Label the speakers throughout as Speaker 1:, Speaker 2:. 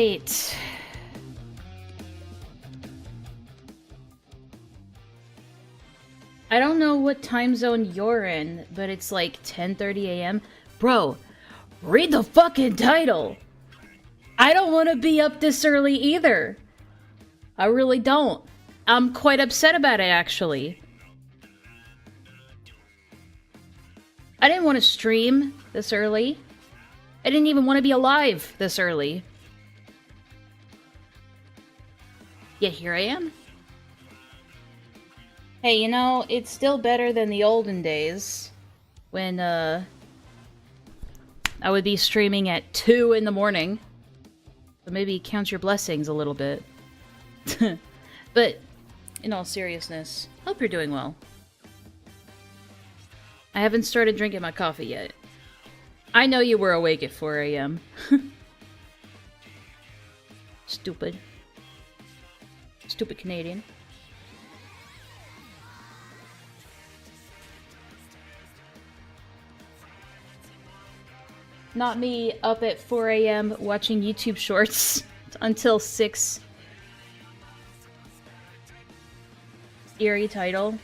Speaker 1: right. I don't know what time zone you're in, but it's like 10:30 a.m. Bro, read the fucking title! I don't want to be up this early either. I really don't. I'm quite upset about it, actually. I didn't want to stream this early. I didn't even want to be alive this early. Yet here I am. Hey, you know, it's still better than the olden days when, I would be streaming at 2 in the morning. So maybe count your blessings a little bit. But, in all seriousness, hope you're doing well. I haven't started drinking my coffee yet. I know you were awake at 4 a.m. Stupid. Stupid Canadian. Not me up at 4 a.m. watching YouTube shorts until 6. Eerie title.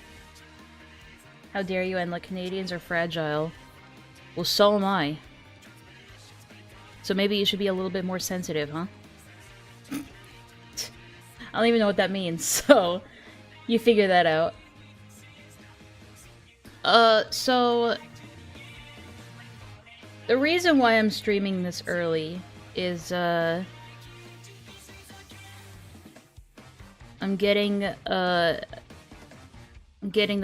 Speaker 1: How dare you, Enlaa, Canadians are fragile. Well, so am I. So maybe you should be a little bit more sensitive, huh? I don't even know what that means, so you figure that out. So the reason why I'm streaming this early is, I'm getting the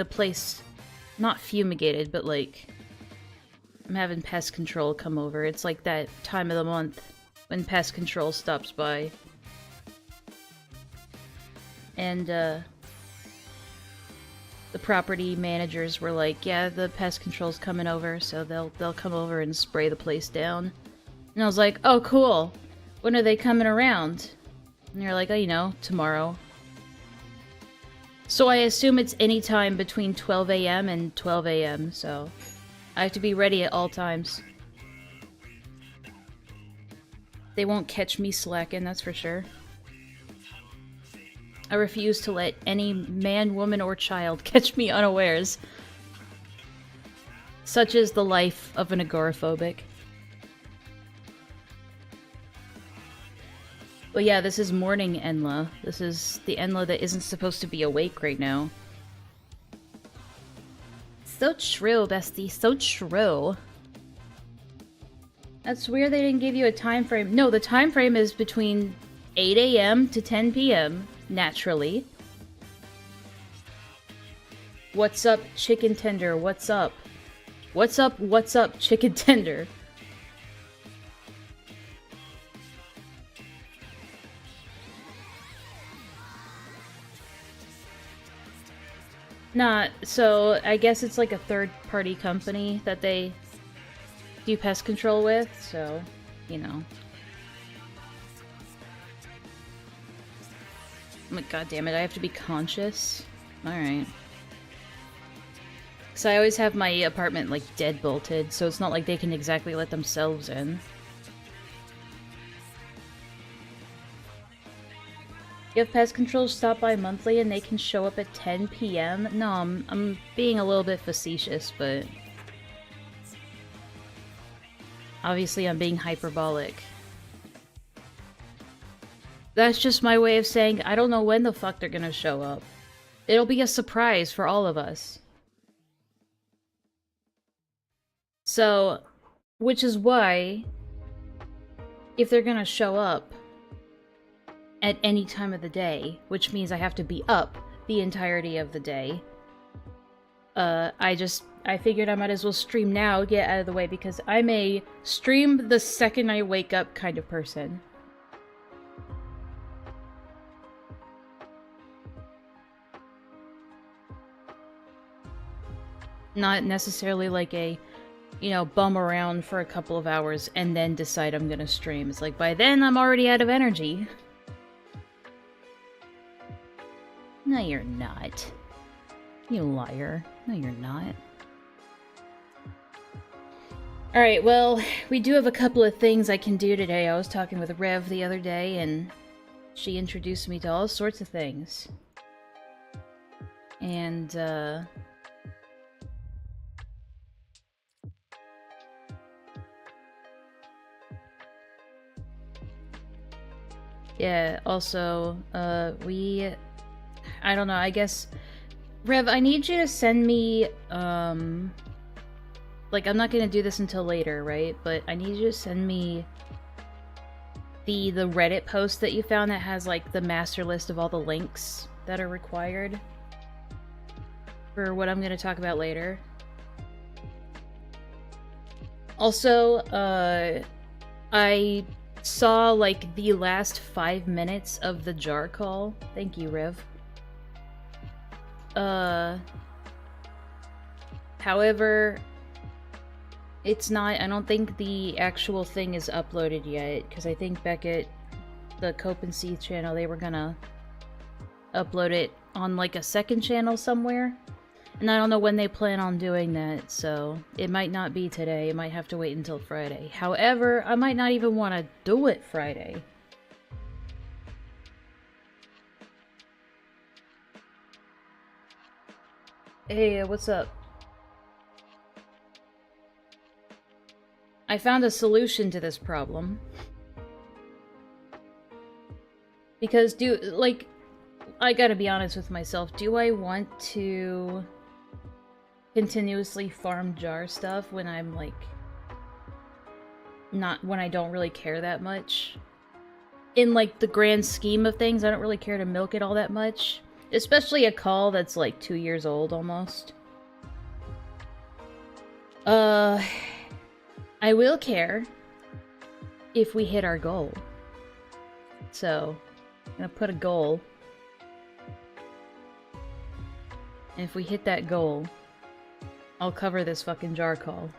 Speaker 1: place not fumigated, but like, I'm having pest control come over. It's like that time of the month when pest control stops by. And, the property managers were like, yeah, the pest control's coming over, so they'll come over and spray the place down. And I was like, oh, cool. When are they coming around? And they're like, oh, you know, tomorrow. So I assume it's any time between 12 a.m. and 12 a.m., so I have to be ready at all times. They won't catch me slacking, that's for sure. I refuse to let any man, woman, or child catch me unawares. Such is the life of an agoraphobic. But yeah, this is morning Enlaa. This is the Enlaa that isn't supposed to be awake right now. So true, bestie. So true. That's weird they didn't give you a time frame. No, the time frame is between 8 a.m. to 10 p.m. Naturally. What's up, chicken tender? What's up? What's up, chicken tender? Nah, so I guess it's like a third-party company that they do pest control with, so, you know. I'm like, god damn it, I have to be conscious? Alright. Because I always have my apartment, like, dead-bolted, so it's not like they can exactly let themselves in. You have pest control stop by monthly and they can show up at 10 p.m.? No, I'm being a little bit facetious, but... obviously I'm being hyperbolic. That's just my way of saying I don't know when the fuck they're gonna show up. It'll be a surprise for all of us. So, which is why, if they're gonna show up at any time of the day, which means I have to be up the entirety of the day, I figured I might as well stream now, get out of the way, because I'm a stream the second I wake up kind of person. Not necessarily like a, you know, bum around for a couple of hours and then decide I'm gonna stream. It's like, by then I'm already out of energy. No, you're not. You liar. No, you're not. Alright, well, we do have a couple of things I can do today. I was talking with Rev the other day, and she introduced me to all sorts of things. And, yeah, also, I don't know, I guess... Rev, I need you to send me, like, I'm not gonna do this until later, right? But I need you to send me the Reddit post that you found that has, like, the master list of all the links that are required for what I'm gonna talk about later. Also, I saw, like, the last 5 minutes of the jar call. Thank you, Rev. However, it's not, I don't think the actual thing is uploaded yet, because I think Beckett, the Cope and Seeth channel, they were gonna upload it on, like, a second channel somewhere. And I don't know when they plan on doing that, so it might not be today. It might have to wait until Friday. However, I might not even want to do it Friday. Hey, what's up? I found a solution to this problem. Because I gotta be honest with myself, do I want to continuously farm jar stuff when I'm, like, when I don't really care that much? In, like, the grand scheme of things, I don't really care to milk it all that much. Especially a call that's, like, 2 years old, almost. I will care if we hit our goal. So, I'm gonna put a goal. And if we hit that goal, I'll cover this fucking jar call.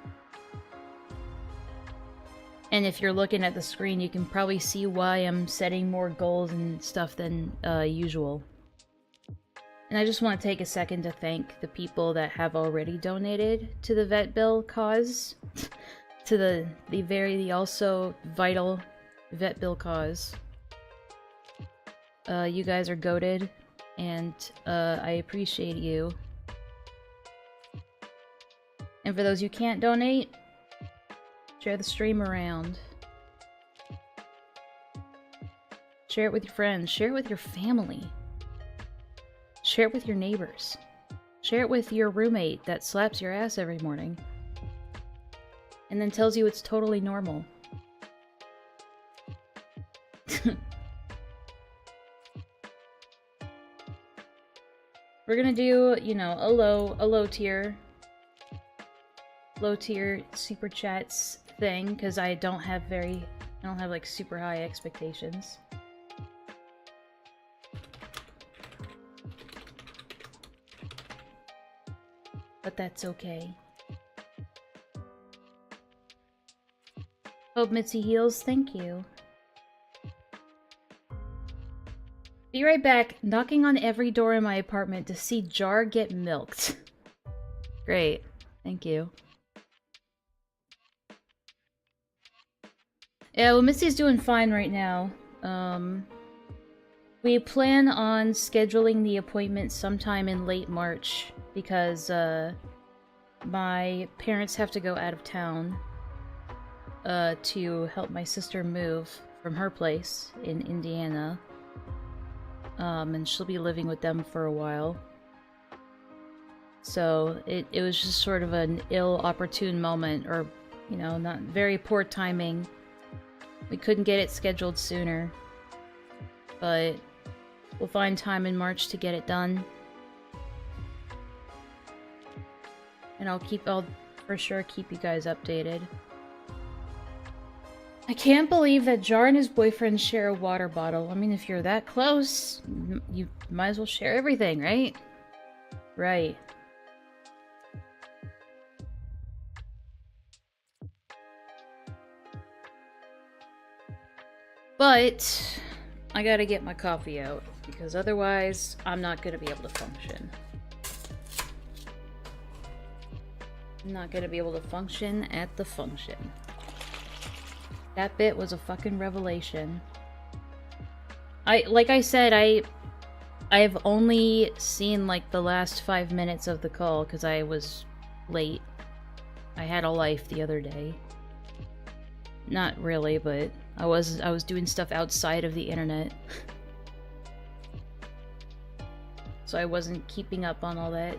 Speaker 1: And if you're looking at the screen, you can probably see why I'm setting more goals and stuff than usual. And I just want to take a second to thank the people that have already donated to the vet bill cause. To the also vital vet bill cause. You guys are goated, and I appreciate you. And for those who can't donate, share the stream around. Share it with your friends. Share it with your family. Share it with your neighbors. Share it with your roommate that slaps your ass every morning. And then tells you it's totally normal. We're gonna do, you know, a low tier super chats thing, because I don't have like super high expectations. But that's okay. Hope Mitzi heals, thank you. Be right back, knocking on every door in my apartment to see Jar get milked. Great, thank you. Yeah, well, Missy's doing fine right now. We plan on scheduling the appointment sometime in late March, because my parents have to go out of town to help my sister move from her place in Indiana. And she'll be living with them for a while. So it was just sort of an ill-opportune moment, or, you know, not very poor timing. We couldn't get it scheduled sooner. But we'll find time in March to get it done. And I'll for sure keep you guys updated. I can't believe that Jar and his boyfriend share a water bottle. I mean, if you're that close, you might as well share everything, right? Right. But I gotta get my coffee out, because otherwise I'm not gonna be able to function. I'm not gonna be able to function at the function. That bit was a fucking revelation. Like I said, I've only seen like the last 5 minutes of the call because I was late. I had a life the other day. Not really, but I was doing stuff outside of the internet. So I wasn't keeping up on all that.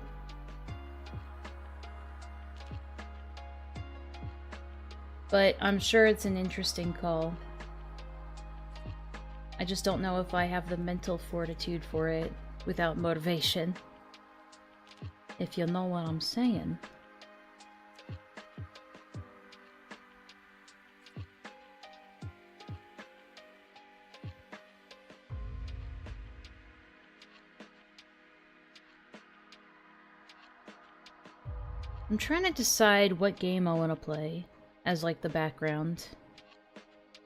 Speaker 1: But I'm sure it's an interesting call. I just don't know if I have the mental fortitude for it without motivation. If you know what I'm saying. I'm trying to decide what game I want to play as like the background.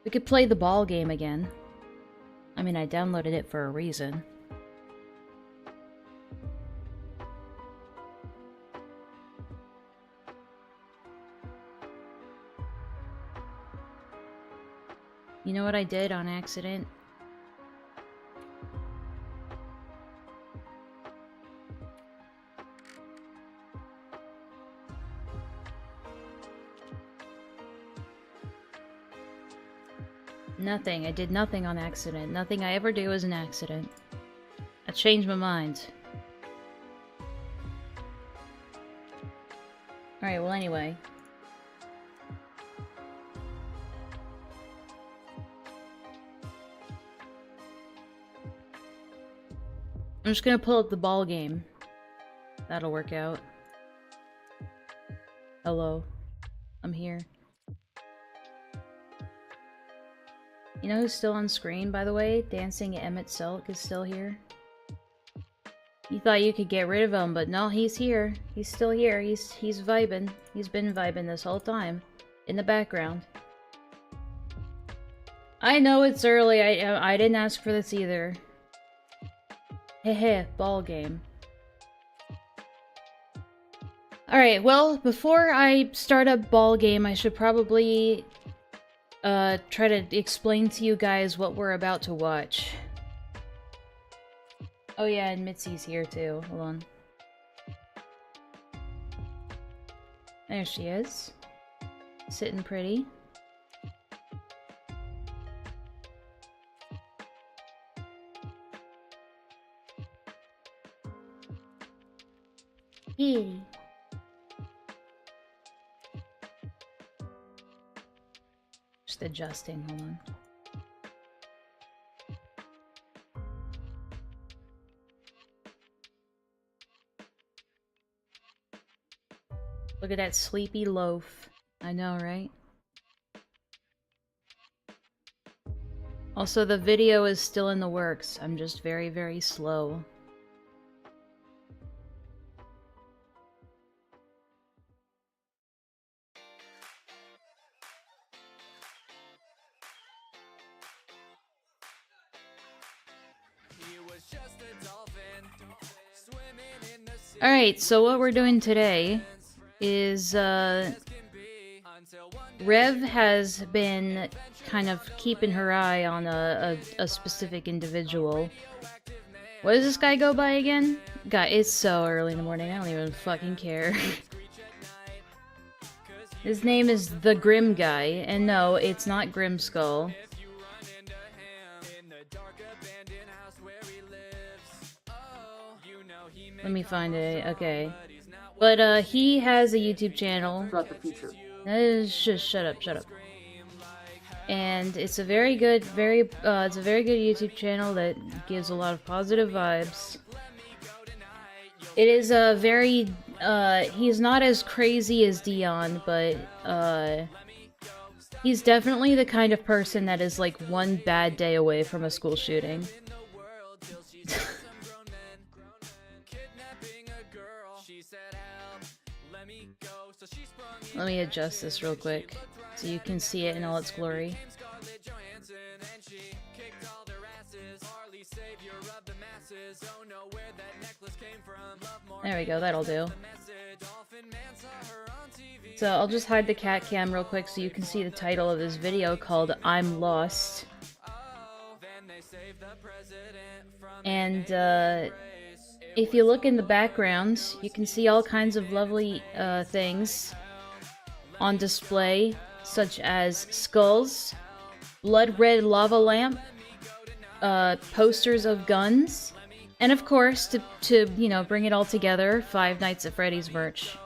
Speaker 1: We could play the ball game again. I mean, I downloaded it for a reason. You know what I did on accident? Nothing. I did nothing on accident. Nothing I ever do is an accident. I changed my mind. Alright, well anyway. I'm just gonna pull up the ball game. That'll work out. Hello. I'm here. You know who's still on screen, by the way? Dancing Emmett Selk is still here. You thought you could get rid of him, but no, he's here. He's still here. He's vibing. He's been vibing this whole time. In the background. I know it's early. I didn't ask for this either. Heh, ball game. Alright, well, before I start a ball game, I should probably try to explain to you guys what we're about to watch. Oh yeah, and Mitzi's here too. Hold on. There she is. Sitting pretty. Kitty. Just adjusting, hold on. Look at that sleepy loaf. I know, right? Also, the video is still in the works. I'm just very, very slow. Alright, so what we're doing today is, Rev has been kind of keeping her eye on a specific individual. What does this guy go by again? God, it's so early in the morning, I don't even fucking care. His name is The Grim Guy, and no, it's not Grimskull. Let me find it, okay. But, he has a YouTube channel.
Speaker 2: Throughout the future.
Speaker 1: Just shut up. And it's a very good, it's a very good YouTube channel that gives a lot of positive vibes. It is a very, he's not as crazy as Dion, but, he's definitely the kind of person that is like one bad day away from a school shooting. Let me adjust this real quick so you can see it in all its glory. There we go, that'll do. So I'll just hide the cat cam real quick so you can see the title of this video called I'm Lost. And if you look in the background, you can see all kinds of lovely things on display, such as skulls, blood red lava lamp, posters of guns, and of course, to you know, bring it all together, Five Nights at Freddy's merch.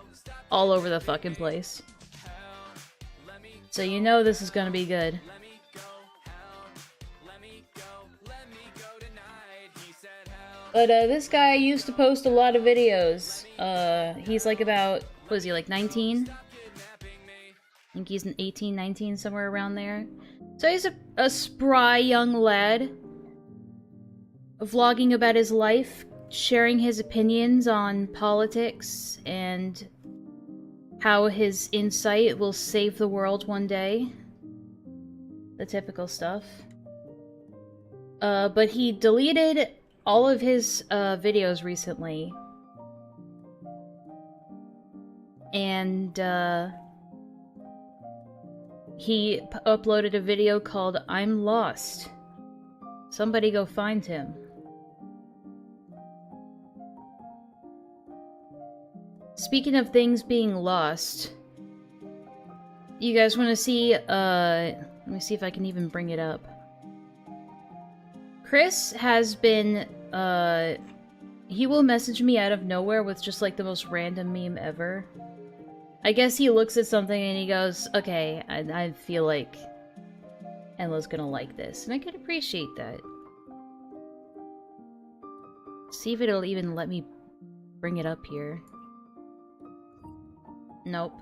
Speaker 1: All over the fucking place. So you know this is gonna be good. But this guy used to post a lot of videos. He's like about, what is he, like 19? I think he's an 18, 19, somewhere around there. So he's a spry young lad, vlogging about his life, sharing his opinions on politics, and how his insight will save the world one day. The typical stuff. But he deleted all of his videos recently. And he uploaded a video called I'm Lost. Somebody go find him. Speaking of things being lost, you guys want to see, let me see if I can even bring it up. Chris has been, he will message me out of nowhere with just like the most random meme ever. I guess he looks at something and he goes, okay, I feel like Enlaa's gonna like this, and I could appreciate that. See if it'll even let me bring it up here. Nope.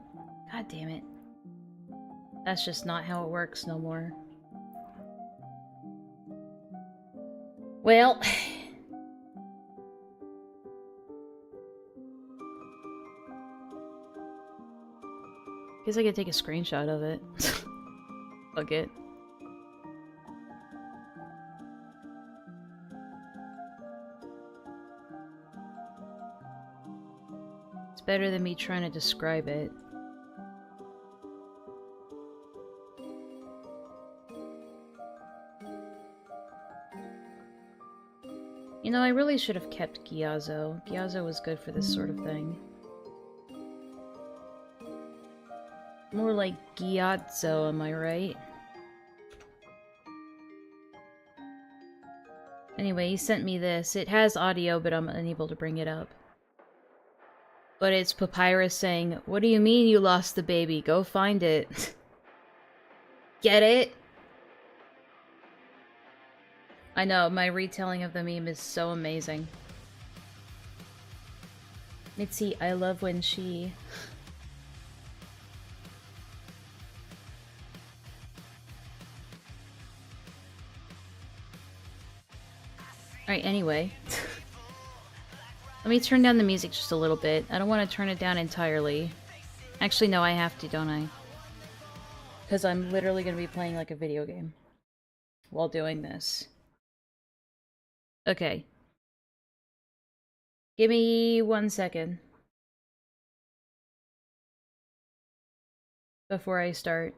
Speaker 1: God damn it. That's just not how it works no more. Well... guess I could take a screenshot of it. Fuck it. It's better than me trying to describe it. You know, I really should have kept Gyazo. Gyazo was good for this sort of thing. More like Gyatso, am I right? Anyway, he sent me this. It has audio, but I'm unable to bring it up. But it's Papyrus saying, "What do you mean you lost the baby? Go find it." Get it? I know, my retelling of the meme is so amazing. Mitzi, I love when she... Alright, anyway. Let me turn down the music just a little bit. I don't want to turn it down entirely. Actually, no, I have to, don't I? Because I'm literally going to be playing like a video game while doing this. Okay. Give me 1 second before I start.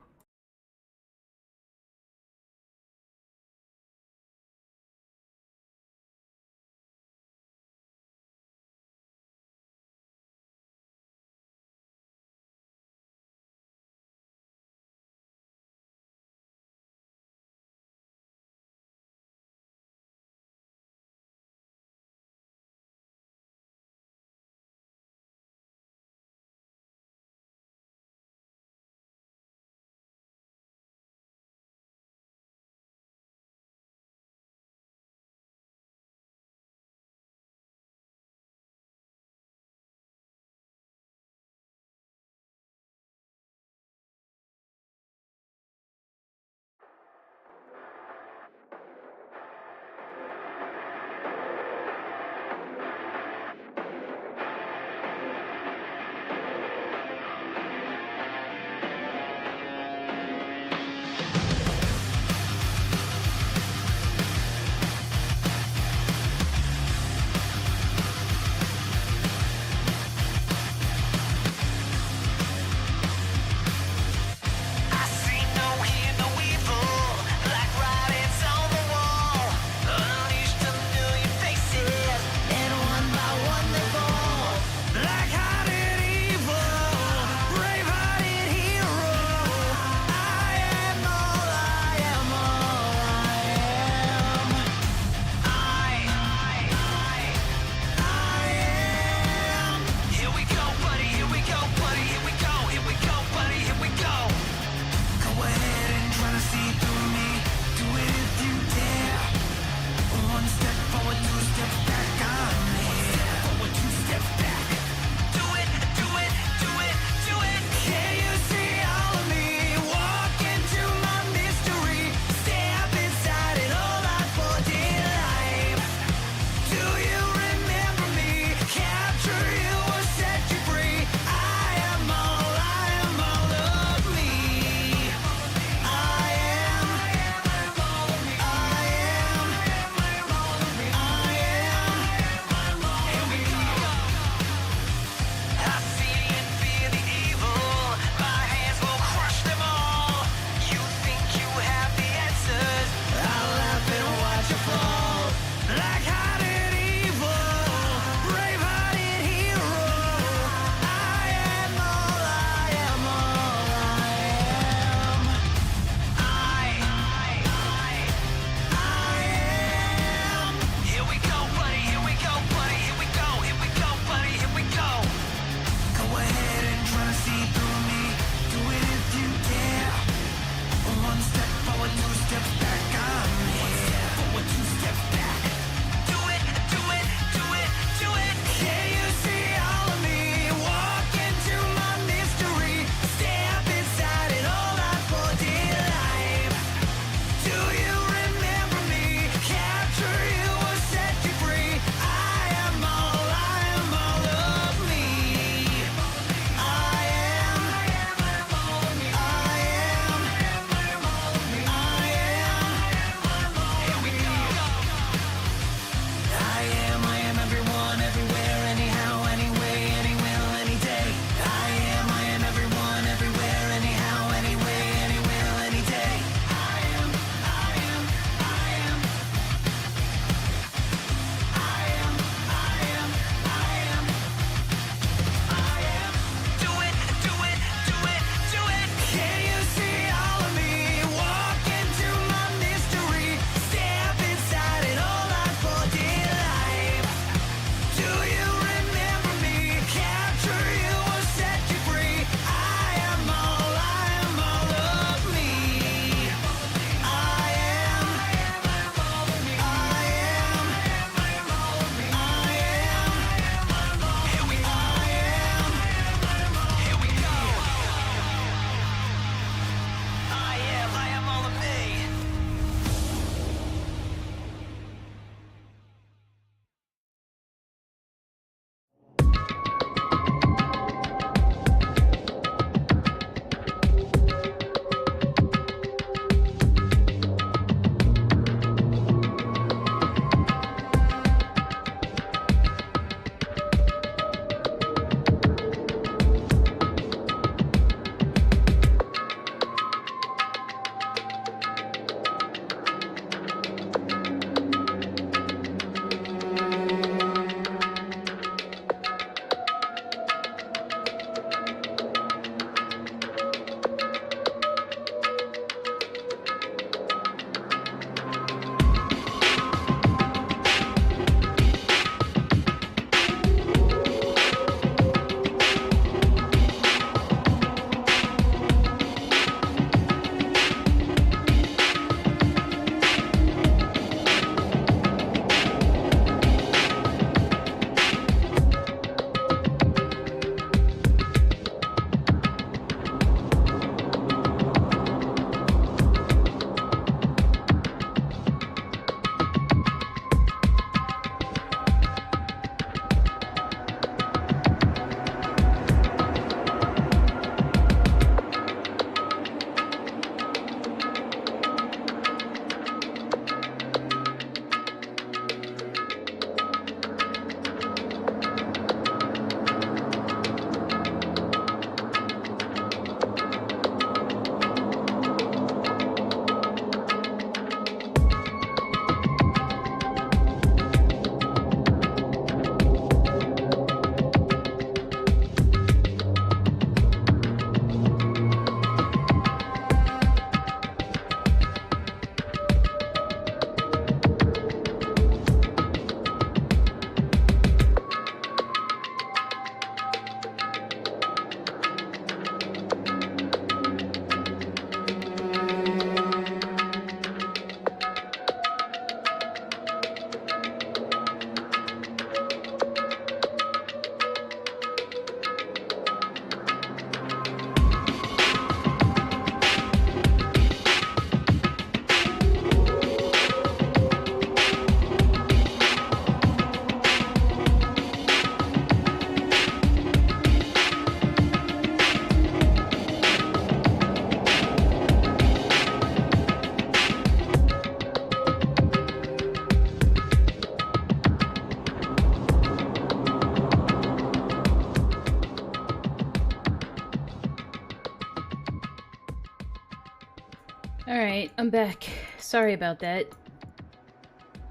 Speaker 1: I'm back. Sorry about that.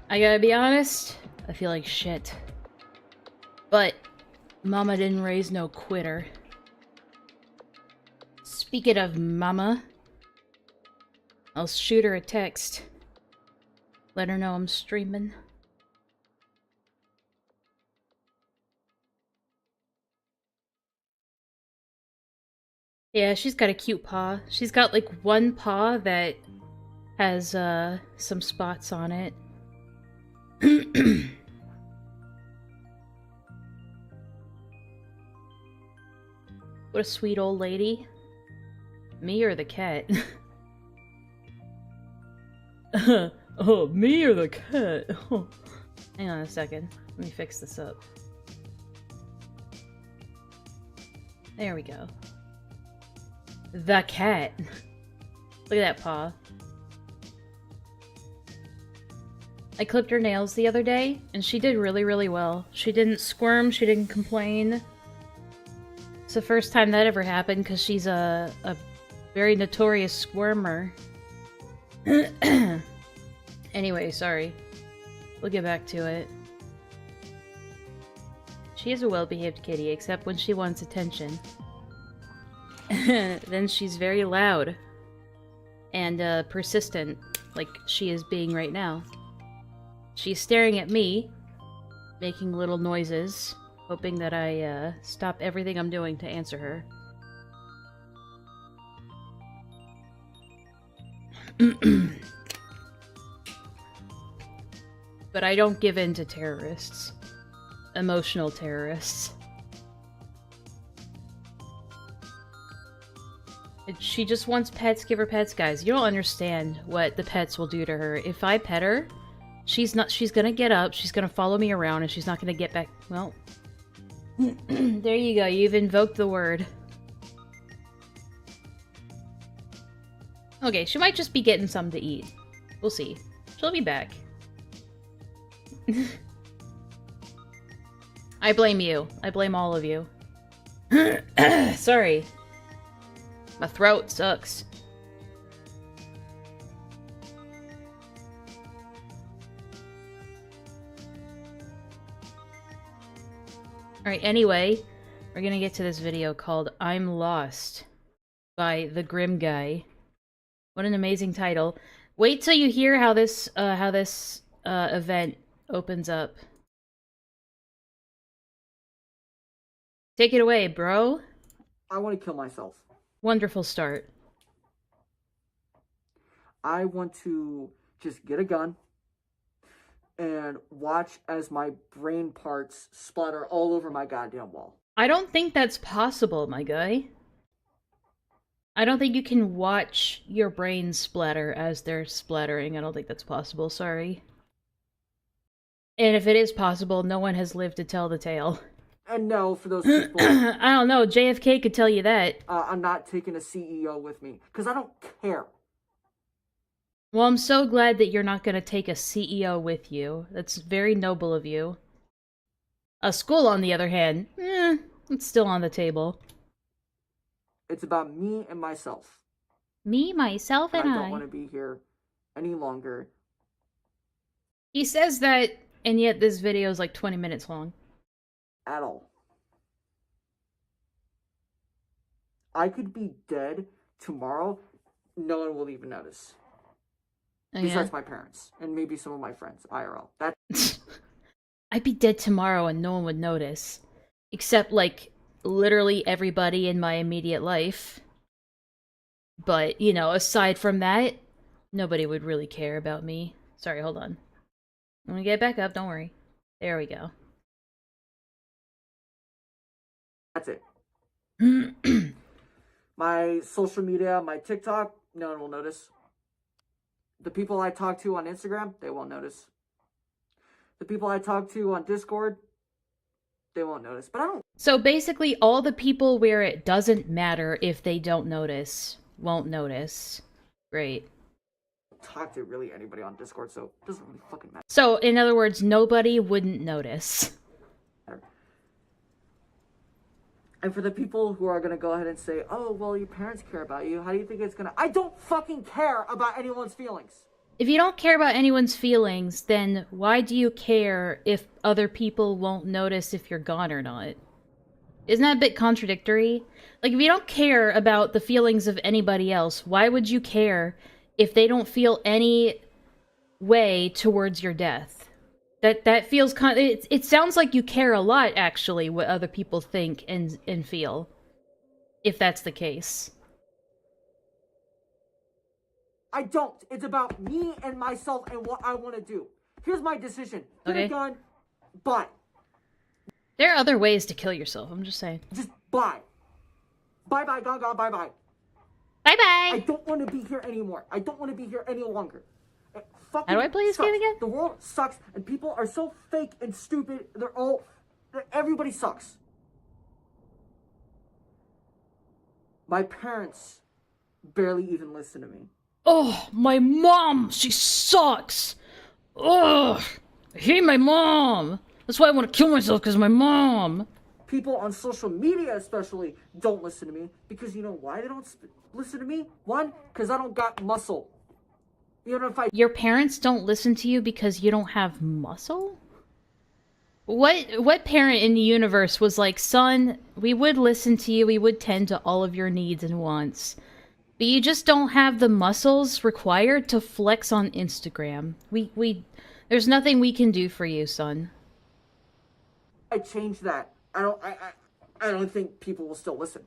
Speaker 1: I gotta be honest, I feel like shit. But Mama didn't raise no quitter. Speaking of Mama, I'll shoot her a text. Let her know I'm streaming. Yeah, she's got a cute paw. She's got like one paw that has some spots on it. What a sweet old lady. Me or the cat? Oh, me or the cat? Oh. Hang on a second. Let me fix this up. There we go. The cat. Look at that paw. I clipped her nails the other day, and she did really, really well. She didn't squirm, she didn't complain. It's the first time that ever happened, because she's a very notorious squirmer. Anyway, sorry. We'll get back to it. She is a well-behaved kitty, except when she wants attention. Then she's very loud. And persistent, like she is being right now. She's staring at me, making little noises, hoping that I stop everything I'm doing to answer her. But I don't give in to terrorists. Emotional terrorists. She just wants pets, give her pets, guys. You don't understand what the pets will do to her. If I pet her, she's gonna get up, she's gonna follow me around, and she's not gonna get back. Well, there you go, you've invoked the word. Okay, she might just be getting something to eat. We'll see. She'll be back. I blame you. I blame all of you. Sorry. My throat sucks. Alright, anyway, we're gonna get to this video called I'm Lost by The Grim Guy. What an amazing title. Wait till you hear how this event opens up. Take it away, bro.
Speaker 2: I want to kill myself.
Speaker 1: Wonderful start.
Speaker 2: I want to just get a gun and watch as my brain parts splatter all over my goddamn wall.
Speaker 1: I don't think that's possible, my guy. I don't think you can watch your brain splatter as they're splattering. I don't think that's possible, sorry. And if it is possible, no one has lived to tell the tale.
Speaker 2: And no, for those people...
Speaker 1: I don't know, JFK could tell you that.
Speaker 2: I'm not taking a CEO with me, because I don't care.
Speaker 1: Well, I'm so glad that you're not going to take a CEO with you. That's very noble of you. A school, on the other hand, it's still on the table.
Speaker 2: It's about me and myself.
Speaker 1: Me, myself, and
Speaker 2: I don't want to be here any longer.
Speaker 1: He says that, and yet this video is like 20 minutes long.
Speaker 2: At all. I could be dead tomorrow. No one will even notice.
Speaker 1: Oh,
Speaker 2: Besides
Speaker 1: yeah?
Speaker 2: my parents. And maybe some of my friends. IRL. That's...
Speaker 1: I'd be dead tomorrow and no one would notice. Except, like, literally everybody in my immediate life. But, you know, aside from that, nobody would really care about me. Sorry, hold on. I'm gonna get back up, don't worry. There we go.
Speaker 2: That's it. My social media, my TikTok, no one will notice. The people I talk to on Instagram, they won't notice. The people I talk to on Discord, they won't notice. But I don't...
Speaker 1: So basically, all the people where it doesn't matter if they don't notice, won't notice. Great.
Speaker 2: Talk to really anybody on Discord, so it doesn't really fucking matter.
Speaker 1: So, in other words, nobody wouldn't notice.
Speaker 2: And for the people who are gonna go ahead and say, oh, well, your parents care about you, how do you think it's gonna... I don't fucking care about anyone's feelings.
Speaker 1: If you don't care about anyone's feelings, then why do you care if other people won't notice if you're gone or not? Isn't that a bit contradictory? Like, if you don't care about the feelings of anybody else, why would you care if they don't feel any way towards your death? That feels it sounds like you care a lot, actually, what other people think and feel. If that's the case.
Speaker 2: I don't. It's about me and myself and what I want to do. Here's my decision. Get a gun, buy.
Speaker 1: There are other ways to kill yourself, I'm just saying.
Speaker 2: Just buy. Bye-bye, Gaga, bye-bye.
Speaker 1: Bye-bye!
Speaker 2: I don't want to be here anymore. I don't want to be here any longer.
Speaker 1: How do I play this game again?
Speaker 2: The world sucks, and people are so fake and stupid. Everybody sucks. My parents barely even listen to me.
Speaker 1: Oh, my mom! She sucks! Ugh! I hate my mom! That's why I want to kill myself, because of my mom!
Speaker 2: People on social media especially don't listen to me, because you know why they don't listen to me? One, because I don't got muscle. Even if I...
Speaker 1: Your parents don't listen to you because you don't have muscle? What parent in the universe was like, son, we would listen to you, we would tend to all of your needs and wants, but you just don't have the muscles required to flex on Instagram. There's nothing we can do for you, son.
Speaker 2: I changed that. I don't think people will still listen.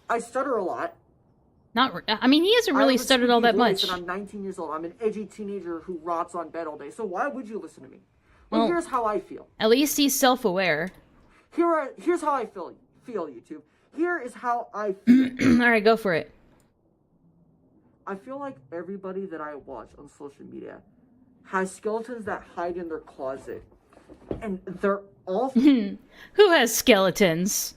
Speaker 2: I stutter a lot.
Speaker 1: I mean, he hasn't really stuttered all that much.
Speaker 2: And I'm 19 years old. I'm an edgy teenager who rots on bed all day. So why would you listen to me? Well, here's how I feel.
Speaker 1: At least he's self-aware.
Speaker 2: Here's how I feel, YouTube. Here is how I feel.
Speaker 1: Alright, go for it.
Speaker 2: I feel like everybody that I watch on social media has skeletons that hide in their closet. And they're all...
Speaker 1: Who has skeletons?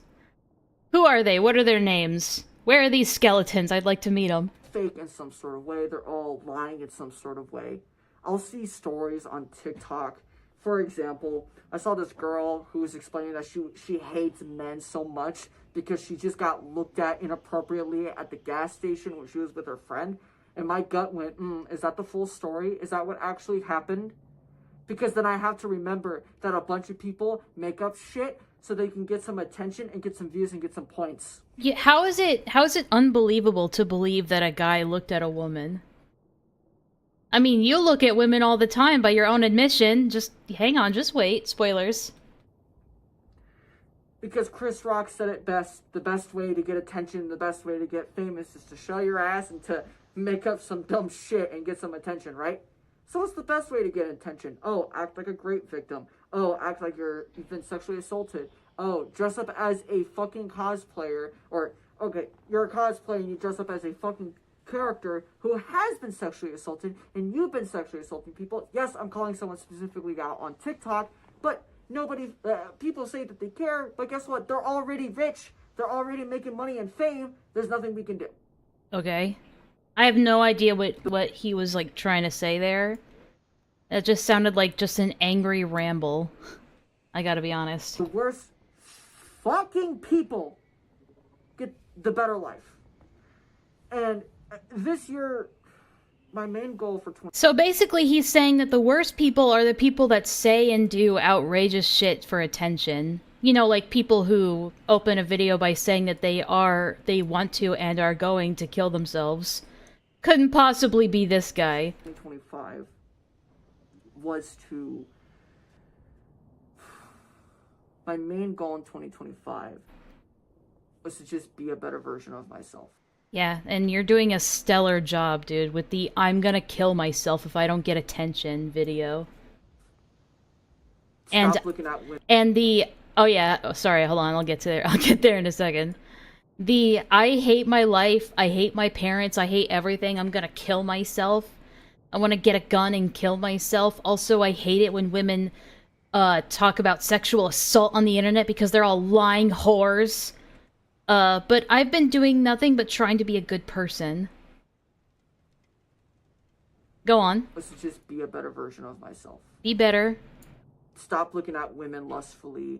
Speaker 1: Who are they? What are their names? Where are these skeletons? I'd like to meet them.
Speaker 2: Fake in some sort of way. They're all lying in some sort of way. I'll see stories on TikTok. For example, I saw this girl who was explaining that she hates men so much because she just got looked at inappropriately at the gas station when she was with her friend. And my gut went, is that the full story? Is that what actually happened? Because then I have to remember that a bunch of people make up shit so they can get some attention and get some views and get some points.
Speaker 1: Yeah, how is it unbelievable to believe that a guy looked at a woman? I mean, you look at women all the time by your own admission. Just hang on, just wait. Spoilers.
Speaker 2: Because Chris Rock said it best. The best way to get attention, the best way to get famous is to show your ass and to make up some dumb shit and get some attention, right? So what's the best way to get attention? Oh, act like a great victim. Oh, act like you've been sexually assaulted. Oh, dress up as a fucking cosplayer. Or, okay, you're a cosplayer and you dress up as a fucking character who has been sexually assaulted and you've been sexually assaulting people. Yes, I'm calling someone specifically out on TikTok, but nobody, people say that they care, but guess what? They're already rich. They're already making money and fame. There's nothing we can do.
Speaker 1: Okay. I have no idea what he was, like, trying to say there. That just sounded like just an angry ramble. I gotta be honest.
Speaker 2: The worst fucking people get the better life. And this year, my main goal for 20...
Speaker 1: So basically he's saying that the worst people are the people that say and do outrageous shit for attention. You know, like people who open a video by saying that they want to and are going to kill themselves. Couldn't possibly be this guy.
Speaker 2: 2025 was to... My main goal in 2025 was to just be a better version of myself.
Speaker 1: Yeah, and you're doing a stellar job, dude, with the I'm gonna kill myself if I don't get attention video.
Speaker 2: Stop looking at women.
Speaker 1: And the... Oh yeah, oh, sorry, hold on, I'll get there in a second. The I hate my life, I hate my parents, I hate everything, I'm gonna kill myself. I want to get a gun and kill myself. Also, I hate it when women talk about sexual assault on the internet because they're all lying whores. But I've been doing nothing but trying to be a good person. Go on.
Speaker 2: Was to just be a better version of myself.
Speaker 1: Be better.
Speaker 2: Stop looking at women lustfully.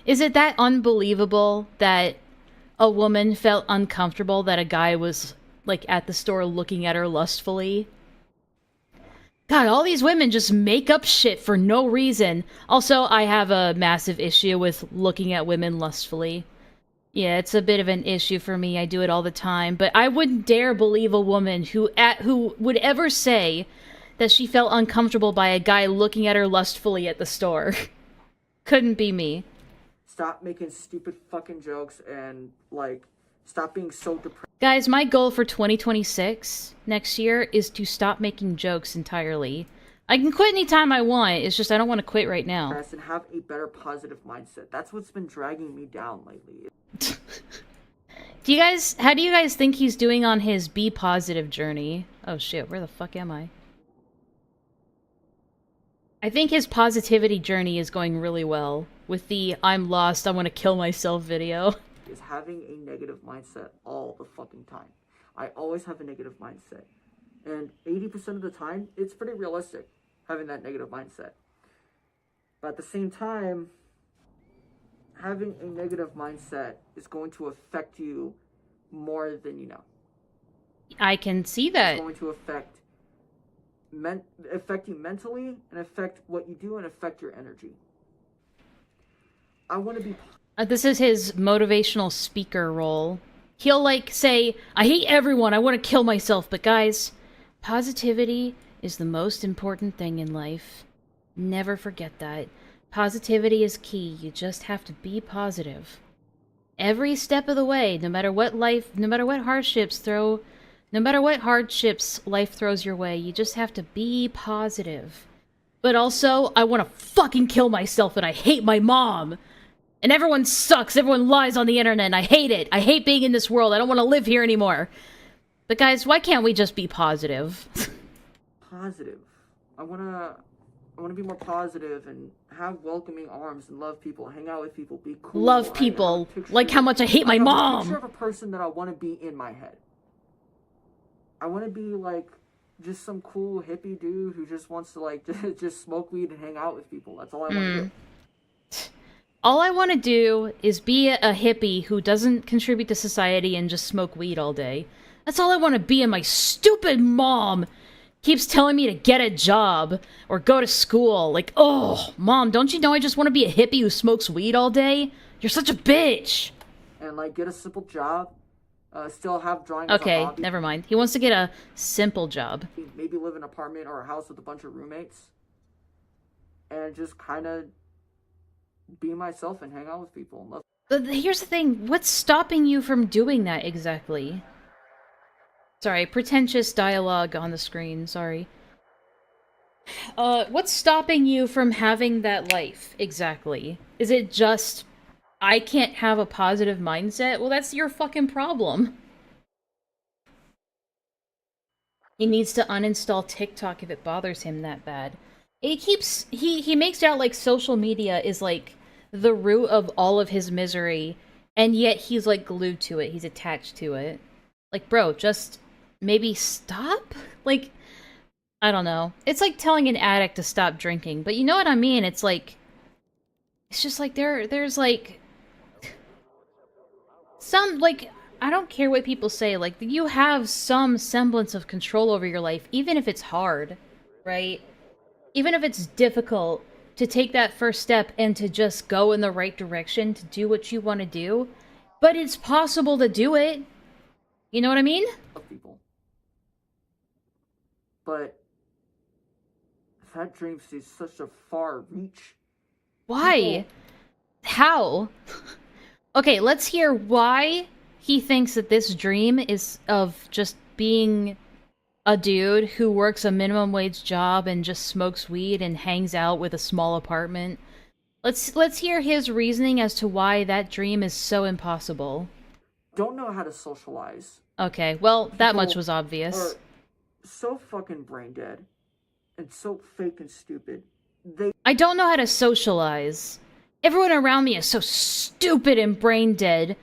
Speaker 1: Is it that unbelievable that a woman felt uncomfortable that a guy was, like, at the store looking at her lustfully? God, all these women just make up shit for no reason. Also, I have a massive issue with looking at women lustfully. Yeah, it's a bit of an issue for me. I do it all the time. But I wouldn't dare believe a woman who would ever say that she felt uncomfortable by a guy looking at her lustfully at the store. Couldn't be me.
Speaker 2: Stop making stupid fucking jokes and, like, stop being so depressed.
Speaker 1: Guys, my goal for 2026 next year is to stop making jokes entirely. I can quit anytime I want, it's just I don't want to quit right now.
Speaker 2: And have a better positive mindset. That's what's been dragging me down lately.
Speaker 1: How do you guys think he's doing on his be positive journey? Oh shit, where the fuck am I? I think his positivity journey is going really well with the I'm lost, I want to kill myself video.
Speaker 2: Is having a negative mindset all the fucking time. I always have a negative mindset. And 80% of the time, it's pretty realistic having that negative mindset. But at the same time, having a negative mindset is going to affect you more than you know.
Speaker 1: I can see that.
Speaker 2: It's going to affect you mentally, and affect what you do, and affect your energy. I want to be...
Speaker 1: This is his motivational speaker role. He'll, like, say, I hate everyone, I want to kill myself, but guys, positivity is the most important thing in life. Never forget that. Positivity is key. You just have to be positive. Every step of the way, no matter what hardships life throws your way, you just have to be positive. But also, I want to fucking kill myself and I hate my mom. And everyone sucks, everyone lies on the internet, and I hate it. I hate being in this world, I don't want to live here anymore. But guys, why can't we just be positive?
Speaker 2: Positive. I wanna be more positive and have welcoming arms and love people, hang out with people, be cool.
Speaker 1: Love people, like how much I hate my mom!
Speaker 2: I'm a picture of a person that I want to be in my head. I want to be, like, just some cool hippie dude who just wants to, like, just smoke weed and hang out with people. That's all I want to do.
Speaker 1: All I want to do is be a hippie who doesn't contribute to society and just smoke weed all day. That's all I want to be, and my stupid mom keeps telling me to get a job or go to school. Like, oh, Mom, don't you know I just want to be a hippie who smokes weed all day? You're such a bitch!
Speaker 2: And, like, get a simple job. Still have drawing as a
Speaker 1: Okay,
Speaker 2: hobby.
Speaker 1: never mind. He wants to get a simple job.
Speaker 2: Maybe live in an apartment or a house with a bunch of roommates. And just kind of be myself and hang out with people.
Speaker 1: But here's the thing. What's stopping you from doing that exactly? Sorry, pretentious dialogue on the screen. Sorry. What's stopping you from having that life exactly? Is it just, I can't have a positive mindset? Well, that's your fucking problem. He needs to uninstall TikTok if it bothers him that bad. He makes it out like social media is like the root of all of his misery, and yet he's like glued to it. He's attached to it. Like, bro, just maybe stop? Like, I don't know. It's like telling an addict to stop drinking, but you know what I mean? It's like, it's just like there's like some, like, I don't care what people say, like, you have some semblance of control over your life, even if it's hard, right? Even if it's difficult to take that first step and to just go in the right direction to do what you want to do, but it's possible to do it. You know what I mean?
Speaker 2: People. But that dream sees such a far reach.
Speaker 1: Why?
Speaker 2: People...
Speaker 1: How? Okay, let's hear why he thinks that this dream is of just being a dude who works a minimum wage job and just smokes weed and hangs out with a small apartment. Let's hear his reasoning as to why that dream is so impossible.
Speaker 2: Don't know how to socialize.
Speaker 1: Okay, well, that much was obvious.
Speaker 2: Are so fucking brain dead and so fake and stupid.
Speaker 1: I don't know how to socialize. Everyone around me is so stupid and brain dead.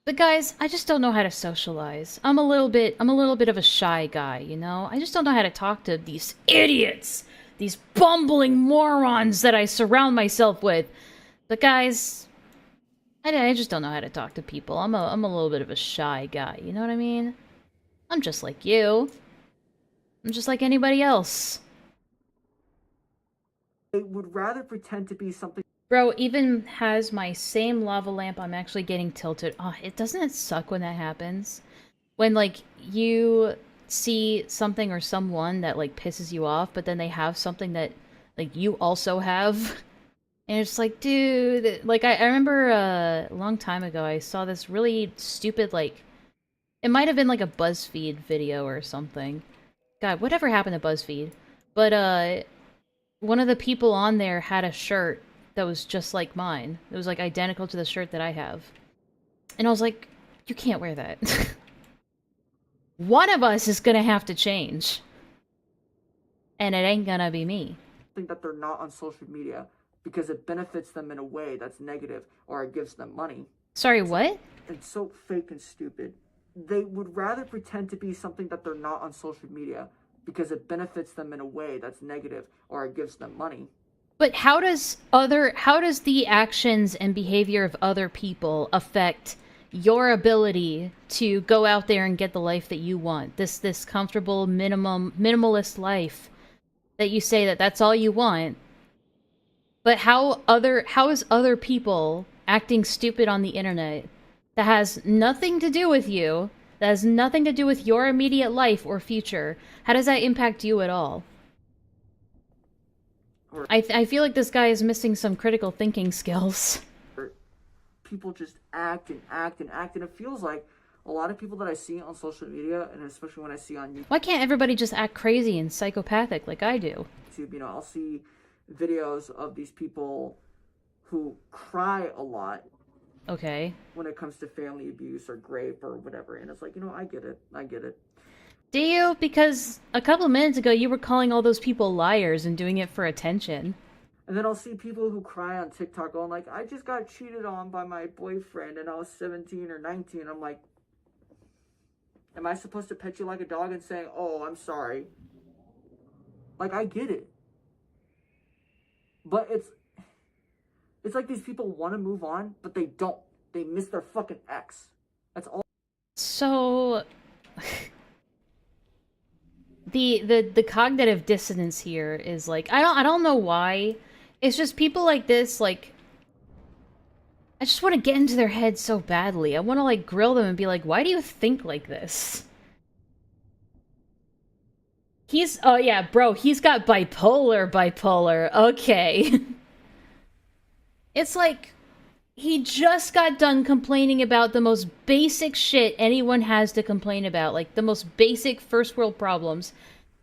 Speaker 1: But guys, I just don't know how to socialize. I'm a little bit of a shy guy, you know? I just don't know how to talk to these idiots, these bumbling morons that I surround myself with. But guys, I just don't know how to talk to people. I'm a little bit of a shy guy, you know what I mean? I'm just like you. I'm just like anybody else.
Speaker 2: They would rather pretend to be something.
Speaker 1: Bro, even has my same lava lamp, I'm actually getting tilted. Oh, doesn't it suck when that happens? When, like, you see something or someone that, like, pisses you off, but then they have something that, like, you also have. And it's like, dude, like, I remember a long time ago, I saw this really stupid, like, it might have been, like, a BuzzFeed video or something. God, whatever happened to BuzzFeed? But, one of the people on there had a shirt that was just like mine. It was, like, identical to the shirt that I have. And I was like, you can't wear that. One of us is gonna have to change. And it ain't gonna be me.
Speaker 2: That they're not on social media because it benefits them in a way that's negative or it gives them money.
Speaker 1: Sorry, what?
Speaker 2: It's so fake and stupid. They would rather pretend to be something that they're not on social media because it benefits them in a way that's negative or it gives them money.
Speaker 1: But how does the actions and behavior of other people affect your ability to go out there and get the life that you want? This comfortable minimalist life that you say that's all you want. But how is other people acting stupid on the internet that has nothing to do with you, that has nothing to do with your immediate life or future? How does that impact you at all? I feel like this guy is missing some critical thinking skills.
Speaker 2: People just act and act and act, and it feels like a lot of people that I see on social media, and especially when I see on YouTube.
Speaker 1: Why can't everybody just act crazy and psychopathic like I do?
Speaker 2: You know, I'll see videos of these people who cry a lot.
Speaker 1: Okay.
Speaker 2: When it comes to family abuse or rape or whatever, and it's like, you know, I get it.
Speaker 1: Do you? Because a couple minutes ago you were calling all those people liars and doing it for attention.
Speaker 2: And then I'll see people who cry on TikTok going like, I just got cheated on by my boyfriend and I was 17 or 19. I'm like, am I supposed to pet you like a dog and say, oh, I'm sorry? Like, I get it. But it's like these people want to move on, but they don't. They miss their fucking ex. That's all.
Speaker 1: So the cognitive dissonance here is like, I don't know why. It's just people like this, like, I just want to get into their head so badly. I want to, like, grill them and be like, why do you think like this? Oh yeah, bro, he's got bipolar. Okay. It's like, he just got done complaining about the most basic shit anyone has to complain about, like, the most basic first world problems,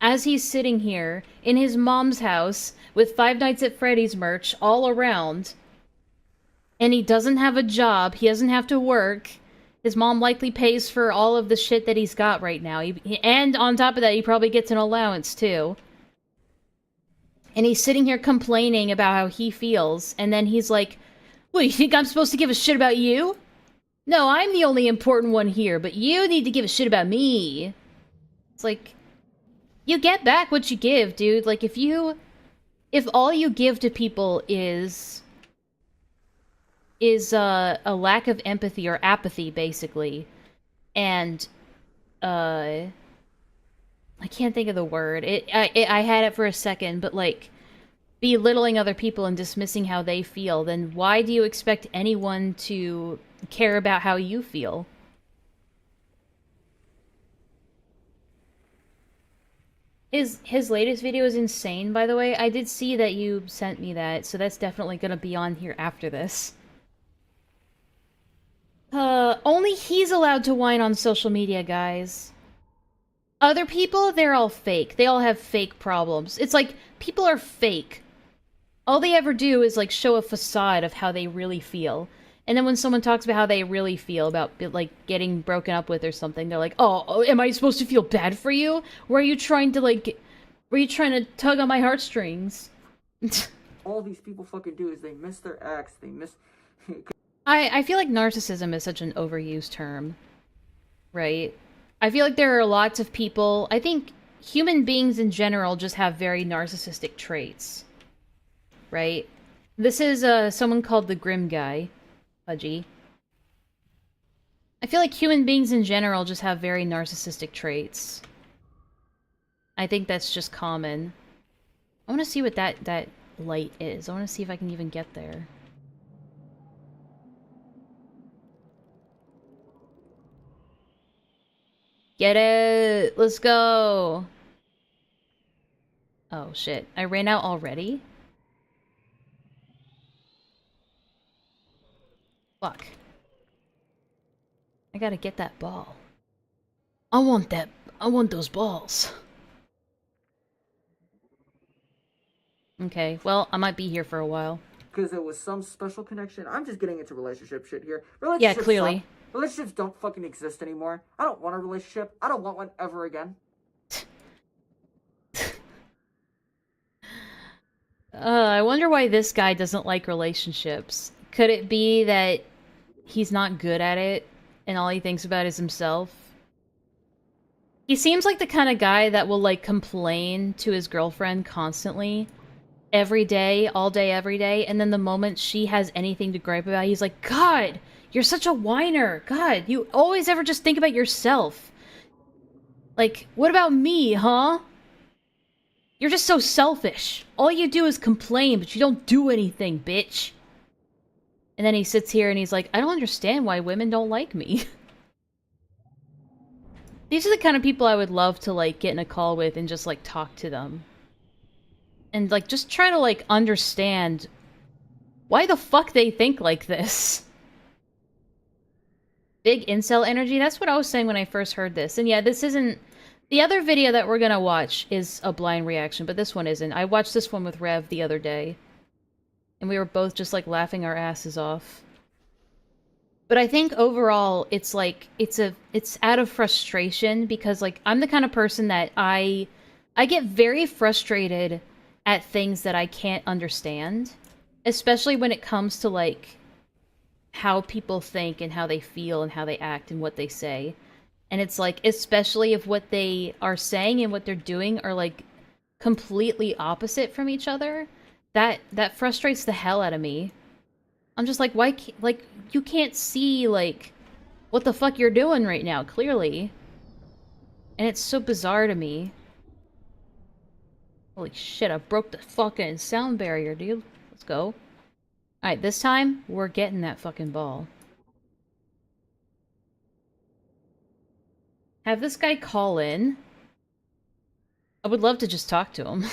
Speaker 1: as he's sitting here in his mom's house with Five Nights at Freddy's merch all around, and he doesn't have a job, he doesn't have to work, his mom likely pays for all of the shit that he's got right now, and on top of that, he probably gets an allowance too. And he's sitting here complaining about how he feels, and then he's like, what, you think I'm supposed to give a shit about you? No, I'm the only important one here, but you need to give a shit about me. It's like, you get back what you give, dude. Like, if all you give to people is a lack of empathy or apathy, basically, and, I can't think of the word. I had it for a second, but, like, belittling other people and dismissing how they feel, then why do you expect anyone to care about how you feel? His latest video is insane, by the way. I did see that you sent me that, so that's definitely gonna be on here after this. Only he's allowed to whine on social media, guys. Other people, they're all fake. They all have fake problems. It's like, people are fake. All they ever do is, like, show a facade of how they really feel. And then when someone talks about how they really feel about, like, getting broken up with or something, they're like, oh, am I supposed to feel bad for you? Were you trying to, like, were you trying to tug on my heartstrings?
Speaker 2: All these people fucking do is they miss their ex, they miss...
Speaker 1: I feel like narcissism is such an overused term, right? I feel like there are lots of people, I think human beings in general just have very narcissistic traits, right? This is someone called the Grim Guy, Pudgy. I feel like human beings in general just have very narcissistic traits. I think that's just common. I want to see what that light is. I want to see if I can even get there. Get it! Let's go! Oh shit. I ran out already? Fuck. I gotta get that ball. I want those balls. Okay, well, I might be here for a while.
Speaker 2: Because it was some special connection. I'm just getting into relationship shit here.
Speaker 1: Yeah, clearly.
Speaker 2: Suck. Relationships don't fucking exist anymore. I don't want a relationship. I don't want one ever again.
Speaker 1: I wonder why this guy doesn't like relationships. Could it be that he's not good at it and all he thinks about is himself? He seems like the kind of guy that will, like, complain to his girlfriend constantly. Every day, all day, every day, and then the moment she has anything to gripe about, he's like, God, you're such a whiner. God, you always ever just think about yourself. Like, what about me, huh? You're just so selfish. All you do is complain, but you don't do anything, bitch. And then he sits here and he's like, I don't understand why women don't like me. These are the kind of people I would love to, like, get in a call with and just, like, talk to them. And, like, just try to, like, understand why the fuck they think like this. Big incel energy? That's what I was saying when I first heard this. And yeah, this isn't... The other video that we're gonna watch is a blind reaction, but this one isn't. I watched this one with Rev the other day. And we were both just, like, laughing our asses off. But I think overall, it's, like, it's out of frustration, because, like, I'm the kind of person that I get very frustrated at things that I can't understand. Especially when it comes to, like, how people think and how they feel and how they act and what they say. And it's like, especially if what they are saying and what they're doing are, like, completely opposite from each other, that frustrates the hell out of me. I'm just like, why like, you can't see, like, what the fuck you're doing right now, clearly. And it's so bizarre to me. Holy shit, I broke the fucking sound barrier, dude. Let's go. Alright, this time, we're getting that fucking ball. Have this guy call in. I would love to just talk to him.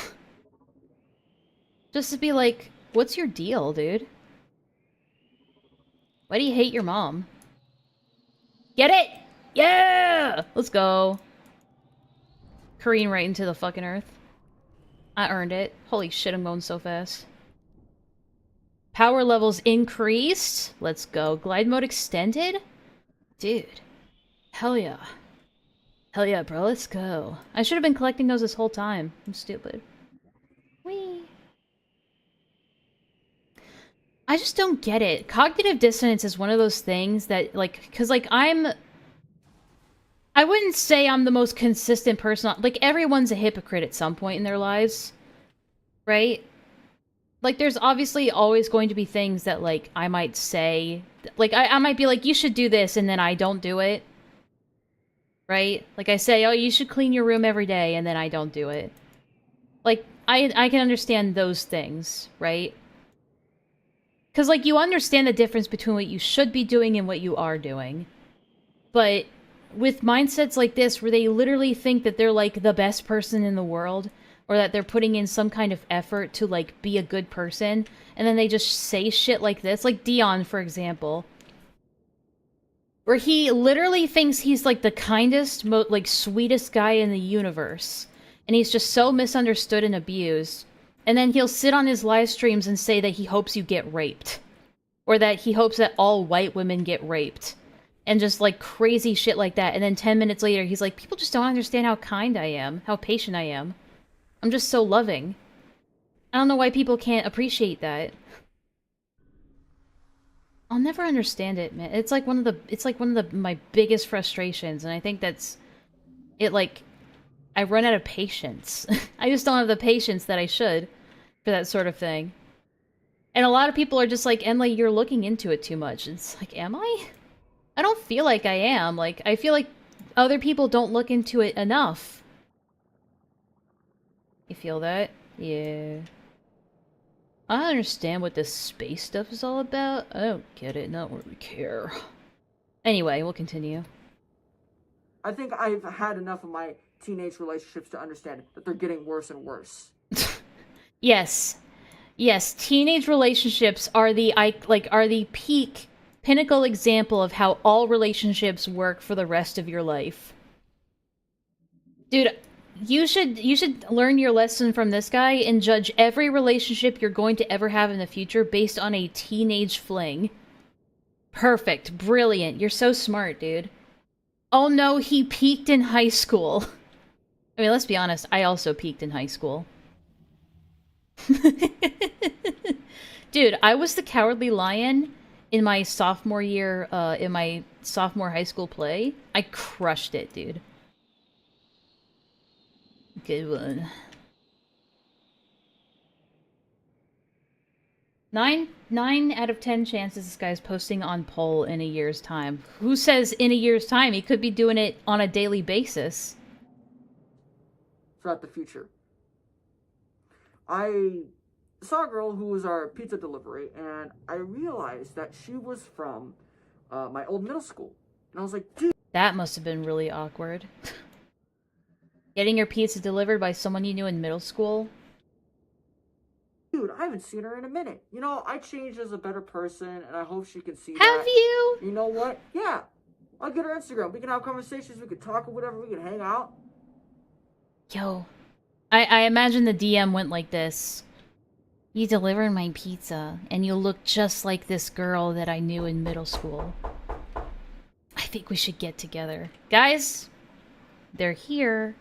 Speaker 1: Just to be like, what's your deal, dude? Why do you hate your mom? Get it? Yeah! Let's go. Careen right into the fucking earth. I earned it. Holy shit, I'm going so fast. Power levels increased. Let's go. Glide mode extended? Dude. Hell yeah. Hell yeah, bro. Let's go. I should have been collecting those this whole time. I'm stupid. Whee. I just don't get it. Cognitive dissonance is one of those things that, like, because, like, I wouldn't say I'm the most consistent person. Like, everyone's a hypocrite at some point in their lives. Right? Like, there's obviously always going to be things that, like, I might say. Like, I might be like, you should do this, and then I don't do it. Right? Like, I say, oh, you should clean your room every day, and then I don't do it. Like, I can understand those things, right? Because, like, you understand the difference between what you should be doing and what you are doing. But with mindsets like this, where they literally think that they're, like, the best person in the world, or that they're putting in some kind of effort to, like, be a good person, and then they just say shit like this. Like Dion, for example. Where he literally thinks he's, like, the kindest, like, sweetest guy in the universe. And he's just so misunderstood and abused. And then he'll sit on his live streams and say that he hopes you get raped. Or that he hopes that all white women get raped. And just, like, crazy shit like that. And then 10 minutes later, he's like, people just don't understand how kind I am. How patient I am. I'm just so loving. I don't know why people can't appreciate that. I'll never understand it, man. It's like one of my biggest frustrations, and I think that's it. Like, I run out of patience. I just don't have the patience that I should for that sort of thing. And a lot of people are just like, Enlaa, you're looking into it too much. It's like, am I? I don't feel like I am. Like, I feel like other people don't look into it enough. You feel that? Yeah. I don't understand what this space stuff is all about. I don't get it. Not really care. Anyway, we'll continue.
Speaker 2: I think I've had enough of my teenage relationships to understand that they're getting worse and worse.
Speaker 1: Yes. Yes, teenage relationships are the peak pinnacle example of how all relationships work for the rest of your life. Dude, you should learn your lesson from this guy and judge every relationship you're going to ever have in the future based on a teenage fling. Perfect. Brilliant. You're so smart, dude. Oh no, he peaked in high school. I mean, let's be honest, I also peaked in high school. Dude, I was the Cowardly Lion in my sophomore year, in my sophomore high school play. I crushed it, dude. Good one. Nine out of 10 chances this guy's posting on poll in a year's time. Who says in a year's time? He could be doing it on a daily basis.
Speaker 2: Throughout the future. I saw a girl who was our pizza delivery, and I realized that she was from my old middle school. And I was like, dude.
Speaker 1: That must have been really awkward. Getting your pizza delivered by someone you knew in middle school?
Speaker 2: Dude, I haven't seen her in a minute. You know, I changed as a better person, and I hope she can see that.
Speaker 1: Have you?
Speaker 2: You know what? Yeah. I'll get her Instagram. We can have conversations. We can talk or whatever. We can hang out.
Speaker 1: Yo. I imagine the DM went like this. You delivered my pizza, and you look just like this girl that I knew in middle school. I think we should get together. Guys, they're here.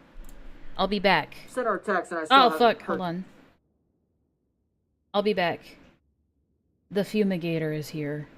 Speaker 1: I'll be back.
Speaker 2: Sent our text and I still haven't
Speaker 1: fuck,
Speaker 2: heard.
Speaker 1: hold on. I'll be back. The fumigator is here.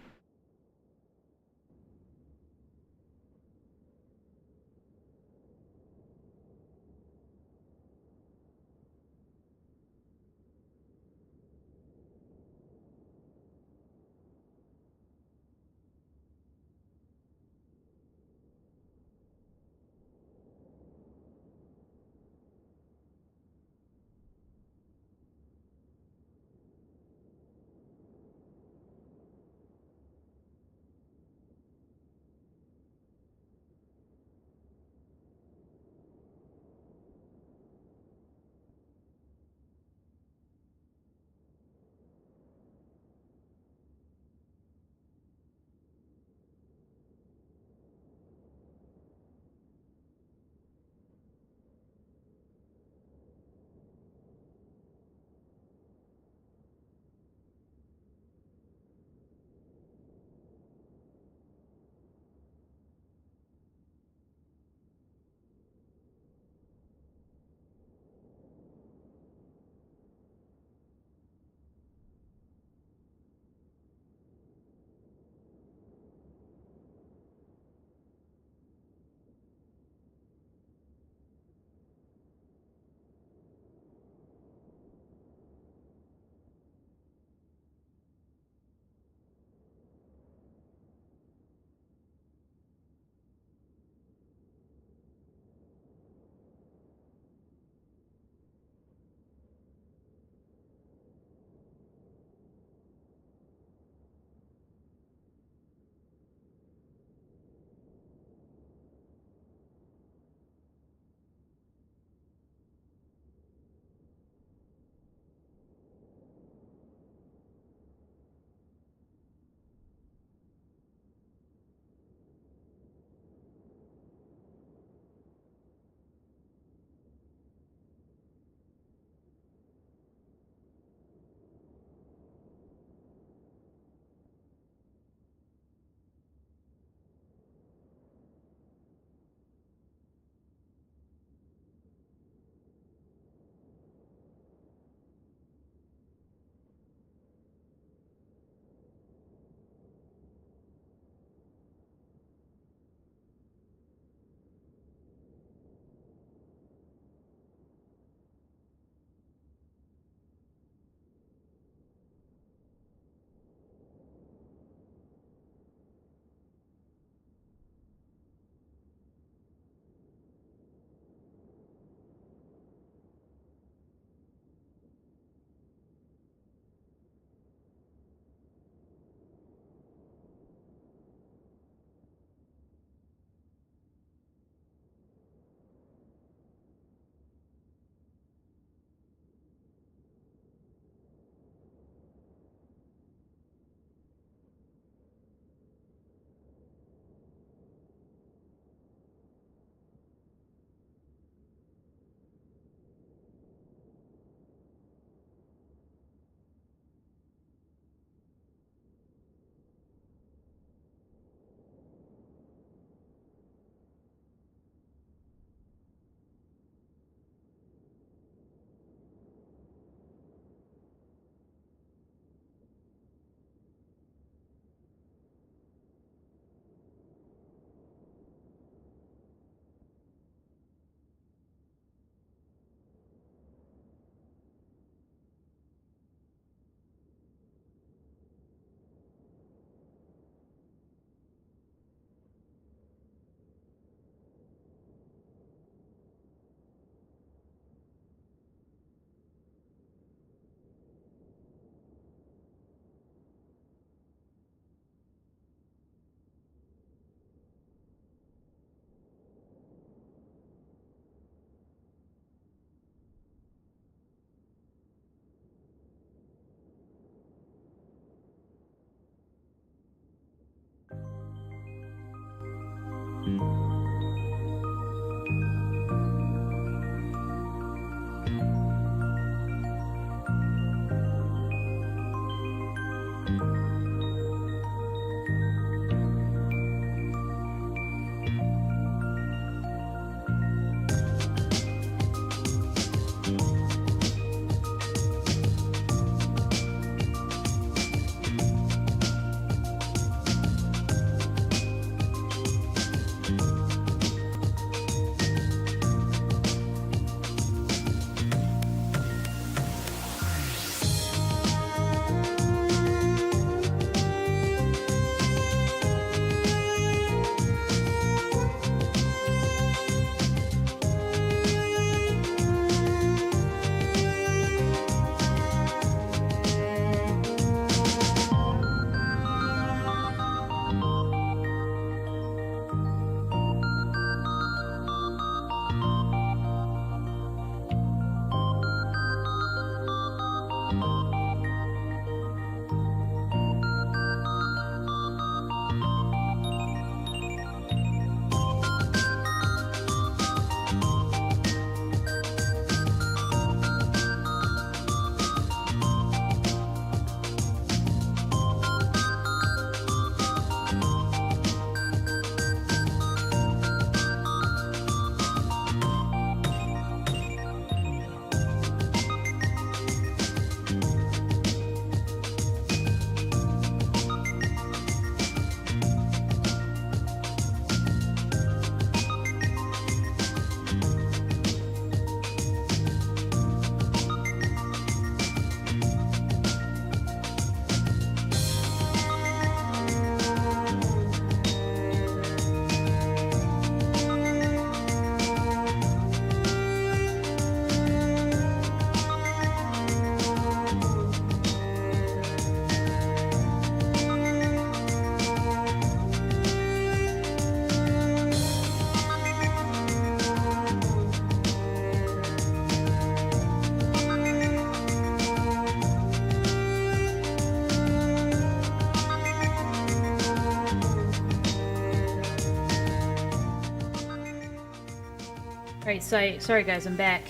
Speaker 1: Alright, sorry guys, I'm back.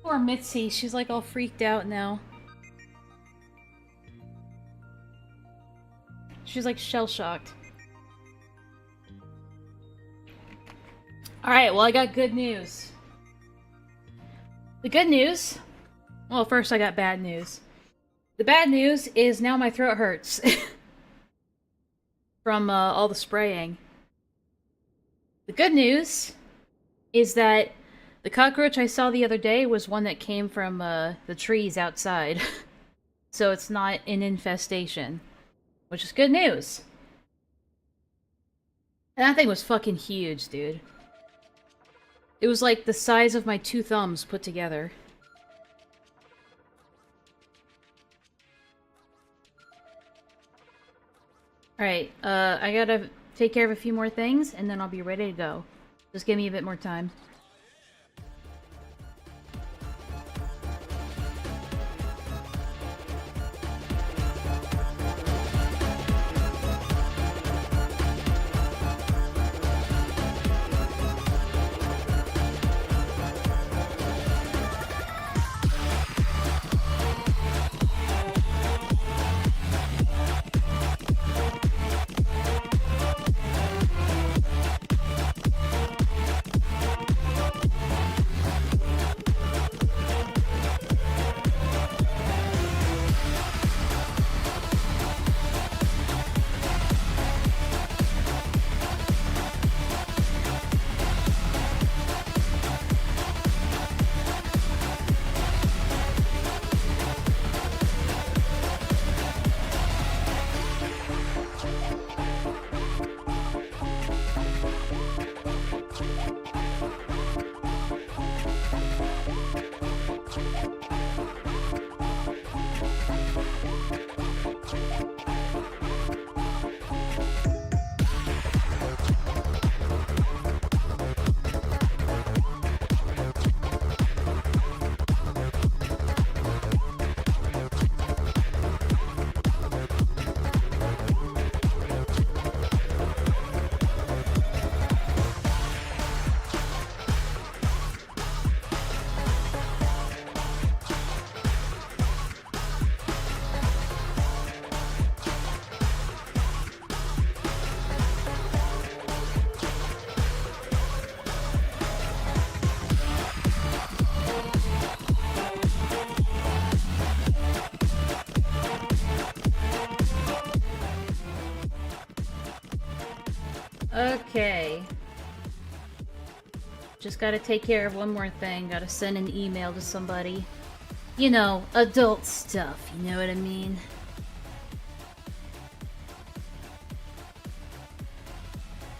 Speaker 1: Poor Mitzi, she's like all freaked out now. She's like shell-shocked. Alright, well I got good news. The good news... Well, first I got bad news. The bad news is now my throat hurts. From all the spraying. The good news is that the cockroach I saw the other day was one that came from the trees outside. So it's not an infestation. Which is good news. And that thing was fucking huge, dude. It was like the size of my 2 thumbs put together. Alright, I gotta take care of a few more things, and then I'll be ready to go. Just give me a bit more time. Okay. Just gotta take care of one more thing. Gotta send an email to somebody. You know, adult stuff, you know what I mean?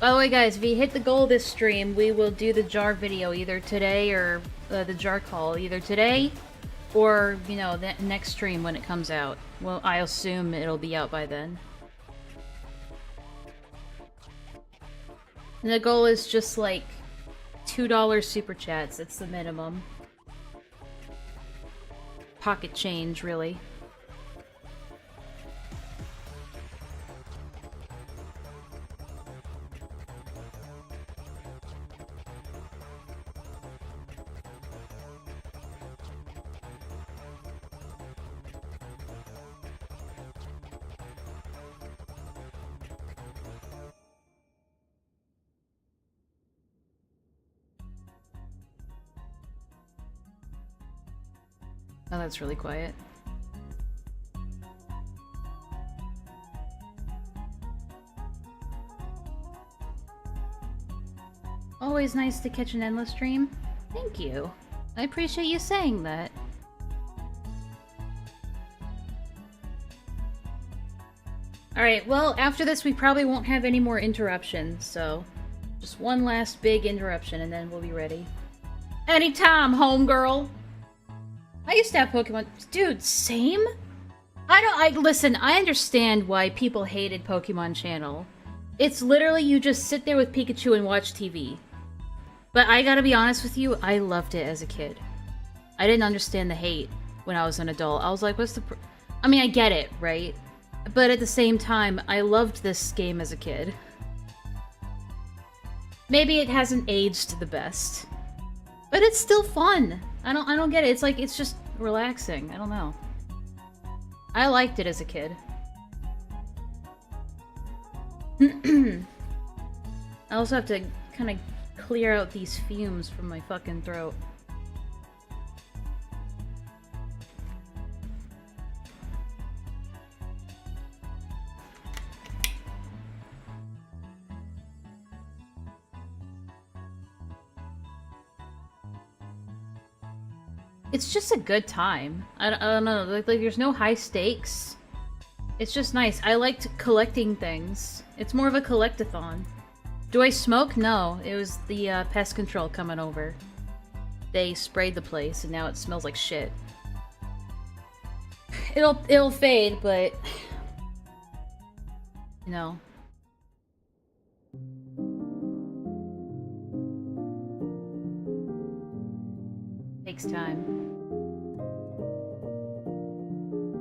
Speaker 1: By the way, guys, if you hit the goal this stream, we will do the jar video either today or the jar call either today or, you know, the next stream when it comes out. Well, I assume it'll be out by then. And the goal is just like $2 super chats. That's the minimum. Pocket change, really. Oh, that's really quiet. Always nice to catch an endless stream. Thank you. I appreciate you saying that. Alright, well, after this we probably won't have any more interruptions, so... just one last big interruption and then we'll be ready. Anytime, homegirl! I used to have Pokemon... Dude, same? Listen, I understand why people hated Pokemon Channel. It's literally you just sit there with Pikachu and watch TV. But I gotta be honest with you, I loved it as a kid. I didn't understand the hate when I was an adult. I was like, what's the... I mean, I get it, right? But at the same time, I loved this game as a kid. Maybe it hasn't aged the best. But it's still fun. I don't get it. It's like, it's just relaxing. I don't know. I liked it as a kid. I also have to kind of clear out these fumes from my fucking throat. It's just a good time. I don't know, like there's no high stakes. It's just nice. I liked collecting things. It's more of a collect-a-thon. Do I smoke? No. It was the pest control coming over. They sprayed the place and now it smells like shit. It'll fade, but you know. Takes time.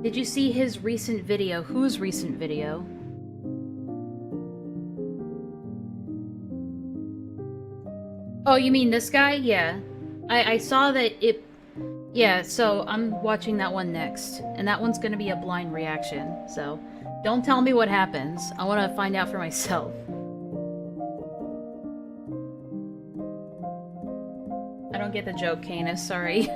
Speaker 1: Did you see his recent video? Whose recent video? Oh, you mean this guy? Yeah. I saw that it... Yeah, so I'm watching that one next. And that one's gonna be a blind reaction, so... Don't tell me what happens. I want to find out for myself. I don't get the joke, Canis, sorry.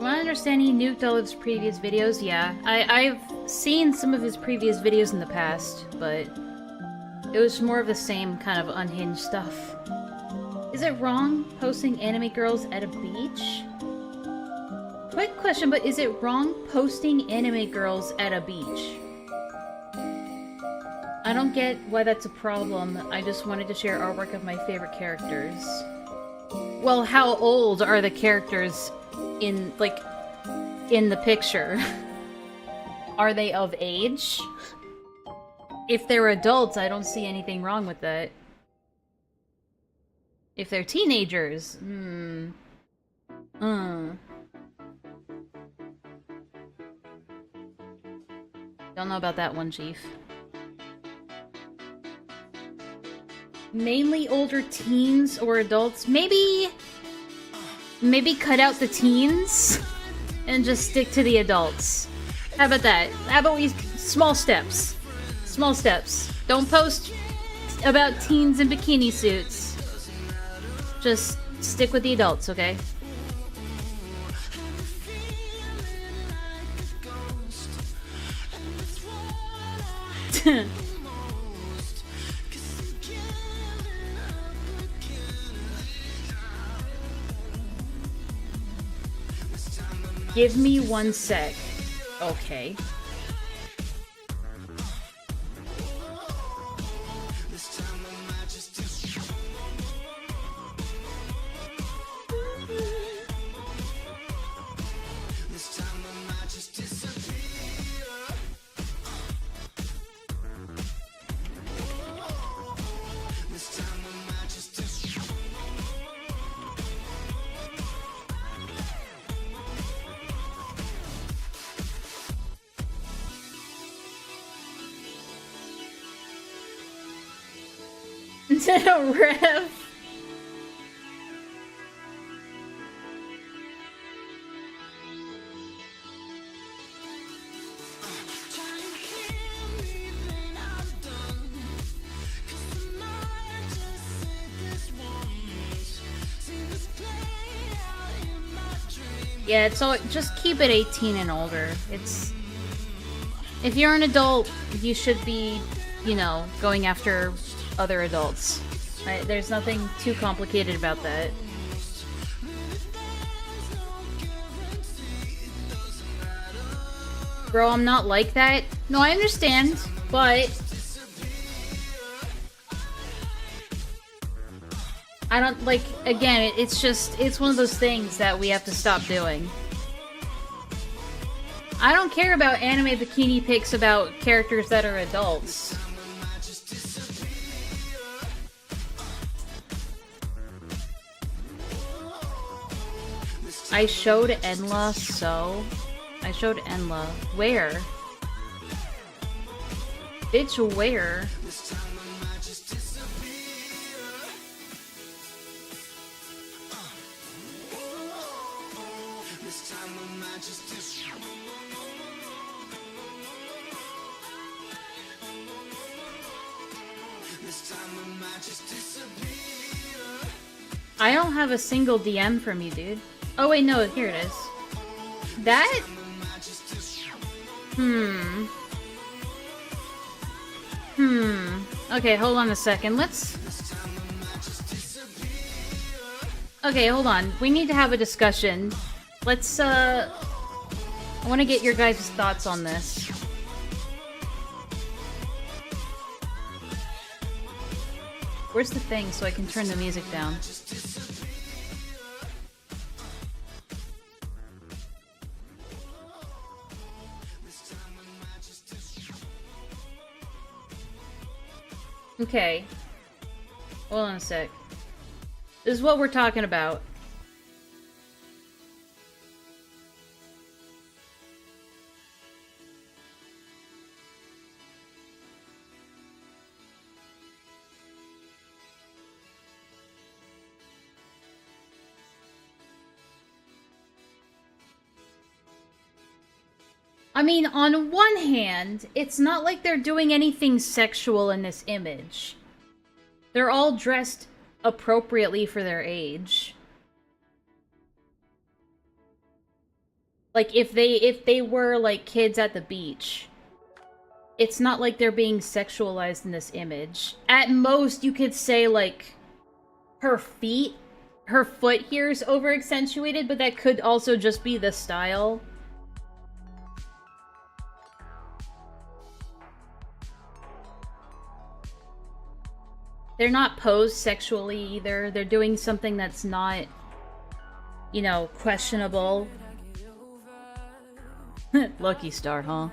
Speaker 1: My understanding, he nuked all of his previous videos. Yeah, I've seen some of his previous videos in the past, but it was more of the same kind of unhinged stuff. Is it wrong posting anime girls at a beach? Quick question, but is it wrong posting anime girls at a beach? I don't get why that's a problem. I just wanted to share artwork of my favorite characters. Well, how old are the characters in the picture? Are they of age? If they're adults, I don't see anything wrong with that. If they're teenagers, Don't know about that one, Chief. Mainly older teens or adults. Maybe cut out the teens and just stick to the adults. How about that? How about we... Small steps. Small steps. Don't post about teens in bikini suits. Just stick with the adults, okay? Give me 1 sec. Okay. Rev. Yeah, so just keep it 18 and older. If you're an adult, you should be, you know, going after other adults. Right? There's nothing too complicated about that. Bro, I'm not like that. No, I understand, but I don't, like, again, it's just, it's one of those things that we have to stop doing. I don't care about anime bikini pics about characters that are adults. I showed Enlaa, so... I showed Enlaa. Where? Bitch, where? I don't have a single DM from you, dude. Oh wait, no, here it is. That? Okay, hold on a second. Let's... Okay, hold on. We need to have a discussion. Let's, I want to get your guys' thoughts on this. Where's the thing so I can turn the music down? Okay. Hold on a sec. This is what we're talking about. I mean, on one hand, it's not like they're doing anything sexual in this image. They're all dressed appropriately for their age. Like, if they were, like, kids at the beach, it's not like they're being sexualized in this image. At most, you could say, like, her foot here is over-accentuated, but that could also just be the style. They're not posed sexually either. They're doing something that's not, you know, questionable. Lucky star, huh?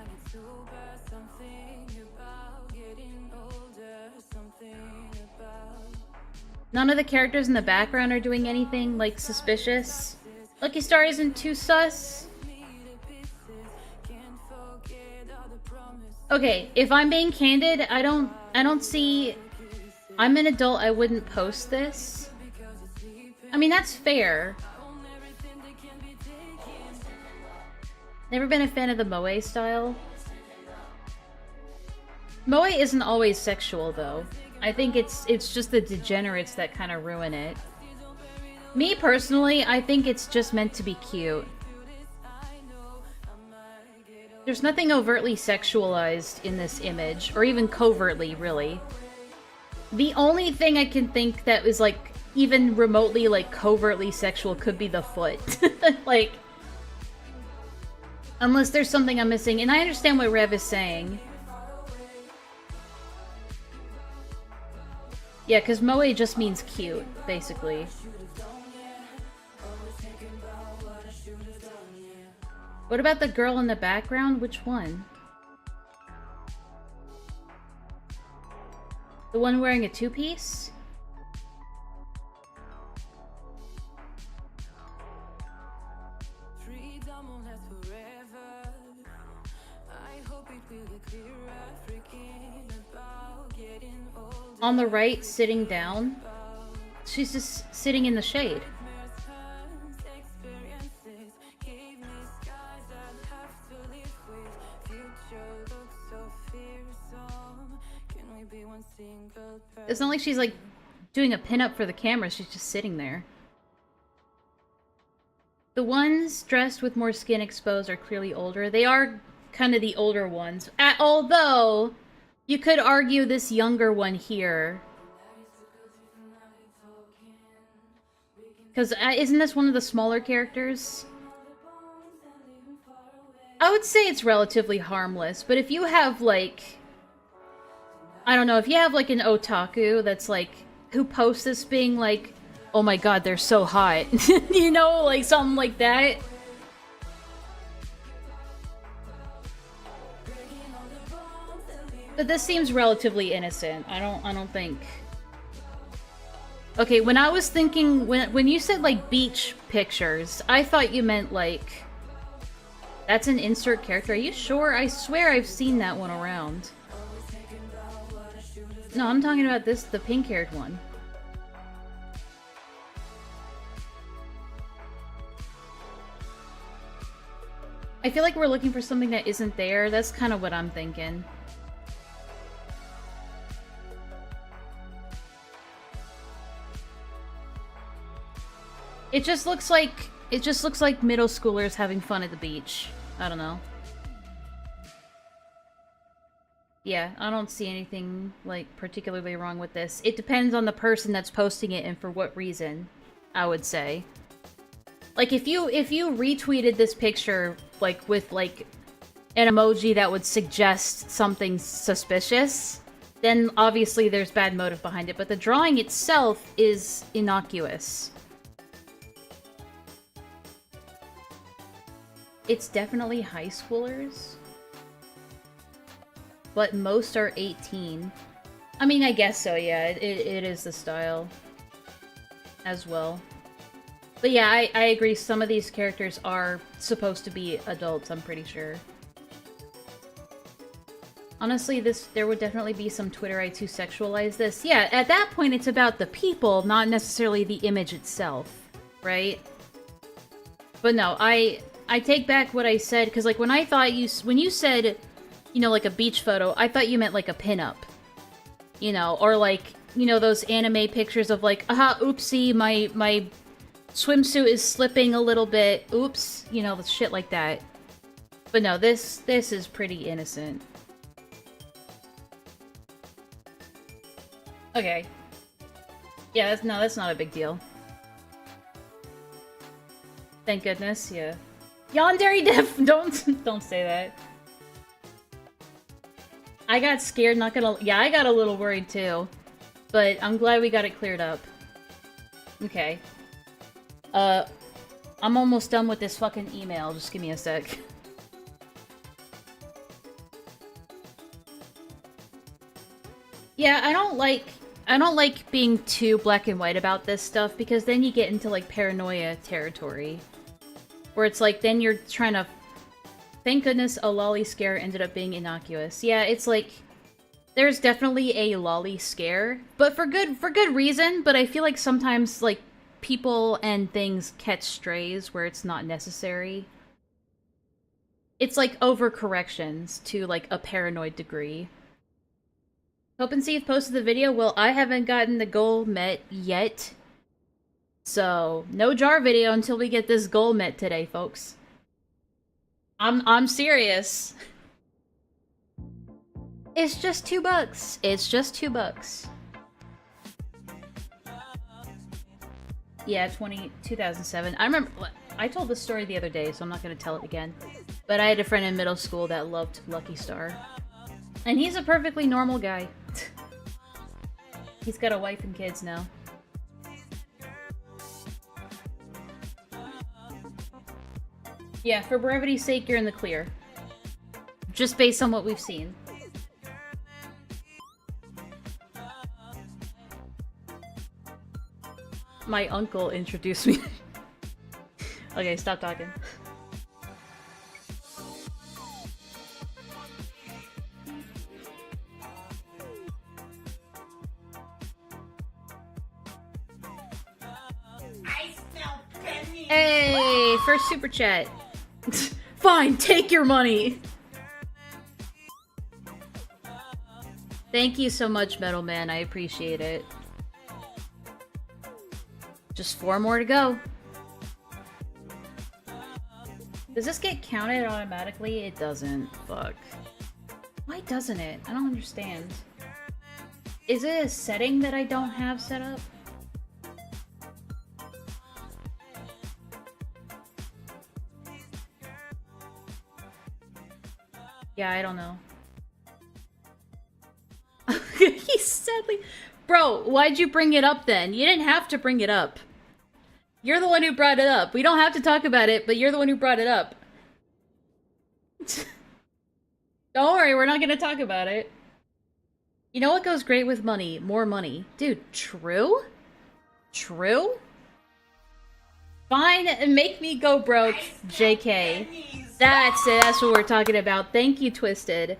Speaker 1: None of the characters in the background are doing anything, like, suspicious. Lucky star isn't too sus. Okay, if I'm being candid, I don't see... I'm an adult, I wouldn't post this. I mean, that's fair. Never been a fan of the moe style. Moe isn't always sexual, though. I think it's just the degenerates that kind of ruin it. Me, personally, I think it's just meant to be cute. There's nothing overtly sexualized in this image, or even covertly, really. The only thing I can think that is, like, even remotely, like, covertly sexual could be the foot. Like, unless there's something I'm missing. And I understand what Rev is saying. Yeah, because moe just means cute, basically. What about the girl in the background? Which one? The one wearing a two-piece? On the right, sitting down. She's just sitting in the shade. It's not like she's, like, doing a pinup for the camera. She's just sitting there. The ones dressed with more skin exposed are clearly older. They are kind of the older ones. Although, you could argue this younger one here. Because isn't this one of the smaller characters? I would say it's relatively harmless, but if you have, like... I don't know, if you have, like, an otaku that's, like, who posts this being like, oh my god, they're so hot. You know, like, something like that. But this seems relatively innocent. I don't think... Okay, when I was thinking... When you said, like, beach pictures, I thought you meant, like... That's an insert character. Are you sure? I swear I've seen that one around. No, I'm talking about this, the pink-haired one. I feel like we're looking for something that isn't there. That's kind of what I'm thinking. It just looks like middle schoolers having fun at the beach. I don't know. Yeah, I don't see anything, like, particularly wrong with this. It depends on the person that's posting it and for what reason, I would say. Like, if you retweeted this picture, like, with, like, an emoji that would suggest something suspicious, then obviously there's bad motive behind it, but the drawing itself is innocuous. It's definitely high schoolers. But most are 18. I mean, I guess so, yeah. It is the style as well. But yeah, I agree. Some of these characters are supposed to be adults, I'm pretty sure. Honestly, there would definitely be some Twitterites who sexualize this. Yeah, at that point, it's about the people, not necessarily the image itself, right? But no, I take back what I said, because, like, when you said, you know, like a beach photo, I thought you meant, like, a pinup. You know, or, like, you know, those anime pictures of, like, aha, oopsie, my swimsuit is slipping a little bit, oops, you know, shit like that. But no, this is pretty innocent. Okay. Yeah, that's not a big deal. Thank goodness, yeah. Yandere Def, don't say that. I got scared, not gonna... Yeah, I got a little worried too. But I'm glad we got it cleared up. Okay. I'm almost done with this fucking email. Just give me a sec. Yeah, I don't like being too black and white about this stuff, because then you get into, like, paranoia territory. Where it's like, then you're trying to... Thank goodness a lolly scare ended up being innocuous. Yeah, it's like... There's definitely a lolly scare, but for good reason, but I feel like sometimes, like, people and things catch strays where it's not necessary. It's like overcorrections to, like, a paranoid degree. Hope and see if posted the video. Well, I haven't gotten the goal met yet. So, no jar video until we get this goal met today, folks. I'm serious. It's just $2. It's just $2. Yeah, 2007. I remember, I told this story the other day, so I'm not going to tell it again. But I had a friend in middle school that loved Lucky Star. And he's a perfectly normal guy. He's got a wife and kids now. Yeah, for brevity's sake, you're in the clear. Just based on what we've seen. My uncle introduced me. Okay, stop talking. Hey, first super chat. Fine, take your money. Thank you so much, Metal Man. I appreciate it. Just 4 more to go. Does this get counted automatically? It doesn't. Fuck. Why doesn't it? I don't understand. Is it a setting that I don't have set up? Yeah, I don't know. He's sadly... Bro, why'd you bring it up then? You didn't have to bring it up. You're the one who brought it up. We don't have to talk about it, but you're the one who brought it up. Don't worry, we're not gonna talk about it. You know what goes great with money? More money. Dude, true? True? Fine, and make me go broke, JK. That's it, that's what we're talking about. Thank you, Twisted.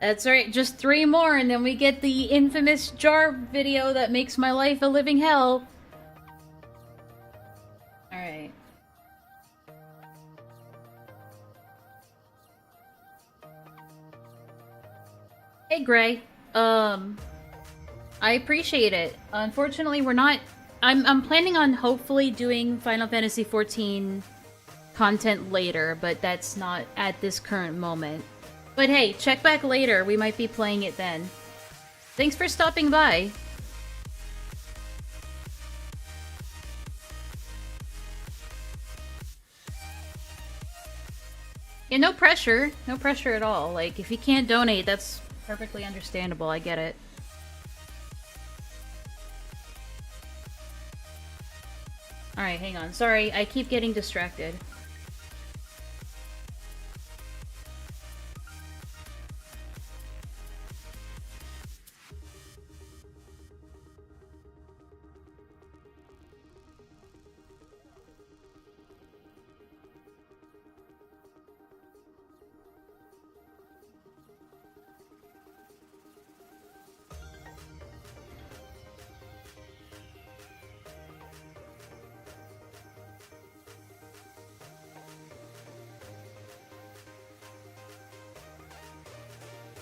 Speaker 1: That's right, just 3 more and then we get the infamous jar video that makes my life a living hell. Alright. Hey, Gray. I appreciate it. Unfortunately, we're not... I'm planning on hopefully doing Final Fantasy XIV content later, but that's not at this current moment. But hey, check back later. We might be playing it then. Thanks for stopping by. Yeah, no pressure. No pressure at all. Like, if you can't donate, that's perfectly understandable. I get it. Alright, hang on. Sorry, I keep getting distracted.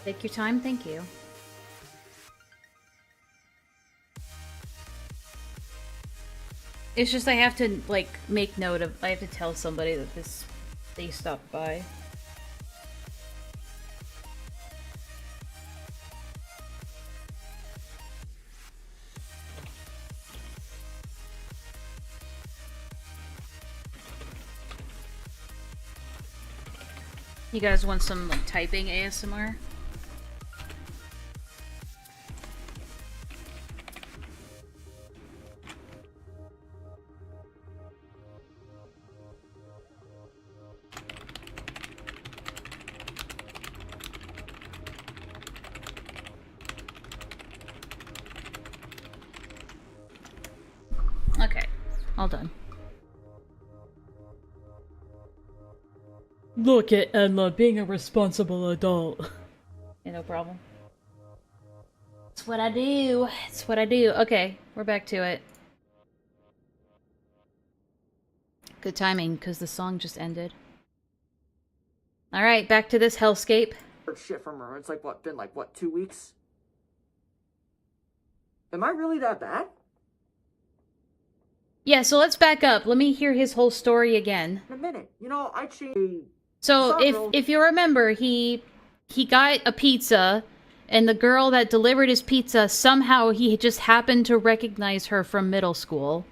Speaker 1: Take your time, thank you. It's just I have to, like, make note of... I have to tell somebody that they stopped by. You guys want some, like, typing ASMR? Okay, all done. Look at Enlaa being a responsible adult. Yeah, no problem. It's what I do. It's what I do. Okay, we're back to it. Good timing, because the song just ended. Alright, back to this hellscape.
Speaker 2: Heard shit from her. It's like, what, been like, what, 2 weeks? Am I really that bad?
Speaker 1: Yeah, so let's back up. Let me hear his whole story again.
Speaker 2: In a minute. You know, I changed...
Speaker 1: So, if you remember, he got a pizza, and the girl that delivered his pizza, somehow he just happened to recognize her from middle school.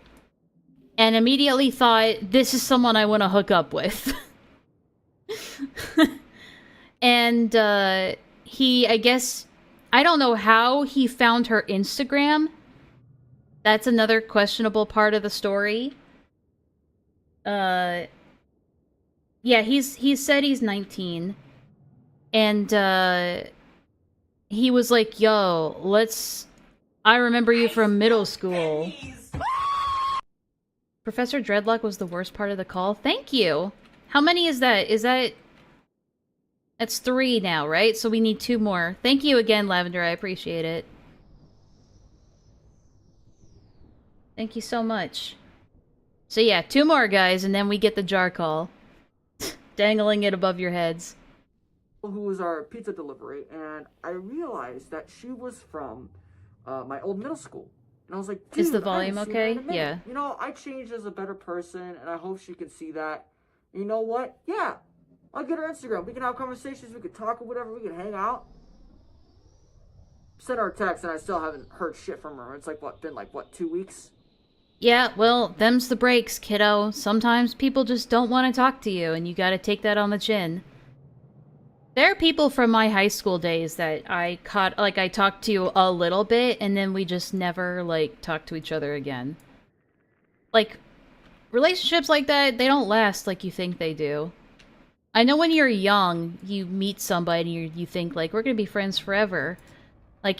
Speaker 1: And immediately thought, this is someone I want to hook up with. And, I guess... I don't know how he found her Instagram. That's another questionable part of the story. Yeah, he said he's 19. And, he was like, yo, I remember you from middle school. Professor Dreadlock was the worst part of the call. Thank you! How many is that? That's 3 now, right? So we need 2 more. Thank you again, Lavender. I appreciate it. Thank you so much. So yeah, 2 more, guys, and then we get the jar call. Dangling it above your heads.
Speaker 2: Who was our pizza delivery, and I realized that she was from my old middle school. And I was like, dude,
Speaker 1: is the volume okay? Yeah.
Speaker 2: You know, I changed as a better person, and I hope she can see that. You know what? Yeah, I'll get her Instagram. We can have conversations. We can talk or whatever. We can hang out. Sent her a text and I still haven't heard shit from her. It's like, been 2 weeks?
Speaker 1: Yeah, well, them's the breaks, kiddo. Sometimes people just don't want to talk to you, and you gotta take that on the chin. There are people from my high school days that I talked to a little bit, and then we just never, talked to each other again. Relationships like that, they don't last like you think they do. I know when you're young, you meet somebody and you think, we're gonna be friends forever.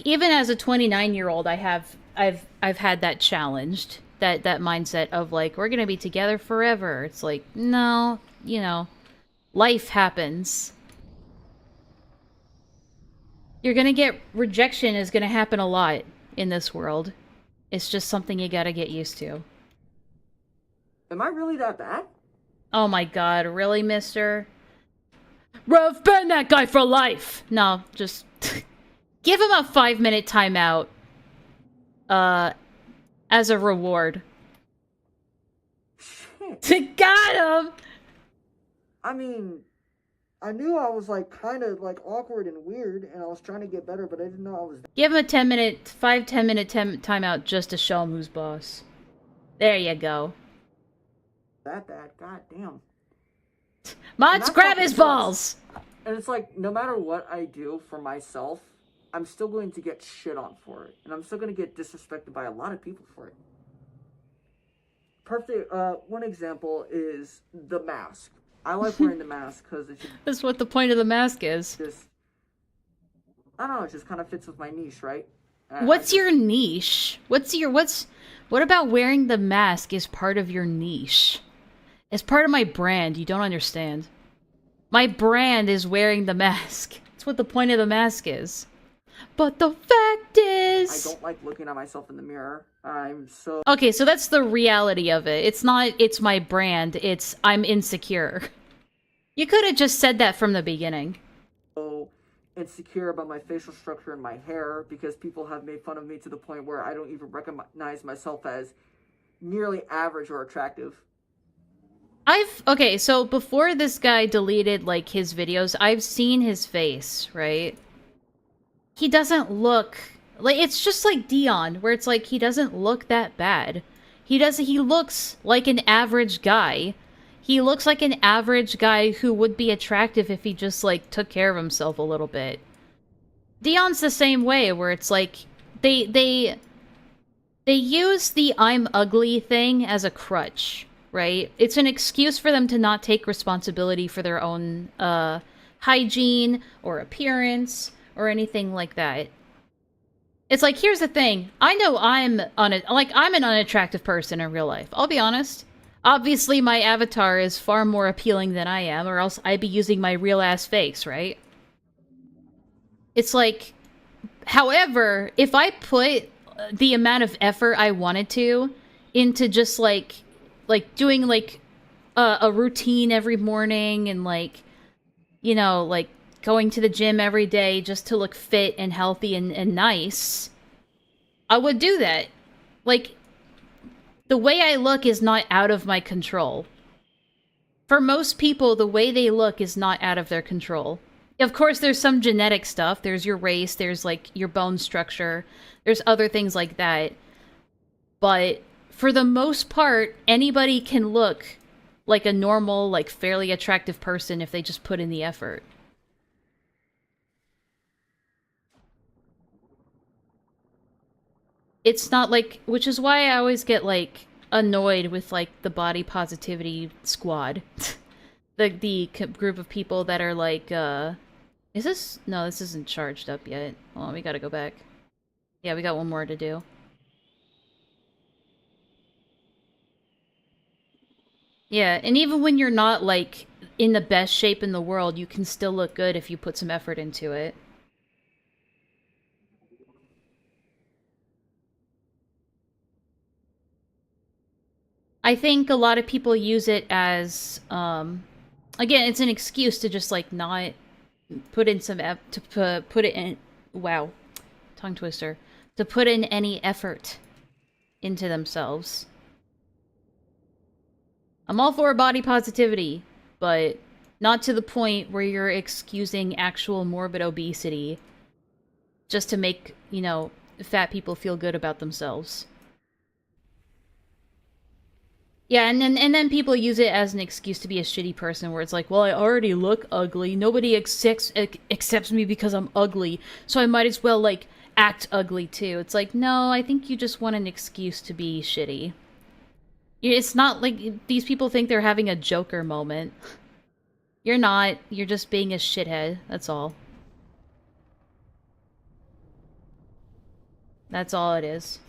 Speaker 1: Even as a 29-year-old, I've had that challenged. That mindset of, we're gonna be together forever. It's no, life happens. You're gonna get rejection is gonna happen a lot in this world. It's just something you gotta get used to.
Speaker 2: Am I really that bad?
Speaker 1: Oh my god, really, mister? Rev, ban that guy for life! No, just give him a 5-minute timeout. As a reward.
Speaker 2: Shit.
Speaker 1: Got him!
Speaker 2: I mean, I knew I was kind of awkward and weird, and I was trying to get better, but I didn't know I was.
Speaker 1: Give him a 10-minute timeout just to show him who's boss. There you go.
Speaker 2: That bad, god damn.
Speaker 1: Mods, grab his balls!
Speaker 2: And it's no matter what I do for myself, I'm still going to get shit on for it. And I'm still going to get disrespected by a lot of people for it. Perfect, one example is the mask. I like wearing the mask because it's
Speaker 1: That's what the point of the mask is.
Speaker 2: I don't know, it just kind of fits with my niche, right?
Speaker 1: What's your niche? What about wearing the mask is part of your niche? It's part of my brand, you don't understand. My brand is wearing the mask. That's what the point of the mask is. But the fact is...
Speaker 2: I don't like looking at myself in the mirror.
Speaker 1: Okay, so that's the reality of it. It's not, it's my brand, it's, I'm insecure. You could have just said that from the beginning.
Speaker 2: So insecure about my facial structure and my hair because people have made fun of me to the point where I don't even recognize myself as nearly average or attractive.
Speaker 1: Okay, so before this guy deleted, his videos, I've seen his face, right? He doesn't look... it's just like Dion, where it's he doesn't look that bad. He looks like an average guy. He looks like an average guy who would be attractive if he just, took care of himself a little bit. Dion's the same way, where it's they use the I'm ugly thing as a crutch, right? It's an excuse for them to not take responsibility for their own, hygiene or appearance or anything like that. It's here's the thing. I know I'm an unattractive person in real life. I'll be honest. Obviously, my avatar is far more appealing than I am, or else I'd be using my real-ass face, right? It's however, if I put the amount of effort I wanted to into just, doing, a routine every morning and, going to the gym every day just to look fit and healthy and nice, I would do that. The way I look is not out of my control. For most people, the way they look is not out of their control. Of course, there's some genetic stuff. There's your race, there's, your bone structure. There's other things like that. But for the most part, anybody can look like a normal, fairly attractive person if they just put in the effort. It's not which is why I always get annoyed with the body positivity squad. the group of people that are is this? No, this isn't charged up yet. Hold on, we gotta go back. Yeah, we got one more to do. Yeah, and even when you're not in the best shape in the world, you can still look good if you put some effort into it. I think a lot of people use it as, again, it's an excuse to just, not put in some, put it in, wow, tongue twister, to put in any effort into themselves. I'm all for body positivity, but Not to the point where you're excusing actual morbid obesity just to make, you know, fat people feel good about themselves. Yeah, and then people use it as an excuse to be a shitty person, where it's like, well, I already look ugly. Nobody accepts me because I'm ugly, so I might as well, like, act ugly too. It's like, no, I think you just want an excuse to be shitty. It's not like these people think they're having a Joker moment. You're not. You're just being a shithead. That's all. That's all it is.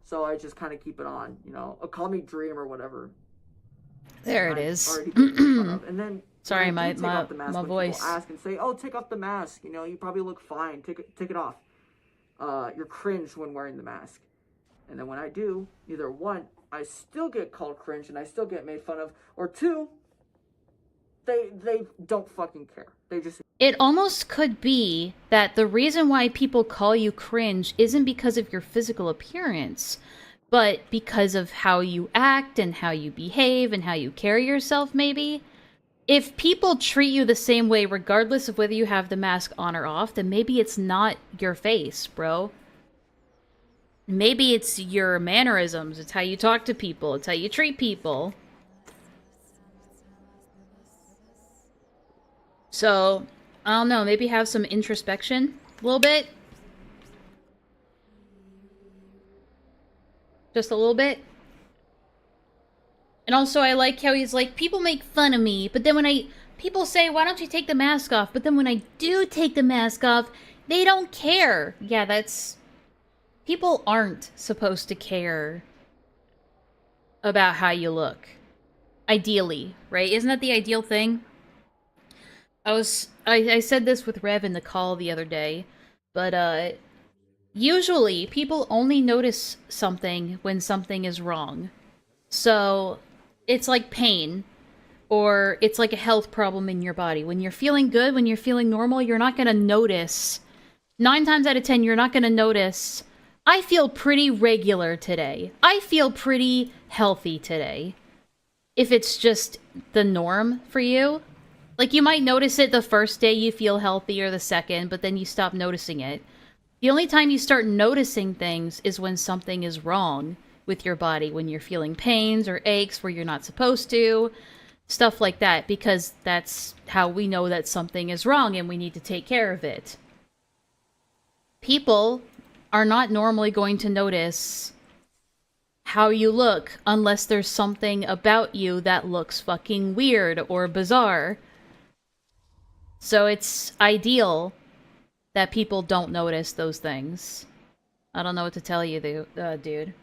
Speaker 2: So I just kind of keep it on, you know. Call me Dream or whatever.
Speaker 1: There it is.
Speaker 2: And then
Speaker 1: sorry,
Speaker 2: my
Speaker 1: voice.
Speaker 2: People ask and say, "Oh, take off the mask. You know, you probably look fine. Take it off. You're cringe when wearing the mask." And then when I do, either one, I still get called cringe and I still get made fun of, or two, they don't fucking care. They just...
Speaker 1: It almost could be that the reason why people call you cringe isn't because of your physical appearance, but because of how you act and how you behave and how you carry yourself, maybe. If people treat you the same way regardless of whether you have the mask on or off, then maybe it's not your face, bro. Maybe it's your mannerisms, it's how you talk to people, it's how you treat people. So, I don't know, maybe have some introspection a little bit. Just a little bit. And also, I like how he's like, people make fun of me, but then when people say, why don't you take the mask off? But then when I do take the mask off, they don't care. Yeah, people aren't supposed to care about how you look. Ideally, right? Isn't that the ideal thing? I said this with Rev in the call the other day, but usually people only notice something when something is wrong. So it's like pain, or it's like a health problem in your body. When you're feeling good, when you're feeling normal, you're not going to notice. 9 times out of 10, you're not going to notice, I feel pretty regular today. I feel pretty healthy today. If it's just the norm for you. Like, you might notice it the first day you feel healthy, or the second, but then you stop noticing it. The only time you start noticing things is when something is wrong with your body, when you're feeling pains or aches where you're not supposed to, stuff like that, because that's how we know that something is wrong and we need to take care of it. People are not normally going to notice how you look unless there's something about you that looks fucking weird or bizarre. So it's ideal that people don't notice those things. I don't know what to tell you, dude.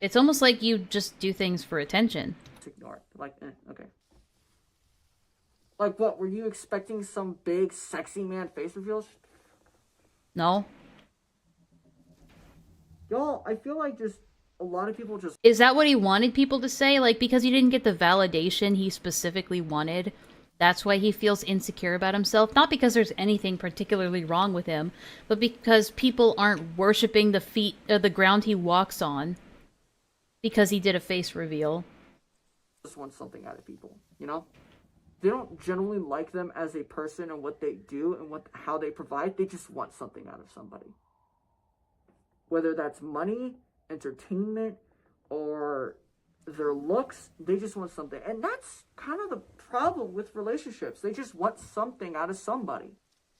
Speaker 1: It's almost like you just do things for attention.
Speaker 2: Ignore it. Like, okay. Like, what? Were you expecting some big, sexy man face reveals?
Speaker 1: No.
Speaker 2: Y'all, I feel like just a lot of people just...
Speaker 1: Is that what he wanted people to say? Like, because he didn't get the validation he specifically wanted, that's why he feels insecure about himself? Not because there's anything particularly wrong with him, but because people aren't worshipping the ground he walks on because he did a face reveal.
Speaker 2: Just want something out of people, you know? They don't generally like them as a person and what they do and how they provide. They just want something out of somebody. Whether that's money, entertainment, or their looks, they just want something. And that's kind of the problem with relationships. They just want something out of somebody.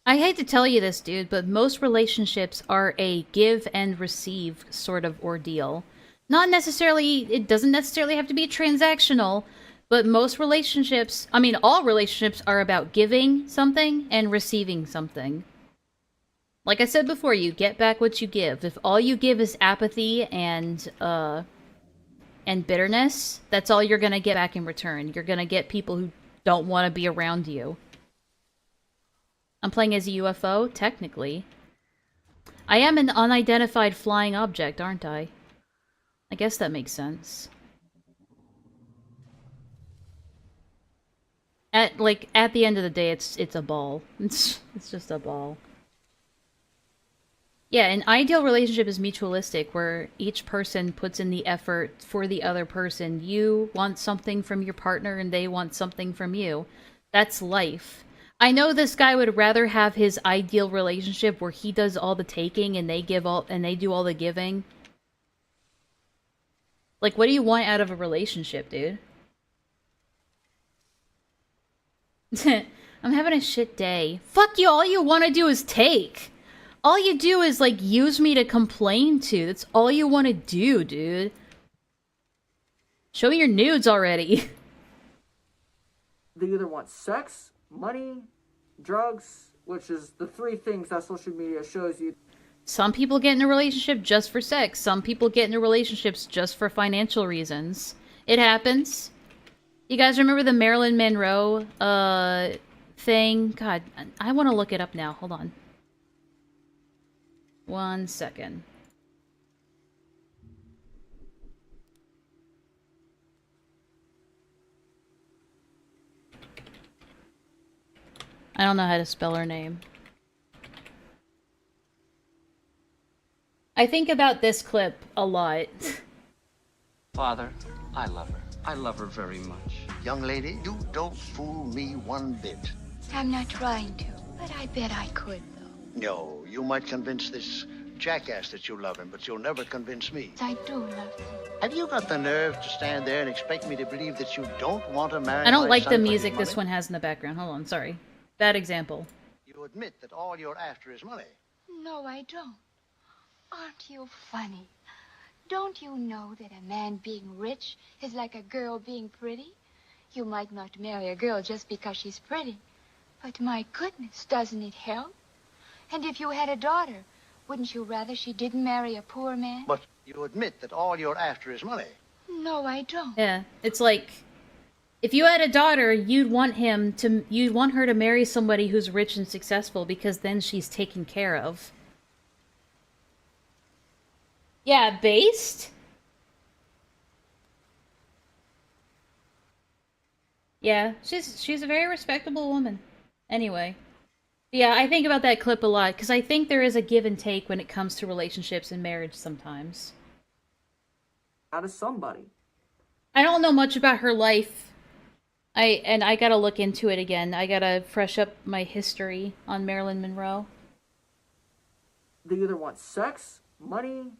Speaker 1: I hate to tell you this, dude, but most relationships are a give and receive sort of ordeal. Not necessarily, it doesn't necessarily have to be transactional, but most relationships, I mean, all relationships are about giving something and receiving something. Like I said before, you get back what you give. If all you give is apathy and bitterness, that's all you're gonna get back in return. You're gonna get people who don't want to be around you. I'm playing as a UFO, technically. I am an unidentified flying object, aren't I? I guess that makes sense. At the end of the day, it's a ball. It's just a ball. Yeah, an ideal relationship is mutualistic, where each person puts in the effort for the other person. You want something from your partner and they want something from you. That's life. I know this guy would rather have his ideal relationship where he does all the taking and they do all the giving. Like, what do you want out of a relationship, dude? I'm having a shit day. Fuck you, all you want to do is take. All you do is, like, use me to complain to. That's all you want to do, dude. Show me your nudes already.
Speaker 2: They either want sex, money, drugs, which is the three things that social media shows you.
Speaker 1: Some people get in a relationship just for sex. Some people get into relationships just for financial reasons. It happens. You guys remember the Marilyn Monroe, thing? God, I want to look it up now. Hold on. 1 second. I don't know how to spell her name. I think about this clip a lot.
Speaker 3: Father, I love her. I love her very much.
Speaker 4: Young lady, you don't fool me one bit.
Speaker 5: I'm not trying to, but I bet I could, though.
Speaker 4: No, you might convince this jackass that you love him, but you'll never convince me.
Speaker 5: I do love him.
Speaker 4: Have you got the nerve to stand there and expect me to believe that you don't want to marry
Speaker 1: I don't
Speaker 4: my
Speaker 1: like
Speaker 4: son
Speaker 1: the
Speaker 4: for his
Speaker 1: music this
Speaker 4: money?
Speaker 1: one has in the background. Hold on, sorry. Bad example.
Speaker 4: You admit that all you're after is money.
Speaker 5: No, I don't. Aren't you funny? Don't you know that a man being rich is like a girl being pretty? You might not marry a girl just because she's pretty, but my goodness, doesn't it help? And if you had a daughter, wouldn't you rather she didn't marry a poor man?
Speaker 4: But you admit that all you're after is money.
Speaker 5: No, I don't.
Speaker 1: Yeah, it's like, if you had a daughter, you'd want her to marry somebody who's rich and successful because then she's taken care of. Yeah, based? Yeah, she's a very respectable woman. Anyway. Yeah, I think about that clip a lot, because I think there is a give and take when it comes to relationships and marriage sometimes.
Speaker 2: Out of somebody.
Speaker 1: I don't know much about her life. I gotta look into it again. I gotta fresh up my history on Marilyn Monroe.
Speaker 2: They either want sex, money,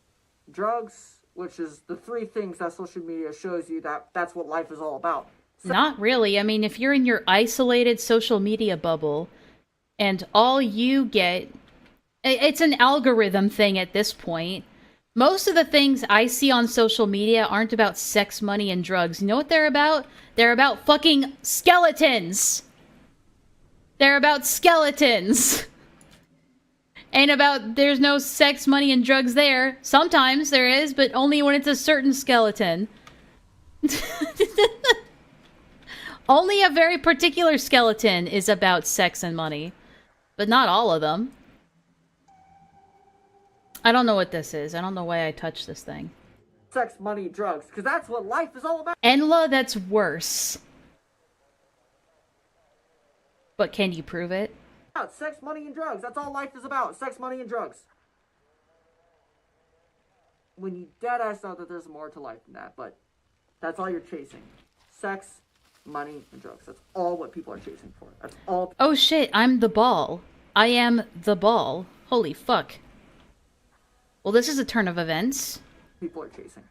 Speaker 2: drugs, which is the three things that social media shows you that's what life is all about.
Speaker 1: Not really. I mean, if you're in your isolated social media bubble and all you get... It's an algorithm thing at this point. Most of the things I see on social media aren't about sex, money, and drugs. You know what they're about? They're about fucking skeletons! They're about skeletons! Ain't about there's no sex, money, and drugs there. Sometimes there is, but only when it's a certain skeleton. Only a very particular skeleton is about sex and money. But not all of them. I don't know what this is. I don't know why I touched this thing.
Speaker 2: Sex, money, drugs, because that's what life is all about.
Speaker 1: Enlaa, that's worse. But can you prove it?
Speaker 2: Sex, money, and drugs. That's all life is about. Sex, money, and drugs. When you dead ass know that there's more to life than that, but that's all you're chasing. Sex, money, and drugs. That's all what people are chasing for. That's all.
Speaker 1: Oh shit, I'm the ball. I am the ball. Holy fuck. Well, this is a turn of events.
Speaker 2: People are chasing.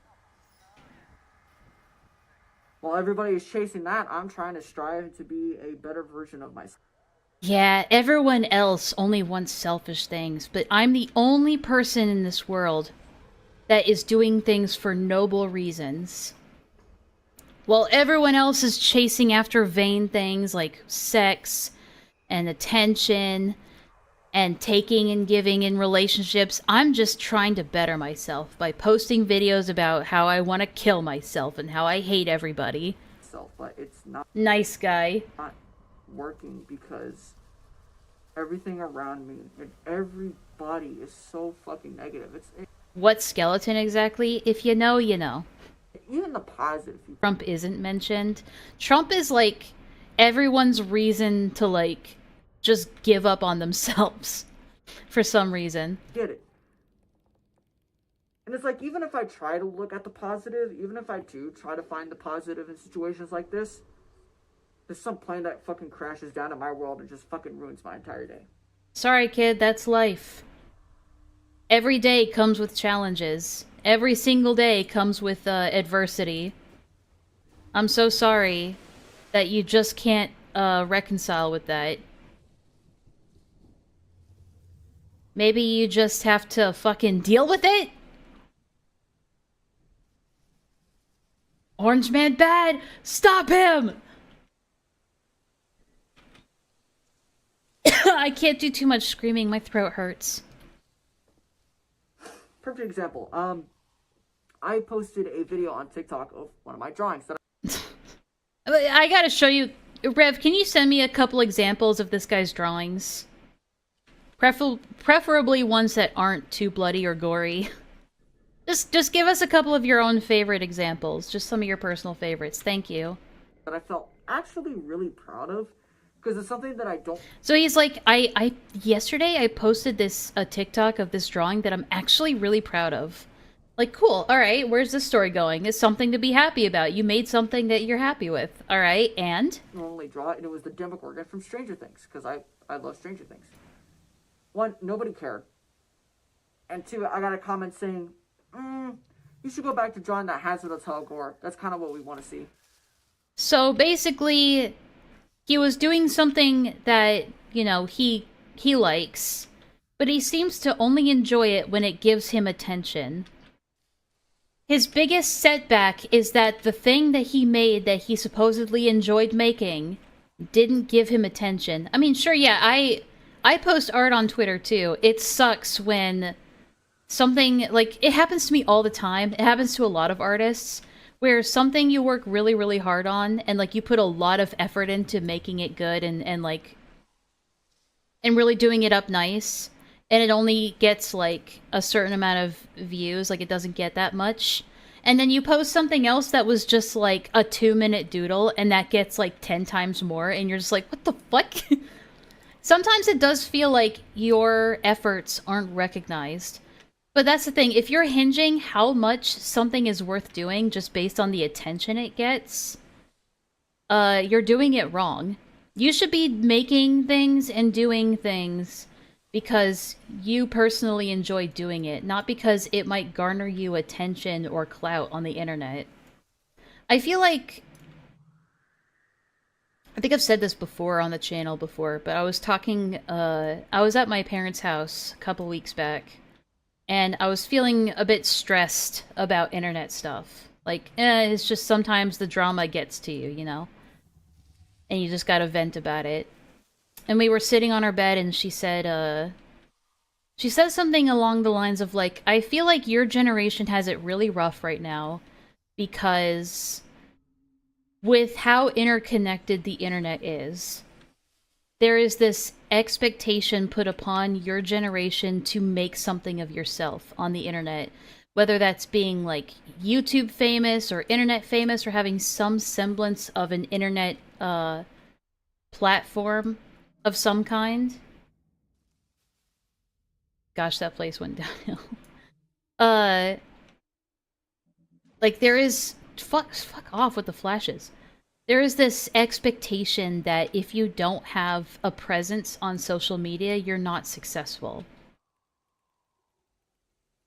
Speaker 2: While everybody is chasing that, I'm trying to strive to be a better version of myself.
Speaker 1: Yeah, everyone else only wants selfish things, but I'm the only person in this world that is doing things for noble reasons. While everyone else is chasing after vain things like sex and attention and taking and giving in relationships, I'm just trying to better myself by posting videos about how I want to kill myself and how I hate everybody.
Speaker 2: But it's not
Speaker 1: Nice guy.
Speaker 2: working because everything around me and everybody is so fucking negative.
Speaker 1: What skeleton exactly? If you know, you know.
Speaker 2: Even the positive.
Speaker 1: Trump isn't mentioned. Trump is like everyone's reason to like just give up on themselves for some reason.
Speaker 2: Get it. And it's like, even if I try to look at the positive, even if I do try to find the positive in situations like this, There's some plane that fucking crashes down in my world and just fucking ruins my entire day.
Speaker 1: Sorry, kid, that's life. Every day comes with challenges. Every single day comes with adversity. I'm so sorry that you just can't reconcile with that. Maybe you just have to fucking deal with it? Orange Man bad! Stop him! I can't do too much screaming, my throat hurts.
Speaker 2: Perfect example. I posted a video on TikTok of one of my drawings that
Speaker 1: I gotta show you... Rev, can you send me a couple examples of this guy's drawings? Preferably ones that aren't too bloody or gory. Just give us a couple of your own favorite examples. Just some of your personal favorites. Thank you.
Speaker 2: I felt actually really proud of, because it's something that I don't...
Speaker 1: So he's like, yesterday I posted a TikTok of this drawing that I'm actually really proud of. Like, cool, alright, where's this story going? It's something to be happy about. You made something that you're happy with. Alright, and?
Speaker 2: Normally draw it, and it was the Demogorgon from Stranger Things, because I love Stranger Things. One, nobody cared. And two, I got a comment saying, you should go back to drawing that Hands with a Tail gore. That's kind of what we want to see.
Speaker 1: So basically, he was doing something that, you know, he likes, but he seems to only enjoy it when it gives him attention. His biggest setback is that the thing that he made that he supposedly enjoyed making didn't give him attention. I mean, sure, yeah, I post art on Twitter too. It sucks when something, like, it happens to me all the time. It happens to a lot of artists, where something you work really, really hard on, and, like, you put a lot of effort into making it good and really doing it up nice, and it only gets, like, a certain amount of views, like, it doesn't get that much. And then you post something else that was just, like, a 2-minute doodle, and that gets, like, 10 times more, and you're just like, what the fuck? Sometimes it does feel like your efforts aren't recognized. But that's the thing, if you're hinging how much something is worth doing just based on the attention it gets, you're doing it wrong. You should be making things and doing things because you personally enjoy doing it, not because it might garner you attention or clout on the internet. I feel like... I think I've said this before on the channel before, but I was talking, I was at my parents' house a couple weeks back, and I was feeling a bit stressed about internet stuff. Like, it's just sometimes the drama gets to you, you know? And you just gotta vent about it. And we were sitting on our bed, and she said something along the lines of, like, I feel like your generation has it really rough right now, because with how interconnected the internet is, there is this expectation put upon your generation to make something of yourself on the internet. Whether that's being, like, YouTube famous or internet famous or having some semblance of an internet platform of some kind. Gosh, that place went downhill. Like, there is... Fuck off with the flashes. There is this expectation that if you don't have a presence on social media, you're not successful.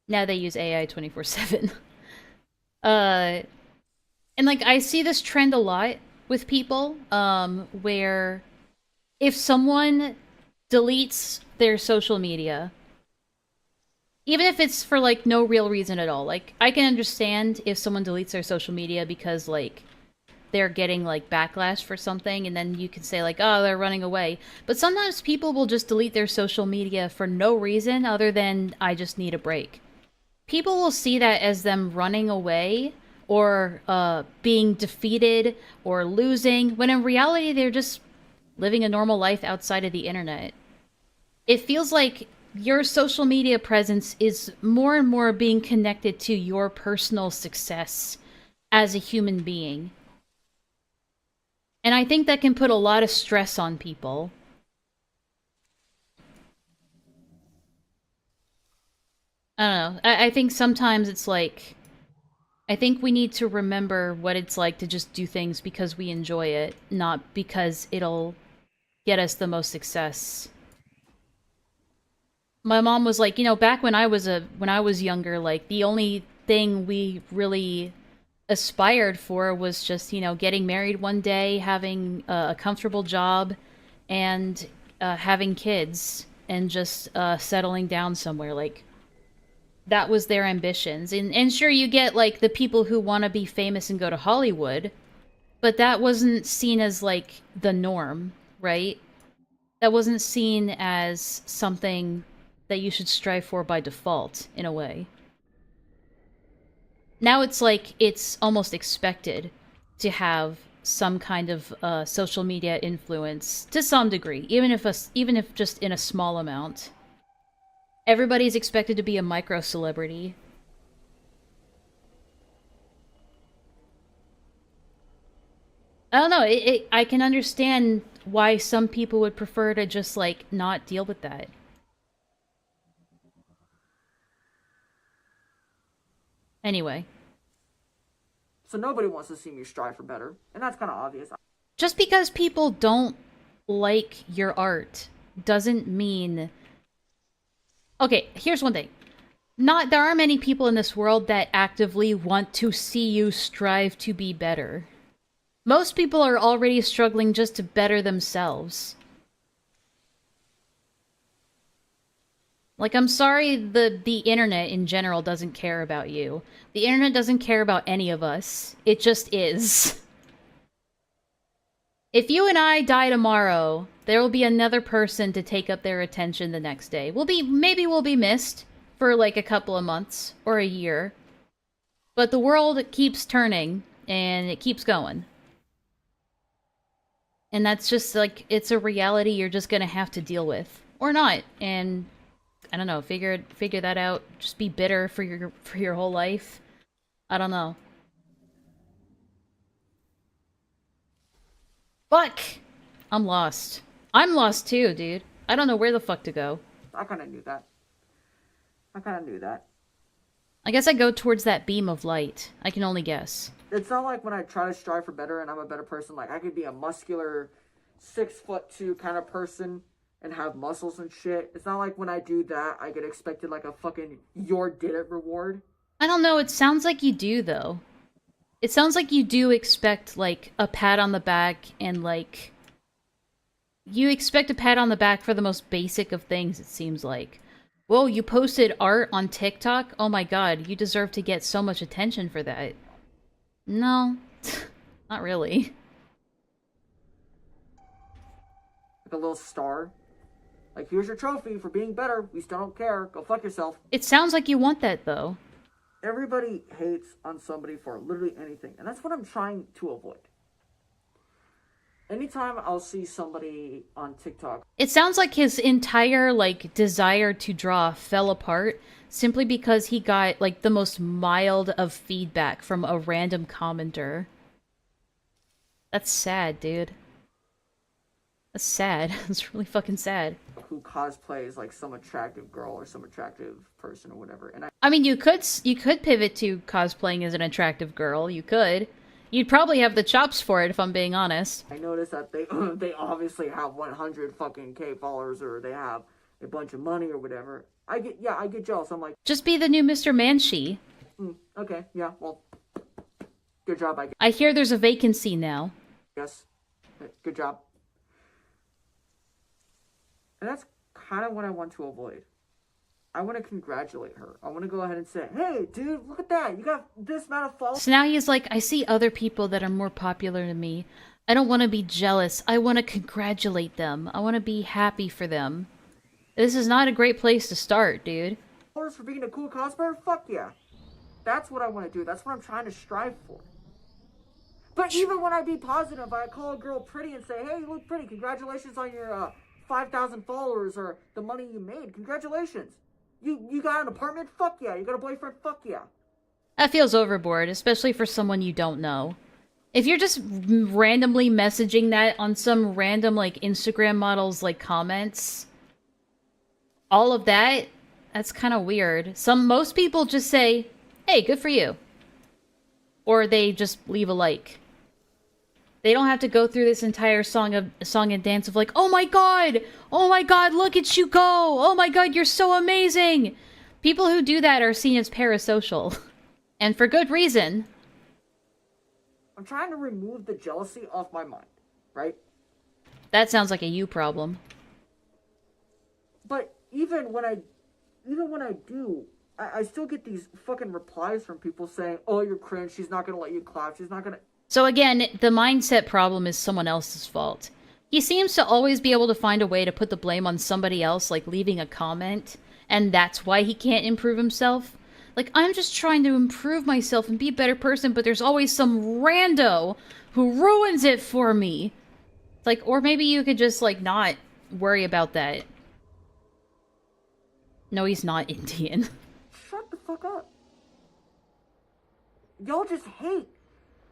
Speaker 1: Now they use AI 24/7. And, like, I see this trend a lot with people, where if someone deletes their social media, even if it's for, like, no real reason at all. Like, I can understand if someone deletes their social media because, like, they're getting, like, backlash for something, and then you can say, like, oh, they're running away. But sometimes people will just delete their social media for no reason other than, I just need a break. People will see that as them running away, or being defeated, or losing, when in reality they're just living a normal life outside of the internet. It feels like your social media presence is more and more being connected to your personal success as a human being. And I think that can put a lot of stress on people. I don't know. I think sometimes it's like, I think we need to remember what it's like to just do things because we enjoy it, not because it'll get us the most success. My mom was like, you know, back when I was younger, like the only thing we really aspired for was just, you know, getting married one day, having a comfortable job, and having kids, and just settling down somewhere. Like, that was their ambitions. And sure, you get, like, the people who want to be famous and go to Hollywood, but that wasn't seen as, like, the norm, right? That wasn't seen as something that you should strive for by default, in a way. Now it's like, it's almost expected to have some kind of social media influence, to some degree, even if just in a small amount. Everybody's expected to be a micro-celebrity. I don't know, I can understand why some people would prefer to just, like, not deal with that. Anyway.
Speaker 2: So nobody wants to see me strive for better, and that's kind of obvious.
Speaker 1: Just because people don't like your art doesn't mean... Okay, here's one thing. There are many people in this world that actively want to see you strive to be better. Most people are already struggling just to better themselves. Like, I'm sorry, the internet in general doesn't care about you. The internet doesn't care about any of us. It just is. If you and I die tomorrow, there will be another person to take up their attention the next day. Maybe we'll be missed for like a couple of months or a year. But the world keeps turning, and it keeps going. And that's just, like, it's a reality you're just gonna have to deal with. Or not. And, I don't know, figure that out. Just be bitter for your whole life. I don't know. Fuck! I'm lost. I'm lost too, dude. I don't know where the fuck to go.
Speaker 2: I kind of knew that.
Speaker 1: I guess I go towards that beam of light. I can only guess.
Speaker 2: It's not like when I try to strive for better and I'm a better person, like I could be a muscular 6'2" kind of person and have muscles and shit. It's not like when I do that, I get expected like a fucking "you did it" reward.
Speaker 1: I don't know, it sounds like you do, though. It sounds like you do expect, like, a pat on the back and, like... You expect a pat on the back for the most basic of things, it seems like. Whoa, you posted art on TikTok? Oh my god, you deserve to get so much attention for that. No, not really.
Speaker 2: Like a little star. Like, here's your trophy for being better. We still don't care. Go fuck yourself.
Speaker 1: It sounds like you want that, though.
Speaker 2: Everybody hates on somebody for literally anything. And that's what I'm trying to avoid. Anytime I'll see somebody on TikTok...
Speaker 1: It sounds like his entire, like, desire to draw fell apart simply because he got, like, the most mild of feedback from a random commenter. That's sad, dude. That's sad. That's really fucking sad.
Speaker 2: Who cosplays like some attractive girl or some attractive person or whatever. And
Speaker 1: I mean, you could pivot to cosplaying as an attractive girl. You could. You'd probably have the chops for it, if I'm being honest.
Speaker 2: I noticed that they they obviously have 100 fucking K followers, or they have a bunch of money or whatever. I get jealous. I'm like,
Speaker 1: just be the new Mr. Manshi.
Speaker 2: Okay, yeah, well, good job, I guess.
Speaker 1: I hear there's a vacancy now.
Speaker 2: Yes, good job. And that's kind of what I want to avoid. I want to congratulate her. I want to go ahead and say, hey, dude, look at that. You got this amount of followers.
Speaker 1: So now he's like, I see other people that are more popular than me. I don't want to be jealous. I want to congratulate them. I want to be happy for them. This is not a great place to start, dude.
Speaker 2: For being a cool cosplayer? Fuck yeah. That's what I want to do. That's what I'm trying to strive for. But even when I be positive, I call a girl pretty and say, hey, you look pretty. Congratulations on your 5,000 followers or the money you made. Congratulations. You got an apartment? Fuck yeah. You got a boyfriend? Fuck yeah.
Speaker 1: That feels overboard, especially for someone you don't know. If you're just randomly messaging that on some random, like, Instagram model's, like, comments, all of that, that's kind of weird. Most people just say, hey, good for you. or they just leave a like. They don't have to go through this entire song and dance of like, oh my god, look at you go, oh my god, you're so amazing. People who do that are seen as parasocial, and for good reason.
Speaker 2: I'm trying to remove the jealousy off my mind, right?
Speaker 1: That sounds like a you problem.
Speaker 2: But even when I do, I still get these fucking replies from people saying, oh, you're cringe, she's not gonna let you clap, she's not gonna...
Speaker 1: So again, the mindset problem is someone else's fault. He seems to always be able to find a way to put the blame on somebody else, like leaving a comment, and that's why he can't improve himself. Like, I'm just trying to improve myself and be a better person, but there's always some rando who ruins it for me. Like, or maybe you could just, like, not worry about that. No, he's not Indian.
Speaker 2: Shut the fuck up. Y'all just hate.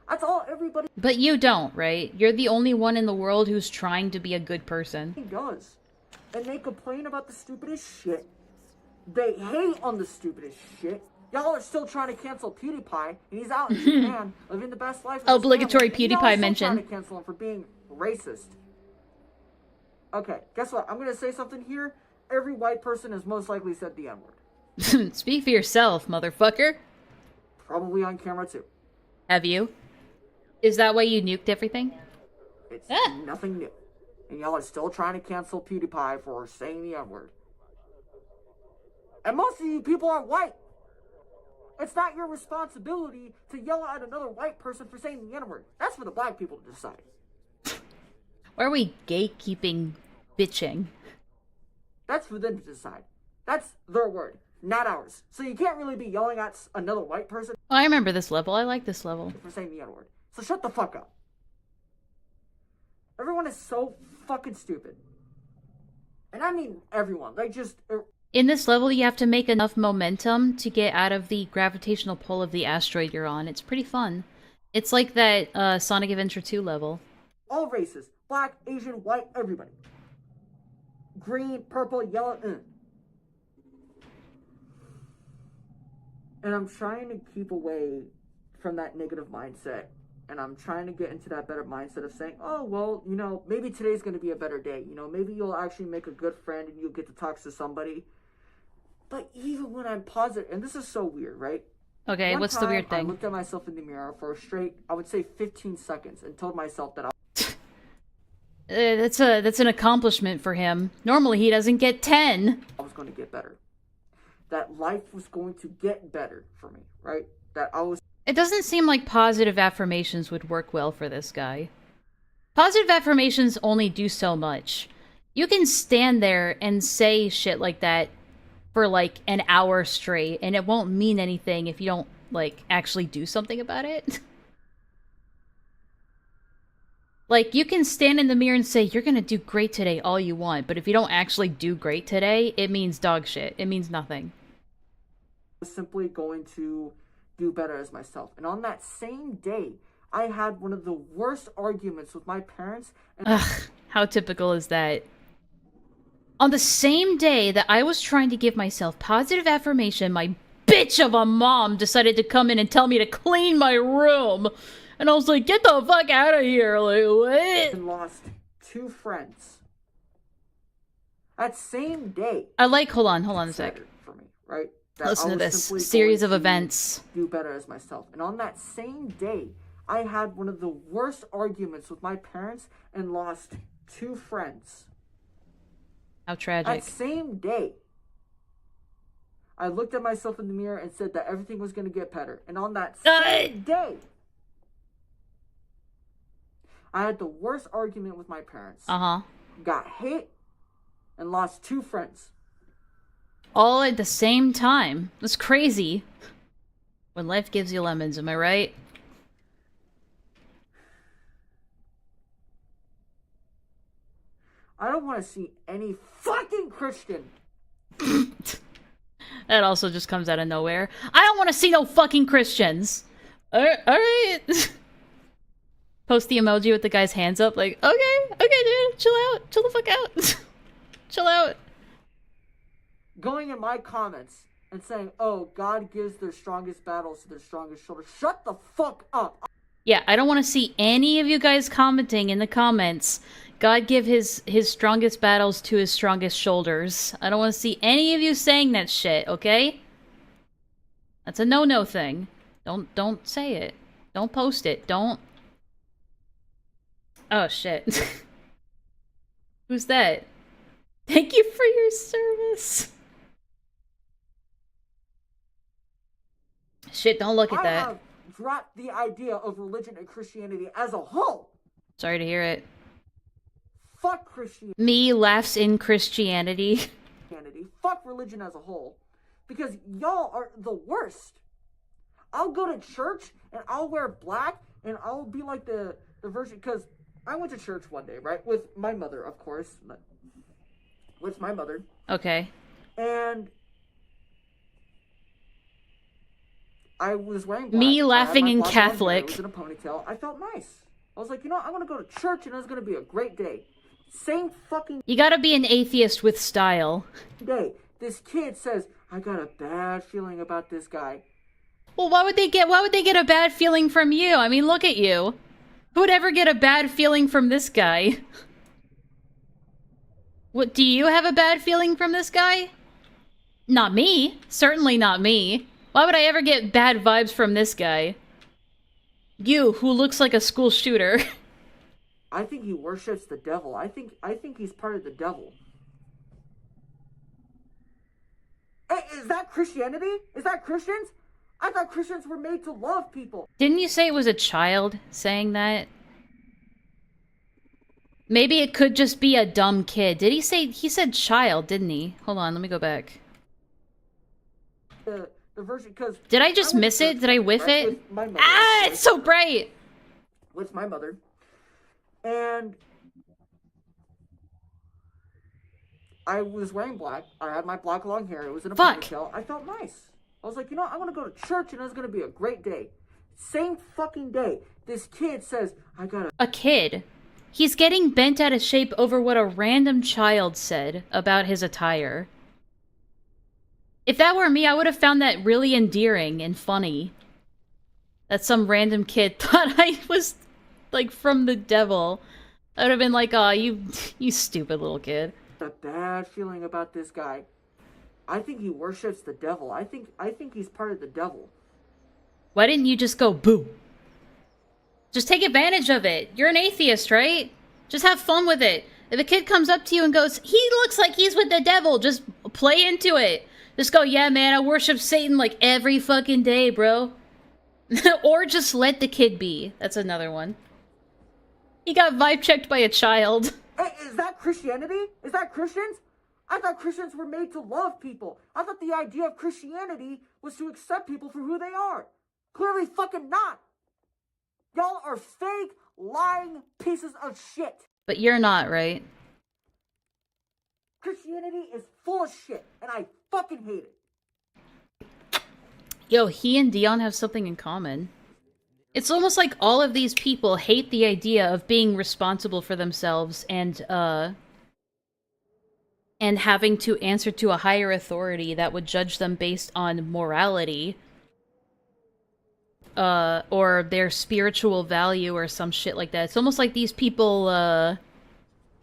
Speaker 2: That's all everybody...
Speaker 1: But you don't, right? You're the only one in the world who's trying to be a good person.
Speaker 2: He does. And they complain about the stupidest shit. They hate on the stupidest shit. Y'all are still trying to cancel PewDiePie, and he's out in Japan living the best life.
Speaker 1: Obligatory PewDiePie
Speaker 2: Y'all are still
Speaker 1: mention.
Speaker 2: trying to cancel him for being racist. Okay, guess what? I'm gonna say something here. Every white person has most likely said the N-word.
Speaker 1: Speak for yourself, motherfucker.
Speaker 2: Probably on camera too.
Speaker 1: Have you? Is that why you nuked everything?
Speaker 2: It's nothing new. And y'all are still trying to cancel PewDiePie for saying the N-word. And most of you people are white. It's not your responsibility to yell at another white person for saying the N-word. That's for the black people to decide.
Speaker 1: Why are we gatekeeping bitching?
Speaker 2: That's for them to decide. That's their word, not ours. So you can't really be yelling at another white person
Speaker 1: Oh, I remember this level. I like this level.
Speaker 2: for saying the N-word. So shut the fuck up. Everyone is so fucking stupid. And I mean everyone. Like, just...
Speaker 1: In this level, you have to make enough momentum to get out of the gravitational pull of the asteroid you're on. It's pretty fun. It's like that Sonic Adventure 2 level.
Speaker 2: all races. Black, Asian, white, everybody. Green, purple, yellow, And I'm trying to keep away from that negative mindset. And I'm trying to get into that better mindset of saying, oh, well, you know, maybe today's going to be a better day. You know, maybe you'll actually make a good friend and you'll get to talk to somebody. But even when I'm positive, and this is so weird, right?
Speaker 1: Okay,
Speaker 2: One
Speaker 1: what's the
Speaker 2: time,
Speaker 1: weird
Speaker 2: I
Speaker 1: thing?
Speaker 2: looked at myself in the mirror for a straight, I would say 15 seconds and told myself that
Speaker 1: That's an accomplishment for him. Normally he doesn't get 10.
Speaker 2: I was going to get better. That life was going to get better for me, right? That I was...
Speaker 1: It doesn't seem like positive affirmations would work well for this guy. Positive affirmations only do so much. You can stand there and say shit like that for like an hour straight, and it won't mean anything if you don't like actually do something about it. Like, you can stand in the mirror and say, you're gonna do great today all you want, but if you don't actually do great today, it means dog shit. It means nothing.
Speaker 2: I was simply going to do better as myself. And on that same day, I had one of the worst arguments with my parents. And
Speaker 1: Ugh, how typical is that? On the same day that I was trying to give myself positive affirmation, my bitch of a mom decided to come in and tell me to clean my room. And I was like, get the fuck out of here. Like, what?
Speaker 2: lost 2 friends. That same day.
Speaker 1: I like, hold on a sec.
Speaker 2: For me, right? That
Speaker 1: Listen
Speaker 2: I
Speaker 1: to
Speaker 2: was
Speaker 1: this
Speaker 2: simply
Speaker 1: series
Speaker 2: going
Speaker 1: of
Speaker 2: to
Speaker 1: events.
Speaker 2: do better as myself. And on that same day, I had one of the worst arguments with my parents and lost 2 friends.
Speaker 1: How tragic.
Speaker 2: That same day, I looked at myself in the mirror and said that everything was going to get better. And on that same day, I had the worst argument with my parents. Got hit and lost 2 friends.
Speaker 1: All at the same time. It's crazy. When life gives you lemons, am I right?
Speaker 2: I don't want to see any fucking Christian.
Speaker 1: That also just comes out of nowhere. I don't want to see no fucking Christians. Alright. Post the emoji with the guy's hands up, like, okay, dude, chill out, chill the fuck out. Chill out.
Speaker 2: Going in my comments and saying, oh, God gives their strongest battles to their strongest shoulders. Shut the fuck up.
Speaker 1: Yeah, I don't want to see any of you guys commenting in the comments, God give his strongest battles to his strongest shoulders. I don't want to see any of you saying that shit, okay? That's a no-no thing. Don't say it. Don't post it. Don't... Oh, shit. Who's that? Thank you for your service. Shit, don't look at that.
Speaker 2: I have dropped the idea of religion and Christianity as a whole.
Speaker 1: Sorry to hear it.
Speaker 2: Fuck Christianity.
Speaker 1: Me laughs in Christianity.
Speaker 2: Fuck religion as a whole. Because y'all are the worst. I'll go to church and I'll wear black and I'll be like the version, because I went to church one day, right? With my mother, of course. With my mother.
Speaker 1: Okay.
Speaker 2: And I was wearing black.
Speaker 1: Me laughing in
Speaker 2: black
Speaker 1: Catholic.
Speaker 2: I was in a ponytail. I felt nice. I was like, you know, I'm gonna go to church and it's gonna be a great day. Same fucking
Speaker 1: You gotta be an atheist with style.
Speaker 2: day. This kid says, I got a bad feeling about this guy.
Speaker 1: Well, why would they get a bad feeling from you? I mean, look at you. Who would ever get a bad feeling from this guy? What, do you have a bad feeling from this guy? Not me. Certainly not me. Why would I ever get bad vibes from this guy? You, who looks like a school shooter.
Speaker 2: I think he worships the devil. I think he's part of the devil. Hey, is that Christianity? Is that Christians? I thought Christians were made to love people.
Speaker 1: Didn't you say it was a child saying that? Maybe it could just be a dumb kid. Did he say... He said child, didn't he? Hold on, let me go back.
Speaker 2: The version, because...
Speaker 1: Did I just miss it? Did I whiff it?
Speaker 2: With my mother,
Speaker 1: Ah, it's so bright!
Speaker 2: with my mother. And I was wearing black. I had my black long hair. It was in a
Speaker 1: Fuck.
Speaker 2: ponytail. I felt nice. I was like, you know, I'm going to go to church and it's going to be a great day. Same fucking day, this kid says, I got
Speaker 1: A kid. He's getting bent out of shape over what a random child said about his attire. If that were me, I would have found that really endearing and funny. That some random kid thought I was, like, from the devil. I would have been like, aw, you stupid little kid.
Speaker 2: a bad feeling about this guy. I think he worships the devil. I think he's part of the devil.
Speaker 1: Why didn't you just go boo? Just take advantage of it. You're an atheist, right? Just have fun with it. If a kid comes up to you and goes, he looks like he's with the devil, just play into it. Just go, yeah, man, I worship Satan like every fucking day, bro. Or just let the kid be. That's another one. He got vibe checked by a child.
Speaker 2: Hey, is that Christianity? Is that Christians? I thought Christians were made to love people. I thought the idea of Christianity was to accept people for who they are. Clearly fucking not. Y'all are fake, lying pieces of shit.
Speaker 1: But you're not, right?
Speaker 2: Christianity is full of shit, and I fucking hate it.
Speaker 1: Yo, he and Dion have something in common. It's almost like all of these people hate the idea of being responsible for themselves and having to answer to a higher authority that would judge them based on morality. Or their spiritual value or some shit like that. It's almost like these people,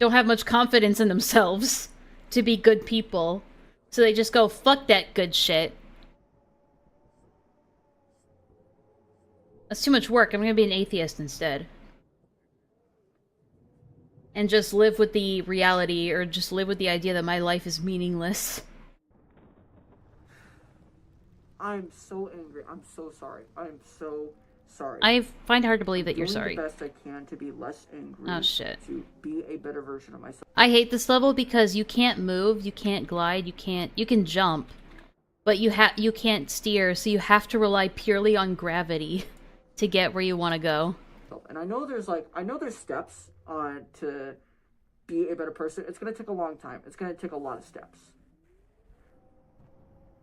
Speaker 1: don't have much confidence in themselves to be good people. So they just go, fuck that good shit. That's too much work. I'm gonna be an atheist instead. And just live with the reality, or just live with the idea that my life is meaningless.
Speaker 2: I'm so angry. I'm so sorry. I'm so sorry.
Speaker 1: I find it hard to believe that you're
Speaker 2: Doing
Speaker 1: sorry.
Speaker 2: the best I can to be less angry.
Speaker 1: Oh, shit.
Speaker 2: To be a better version of myself.
Speaker 1: I hate this level because you can't move, you can't glide, you can jump, but you can't steer, so you have to rely purely on gravity to get where you want to go.
Speaker 2: And I know there's steps on to be a better person. It's gonna take a long time. It's gonna take a lot of steps.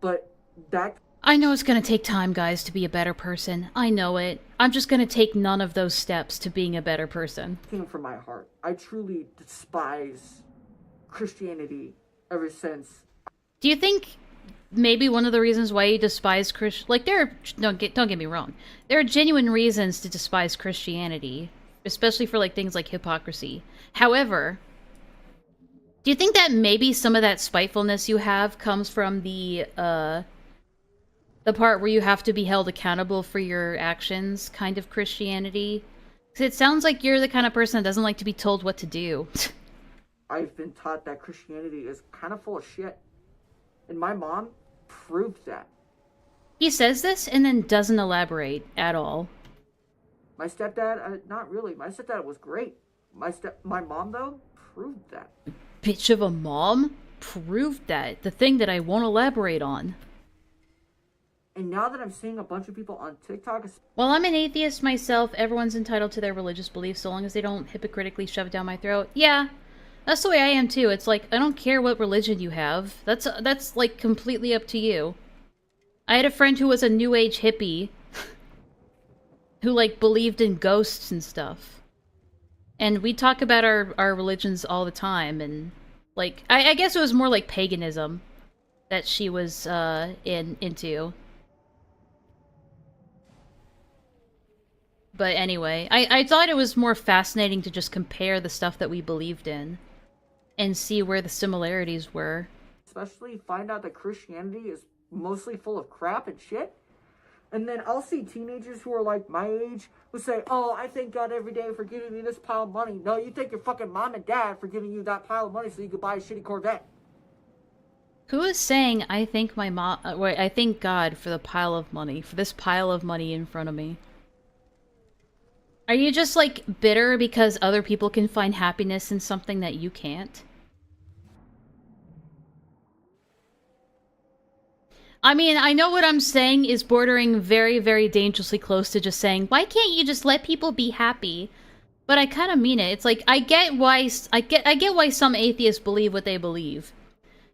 Speaker 2: But that
Speaker 1: I know it's gonna take time, guys, to be a better person. I know it. I'm just gonna take none of those steps to being a better person.
Speaker 2: came from my heart. I truly despise Christianity ever since.
Speaker 1: Do you think maybe one of the reasons why you despise Christian. Like, don't get me wrong. There are genuine reasons to despise Christianity, especially for like things like hypocrisy. However, do you think that maybe some of that spitefulness you have comes from the part where you have to be held accountable for your actions, kind of Christianity? Because it sounds like you're the kind of person that doesn't like to be told what to do.
Speaker 2: I've been taught that Christianity is kind of full of shit. And my mom proved that.
Speaker 1: He says this and then doesn't elaborate at all.
Speaker 2: My stepdad, not really. My stepdad was great. My mom, though, proved that.
Speaker 1: Bitch of a mom? Proved that. The thing that I won't elaborate on.
Speaker 2: And now that I'm seeing a bunch of people on TikTok...
Speaker 1: Well, I'm an atheist myself. Everyone's entitled to their religious beliefs so long as they don't hypocritically shove it down my throat. Yeah, that's the way I am too. It's like, I don't care what religion you have. That's like completely up to you. I had a friend who was a new age hippie who like believed in ghosts and stuff. And we talk about our religions all the time, and like I guess it was more like paganism that she was into. But anyway, I thought it was more fascinating to just compare the stuff that we believed in and see where the similarities were.
Speaker 2: Especially find out that Christianity is mostly full of crap and shit. And then I'll see teenagers who are like my age who say, oh, I thank God every day for giving me this pile of money. No, you thank your fucking mom and dad for giving you that pile of money so you could buy a shitty Corvette.
Speaker 1: Who is saying I thank my mom? Wait, I thank God for the pile of money, for this pile of money in front of me? Are you just, like, bitter because other people can find happiness in something that you can't? I mean, I know what I'm saying is bordering very, very dangerously close to just saying, why can't you just let people be happy? But I kind of mean it. It's like, I get why some atheists believe what they believe.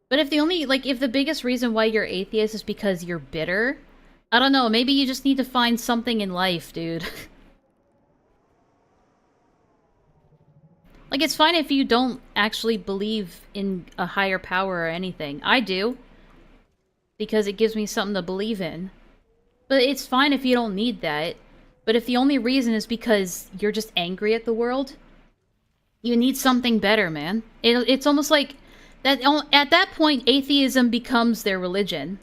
Speaker 1: But if the biggest reason why you're atheist is because you're bitter, I don't know, maybe you just need to find something in life, dude. Like, it's fine if you don't actually believe in a higher power or anything. I do. Because it gives me something to believe in. But it's fine if you don't need that. But if the only reason is because you're just angry at the world, you need something better, man. It's almost like, that. At that point, atheism becomes their religion.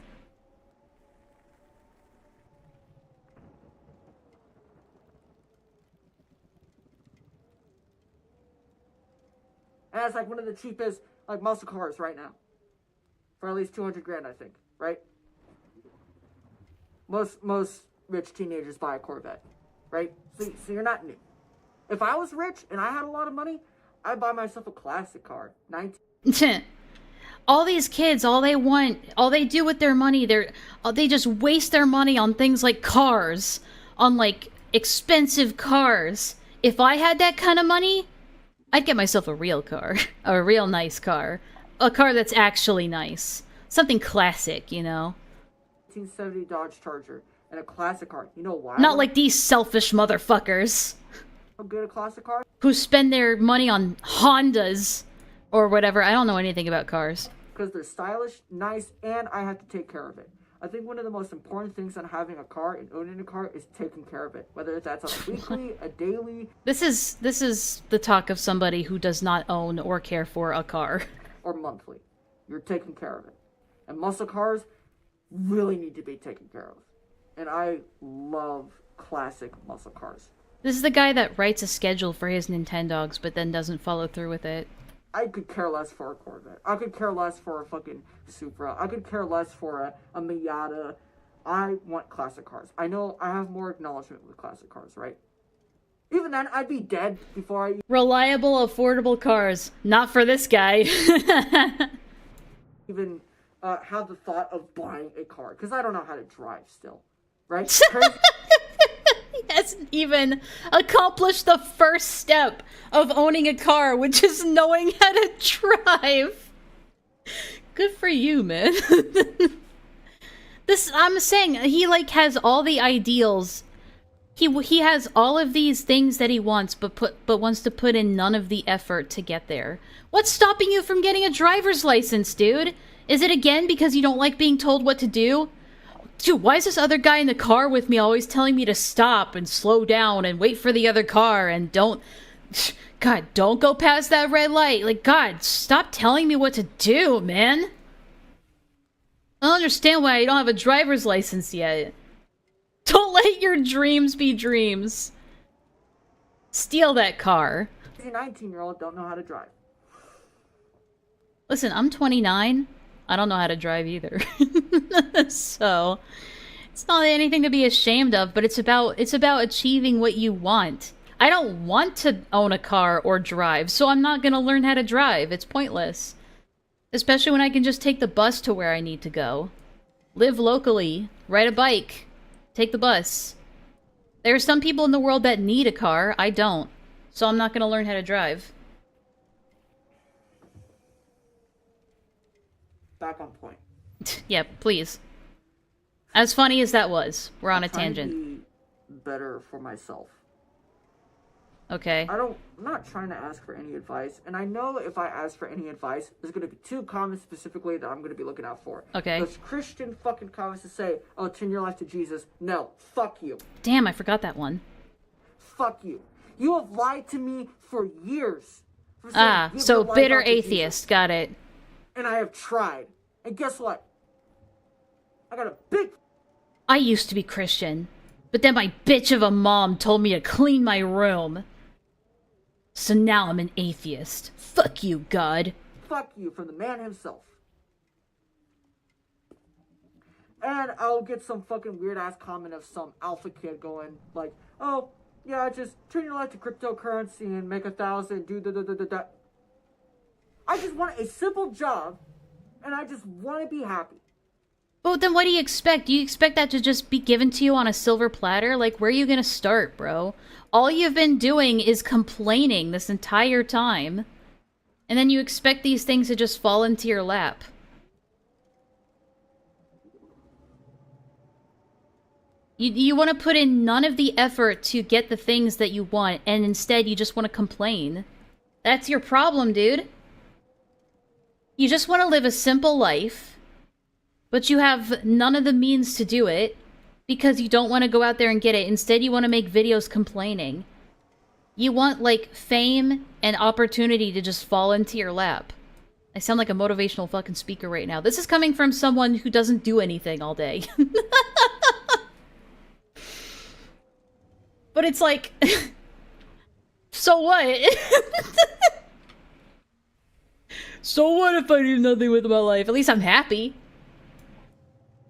Speaker 2: And that's like one of the cheapest like muscle cars right now. For at least 200 grand, I think, right? Most rich teenagers buy a Corvette, right? So you're not new. If I was rich and I had a lot of money, I'd buy myself a classic car.
Speaker 1: All these kids, all they do with their money, they just waste their money on things like cars, on like expensive cars. If I had that kind of money, I'd get myself a real car. A real nice car. A car that's actually nice. Something classic, you know?
Speaker 2: 1970 Dodge Charger and a classic car. You know why?
Speaker 1: Not like these selfish motherfuckers.
Speaker 2: How good a classic car?
Speaker 1: Who spend their money on Hondas or whatever. I don't know anything about cars.
Speaker 2: Because they're stylish, nice, and I have to take care of it. I think one of the most important things on having a car and owning a car is taking care of it. Whether that's on a weekly, a daily...
Speaker 1: This is the talk of somebody who does not own or care for a car.
Speaker 2: Or monthly. You're taking care of it. And muscle cars really need to be taken care of. And I love classic muscle cars.
Speaker 1: This is the guy that writes a schedule for his Nintendogs, but then doesn't follow through with it.
Speaker 2: I could care less for a Corvette. I could care less for a fucking Supra. I could care less for a Miata. I want classic cars. I know I have more acknowledgement with classic cars, right? Even then, I'd be dead before I...
Speaker 1: Reliable, affordable cars. Not for this guy.
Speaker 2: even have the thought of buying a car. Because I don't know how to drive still. Right?
Speaker 1: He hasn't even accomplished the first step of owning a car, which is knowing how to drive. Good for you, man. I'm saying, he like has all the ideals. He has all of these things that he wants, but wants to put in none of the effort to get there. What's stopping you from getting a driver's license, dude? Is it again because you don't like being told what to do? Dude, why is this other guy in the car with me always telling me to stop and slow down and wait for the other car and don't... God, don't go past that red light. Like, God, stop telling me what to do, man. I don't understand why I don't have a driver's license yet. Don't let your dreams be dreams. Steal that car.
Speaker 2: 19-year-old don't know how to drive.
Speaker 1: Listen, I'm 29. I don't know how to drive either. So, it's not anything to be ashamed of, but it's about achieving what you want. I don't want to own a car or drive, so I'm not going to learn how to drive. It's pointless. Especially when I can just take the bus to where I need to go. Live locally. Ride a bike. Take the bus. There are some people in the world that need a car. I don't. So I'm not going to learn how to drive.
Speaker 2: Back on point.
Speaker 1: Yeah, please. As funny as that was, we're on a tangent.
Speaker 2: To be better for myself.
Speaker 1: Okay.
Speaker 2: I'm not trying to ask for any advice, and I know if I ask for any advice, there's going to be two comments specifically that I'm going to be looking out for.
Speaker 1: Okay.
Speaker 2: Those Christian fucking comments to say, oh, turn your life to Jesus. No, fuck you.
Speaker 1: Damn, I forgot that one.
Speaker 2: Fuck you. You have lied to me for years. For saying,
Speaker 1: Ah,
Speaker 2: give
Speaker 1: so
Speaker 2: your life
Speaker 1: bitter
Speaker 2: out to
Speaker 1: atheist,
Speaker 2: Jesus.
Speaker 1: got it.
Speaker 2: And I have tried. And guess what? I got a big...
Speaker 1: I used to be Christian, but then my bitch of a mom told me to clean my room. So now I'm an atheist. Fuck you, God.
Speaker 2: Fuck you from the man himself. And I'll get some fucking weird ass comment of some alpha kid going like, oh, yeah, just turn your life to cryptocurrency and make 1,000, do da. I just want a simple job, and I just want to be happy.
Speaker 1: But then what do you expect? Do you expect that to just be given to you on a silver platter? Like, where are you gonna start, bro? All you've been doing is complaining this entire time. And then you expect these things to just fall into your lap. You want to put in none of the effort to get the things that you want, and instead you just want to complain. That's your problem, dude. You just want to live a simple life, but you have none of the means to do it because you don't want to go out there and get it. Instead, you want to make videos complaining. You want, like, fame and opportunity to just fall into your lap. I sound like a motivational fucking speaker right now. This is coming from someone who doesn't do anything all day. But it's like... so what? So what if I do nothing with my life? At least I'm happy.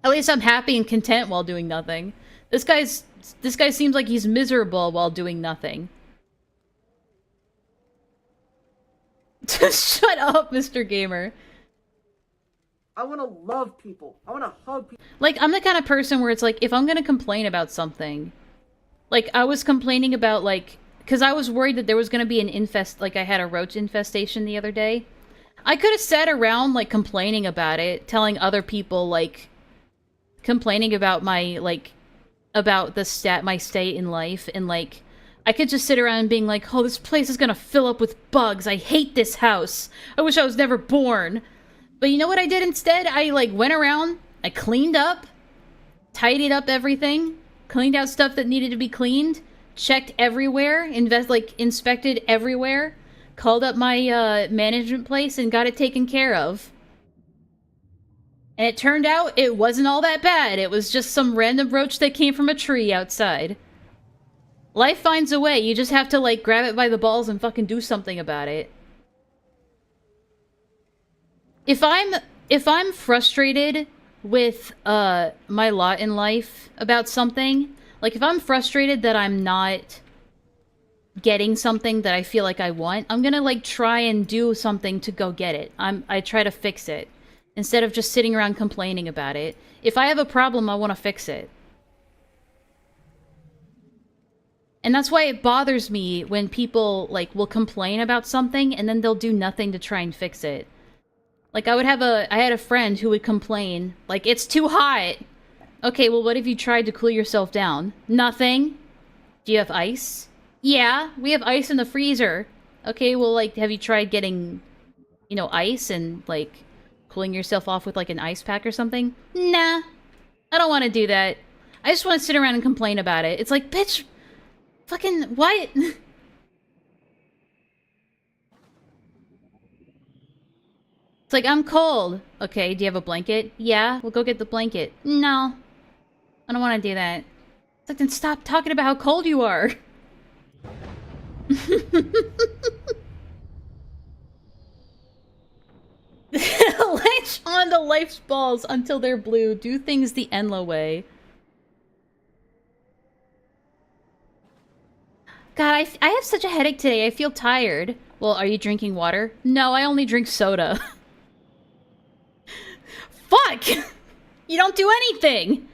Speaker 1: At least I'm happy and content while doing nothing. This guy seems like he's miserable while doing nothing. Shut up, Mr. Gamer.
Speaker 2: I want to love people. I want to hug people.
Speaker 1: Like, I'm the kind of person where it's like, if I'm gonna complain about something... Like, I was complaining about, like... Because I was worried that there was gonna be an like, I had a roach infestation the other day. I could have sat around, like, complaining about it, telling other people, like... Complaining about my, like... About my state in life, and, like... I could just sit around being like, oh, this place is gonna fill up with bugs. I hate this house. I wish I was never born. But you know what I did instead? I, like, went around, I cleaned up, tidied up everything, cleaned out stuff that needed to be cleaned, checked everywhere, inspected everywhere, called up my, management place and got it taken care of. And it turned out it wasn't all that bad. It was just some random roach that came from a tree outside. Life finds a way. You just have to, like, grab it by the balls and fucking do something about it. If I'm frustrated with, my lot in life about something, like, if I'm frustrated that I'm not getting something that I feel like I want, I'm gonna, like, try and do something to go get it. I try to fix it, instead of just sitting around complaining about it. If I have a problem, I want to fix it. And that's why it bothers me when people, like, will complain about something and then they'll do nothing to try and fix it. Like, I had a friend who would complain, like, it's too hot. Okay, well, what if you tried to cool yourself down? Nothing. Do you have ice? Yeah, we have ice in the freezer. Okay, well, like, have you tried getting, you know, ice and, like, cooling yourself off with like an ice pack or something. Nah, I don't want to do that. I just want to sit around and complain about it. It's like, bitch, fucking, what? It's like, I'm cold. Okay, do you have a blanket? Yeah, we'll go get the blanket. No, I don't want to do that. It's like, then stop talking about how cold you are. Latch on to life's balls until they're blue. Do things the Enlaa way. God, I have such a headache today. I feel tired. Well, are you drinking water? No, I only drink soda. Fuck! You don't do anything!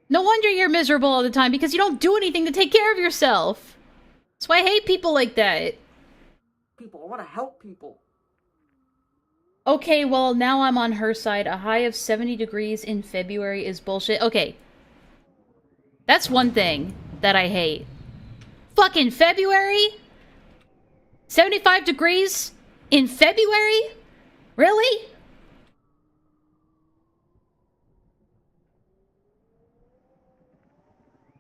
Speaker 1: No wonder you're miserable all the time, because you don't do anything to take care of yourself. That's why I hate people like that.
Speaker 2: People, I want to help people.
Speaker 1: Okay, well, now I'm on her side. A high of 70 degrees in February is bullshit. Okay. That's one thing that I hate. Fucking February? 75 degrees in February? Really?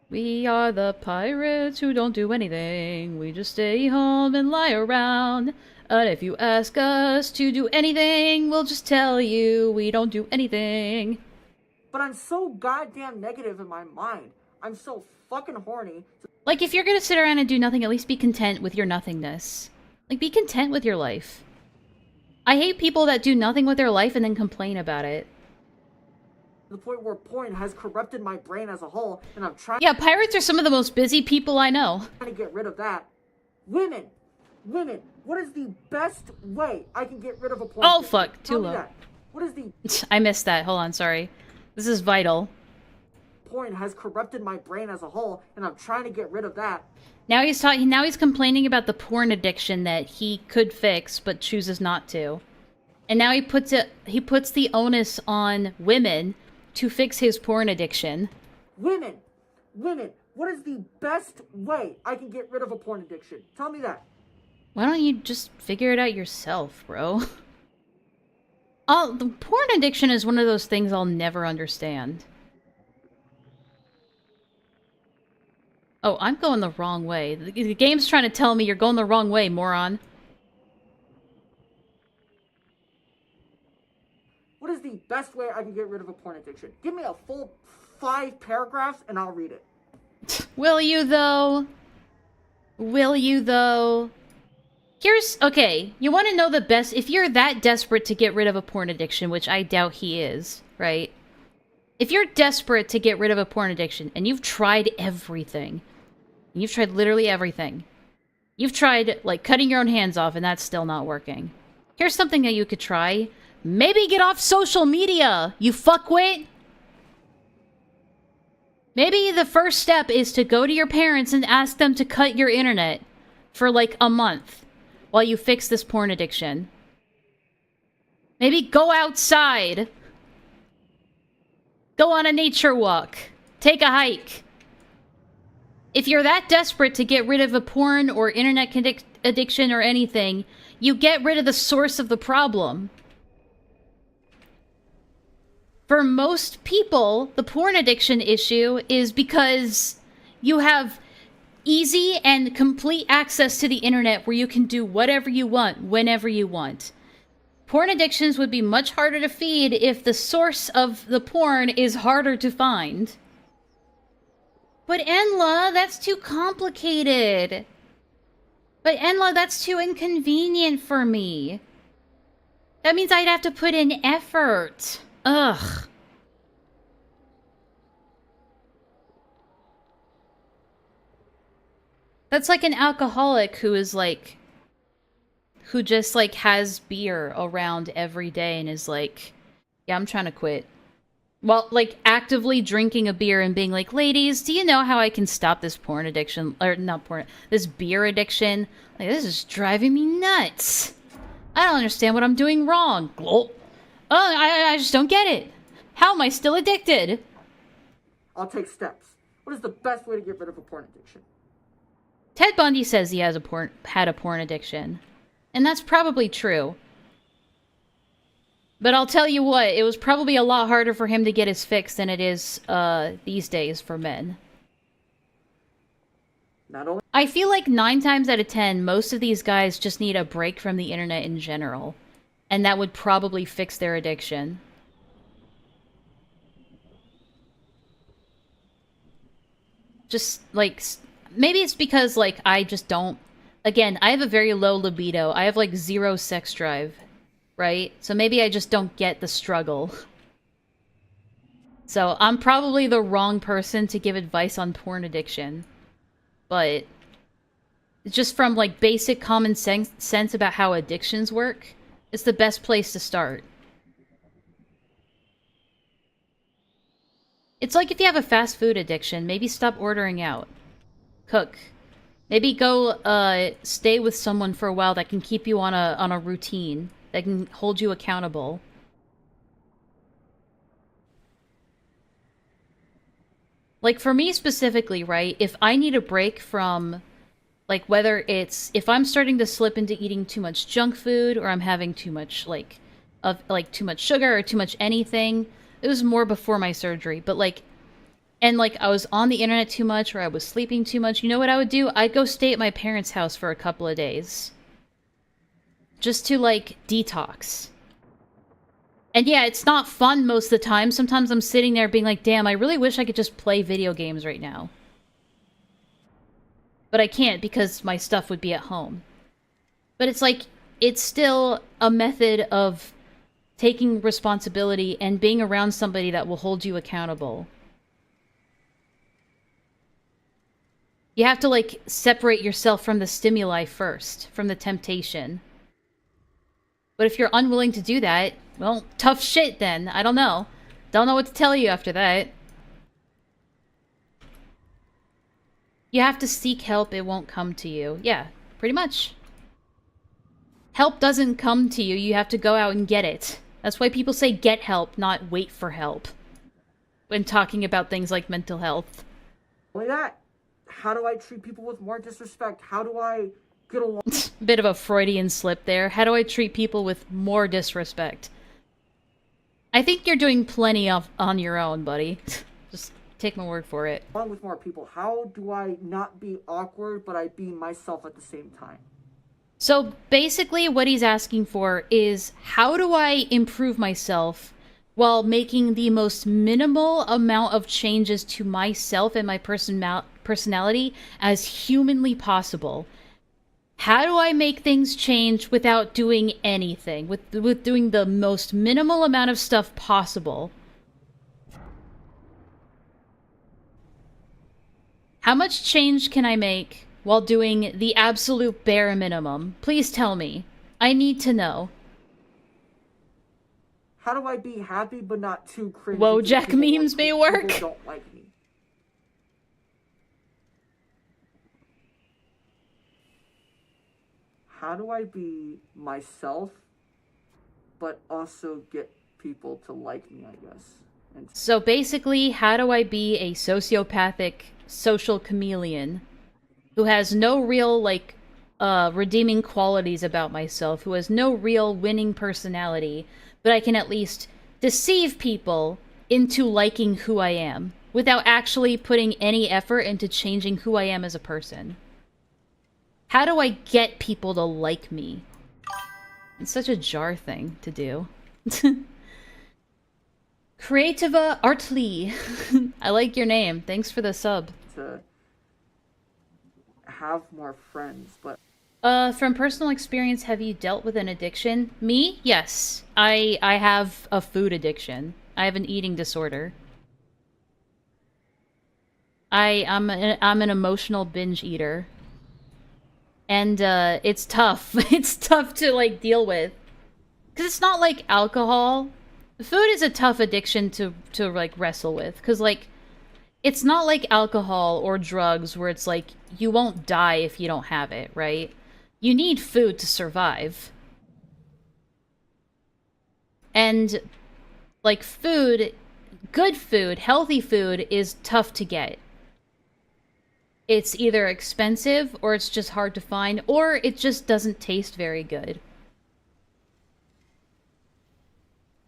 Speaker 1: We are the pirates who don't do anything. We just stay home and lie around. And if you ask us to do anything, we'll just tell you we don't do anything.
Speaker 2: But I'm so goddamn negative in my mind. I'm so fucking horny.
Speaker 1: Like, if you're gonna sit around and do nothing, at least be content with your nothingness. Like, be content with your life. I hate people that do nothing with their life and then complain about it.
Speaker 2: To the point where porn has corrupted my brain as a whole, and I'm trying
Speaker 1: Yeah, pirates are some of the most busy people I know.
Speaker 2: to get rid of that. Women! Women! What is the best way I can get rid of a porn?
Speaker 1: Oh,
Speaker 2: addiction?
Speaker 1: fuck.
Speaker 2: Tell
Speaker 1: Too
Speaker 2: me
Speaker 1: low.
Speaker 2: that. What is the
Speaker 1: I missed that. Hold on, sorry. This is vital.
Speaker 2: porn has corrupted my brain as a whole, and I'm trying to get rid of that.
Speaker 1: Now he's complaining about the porn addiction that he could fix, but chooses not to. And now he puts the onus on women to fix his porn addiction.
Speaker 2: Women! Women! What is the best way I can get rid of a porn addiction? Tell me that.
Speaker 1: Why don't you just figure it out yourself, bro? The porn addiction is one of those things I'll never understand. Oh, I'm going the wrong way. The game's trying to tell me you're going the wrong way, moron.
Speaker 2: What is the best way I can get rid of a porn addiction? Give me a full 5 paragraphs and I'll read it.
Speaker 1: Will you, though? Will you, though? Okay, you want to know the best... If you're that desperate to get rid of a porn addiction, which I doubt he is, right? If you're desperate to get rid of a porn addiction, and you've tried everything, you've tried literally everything, you've tried, like, cutting your own hands off, and that's still not working. Here's something that you could try. Maybe get off social media, you fuckwit! Maybe the first step is to go to your parents and ask them to cut your internet for, like, a month while you fix this porn addiction. Maybe go outside. Go on a nature walk. Take a hike. If you're that desperate to get rid of a porn or internet addiction or anything, you get rid of the source of the problem. For most people, the porn addiction issue is because you have easy and complete access to the internet where you can do whatever you want, whenever you want. Porn addictions would be much harder to feed if the source of the porn is harder to find. But Enlaa, that's too complicated. But Enlaa, that's too inconvenient for me. That means I'd have to put in effort. Ugh. That's like an alcoholic who is like... who just like has beer around every day and is like, yeah, I'm trying to quit. Well, like actively drinking a beer and being like, ladies, do you know how I can stop this porn addiction? Or not porn, this beer addiction? Like, this is driving me nuts. I don't understand what I'm doing wrong. Oh, I just don't get it. How am I still addicted?
Speaker 2: I'll take steps. What is the best way to get rid of a porn addiction?
Speaker 1: Ted Bundy says he had a porn addiction. And that's probably true. But I'll tell you what, it was probably a lot harder for him to get his fix than it is these days for men.
Speaker 2: Not only
Speaker 1: I feel like 9 times out of 10, most of these guys just need a break from the internet in general. And that would probably fix their addiction. Just, like, maybe it's because, like, I just don't... Again, I have a very low libido. I have, like, 0 sex drive, right? So maybe I just don't get the struggle. So I'm probably the wrong person to give advice on porn addiction. But just from, like, basic common sense about how addictions work, it's the best place to start. It's like if you have a fast food addiction, maybe stop ordering out. Cook. Maybe go stay with someone for a while that can keep you on a routine, that can hold you accountable. Like, for me specifically, right, if I need a break from, like, whether it's, if I'm starting to slip into eating too much junk food, or I'm having too much, like, too much sugar, or too much anything, it was more before my surgery, but, like, and, like, I was on the internet too much, or I was sleeping too much, you know what I would do? I'd go stay at my parents' house for a couple of days. Just to, like, detox. And yeah, it's not fun most of the time. Sometimes I'm sitting there being like, damn, I really wish I could just play video games right now. But I can't because my stuff would be at home. But it's like, it's still a method of taking responsibility and being around somebody that will hold you accountable. You have to, like, separate yourself from the stimuli first, from the temptation. But if you're unwilling to do that, well, tough shit then. I don't know. Don't know what to tell you after that. You have to seek help, it won't come to you. Yeah, pretty much. Help doesn't come to you, you have to go out and get it. That's why people say get help, not wait for help. When talking about things like mental health.
Speaker 2: only that, how do I treat people with more disrespect? How do I get along?
Speaker 1: Bit of a Freudian slip there. How do I treat people with more disrespect? I think you're doing plenty on your own, buddy. Just take my word for it.
Speaker 2: Along with more people, how do I not be awkward, but I be myself at the same time?
Speaker 1: So basically what he's asking for is, how do I improve myself while making the most minimal amount of changes to myself and my personality as humanly possible? How do I make things change without doing anything? With doing the most minimal amount of stuff possible? How much change can I make while doing the absolute bare minimum? Please tell me. I need to know.
Speaker 2: How do I be happy but not too cringy?
Speaker 1: Wojak memes may work.
Speaker 2: People don't like me. How do I be myself, but also get people to like me, I guess? And
Speaker 1: So basically, how do I be a sociopathic social chameleon who has no real, like, redeeming qualities about myself, who has no real winning personality, but I can at least deceive people into liking who I am without actually putting any effort into changing who I am as a person? How do I get people to like me? It's such a jar thing to do. Creativa Artly. I like your name. Thanks for the sub.
Speaker 2: to have more friends, but
Speaker 1: From personal experience, have you dealt with an addiction? Me? Yes. I have a food addiction. I have an eating disorder. I'm an emotional binge eater. And it's tough. It's tough to, like, deal with. Because it's not like alcohol. Food is a tough addiction to like, wrestle with. Because, like, it's not like alcohol or drugs where it's like, you won't die if you don't have it, right? You need food to survive. And, like, food, good food, healthy food is tough to get. It's either expensive, or it's just hard to find, or it just doesn't taste very good.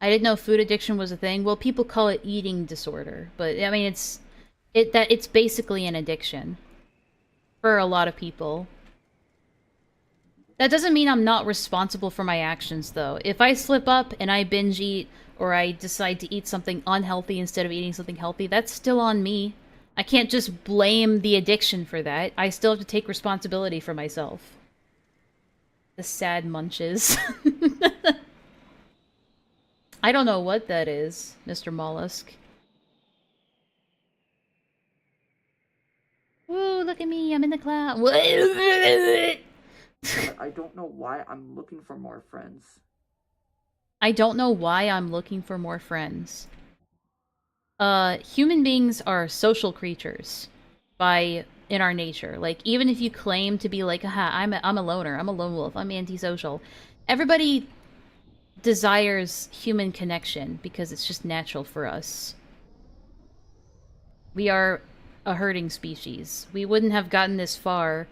Speaker 1: I didn't know food addiction was a thing. Well, people call it eating disorder, but I mean it's basically an addiction for a lot of people. That doesn't mean I'm not responsible for my actions, though. If I slip up and I binge eat, or I decide to eat something unhealthy instead of eating something healthy, that's still on me. I can't just blame the addiction for that. I still have to take responsibility for myself. The sad munches. I don't know what that is, Mr. Mollusk. Woo, look at me, I'm in the cloud.
Speaker 2: I don't know why I'm looking for more friends.
Speaker 1: I don't know why I'm looking for more friends. Human beings are social creatures in our nature. Like, even if you claim to be like, aha, I'm a loner, I'm a lone wolf, I'm antisocial. Everybody desires human connection because it's just natural for us. We are a herding species. We wouldn't have gotten this far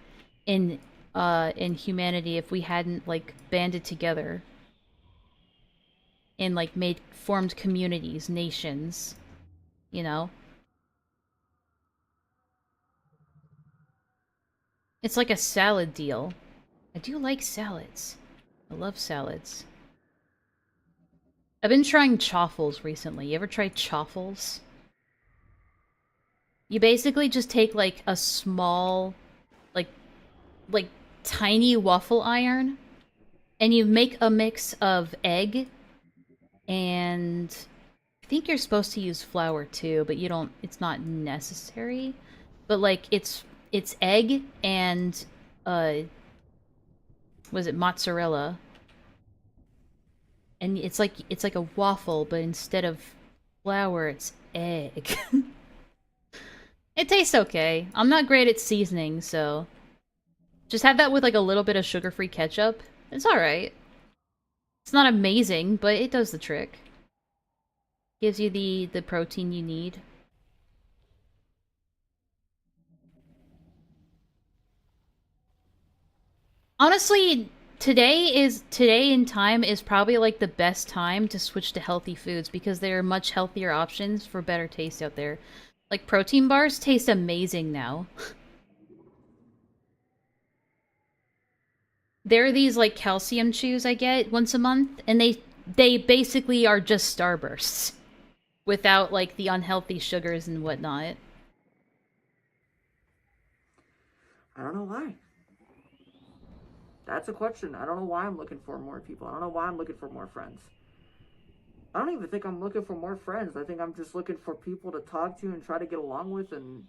Speaker 1: in humanity if we hadn't, like, banded together and, like, formed communities, nations, you know? It's like a salad deal. I do like salads. I love salads. I've been trying chaffles recently. You ever tried chaffles? You basically just take, like, a small, like tiny waffle iron, and you make a mix of egg, and I think you're supposed to use flour too, but you don't, it's not necessary. But, like, it's egg and, was it mozzarella? And it's like a waffle, but instead of flour, it's egg. It tastes okay. I'm not great at seasoning, so just have that with, like, a little bit of sugar-free ketchup. It's alright. It's not amazing, but it does the trick. Gives you the protein you need. Honestly, today in time is probably, like, the best time to switch to healthy foods because there are much healthier options for better taste out there. Like, protein bars taste amazing now. There are these, like, calcium chews I get once a month, and they basically are just Starbursts. Without, like, the unhealthy sugars and whatnot.
Speaker 2: I don't know why. That's a question. I don't know why I'm looking for more people. I don't know why I'm looking for more friends. I don't even think I'm looking for more friends. I think I'm just looking for people to talk to and try to get along with and,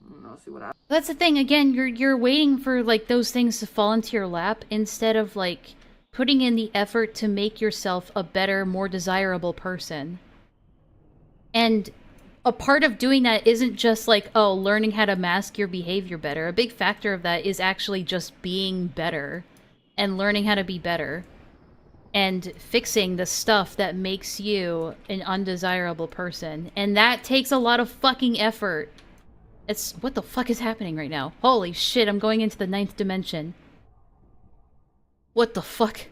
Speaker 2: I don't know, see what happens.
Speaker 1: That's the thing, again, you're waiting for, like, those things to fall into your lap instead of, like, putting in the effort to make yourself a better, more desirable person. And a part of doing that isn't just like, oh, learning how to mask your behavior better. A big factor of that is actually just being better and learning how to be better and fixing the stuff that makes you an undesirable person. And that takes a lot of fucking effort. It's, what the fuck is happening right now? Holy shit, I'm going into the 9th dimension. What the fuck?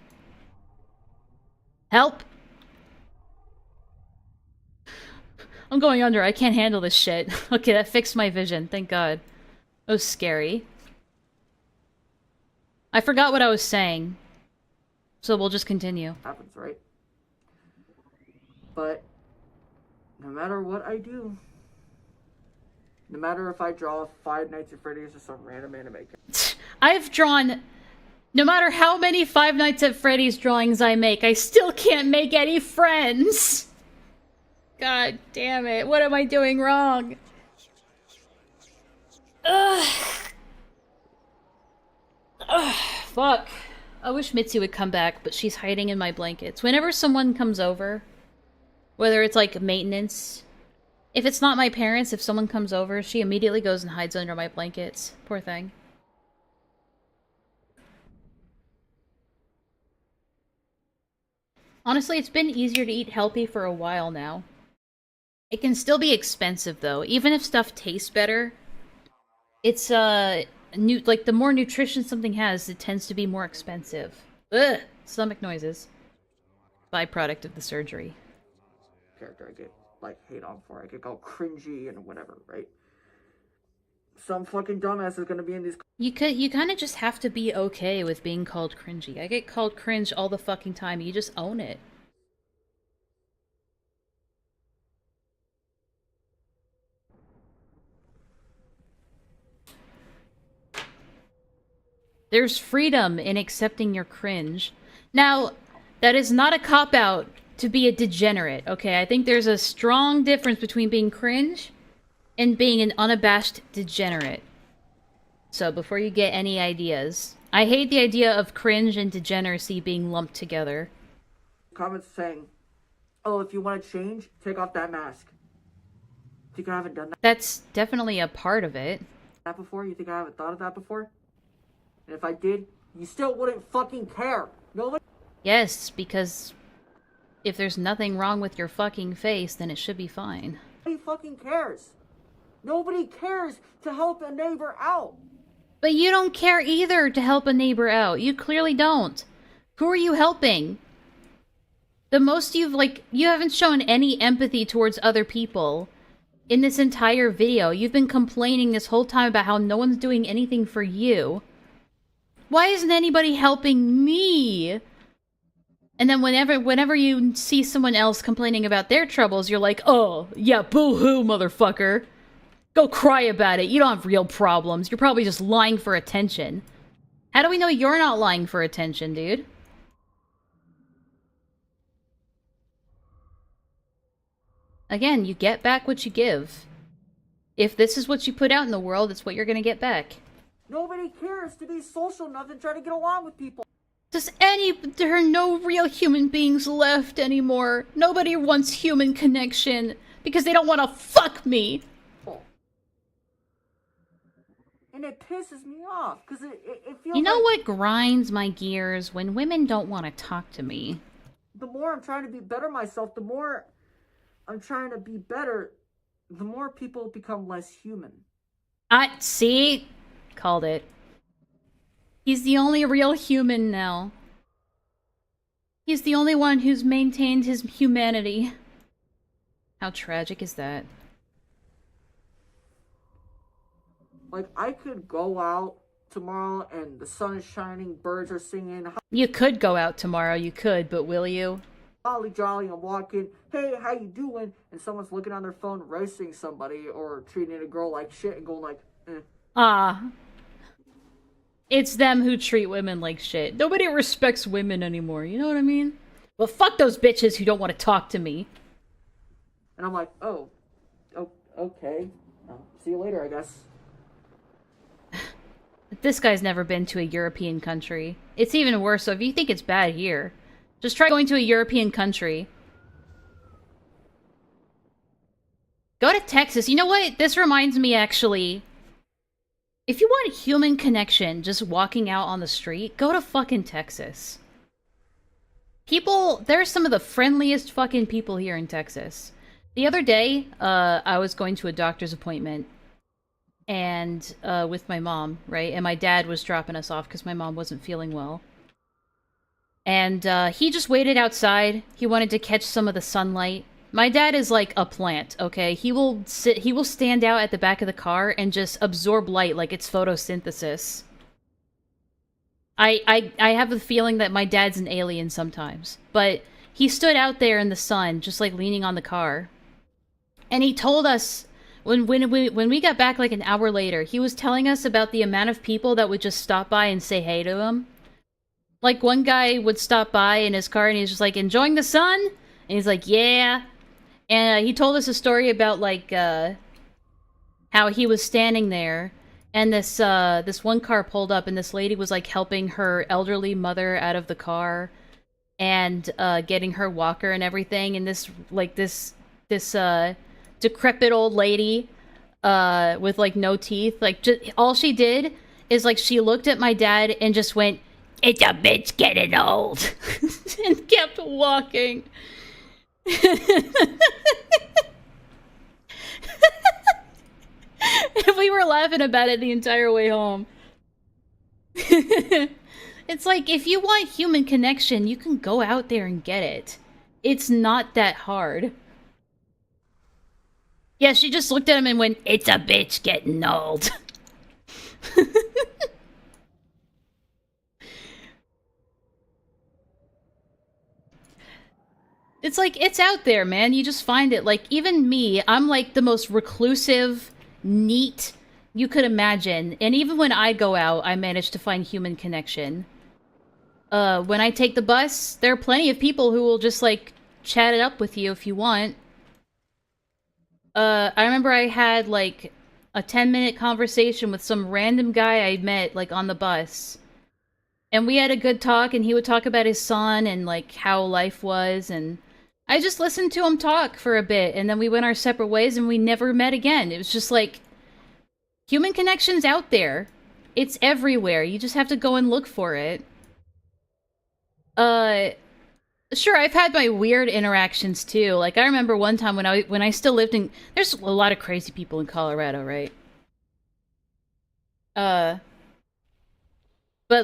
Speaker 1: Help! I'm going under. I can't handle this shit. Okay, that fixed my vision. Thank God. It was scary. I forgot what I was saying. So we'll just continue.
Speaker 2: Happens, right? But no matter what I do, no matter if I draw Five Nights at Freddy's or some random anime,
Speaker 1: I've drawn... No matter how many Five Nights at Freddy's drawings I make, I still can't make any friends! God damn it, what am I doing wrong? Ugh. Ugh, fuck. I wish Mitzi would come back, but she's hiding in my blankets. Whenever someone comes over, whether it's like maintenance, if it's not my parents, if someone comes over, she immediately goes and hides under my blankets. Poor thing. Honestly, it's been easier to eat healthy for a while now. It can still be expensive, though. Even if stuff tastes better, it's, like, the more nutrition something has, it tends to be more expensive. Ugh! Stomach noises. byproduct of the surgery.
Speaker 2: Character I get like hate on for. I get called cringy and whatever, right? Some fucking dumbass is gonna be in these.
Speaker 1: You kind of just have to be okay with being called cringy. I get called cringe all the fucking time. You just own it. There's freedom in accepting your cringe. Now, that is not a cop-out to be a degenerate, okay? I think there's a strong difference between being cringe and being an unabashed degenerate. So, before you get any ideas, I hate the idea of cringe and degeneracy being lumped together.
Speaker 2: Comments saying, "Oh, if you want to change, take off that mask." Think I haven't done
Speaker 1: That's definitely a part of it.
Speaker 2: that before? You think I haven't thought of that before? And if I did, you still wouldn't fucking care. Nobody
Speaker 1: Yes, because if there's nothing wrong with your fucking face, then it should be fine.
Speaker 2: fucking cares. Nobody cares to help a neighbor out.
Speaker 1: But you don't care either to help a neighbor out. You clearly don't. Who are you helping? The most you haven't shown any empathy towards other people in this entire video. You've been complaining this whole time about how no one's doing anything for you. Why isn't anybody helping me? And then whenever you see someone else complaining about their troubles, you're like, oh, yeah, boo-hoo, motherfucker. Go cry about it. You don't have real problems. You're probably just lying for attention. How do we know you're not lying for attention, dude? Again, you get back what you give. If this is what you put out in the world, it's what you're gonna get back.
Speaker 2: Nobody cares to be social enough and try to get along with people.
Speaker 1: There are no real human beings left anymore. Nobody wants human connection because they don't want to fuck me.
Speaker 2: And it pisses me off because it feels
Speaker 1: You know
Speaker 2: like
Speaker 1: what grinds my gears? When women don't want to talk to me.
Speaker 2: the more I'm trying to be better myself, the more I'm trying to be better, the more people become less human.
Speaker 1: See? Called it. He's the only real human now. He's the only one who's maintained his humanity. How tragic is that?
Speaker 2: Like, I could go out tomorrow and the sun is shining, birds are singing,
Speaker 1: You could go out tomorrow, you could, but will you?
Speaker 2: holly jolly, I'm walking, hey, how you doing? And someone's looking on their phone, roasting somebody or treating a girl like shit and going like, eh.
Speaker 1: Ah. It's them who treat women like shit. Nobody respects women anymore, you know what I mean? Well, fuck those bitches who don't want to talk to me.
Speaker 2: And I'm like, oh okay. See you later, I guess.
Speaker 1: This guy's never been to a European country. It's even worse, so if you think it's bad here, just try going to a European country. Go to Texas. You know what? This reminds me, actually. If you want human connection, just walking out on the street, go to fucking Texas. They're some of the friendliest fucking people here in Texas. The other day, I was going to a doctor's appointment. And, with my mom, right? And my dad was dropping us off because my mom wasn't feeling well. And, he just waited outside. He wanted to catch some of the sunlight. My dad is like a plant, okay? He will stand out at the back of the car and just absorb light like it's photosynthesis. I have a feeling that my dad's an alien sometimes. But he stood out there in the sun, just like leaning on the car. And he told us... When we got back like an hour later, he was telling us about the amount of people that would just stop by and say hey to him. Like, one guy would stop by in his car and he's just like, enjoying the sun? And he's like, yeah. And he told us a story about, like, how he was standing there and this one car pulled up and this lady was, like, helping her elderly mother out of the car and getting her walker and everything. And this decrepit old lady with like no teeth, like all she did is like she looked at my dad and just went, "It's a bitch getting old," and kept walking. And we were laughing about it the entire way home. It's like, if you want human connection, you can go out there and get it. It's not that hard. Yeah, she just looked at him and went, "It's a bitch getting old." It's like, it's out there, man. You just find it. Like, even me, I'm like the most reclusive, neat you could imagine. And even when I go out, I manage to find human connection. When I take the bus, there are plenty of people who will just, like, chat it up with you if you want. I remember I had, like, a 10-minute conversation with some random guy I met, like, on the bus. And we had a good talk, and he would talk about his son and, like, how life was, and I just listened to him talk for a bit, and then we went our separate ways, and we never met again. It was just like, human connection's out there. It's everywhere. You just have to go and look for it. Sure, I've had my weird interactions, too. Like, I remember one time when I still lived in... There's a lot of crazy people in Colorado, right? But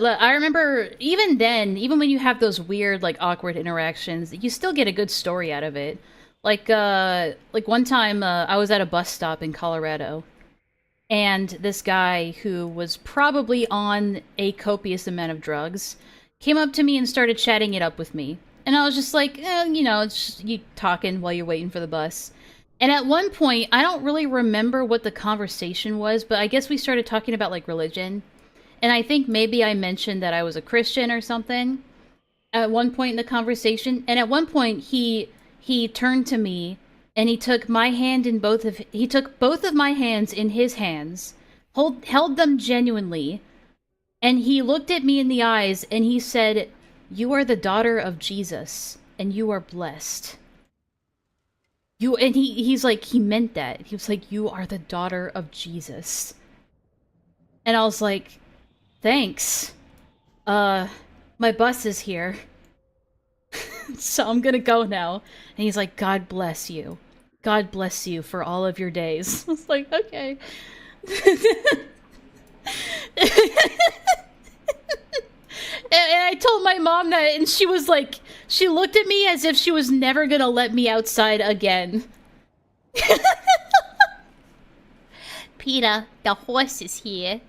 Speaker 1: I remember, even then, even when you have those weird, like, awkward interactions, you still get a good story out of it. Like one time, I was at a bus stop in Colorado, and this guy, who was probably on a copious amount of drugs, came up to me and started chatting it up with me. And I was just like, you know, it's just you talking while you're waiting for the bus. And at one point, I don't really remember what the conversation was, but I guess we started talking about, like, religion. And I think maybe I mentioned that I was a Christian or something at one point in the conversation. And at one point, he turned to me and he took my hand in he took both of my hands in his hands, held them genuinely, and he looked at me in the eyes and he said, "You are the daughter of Jesus, and you are blessed." He's like, he meant that. He was like, "You are the daughter of Jesus." And I was like, "Thanks. My bus is here." So I'm gonna go now. And he's like, "God bless you. God bless you for all of your days." I was like, okay. And I told my mom that, and she was like, she looked at me as if she was never gonna let me outside again. "Peter, the horse is here."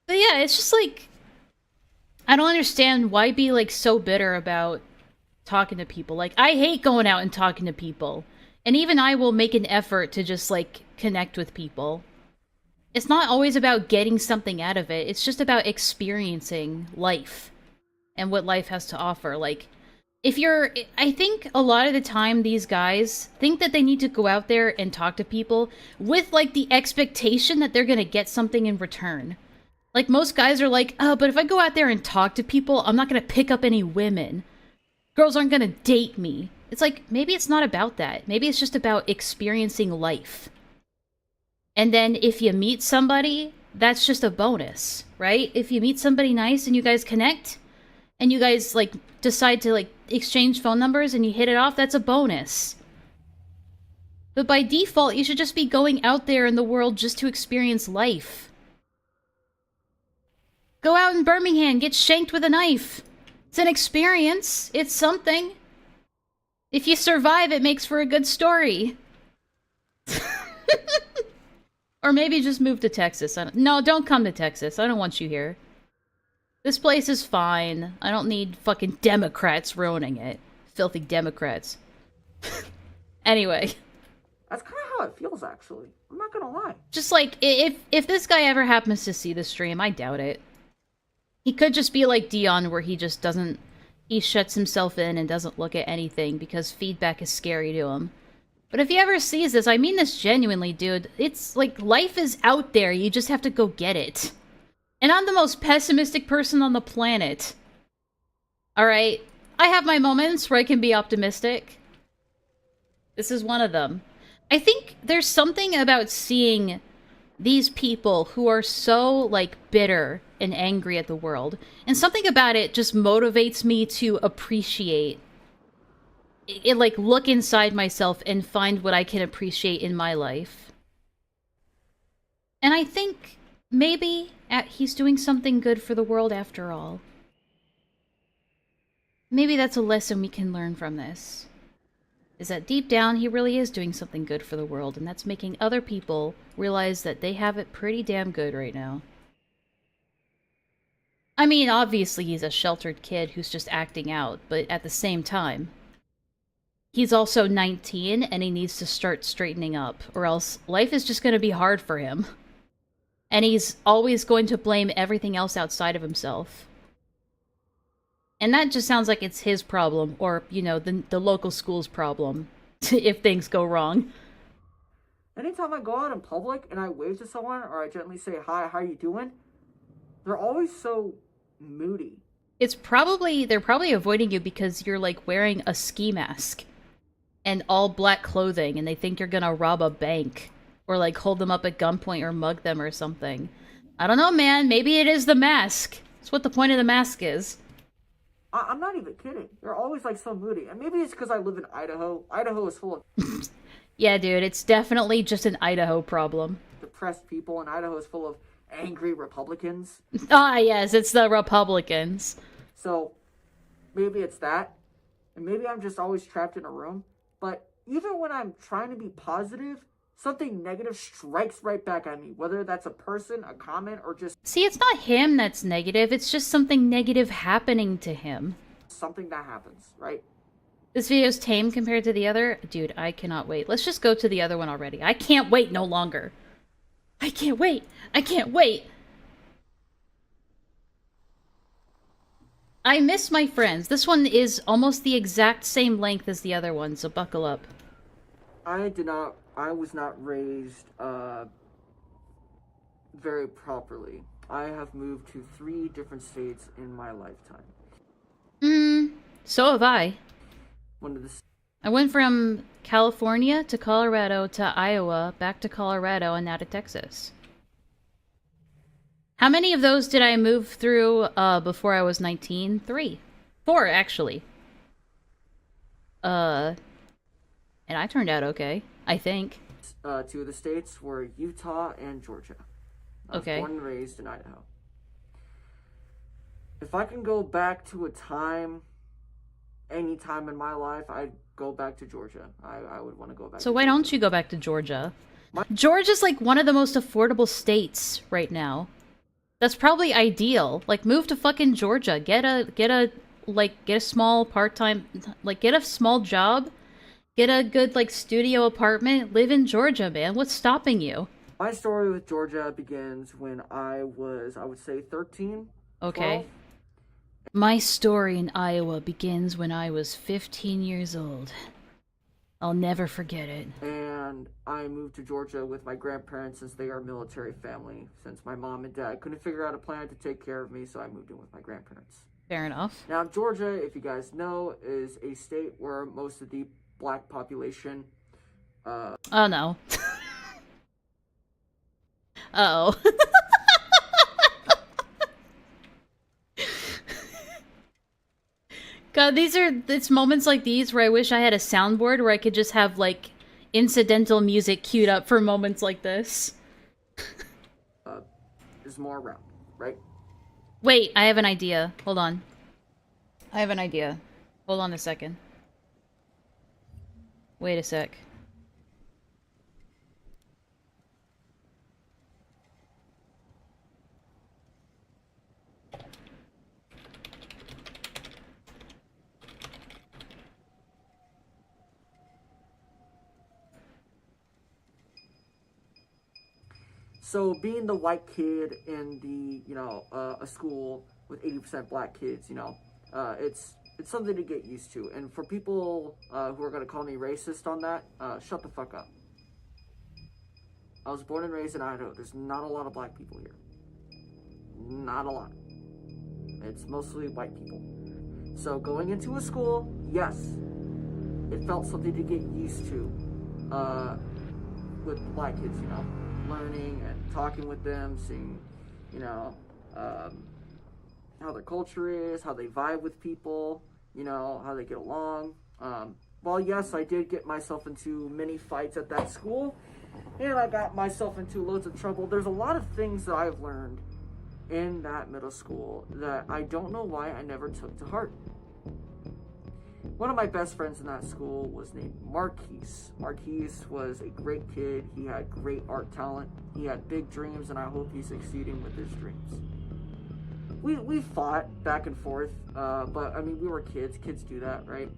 Speaker 1: But yeah, it's just like, I don't understand why be, like, so bitter about talking to people. Like, I hate going out and talking to people. And even I will make an effort to just, like, connect with people. It's not always about getting something out of it. It's just about experiencing life and what life has to offer. Like, I think a lot of the time these guys think that they need to go out there and talk to people with, like, the expectation that they're gonna get something in return. Like, most guys are like, "Oh, but if I go out there and talk to people, I'm not gonna pick up any women. Girls aren't gonna date me." It's like, maybe it's not about that. Maybe it's just about experiencing life. And then if you meet somebody, that's just a bonus, right? If you meet somebody nice and you guys connect, and you guys, like, decide to, like, exchange phone numbers and you hit it off, that's a bonus. But by default, you should just be going out there in the world just to experience life. Go out in Birmingham, get shanked with a knife. It's an experience. It's something. If you survive, it makes for a good story. Or maybe just move to Texas. No, don't come to Texas. I don't want you here. This place is fine. I don't need fucking Democrats ruining it. Filthy Democrats. Anyway.
Speaker 2: That's kind of how it feels, actually. I'm not gonna lie.
Speaker 1: Just like, if this guy ever happens to see the stream, I doubt it. He could just be like Dion, where he just doesn't... He shuts himself in and doesn't look at anything because feedback is scary to him. But if he ever sees this, I mean this genuinely, dude. It's like, life is out there. You just have to go get it. And I'm the most pessimistic person on the planet. Alright? I have my moments where I can be optimistic. This is one of them. I think there's something about seeing these people who are so, like, bitter and angry at the world. And something about it just motivates me to appreciate it, like, look inside myself and find what I can appreciate in my life. And I think maybe he's doing something good for the world after all. Maybe that's a lesson we can learn from this. Is that deep down, he really is doing something good for the world, and that's making other people realize that they have it pretty damn good right now. I mean, obviously he's a sheltered kid who's just acting out, but at the same time, he's also 19, and he needs to start straightening up, or else life is just going to be hard for him. And he's always going to blame everything else outside of himself. And that just sounds like it's his problem, or, you know, the local school's problem, if things go wrong.
Speaker 2: Anytime I go out in public and I wave to someone or I gently say, hi, how you doing? They're always so moody.
Speaker 1: They're probably avoiding you because you're, like, wearing a ski mask and all black clothing, and they think you're gonna rob a bank, or, like, hold them up at gunpoint or mug them or something. I don't know, man. Maybe it is the mask. That's what the point of the mask is.
Speaker 2: I'm not even kidding. They're always, like, so moody. And maybe it's because I live in Idaho. Idaho is full of...
Speaker 1: Yeah, dude, it's definitely just an Idaho problem.
Speaker 2: depressed people, and Idaho is full of angry Republicans.
Speaker 1: Ah, yes, it's the Republicans.
Speaker 2: So, maybe it's that. And maybe I'm just always trapped in a room. But even when I'm trying to be positive, something negative strikes right back at me. Whether that's a person, a comment, or just...
Speaker 1: See, it's not him that's negative. It's just something negative happening to him.
Speaker 2: something that happens, right?
Speaker 1: This video's tame compared to the other. Dude, I cannot wait. Let's just go to the other one already. I can't wait no longer. I can't wait. I can't wait. I miss my friends. This one is almost the exact same length as the other one, so buckle up.
Speaker 2: I was not raised very properly. I have moved to 3 different states in my lifetime.
Speaker 1: So have I.
Speaker 2: One of the...
Speaker 1: I went from California to Colorado to Iowa, back to Colorado, and now to Texas. How many of those did I move through before I was 19? 3. 4, actually. And I turned out okay, I think.
Speaker 2: 2 of the states were Utah and Georgia. I was born and raised in Idaho. If I can go back to a time, any time in my life, I'd go back to Georgia. I would want to go back.
Speaker 1: So why don't you go back to Georgia? Georgia's like one of the most affordable states right now. That's probably ideal. Like, move to fucking Georgia. Get a small part-time, like, get a small job. Get a good, like, studio apartment. Live in Georgia, man. What's stopping you?
Speaker 2: My story with Georgia begins when I would say 13.
Speaker 1: Okay.
Speaker 2: 12.
Speaker 1: My story in Iowa begins when I was 15 years old. I'll never forget it.
Speaker 2: And I moved to Georgia with my grandparents since they are a military family. Since my mom and dad couldn't figure out a plan to take care of me, so I moved in with my grandparents.
Speaker 1: Fair enough.
Speaker 2: Now, Georgia, if you guys know, is a state where most of the black population...
Speaker 1: Oh, no. Uh-oh. God, it's moments like these where I wish I had a soundboard where I could just have, like, incidental music queued up for moments like this.
Speaker 2: is more around, right?
Speaker 1: Wait, I have an idea. Hold on. I have an idea. Hold on a second. Wait a sec.
Speaker 2: So being the white kid in the, a school with 80% black kids, it's something to get used to. And for people who are going to call me racist on that, shut the fuck up. I was born and raised in Idaho. There's not a lot of black people here. Not a lot. It's mostly white people. So going into a school, yes, it felt something to get used to with black kids, learning and talking with them, seeing, how their culture is, how they vibe with people, how they get along. Well, yes, I did get myself into many fights at that school, And I got myself into loads of trouble. There's a lot of things that I've learned in that middle school that I don't know why I never took to heart. One of my best friends in that school was named Marquise. Marquise was a great kid. He had great art talent. He had big dreams, and I hope he's succeeding with his dreams. We fought back and forth, but I mean, we were kids. Kids do that, right?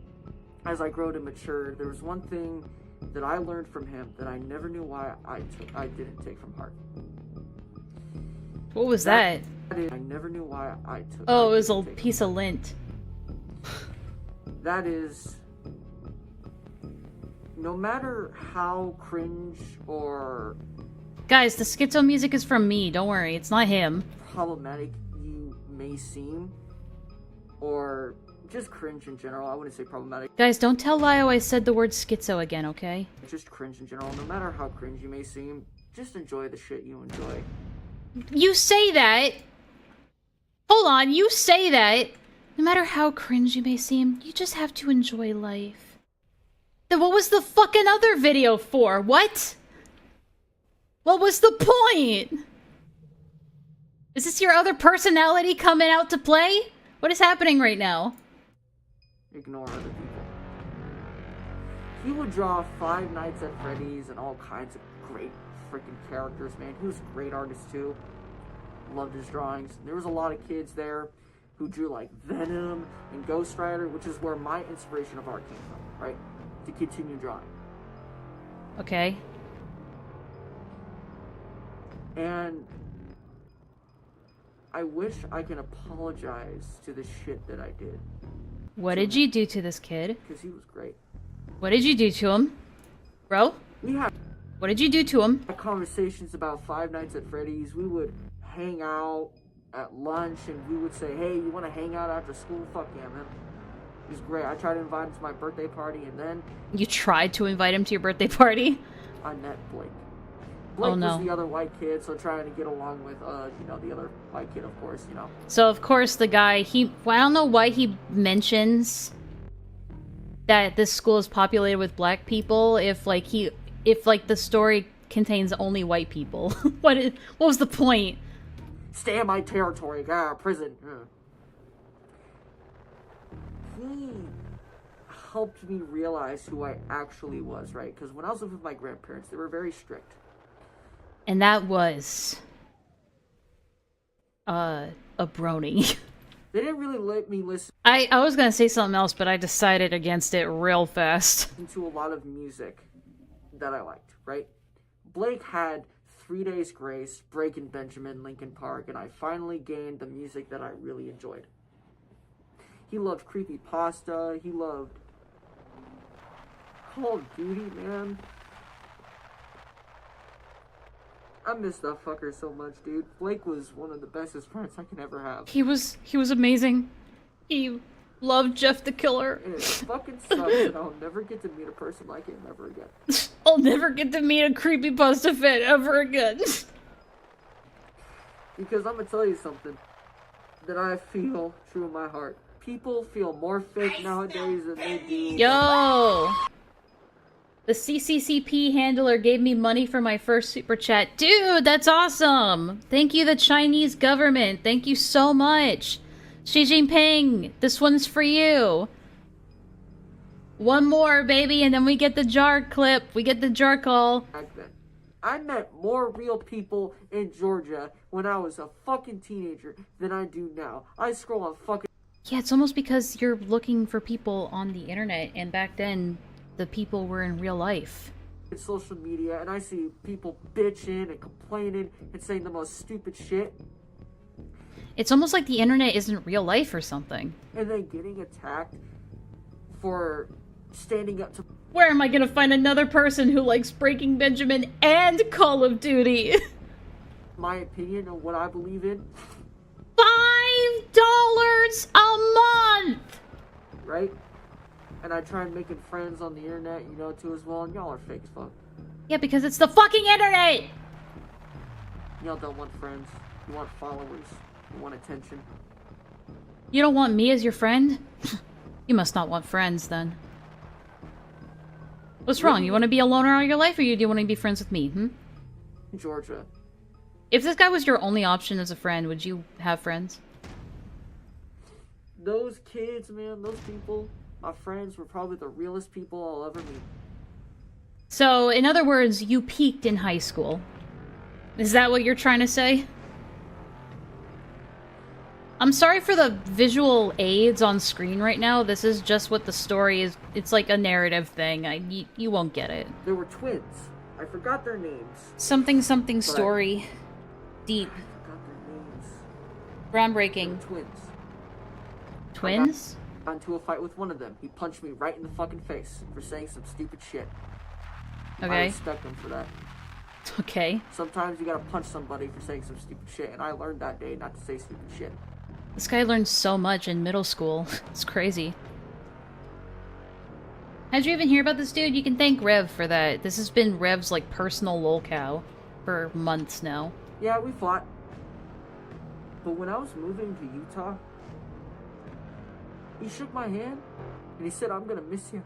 Speaker 2: As I grew to mature, there was one thing that I learned from him that I never knew why I didn't take from heart.
Speaker 1: What was that?
Speaker 2: I never knew why I took.
Speaker 1: Oh, it was a piece of lint.
Speaker 2: That is, no matter how cringe or
Speaker 1: Guys, the schizo music is from me. Don't worry, it's not him.
Speaker 2: problematic you may seem, or just cringe in general, I wouldn't say problematic,
Speaker 1: Guys, don't tell Lio I said the word schizo again, okay?
Speaker 2: just cringe in general, no matter how cringe you may seem, just enjoy the shit you enjoy.
Speaker 1: You say that! Hold on, you say that! No matter how cringe you may seem, you just have to enjoy life. Then what was the fucking other video for? What? What was the point? Is this your other personality coming out to play? What is happening right now?
Speaker 2: Ignore other people. He would draw Five Nights at Freddy's and all kinds of great freaking characters, man. He was a great artist too. Loved his drawings. There was a lot of kids there who drew like Venom and Ghost Rider, which is where my inspiration of art came from, right? To continue drawing.
Speaker 1: Okay.
Speaker 2: And I wish I can apologize to the shit that I did.
Speaker 1: What did you do to this kid?
Speaker 2: Because he was great.
Speaker 1: What did you do to him? Bro?
Speaker 2: We had
Speaker 1: What did you do to him?
Speaker 2: conversations about Five Nights at Freddy's. We would hang out at lunch and we would say, hey, you want to hang out after school? Fuck yeah, man. It was great. I tried to invite him to my birthday party, and then
Speaker 1: You tried to invite him to your birthday party?
Speaker 2: I met Blake. Blake
Speaker 1: Oh, no.
Speaker 2: was the other white kid, so trying to get along with, the other white kid, of course,
Speaker 1: So, of course, the guy, well, I don't know why he mentions that this school is populated with black people if the story contains only white people. What was the point?
Speaker 2: Stay in my territory, prison. He helped me realize who I actually was, right? Because when I was living with my grandparents, they were very strict.
Speaker 1: And that was... a brony.
Speaker 2: They didn't really let me listen
Speaker 1: I was gonna say something else, but I decided against it real fast.
Speaker 2: to a lot of music that I liked, right? Blake had 3 Days Grace, Breaking Benjamin, Linkin Park, and I finally gained the music that I really enjoyed. He loved creepypasta, he loved Call of Duty, man. I miss that fucker so much, dude. Blake was one of the bestest friends I could ever have.
Speaker 1: He was amazing. He loved Jeff the Killer.
Speaker 2: And it fucking sucks that I'll never get to meet a person like him ever again.
Speaker 1: I'll never get to meet a creepypasta fan ever again.
Speaker 2: Because I'm gonna tell you something that I feel true in my heart. People feel more fake nowadays than they do.
Speaker 1: Yo! The CCCP handler gave me money for my first super chat. Dude, that's awesome! Thank you, the Chinese government. Thank you so much. Xi Jinping, this one's for you. One more, baby, and then we get the jar clip. We get the jar call.
Speaker 2: Back then, I met more real people in Georgia when I was a fucking teenager than I do now. I scroll on fucking
Speaker 1: Yeah, it's almost because you're looking for people on the internet, and back then, the people were in real life.
Speaker 2: social media and I see people bitching and complaining and saying the most stupid shit.
Speaker 1: It's almost like the internet isn't real life or something.
Speaker 2: And then getting attacked for standing up to
Speaker 1: Where am I gonna find another person who likes Breaking Benjamin and Call of Duty?
Speaker 2: my opinion on what I believe in,
Speaker 1: $5 a month!
Speaker 2: right? And I try making friends on the internet, too as well, and y'all are fake as fuck.
Speaker 1: Yeah, because it's the fucking internet!
Speaker 2: Y'all don't want friends. You want followers. You want attention.
Speaker 1: You don't want me as your friend? You must not want friends, then. What's wrong? You want to be a loner all your life, or do you want to be friends with me,
Speaker 2: Georgia.
Speaker 1: If this guy was your only option as a friend, would you have friends?
Speaker 2: Those kids, man, those people, my friends, were probably the realest people I'll ever meet.
Speaker 1: So, in other words, you peaked in high school. Is that what you're trying to say? I'm sorry for the visual aids on screen right now. This is just what the story is. It's like a narrative thing. You won't get it.
Speaker 2: They were twins. I forgot their names.
Speaker 1: Something story. Deep.
Speaker 2: I forgot their names.
Speaker 1: Groundbreaking.
Speaker 2: Twins.
Speaker 1: Twins?
Speaker 2: I got into a fight with one of them. He punched me right in the fucking face for saying some stupid shit. I
Speaker 1: Okay.
Speaker 2: respect him for that.
Speaker 1: Okay.
Speaker 2: Sometimes you gotta punch somebody for saying some stupid shit, and I learned that day not to say stupid shit.
Speaker 1: This guy learned so much in middle school. It's crazy. How'd you even hear about this dude? You can thank Rev for that. This has been Rev's, like, personal lolcow for months now.
Speaker 2: Yeah, we fought. But when I was moving to Utah, he shook my hand, and he said, "I'm gonna miss you."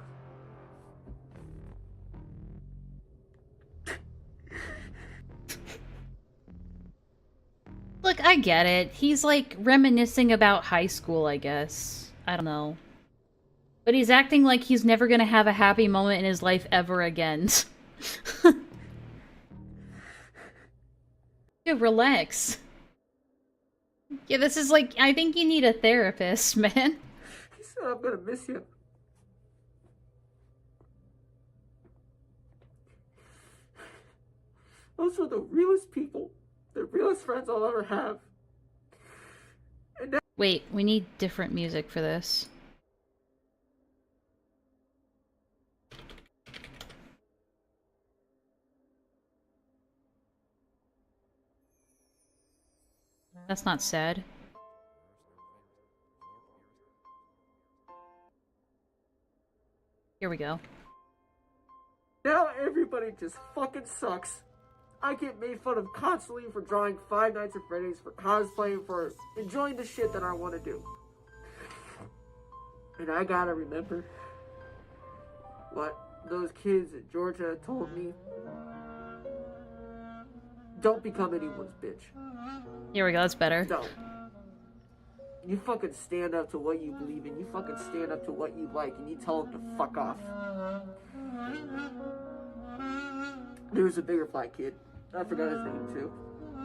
Speaker 1: Look, I get it. He's, like, reminiscing about high school, I guess. I don't know. But he's acting like he's never gonna have a happy moment in his life ever again. Dude, relax. Yeah, this is like, I think you need a therapist, man.
Speaker 2: He said, "I'm gonna miss you." Those are the realest people. The realest friends I'll ever have.
Speaker 1: Wait, we need different music for this. That's not sad. Here we go.
Speaker 2: Now everybody just fucking sucks. I get made fun of constantly for drawing Five Nights at Freddy's, for cosplaying, for enjoying the shit that I want to do. And I gotta remember what those kids in Georgia told me. Don't become anyone's bitch.
Speaker 1: Here we go, that's better.
Speaker 2: Don't. You fucking stand up to what you believe in. You fucking stand up to what you like, and you tell them to fuck off. There was a bigger flat kid. I forgot his name too.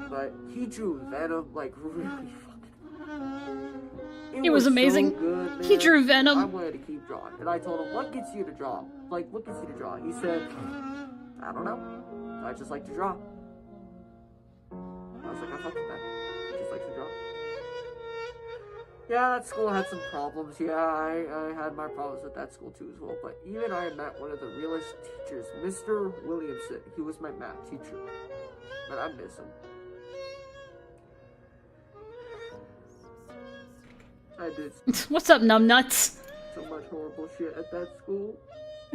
Speaker 2: But he drew Venom like really fucking.
Speaker 1: It was amazing.
Speaker 2: So good,
Speaker 1: He drew Venom.
Speaker 2: I wanted to keep drawing. And I told him, "What gets you to draw? Like, what gets you to draw?" He said, "I don't know. I just like to draw." I was like, "I fuck with that. He just likes to draw." Yeah, that school had some problems. Yeah, I had my problems with that school too as well. But even I met one of the realest teachers, Mr. Williamson. He was my math teacher. But I miss him. I did
Speaker 1: What's up, numbnuts?
Speaker 2: so much horrible shit at that school.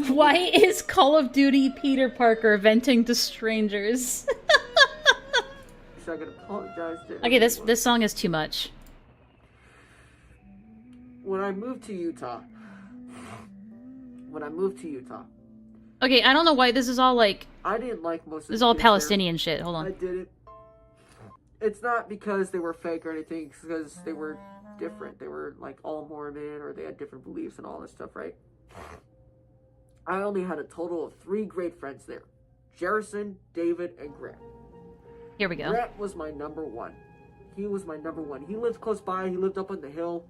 Speaker 1: Why is Call of Duty Peter Parker venting to strangers?
Speaker 2: So I gotta apologize to
Speaker 1: Okay,
Speaker 2: everyone.
Speaker 1: this song is too much.
Speaker 2: When I moved to Utah.
Speaker 1: Okay, I don't know why this is all like,
Speaker 2: I didn't like most of
Speaker 1: this is
Speaker 2: the
Speaker 1: all
Speaker 2: kids there.
Speaker 1: Palestinian shit. Hold
Speaker 2: I
Speaker 1: on.
Speaker 2: didn't. It's not because they were fake or anything, it's because they were different. They were like all Mormon, or they had different beliefs and all this stuff, right? I only had a total of 3 great friends there. Jerison, David, and Grant.
Speaker 1: Here we go.
Speaker 2: Grant was my number one. He was my number one. He lived close by. He lived up on the hill.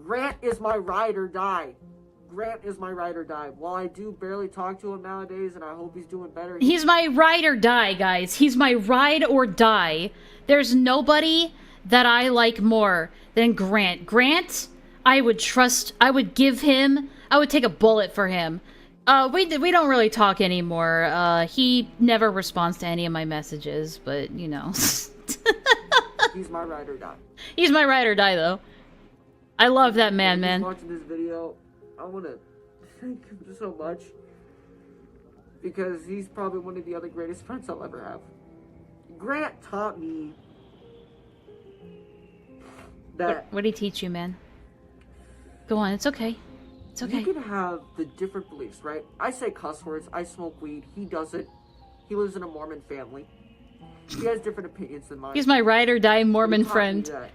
Speaker 2: Grant is my ride or die. Grant is my ride or die. While I do barely talk to him nowadays, and I hope he's doing better.
Speaker 1: He's my ride or die, guys. He's my ride or die. There's nobody that I like more than Grant. Grant, I would trust, I would give him, I would take a bullet for him. We don't really talk anymore. He never responds to any of my messages, but, you know.
Speaker 2: He's my ride or die.
Speaker 1: He's my ride or die, though. I love that man,
Speaker 2: If he's
Speaker 1: man.
Speaker 2: watching this video, I want to thank him so much. Because he's probably one of the other greatest friends I'll ever have. Grant taught me that...
Speaker 1: What did he teach you, man? Go on, it's okay. It's okay.
Speaker 2: You can have the different beliefs, right? I say cuss words. I smoke weed. He doesn't. He lives in a Mormon family. He has different opinions than mine.
Speaker 1: He's my ride or die Mormon
Speaker 2: He taught me
Speaker 1: friend.
Speaker 2: that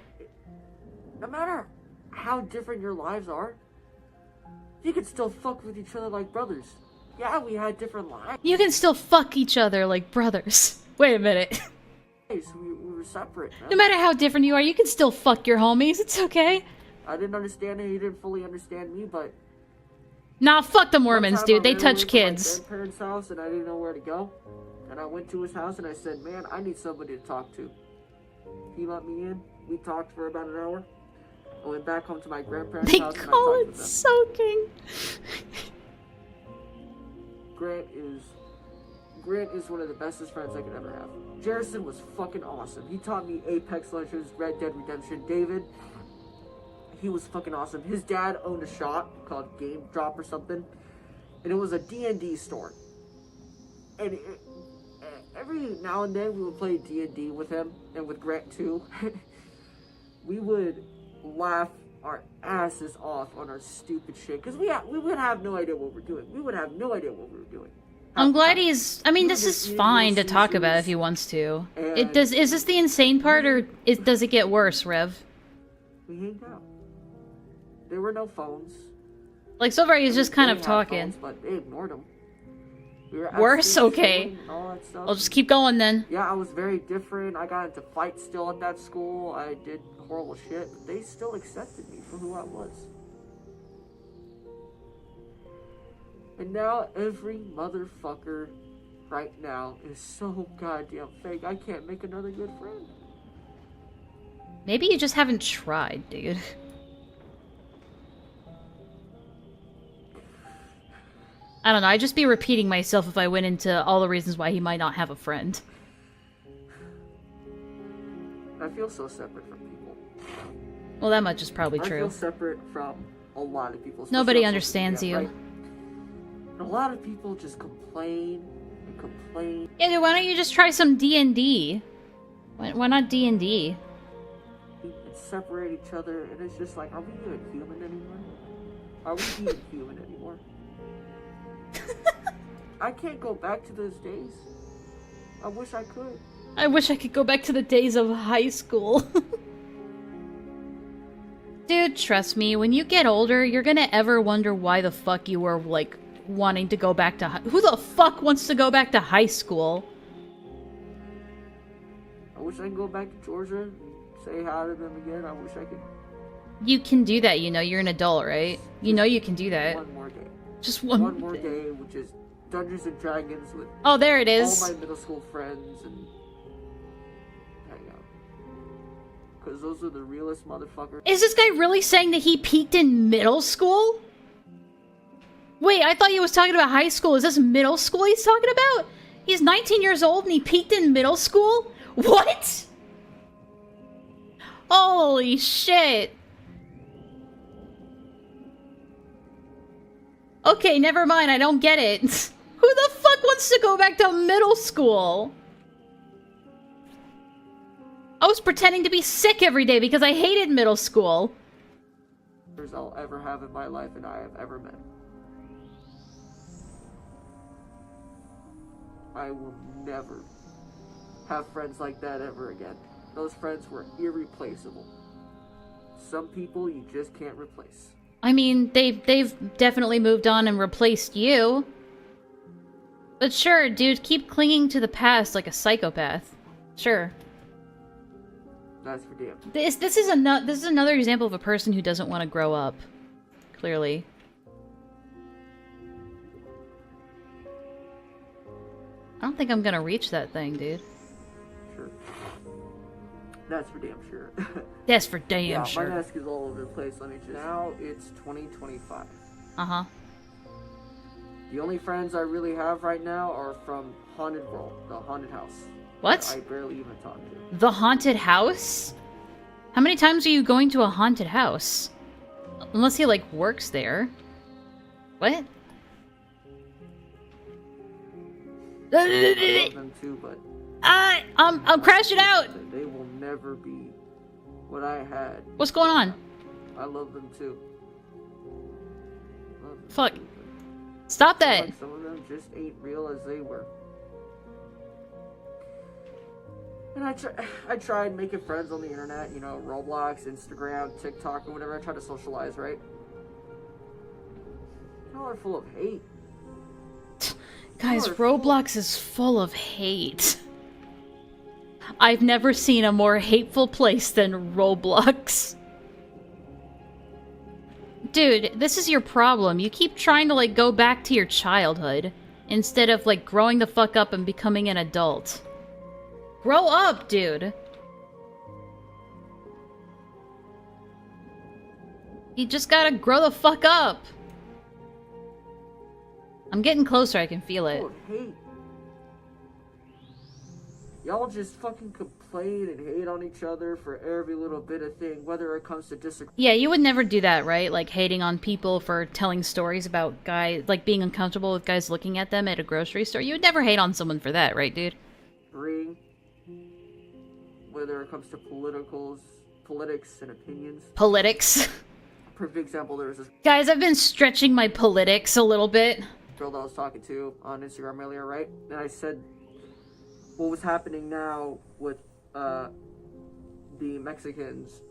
Speaker 2: no matter how different your lives are, you can still fuck with each other like brothers. Yeah, we had different lives.
Speaker 1: You can still fuck each other like brothers. Wait a minute.
Speaker 2: We were separate. Man.
Speaker 1: No matter how different you are, you can still fuck your homies. It's okay.
Speaker 2: I didn't understand it. He didn't fully understand me, but
Speaker 1: Nah, fuck the
Speaker 2: one
Speaker 1: Mormons,
Speaker 2: time
Speaker 1: dude.
Speaker 2: I
Speaker 1: They
Speaker 2: ran
Speaker 1: touch
Speaker 2: away from
Speaker 1: kids.
Speaker 2: my grandparents' house, and I didn't know where to go. And I went to his house, and I said, "Man, I need somebody to talk to." He let me in. We talked for about an hour. I went back home to my grandparents'
Speaker 1: They
Speaker 2: house, and I
Speaker 1: call
Speaker 2: talked
Speaker 1: it
Speaker 2: with them.
Speaker 1: soaking.
Speaker 2: Grant is one of the bestest friends I could ever have. Jerison was fucking awesome. He taught me Apex Legends, Red Dead Redemption. David, he was fucking awesome. His dad owned a shop called Game Drop or something, and it was a D&D store. And every now and then we would play D&D with him, and with Grant too. We would laugh our asses off on our stupid shit, because we would have no idea what we're doing. We would have no idea what we were doing.
Speaker 1: I'm glad he's... I mean, this is fine to talk about if he wants to. Is this the insane part, or does it get worse, Rev?
Speaker 2: We hanged out. There were no phones.
Speaker 1: Like, so far he's just kind
Speaker 2: They
Speaker 1: of
Speaker 2: had
Speaker 1: talking.
Speaker 2: phones, but they ignored them. We were
Speaker 1: Worse?
Speaker 2: out
Speaker 1: Okay.
Speaker 2: shooting and all that stuff.
Speaker 1: I'll just keep going then.
Speaker 2: Yeah, I was very different. I got into fights still at that school. I did horrible shit, but they still accepted me for who I was. And now every motherfucker right now is so goddamn fake. I can't make another good friend.
Speaker 1: Maybe you just haven't tried, dude. I don't know, I'd just be repeating myself if I went into all the reasons why he might not have a friend.
Speaker 2: I feel so separate from people.
Speaker 1: Well, that much is probably
Speaker 2: I feel
Speaker 1: true.
Speaker 2: separate from a lot of people. especially
Speaker 1: Nobody
Speaker 2: on social
Speaker 1: understands
Speaker 2: media,
Speaker 1: you.
Speaker 2: right? And a lot of people just complain and complain.
Speaker 1: Yeah, dude, why don't you just try some D&D? Why not D&D?
Speaker 2: And separate each other, and it's just like, are we even human anymore? Are we even human anymore? I can't go back to those days. I wish I could.
Speaker 1: I wish I could go back to the days of high school. Dude, trust me, when you get older, you're gonna ever wonder why the fuck you were, like, wanting to go back to who the fuck wants to go back to high school?
Speaker 2: I wish I could go back to Georgia, say hi to them again. I wish I could.
Speaker 1: You can do that, you know, you're an adult, right? You know you can do that.
Speaker 2: One more day.
Speaker 1: Just
Speaker 2: One
Speaker 1: one
Speaker 2: more day with just Dungeons and Dragons with
Speaker 1: Oh, there it
Speaker 2: all
Speaker 1: is.
Speaker 2: my middle school friends and hang out. Because those are the realest motherfuckers.
Speaker 1: Is this guy really saying that he peaked in middle school? Wait, I thought he was talking about high school. Is this middle school he's talking about? He's 19 years old and he peaked in middle school? What? Holy shit. Okay, never mind. I don't get it. Who the fuck wants to go back to middle school? I was pretending to be sick every day because I hated middle school.
Speaker 2: I'll ever have in my life and I have ever met. I will never have friends like that ever again. Those friends were irreplaceable. Some people you just can't replace.
Speaker 1: I mean, they've definitely moved on and replaced you. But sure, dude, keep clinging to the past like a psychopath. Sure.
Speaker 2: That's for damn.
Speaker 1: This is another example of a person who doesn't want to grow up. Clearly. I don't think I'm gonna reach that thing, dude.
Speaker 2: Sure. That's for damn sure.
Speaker 1: That's for damn
Speaker 2: Yeah,
Speaker 1: sure.
Speaker 2: my desk is all over the place. Let me just. Now it's 2025.
Speaker 1: Uh-huh.
Speaker 2: The only friends I really have right now are from Haunted World, the haunted house.
Speaker 1: What?
Speaker 2: That I barely even talk to.
Speaker 1: The haunted house? How many times are you going to a haunted house? Unless he, like, works there. What?
Speaker 2: I love them too, but
Speaker 1: I'm crashing out!
Speaker 2: they will never be what I had.
Speaker 1: What's going on?
Speaker 2: I love them too.
Speaker 1: Fuck. Stop that!
Speaker 2: Like some of them just ain't real as they were. And I tried making friends on the internet, you know, Roblox, Instagram, TikTok, or whatever. I try to socialize, right? Y'all are full of hate.
Speaker 1: Guys, Roblox is full of hate. I've never seen a more hateful place than Roblox. Dude, this is your problem. You keep trying to, like, go back to your childhood instead of, like, growing the fuck up and becoming an adult. Grow up, dude! You just gotta grow the fuck up! I'm getting closer, I can feel it.
Speaker 2: Full of hate. Y'all just fucking complain and hate on each other for every little bit of thing, whether it comes to disagreement.
Speaker 1: Yeah, you would never do that, right? Like, hating on people for telling stories about guys, like, being uncomfortable with guys looking at them at a grocery store. You would never hate on someone for that, right, dude?
Speaker 2: Whether it comes to politics and opinions.
Speaker 1: Politics.
Speaker 2: Perfect example, there was this
Speaker 1: Guys, I've been stretching my politics a little bit.
Speaker 2: girl that I was talking to on Instagram earlier, right? And I said what was happening now with the Mexicans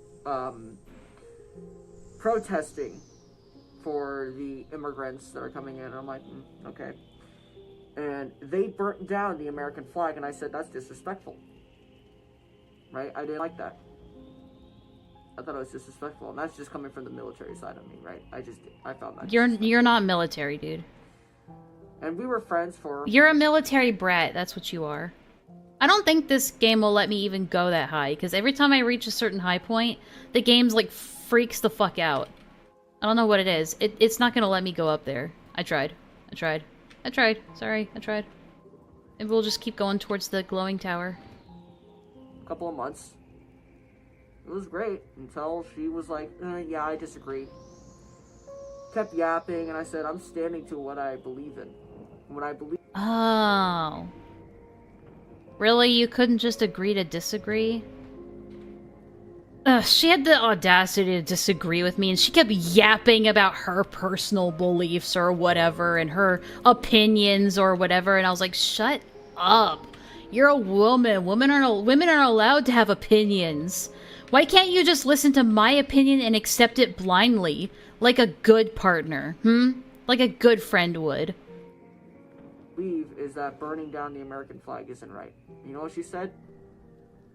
Speaker 2: protesting for the immigrants that are coming in. And I'm like, okay. And they burnt down the American flag, and I said, that's disrespectful. Right? I didn't like that. I thought it was disrespectful, and that's just coming from the military side of me, right? I found that
Speaker 1: You're not military, dude.
Speaker 2: And we were friends for...
Speaker 1: You're a military brat, that's what you are. I don't think this game will let me even go that high, because every time I reach a certain high point, the game's like freaks the fuck out. I don't know what it is. It's not gonna let me go up there. I tried. Sorry, I tried. Maybe we'll just keep going towards the glowing tower.
Speaker 2: A couple of months. It was great until she was like, yeah, I disagree. Kept yapping, and I said, I'm standing to what I believe in. What I believe.
Speaker 1: Oh. Really? You couldn't just agree to disagree? She had the audacity to disagree with me, and she kept yapping about her personal beliefs or whatever, and her opinions or whatever, and I was like, shut up. You're a woman. Women aren't allowed to have opinions. Why can't you just listen to my opinion and accept it blindly, like a good partner, Like a good friend would.
Speaker 2: Believe is that burning down the American flag isn't right. You know what she said?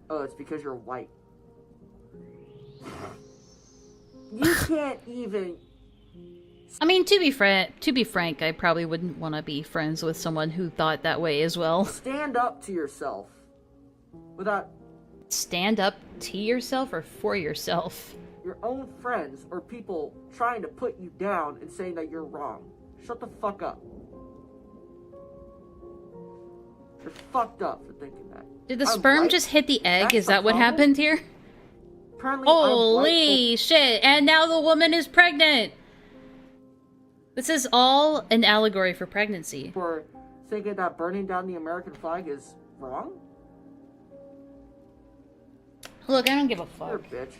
Speaker 2: Oh, it's because you're white. You can't even...
Speaker 1: I mean, to be frank, I probably wouldn't want to be friends with someone who thought that way as well.
Speaker 2: Stand up to yourself. Without...
Speaker 1: Stand up to yourself or for yourself?
Speaker 2: Your own friends or people trying to put you down and saying that you're wrong. Shut the fuck up. You're fucked up for thinking that.
Speaker 1: Did the sperm just hit the egg? Is that what happened here?
Speaker 2: Apparently,
Speaker 1: holy shit, and now the woman is pregnant! This is all an allegory for pregnancy.
Speaker 2: For thinking that burning down the American flag is wrong?
Speaker 1: Look, I don't give a fuck.
Speaker 2: You're a bitch.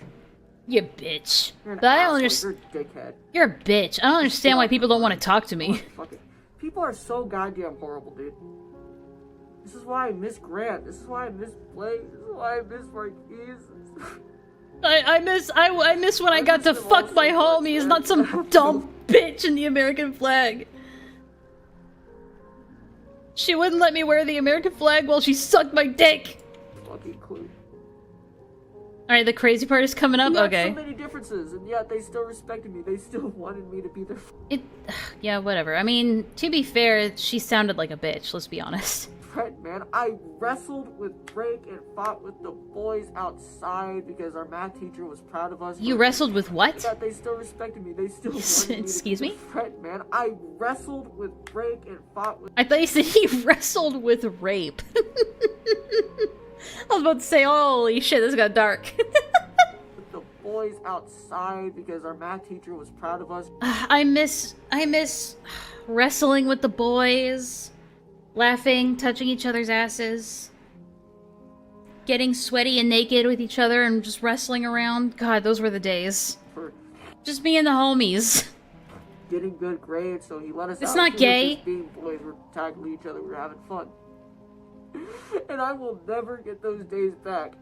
Speaker 1: You bitch.
Speaker 2: You're an
Speaker 1: But I
Speaker 2: asshole.
Speaker 1: don't understand.
Speaker 2: You're a dickhead.
Speaker 1: You're a bitch. I don't understand why people don't want to talk to me.
Speaker 2: Fuck it. People are so goddamn horrible, dude. This is why I miss Grant. This is why I miss Blake. This is why I miss Marquise.
Speaker 1: I miss when I got to fuck my homies, not some dumb bitch in the American flag. She wouldn't let me wear the American flag while she sucked my dick.
Speaker 2: Fucking clue.
Speaker 1: Alright, the crazy part is coming up?
Speaker 2: We had
Speaker 1: Okay.
Speaker 2: so many differences, and yet they still respected me. They still wanted me to be their
Speaker 1: Yeah, whatever. I mean, to be fair, she sounded like a bitch, let's be honest.
Speaker 2: friend, man. I wrestled with Drake and fought with the boys outside because our math teacher was proud of us.
Speaker 1: You wrestled with what?
Speaker 2: That they still respected me. They still wanted me
Speaker 1: Excuse
Speaker 2: to be
Speaker 1: me?
Speaker 2: their friend, man. I wrestled with Drake and fought with...
Speaker 1: I thought you said he wrestled with rape. I was about to say, holy shit, this got dark.
Speaker 2: with the boys outside because our math teacher was proud of us.
Speaker 1: I miss wrestling with the boys, laughing, touching each other's asses, getting sweaty and naked with each other and just wrestling around. God, those were the days. Just me and the homies.
Speaker 2: getting good grades, so he let us out.
Speaker 1: It's not
Speaker 2: We were
Speaker 1: gay.
Speaker 2: just being boys, we're tackling each other, we're having fun. And I will never get those days back.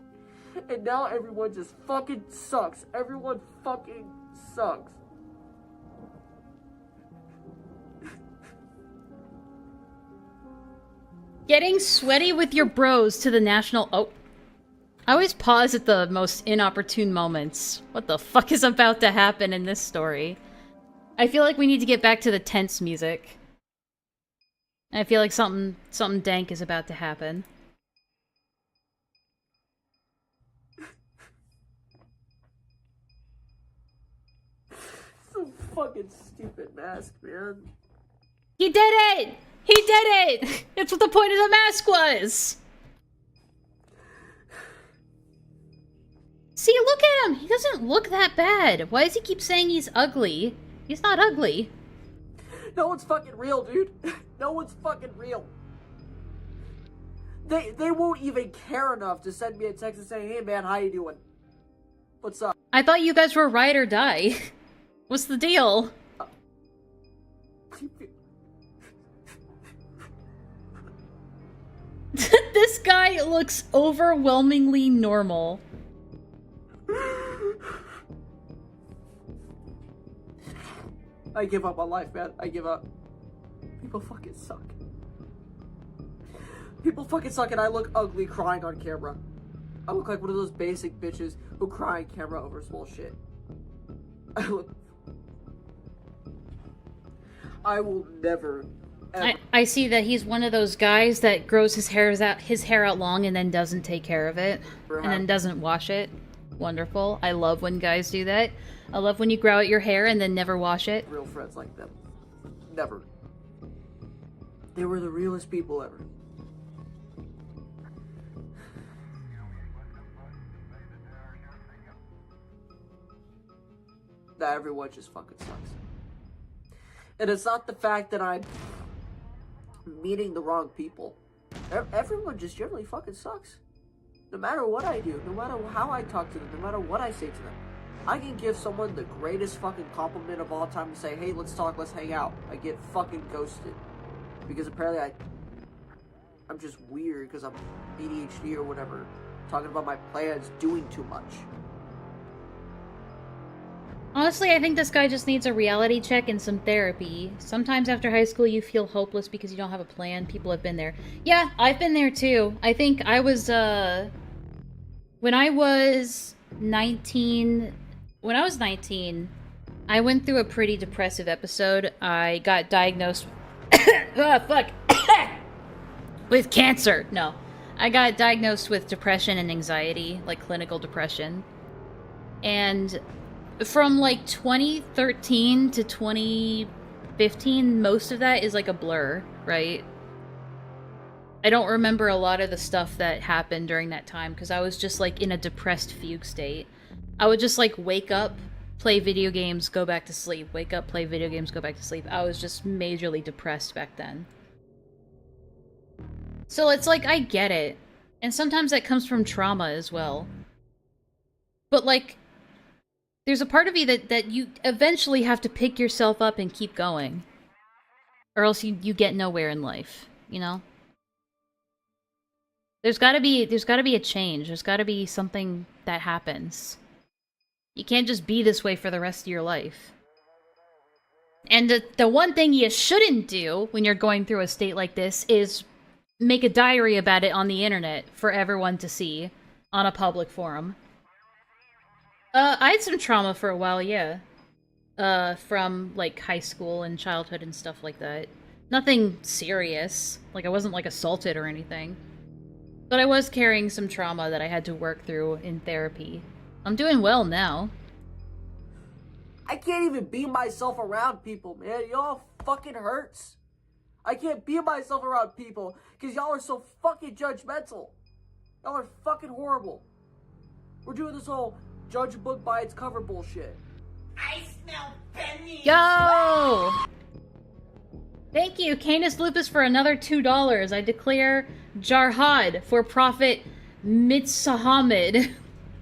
Speaker 2: And now everyone just fucking sucks. Everyone fucking sucks.
Speaker 1: Getting sweaty with your bros to the national... Oh. I always pause at the most inopportune moments. What the fuck is about to happen in this story? I feel like we need to get back to the tense music. I feel like something dank is about to happen.
Speaker 2: So fucking stupid mask, man.
Speaker 1: He did it! He did it! It's what the point of the mask was! See, look at him! He doesn't look that bad. Why does he keep saying he's ugly? He's not ugly.
Speaker 2: No one's fucking real, dude. No one's fucking real. They won't even care enough to send me a text and say, hey man, how you doing? What's up?
Speaker 1: I thought you guys were ride or die. What's the deal? This guy looks overwhelmingly normal.
Speaker 2: I give up on life, man. I give up. People fucking suck. People fucking suck, and I look ugly crying on camera. I look like one of those basic bitches who cry on camera over small shit. I will never, ever.
Speaker 1: I see that he's one of those guys that grows his hair out long and then doesn't take care of it. And then doesn't wash it. Wonderful. I love when guys do that. I love when you grow out your hair and then never wash it.
Speaker 2: Real friends like them. Never. They were the realest people ever. That everyone just fucking sucks. And it's not the fact that I'm meeting the wrong people. Everyone just generally fucking sucks. No matter what I do, no matter how I talk to them, no matter what I say to them. I can give someone the greatest fucking compliment of all time and say, hey, let's talk, let's hang out. I get fucking ghosted. Because apparently I'm just weird because I'm ADHD or whatever. Talking about my plans, doing too much.
Speaker 1: Honestly, I think this guy just needs a reality check and some therapy. Sometimes after high school you feel hopeless because you don't have a plan. People have been there. Yeah, I've been there too. I think I was, when I was 19, I went through a pretty depressive episode. I got diagnosed with cancer. No. I got diagnosed with depression and anxiety, like clinical depression. And from like 2013 to 2015, most of that is like a blur, right? I don't remember a lot of the stuff that happened during that time because I was just like in a depressed fugue state. I would just like wake up, play video games, go back to sleep. Wake up, play video games, go back to sleep. I was just majorly depressed back then. So it's like, I get it. And sometimes that comes from trauma as well. But like, there's a part of you that you eventually have to pick yourself up and keep going. Or else you get nowhere in life, you know? There's gotta be a change. There's gotta be something that happens. You can't just be this way for the rest of your life. And the one thing you shouldn't do when you're going through a state like this is make a diary about it on the internet for everyone to see on a public forum. I had some trauma for a while, yeah. From, like, high school and childhood and stuff like that. Nothing serious. Like, I wasn't, like, assaulted or anything. But I was carrying some trauma that I had to work through in therapy. I'm doing well now.
Speaker 2: I can't even be myself around people, man. Y'all fucking hurts. I can't be myself around people because y'all are so fucking judgmental. Y'all are fucking horrible. We're doing this whole judge a book by its cover bullshit.
Speaker 6: I smell pennies.
Speaker 1: Yo! Thank you, Canis Lupus, for another $2. I declare Jarhad for Prophet Mitsahamid.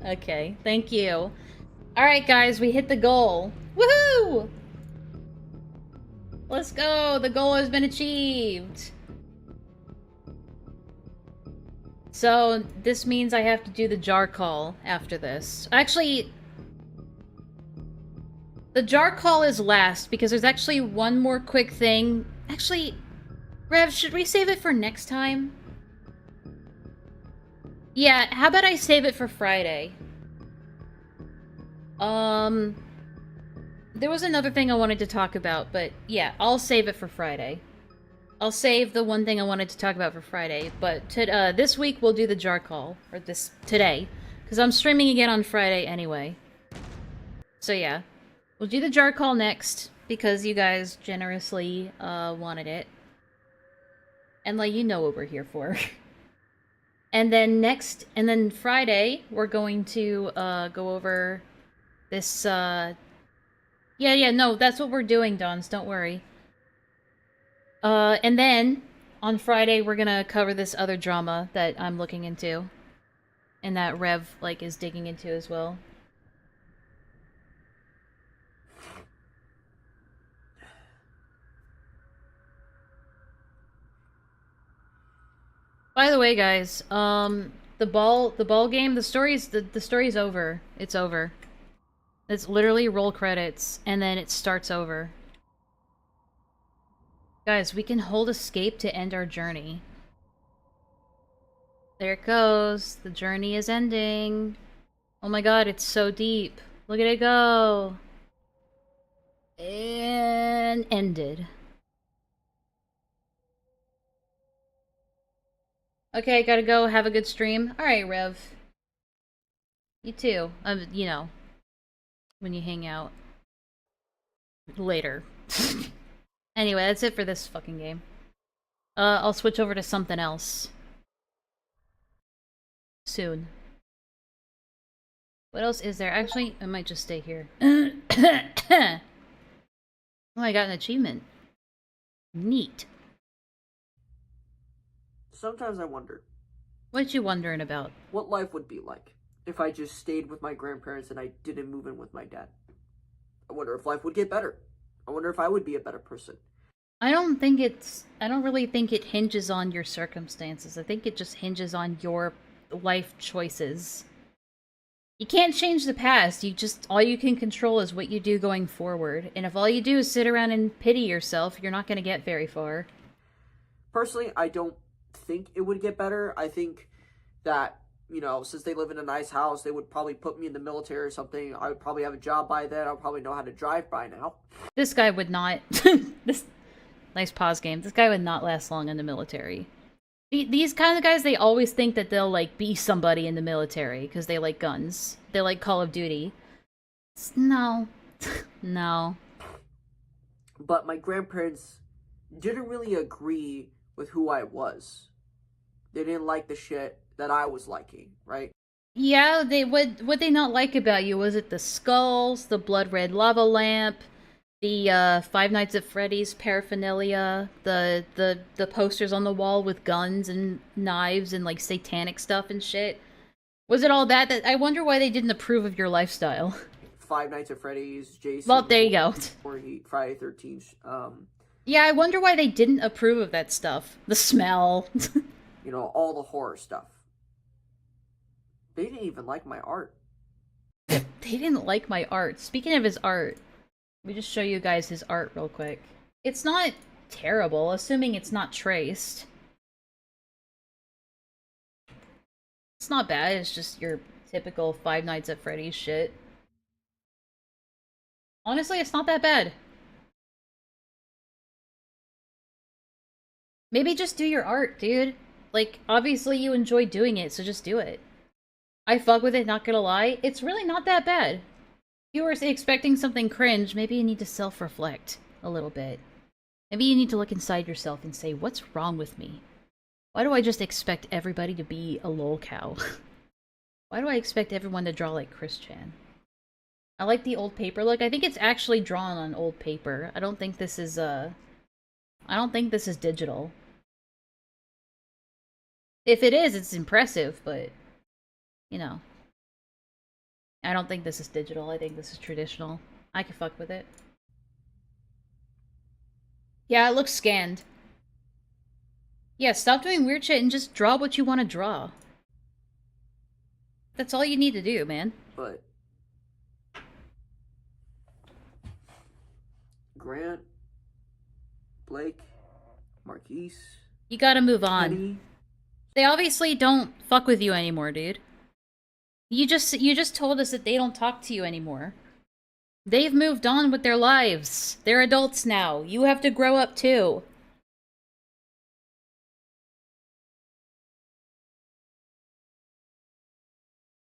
Speaker 1: Okay, thank you. Alright, guys, we hit the goal. Woohoo! Let's go! The goal has been achieved! So, this means I have to do the jar call after this. Actually, the jar call is last, because there's actually one more quick thing. Actually, Rev, should we save it for next time? Yeah, how about I save it for Friday? There was another thing I wanted to talk about, but yeah, I'll save it for Friday. I'll save the one thing I wanted to talk about for Friday, but this week we'll do the jar call, or today, because I'm streaming again on Friday anyway. So yeah, we'll do the jar call next, because you guys generously, wanted it. And like, you know what we're here for. And then Friday, we're going to, go over this, Yeah, no, that's what we're doing, Dons, don't worry. And then, on Friday, we're gonna cover this other drama that I'm looking into. And that Rev, like, is digging into as well. By the way, guys, the ball game, the story's over. It's over. It's literally roll credits, and then it starts over. Guys, we can hold escape to end our journey. There it goes. The journey is ending. Oh my god, it's so deep. Look at it go. And ended. Okay, gotta go. Have a good stream. Alright, Rev. You too. You know. When you hang out. Later. Anyway, that's it for this fucking game. I'll switch over to something else. Soon. What else is there? Actually, I might just stay here. Oh, I got an achievement. Neat.
Speaker 2: Sometimes I wonder
Speaker 1: What you wondering about?
Speaker 2: what life would be like if I just stayed with my grandparents and I didn't move in with my dad. I wonder if life would get better. I wonder if I would be a better person.
Speaker 1: I don't really think it hinges on your circumstances. I think it just hinges on your life choices. You can't change the past. All you can control is what you do going forward. And if all you do is sit around and pity yourself, you're not going to get very far.
Speaker 2: Personally, I don't think it would get better. I think that, you know, since they live in a nice house, they would probably put me in the military or something. I would probably have a job by then. I'll probably know how to drive by now.
Speaker 1: This guy would not. Nice pause game. This guy would not last long in the military. These kind of guys, they always think that they'll, like, be somebody in the military because they like guns. They like Call of Duty. No. No.
Speaker 2: But my grandparents didn't really agree with who I was. They didn't like the shit that I was liking, right?
Speaker 1: Yeah, what they not like about you? Was it the skulls, the blood red lava lamp, the Five Nights at Freddy's paraphernalia, the posters on the wall with guns and knives and like satanic stuff and shit? Was it all that I wonder why they didn't approve of your lifestyle?
Speaker 2: Five Nights at Freddy's, Jason.
Speaker 1: Well, there you go.
Speaker 2: Friday 13th.
Speaker 1: Yeah, I wonder why they didn't approve of that stuff. The smell.
Speaker 2: You know, all the horror stuff. They didn't even like my art.
Speaker 1: They didn't like my art. Speaking of his art, let me just show you guys his art real quick. It's not terrible, assuming it's not traced. It's not bad, it's just your typical Five Nights at Freddy's shit. Honestly, it's not that bad. Maybe just do your art, dude. Like, obviously you enjoy doing it, so just do it. I fuck with it, not gonna lie. It's really not that bad. If you were expecting something cringe, maybe you need to self-reflect a little bit. Maybe you need to look inside yourself and say, what's wrong with me? Why do I just expect everybody to be a lol cow? Why do I expect everyone to draw like Chris Chan? I like the old paper look. I think it's actually drawn on old paper. I don't think this is digital. If it is, it's impressive, but, you know. I don't think this is digital. I think this is traditional. I can fuck with it. Yeah, it looks scanned. Yeah, stop doing weird shit and just draw what you want to draw. That's all you need to do, man.
Speaker 2: But Grant, Blake, Marquise,
Speaker 1: You gotta move on.
Speaker 2: Penny.
Speaker 1: They obviously don't fuck with you anymore, dude. You just told us that they don't talk to you anymore. They've moved on with their lives. They're adults now. You have to grow up too.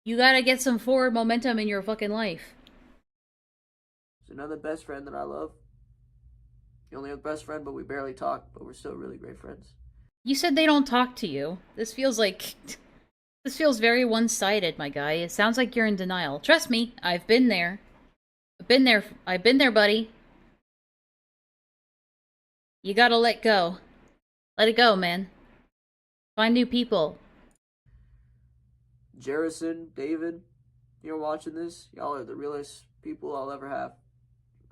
Speaker 1: You gotta get some forward momentum in your fucking life.
Speaker 2: There's another best friend that I love. You only have a best friend, but we barely talk, but we're still really great friends.
Speaker 1: You said they don't talk to you. This feels very one-sided, my guy. It sounds like you're in denial. Trust me, I've been there. I've been there, buddy. You gotta let go. Let it go, man. Find new people.
Speaker 2: Jerrison, David, you're watching this. Y'all are the realest people I'll ever have.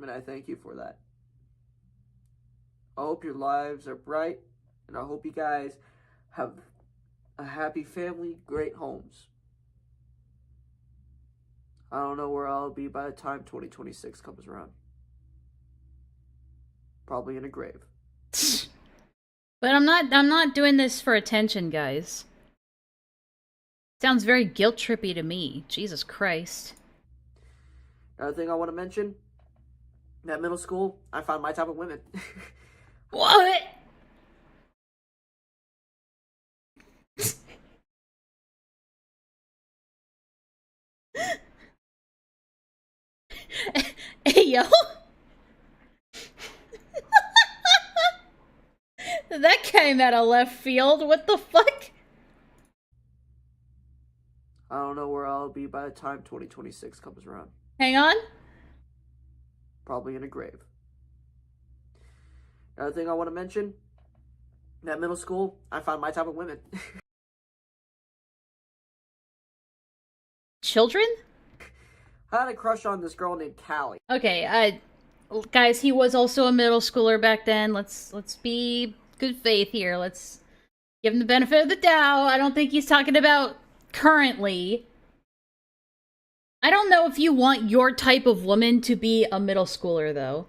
Speaker 2: And I thank you for that. I hope your lives are bright, and I hope you guys have a happy family, great homes. I don't know where I'll be by the time 2026 comes around. Probably in a grave.
Speaker 1: But I'm not doing this for attention, guys. Sounds very guilt-trippy to me. Jesus Christ.
Speaker 2: Another thing I want to mention, at middle school, I found my type of women.
Speaker 1: What? Hey, yo. That came out of left field. What the fuck?
Speaker 2: I don't know where I'll be by the time 2026 comes around.
Speaker 1: Hang on.
Speaker 2: Probably in a grave. Another thing I want to mention, at middle school, I found my type of women.
Speaker 1: Children?
Speaker 2: I had a crush on this girl named Callie.
Speaker 1: Okay, guys, he was also a middle schooler back then. Let's be good faith here. Let's give him the benefit of the doubt. I don't think he's talking about currently. I don't know if you want your type of woman to be a middle schooler, though.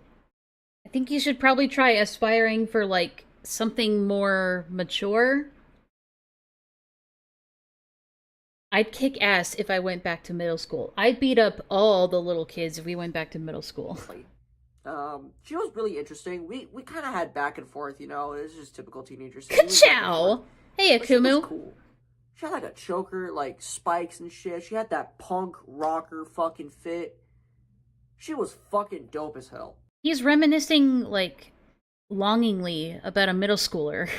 Speaker 1: I think you should probably try aspiring for, like, something more mature. I'd kick ass if I went back to middle school. I'd beat up all the little kids if we went back to middle school.
Speaker 2: She was really interesting. We kind of had back and forth, you know. It was just typical teenagers.
Speaker 1: Ka-chow! Hey,
Speaker 2: But she was
Speaker 1: Akumu.
Speaker 2: cool. She had like a choker, like spikes and shit. She had that punk rocker fucking fit. She was fucking dope as hell.
Speaker 1: He's reminiscing, like, longingly about a middle schooler.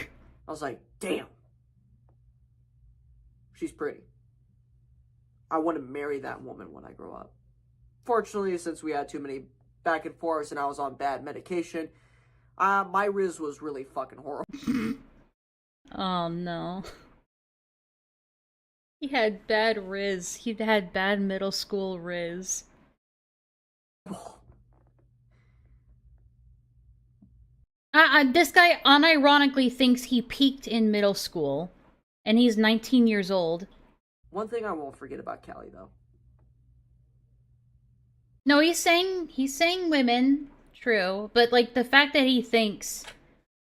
Speaker 2: I was like, damn. She's pretty. I want to marry that woman when I grow up. Fortunately, since we had too many back and forths and I was on bad medication, my Riz was really fucking horrible.
Speaker 1: Oh, no. He had bad Riz. He had bad middle school Riz. This guy unironically thinks he peaked in middle school, and he's 19 years old.
Speaker 2: One thing I won't forget about Callie, though.
Speaker 1: No, he's saying women, true, but, like, the fact that he thinks,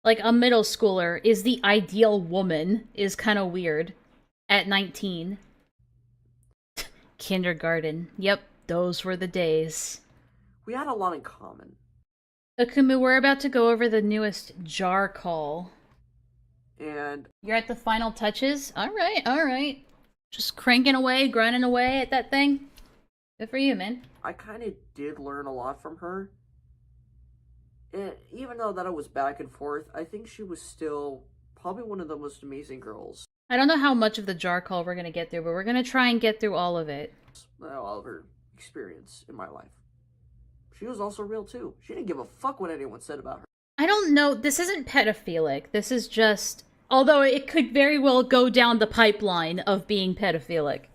Speaker 1: like, a middle schooler is the ideal woman is kind of weird. At 19. Kindergarten. Yep, those were the days.
Speaker 2: We had a lot in common.
Speaker 1: Akumu, we're about to go over the newest jar call.
Speaker 2: And
Speaker 1: You're at the final touches? Alright. Just cranking away, grinding away at that thing. Good for you, man.
Speaker 2: I kind of did learn a lot from her. And even though that it was back and forth, I think she was still probably one of the most amazing girls.
Speaker 1: I don't know how much of the jar call we're gonna get through, but we're gonna try and get through all of it.
Speaker 2: All of her experience in my life. She was also real too. She didn't give a fuck what anyone said about her.
Speaker 1: I don't know, this isn't pedophilic. This is just... Although it could very well go down the pipeline of being pedophilic.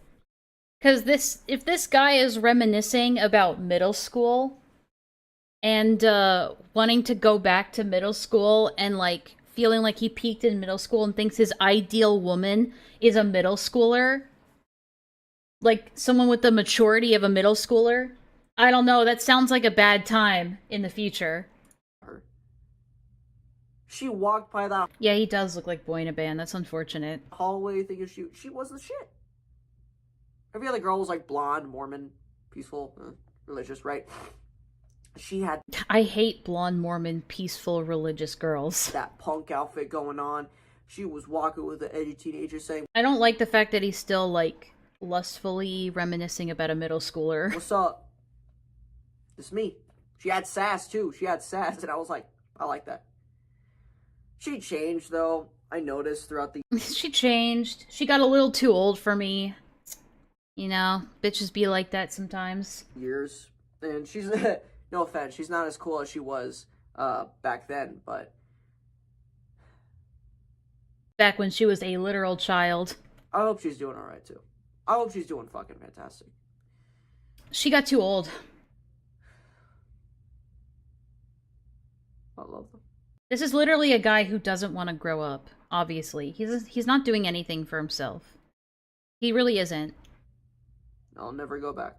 Speaker 1: Because if this guy is reminiscing about middle school, and wanting to go back to middle school and like feeling like he peaked in middle school and thinks his ideal woman is a middle schooler, like someone with the maturity of a middle schooler. I don't know, that sounds like a bad time in the future.
Speaker 2: She walked by that
Speaker 1: Yeah, he does look like boy in a band. That's unfortunate.
Speaker 2: hallway thinking she was the shit. Every other girl was like blonde, Mormon, peaceful, religious, right? She had
Speaker 1: I hate blonde Mormon peaceful religious girls.
Speaker 2: that punk outfit going on. She was walking with an edgy teenager saying,
Speaker 1: I don't like the fact that he's still like lustfully reminiscing about a middle schooler.
Speaker 2: "What's up? It's me." She had sass too. She had sass, and I was like, I like that. She changed though. I noticed throughout the
Speaker 1: She changed. She got a little too old for me. You know, bitches be like that sometimes.
Speaker 2: years, and she's no offense, she's not as cool as she was back then, but
Speaker 1: Back when she was a literal child.
Speaker 2: I hope she's doing all right too. I hope she's doing fucking fantastic.
Speaker 1: She got too old.
Speaker 2: I love them.
Speaker 1: This is literally a guy who doesn't want to grow up, obviously. He's not doing anything for himself. He really isn't.
Speaker 2: I'll never go back.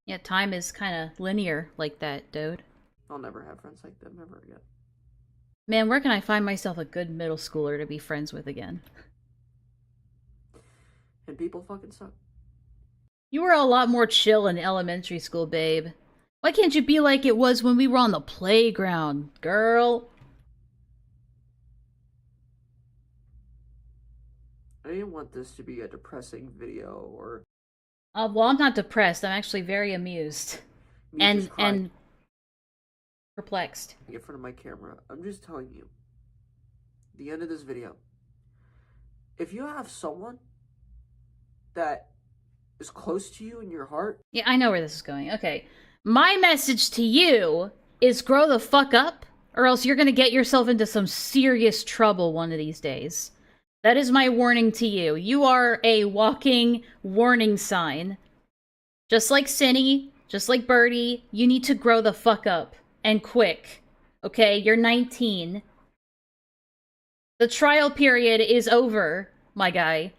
Speaker 1: Yeah, time is kind of linear like that, dude.
Speaker 2: I'll never have friends like them ever again.
Speaker 1: Man, where can I find myself a good middle schooler to be friends with again?
Speaker 2: And people fucking suck.
Speaker 1: You were a lot more chill in elementary school, babe. Why can't you be like it was when we were on the playground, girl?
Speaker 2: I didn't want this to be a depressing video or
Speaker 1: Well, I'm not depressed. I'm actually very amused.
Speaker 2: me just crying
Speaker 1: And perplexed.
Speaker 2: in front of my camera. I'm just telling you, the end of this video, if you have someone that is close to you in your heart,
Speaker 1: Yeah, I know where this is going. Okay. My message to you is grow the fuck up, or else you're gonna get yourself into some serious trouble one of these days. That is my warning to you. You are a walking warning sign. Just like Cinny, just like Birdie, you need to grow the fuck up. And quick. Okay? You're 19. The trial period is over, my guy.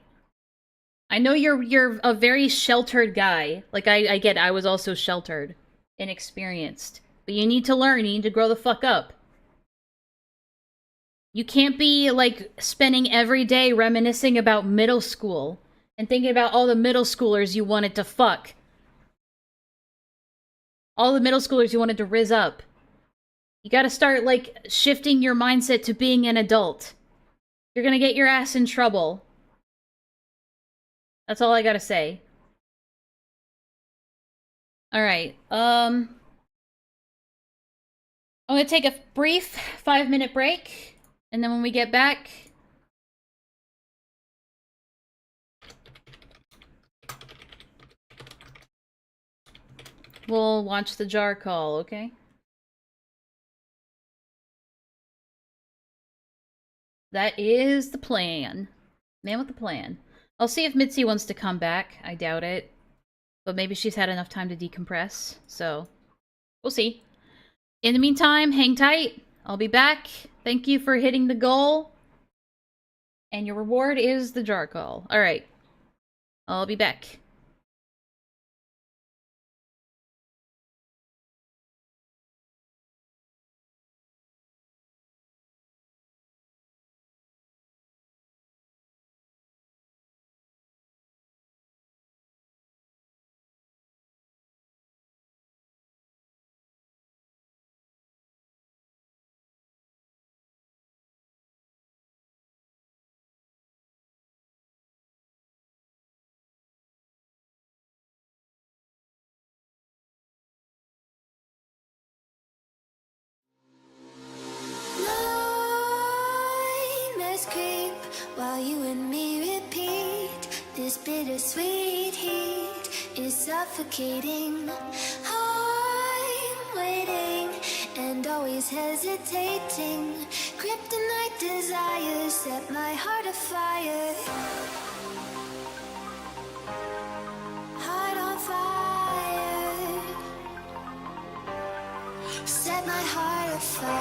Speaker 1: I know you're a very sheltered guy. Like, I get it. I was also sheltered. Inexperienced. But you need to learn. You need to grow the fuck up. You can't be, like, spending every day reminiscing about middle school and thinking about all the middle schoolers you wanted to fuck. All the middle schoolers you wanted to rizz up. You gotta start, like, shifting your mindset to being an adult. You're gonna get your ass in trouble. That's all I gotta say. Alright, I'm gonna take a brief 5-minute break, and then when we get back... we'll watch the jar call, okay? That is the plan. Man with the plan. I'll see if Mitzi wants to come back. I doubt it. But maybe she's had enough time to decompress. So, we'll see. In the meantime, hang tight. I'll be back. Thank you for hitting the goal. And your reward is the jar call. Alright. I'll be back.
Speaker 7: Nightmares creep while you and me repeat. This bittersweet heat is suffocating. I'm waiting and always hesitating. Kryptonite desires set my heart afire. Heart on fire. heart afire.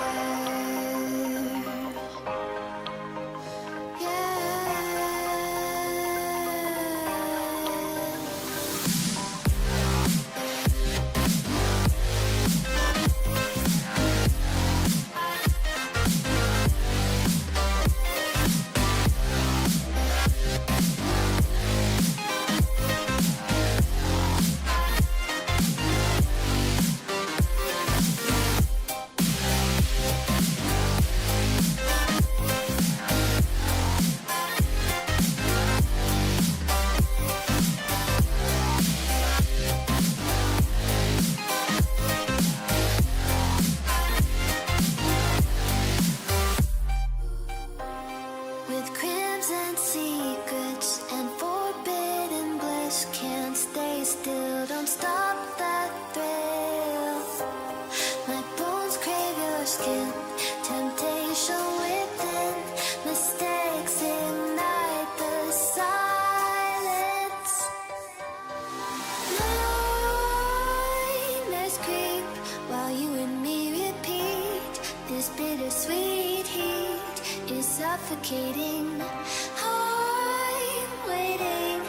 Speaker 7: With crimson secrets and forbidden bliss, can't stay still, don't stop that thrill. My bones crave your skin, temptation within, mistakes ignite the silence. Nightmares creep while you and me repeat. This bittersweet heat is suffocating. I'm waiting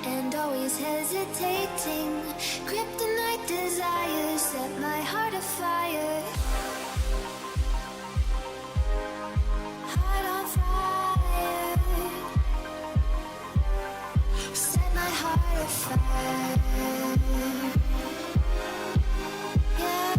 Speaker 7: and always hesitating. Kryptonite desires set my heart afire. Heart on fire. Set my heart afire. Yeah.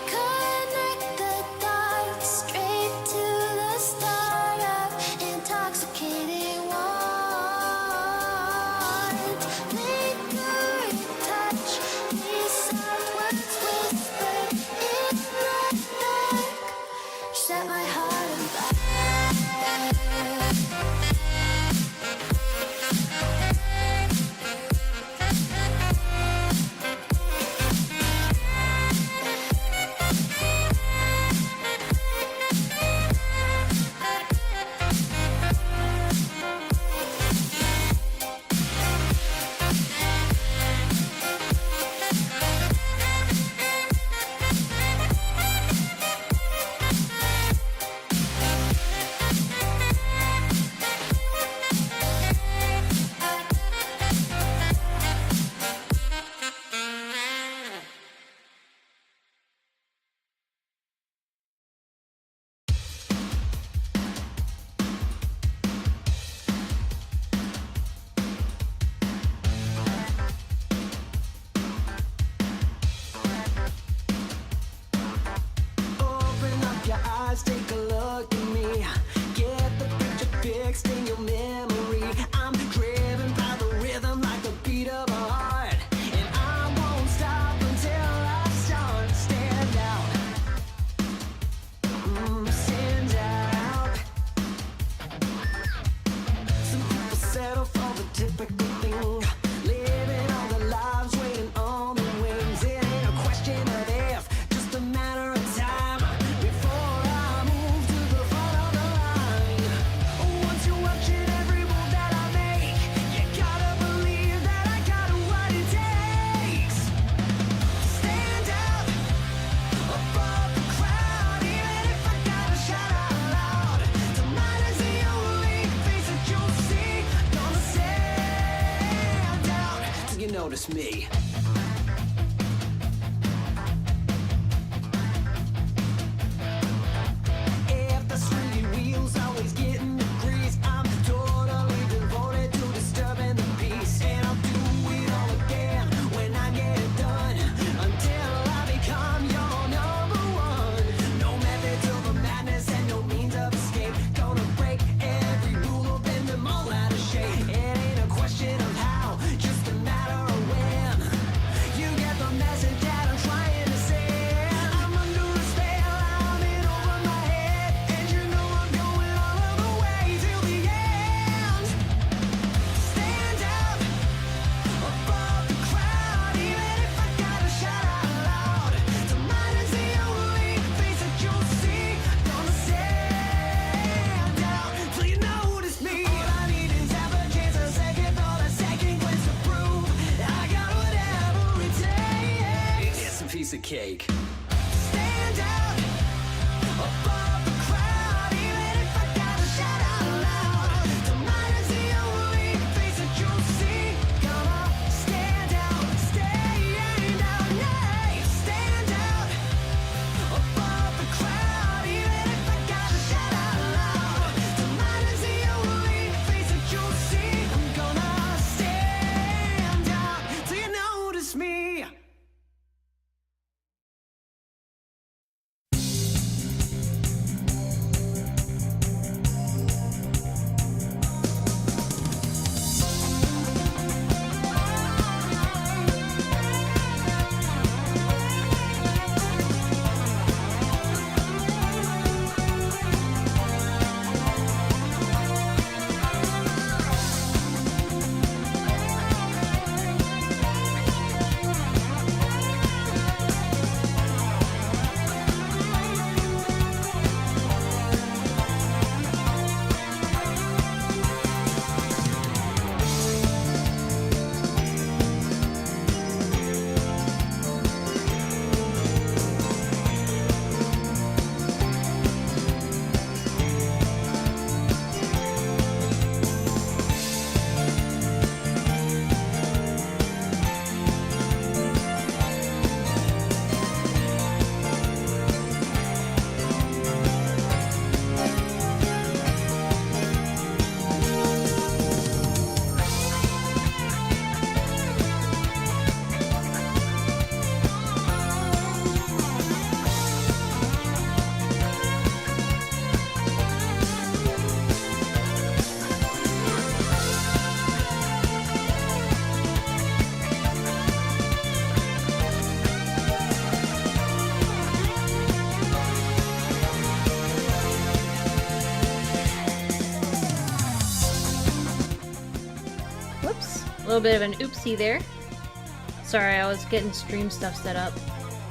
Speaker 7: Connect the dots straight to the start of intoxicating want. Lingering touch, these soft words whispered in the dark. Set my heart on fire.
Speaker 8: Open up your eyes, take a look at me. Get the picture fixed in your memory. I'm driven by the rhythm like the beat of a heart. And I won't stop until I start to stand out. Stand out. Some people settle for the typical thing. Living all their lives waiting on the wings. It ain't a question of if, just a matter of time before I move to the front of the line. Once you're watching every move that I make, you gotta believe that I got what it takes. Stand out above the crowd, even if I gotta shout out loud. Tonight is the only face that you'll see. Gonna stand out till you notice me. If the swinging wheels always getting the grease, I'm totally devoted to disturbing the peace. And I'll do it all again when I get it done, until I become your number one. No method to the madness. cake. Stand out above the crowd, even if I gotta shout out loud. The mind is the only face that you'll see. Gonna stand out, stand out, yeah. Stand out above the crowd, even if I gotta shout out loud. The mind is the only face that you'll see. I'm gonna stand out till you notice me.
Speaker 1: Whoops. A little bit of an oopsie there. Sorry, I was getting stream stuff set up.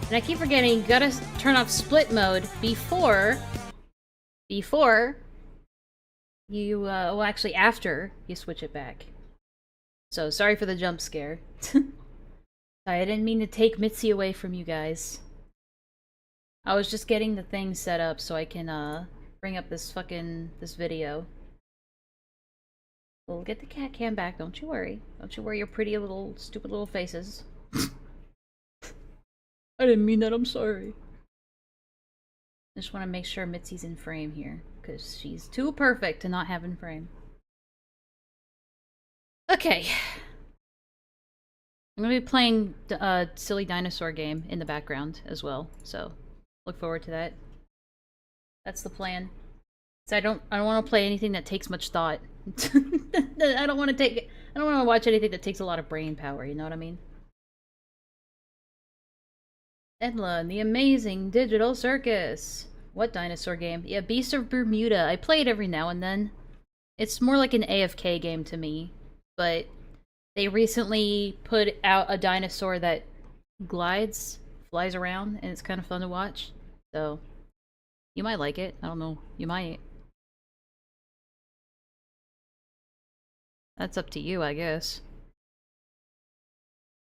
Speaker 1: And I keep forgetting, you gotta turn off split mode before you, well actually after you switch it back. So, sorry for the jump scare. Sorry, I didn't mean to take Mitzi away from you guys. I was just getting the thing set up so I can, bring up this video. We'll get the cat cam back, don't you worry. Don't you worry your pretty little, stupid little faces. I didn't mean that, I'm sorry. I just want to make sure Mitzi's in frame here, because she's too perfect to not have in frame. Okay. I'm gonna be playing a silly dinosaur game in the background as well, so look forward to that. That's the plan. So I don't want to play anything that takes much thought. I don't want to watch anything that takes a lot of brain power, you know what I mean? Enlaa and the Amazing Digital Circus. What dinosaur game? Yeah, Beast of Bermuda. I play it every now and then. It's more like an AFK game to me, but they recently put out a dinosaur that flies around, and it's kind of fun to watch. So, you might like it. I don't know. You might. That's up to you, I guess.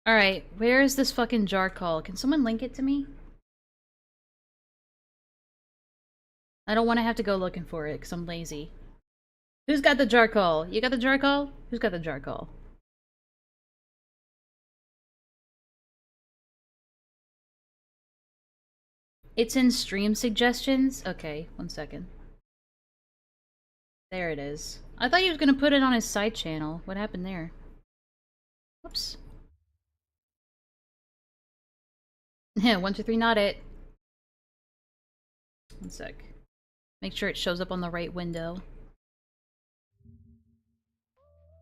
Speaker 1: Alright, where is this fucking jar call? Can someone link it to me? I don't want to have to go looking for it, because I'm lazy. Who's got the jar call? You got the jar call? Who's got the jar call? It's in stream suggestions? Okay, one second. There it is. I thought he was gonna put it on his side channel. What happened there? Whoops. Yeah, 1, 2, 3, not it. One sec. Make sure it shows up on the right window.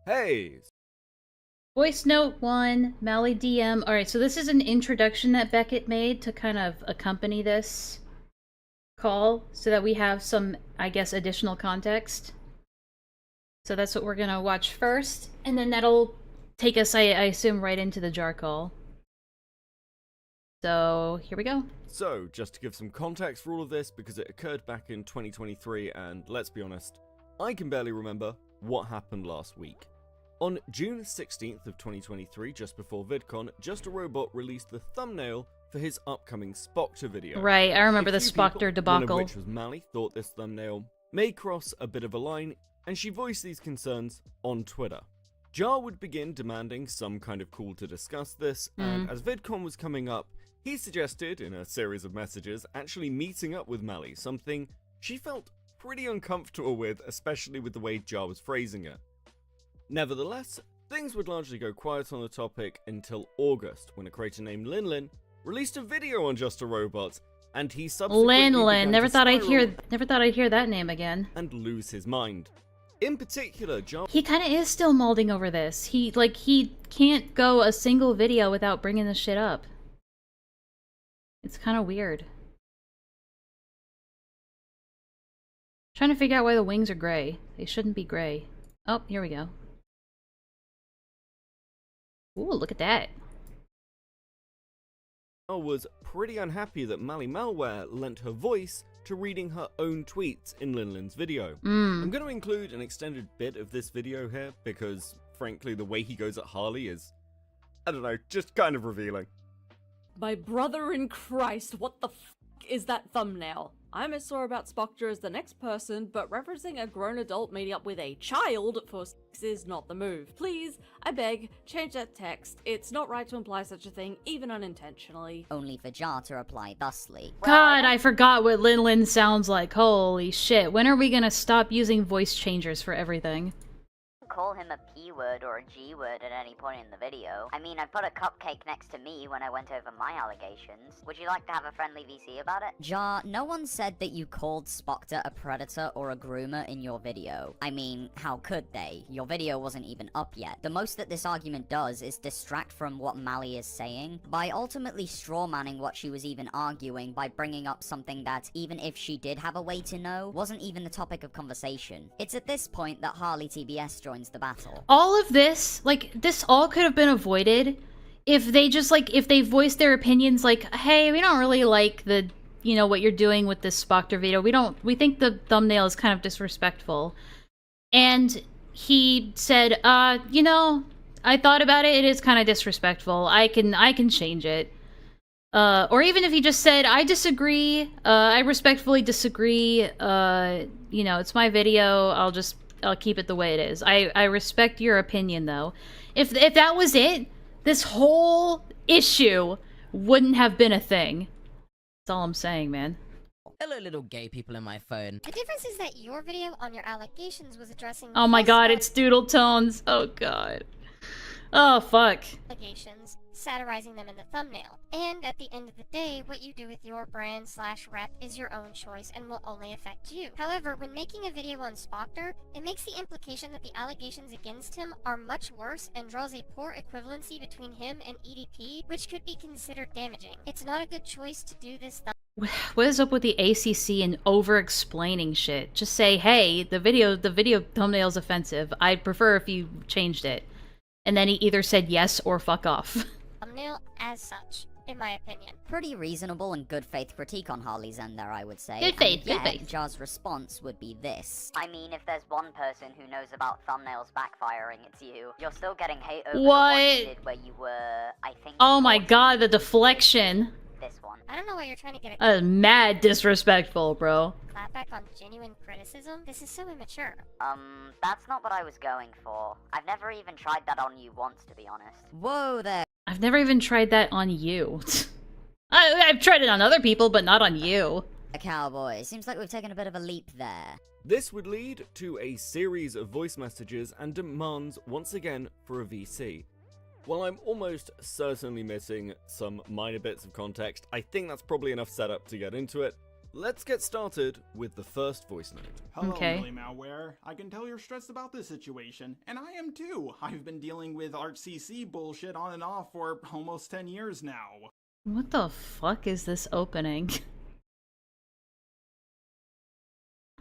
Speaker 9: Hey!
Speaker 1: Voice note 1, Mally DM. Alright, so this is an introduction that Beckett made to kind of accompany this call, so that we have some, I guess, additional context. So that's what we're gonna watch first, and then that'll take us, I assume, right into the jar call. So, here we go.
Speaker 9: So, just to give some context for all of this, because it occurred back in 2023, and let's be honest, I can barely remember what happened last week. On June 16th of 2023, just before VidCon, Just a Robot released the thumbnail for his upcoming Spoctor video.
Speaker 1: Right, I remember the
Speaker 9: A few people,
Speaker 1: Spoctor debacle.
Speaker 9: One of which was Mally, thought this thumbnail may cross a bit of a line, and she voiced these concerns on Twitter. Jar would begin demanding some kind of call to discuss this, and as VidCon was coming up, he suggested, in a series of messages, actually meeting up with Mally, something she felt pretty uncomfortable with, especially with the way Jar was phrasing it. Nevertheless, things would largely go quiet on the topic until August, when a creator named Linlin released a video on Just a Robot, and he subsequently
Speaker 1: Linlin,
Speaker 9: began
Speaker 1: never
Speaker 9: to
Speaker 1: thought I'd
Speaker 9: spiral
Speaker 1: hear that name again.
Speaker 9: and lose his mind. In particular, Jar
Speaker 1: He kind of is still molding over this. He can't go a single video without bringing this shit up. It's kind of weird. Trying to figure out why the wings are gray. They shouldn't be gray. Oh, here we go. Ooh, look at that.
Speaker 9: was pretty unhappy that Mally Malware lent her voice to reading her own tweets in Linlin's video. I'm going to include an extended bit of this video here because, frankly, the way he goes at Harley is, I don't know, just kind of revealing.
Speaker 10: My brother in Christ, what the f*** is that thumbnail? I'm as sore about Spoctor as the next person, but referencing a grown adult meeting up with a child for sex is not the move. Please, I beg, change that text. It's not right to imply such a thing, even unintentionally.
Speaker 11: Only for Jar to reply thusly.
Speaker 1: God, I forgot what Linlin sounds like. Holy shit. When are we gonna stop using voice changers for everything?
Speaker 11: Call him a P word or a G word at any point in the video. I mean, I put a cupcake next to me when I went over my allegations. Would you like to have a friendly VC about it? Jar, no one said that you called Spoctor a predator or a groomer in your video. I mean, how could they? Your video wasn't even up yet. The most that this argument does is distract from what Mally is saying by ultimately strawmanning what she was even arguing by bringing up something that, even if she did have a way to know, wasn't even the topic of conversation. It's at this point that Harley TBS joins the battle.
Speaker 1: All of this, like, this all could have been avoided if they just, like, if they voiced their opinions like, hey, we don't really like the, you know, what you're doing with this Spoctor video. We think the thumbnail is kind of disrespectful. And he said, you know, I thought about it, it is kind of disrespectful. I can change it. Or even if he just said, I disagree, I respectfully disagree, you know, it's my video, I'll keep it the way it is. I respect your opinion, though. If that was it, this whole issue wouldn't have been a thing. That's all I'm saying, man.
Speaker 12: Hello, little gay people in my phone.
Speaker 13: The difference is that your video on your allegations was addressing...
Speaker 1: Oh my god, it's Doodle Tones. Oh god. Oh, fuck.
Speaker 13: ...allegations, satirizing them in the thumbnail. And at the end of the day, what you do with your brand/rep is your own choice and will only affect you. However, when making a video on Spoctor, it makes the implication that the allegations against him are much worse and draws a poor equivalency between him and EDP, which could be considered damaging. It's not a good choice to do this
Speaker 1: What is up with the ACC and over-explaining shit? Just say, hey, the video thumbnail's offensive. I'd prefer if you changed it. And then he either said yes or fuck off.
Speaker 13: thumbnail as such, in my opinion.
Speaker 11: Pretty reasonable and good faith critique on Harley's end there, I would say.
Speaker 1: Good faith,
Speaker 11: and yet,
Speaker 1: good faith.
Speaker 11: Jar's response would be this. I mean, if there's one person who knows about thumbnails backfiring, it's you. You're still getting hate over the one you did where you were, I think...
Speaker 1: Oh my god, the deflection.
Speaker 11: This one.
Speaker 13: I don't know why you're trying to get it.
Speaker 1: Mad disrespectful, bro.
Speaker 13: Clapback on genuine criticism? This is so immature.
Speaker 11: That's not what I was going for. I've never even tried that on you once, to be honest. Whoa there.
Speaker 1: I've never even tried that on you. I've tried it on other people, but not on you.
Speaker 11: A cowboy. Seems like we've taken a bit of a leap there.
Speaker 9: This would lead to a series of voice messages and demands once again for a VC. While I'm almost certainly missing some minor bits of context, I think that's probably enough setup to get into it. Let's get started with the first voice note.
Speaker 14: Hello, Millie Malware. I can tell you're stressed about this situation, and I am too. I've been dealing with ArtCC bullshit on and off for almost 10 years now.
Speaker 1: What the fuck is this opening?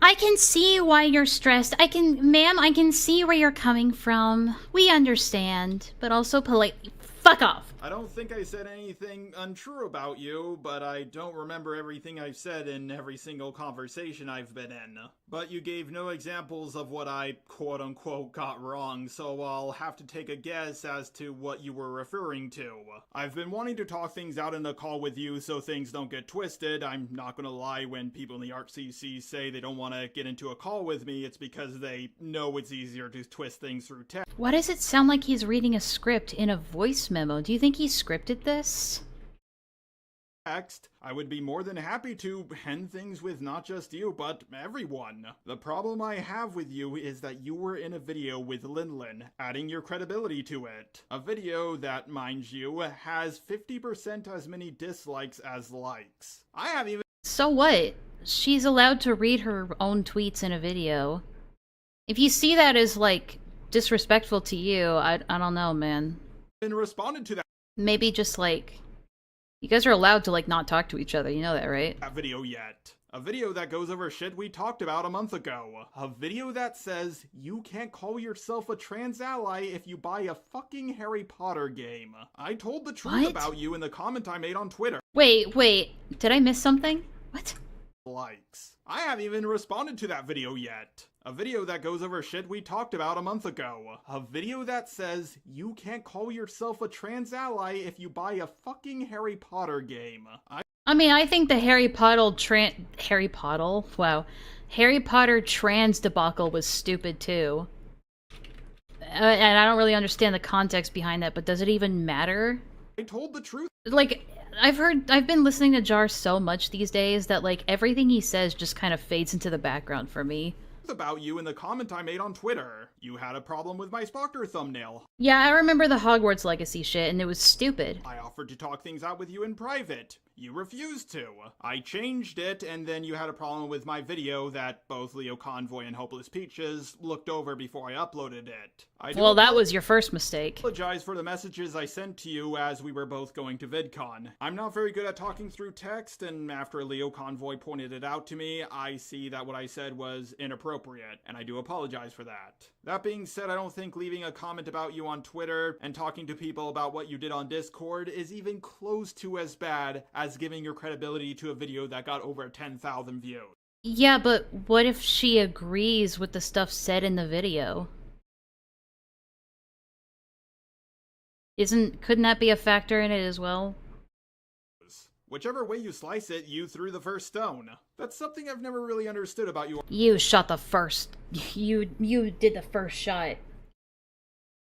Speaker 1: I can see why you're stressed. Ma'am, I can see where you're coming from. We understand, but also politely. Fuck off.
Speaker 14: I don't think I said anything untrue about you, but I don't remember everything I've said in every single conversation I've been in. But you gave no examples of what I quote-unquote got wrong, so I'll have to take a guess as to what you were referring to. I've been wanting to talk things out in a call with you so things don't get twisted. I'm not gonna lie, when people in the ArtCC say they don't want to get into a call with me, it's because they know it's easier to twist things through text.
Speaker 1: Why does it sound like he's reading a script in a voice memo? Do you think he scripted this?
Speaker 14: I would be more than happy to end things with not just you, but everyone. The problem I have with you is that you were in a video with Lin, adding your credibility to it. A video that, mind you, has 50% as many dislikes as likes. I have even—
Speaker 1: So what? She's allowed to read her own tweets in a video. If you see that as, like, disrespectful to you, I don't know, man.
Speaker 14: responded to that
Speaker 1: Maybe just, like... You guys are allowed to, like, not talk to each other, you know that, right?
Speaker 14: video yet. A video that goes over shit we talked about a month ago. A video that says you can't call yourself a trans ally if you buy a fucking Harry Potter game. I told the truth about you in the comment I made on Twitter.
Speaker 1: Wait, did I miss something? What?
Speaker 14: Likes. I haven't even responded to that video yet. A video that goes over shit we talked about a month ago. A video that says you can't call yourself a trans ally if you buy a fucking Harry Potter game.
Speaker 1: I mean, I think the Harry Potter trans debacle was stupid too. And I don't really understand the context behind that, but does it even matter?
Speaker 14: I told the truth.
Speaker 1: Like, I've been listening to Jar so much these days that, like, everything he says just kind of fades into the background for me.
Speaker 14: About you in the comment I made on Twitter. You had a problem with my Spockter thumbnail.
Speaker 1: Yeah, I remember the Hogwarts Legacy shit, and it was stupid.
Speaker 14: I offered to talk things out with you in private. You refused to. I changed it, and then you had a problem with my video that both Leo Convoy and Hopeless Peaches looked over before I uploaded it.
Speaker 1: Well, that was your first mistake.
Speaker 14: I apologize for the messages I sent to you as we were both going to VidCon. I'm not very good at talking through text, and after Leo Convoy pointed it out to me, I see that what I said was inappropriate, and I do apologize for that. That being said, I don't think leaving a comment about you on Twitter and talking to people about what you did on Discord is even close to as bad as giving your credibility to a video that got over 10,000 views.
Speaker 1: Yeah, but what if she agrees with the stuff said in the video? Couldn't that be a factor in it as well?
Speaker 14: Whichever way you slice it, you threw the first stone. That's something I've never really understood about you.
Speaker 1: You shot the first. You did the first shot.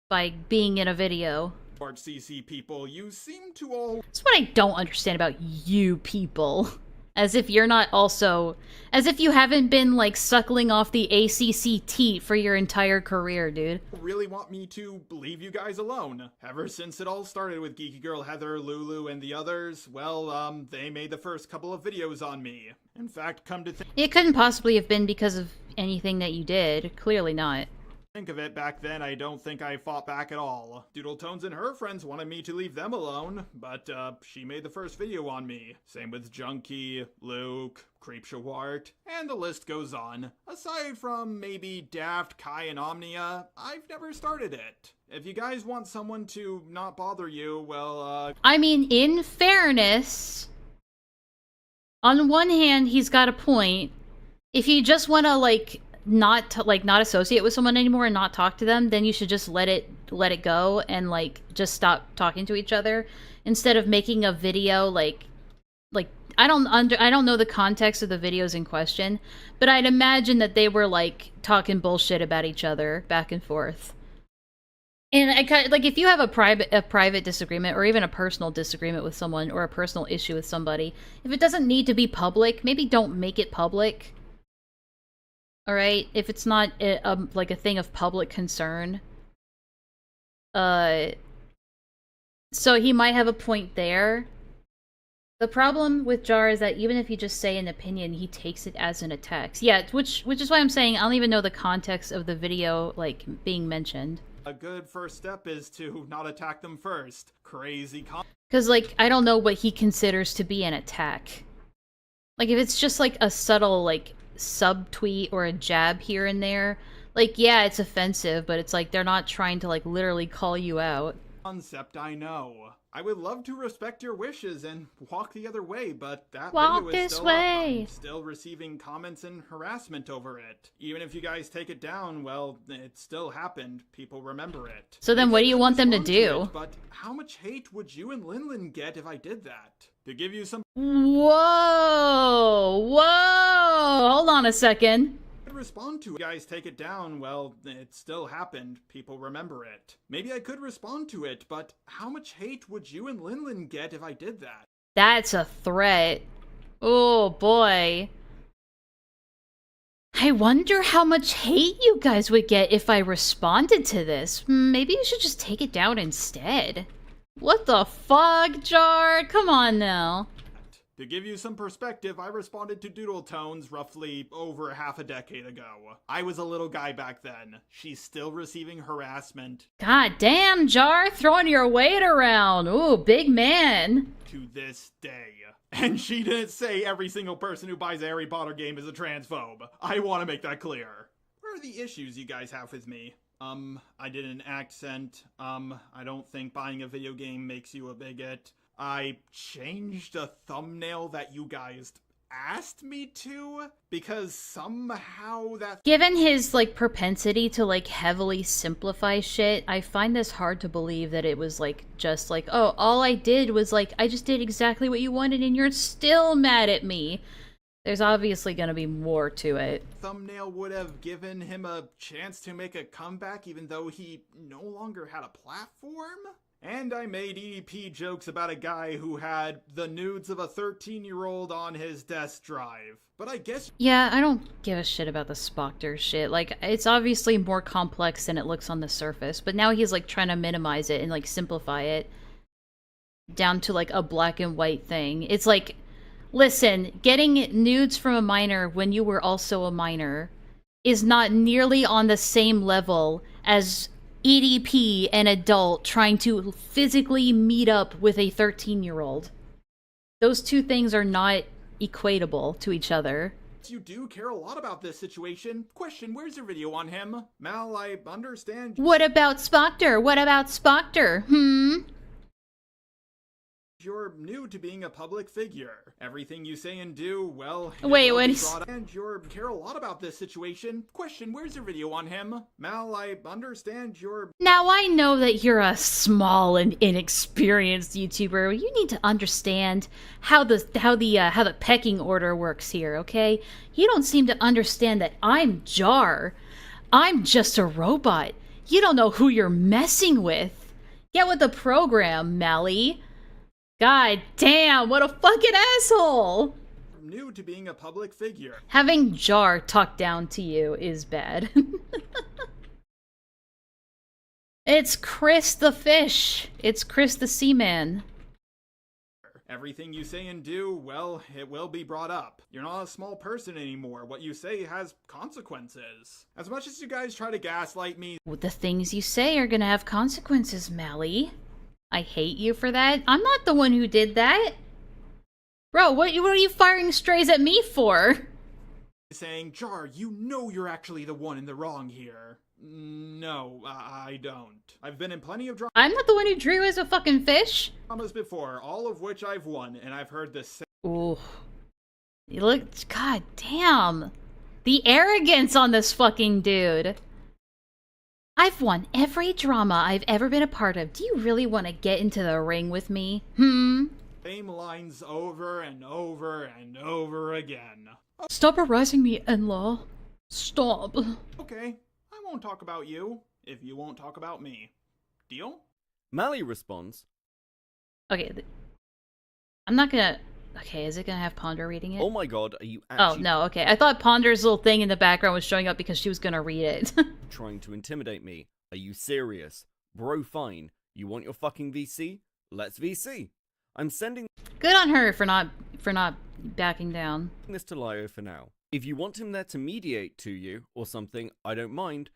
Speaker 1: By being in a video.
Speaker 14: ArtCC people, you seem to all—
Speaker 1: That's what I don't understand about you people. As if you're not also... As if you haven't been, like, suckling off the ACC teat for your entire career, dude.
Speaker 14: Really want me to leave you guys alone. Ever since it all started with Geeky Girl Heather, Lulu, and the others, well, they made the first couple of videos on me. In fact, come to
Speaker 1: It couldn't possibly have been because of anything that you did. Clearly not.
Speaker 14: think of it, back then I don't think I fought back at all. Doodletones and her friends wanted me to leave them alone, but she made the first video on me. Same with Junkie, Luke, Creepshawart, and the list goes on. Aside from maybe Daft, Kai, and Omnia, I've never started it. If you guys want someone to not bother you, well,
Speaker 1: I mean, in fairness, on one hand, he's got a point. If you just want to, not associate with someone anymore and not talk to them, then you should just let it go and, just stop talking to each other instead of making a video, I don't know the context of the videos in question, but I'd imagine that they were, talking bullshit about each other back and forth. And if you have a private disagreement or even a personal disagreement with someone or a personal issue with somebody, if it doesn't need to be public, maybe don't make it public. All right, if it's not a thing of public concern. So he might have a point there. The problem with Jar is that even if you just say an opinion, he takes it as an attack. Yeah, which is why I'm saying I don't even know the context of the video being mentioned.
Speaker 14: A good first step is to not attack them first. Crazy
Speaker 1: Because, I don't know what he considers to be an attack. If it's just, a subtle, subtweet or a jab here and there, yeah, it's offensive, but it's they're not trying to, literally call you out.
Speaker 14: Concept, I know. I would love to respect your wishes and walk the other way, but that
Speaker 1: Walk
Speaker 14: video is
Speaker 1: this
Speaker 14: still
Speaker 1: way.
Speaker 14: up. I'm still receiving comments and harassment over it. Even if you guys take it down, well, it still happened. People remember it.
Speaker 1: So then what do you want them to do?
Speaker 14: But how much hate would you and Linlin get if I did that? To give you some
Speaker 1: Whoa! Hold on a second.
Speaker 14: respond to it. You guys take it down, well, it still happened. People remember it. Maybe I could respond to it, but how much hate would you and Linlin get if I did that?
Speaker 1: That's a threat. Oh boy. I wonder how much hate you guys would get if I responded to this. Maybe you should just take it down instead. What the fuck, Jar? Come on now.
Speaker 14: To give you some perspective, I responded to Doodle Tones roughly over half a decade ago. I was a little guy back then. She's still receiving harassment.
Speaker 1: God damn, Jar, throwing your weight around. Ooh, big man.
Speaker 14: To this day. And she didn't say every single person who buys a Harry Potter game is a transphobe. I want to make that clear. What are the issues you guys have with me? I did an accent. I don't think buying a video game makes you a bigot. I changed a thumbnail that you guys asked me to because somehow that—
Speaker 1: Given his, like, propensity to, like, heavily simplify shit, I find this hard to believe that it was, like, just like, oh, all I did was, like, I just did exactly what you wanted and you're still mad at me. There's obviously gonna be more to it.
Speaker 14: thumbnail would have given him a chance to make a comeback even though he no longer had a platform? And I made EDP jokes about a guy who had the nudes of a 13-year-old on his desk drive. But I guess—
Speaker 1: Yeah, I don't give a shit about the Spoctor shit. Like, it's obviously more complex than it looks on the surface, but now he's, like, trying to minimize it and, like, simplify it down to, like, a black and white thing. It's like, listen, getting nudes from a minor when you were also a minor is not nearly on the same level as EDP, an adult, trying to physically meet up with a 13-year-old. Those two things are not equatable to each other.
Speaker 14: you do care a lot about this situation. Question, where's your video on him? Mal, I understand—
Speaker 1: What about Spoctor? What about Spoctor?
Speaker 14: You're new to being a public figure. Everything you say and do, well—
Speaker 1: Wait,
Speaker 14: when
Speaker 1: what?
Speaker 14: And you care a lot about this situation. Question, where's your video on him? Mal, I understand you're—
Speaker 1: Now I know that you're a small and inexperienced YouTuber. You need to understand how the pecking order works here, okay? You don't seem to understand that I'm Jar. I'm just a robot. You don't know who you're messing with. Get with the program, Mally. God damn, what a fucking asshole!
Speaker 14: new to being a public figure.
Speaker 1: Having Jar talk down to you is bad. It's Chris the fish. It's Chris the seaman.
Speaker 14: Everything you say and do, well, it will be brought up. You're not a small person anymore. What you say has consequences. As much as you guys try to gaslight me—
Speaker 1: The things you say are gonna have consequences, Mally. I hate you for that. I'm not the one who did that. Bro, what are you firing strays at me for?
Speaker 14: saying, Jar, you know you're actually the one in the wrong here. No, I don't. I've been in plenty of
Speaker 1: I'm not the one who drew as a fucking fish.
Speaker 14: dramas before, all of which I've won, and I've heard the same—
Speaker 1: Ooh. You look— God damn. The arrogance on this fucking dude. I've won every drama I've ever been a part of. Do you really want to get into the ring with me?
Speaker 14: same lines over and over and over again.
Speaker 1: Stop harassing me, Enlaa. Stop.
Speaker 14: Okay, I won't talk about you, if you won't talk about me. Deal?
Speaker 9: Mally responds,
Speaker 1: Okay, I'm not gonna— Okay, is it gonna have Ponder reading it?
Speaker 9: "Oh my god, are you
Speaker 1: Oh,
Speaker 9: actually
Speaker 1: no, okay. I thought Ponder's little thing in the background was showing up because she was gonna read it.
Speaker 9: trying to intimidate me? Are you serious? Bro, fine. You want your fucking VC? Let's VC. I'm sending
Speaker 1: Good on her for not backing down.
Speaker 9: this to Lio for now. If you want him there to mediate to you or something, I don't mind,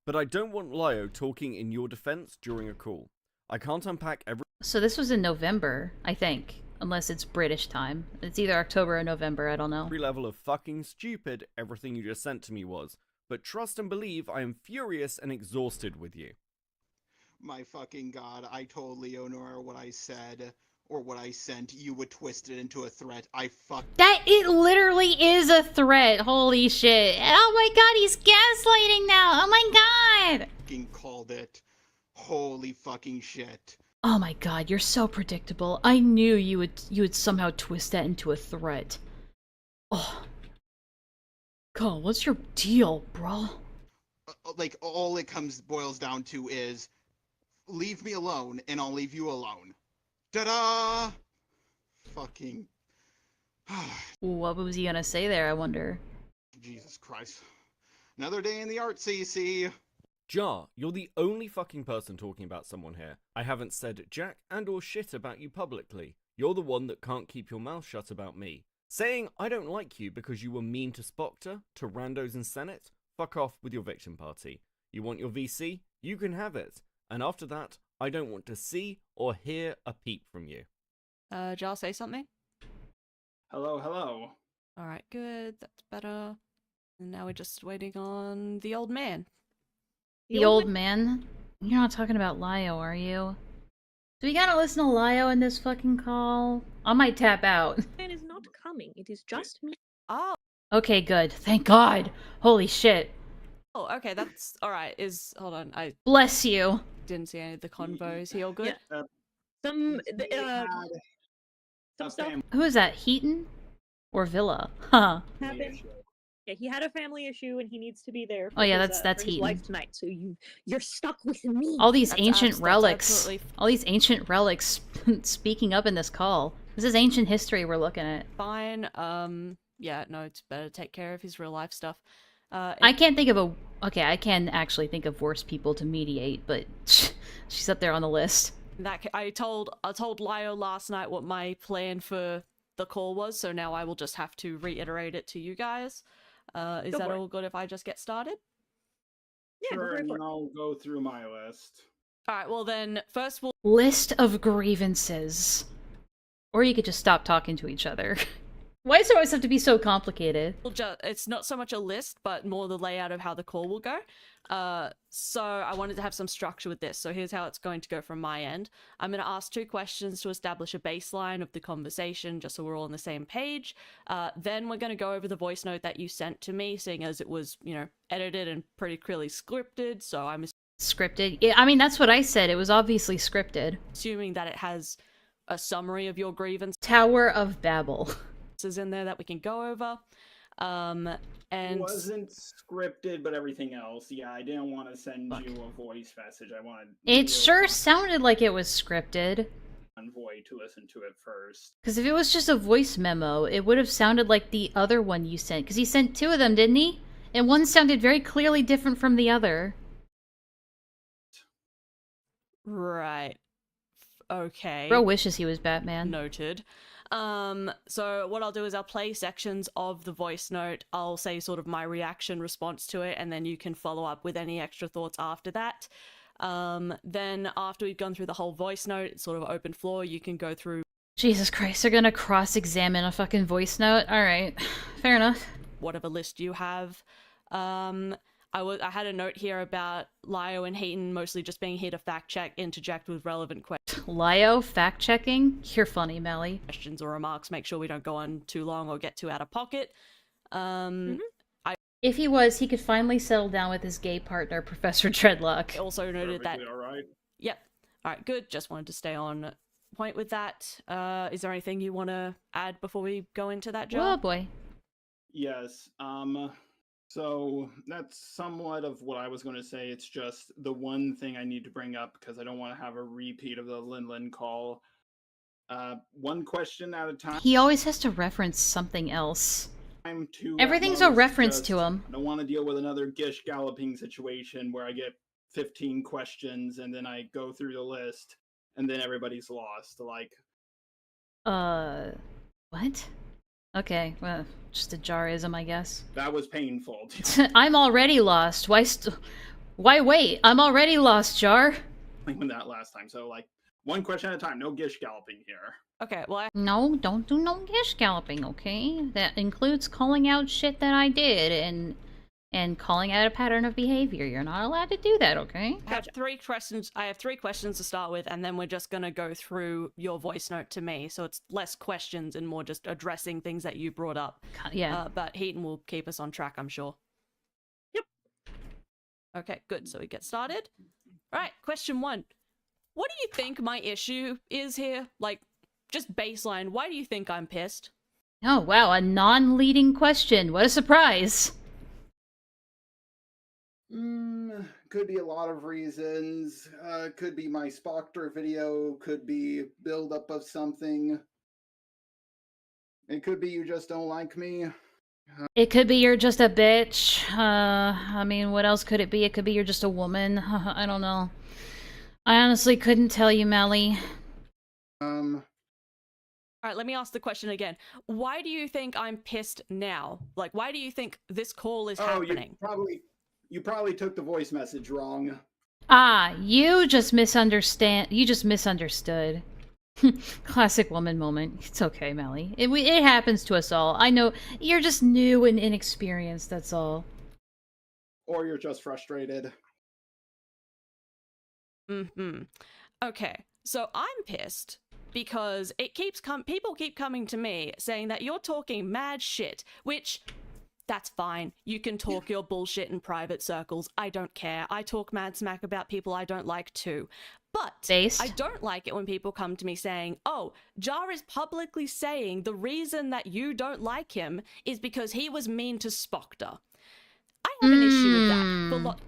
Speaker 9: but I don't want Lio talking in your defense during a call. I can't unpack every
Speaker 1: So this was in November, I think. Unless it's British time. It's either October or November, I don't know.
Speaker 9: level of fucking stupid everything you just sent to me was, but trust and believe I am furious and exhausted with you.
Speaker 15: my fucking god, I told Leonora what I said, or what I sent, you would twist it into a threat.
Speaker 1: That it literally is a threat. Holy shit. Oh my god, he's gaslighting now. Oh my god.
Speaker 15: fucking called it. Holy fucking shit.
Speaker 1: Oh my god, you're so predictable. I knew you would somehow twist that into a threat. Oh. God, what's your deal, bro?
Speaker 15: Like, all it boils down to is, leave me alone, and I'll leave you alone. Ta-da! Fucking...
Speaker 1: What was he gonna say there, I wonder?
Speaker 15: Jesus Christ. Another day in the art, CC.
Speaker 9: Jar, you're the only fucking person talking about someone here. I haven't said jack and or shit about you publicly. You're the one that can't keep your mouth shut about me. Saying I don't like you because you were mean to Spoctor, to randos in Senate? Fuck off with your victim party. You want your VC? You can have it. And after that, I don't want to see or hear a peep from you.
Speaker 10: Jar, say something?
Speaker 14: Hello, hello.
Speaker 10: Alright, good. That's better. And now we're just waiting on the old man.
Speaker 1: The old man? You're not talking about Lio, are you? Do we gotta listen to Lio in this fucking call? I might tap out.
Speaker 16: Man is not coming. It is just me.
Speaker 10: Oh.
Speaker 1: Okay, good. Thank God. Holy shit.
Speaker 10: Oh, okay, that's alright. Hold on, I
Speaker 1: Bless you.
Speaker 10: didn't see any of the convos. He all good?
Speaker 16: Yeah. Some stuff
Speaker 1: Who is that? Heaton? Or Villa? Huh.
Speaker 16: happened. Yeah, he had a family issue and he needs to be there.
Speaker 1: Oh yeah,
Speaker 16: for
Speaker 1: that's
Speaker 16: his
Speaker 1: Heaton.
Speaker 16: life tonight. So you're stuck with me.
Speaker 1: All these
Speaker 10: That's
Speaker 1: ancient relics.
Speaker 10: absolutely
Speaker 1: All these ancient relics speaking up in this call. This is ancient history we're looking at.
Speaker 10: fine. Yeah, no, it's better to take care of his real life stuff.
Speaker 1: I can't think of a... Okay, I can actually think of worse people to mediate, but she's up there on the list.
Speaker 10: I told Lio last night what my plan for the call was, so now I will just have to reiterate it to you guys. Is
Speaker 16: Go
Speaker 10: that
Speaker 16: for it.
Speaker 10: all good if I just get started?
Speaker 16: Yeah,
Speaker 14: Sure,
Speaker 16: go
Speaker 14: and
Speaker 16: for it.
Speaker 14: I'll go through my list.
Speaker 10: Alright, well then, first we'll...
Speaker 1: List of grievances. Or you could just stop talking to each other. Why does it always have to be so complicated?
Speaker 10: It's not so much a list, but more the layout of how the call will go. So I wanted to have some structure with this. So here's how it's going to go from my end. I'm going to ask 2 questions to establish a baseline of the conversation, just so we're all on the same page. Then we're going to go over the voice note that you sent to me, seeing as it was, edited and pretty clearly scripted. So I'm
Speaker 1: Scripted? Yeah, I mean, that's what I said. It was obviously scripted.
Speaker 10: assuming that it has a summary of your grievance.
Speaker 1: Tower of Babel.
Speaker 10: Is in there that we can go over. And
Speaker 14: It wasn't scripted, but everything else. Yeah, I didn't want to send you a voice message. I wanted
Speaker 1: It sure sounded like it was scripted.
Speaker 14: Envoy to listen to it first.
Speaker 1: Because if it was just a voice memo, it would have sounded like the other one you sent. Because he sent 2 of them, didn't he? And one sounded very clearly different from the other.
Speaker 10: right. Okay.
Speaker 1: Bro wishes he was Batman.
Speaker 10: Noted. So what I'll do is I'll play sections of the voice note. I'll say sort of my reaction response to it, and then you can follow up with any extra thoughts after that. Then after we've gone through the whole voice note, it's sort of open floor, you can go through...
Speaker 1: Jesus Christ, they're gonna cross-examine a fucking voice note? Alright, fair enough.
Speaker 10: Whatever list you have. I had a note here about Lio and Heaton mostly just being here to fact-check, interject with relevant questions.
Speaker 1: Lio, fact-checking? You're funny, Melly.
Speaker 10: Questions or remarks, make sure we don't go on too long or get too out of pocket.
Speaker 1: If he was, he could finally settle down with his gay partner, Professor Dreadlock.
Speaker 10: I also noted that...
Speaker 14: All right.
Speaker 10: Yep. Alright, good. Just wanted to stay on point with that. Is there anything you want to add before we go into that, Joe?
Speaker 1: Oh boy.
Speaker 14: Yes. So that's somewhat of what I was going to say. It's just the one thing I need to bring up because I don't want to have a repeat of the Lin call. One question at a time.
Speaker 1: He always has to reference something else.
Speaker 14: To
Speaker 1: Everything's a reference to him.
Speaker 14: I don't want to deal with another Gish galloping situation where I get 15 questions and then I go through the list and then everybody's lost. Like,
Speaker 1: what? Okay, well, just a Jarism, I guess.
Speaker 14: that was painful.
Speaker 1: I'm already lost. Why wait? I'm already lost, Jar.
Speaker 14: When that last time. So, like, one question at a time. No Gish galloping here.
Speaker 10: Okay, well,
Speaker 1: No, don't do no gish galloping, okay? That includes calling out shit that I did and calling out a pattern of behavior. You're not allowed to do that, okay?
Speaker 10: I have three questions. I have 3 questions to start with, and then we're just gonna go through your voice note to me, so it's less questions and more just addressing things that you brought up.
Speaker 1: Yeah.
Speaker 10: But Heaton will keep us on track, I'm sure.
Speaker 16: Yep.
Speaker 10: Okay, good. So we get started. All right, question 1. What do you think my issue is here? Like, just baseline. Why do you think I'm pissed?
Speaker 1: Oh, wow, a non-leading question. What a surprise.
Speaker 15: Could be a lot of reasons. Could be my Spoctor video. Could be buildup of something. It could be you just don't like me.
Speaker 1: It could be you're just a bitch. I mean, what else could it be? It could be you're just a woman. I don't know. I honestly couldn't tell you, Melly.
Speaker 10: Alright, let me ask the question again. Why do you think I'm pissed now? Like, why do you think this call is happening?
Speaker 15: You probably took the voice message wrong.
Speaker 1: Ah, you just misunderstand. You just misunderstood. Classic woman moment. It's okay, Melly. It happens to us all. I know you're just new and inexperienced, that's all.
Speaker 15: Or you're just frustrated.
Speaker 10: Okay, so I'm pissed because people keep coming to me saying that you're talking mad shit, which, that's fine. You can talk your bullshit in private circles. I don't care. I talk mad smack about people I don't like too. But I don't like it when people come to me saying, oh, Jar is publicly saying the reason that you don't like him is because he was mean to Spoctor. I have an issue with that.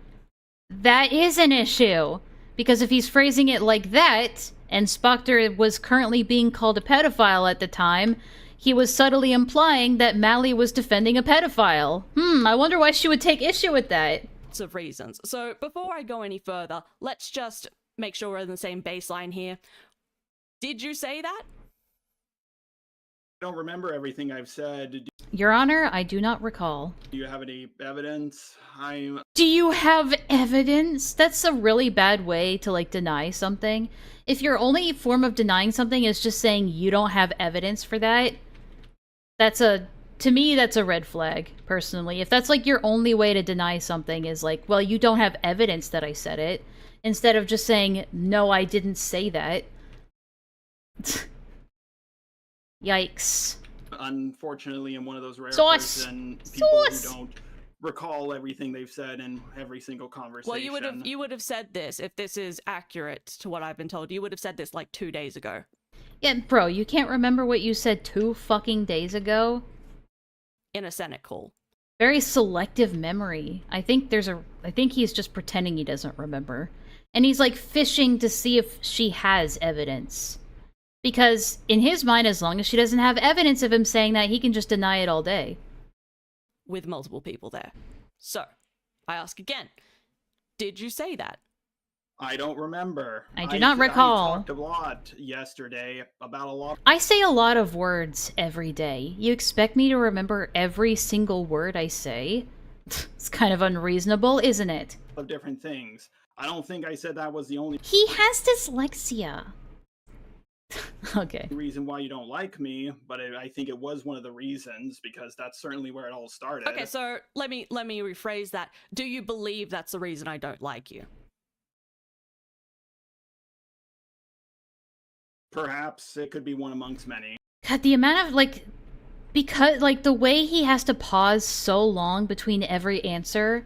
Speaker 1: That is an issue. Because if he's phrasing it like that, and Spoctor was currently being called a pedophile at the time, he was subtly implying that Mally was defending a pedophile. I wonder why she would take issue with that.
Speaker 10: Lots of reasons. So before I go any further, let's just make sure we're on the same baseline here. Did you say that?
Speaker 14: I don't remember everything I've said.
Speaker 1: Your Honor, I do not recall.
Speaker 14: Do you have any evidence?
Speaker 1: Do you have evidence? That's a really bad way to, like, deny something. If your only form of denying something is just saying you don't have evidence for that, to me, that's a red flag, personally. If that's, like, your only way to deny something is, like, well, you don't have evidence that I said it, instead of just saying, no, I didn't say that. Yikes.
Speaker 14: Unfortunately, I'm one of those rare
Speaker 1: Sauce.
Speaker 14: person people who don't recall everything they've said in every single conversation.
Speaker 10: Well, you would have said this, if this is accurate to what I've been told, you would have said this like 2 days ago.
Speaker 1: Yeah, bro, you can't remember what you said 2 fucking days ago?
Speaker 10: In a Senate call.
Speaker 1: Very selective memory. I think he's just pretending he doesn't remember. And he's like fishing to see if she has evidence. Because in his mind, as long as she doesn't have evidence of him saying that, he can just deny it all day.
Speaker 10: With multiple people there. So, I ask again. Did you say that?
Speaker 14: I don't remember.
Speaker 1: I do not recall.
Speaker 14: I talked a lot yesterday about a lot.
Speaker 1: I say a lot of words every day. You expect me to remember every single word I say? It's kind of unreasonable, isn't it?
Speaker 14: Of different things. I don't think I said that was the only.
Speaker 1: He has dyslexia. Okay.
Speaker 14: Reason why you don't like me, but I think it was one of the reasons, because that's certainly where it all started.
Speaker 10: Okay, so let me rephrase that. Do you believe that's the reason I don't like you?
Speaker 14: Perhaps it could be one amongst many.
Speaker 1: God, the amount of, because, the way he has to pause so long between every answer,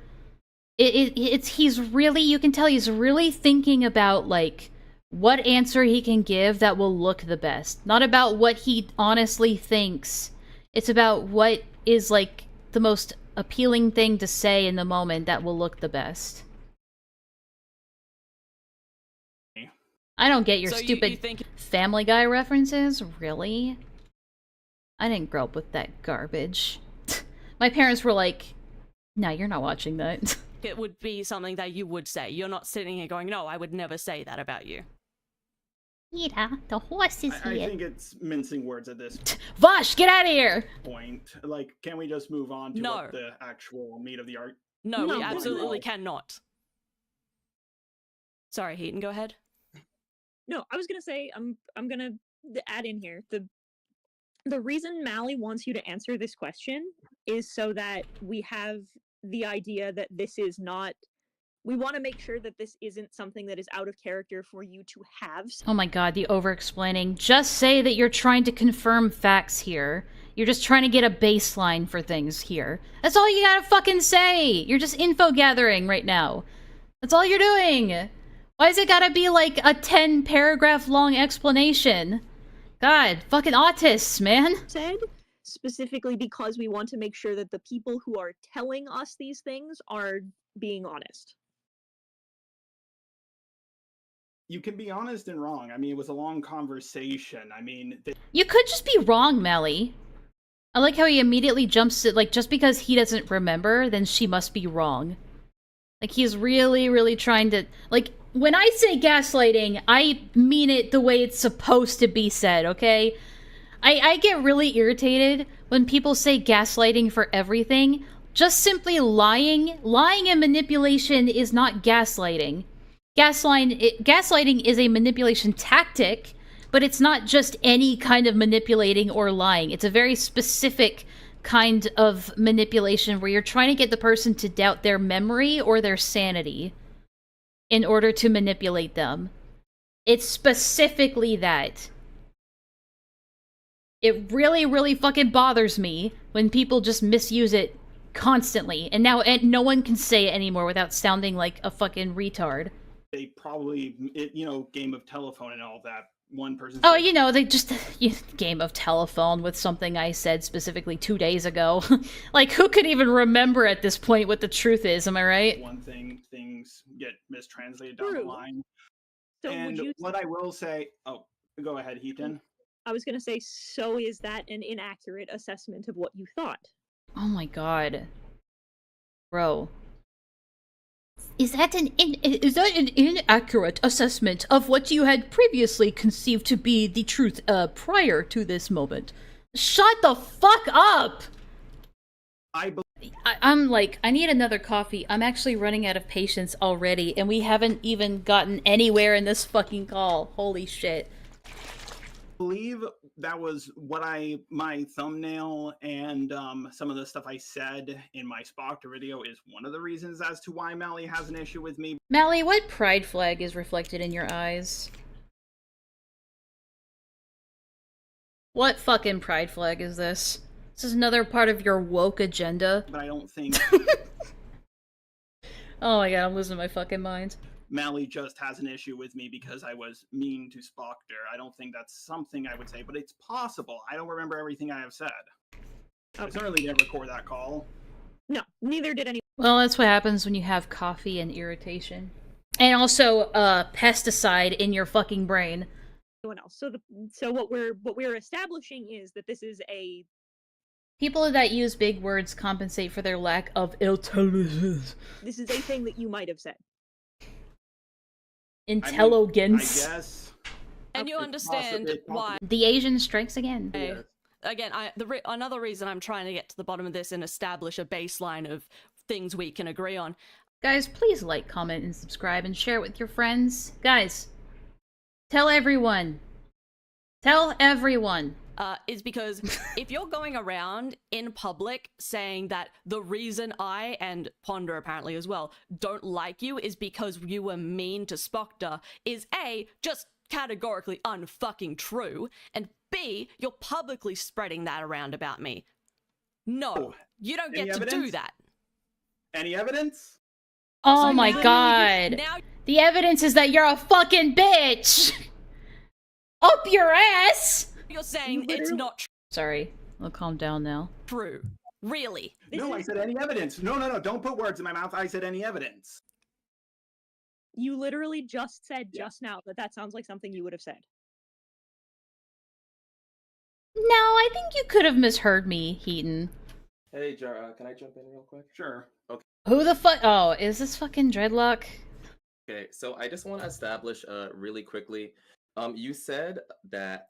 Speaker 1: he's really, you can tell he's really thinking about, what answer he can give that will look the best. Not about what he honestly thinks. It's about what is, the most appealing thing to say in the moment that will look the best. I don't get your stupid Family Guy references. Really? I didn't grow up with that garbage. My parents were like, no, you're not watching that.
Speaker 10: It would be something that you would say. You're not sitting here going, no, I would never say that about you.
Speaker 1: Mira, the horse is here.
Speaker 14: I think it's mincing words at this
Speaker 1: Vosh, get out of here!
Speaker 14: point. Can we just move on to what the actual meat of the art?
Speaker 10: No, we absolutely cannot. Sorry, Heaton, go ahead.
Speaker 16: No, I was gonna say, I'm gonna add in here. The reason Mally wants you to answer this question is so that we have the idea that this is not. We want to make sure that this isn't something that is out of character for you to have.
Speaker 1: Oh my god, the over-explaining. Just say that you're trying to confirm facts here. You're just trying to get a baseline for things here. That's all you gotta fucking say! You're just info gathering right now. That's all you're doing! Why is it gotta be like a 10-paragraph long explanation? God, fucking autists, man!
Speaker 16: Said specifically because we want to make sure that the people who are telling us these things are being honest.
Speaker 14: You can be honest and wrong. I mean, it was a long conversation. I mean...
Speaker 1: You could just be wrong, Melly. I like how he immediately jumps to, like, just because he doesn't remember, then she must be wrong. Like, he's really, really trying to... Like, when I say gaslighting, I mean it the way it's supposed to be said, okay? I get really irritated when people say gaslighting for everything. Just simply lying and manipulation is not gaslighting. Gaslighting is a manipulation tactic, but it's not just any kind of manipulating or lying. It's a very specific kind of manipulation where you're trying to get the person to doubt their memory or their sanity in order to manipulate them. It's specifically that. It really, really fucking bothers me when people just misuse it constantly, and now no one can say it anymore without sounding like a fucking retard.
Speaker 14: They probably, game of telephone and all that. One person.
Speaker 1: Oh, they just game of telephone with something I said specifically 2 days ago. Like, who could even remember at this point what the truth is? Am I right?
Speaker 14: One thing, things get mistranslated down the line. So and what I will say, go ahead, Heaton.
Speaker 16: I was going to say, so is that an inaccurate assessment of what you thought?
Speaker 1: Oh my god. Bro. Is that an inaccurate assessment of what you had previously conceived to be the truth prior to this moment? Shut the fuck up! I'm like, I need another coffee. I'm actually running out of patience already, and we haven't even gotten anywhere in this fucking call. Holy shit.
Speaker 14: I believe that was what my thumbnail and some of the stuff I said in my Spockter video is one of the reasons as to why Mally has an issue with me.
Speaker 1: Mally, what pride flag is reflected in your eyes? What fucking pride flag is this? This is another part of your woke agenda.
Speaker 14: But I don't think...
Speaker 1: Oh my god, I'm losing my fucking mind.
Speaker 14: Mally just has an issue with me because I was mean to Spockter. I don't think that's something I would say, but it's possible. I don't remember everything I have said. Okay. I certainly didn't record that call.
Speaker 16: No, neither did anyone.
Speaker 1: Well, that's what happens when you have coffee and irritation. And also, pesticide in your fucking brain.
Speaker 16: Anyone else. So what we're establishing is that this is a...
Speaker 1: People that use big words compensate for their lack of intelligence.
Speaker 16: This is a thing that you might have said.
Speaker 1: Intelligence.
Speaker 14: I guess.
Speaker 10: And you understand why
Speaker 1: the Asian strikes again.
Speaker 10: Yes. Again, another reason I'm trying to get to the bottom of this and establish a baseline of things we can agree on.
Speaker 1: Guys, please like, comment, and subscribe, and share it with your friends. Guys, tell everyone. Tell everyone.
Speaker 10: Is because if you're going around in public saying that the reason I, and Ponder apparently as well, don't like you is because you were mean to Spockter, is A, just categorically unfucking true, and B, you're publicly spreading that around about me. No, you don't get to do that.
Speaker 14: Any evidence?
Speaker 1: Oh so my god. The evidence is that you're a fucking bitch! Up your ass!
Speaker 10: You're saying it's not true.
Speaker 1: Sorry, I'll calm down now.
Speaker 10: True. Really?
Speaker 14: No, I said any evidence. No, don't put words in my mouth. I said any evidence.
Speaker 16: You literally just said just now that sounds like something you would have said.
Speaker 1: No, I think you could have misheard me, Heaton.
Speaker 17: Hey, Jar, can I jump in real quick?
Speaker 14: Sure.
Speaker 17: Okay.
Speaker 1: Who the fuck? Oh, is this fucking Dreadlock?
Speaker 17: Okay, so I just want to establish really quickly. You said that...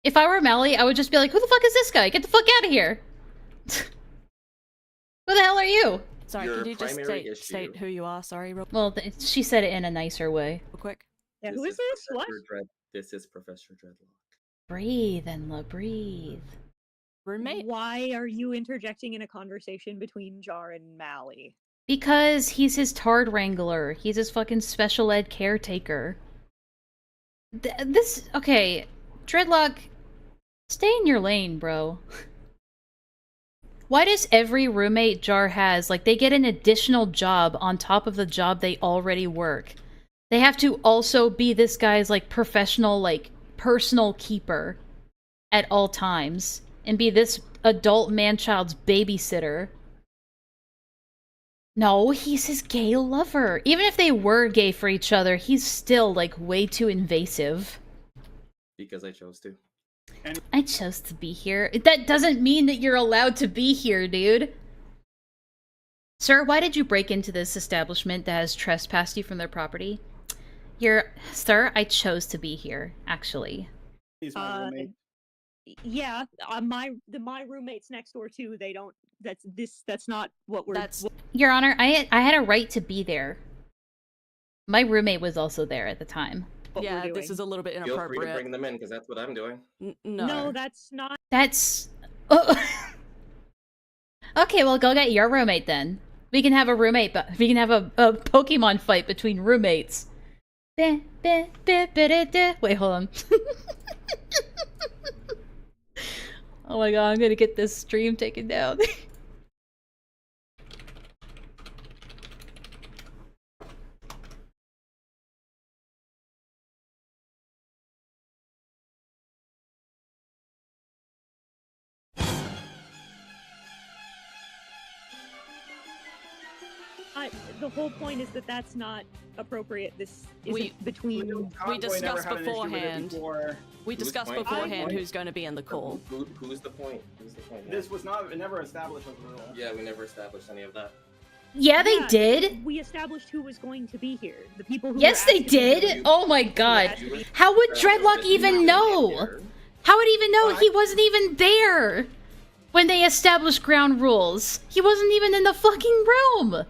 Speaker 1: If I were Melly, I would just be like, who the fuck is this guy? Get the fuck out of here! Who the hell are you?
Speaker 10: Sorry, could you just state who you are? Sorry, real
Speaker 1: Well, she said it in a nicer way.
Speaker 10: Real quick.
Speaker 16: Yeah, who is this? What?
Speaker 17: This is Professor Dreadlock.
Speaker 1: Breathe, Enlaa, breathe.
Speaker 10: roommate?
Speaker 16: Why are you interjecting in a conversation between Jar and Mally?
Speaker 1: Because he's his tard wrangler. He's his fucking special ed caretaker. Okay, Dreadlock, stay in your lane, bro. Why does every roommate Jar has, like, they get an additional job on top of the job they already work? They have to also be this guy's, like, professional, like, personal keeper at all times. And be this adult man-child's babysitter. No, he's his gay lover. Even if they were gay for each other, he's still, like, way too invasive.
Speaker 17: Because I chose to.
Speaker 1: I chose to be here. That doesn't mean that you're allowed to be here, dude. Sir, why did you break into this establishment that has trespassed you from their property? Sir, I chose to be here, actually.
Speaker 15: He's my roommate.
Speaker 16: Yeah, my roommates next door too. They don't. That's not what we're.
Speaker 1: Your Honor, I had a right to be there. My roommate was also there at the time.
Speaker 10: Yeah, this is a little bit
Speaker 17: Feel free to
Speaker 10: inappropriate.
Speaker 17: bring them in, because that's what I'm doing.
Speaker 16: No, that's not.
Speaker 1: That's... Okay, well, go get your roommate then. We can have a roommate, but we can have a Pokemon fight between roommates. Wait, hold on. Oh my god, I'm gonna get this stream taken down.
Speaker 16: The whole point is that that's not appropriate. This isn't between.
Speaker 10: We discussed beforehand. We discussed beforehand who's going to be in the call.
Speaker 17: Who's the point? Who's the point?
Speaker 15: This was never established as a rule.
Speaker 17: Yeah, we never established any of that.
Speaker 1: Yeah, they did.
Speaker 16: We established who was going to be here. The people who.
Speaker 1: Yes, they did. Oh my god. How would Dreadlock even know? How would he even know? He wasn't even there when they established ground rules. He wasn't even in the fucking room.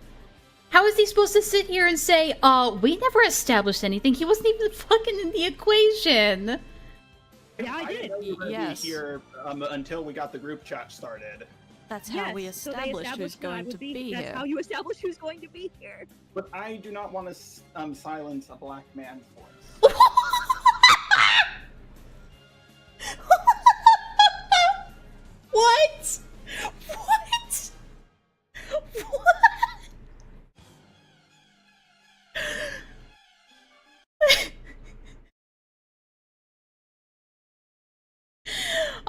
Speaker 1: How is he supposed to sit here and say, we never established anything? He wasn't even fucking in the equation.
Speaker 16: Yeah, I did.
Speaker 15: didn't know you were gonna be here until we got the group chat started.
Speaker 10: That's how we established who's going to be here.
Speaker 16: That's how you establish who's going to be here.
Speaker 15: But I do not want to silence a black man's voice.
Speaker 1: What? What? What?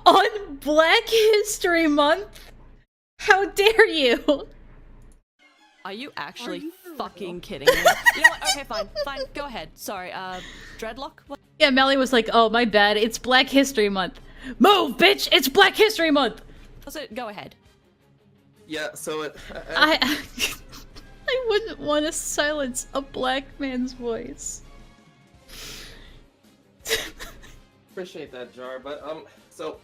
Speaker 1: On Black History Month? How dare you?
Speaker 10: Are you actually fucking kidding me? You know what? Okay, fine. Go ahead. Sorry, Dreadlock? What?
Speaker 1: Yeah, Melly was like, oh, my bad. It's Black History Month. Move, bitch! It's Black History Month!
Speaker 10: So, go ahead.
Speaker 17: Yeah, so
Speaker 1: I wouldn't want to silence a black man's voice.
Speaker 17: appreciate that, Jar, but so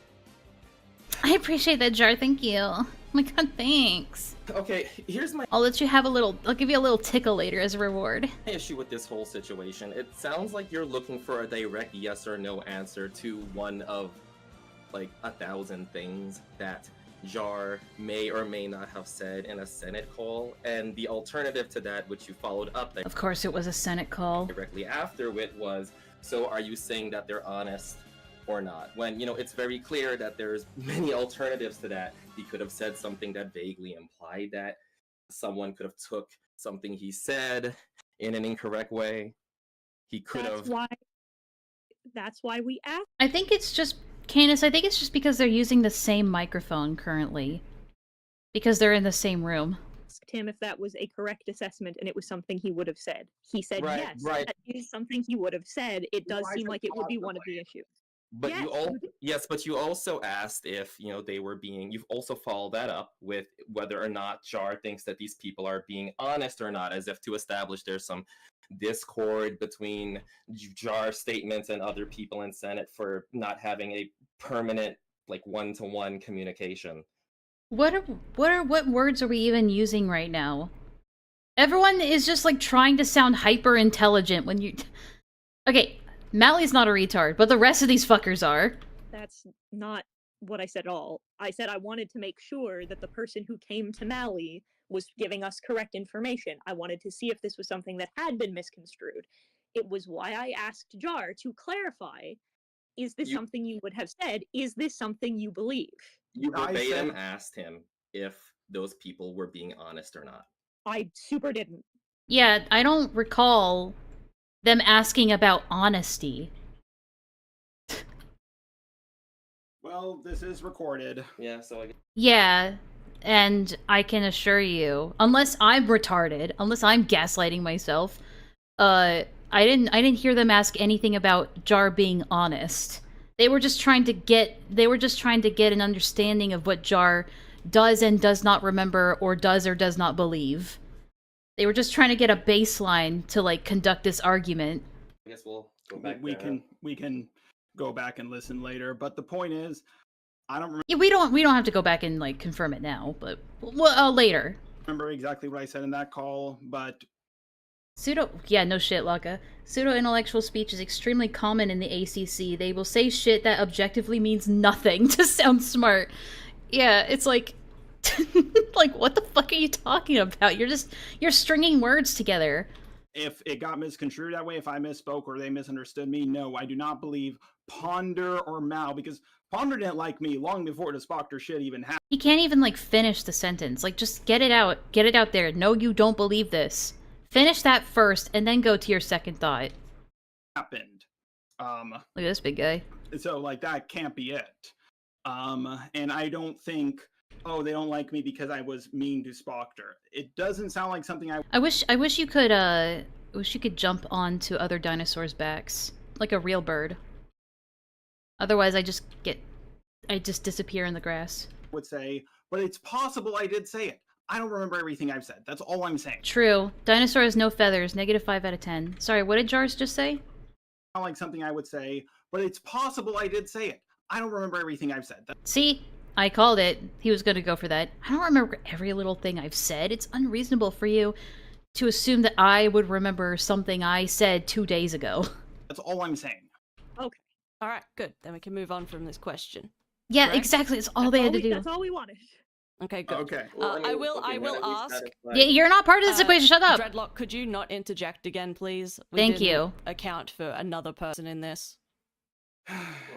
Speaker 1: I appreciate that, Jar. Thank you. Oh my god, thanks.
Speaker 17: Okay, here's my
Speaker 1: I'll let you have a little. I'll give you a little tickle later as a reward.
Speaker 17: issue with this whole situation. It sounds like you're looking for a direct yes or no answer to one of like 1,000 things that Jar may or may not have said in a Senate call, and the alternative to that, which you followed up
Speaker 1: Of course, it was a Senate call.
Speaker 17: directly after it, was, so are you saying that they're honest or not? When, you know, it's very clear that there's many alternatives to that. He could have said something that vaguely implied that. Someone could have took something he said in an incorrect way. He could have...
Speaker 16: That's why we asked.
Speaker 1: I think it's just, Canis, I think it's just because they're using the same microphone currently. Because they're in the same room.
Speaker 16: Asked him if that was a correct assessment, and it was something he would have said. He said
Speaker 17: Right,
Speaker 16: yes.
Speaker 17: right.
Speaker 16: That is something he would have said. It does
Speaker 17: Why
Speaker 16: seem
Speaker 17: is
Speaker 16: like
Speaker 17: it
Speaker 16: it would be one of the issues.
Speaker 17: But
Speaker 16: Yes,
Speaker 17: you all,
Speaker 16: you did.
Speaker 17: yes, but you also asked if, you know, they were being, you've also followed that up with whether or not Jar thinks that these people are being honest or not, as if to establish there's some discord between Jar's statements and other people in Senate for not having a permanent, like, one-to-one communication.
Speaker 1: What words are we even using right now? Everyone is just like trying to sound hyper intelligent when you. Okay, Mally's not a retard, but the rest of these fuckers are.
Speaker 16: That's not what I said at all. I said I wanted to make sure that the person who came to Mally was giving us correct information. I wanted to see if this was something that had been misconstrued. It was why I asked Jar to clarify, is this something you would have said? Is this something you believe?
Speaker 17: You verbatim asked him if those people were being honest or not.
Speaker 16: I super didn't.
Speaker 1: Yeah, I don't recall them asking about honesty.
Speaker 14: Well, this is recorded.
Speaker 17: Yeah, so I...
Speaker 1: Yeah, and I can assure you, unless I'm retarded, unless I'm gaslighting myself, I didn't hear them ask anything about Jar being honest. They were just trying to get an understanding of what Jar does and does not remember, or does not believe. They were just trying to get a baseline to like conduct this argument.
Speaker 17: I guess we'll go back.
Speaker 14: We can go back and listen later, but the point is, I don't remember.
Speaker 1: Yeah, we don't have to go back and like confirm it now, but later.
Speaker 14: Remember exactly what I said in that call, but
Speaker 1: no shit, Laka. Pseudo-intellectual speech is extremely common in the ACC. They will say shit that objectively means nothing to sound smart. Yeah, it's like, like, what the fuck are you talking about? You're stringing words together.
Speaker 14: If it got misconstrued that way, if I misspoke or they misunderstood me, no, I do not believe Ponder or Mal, because Ponder didn't like me long before the Spoctor shit even happened.
Speaker 1: He can't even, like, finish the sentence. Like, just get it out there. No, you don't believe this. Finish that first, and then go to your second thought.
Speaker 14: Happened.
Speaker 1: Look at this big guy.
Speaker 14: So, like, that can't be it. And I don't think, oh, they don't like me because I was mean to Spoctor. It doesn't sound like something
Speaker 1: I wish you could jump onto other dinosaurs' backs. Like a real bird. Otherwise, I just disappear in the grass.
Speaker 14: Would say, but it's possible I did say it. I don't remember everything I've said. That's all I'm saying.
Speaker 1: True. Dinosaur has no feathers. -5 out of 10. Sorry, what did Jars just say?
Speaker 14: Not like something I would say, but it's possible I did say it. I don't remember everything I've said.
Speaker 1: See? I called it. He was gonna go for that. I don't remember every little thing I've said. It's unreasonable for you to assume that I would remember something I said 2 days ago.
Speaker 14: That's all I'm saying.
Speaker 10: Okay. Alright, good. Then we can move on from this question.
Speaker 1: Yeah, correct? Exactly. It's all they had to do.
Speaker 16: That's all we wanted.
Speaker 10: Okay, good.
Speaker 14: Okay.
Speaker 17: Well,
Speaker 10: I will ask.
Speaker 1: Yeah, you're not part of this equation. Shut up.
Speaker 10: Dreadlock, could you not interject again, please?
Speaker 1: Thank you.
Speaker 10: Account for another person in this.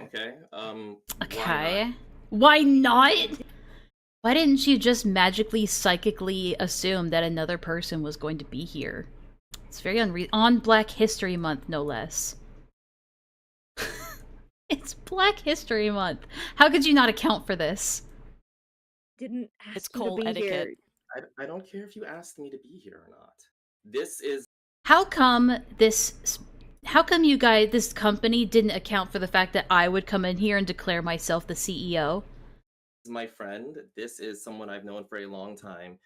Speaker 17: Okay.
Speaker 1: Okay. Why not? Why didn't you just magically, psychically assume that another person was going to be here? It's very on Black History Month, no less. It's Black History Month. How could you not account for this?
Speaker 16: Didn't ask
Speaker 10: it's
Speaker 16: you
Speaker 10: called
Speaker 16: to be
Speaker 10: etiquette.
Speaker 16: Here.
Speaker 17: I don't care if you asked me to be here or not. This is...
Speaker 1: How come this company didn't account for the fact that I would come in here and declare myself the CEO?
Speaker 17: My friend, this is someone I've known for a long time,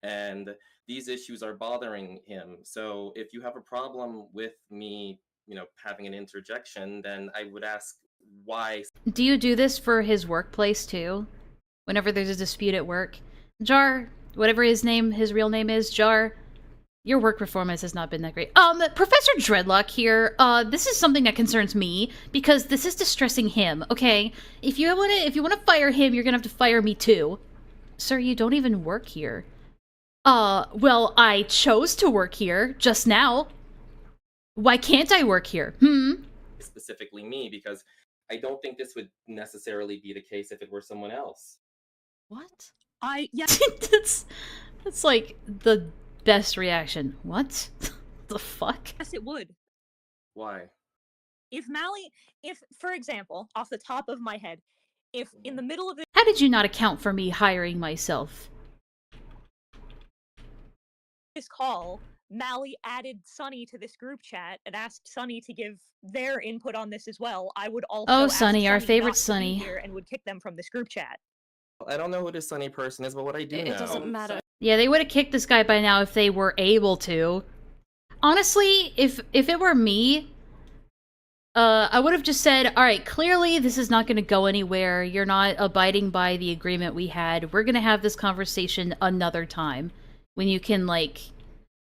Speaker 17: and these issues are bothering him. So if you have a problem with me, having an interjection, then I would ask why.
Speaker 1: Do you do this for his workplace too? Whenever there's a dispute at work? Jar, whatever his real name is, Jar, your work performance has not been that great. Professor Dreadlock here, this is something that concerns me, because this is distressing him, okay? If you wanna fire him, you're gonna have to fire me too. Sir, you don't even work here. Well, I chose to work here, just now. Why can't I work here?
Speaker 17: Specifically me, because I don't think this would necessarily be the case if it were someone else.
Speaker 10: What?
Speaker 1: That's like the best reaction. What? The fuck?
Speaker 16: Yes, it would.
Speaker 17: Why?
Speaker 16: If, for example, off the top of my head, if in the middle of
Speaker 1: How did you not account for me hiring myself?
Speaker 16: this call, Mally added Sunny to this group chat and asked Sunny to give their input on this as well, I would also ask
Speaker 1: Sunny, our favorite
Speaker 16: not to be
Speaker 1: Sunny.
Speaker 16: here and would kick them from this group chat.
Speaker 17: I don't know who this Sunny person is, but what I do know...
Speaker 10: It doesn't matter.
Speaker 1: Yeah, they would have kicked this guy by now if they were able to. Honestly, if it were me, I would have just said, alright, clearly this is not going to go anywhere. You're not abiding by the agreement we had. We're going to have this conversation another time. When you can, like,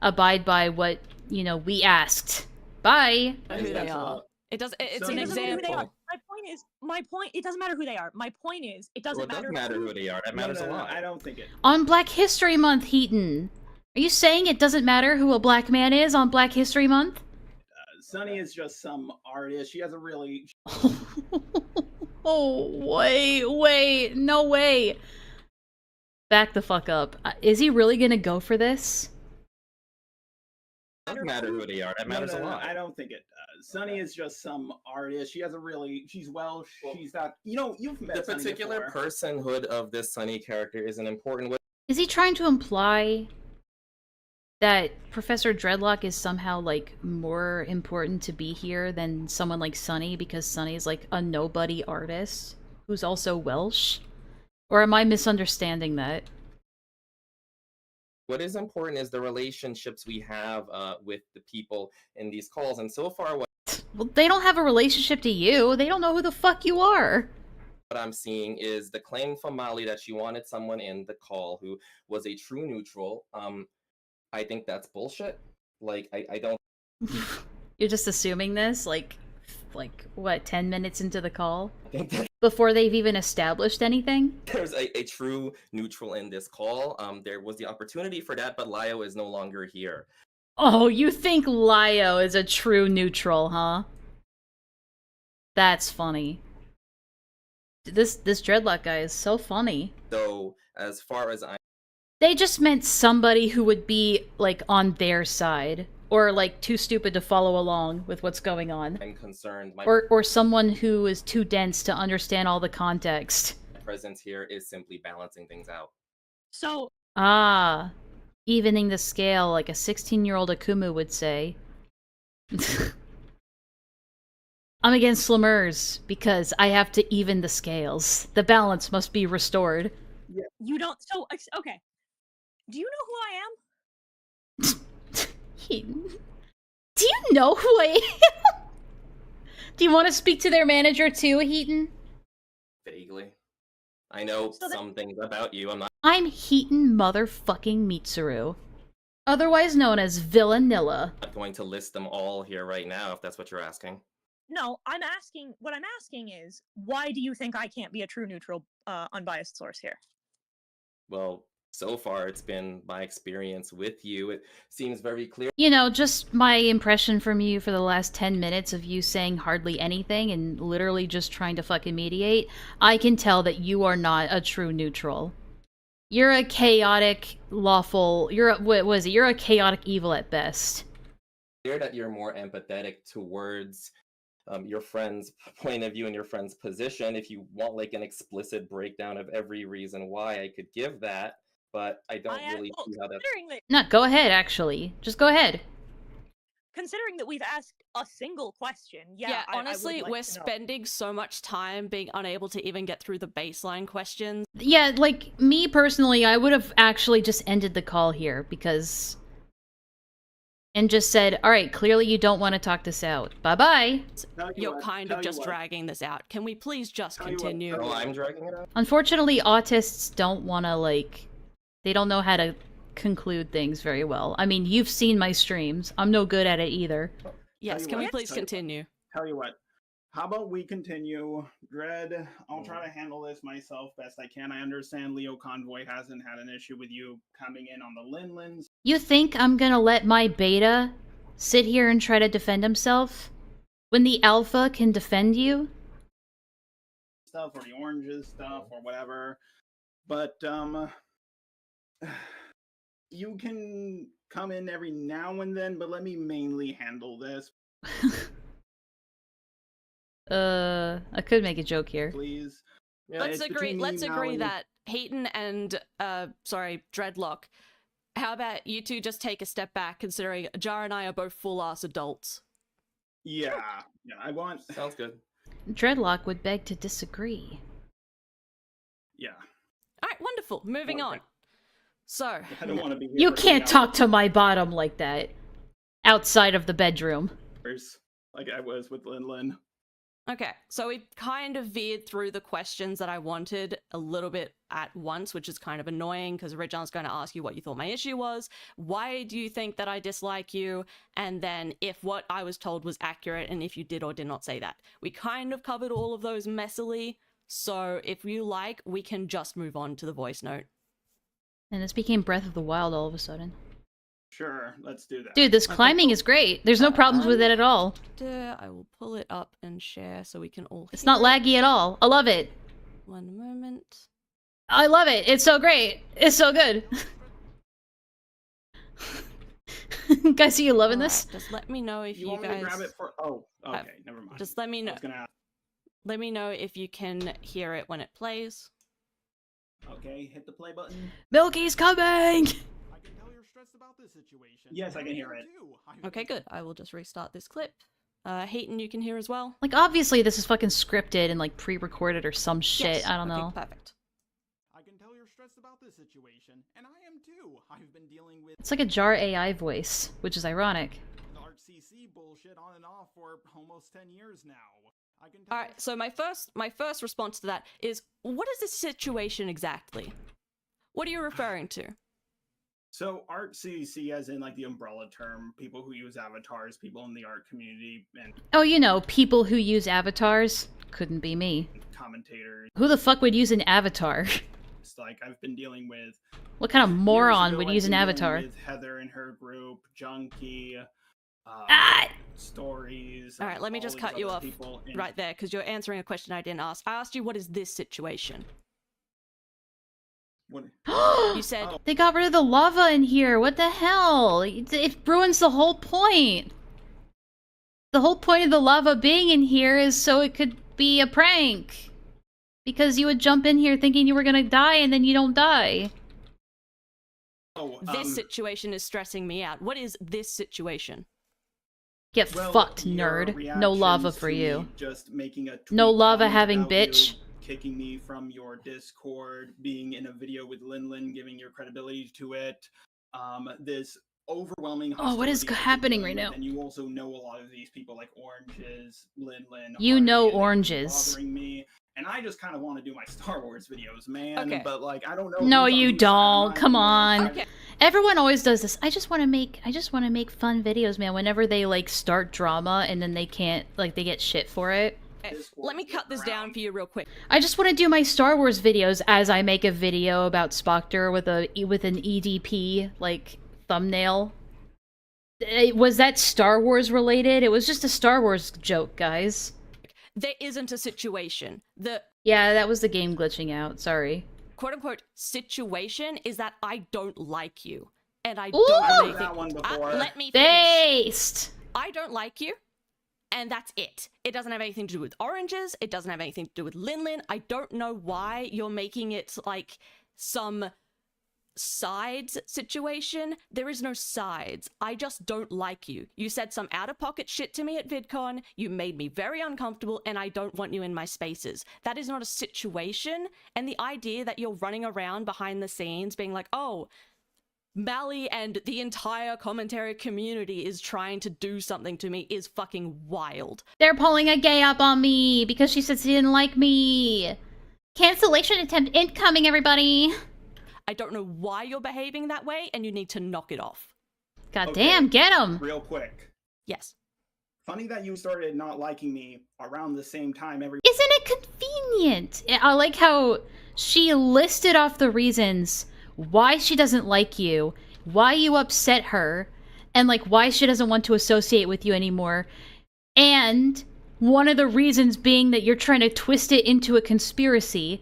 Speaker 1: abide by what, we asked. Bye!
Speaker 10: Who they are. It does. It's
Speaker 16: It
Speaker 10: an
Speaker 16: doesn't matter who they are.
Speaker 10: example.
Speaker 16: My point. It doesn't matter who they are. My point is, it doesn't
Speaker 17: Well, it does matter who they are. That matters a lot.
Speaker 14: I don't think it.
Speaker 1: On Black History Month, Heaton. Are you saying it doesn't matter who a black man is on Black History Month?
Speaker 14: Sunny is just some artist. She has a really.
Speaker 1: Oh, wait, no way. Back the fuck up. Is he really gonna go for this?
Speaker 17: It doesn't matter who they are. That matters a lot.
Speaker 14: I don't think it does. Sunny is just some artist. She has a really. She's Welsh. She's not. You know, you've met
Speaker 17: The
Speaker 14: Sunny
Speaker 17: particular
Speaker 14: before.
Speaker 17: personhood of this Sunny character is an important.
Speaker 1: Is he trying to imply that Professor Dreadlock is somehow, like, more important to be here than someone like Sunny because Sunny is, like, a nobody artist who's also Welsh? Or am I misunderstanding that?
Speaker 17: What is important is the relationships we have with the people in these calls, and so far what
Speaker 1: Well, they don't have a relationship to you. They don't know who the fuck you are.
Speaker 17: I'm seeing is the claim from Molly that she wanted someone in the call who was a true neutral. I think that's bullshit. Like, I don't...
Speaker 1: You're just assuming this? Like, what, 10 minutes into the call?
Speaker 17: I think that
Speaker 1: Before they've even established anything?
Speaker 17: there's a true neutral in this call. There was the opportunity for that, but Lio is no longer here.
Speaker 1: Oh, you think Lio is a true neutral, huh? That's funny. This Dreadlock guy is so funny.
Speaker 17: So, as far as
Speaker 1: They just meant somebody who would be, like, on their side. Or, like, too stupid to follow along with what's going on.
Speaker 17: I'm concerned, my
Speaker 1: Or someone who is too dense to understand all the context.
Speaker 17: presence here is simply balancing things out.
Speaker 16: So,
Speaker 1: Ah. Evening the scale, like a 16-year-old Akumu would say. I'm against Slimmers, because I have to even the scales. The balance must be restored.
Speaker 16: you don't. So, okay. Do you know who I am?
Speaker 1: Do you know who I am? Do you want to speak to their manager too, Heaton?
Speaker 17: Vaguely. I know some things about you. I'm not
Speaker 1: I'm Heaton motherfucking Mitsuru. Otherwise known as Villanilla.
Speaker 17: going to list them all here right now, if that's what you're asking.
Speaker 16: No, I'm asking. What I'm asking is, why do you think I can't be a true neutral, unbiased source here?
Speaker 17: Well, so far it's been my experience with you. It seems very clear.
Speaker 1: You know, just my impression from you for the last 10 minutes of you saying hardly anything and literally just trying to fucking mediate, I can tell that you are not a true neutral. You're a chaotic, lawful, you're a chaotic evil at best.
Speaker 17: Clear that you're more empathetic towards your friend's point of view and your friend's position. If you want like an explicit breakdown of every reason why, I could give that, but I don't really see how that's...
Speaker 1: No, go ahead, actually. Just go ahead.
Speaker 16: Considering that we've asked a single question,
Speaker 10: Yeah,
Speaker 16: I
Speaker 10: honestly,
Speaker 16: would like
Speaker 10: we're
Speaker 16: to know.
Speaker 10: spending so much time being unable to even get through the baseline questions.
Speaker 1: Yeah, like, me personally, I would have actually just ended the call here, because... And just said, alright, clearly you don't want to talk this out. Bye-bye!
Speaker 10: You're kind of just dragging this out. Can we please just continue?
Speaker 17: Oh, I'm dragging it out?
Speaker 1: Unfortunately, autists don't want to, like... They don't know how to conclude things very well. I mean, you've seen my streams. I'm no good at it either.
Speaker 10: Yes, can we please continue?
Speaker 14: Tell you what. How about we continue? Dread, I'll try to handle this myself best I can. I understand Leo Convoy hasn't had an issue with you coming in on the Linlins.
Speaker 1: You think I'm gonna let my beta sit here and try to defend himself? When the alpha can defend you?
Speaker 14: Stuff, or the oranges stuff, or whatever. But, you can come in every now and then, but let me mainly handle this.
Speaker 1: I could make a joke here.
Speaker 14: Please. Yeah,
Speaker 10: Let's agree that Hayton and, Dreadlock, how about you two just take a step back, considering Jar and I are both full-ass adults?
Speaker 14: Yeah, I want...
Speaker 17: Sounds good.
Speaker 1: Dreadlock would beg to disagree.
Speaker 14: Yeah.
Speaker 10: Alright, wonderful. Moving on. So...
Speaker 14: I don't want to be here
Speaker 1: You
Speaker 14: for
Speaker 1: can't
Speaker 14: 3
Speaker 1: talk to my bottom like that. Outside of the bedroom.
Speaker 14: hours, like I was with Lin.
Speaker 10: Okay, so we kind of veered through the questions that I wanted a little bit at once, which is kind of annoying because originally I was going to ask you what you thought my issue was, why do you think that I dislike you, and then if what I was told was accurate and if you did or did not say that. We kind of covered all of those messily, so if you like, we can just move on to the voice note.
Speaker 1: And this became Breath of the Wild all of a sudden.
Speaker 14: Sure, let's do that.
Speaker 1: Dude, this climbing is great. There's no problems with it at all.
Speaker 10: I will pull it up and share so we can all
Speaker 1: It's not laggy at all. I love it.
Speaker 10: One moment.
Speaker 1: I love it. It's so great. It's so good. Guys, are you loving this?
Speaker 10: Just let me know if you
Speaker 14: want me
Speaker 10: guys...
Speaker 14: to grab it for... Oh, okay, never mind.
Speaker 10: Just let me know. Let me know if you can hear it when it plays.
Speaker 14: Okay, hit the play button.
Speaker 1: Milky's coming!
Speaker 14: About this situation. Yes, I can hear it.
Speaker 10: Okay, good. I will just restart this clip. Hayton, you can hear as well?
Speaker 1: Like, obviously this is fucking scripted and, like, pre-recorded or some shit.
Speaker 10: Yes.
Speaker 1: I don't
Speaker 10: Okay,
Speaker 1: know.
Speaker 10: Perfect.
Speaker 14: I can tell you're stressed about this situation, and I am too. I've been dealing with...
Speaker 1: It's like a Jar AI voice, which is ironic.
Speaker 14: The ArtCC bullshit on and off for almost 10 years now.
Speaker 10: Alright, so my first response to that is, what is this situation exactly? What are you referring to?
Speaker 14: So ArtCC, as in like the umbrella term, people who use avatars, people in the art community, and
Speaker 1: Oh, you know, people who use avatars. Couldn't be me.
Speaker 14: commentators.
Speaker 1: Who the fuck would use an avatar?
Speaker 14: It's like I've been dealing with.
Speaker 1: What kind of moron
Speaker 14: years ago,
Speaker 1: would
Speaker 14: I've
Speaker 1: use an
Speaker 14: been dealing
Speaker 1: avatar?
Speaker 14: With Heather and her group, Junkie, stories.
Speaker 10: Alright, let me just
Speaker 14: all
Speaker 10: cut
Speaker 14: these
Speaker 10: you
Speaker 14: other
Speaker 10: off
Speaker 14: people in-
Speaker 10: right there, because you're answering a question I didn't ask. I asked you, what is this situation?
Speaker 14: What?
Speaker 10: You said...
Speaker 1: They got rid of the lava in here. What the hell? It ruins the whole point. The whole point of the lava being in here is so it could be a prank. Because you would jump in here thinking you were gonna die and then you don't die.
Speaker 10: This situation is stressing me out. What is this situation?
Speaker 1: Get fucked, nerd. No lava for
Speaker 14: to
Speaker 1: you.
Speaker 14: me just making a
Speaker 1: No
Speaker 14: tweet
Speaker 1: lava
Speaker 14: comment
Speaker 1: having
Speaker 14: about
Speaker 1: bitch.
Speaker 14: you, kicking me from your Discord, being in a video with Lin, giving your credibility to it. This overwhelming.
Speaker 1: Oh, what is
Speaker 14: hostility
Speaker 1: happening right
Speaker 14: that
Speaker 1: now?
Speaker 14: And you also know a lot of these people, like Oranges, Lin.
Speaker 1: You
Speaker 14: Hardy,
Speaker 1: know
Speaker 14: and they've been
Speaker 1: Oranges.
Speaker 14: bothering me, and I just kind of want to do my Star Wars videos, man.
Speaker 1: Okay.
Speaker 14: But like, I don't know.
Speaker 1: No,
Speaker 14: who's on
Speaker 1: you
Speaker 14: whose side of
Speaker 1: don't. Come on.
Speaker 14: Okay.
Speaker 1: Everyone always does this. I just want to make fun videos, man. Whenever they like start drama and then they can't, like, they get shit for it.
Speaker 10: Okay, let me cut this down for you real quick.
Speaker 1: I just want to do my Star Wars videos as I make a video about Spoctor with an EDP like thumbnail. Was that Star Wars related? It was just a Star Wars joke, guys.
Speaker 10: There isn't a situation. The
Speaker 1: Yeah, that was the game glitching out. Sorry.
Speaker 10: quote-unquote situation is that I don't like you. And I
Speaker 1: Ooh!
Speaker 10: don't
Speaker 1: I've
Speaker 10: want
Speaker 1: heard that one
Speaker 10: anything...
Speaker 1: before.
Speaker 10: let me finish.
Speaker 1: Based!
Speaker 10: I don't like you. And that's it. It doesn't have anything to do with Oranges. It doesn't have anything to do with Lin. I don't know why you're making it like some sides situation. There is no sides. I just don't like you. You said some out-of-pocket shit to me at VidCon. You made me very uncomfortable, and I don't want you in my spaces. That is not a situation. And the idea that you're running around behind the scenes being like, oh, Mally and the entire commentary community is trying to do something to me is fucking wild.
Speaker 1: They're pulling a gay up on me because she said she didn't like me. Cancellation attempt incoming, everybody.
Speaker 10: I don't know why you're behaving that way, and you need to knock it off.
Speaker 1: God damn, get him.
Speaker 14: Real quick.
Speaker 10: Yes.
Speaker 14: Funny that you started not liking me around the same time
Speaker 1: Isn't it convenient? I like how she listed off the reasons why she doesn't like you, why you upset her, and like why she doesn't want to associate with you anymore. And one of the reasons being that you're trying to twist it into a conspiracy.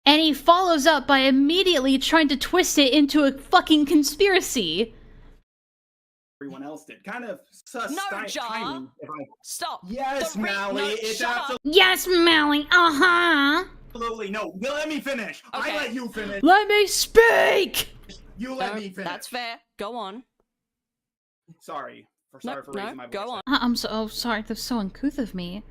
Speaker 1: And he follows up by immediately trying to twist it into a fucking conspiracy.
Speaker 14: everyone else did. Kind of sus
Speaker 10: No, John. Stop.
Speaker 14: Yes, Mally. It's absolutely.
Speaker 1: Yes, Mally. Uh-huh.
Speaker 14: Absolutely. No, let me finish.
Speaker 10: Okay.
Speaker 14: I let you finish.
Speaker 1: Let me speak!
Speaker 14: You let me finish.
Speaker 10: That's fair. Go on.
Speaker 14: Sorry for raising my voice.
Speaker 10: Go on.
Speaker 1: I'm so sorry. That's so uncouth of me.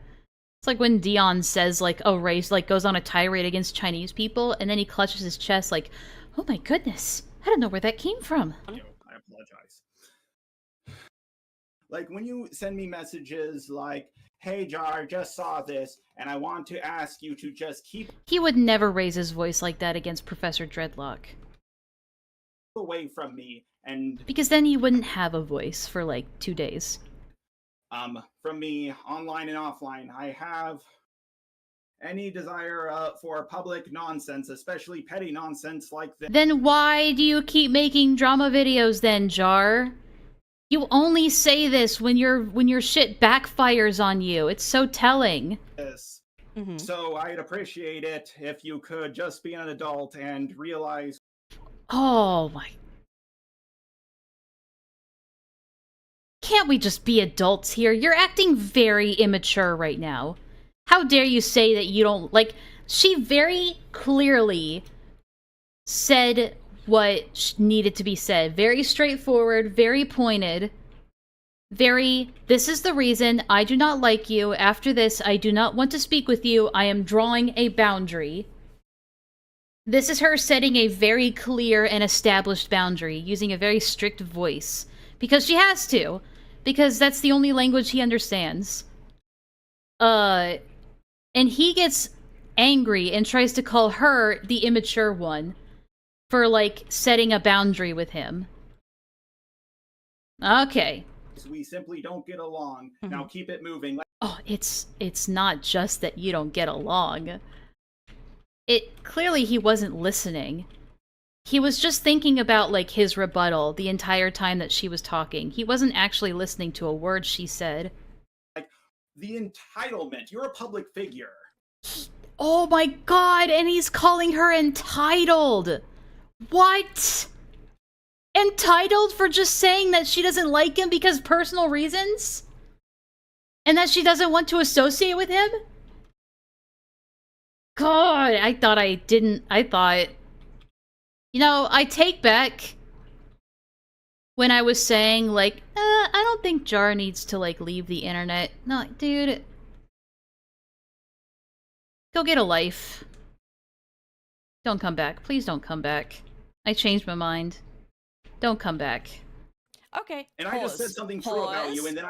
Speaker 1: It's like when Dion says, like, a race, like, goes on a tirade against Chinese people, and then he clutches his chest like, oh my goodness, I don't know where that came from.
Speaker 14: I apologize. Like, when you send me messages like, hey, Jar, just saw this, and I want to ask you to just keep
Speaker 1: He would never raise his voice like that against Professor Dreadlock.
Speaker 14: away from me, and
Speaker 1: Because then you wouldn't have a voice for like 2 days.
Speaker 14: from me, online and offline, I have any desire for public nonsense, especially petty nonsense like this.
Speaker 1: Then why do you keep making drama videos then, Jar? You only say this when your shit backfires on you. It's so telling.
Speaker 14: So I'd appreciate it if you could just be an adult and realize.
Speaker 1: Oh my. Can't we just be adults here? You're acting very immature right now. How dare you say that you don't like. She very clearly said what needed to be said. Very straightforward, very pointed. This is the reason I do not like you. After this, I do not want to speak with you. I am drawing a boundary. This is her setting a very clear and established boundary, using a very strict voice. Because she has to. Because that's the only language he understands. And he gets angry and tries to call her the immature one for, like, setting a boundary with him. Okay.
Speaker 14: We simply don't get along. Now keep it moving.
Speaker 1: Oh, it's not just that you don't get along. Clearly he wasn't listening. He was just thinking about, like, his rebuttal the entire time that she was talking. He wasn't actually listening to a word she said.
Speaker 14: Like, the entitlement. You're a public figure.
Speaker 1: Oh my god, and he's calling her entitled! What? Entitled for just saying that she doesn't like him because personal reasons? And that she doesn't want to associate with him? God, I thought... You know, I take back when I was saying, like, I don't think Jar needs to, like, leave the internet. No, dude. Go get a life. Don't come back. Please don't come back. I changed my mind. Don't come back.
Speaker 10: Okay.
Speaker 14: And I just said something true about you, and then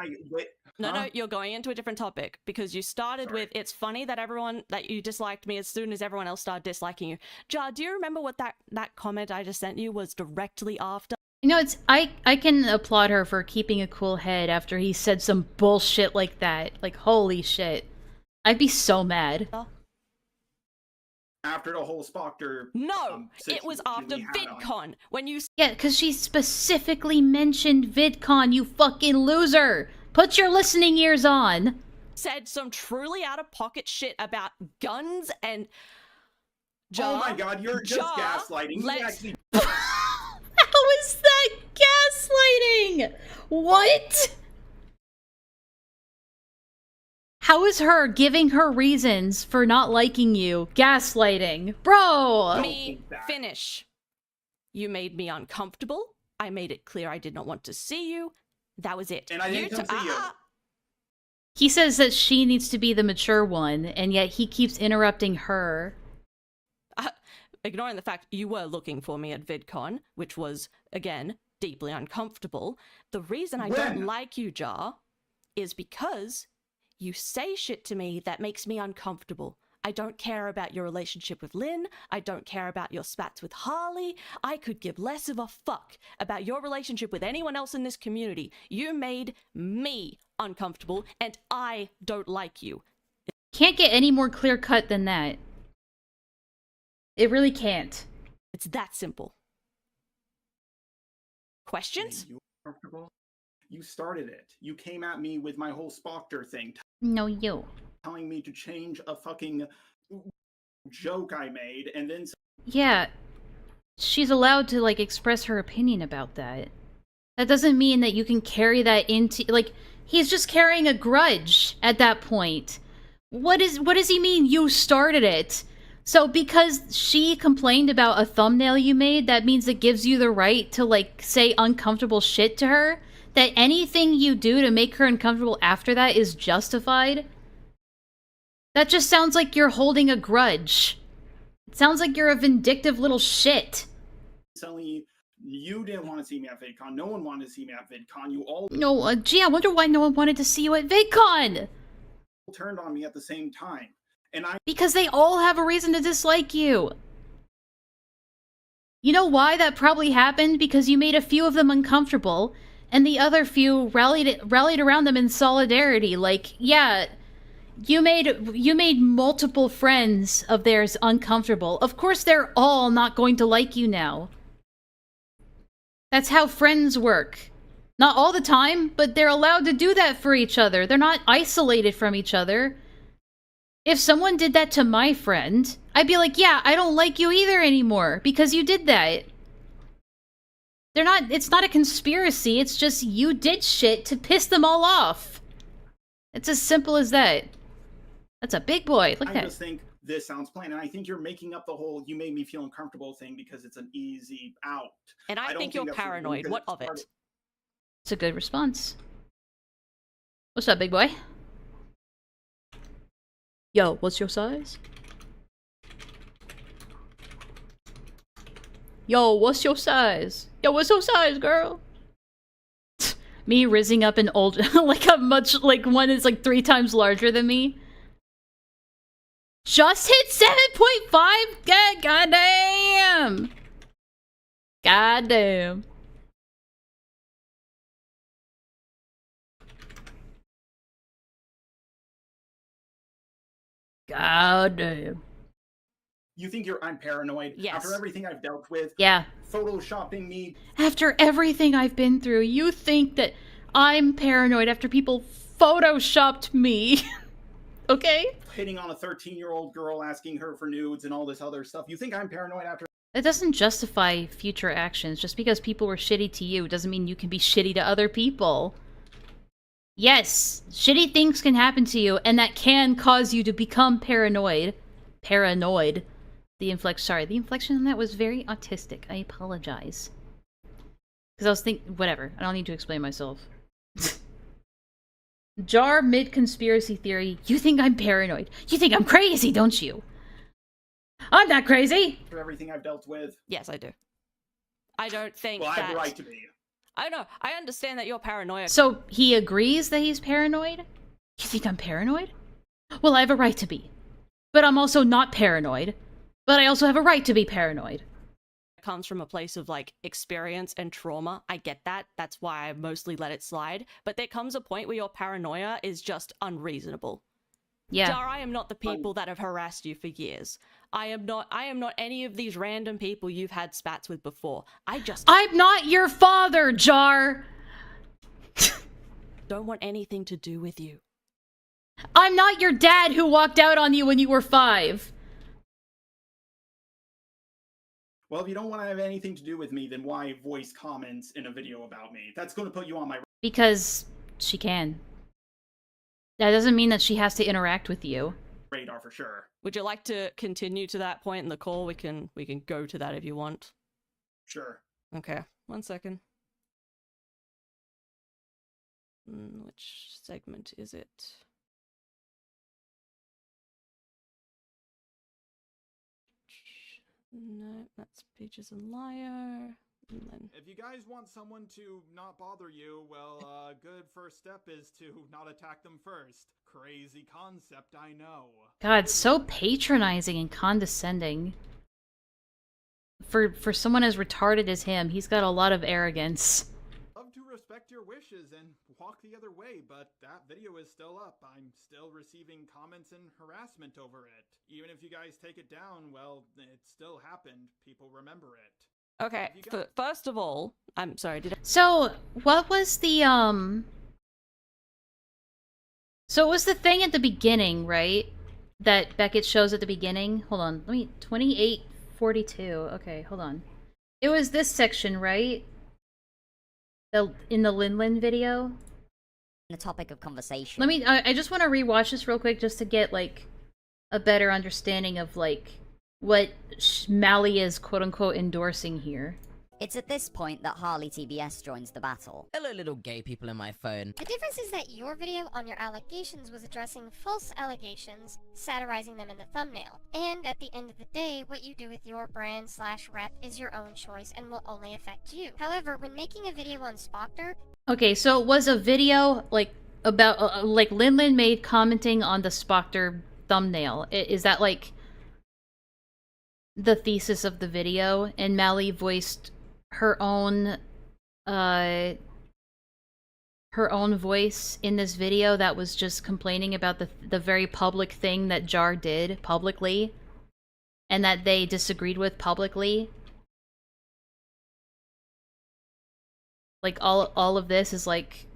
Speaker 10: No, you're going into a different topic because you started with it's funny that you disliked me as soon as everyone else started disliking you. Jar, do you remember what that comment I just sent you was directly after?
Speaker 1: You know, I can applaud her for keeping a cool head after he said some bullshit like that. Like, holy shit. I'd be so mad.
Speaker 14: After the whole Spoctor...
Speaker 10: No! It was after VidCon, when you...
Speaker 1: Yeah, because she specifically mentioned VidCon, you fucking loser! Put your listening ears on!
Speaker 10: Said some truly out-of-pocket shit about guns and... Jar,
Speaker 14: oh my god, you're just gaslighting.
Speaker 1: How is that gaslighting? What? How is her giving her reasons for not liking you gaslighting? Bro!
Speaker 10: Me finish. You made me uncomfortable. I made it clear I did not want to see you. That was it.
Speaker 14: And I didn't come see you.
Speaker 1: He says that she needs to be the mature one, and yet he keeps interrupting her.
Speaker 10: Ignoring the fact you were looking for me at VidCon, which was, again, deeply uncomfortable. The reason I don't like you, Jar, is because you say shit to me that makes me uncomfortable. I don't care about your relationship with Lynn. I don't care about your spats with Harley. I could give less of a fuck about your relationship with anyone else in this community. You made me uncomfortable, and I don't like you.
Speaker 1: Can't get any more clear-cut than that. It really can't.
Speaker 10: It's that simple. Questions?
Speaker 14: You uncomfortable? You started it. You came at me with my whole Spoctor thing.
Speaker 1: No, you.
Speaker 14: Telling me to change a fucking joke I made, and then...
Speaker 1: Yeah. She's allowed to, like, express her opinion about that. That doesn't mean that you can carry that into... Like, he's just carrying a grudge at that point. What does he mean you started it? So because she complained about a thumbnail you made, that means it gives you the right to, like, say uncomfortable shit to her? That anything you do to make her uncomfortable after that is justified? That just sounds like you're holding a grudge. It sounds like you're a vindictive little shit.
Speaker 14: Suddenly You didn't want to see me at VidCon. No one wanted to see me at VidCon. You all
Speaker 1: No, gee, I wonder why no one wanted to see you at VidCon!
Speaker 14: turned on me at the same time. And
Speaker 1: Because they all have a reason to dislike you. You know why that probably happened? Because you made a few of them uncomfortable, and the other few rallied around them in solidarity. Like, yeah, you made multiple friends of theirs uncomfortable. Of course they're all not going to like you now. That's how friends work. Not all the time, but they're allowed to do that for each other. They're not isolated from each other. If someone did that to my friend, I'd be like, yeah, I don't like you either anymore because you did that. It's not a conspiracy, it's just you did shit to piss them all off. It's as simple as that. That's a big boy. Look at that.
Speaker 14: I just think this sounds plain, and I think you're making up the whole "you made me feel uncomfortable" thing because it's an easy out.
Speaker 10: And I think you're paranoid. What of it?
Speaker 1: It's a good response. What's up, big boy? Yo, what's your size? Yo, what's your size? Yo, what's your size, girl? Me rizzing up an old, like one is like 3 times larger than me. Just hit 7.5? Goddamn! Goddamn. Goddamn.
Speaker 14: You think I'm paranoid?
Speaker 10: Yes.
Speaker 14: After everything I've dealt with?
Speaker 1: Yeah.
Speaker 14: Photoshopping me.
Speaker 1: After everything I've been through, you think that I'm paranoid after people photoshopped me. Okay?
Speaker 14: Hitting on a 13-year-old girl, asking her for nudes and all this other stuff. You think I'm paranoid after...
Speaker 1: That doesn't justify future actions. Just because people were shitty to you doesn't mean you can be shitty to other people. Yes, shitty things can happen to you, and that can cause you to become paranoid. Paranoid. The inflection on that was very autistic. I apologize. Because I was thinking, whatever. I don't need to explain myself. Jar mid-conspiracy theory. You think I'm paranoid. You think I'm crazy, don't you? I'm not crazy!
Speaker 14: After everything I've dealt with.
Speaker 10: Yes, I do. I don't think
Speaker 14: well,
Speaker 10: that...
Speaker 14: I have the right to be.
Speaker 10: I know. I understand that you're paranoid.
Speaker 1: So, he agrees that he's paranoid? You think I'm paranoid? Well, I have a right to be. But I'm also not paranoid. But I also have a right to be paranoid.
Speaker 10: It comes from a place of, like, experience and trauma. I get that. That's why I mostly let it slide. But there comes a point where your paranoia is just unreasonable.
Speaker 1: Yeah.
Speaker 10: Jar, I am not the people that have harassed you for years. I am not any of these random people you've had spats with before.
Speaker 1: I'm not your father, Jar!
Speaker 10: Don't want anything to do with you.
Speaker 1: I'm not your dad who walked out on you when you were 5.
Speaker 14: Well, if you don't want to have anything to do with me, then why voice comments in a video about me? That's going to put you on my...
Speaker 1: Because she can. That doesn't mean that she has to interact with you.
Speaker 14: Radar for sure.
Speaker 10: Would you like to continue to that point in the call? We can go to that if you want.
Speaker 14: Sure.
Speaker 10: Okay, 1 second. Which segment is it? No, that's Peaches and Liar. And then...
Speaker 14: If you guys want someone to not bother you, well, good first step is to not attack them first. Crazy concept, I know.
Speaker 1: God, so patronizing and condescending. For someone as retarded as him, he's got a lot of arrogance.
Speaker 14: Love to respect your wishes and walk the other way, but that video is still up. I'm still receiving comments and harassment over it. Even if you guys take it down, well, it still happened. People remember it.
Speaker 10: Okay, first of all, I'm sorry,
Speaker 1: So, what was the, So it was the thing at the beginning, right? That Beckett shows at the beginning? Hold on, 2842, okay, hold on. It was this section, right? In the Linlin video?
Speaker 11: The topic of conversation.
Speaker 1: I just want to rewatch this real quick just to get, like, a better understanding of, like, what Mally is quote-unquote endorsing here.
Speaker 11: It's at this point that Harley TBS joins the battle.
Speaker 12: Hello, little gay people in my phone.
Speaker 13: The difference is that your video on your allegations was addressing false allegations, satirizing them in the thumbnail. And at the end of the day, what you do with your brand slash rep is your own choice and will only affect you. However, when making a video on Spoctor...
Speaker 1: Okay, so it was a video, like, about, like, Linlin made commenting on the Spoctor thumbnail. Is that, like, the thesis of the video? And Mally voiced her own voice in this video that was just complaining about the very public thing that Jar did publicly and that they disagreed with publicly. Like, all of this is like,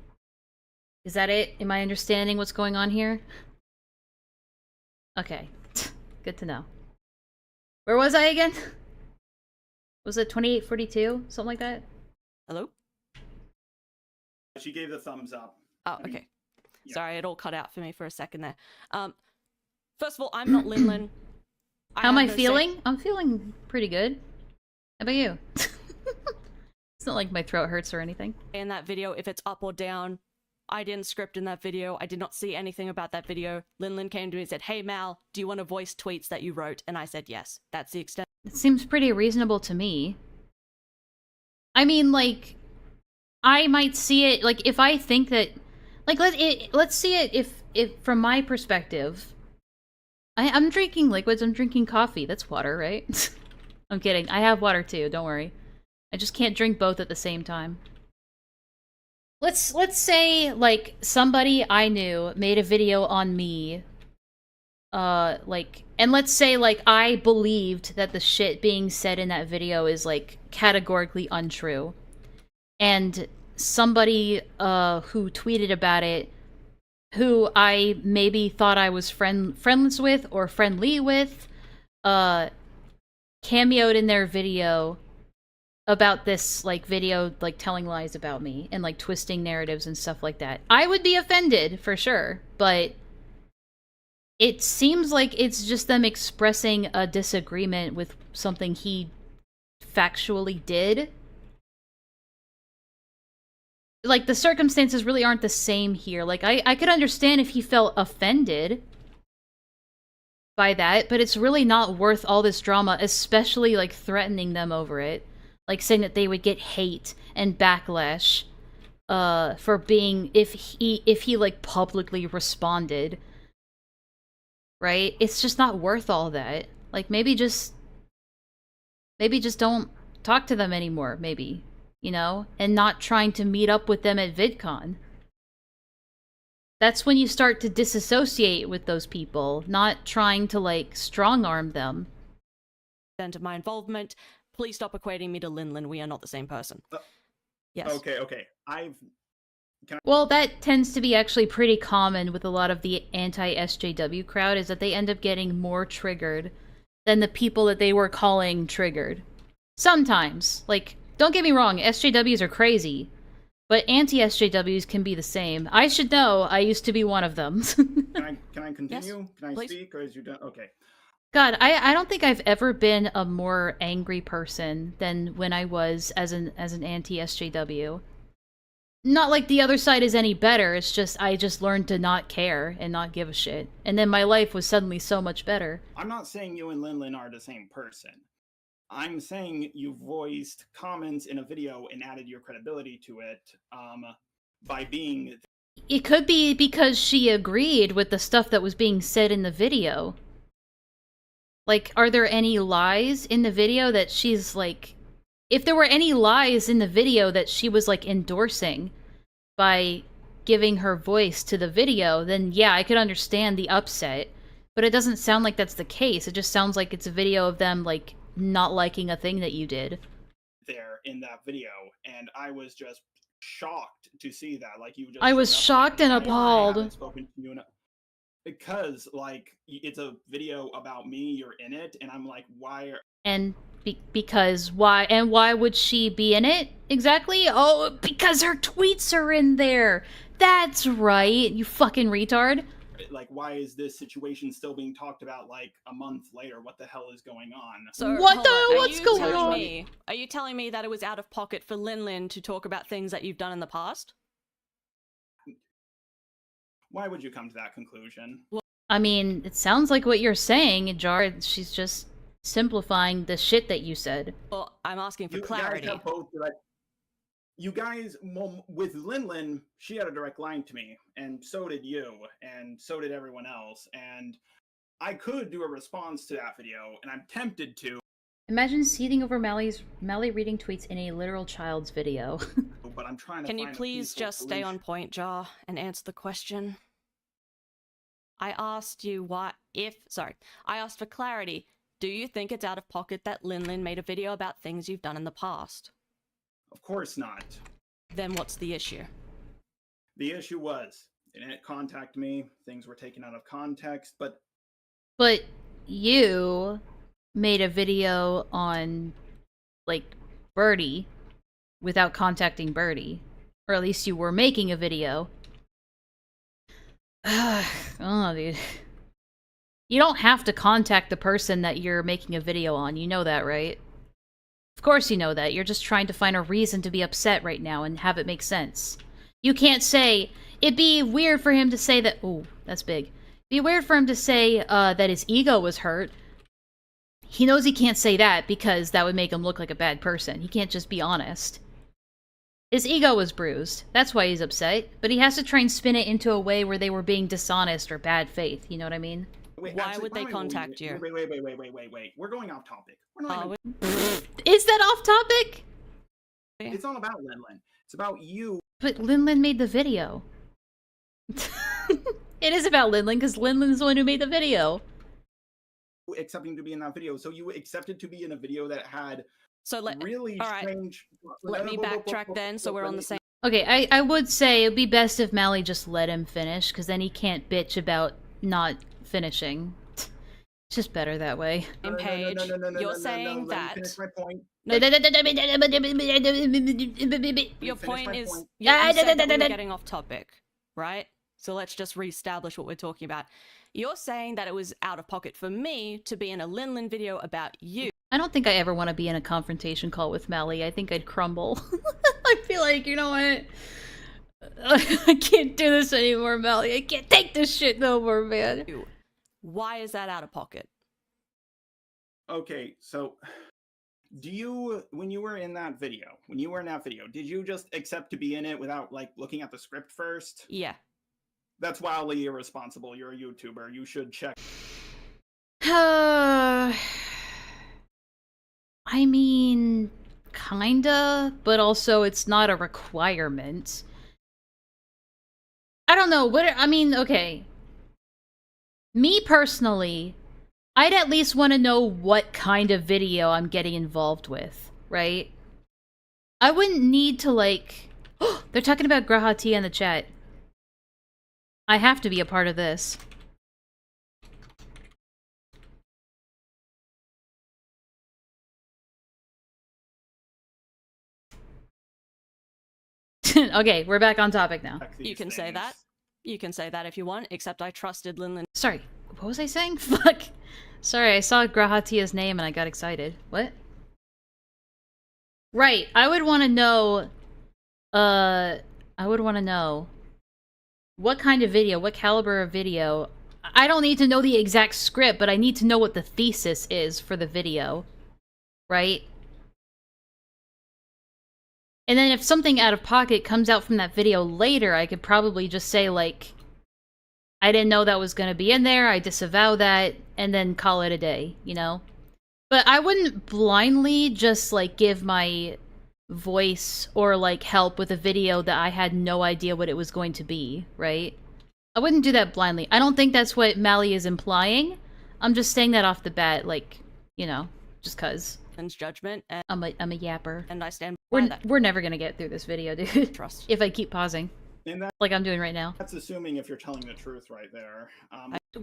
Speaker 1: is that it? Am I understanding what's going on here? Okay. Good to know. Where was I again? Was it 2842? Something like that?
Speaker 10: Hello?
Speaker 14: She gave the thumbs up.
Speaker 10: Oh, okay. Sorry, it all cut out for me for a second there. First of all, I'm not Linlin.
Speaker 1: How am I feeling? I'm feeling pretty good. How about you? It's not like my throat hurts or anything.
Speaker 10: In that video, if it's up or down, I didn't script in that video. I did not see anything about that video. Linlin came to me and said, "Hey Mal, do you want to voice tweets that you wrote?" And I said yes. That's the extent.
Speaker 1: It seems pretty reasonable to me. I mean, like, I might see it, like, if I think that, like, let's see it if from my perspective. I'm drinking liquids, I'm drinking coffee. That's water, right? I'm kidding. I have water too, don't worry. I just can't drink both at the same time. Let's say, like, somebody I knew made a video on me. Like, and let's say, like, I believed that the shit being said in that video is, like, categorically untrue. And somebody, who tweeted about it, who I maybe thought I was friends with or friendly with, cameoed in their video about this, like, video, like, telling lies about me and, like, twisting narratives and stuff like that. I would be offended, for sure, but it seems like it's just them expressing a disagreement with something he factually did. Like, the circumstances really aren't the same here. Like, I could understand if he felt offended by that, but it's really not worth all this drama, especially, like, threatening them over it. Like, saying that they would get hate and backlash, for being, if he, like, publicly responded. Right? It's just not worth all that. Like, maybe just don't talk to them anymore, maybe. You know? And not trying to meet up with them at VidCon. That's when you start to disassociate with those people, not trying to, like, strong-arm them.
Speaker 10: Of my involvement, please stop equating me to Linlin. We are not the same person. Yes.
Speaker 14: Okay.
Speaker 1: Well, that tends to be actually pretty common with a lot of the anti-SJW crowd, is that they end up getting more triggered than the people that they were calling triggered. Sometimes. Like, don't get me wrong, SJWs are crazy, but anti-SJWs can be the same. I should know, I used to be one of them.
Speaker 14: Can I continue?
Speaker 10: Yes,
Speaker 14: Can I
Speaker 10: please.
Speaker 14: speak, or is you done? Okay.
Speaker 1: God, I don't think I've ever been a more angry person than when I was as an anti-SJW. Not like the other side is any better, it's just I just learned to not care and not give a shit. And then my life was suddenly so much better.
Speaker 14: I'm not saying you and Linlin are the same person. I'm saying you voiced comments in a video and added your credibility to it, by being...
Speaker 1: It could be because she agreed with the stuff that was being said in the video. Like, are there any lies in the video that she's, like... If there were any lies in the video that she was, like, endorsing by giving her voice to the video, then yeah, I could understand the upset. But it doesn't sound like that's the case. It just sounds like it's a video of them, like, not liking a thing that you did.
Speaker 14: There in that video, and I was just shocked to see that. Like, you just...
Speaker 1: I was shocked and appalled.
Speaker 14: Because, like, it's a video about me, you're in it, and I'm like, why are...
Speaker 1: And because why? And why would she be in it exactly? Oh, because her tweets are in there. That's right, you fucking retard.
Speaker 14: why is this situation still being talked about like a month later? What the hell is going on?
Speaker 10: So, what's going on? Are you telling me that it was out of pocket for Lin to talk about things that you've done in the past?
Speaker 14: Why would you come to that conclusion?
Speaker 1: I mean, it sounds like what you're saying, Jar. She's just simplifying the shit that you said.
Speaker 10: Well, I'm asking for clarity.
Speaker 14: You guys, with Lin, she had a direct line to me, and so did you, and so did everyone else, and I could do a response to that video, and I'm tempted to.
Speaker 1: Imagine seething over Mally reading tweets in a literal child's video.
Speaker 14: But I'm trying to
Speaker 10: Can you please just stay on point, Jar, and answer the question? I asked you I asked for clarity. Do you think it's out of pocket that Lin made a video about things you've done in the past?
Speaker 14: Of course not.
Speaker 10: Then what's the issue?
Speaker 14: The issue was, they didn't contact me, things were taken out of context, but...
Speaker 1: But you made a video on, like, Birdie without contacting Birdie. Or at least you were making a video. Oh, dude. You don't have to contact the person that you're making a video on, you know that, right? Of course you know that. You're just trying to find a reason to be upset right now and have it make sense. You can't say... It'd be weird for him to say that... Ooh, that's big. It'd be weird for him to say that his ego was hurt. He knows he can't say that because that would make him look like a bad person. He can't just be honest. His ego was bruised. That's why he's upset. But he has to try and spin it into a way where they were being dishonest or bad faith. You know what I mean?
Speaker 14: Wait,
Speaker 10: Why would they contact you?
Speaker 14: Wait. We're going off topic. We're not
Speaker 1: Is that off topic?
Speaker 14: It's all about Lin. It's about you.
Speaker 1: But Lin made the video. It is about Lin because Lin is the one who made the video.
Speaker 14: Accepting to be in that video. So you accepted to be in a video that had really
Speaker 10: all right.
Speaker 14: strange...
Speaker 10: Let me backtrack then so we're on the same...
Speaker 1: Okay, I would say it would be best if Mally just let him finish because then he can't bitch about not finishing. It's just better that way.
Speaker 10: Page, you're saying that... Your point is... You said that we're getting off topic, right? So let's just reestablish what we're talking about. You're saying that it was out of pocket for me to be in a Lin video about you.
Speaker 1: I don't think I ever want to be in a confrontation call with Mally. I think I'd crumble. I feel like, you know what? I can't do this anymore, Mally. I can't take this shit no more, man.
Speaker 10: Why is that out of pocket?
Speaker 14: Okay, so when you were in that video, did you just accept to be in it without like looking at the script first?
Speaker 10: Yeah.
Speaker 14: That's wildly irresponsible. You're a YouTuber. You should check.
Speaker 1: I mean, kinda, but also it's not a requirement. I don't know, okay. Me personally, I'd at least want to know what kind of video I'm getting involved with, right? I wouldn't need to, like... They're talking about Grahati in the chat. I have to be a part of this. Okay, we're back on topic now.
Speaker 10: You can say that. You can say that if you want, except I trusted Lin.
Speaker 1: Sorry, what was I saying? Fuck. Sorry, I saw Grahatia's name and I got excited. What? Right, I would want to know... what kind of video, what caliber of video. I don't need to know the exact script, but I need to know what the thesis is for the video. Right? And then if something out of pocket comes out from that video later, I could probably just say, like, I didn't know that was going to be in there, I disavow that, and then call it a day, you know? But I wouldn't blindly just, like, give my voice or, like, help with a video that I had no idea what it was going to be, right? I wouldn't do that blindly. I don't think that's what Mally is implying. I'm just saying that off the bat, like, you know, just cuz.
Speaker 10: Judgment, and
Speaker 1: I'm a yapper.
Speaker 10: And I stand by that.
Speaker 1: We're never gonna get through this video, dude.
Speaker 10: Trust.
Speaker 1: If I keep pausing. Like I'm doing right now.
Speaker 14: That's assuming if you're telling the truth right there.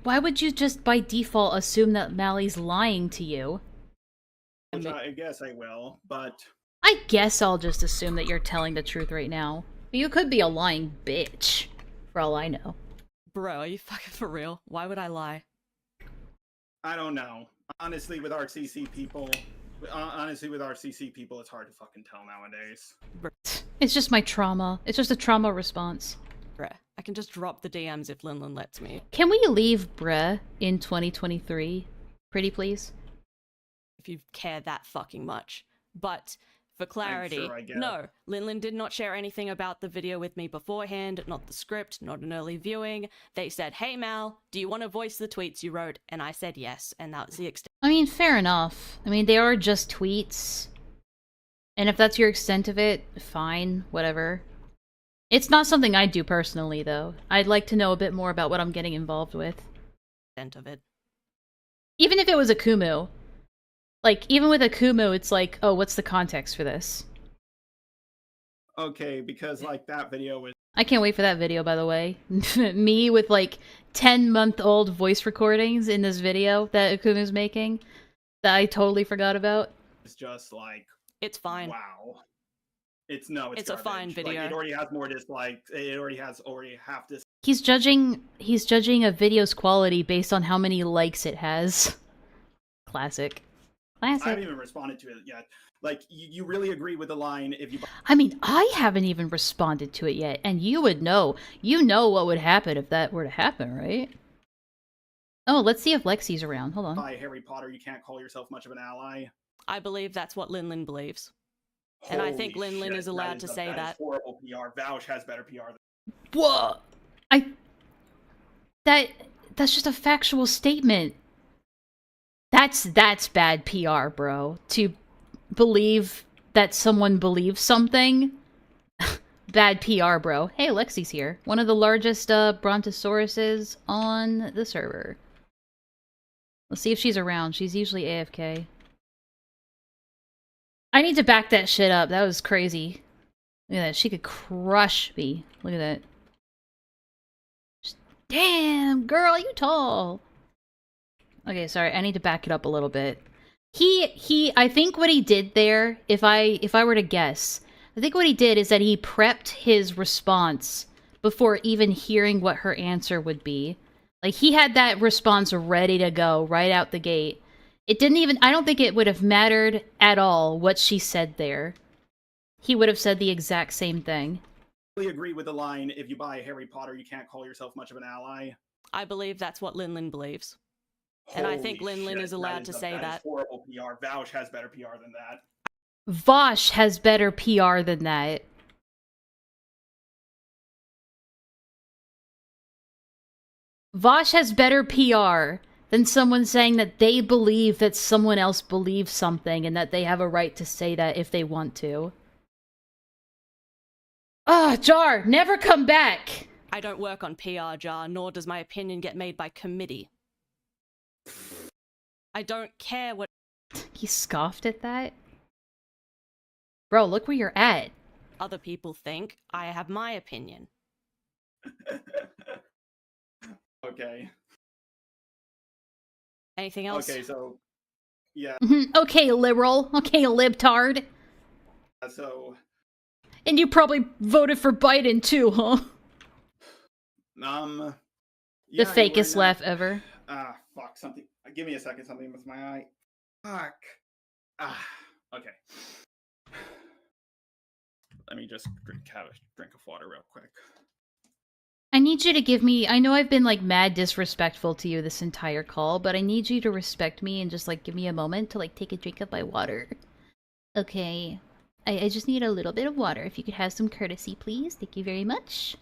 Speaker 1: Why would you just by default assume that Mally's lying to you?
Speaker 14: Which I guess I will, but...
Speaker 1: I guess I'll just assume that you're telling the truth right now. You could be a lying bitch, for all I know.
Speaker 10: Bro, are you fucking for real? Why would I lie?
Speaker 14: I don't know. Honestly, with RCC people, it's hard to fucking tell nowadays.
Speaker 1: It's just my trauma. It's just a trauma response.
Speaker 10: Bruh, I can just drop the DMs if Linlin lets me.
Speaker 1: Can we leave bruh in 2023? Pretty please?
Speaker 10: If you care that fucking much. But, for clarity,
Speaker 14: sure I get
Speaker 10: no, Linlin did not share anything about the video with me beforehand, not the script, not an early viewing. They said, hey Mal, do you want to voice the tweets you wrote? And I said yes, and that was the extent.
Speaker 1: I mean, fair enough. I mean, they are just tweets. And if that's your extent of it, fine, whatever. It's not something I do personally, though. I'd like to know a bit more about what I'm getting involved with.
Speaker 10: Extent of it.
Speaker 1: Even if it was a Kumu. Like, even with a Kumu, it's like, oh, what's the context for this?
Speaker 14: Okay, because, like, that video was...
Speaker 1: I can't wait for that video, by the way. Me with, like, 10-month-old voice recordings in this video that Akumu's making that I totally forgot about.
Speaker 14: It's just, like...
Speaker 10: It's fine.
Speaker 14: Wow. It's
Speaker 10: a fine video.
Speaker 14: Like, it already has more dislikes. It already has half this.
Speaker 1: He's judging a video's quality based on how many likes it has. Classic.
Speaker 14: I haven't even responded to it yet. Like, you really agree with the line if you...
Speaker 1: I mean, I haven't even responded to it yet, and you would know. You know what would happen if that were to happen, right? Oh, let's see if Lexi's around. Hold on.
Speaker 14: By Harry Potter, you can't call yourself much of an ally.
Speaker 10: I believe that's what Linlin believes. And I think Linlin is allowed to say that.
Speaker 14: That is horrible PR. Vouch has better PR than...
Speaker 1: Whoa! That's just a factual statement. That's bad PR, bro. To believe that someone believes something. Bad PR, bro. Hey, Lexi's here. One of the largest brontosauruses on the server. Let's see if she's around. She's usually AFK. I need to back that shit up. That was crazy. Look at that. She could crush me. Look at that. Damn, girl, you tall. Okay, sorry. I need to back it up a little bit. I think what he did there, if I were to guess, I think what he did is that he prepped his response before even hearing what her answer would be. Like, he had that response ready to go right out the gate. It didn't even... I don't think it would have mattered at all what she said there. He would have said the exact same thing.
Speaker 14: I really agree with the line, if you buy Harry Potter, you can't call yourself much of an ally.
Speaker 10: I believe that's what Linlin believes. And I think Linlin is allowed to say that.
Speaker 14: That is horrible PR. Vouch has better PR than that.
Speaker 1: Vosh has better PR than that. Vosh has better PR than someone saying that they believe that someone else believes something and that they have a right to say that if they want to. Ah, Jar, never come back!
Speaker 10: I don't work on PR, Jar, nor does my opinion get made by committee. I don't care what...
Speaker 1: He scoffed at that? Bro, look where you're at.
Speaker 10: Other people think. I have my opinion.
Speaker 14: Okay.
Speaker 10: Anything else?
Speaker 14: Okay, so... Yeah.
Speaker 1: Okay, liberal. Okay, libtard.
Speaker 14: So...
Speaker 1: And you probably voted for Biden too, huh?
Speaker 14: Yeah,
Speaker 1: the fakest laugh ever.
Speaker 14: Fuck, something. Give me a second, something with my eye. Fuck. Okay. Let me just have a drink of water real quick.
Speaker 1: I need you to give me... I know I've been, like, mad disrespectful to you this entire call, but I need you to respect me and just, like, give me a moment to, like, take a drink of my water. Okay. I just need a little bit of water. If you could have some courtesy, please. Thank you very much.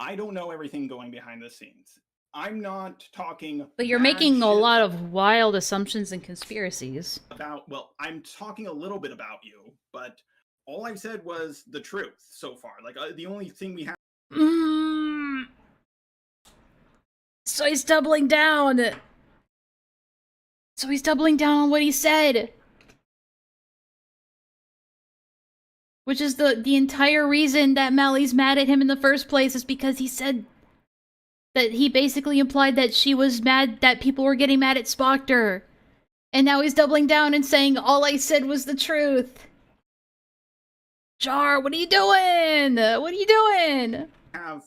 Speaker 14: I don't know everything going behind the scenes. I'm not talking...
Speaker 1: But you're making a lot of wild assumptions and conspiracies.
Speaker 14: Well, I'm talking a little bit about you, but all I've said was the truth so far. Like, the only thing we have...
Speaker 1: So he's doubling down! So he's doubling down on what he said! Which is the entire reason that Mally's mad at him in the first place, is because he said that he basically implied that she was mad that people were getting mad at Spoctor. And now he's doubling down and saying all I said was the truth. Jar, what are you doing? What are you doing?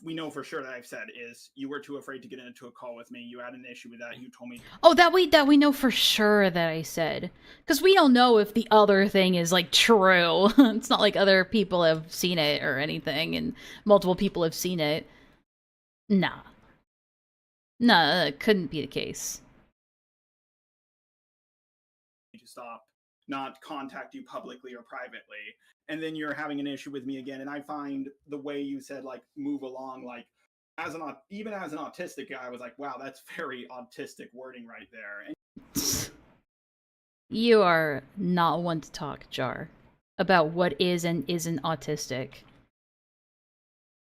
Speaker 14: We know for sure that I've said is you were too afraid to get into a call with me. You had an issue with that. You told me.
Speaker 1: Oh, that we know for sure that I said. Because we don't know if the other thing is, like, true. It's not like other people have seen it or anything, and multiple people have seen it. Nah. Nah, that couldn't be the case.
Speaker 14: To stop, not contact you publicly or privately, and then you're having an issue with me again. And I find the way you said, like, move along, like, even as an autistic guy, I was like, wow, that's very autistic wording right there. And
Speaker 1: You are not one to talk, Jar, about what is and isn't autistic.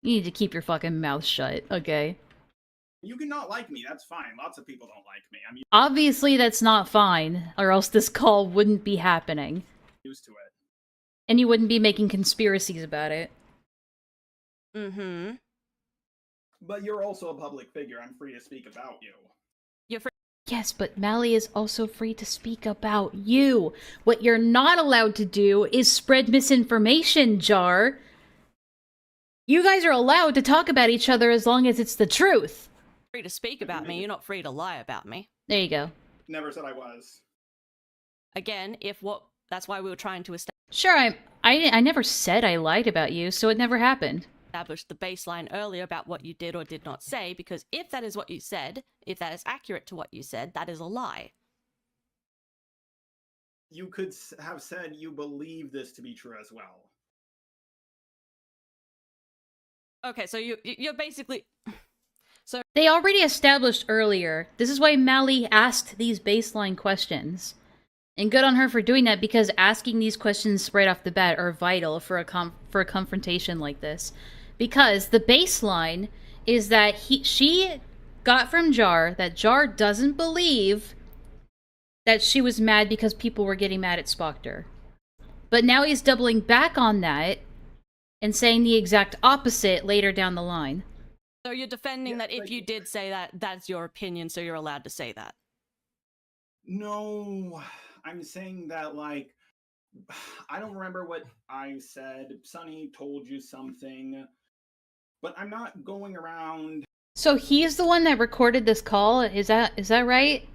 Speaker 1: You need to keep your fucking mouth shut, okay?
Speaker 14: you can not like me. That's fine. Lots of people don't like me. I'm
Speaker 1: Obviously that's not fine, or else this call wouldn't be happening.
Speaker 14: used to it.
Speaker 1: And you wouldn't be making conspiracies about it.
Speaker 10: Mm-hmm.
Speaker 14: But you're also a public figure. I'm free to speak about you.
Speaker 10: You're free.
Speaker 1: Yes, but Mally is also free to speak about you. What you're not allowed to do is spread misinformation, Jar. You guys are allowed to talk about each other as long as it's the truth.
Speaker 10: Free to speak about me, you're not free to lie about me.
Speaker 1: There you go.
Speaker 14: Never said I was.
Speaker 10: Again, that's why we were trying to
Speaker 1: Sure, I never said I lied about you, so it never happened.
Speaker 10: establish the baseline earlier about what you did or did not say, because if that is what you said, if that is accurate to what you said, that is a lie.
Speaker 14: You could have said you believe this to be true as well.
Speaker 10: Okay, so you're basically... So
Speaker 1: they already established earlier. This is why Mally asked these baseline questions. And good on her for doing that, because asking these questions right off the bat are vital for a confrontation like this. Because the baseline is that she got from Jar that Jar doesn't believe that she was mad because people were getting mad at Spoctor. But now he's doubling back on that and saying the exact opposite later down the line.
Speaker 10: So you're defending that if you did say that, that's your opinion, so you're allowed to say that?
Speaker 14: No, I'm saying that, like, I don't remember what I said. Sonny told you something, but I'm not going around...
Speaker 1: So he's the one that recorded this call? Is that right?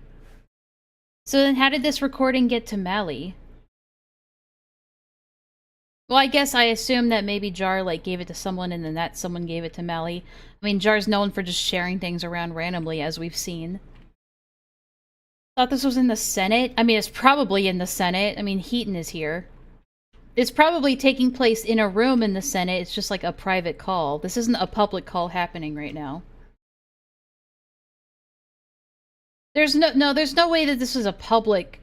Speaker 1: So then how did this recording get to Mally? Well, I assume that maybe Jar, like, gave it to someone and then that someone gave it to Mally. I mean, Jar's known for just sharing things around randomly, as we've seen. Thought this was in the Senate? I mean, it's probably in the Senate. I mean, Heaton is here. It's probably taking place in a room in the Senate. It's just like a private call. This isn't a public call happening right now. There's no way that this was a public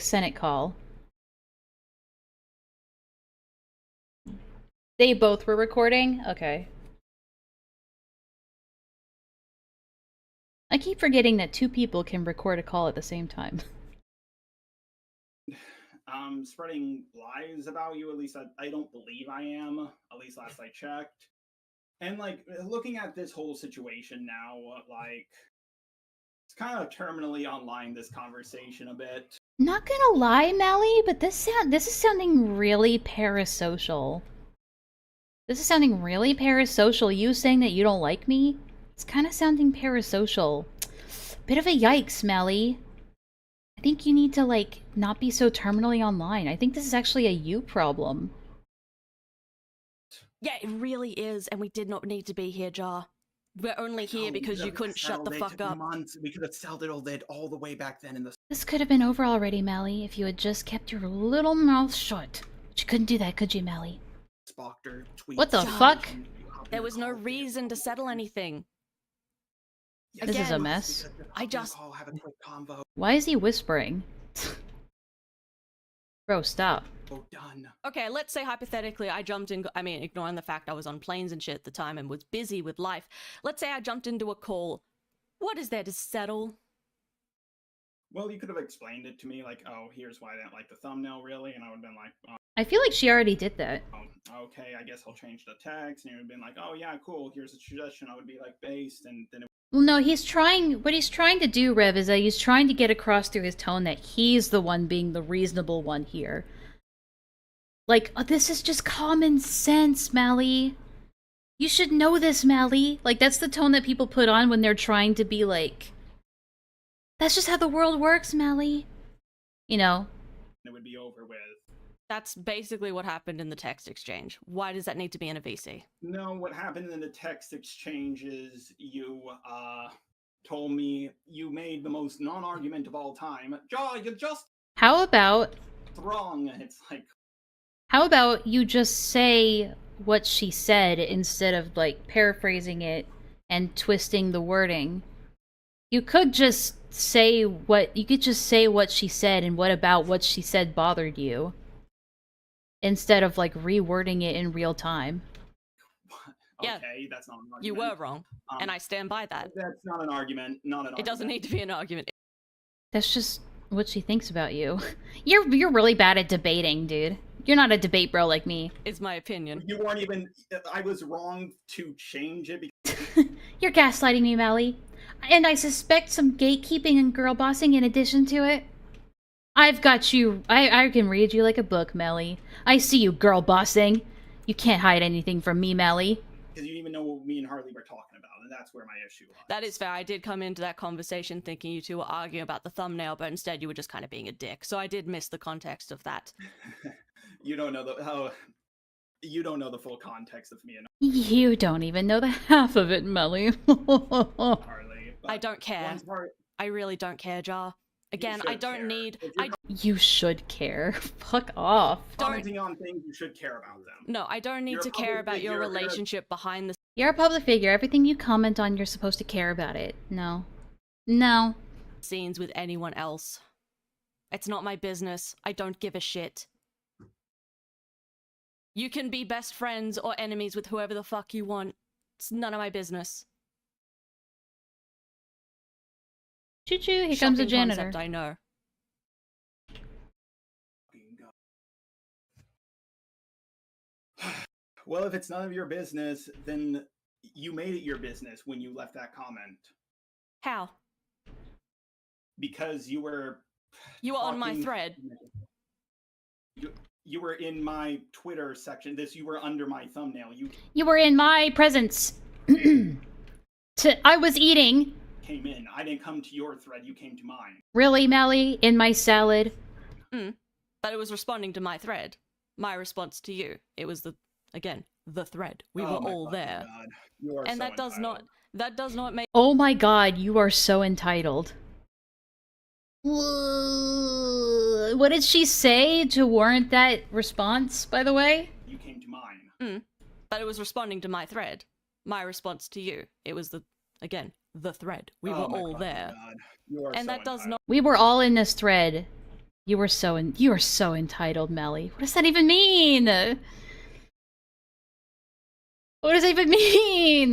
Speaker 1: Senate call. They both were recording? Okay. I keep forgetting that two people can record a call at the same time.
Speaker 14: Spreading lies about you, at least I don't believe I am, at least last I checked. And, like, looking at this whole situation now, like, it's kind of terminally online, this conversation a bit.
Speaker 1: Not gonna lie, Mally, but this is sounding really parasocial. This is sounding really parasocial. You saying that you don't like me? It's kind of sounding parasocial. Bit of a yikes, Mally. I think you need to, like, not be so terminally online. I think this is actually a you problem.
Speaker 10: Yeah, it really is, and we did not need to be here, Jar. We're only here because you couldn't shut the fuck up.
Speaker 14: We could have settled it all the way back then in the...
Speaker 1: This could have been over already, Mally, if you had just kept your little mouth shut. But you couldn't do that, could you, Mally?
Speaker 14: Spoctor, tweets,
Speaker 1: what the fuck?
Speaker 10: There was no reason to settle anything.
Speaker 1: This is a mess.
Speaker 14: Have a quick convo.
Speaker 1: Why is he whispering? Bro, stop.
Speaker 14: Oh, done.
Speaker 10: Okay, let's say hypothetically I jumped in, I mean, ignoring the fact I was on planes and shit at the time and was busy with life. Let's say I jumped into a call. What is there to settle?
Speaker 14: Well, you could have explained it to me, like, oh, here's why I didn't like the thumbnail, really, and I would have been like, oh.
Speaker 1: I feel like she already did that.
Speaker 14: Okay, I guess I'll change the text, and it would have been like, oh, yeah, cool, here's a suggestion. I would be, like, based, and then it...
Speaker 1: Well, no, what he's trying to do, Rev, is that he's trying to get across through his tone that he's the one being the reasonable one here. Like, oh, this is just common sense, Mally. You should know this, Mally. Like, that's the tone that people put on when they're trying to be like, that's just how the world works, Mally. You know?
Speaker 14: It would be over with.
Speaker 10: That's basically what happened in the text exchange. Why does that need to be in a VC?
Speaker 14: No, what happened in the text exchange is you, told me you made the most non-argument of all time. You just
Speaker 1: How about...
Speaker 14: wrong. It's like...
Speaker 1: How about you just say what she said instead of, like, paraphrasing it and twisting the wording? You could just say what... You could just say what she said and what about what she said bothered you. Instead of, like, rewording it in real time.
Speaker 10: Yeah,
Speaker 14: okay, that's not an argument.
Speaker 10: you were wrong, and I stand by that.
Speaker 14: That's not an argument. Not an argument.
Speaker 10: It doesn't need to be an argument.
Speaker 1: That's just what she thinks about you. You're really bad at debating, dude. You're not a debate bro like me.
Speaker 10: It's my opinion.
Speaker 14: You weren't even... I was wrong to change it because...
Speaker 1: You're gaslighting me, Mally. And I suspect some gatekeeping and girl bossing in addition to it. I've got you. I can read you like a book, Mally. I see you girl bossing. You can't hide anything from me, Mally.
Speaker 14: Because you didn't even know what me and Harley were talking about, and that's where my issue was.
Speaker 10: That is fair. I did come into that conversation thinking you two were arguing about the thumbnail, but instead you were just kind of being a dick. So I did miss the context of that.
Speaker 14: You don't know you don't know the full context of me and
Speaker 1: You don't even know the half of it, Mally.
Speaker 14: Harley.
Speaker 10: I don't care. I really don't care, Jar. Again, I don't need...
Speaker 1: You should care. Fuck off.
Speaker 14: Commenting on things, you should care about them.
Speaker 10: No, I don't need to care about your relationship behind the...
Speaker 1: You're a public figure. Everything you comment on, you're supposed to care about it. No. No.
Speaker 10: Scenes with anyone else. It's not my business. I don't give a shit. You can be best friends or enemies with whoever the fuck you want. It's none of my business.
Speaker 1: Choo-choo, here comes the janitor.
Speaker 10: Concept, I know.
Speaker 14: Well, if it's none of your business, then you made it your business when you left that comment.
Speaker 10: How?
Speaker 14: Because you were...
Speaker 10: You were on my thread.
Speaker 14: You were in my Twitter section. You were under my thumbnail.
Speaker 1: You were in my presence. I was eating.
Speaker 14: Came in. I didn't come to your thread. You came to mine.
Speaker 1: Really, Mally? In my salad?
Speaker 10: But it was responding to my thread. My response to you. It was again, the thread. We were all there. And that does not make...
Speaker 1: Oh my god, you are so entitled. What did she say to warrant that response, by the way?
Speaker 14: You came to mine.
Speaker 10: But it was responding to my thread. My response to you. It was again, the thread. We were all there. And that does not...
Speaker 1: We were all in this thread. You are so entitled, Mally. What does that even mean? What does that even mean?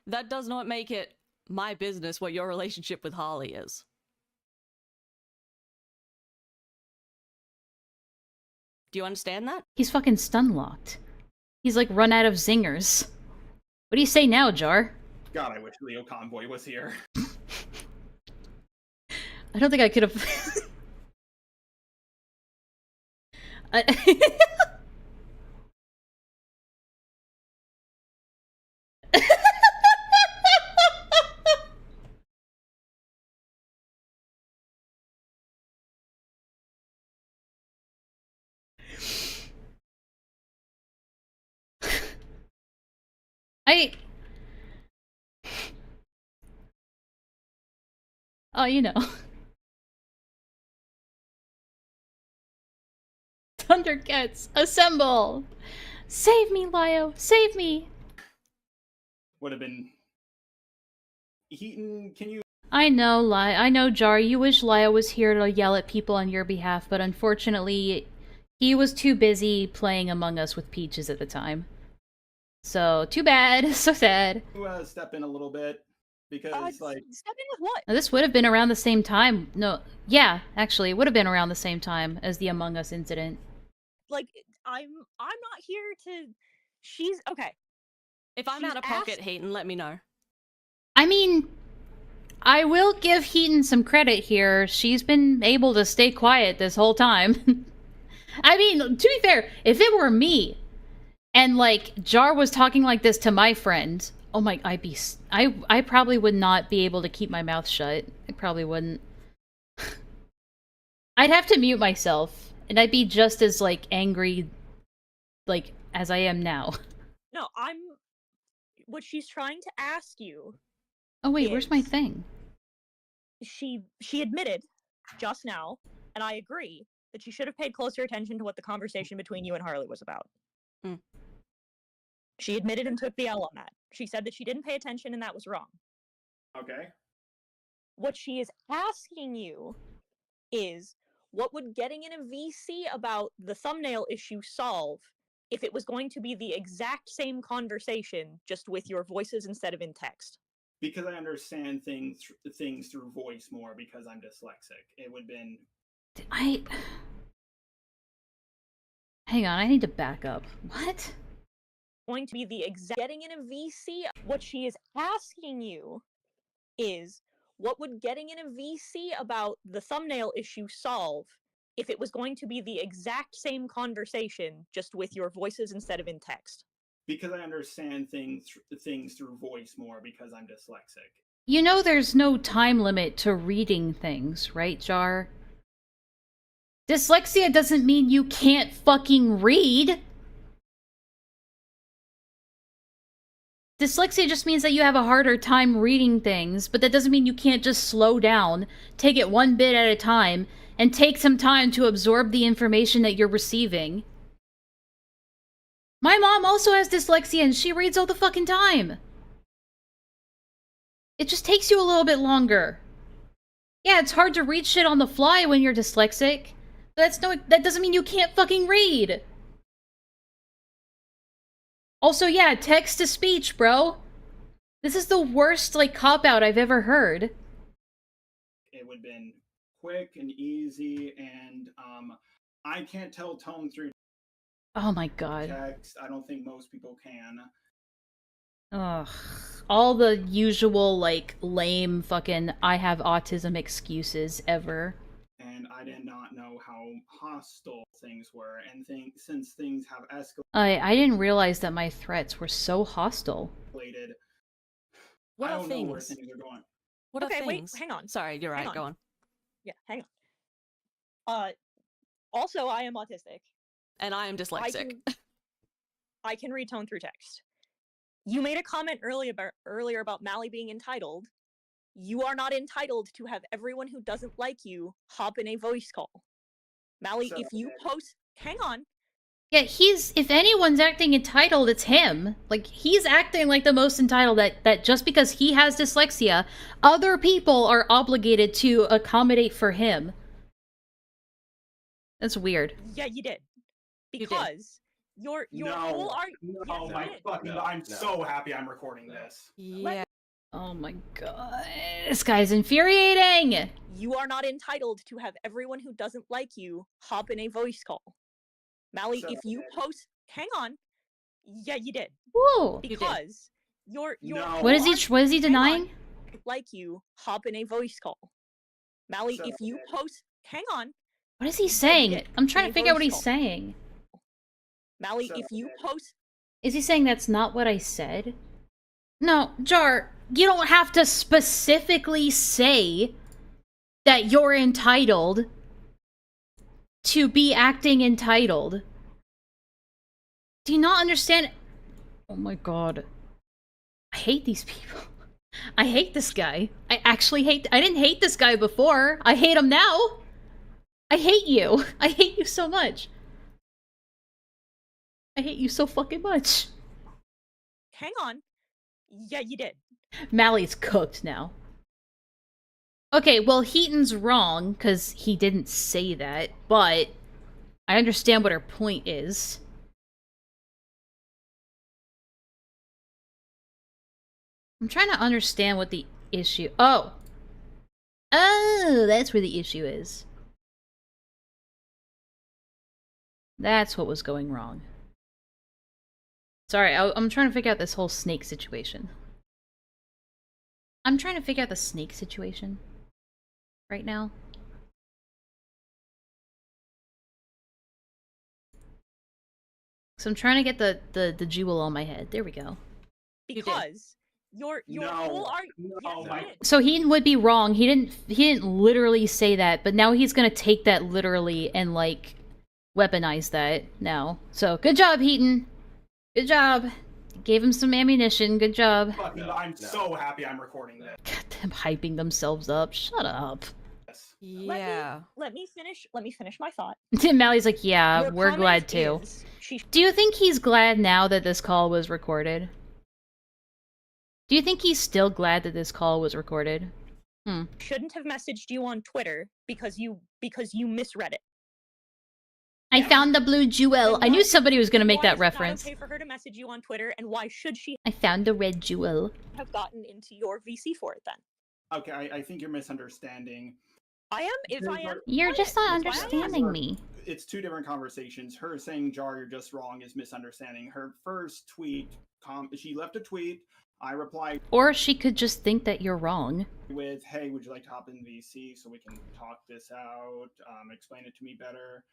Speaker 10: That does not make it my business what your relationship with Harley is. Do you understand that?
Speaker 1: He's fucking stun-locked. He's like run out of zingers. What do you say now, Jar?
Speaker 14: God, I wish Leo Convoy was here.
Speaker 1: I don't think I could have... Oh, you know. Thundercats, assemble! Save me, Lio! Save me!
Speaker 14: Would have been... Heaton, can you...
Speaker 1: I know, Jar, you wish Lio was here to yell at people on your behalf, but unfortunately, he was too busy playing Among Us with Peaches at the time. So, too bad. So sad.
Speaker 14: Step in a little bit, because, like...
Speaker 16: Step in with what?
Speaker 1: Now, this would have been around the same time. No, yeah, actually, it would have been around the same time as the Among Us incident.
Speaker 16: Like, I'm not here to... She's... Okay.
Speaker 10: If I'm out of pocket, Hayden, let me know.
Speaker 1: I mean, I will give Heaton some credit here. She's been able to stay quiet this whole time. I mean, to be fair, if it were me, and, like, Jar was talking like this to my friend, oh my, I probably would not be able to keep my mouth shut. I probably wouldn't. I'd have to mute myself, and I'd be just as, like, angry, like, as I am now.
Speaker 16: No, what she's trying to ask you.
Speaker 1: Oh wait, where's my thing?
Speaker 16: She admitted just now, and I agree, that she should have paid closer attention to what the conversation between you and Harley was about. She admitted and took the L on that. She said that she didn't pay attention and that was wrong.
Speaker 14: Okay.
Speaker 16: What she is asking you is, what would getting in a VC about the thumbnail issue solve if it was going to be the exact same conversation, just with your voices instead of in text?
Speaker 14: Because I understand things through voice more because I'm dyslexic. It would have been...
Speaker 1: Hang on, I need to back up. What?
Speaker 16: Going to be the exact... Getting in a VC, what she is asking you is, what would getting in a VC about the thumbnail issue solve if it was going to be the exact same conversation, just with your voices instead of in text?
Speaker 14: Because I understand things through voice more because I'm dyslexic.
Speaker 1: You know there's no time limit to reading things, right, Jar? Dyslexia doesn't mean you can't fucking read. Dyslexia just means that you have a harder time reading things, but that doesn't mean you can't just slow down, take it one bit at a time, and take some time to absorb the information that you're receiving. My mom also has dyslexia and she reads all the fucking time. It just takes you a little bit longer. Yeah, it's hard to read shit on the fly when you're dyslexic. But that doesn't mean you can't fucking read. Also, yeah, text to speech, bro. This is the worst, like, cop-out I've ever heard.
Speaker 14: It would have been quick and easy, and I can't tell tone through
Speaker 1: Oh my god.
Speaker 14: text. I don't think most people can.
Speaker 1: Ugh. All the usual, like, lame fucking I have autism excuses ever.
Speaker 14: And I did not know how hostile things were, and since things have escalated...
Speaker 1: I didn't realize that my threats were so hostile.
Speaker 14: I don't know where things are going.
Speaker 10: What
Speaker 16: okay,
Speaker 10: are things?
Speaker 16: wait, hang on.
Speaker 10: Sorry, you're right, go on.
Speaker 16: Yeah, hang on. Also, I am autistic.
Speaker 10: And I am dyslexic.
Speaker 16: I can read tone through text. You made a comment earlier about Mally being entitled. You are not entitled to have everyone who doesn't like you hop in a voice call. Mally, if you post... Hang on.
Speaker 1: Yeah, if anyone's acting entitled, it's him. Like, he's acting like the most entitled that just because he has dyslexia, other people are obligated to accommodate for him. That's weird.
Speaker 16: Yeah, you did. Because your whole argument...
Speaker 14: No, my fucking... I'm so happy I'm recording this.
Speaker 10: Yeah.
Speaker 1: Oh my god. This guy's infuriating!
Speaker 16: You are not entitled to have everyone who doesn't like you hop in a voice call. Mally, if you post... Hang on. Yeah, you did.
Speaker 1: Woo!
Speaker 16: Because your
Speaker 1: What is he denying?
Speaker 16: Like you hop in a voice call. Mally, if you post... Hang on.
Speaker 1: What is he saying? I'm trying to figure out what he's saying.
Speaker 16: Mally, if you post...
Speaker 1: Is he saying that's not what I said? No, Jar, you don't have to specifically say that you're entitled to be acting entitled. Do you not understand? Oh my god. I hate these people. I hate this guy. I didn't hate this guy before. I hate him now. I hate you. I hate you so much. I hate you so fucking much.
Speaker 16: Hang on. Yeah, you did.
Speaker 1: Mally's cooked now. Okay, well, Heaton's wrong, because he didn't say that, but I understand what her point is. I'm trying to understand what the issue... Oh! Oh, that's where the issue is. That's what was going wrong. Sorry, I'm trying to figure out this whole snake situation. I'm trying to figure out the snake situation right now. So I'm trying to get the jewel on my head. There we go.
Speaker 16: Because your whole argument.
Speaker 1: So he would be wrong. He didn't literally say that, but now he's gonna take that literally and like weaponize that now. So good job, Heaton. Good job. Gave him some ammunition. Good job.
Speaker 14: I'm so happy I'm recording this.
Speaker 1: Them hyping themselves up. Shut up.
Speaker 10: Yeah.
Speaker 16: Let me finish my thought.
Speaker 1: Tim Mally's like, yeah,
Speaker 16: Your
Speaker 1: we're glad
Speaker 16: comment
Speaker 1: too. Do you think he's glad now that this call was recorded? Do you think he's still glad that this call was recorded?
Speaker 16: Shouldn't have messaged you on Twitter because you misread it.
Speaker 1: I found the blue jewel. I knew somebody was gonna make that reference.
Speaker 16: Why is it not okay for her to message you on Twitter, and why should she
Speaker 1: I found the red jewel.
Speaker 16: have gotten into your VC for it then?
Speaker 14: Okay, I think you're misunderstanding.
Speaker 16: I am. If I am,
Speaker 1: You're just not understanding me.
Speaker 14: It's two different conversations. Her saying, Jar, you're just wrong, is misunderstanding. Her first tweet, she left a tweet. I replied.
Speaker 1: Or she could just think that you're wrong.
Speaker 14: With, hey, would you like to hop in VC so we can talk this out, explain it to me better?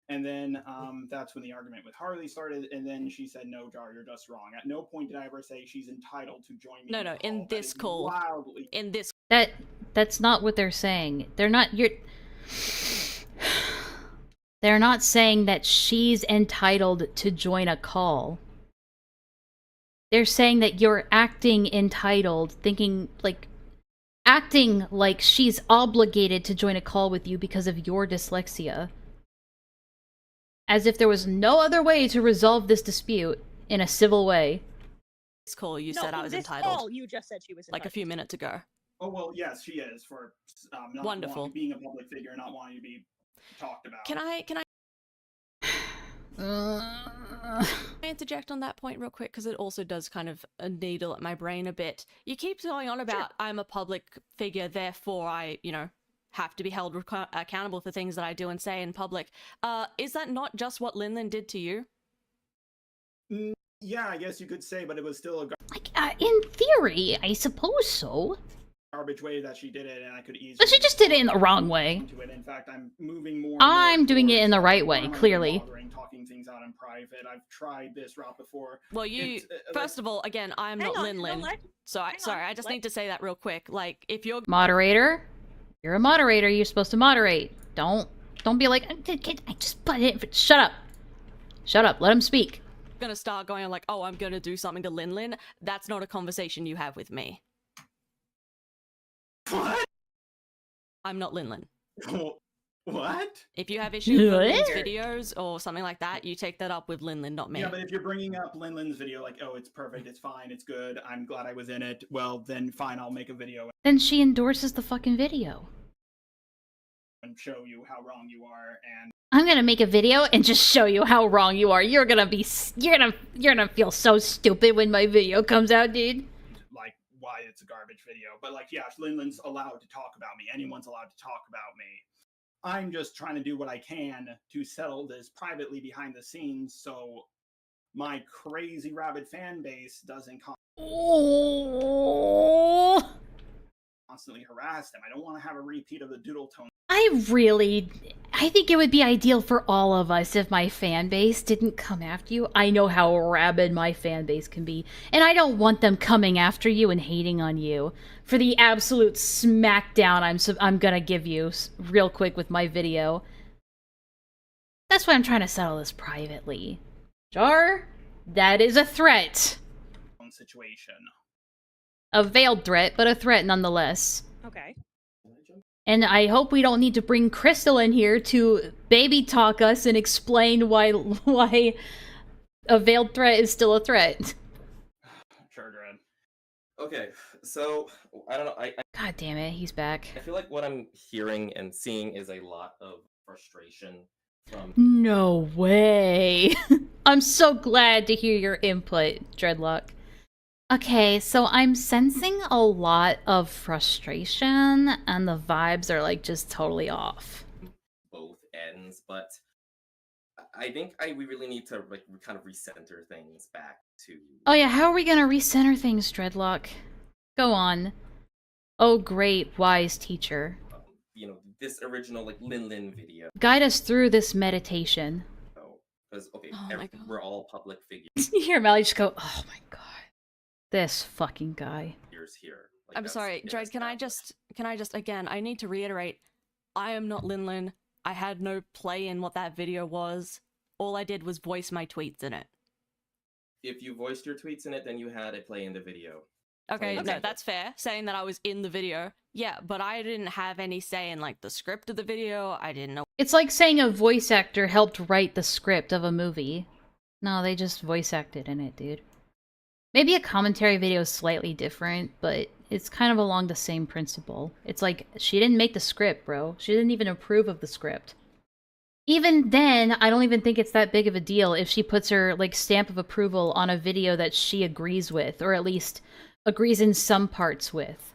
Speaker 14: And then that's when the argument with Harley started. And then she said, no, Jar, you're just wrong. At no point did I ever say she's entitled to join me.
Speaker 10: No, in this call. In this.
Speaker 1: That's not what they're saying. They're not. They're not saying that she's entitled to join a call. They're saying that you're acting entitled, acting like she's obligated to join a call with you because of your dyslexia. As if there was no other way to resolve this dispute in a civil way.
Speaker 10: This call, you said I was
Speaker 16: this
Speaker 10: entitled.
Speaker 16: Call, you just said she was entitled.
Speaker 10: Like a few minutes ago.
Speaker 14: Oh, well, yes, she is, for not
Speaker 10: Wonderful.
Speaker 14: being a public figure, not wanting to be talked about.
Speaker 10: Can I interject on that point real quick, because it also does kind of needle at my brain a bit. You keep going on about I'm a public figure, therefore I, have to be held accountable for things that I do and say in public. Is that not just what Linlin did to you?
Speaker 14: Yeah, I guess you could say, but it was still
Speaker 1: In theory, I suppose so.
Speaker 14: Garbage way that she did it, and I could easily.
Speaker 1: But she just did it in the wrong way.
Speaker 14: In fact, I'm moving more.
Speaker 1: I'm doing it in the right way, clearly.
Speaker 14: Talking things out in private. I've tried this route before.
Speaker 10: Well, first of all, again, I'm not Linlin, so I just need to say that real quick. Like, if you're
Speaker 1: moderator, you're a moderator. You're supposed to moderate. Don't be like, I just put it. Shut up. Shut up. Let him speak.
Speaker 10: Gonna start going like, oh, I'm gonna do something to Linlin. That's not a conversation you have with me.
Speaker 14: What?
Speaker 10: I'm not Linlin.
Speaker 14: What?
Speaker 10: If you have issues with Linlin's videos or something like that, you take that up with Linlin, not me.
Speaker 14: Yeah, but if you're bringing up Linlin's video, like, oh, it's perfect, it's fine, it's good, I'm glad I was in it, well, then fine, I'll make a video.
Speaker 1: Then she endorses the fucking video.
Speaker 14: And show you how wrong you are, and
Speaker 1: I'm gonna make a video and just show you how wrong you are. You're gonna feel so stupid when my video comes out, dude.
Speaker 14: Like, why it's a garbage video. But, like, yeah, Linlin's allowed to talk about me. Anyone's allowed to talk about me. I'm just trying to do what I can to settle this privately behind the scenes so my crazy rabid fan base doesn't constantly harass them. I don't want to have a repeat of the doodle tone.
Speaker 1: I think it would be ideal for all of us if my fan base didn't come after you. I know how rabid my fan base can be, and I don't want them coming after you and hating on you for the absolute smackdown I'm gonna give you real quick with my video. That's why I'm trying to settle this privately. Jar, that is a threat.
Speaker 14: Situation.
Speaker 1: A veiled threat, but a threat nonetheless.
Speaker 16: Okay.
Speaker 1: And I hope we don't need to bring Crystal in here to baby talk us and explain why a veiled threat is still a threat.
Speaker 17: Sure, Dread. Okay, so I don't know.
Speaker 1: God damn it, he's back.
Speaker 17: I feel like what I'm hearing and seeing is a lot of frustration from.
Speaker 1: No way. I'm so glad to hear your input, Dreadlock. Okay, so I'm sensing a lot of frustration, and the vibes are, like, just totally off.
Speaker 17: Both ends, but I think we really need to, like, kind of recenter things back to...
Speaker 1: Oh yeah, how are we gonna recenter things, Dreadlock? Go on. Oh great, wise teacher.
Speaker 17: This original, like, Linlin video.
Speaker 1: Guide us through this meditation.
Speaker 17: because okay,
Speaker 10: Oh my God.
Speaker 17: we're all public figures
Speaker 1: You hear Mally just go, "Oh my god, this fucking guy."
Speaker 17: here.
Speaker 10: I'm sorry, Drake, can I just again, I need to reiterate, I am not Linlin. I had no play in what that video was. All I did was voice my tweets in it.
Speaker 17: If you voiced your tweets in it, then you had a play in the video.
Speaker 10: Okay, no, that's fair. Saying that I was in the video. Yeah, but I didn't have any say in, like, the script of the video. I didn't know.
Speaker 1: It's like saying a voice actor helped write the script of a movie. No, they just voice acted in it, dude. Maybe a commentary video is slightly different, but it's kind of along the same principle. It's like, she didn't make the script, bro. She didn't even approve of the script. Even then, I don't even think it's that big of a deal if she puts her, like, stamp of approval on a video that she agrees with, or at least agrees in some parts with.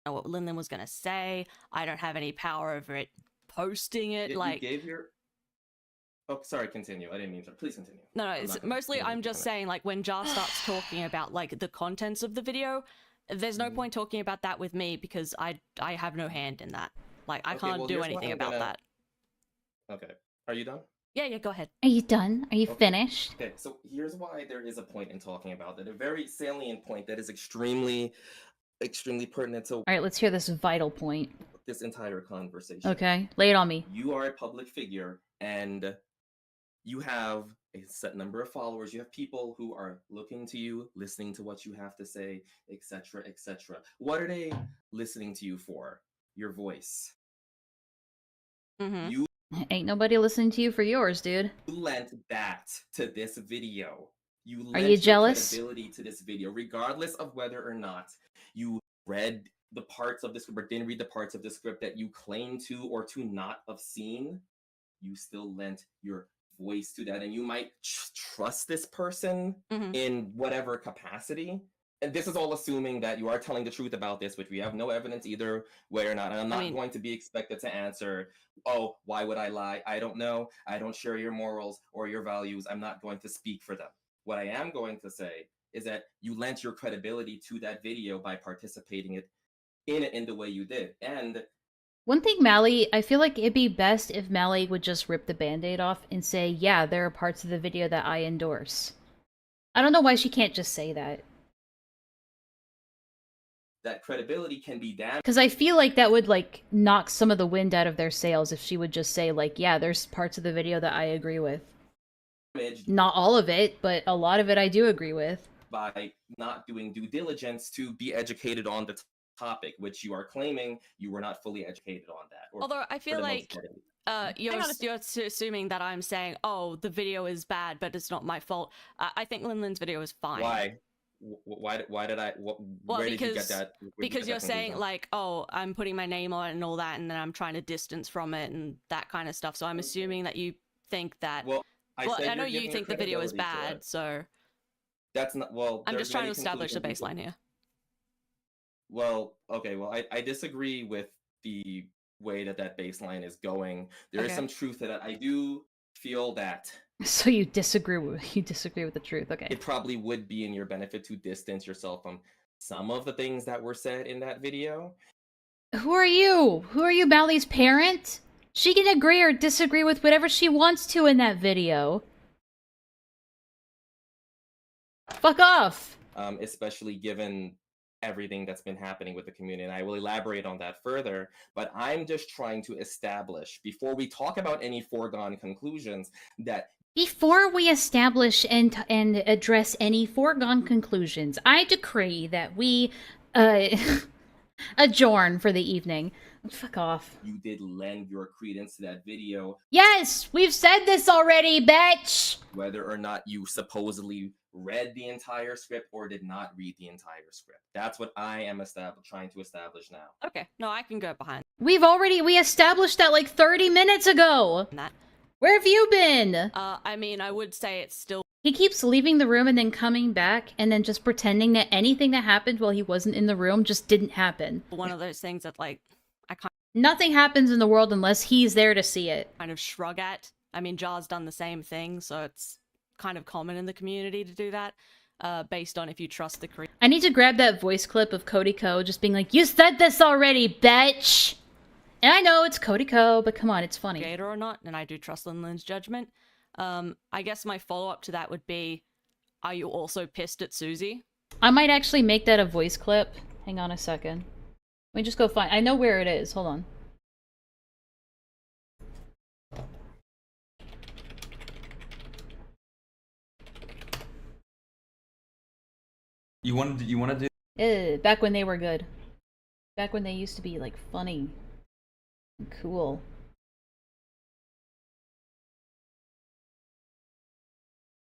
Speaker 10: Know what Linlin was gonna say. I don't have any power over it posting it.
Speaker 17: You gave your... Oh, sorry, continue. I didn't mean to. Please continue.
Speaker 10: No, it's mostly I'm just saying, like, when Jar starts talking about, like, the contents of the video, there's no point talking about that with me because I have no hand in that. Like, I can't do anything about that.
Speaker 17: Okay. Are you done?
Speaker 10: Yeah, go ahead.
Speaker 1: Are you done? Are you finished?
Speaker 17: Okay, so here's why there is a point in talking about that. A very salient point that is extremely pertinent to
Speaker 1: Alright, let's hear this vital point.
Speaker 17: this entire conversation.
Speaker 1: Okay, lay it on me.
Speaker 17: You are a public figure, and you have a set number of followers. You have people who are looking to you, listening to what you have to say, etc., etc. What are they listening to you for? Your voice. You
Speaker 1: Ain't nobody listening to you for yours, dude.
Speaker 17: lent that to this video. You
Speaker 1: Are
Speaker 17: lent
Speaker 1: you
Speaker 17: your
Speaker 1: jealous?
Speaker 17: credibility to this video, regardless of whether or not you read the parts of the script or didn't read the parts of the script that you claim to or to not have seen. You still lent your voice to that, and you might trust this person in whatever capacity. And this is all assuming that you are telling the truth about this, which we have no evidence either way or not. And I'm not going to be expected to answer, oh, why would I lie? I don't know. I don't share your morals or your values. I'm not going to speak for them. What I am going to say is that you lent your credibility to that video by participating in it in the way you did. And
Speaker 1: One thing, Mally, I feel like it'd be best if Mally would just rip the band-aid off and say, yeah, there are parts of the video that I endorse. I don't know why she can't just say that.
Speaker 17: that credibility can be damaged.
Speaker 1: Because I feel like that would, like, knock some of the wind out of their sails if she would just say, like, yeah, there's parts of the video that I agree with. Not all of it, but a lot of it I do agree with.
Speaker 17: By not doing due diligence to be educated on the topic, which you are claiming you were not fully educated on that.
Speaker 10: Although I feel like you're assuming that I'm saying, oh, the video is bad, but it's not my fault. I think Linlin's video is fine.
Speaker 17: Why? Why did I? Where did you get that?
Speaker 10: Because you're saying like, oh, I'm putting my name on it and all that, and then I'm trying to distance from it and that kind of stuff. So I'm assuming that you think that. Well, I know you think the video is bad, so.
Speaker 17: That's not well.
Speaker 10: I'm just trying to establish a baseline here.
Speaker 17: Well, okay. Well, I disagree with the way that baseline is going. There is some truth to that. I do feel that.
Speaker 1: So you disagree with the truth, okay?
Speaker 17: It probably would be in your benefit to distance yourself from some of the things that were said in that video.
Speaker 1: Who are you? Who are you, Mally's parent? She can agree or disagree with whatever she wants to in that video. Fuck off!
Speaker 17: Especially given everything that's been happening with the community, and I will elaborate on that further, but I'm just trying to establish, before we talk about any foregone conclusions, that
Speaker 1: before we establish and address any foregone conclusions, I decree that we, adjourn for the evening. Fuck off.
Speaker 17: You did lend your credence to that video.
Speaker 1: Yes! We've said this already, bitch!
Speaker 17: Whether or not you supposedly read the entire script or did not read the entire script. That's what I am trying to establish now.
Speaker 10: Okay, no, I can go behind.
Speaker 1: We established that like 30 minutes ago! Where have you been?
Speaker 10: I mean, I would say it's still...
Speaker 1: He keeps leaving the room and then coming back and then just pretending that anything that happened while he wasn't in the room just didn't happen.
Speaker 10: One of those things that, like, I can't...
Speaker 1: Nothing happens in the world unless he's there to see it.
Speaker 10: Kind of shrug at. I mean, Jar's done the same thing, so it's kind of common in the community to do that, based on if you trust the creator.
Speaker 1: I need to grab that voice clip of Cody Ko just being like, you said this already, bitch! And I know it's Cody Ko, but come on, it's funny.
Speaker 10: Creator or not, and I do trust Linlin's judgment. I guess my follow-up to that would be, are you also pissed at Susie?
Speaker 1: I might actually make that a voice clip. Hang on a second. Let me just go find... I know where it is. Hold on.
Speaker 18: You want to do?
Speaker 1: Back when they were good. Back when they used to be, like, funny. And cool.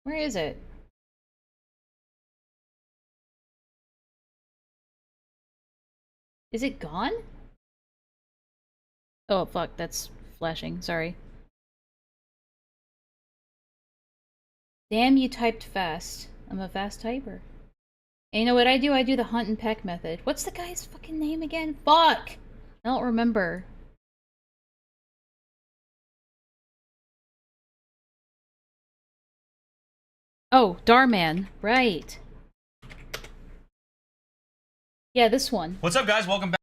Speaker 1: Where is it? Is it gone? Oh, fuck, that's flashing. Sorry. Damn, you typed fast. I'm a fast typer. And you know what I do? I do the hunt and peck method. What's the guy's fucking name again? Fuck! I don't remember. Oh, Darman. Right. Yeah, this one.
Speaker 18: What's up, guys? Welcome back.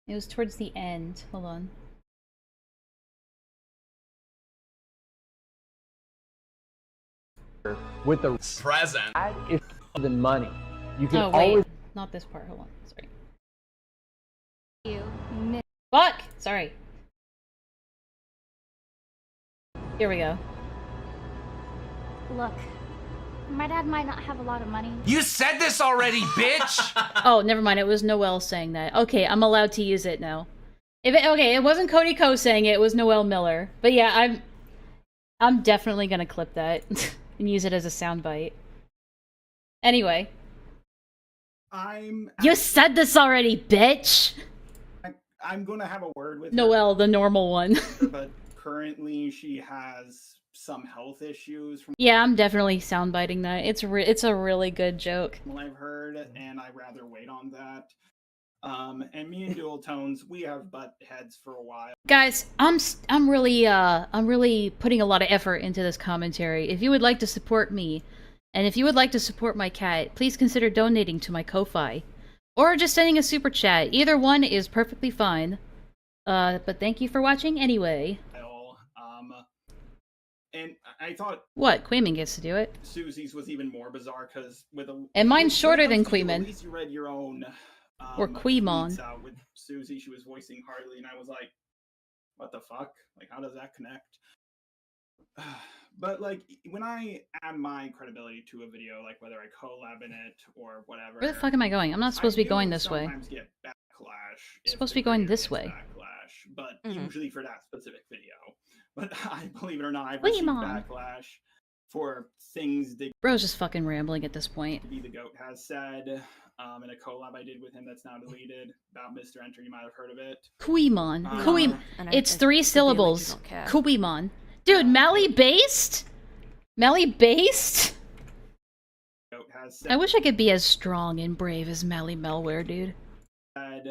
Speaker 1: It was towards the end. Hold on.
Speaker 19: With the
Speaker 18: present.
Speaker 19: Is the money. You can
Speaker 1: Oh, wait.
Speaker 19: always.
Speaker 1: Not this part. Hold on. Sorry.
Speaker 5: You
Speaker 1: Fuck! Sorry. Here we go.
Speaker 5: look. My dad might not have a lot of money.
Speaker 18: You said this already, bitch!
Speaker 1: Oh, never mind. It was Noelle saying that. Okay, I'm allowed to use it now. Okay, it wasn't Cody Ko saying it. It was Noelle Miller. But yeah, I'm definitely gonna clip that and use it as a soundbite. Anyway. You said this already, bitch!
Speaker 14: I'm gonna have a word with
Speaker 1: Noelle, the normal one.
Speaker 14: her, but currently she has some health issues from
Speaker 1: Yeah, I'm definitely soundbiting that. It's a really good joke.
Speaker 14: what I've heard, and I'd rather wait on that. And me and Dual Tones, we have butt heads for a while.
Speaker 1: Guys, I'm really putting a lot of effort into this commentary. If you would like to support me, and if you would like to support my cat, please consider donating to my Ko-Fi. Or just sending a super chat. Either one is perfectly fine. But thank you for watching anyway.
Speaker 14: And I thought
Speaker 1: What? Queeman gets to do it.
Speaker 14: Susie's was even more bizarre because with a
Speaker 1: And mine's shorter than
Speaker 14: At
Speaker 1: Queeman.
Speaker 14: least you read your own
Speaker 1: Or Queemon.
Speaker 14: tweets out. With Susie, she was voicing Harley, and I was like, "What the fuck? Like, how does that connect?" But like, when I add my credibility to a video, like whether I collab in it or whatever,
Speaker 1: Where the fuck am I going? I'm not supposed to be
Speaker 14: do
Speaker 1: going this way.
Speaker 14: sometimes get backlash.
Speaker 1: I'm supposed to be going this way.
Speaker 14: Backlash, but
Speaker 1: Mhm.
Speaker 14: usually for that specific video. But I believe it or not, I've received
Speaker 1: Queemon.
Speaker 14: backlash for things that
Speaker 1: Bro's just fucking rambling at this point.
Speaker 14: Be the Goat has said in a collab I did with him that's now deleted about Mr. Enter. You might have heard of it.
Speaker 1: Queemon.
Speaker 14: And
Speaker 1: It's
Speaker 14: I
Speaker 1: 3
Speaker 14: really
Speaker 1: syllables.
Speaker 14: don't care.
Speaker 1: Queemon. Dude, Mally based? Mally based?
Speaker 14: Goat has
Speaker 1: I wish I could be as strong and brave as Mally Melware, dude.
Speaker 14: said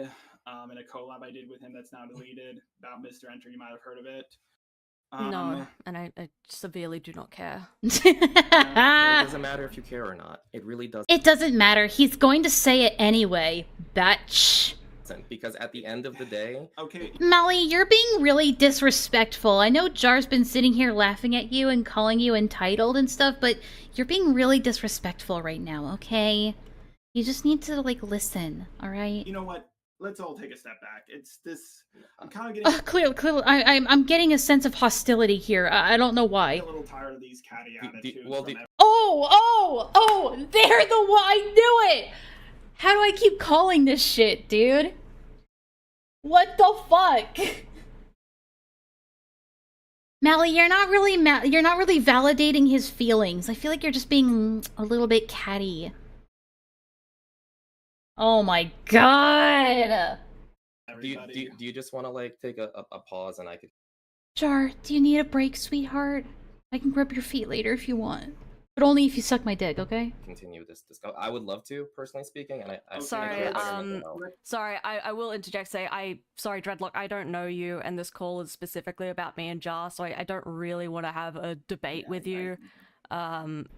Speaker 14: in a collab I did with him that's now deleted about Mr. Enter. You might have heard of it.
Speaker 10: No, and I severely do not care.
Speaker 17: It doesn't matter if you care or not. It really doesn't.
Speaker 1: It doesn't matter. He's going to say it anyway, batch.
Speaker 17: Because at the end of the day,
Speaker 14: okay,
Speaker 1: Molly, you're being really disrespectful. I know Jar's been sitting here laughing at you and calling you entitled and stuff, but you're being really disrespectful right now, okay? You just need to, like, listen, alright?
Speaker 14: You know what? Let's all take a step back. It's this. I'm kind of getting
Speaker 1: Clearly, I'm getting a sense of hostility here. I don't know why.
Speaker 14: a little tired of these catty attitudes.
Speaker 1: Oh, they're the one. I knew it. How do I keep calling this shit, dude? What the fuck? Mally, you're not really validating his feelings. I feel like you're just being a little bit catty. Oh my god.
Speaker 17: do you just want to like take a pause and I could
Speaker 1: Jar, do you need a break, sweetheart? I can rub your feet later if you want. But only if you suck my dick, okay?
Speaker 17: continue this discussion? I would love to, personally speaking, and I
Speaker 10: Sorry, I will interject, sorry, Dreadlock, I don't know you, and this call is specifically about me and Jar, so I don't really want to have a debate with you.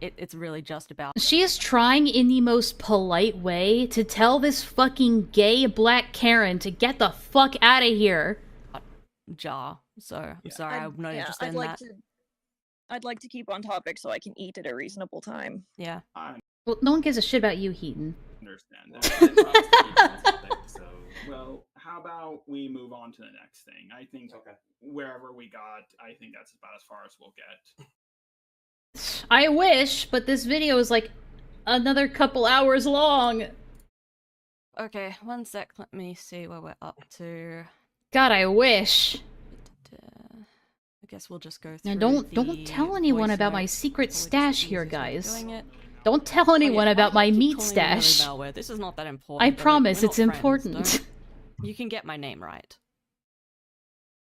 Speaker 10: It's really just about...
Speaker 1: She is trying in the most polite way to tell this fucking gay black Karen to get the fuck out of here.
Speaker 10: Jar, so I'm sorry, I'm not interested in that.
Speaker 16: I'd like to keep on topic so I can eat at a reasonable time.
Speaker 10: Yeah.
Speaker 14: I
Speaker 1: Well, no one gives a shit about you, Heaton.
Speaker 14: understand that. So, well, how about we move on to the next thing? I think wherever we got, I think that's about as far as we'll get.
Speaker 1: I wish, but this video is like another couple hours long.
Speaker 10: Okay, one sec. Let me see where we're up to.
Speaker 1: God, I wish.
Speaker 10: I guess we'll just go through.
Speaker 1: Now, don't tell anyone about my secret stash here, guys. Don't tell anyone about my meat stash.
Speaker 10: This is not that important.
Speaker 1: I
Speaker 10: but
Speaker 1: promise
Speaker 10: we're
Speaker 1: it's
Speaker 10: not friends,
Speaker 1: important.
Speaker 10: don't- You can get my name right.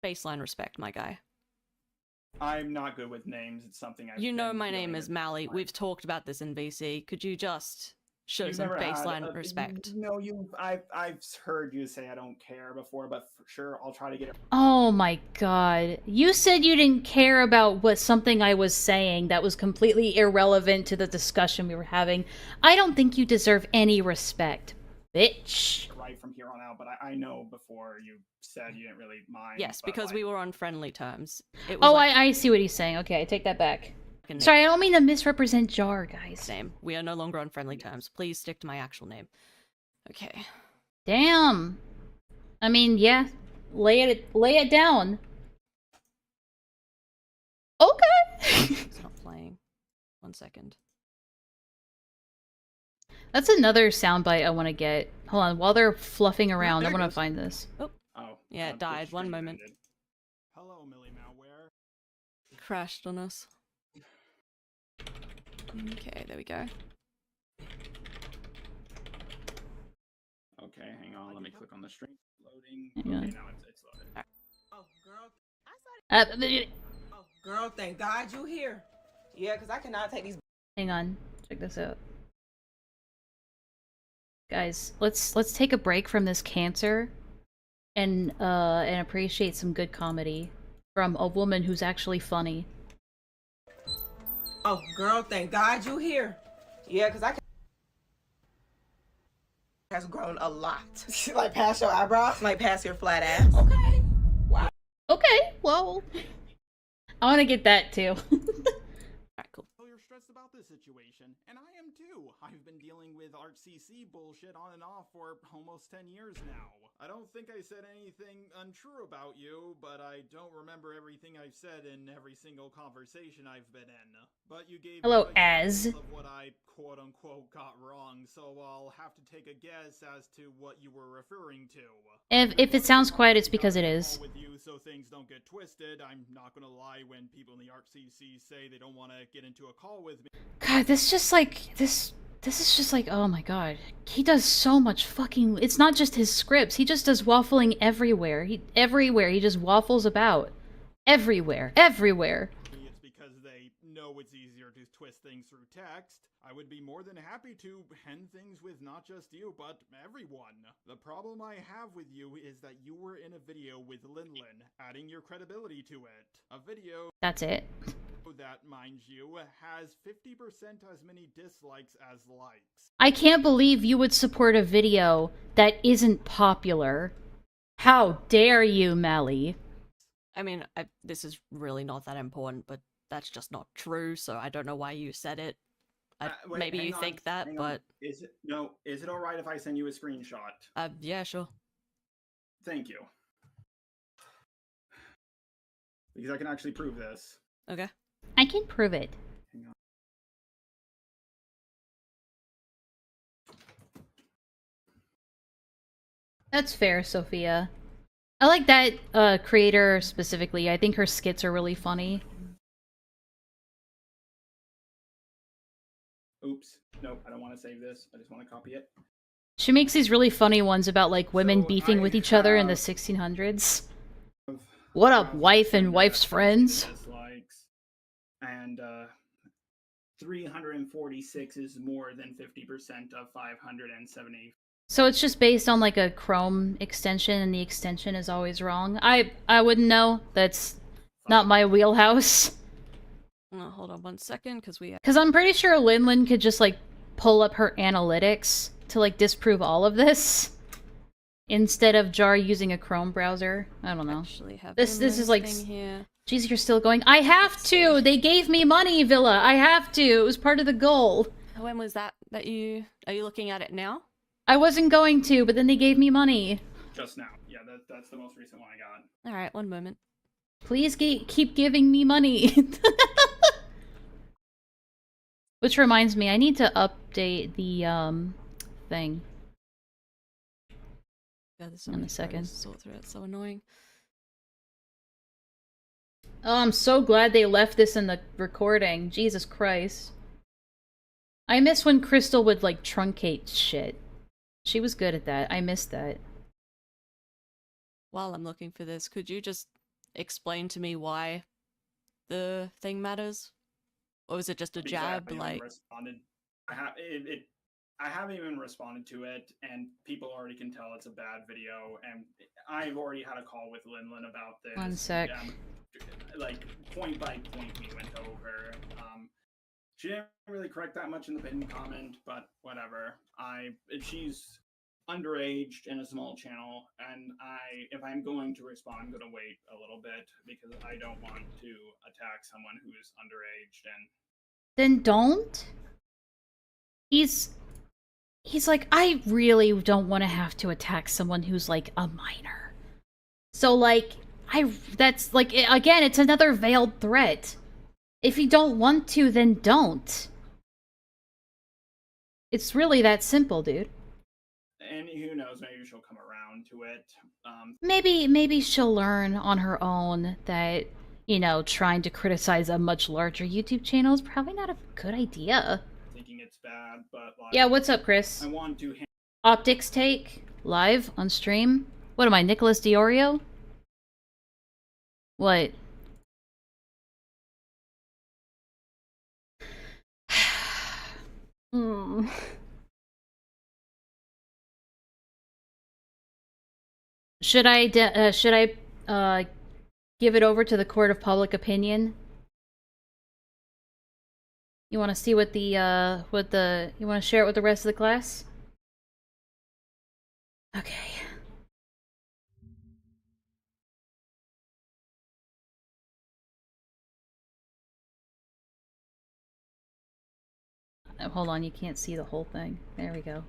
Speaker 10: Baseline respect, my guy.
Speaker 14: I'm not good with names. It's something I've
Speaker 10: You know
Speaker 14: been
Speaker 10: my
Speaker 14: dealing
Speaker 10: name
Speaker 14: with
Speaker 10: is Mally. We've talked about this in VC. Could you just show
Speaker 14: You've
Speaker 10: some
Speaker 14: never had
Speaker 10: baseline respect?
Speaker 14: No, I've heard you say I don't care before, but for sure I'll try to get it.
Speaker 1: Oh my god. You said you didn't care about what something I was saying that was completely irrelevant to the discussion we were having. I don't think you deserve any respect, bitch.
Speaker 14: Right from here on out, but I know before you said you didn't really mind.
Speaker 10: Yes,
Speaker 14: but,
Speaker 10: because
Speaker 14: like,
Speaker 10: we were on friendly terms. It was
Speaker 1: Oh,
Speaker 10: like,
Speaker 1: I see what he's saying. Okay, I take that back.
Speaker 10: fucking
Speaker 1: Sorry, I don't mean to misrepresent Jar, guys.
Speaker 10: Same. We are no longer on friendly terms. Please stick to my actual name. Okay.
Speaker 1: Damn. I mean, yeah. Lay it down. Okay.
Speaker 10: It's not playing. 1 second.
Speaker 1: That's another soundbite I want to get. Hold on, while they're fluffing around, I
Speaker 14: there it
Speaker 1: want to
Speaker 14: goes.
Speaker 1: find this.
Speaker 14: Oh.
Speaker 10: Yeah, it died. 1 moment.
Speaker 14: Hello, Millie Malware.
Speaker 10: Crashed on us. Okay, there we go.
Speaker 14: Okay, hang on. Let me click on the stream. Loading.
Speaker 1: Hang on.
Speaker 14: Okay, now it's loaded.
Speaker 6: Oh, girl.
Speaker 1: Uh,
Speaker 6: Oh, girl, thank God you here. Yeah, because I cannot take these.
Speaker 1: hang on, check this out. Guys, let's take a break from this cancer and appreciate some good comedy from a woman who's actually funny.
Speaker 6: Oh, girl, thank God you here. Yeah, because I has grown a lot. Like past your eyebrows? Like past your flat ass. Okay. Wow.
Speaker 1: Okay, well, I want to get that too.
Speaker 10: Alright, cool.
Speaker 14: So you're stressed about this situation, and I am too. I've been dealing with ArtCC bullshit on and off for almost 10 years now. I don't think I said anything untrue about you, but I don't remember everything I've said in every single conversation I've been in. But you gave
Speaker 1: Hello,
Speaker 14: me
Speaker 1: Az.
Speaker 14: examples of what I quote-unquote got wrong, so I'll have to take a guess as to what you were referring to.
Speaker 1: If it sounds quiet, it's because it is.
Speaker 14: With you so things don't get twisted, I'm not gonna lie when people in the ArtCC say they don't want to get into a call with me.
Speaker 1: God, this just like this is just like, oh my god. He does so much fucking. It's not just his scripts. He just does waffling everywhere. Everywhere he just waffles about. Everywhere.
Speaker 14: It's because they know it's easier to twist things through text. I would be more than happy to end things with not just you, but everyone. The problem I have with you is that you were in a video with Linlin, adding your credibility to it. A video
Speaker 1: That's it.
Speaker 14: that, mind you, has 50% as many dislikes as likes.
Speaker 1: I can't believe you would support a video that isn't popular. How dare you, Mally?
Speaker 10: I mean, this is really not that important, but that's just not true, so I don't know why you said it.
Speaker 14: Wait,
Speaker 10: Maybe you
Speaker 14: hang
Speaker 10: think
Speaker 14: on,
Speaker 10: that,
Speaker 14: hang on.
Speaker 10: but...
Speaker 14: Is it alright if I send you a screenshot?
Speaker 10: Yeah, sure.
Speaker 14: Thank you. Because I can actually prove this.
Speaker 10: Okay.
Speaker 1: I can prove it.
Speaker 14: Hang on.
Speaker 1: That's fair, Sophia. I like that creator specifically. I think her skits are really funny.
Speaker 14: Oops. Nope, I don't want to save this. I just want to copy it.
Speaker 1: She makes these really funny ones about like women
Speaker 14: So
Speaker 1: beefing with each other in the 1600s. What up, wife and wife's friends?
Speaker 14: Dislikes. And 346 is more than 50% of 570.
Speaker 1: So it's just based on like a Chrome extension, and the extension is always wrong. I wouldn't know. That's not my wheelhouse.
Speaker 10: Hold on 1 second, because we...
Speaker 1: Because I'm pretty sure Linlin could just like pull up her analytics to like disprove all of this, instead of Jar using a Chrome browser. I don't know.
Speaker 10: Actually have
Speaker 1: This is like
Speaker 10: here.
Speaker 1: Jeez, you're still going. I have to! They gave me money, Villa! I have to! It was part of the goal.
Speaker 10: When was that you... Are you looking at it now?
Speaker 1: I wasn't going to, but then they gave me money.
Speaker 14: Just now. Yeah, that's the most recent one I got.
Speaker 10: Alright, one moment.
Speaker 1: Please keep giving me money. Which reminds me, I need to update the, thing.
Speaker 10: Yeah, there's so
Speaker 1: in
Speaker 10: many
Speaker 1: a second.
Speaker 10: photos to sort through. It's so annoying.
Speaker 1: Oh, I'm so glad they left this in the recording. Jesus Christ. I miss when Crystal would, like, truncate shit. She was good at that. I missed that.
Speaker 10: While I'm looking for this, could you just explain to me why the thing matters? Or is it just a
Speaker 14: Because I
Speaker 10: jab,
Speaker 14: haven't
Speaker 10: like...
Speaker 14: even responded. I haven't even responded to it, and people already can tell it's a bad video, and I've already had a call with Linlin about this.
Speaker 1: One sec.
Speaker 14: Like, point by point we went over. She didn't really correct that much in the pinned comment, but whatever. She's underage in a small channel, and if I'm going to respond, I'm going to wait a little bit, because I don't want to attack someone who is underage, and...
Speaker 1: Then don't? He's like, I really don't want to have to attack someone who's, like, a minor. So, like, that's, like, again, it's another veiled threat. If you don't want to, then don't. It's really that simple, dude.
Speaker 14: And who knows, maybe she'll come around to it.
Speaker 1: Maybe she'll learn on her own that, you know, trying to criticize a much larger YouTube channel is probably not a good idea.
Speaker 14: Thinking it's bad, but like...
Speaker 1: Yeah, what's up, Chris?
Speaker 14: I want to...
Speaker 1: Optics take? Live? On stream? What am I, Nicholas Diorio? What? Should I give it over to the court of public opinion? You want to see what you want to share it with the rest of the class? Okay. Hold on, you can't see the whole thing. There we go.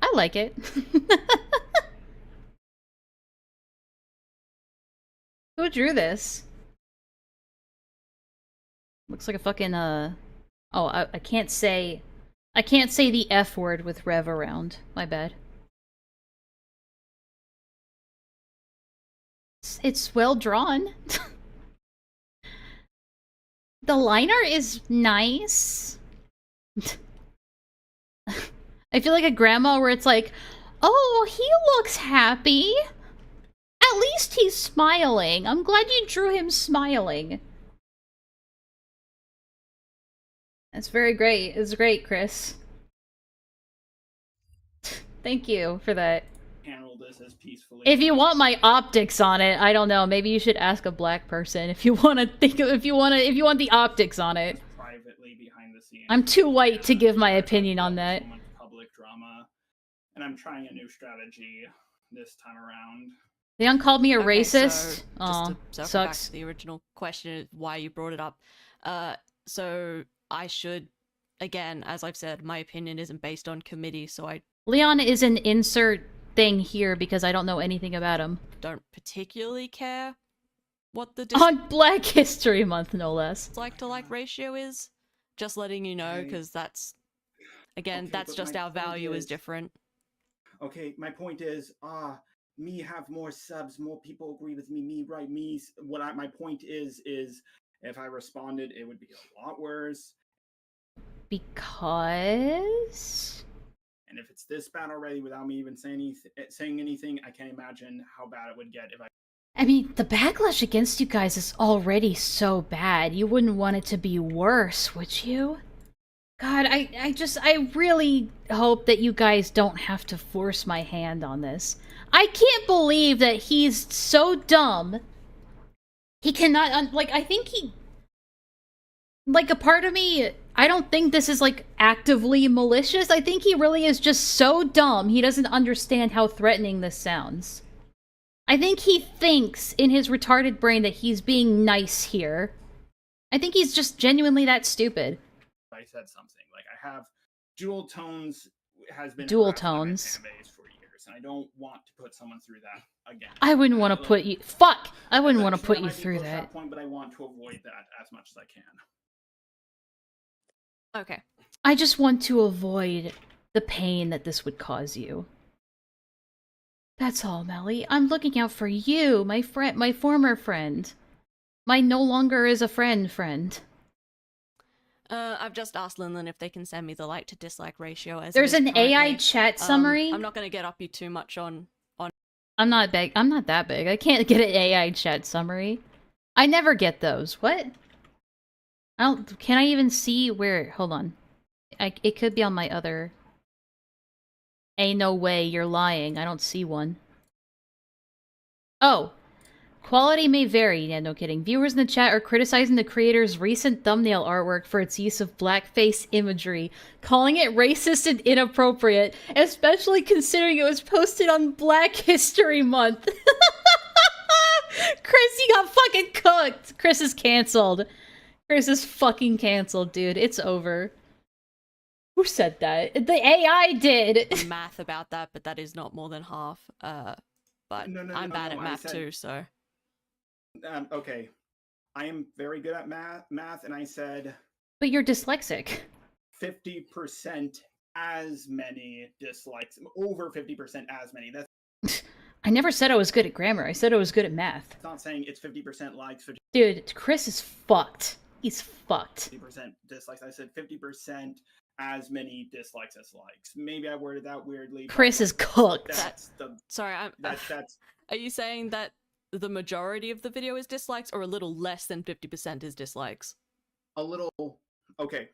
Speaker 1: I like it. Who drew this? Looks like a fucking, Oh, I can't say... I can't say the F word with Rev around. My bad. It's well drawn. The liner is nice. I feel like a grandma where it's like, oh, he looks happy. At least he's smiling. I'm glad you drew him smiling. That's very great. It's great, Chris. Thank you for that.
Speaker 14: Handle this as peacefully.
Speaker 1: If you want my optics on it, I don't know. Maybe you should ask a black person if you want to think of, if you want the optics on it.
Speaker 14: Privately behind the scenes.
Speaker 1: I'm too white to give my opinion on that.
Speaker 14: Public drama, and I'm trying a new strategy this time around.
Speaker 1: Leon called me a
Speaker 10: Okay,
Speaker 1: racist.
Speaker 10: So,
Speaker 1: Aw,
Speaker 10: just to circle back
Speaker 1: sucks.
Speaker 10: to the original question, why you brought it up. So I should, again, as I've said, my opinion isn't based on committee, so I
Speaker 1: Leon is an insert thing here because I don't know anything about him.
Speaker 10: don't particularly care what the
Speaker 1: On Black History Month, no less.
Speaker 10: like-to-like ratio is. Just letting you know, because that's, again,
Speaker 14: Okay,
Speaker 10: that's
Speaker 14: but
Speaker 10: just
Speaker 14: my
Speaker 10: our
Speaker 14: point
Speaker 10: value is
Speaker 14: is-
Speaker 10: different.
Speaker 14: Okay, my point is, me have more subs, more people agree with me, right? My point is if I responded, it would be a lot worse.
Speaker 1: Because...
Speaker 14: And if it's this bad already without me even saying anything, I can't imagine how bad it would get if
Speaker 1: I mean, the backlash against you guys is already so bad. You wouldn't want it to be worse, would you? God, I really hope that you guys don't have to force my hand on this. I can't believe that he's so dumb. He cannot, I think he... Like, a part of me, I don't think this is, like, actively malicious. I think he really is just so dumb, he doesn't understand how threatening this sounds. I think he thinks in his retarded brain that he's being nice here. I think he's just genuinely that stupid.
Speaker 14: I said something like I have dual tones has been
Speaker 1: Dual
Speaker 14: harassed by my
Speaker 1: tones.
Speaker 14: fan base for years, and I don't want to put someone through that again.
Speaker 1: I wouldn't want to put you. Fuck! I wouldn't want to
Speaker 14: Sure,
Speaker 1: put
Speaker 14: I
Speaker 1: you
Speaker 14: might be
Speaker 1: through
Speaker 14: close to
Speaker 1: that.
Speaker 14: point, but I want to avoid that as much as I can.
Speaker 10: Okay.
Speaker 1: I just want to avoid the pain that this would cause you. That's all, Melly. I'm looking out for you, my friend, my former friend. My no longer is a friend.
Speaker 10: I've just asked Linlin if they can send me the like to dislike ratio as
Speaker 1: There's
Speaker 10: it is
Speaker 1: an AI
Speaker 10: currently.
Speaker 1: chat summary.
Speaker 10: I'm not gonna get up you too much on.
Speaker 1: I'm not big. I'm not that big. I can't get an AI chat summary. I never get those. What? I don't. Can I even see where? Hold on. It could be on my other. Ain't no way you're lying. I don't see one. Oh. Quality may vary. Yeah, no kidding. Viewers in the chat are criticizing the creator's recent thumbnail artwork for its use of blackface imagery, calling it racist and inappropriate, especially considering it was posted on Black History Month. Chris, you got fucking cooked! Chris is cancelled. Chris is fucking cancelled, dude. It's over. Who said that? The AI did!
Speaker 10: Math about that, but that is not more than half. But
Speaker 14: No,
Speaker 10: I'm bad at
Speaker 14: I
Speaker 10: math
Speaker 14: said-
Speaker 10: too, so.
Speaker 14: Okay, I am very good at math, and I said
Speaker 1: But you're dyslexic.
Speaker 14: 50% as many dislikes, over 50% as many. That's
Speaker 1: I never said I was good at grammar. I said I was good at math.
Speaker 14: not saying it's 50% likes, 50%
Speaker 1: Dude, Chris is fucked. He's fucked.
Speaker 14: dislikes. I said 50% as many dislikes as likes. Maybe I worded that weirdly. but
Speaker 1: Chris is cooked.
Speaker 14: That's the.
Speaker 10: Sorry,
Speaker 14: That's.
Speaker 10: Are you saying that the majority of the video is dislikes, or a little less than 50% is dislikes?
Speaker 14: A little. Okay.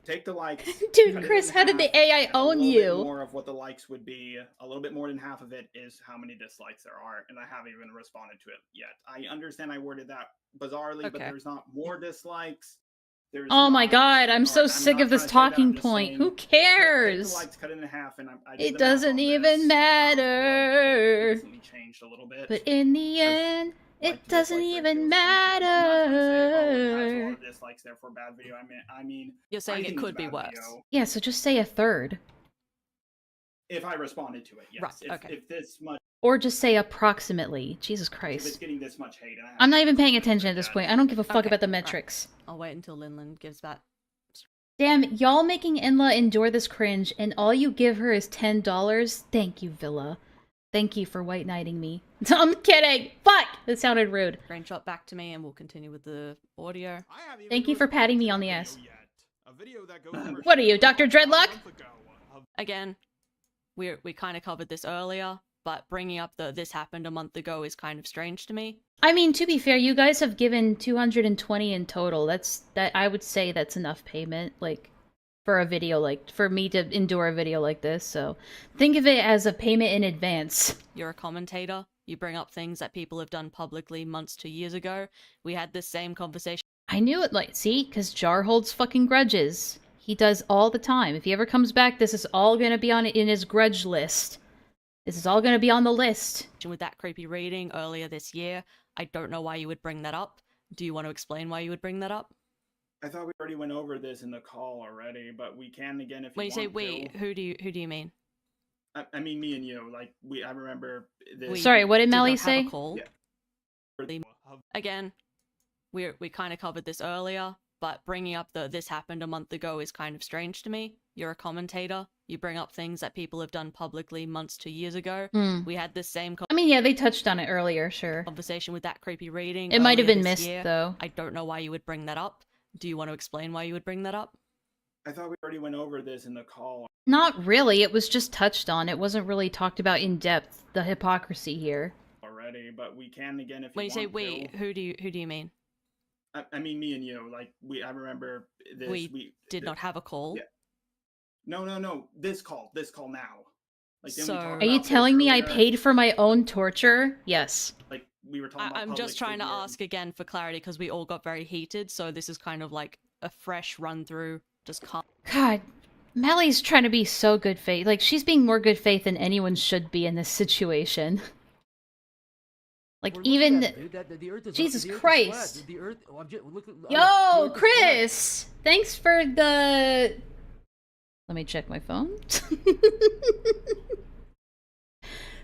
Speaker 14: Take the likes.
Speaker 1: Dude,
Speaker 14: cut it
Speaker 1: Chris,
Speaker 14: in
Speaker 1: how did the
Speaker 14: half,
Speaker 1: AI
Speaker 14: and a
Speaker 1: own
Speaker 14: little
Speaker 1: you?
Speaker 14: bit more of what the likes would be. A little bit more than half of it is how many dislikes there are, and I haven't even responded to it yet. I understand I worded that bizarrely, but
Speaker 1: Okay.
Speaker 14: there's not more dislikes. There's
Speaker 1: Oh my
Speaker 14: not-
Speaker 1: god, I'm so
Speaker 14: I'm
Speaker 1: sick
Speaker 14: not
Speaker 1: of this
Speaker 14: trying to say that, I'm
Speaker 1: talking
Speaker 14: just
Speaker 1: point.
Speaker 14: saying,
Speaker 1: Who
Speaker 14: Take
Speaker 1: cares?
Speaker 14: the likes, cut it in half, and I did
Speaker 1: It
Speaker 14: the math
Speaker 1: doesn't
Speaker 14: on
Speaker 1: even
Speaker 14: this.
Speaker 1: matter.
Speaker 14: Recently changed a little bit.
Speaker 1: But in the end, it doesn't even matter.
Speaker 14: Dislikes, therefore bad video. I mean,
Speaker 10: You're saying
Speaker 14: I
Speaker 10: it
Speaker 14: think
Speaker 10: could
Speaker 14: it's
Speaker 10: be
Speaker 14: bad
Speaker 10: worse.
Speaker 14: video.
Speaker 1: Yeah, so just say a third.
Speaker 14: If I responded to it, yes.
Speaker 10: Right,
Speaker 14: If,
Speaker 10: okay.
Speaker 14: if this much,
Speaker 1: Or just say approximately. Jesus
Speaker 14: if it's
Speaker 1: Christ.
Speaker 14: getting this much hate, and I
Speaker 1: I'm not even paying attention at this point. I don't give a fuck
Speaker 10: Okay,
Speaker 1: about the
Speaker 10: right.
Speaker 1: metrics.
Speaker 10: I'll wait until Linlin gives that.
Speaker 1: Damn, y'all making Enlaa endure this cringe, and all you give her is $10? Thank you, Villa. Thank you for white knighting me. I'm kidding! Fuck! That sounded rude.
Speaker 10: Screenshot back to me and we'll continue with the audio.
Speaker 1: Thank you for patting me on the ass.
Speaker 14: a video that goes over
Speaker 1: What are you, Dr. Dreadlock?
Speaker 10: Again, we kind of covered this earlier, but bringing up the this happened a month ago is kind of strange to me.
Speaker 1: I mean, to be fair, you guys have given 220 in total. That I would say that's enough payment, like, for a video for me to endure a video like this, so think of it as a payment in advance.
Speaker 10: You're a commentator. You bring up things that people have done publicly months to years ago. We had this same conversation.
Speaker 1: I knew it, see? Because Jar holds fucking grudges. He does all the time. If he ever comes back, this is all gonna be in his grudge list. This is all gonna be on the list.
Speaker 10: With that creepy reading earlier this year, I don't know why you would bring that up. Do you want to explain why you would bring that up?
Speaker 14: I thought we already went over this in the call already, but we can again if you
Speaker 10: When you say
Speaker 14: want
Speaker 10: we,
Speaker 14: to.
Speaker 10: who do you mean?
Speaker 14: I mean me and you. Like I remember this.
Speaker 1: Sorry, what did Melly
Speaker 10: not have a
Speaker 1: say?
Speaker 10: call. Again, we kind of covered this earlier, but bringing up the this happened a month ago is kind of strange to me. You're a commentator. You bring up things that people have done publicly months to years ago.
Speaker 1: Hmm.
Speaker 10: We had this same
Speaker 1: I mean, yeah, they touched on it earlier, sure.
Speaker 10: conversation with that creepy reading.
Speaker 1: It might have
Speaker 10: earlier
Speaker 1: been
Speaker 10: this
Speaker 1: missed,
Speaker 10: year.
Speaker 1: though.
Speaker 10: I don't know why you would bring that up. Do you want to explain why you would bring that up?
Speaker 14: I thought we already went over this in the call
Speaker 1: Not really, it was just touched on. It wasn't really talked about in depth, the hypocrisy here.
Speaker 14: already, but we can again if
Speaker 10: When you say
Speaker 14: want
Speaker 10: we,
Speaker 14: to.
Speaker 10: who do you mean?
Speaker 14: I mean me and you. Like I remember this.
Speaker 10: We did not have a call.
Speaker 14: Yeah. No. This call now. Like then
Speaker 10: So-
Speaker 14: we talked
Speaker 1: Are you
Speaker 14: about this
Speaker 1: telling me I
Speaker 14: earlier.
Speaker 1: paid for my own torture? Yes.
Speaker 14: Like we were talking about.
Speaker 10: I'm
Speaker 14: public
Speaker 10: just trying to
Speaker 14: figure.
Speaker 10: ask again for clarity because we all got very heated, so this is kind of like a fresh run through. Just calm.
Speaker 1: God, Melly's trying to be so good faith. Like, she's being more good faith than anyone should be in this situation. Like,
Speaker 19: We're
Speaker 1: even...
Speaker 19: looking at it, dude. The earth is
Speaker 1: Jesus
Speaker 19: the earth is
Speaker 1: Christ.
Speaker 19: flat. The earth...
Speaker 1: Yo, Chris! Thanks for the... Let me check my phone.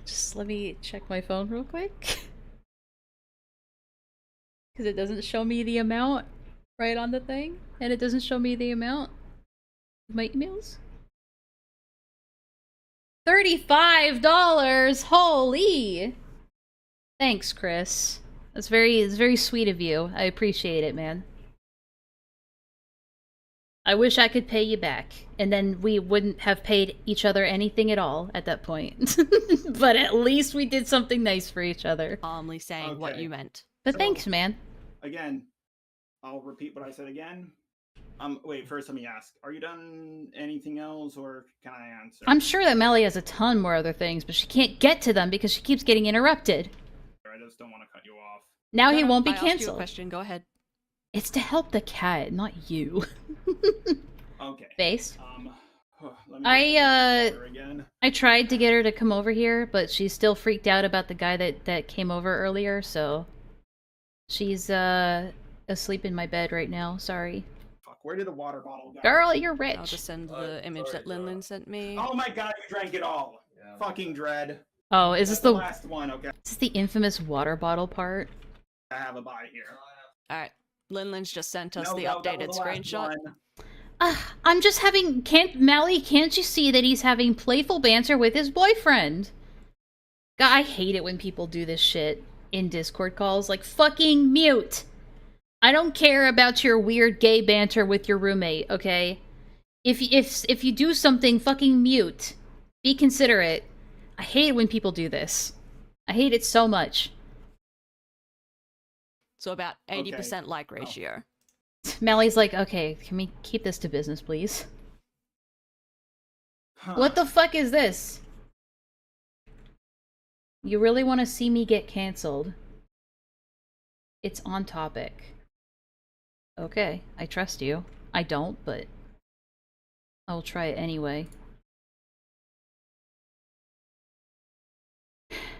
Speaker 1: Just let me check my phone real quick. Because it doesn't show me the amount right on the thing. And it doesn't show me the amount of my emails. $35! Holy! Thanks, Chris. It's very sweet of you. I appreciate it, man. I wish I could pay you back, and then we wouldn't have paid each other anything at all at that point. But at least we did something nice for each other.
Speaker 10: Calmly saying what you meant.
Speaker 1: But thanks, man.
Speaker 14: Again, I'll repeat what I said again. Wait, first let me ask. Are you done anything else, or can I answer?
Speaker 1: I'm sure that Melly has a ton more other things, but she can't get to them because she keeps getting interrupted.
Speaker 14: I just don't want to cut you off.
Speaker 1: Now he won't be
Speaker 10: I asked you a
Speaker 1: canceled.
Speaker 10: question. Go ahead.
Speaker 1: It's to help the cat, not you.
Speaker 14: Okay.
Speaker 1: Base.
Speaker 14: Let me again.
Speaker 1: I tried to get her to come over here, but she's still freaked out about the guy that came over earlier, so she's asleep in my bed right now. Sorry.
Speaker 14: Fuck, where did the water bottle go?
Speaker 1: Girl, you're rich.
Speaker 10: I'll just send the image that Lin sent me.
Speaker 14: Oh my god, you drank it all. Yeah. Fucking dread.
Speaker 1: Oh, is this
Speaker 14: That's the
Speaker 1: the
Speaker 14: last one? Okay.
Speaker 1: Is this the infamous water bottle part?
Speaker 14: I have a buy here.
Speaker 10: Alright. Lin's just sent us
Speaker 14: No,
Speaker 10: the
Speaker 14: that
Speaker 10: updated
Speaker 14: was the last
Speaker 10: screenshot.
Speaker 14: one.
Speaker 1: I'm just having... Mally, can't you see that he's having playful banter with his boyfriend? God, I hate it when people do this shit in Discord calls. Like, fucking mute! I don't care about your weird gay banter with your roommate, okay? If you do something, fucking mute. Be considerate. I hate it when people do this. I hate it so much.
Speaker 10: So about 80% like ratio.
Speaker 1: Mally's like, okay, can we keep this to business, please? What the fuck is this? You really want to see me get cancelled? It's on topic. Okay, I trust you. I don't, but I will try it anyway.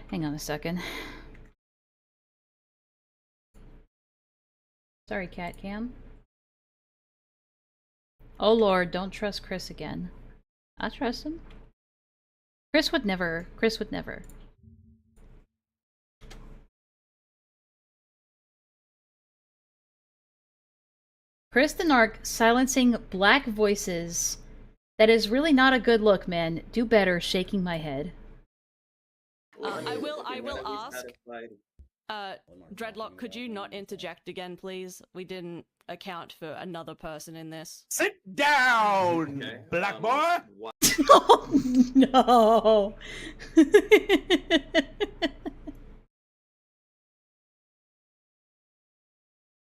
Speaker 1: Hang on a second. Sorry, Cat Cam. Oh lord, don't trust Chris again. I trust him. Chris would never. Chris would never. Chris the Narc silencing black voices. That is really not a good look, man. Do better, shaking my head.
Speaker 10: I will ask. Dreadlock, could you not interject again, please? We didn't account for another person in this.
Speaker 18: Sit down, black boy!
Speaker 1: Oh, no!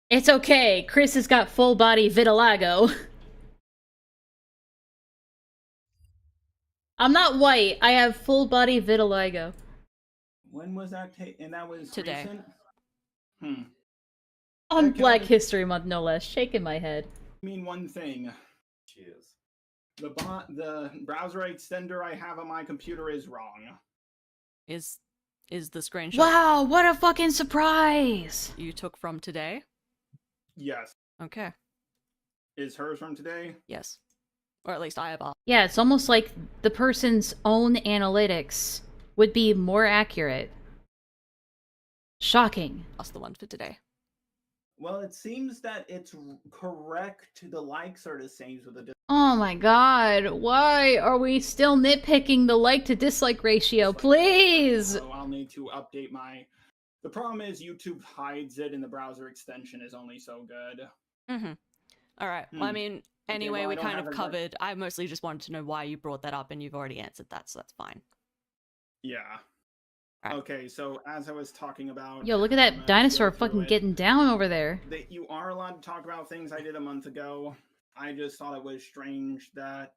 Speaker 1: It's okay, Chris has got full body vitiligo. I'm not white, I have full body vitiligo.
Speaker 14: When was that? And that was
Speaker 10: today.
Speaker 14: Recent?
Speaker 1: On Black History Month, no less. Shaking my head.
Speaker 14: I mean one thing. Cheers. The browser extender I have on my computer is wrong.
Speaker 10: Is the screenshot?
Speaker 1: Wow, what a fucking surprise!
Speaker 10: You took from today?
Speaker 14: Yes.
Speaker 10: Okay.
Speaker 14: Is hers from today?
Speaker 10: Yes. Or at least I have all.
Speaker 1: Yeah, it's almost like the person's own analytics would be more accurate. Shocking.
Speaker 10: That's the one for today.
Speaker 14: Well, it seems that it's correct. The likes are the same with the.
Speaker 1: Oh my god, why are we still nitpicking the like to dislike ratio? Please!
Speaker 14: So I'll need to update my. The problem is YouTube hides it and the browser extension is only so good.
Speaker 10: Mm-hmm. Alright, well, I mean, anyway, we kind of covered. I mostly just wanted to know why you brought that up, and you've already answered that, so that's fine.
Speaker 14: Yeah. Right. Okay, so as I was talking about...
Speaker 1: Yo, look at that dinosaur fucking getting down over there.
Speaker 14: That you are allowed to talk about things I did a month ago. I just thought it was strange that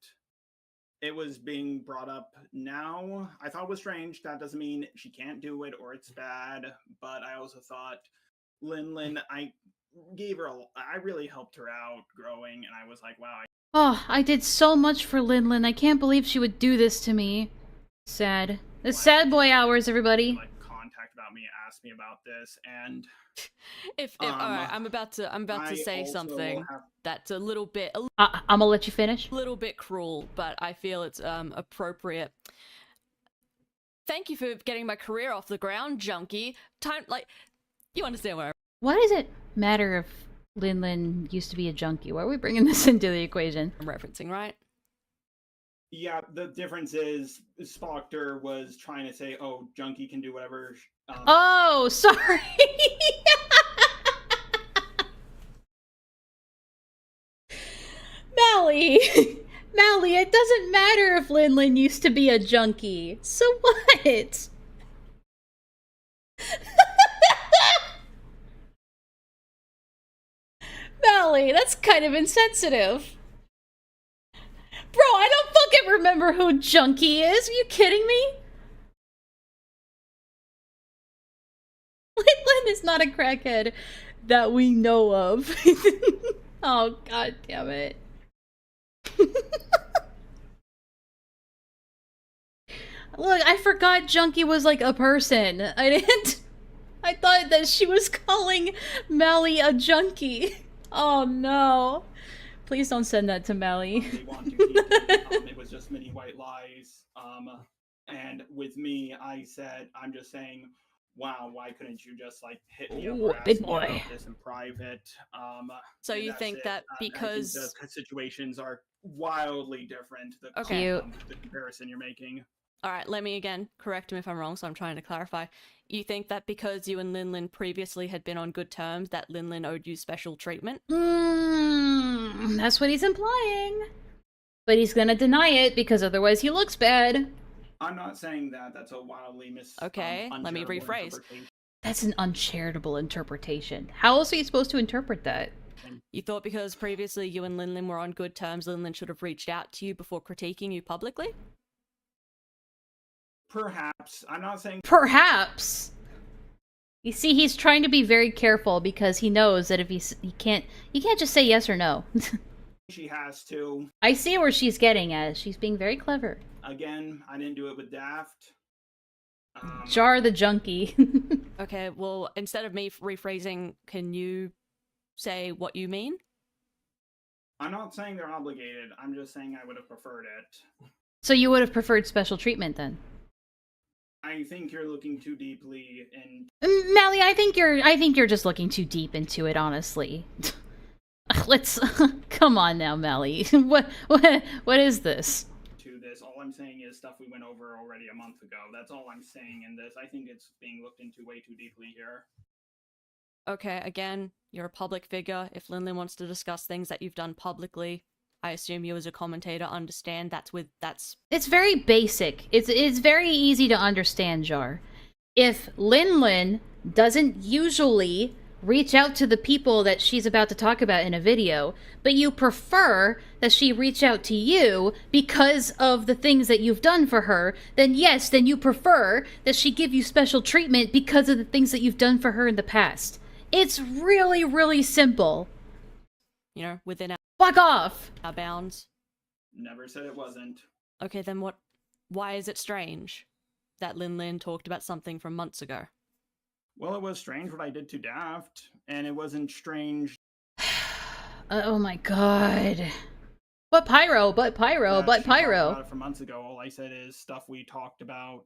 Speaker 14: it was being brought up now. I thought it was strange. That doesn't mean she can't do it or it's bad. But I also thought Lin, I gave her I really helped her out growing, and I was like, wow.
Speaker 1: Oh, I did so much for Lin. I can't believe she would do this to me. Sad. The sad boy hours, everybody.
Speaker 14: Contact about about me asked me about this, and
Speaker 10: if alright, I'm about to
Speaker 14: I
Speaker 10: say
Speaker 14: also
Speaker 10: something
Speaker 14: have-
Speaker 10: that's a little bit
Speaker 1: I'm gonna let you finish.
Speaker 10: little bit cruel, but I feel it's appropriate. Thank you for getting my career off the ground, junkie. You understand what
Speaker 1: Why does it matter if Lin used to be a junkie? Why are we bringing this into the equation?
Speaker 10: I'm referencing, right?
Speaker 14: Yeah, the difference is Spoctor was trying to say, "Oh, Junkie can do whatever."
Speaker 1: Oh, sorry. Mally, Mally, it doesn't matter if Lin used to be a junkie. So what? Mally, that's kind of insensitive. Bro, I don't fucking remember who Junkie is. Are you kidding me? Lin is not a crackhead that we know of. Oh, god damn it. Look, I forgot Junkie was like a person. I thought that she was calling Mally a junkie. Oh no. Please don't send that to Mally.
Speaker 14: They want to keep it. It was just many white lies. And with me, I said, I'm just saying, wow, why couldn't you just like hit me up
Speaker 1: Ooh,
Speaker 14: or ask
Speaker 1: big
Speaker 14: me
Speaker 1: boy.
Speaker 14: about this in private?
Speaker 10: So
Speaker 14: and
Speaker 10: you
Speaker 14: that's
Speaker 10: think
Speaker 14: it.
Speaker 10: that
Speaker 14: I think
Speaker 10: because
Speaker 14: the situations are wildly different. The,
Speaker 10: Okay.
Speaker 14: The comparison you're making.
Speaker 10: Alright, let me again correct him if I'm wrong, so I'm trying to clarify. You think that because you and Lin previously had been on good terms, that Lin owed you special treatment?
Speaker 1: That's what he's implying. But he's gonna deny it because otherwise he looks bad.
Speaker 14: I'm not saying that. That's a wildly
Speaker 10: Okay, let me
Speaker 14: uncharitable
Speaker 10: rephrase.
Speaker 14: interpretation.
Speaker 1: That's an uncharitable interpretation. How else are you supposed to interpret that?
Speaker 10: You thought because previously you and Lin were on good terms, Lin should have reached out to you before critiquing you publicly?
Speaker 14: Perhaps. I'm not saying.
Speaker 1: Perhaps. You see, he's trying to be very careful because he knows that if he can't just say yes or no.
Speaker 14: She has to.
Speaker 1: I see where she's getting at. She's being very clever.
Speaker 14: Again, I didn't do it with Daft.
Speaker 1: Jar the junkie.
Speaker 10: Okay, well, instead of me rephrasing, can you say what you mean?
Speaker 14: I'm not saying they're obligated. I'm just saying I would have preferred it.
Speaker 1: So you would have preferred special treatment then?
Speaker 14: I think you're looking too deeply in.
Speaker 1: Mally, I think you're just looking too deep into it, honestly. Let's come on now, Mally. What is this?
Speaker 14: To this, all I'm saying is stuff we went over already a month ago. That's all I'm saying in this. I think it's being looked into way too deeply here.
Speaker 10: Okay, again, you're a public figure. If Lin wants to discuss things that you've done publicly, I assume you as a commentator understand that's...
Speaker 1: It's very basic. It's very easy to understand, Jar. If Lin doesn't usually reach out to the people that she's about to talk about in a video, but you prefer that she reach out to you because of the things that you've done for her, then yes, then you prefer that she give you special treatment because of the things that you've done for her in the past. It's really, really simple.
Speaker 10: You know, within our...
Speaker 1: Fuck off!
Speaker 10: Our bounds.
Speaker 14: Never said it wasn't.
Speaker 10: Okay, then what... Why is it strange that Lin talked about something from months ago?
Speaker 14: Well, it was strange what I did to Daft, and it wasn't strange.
Speaker 1: Oh my god. But Pyro.
Speaker 14: She talked about it from months ago. All I said is stuff we talked about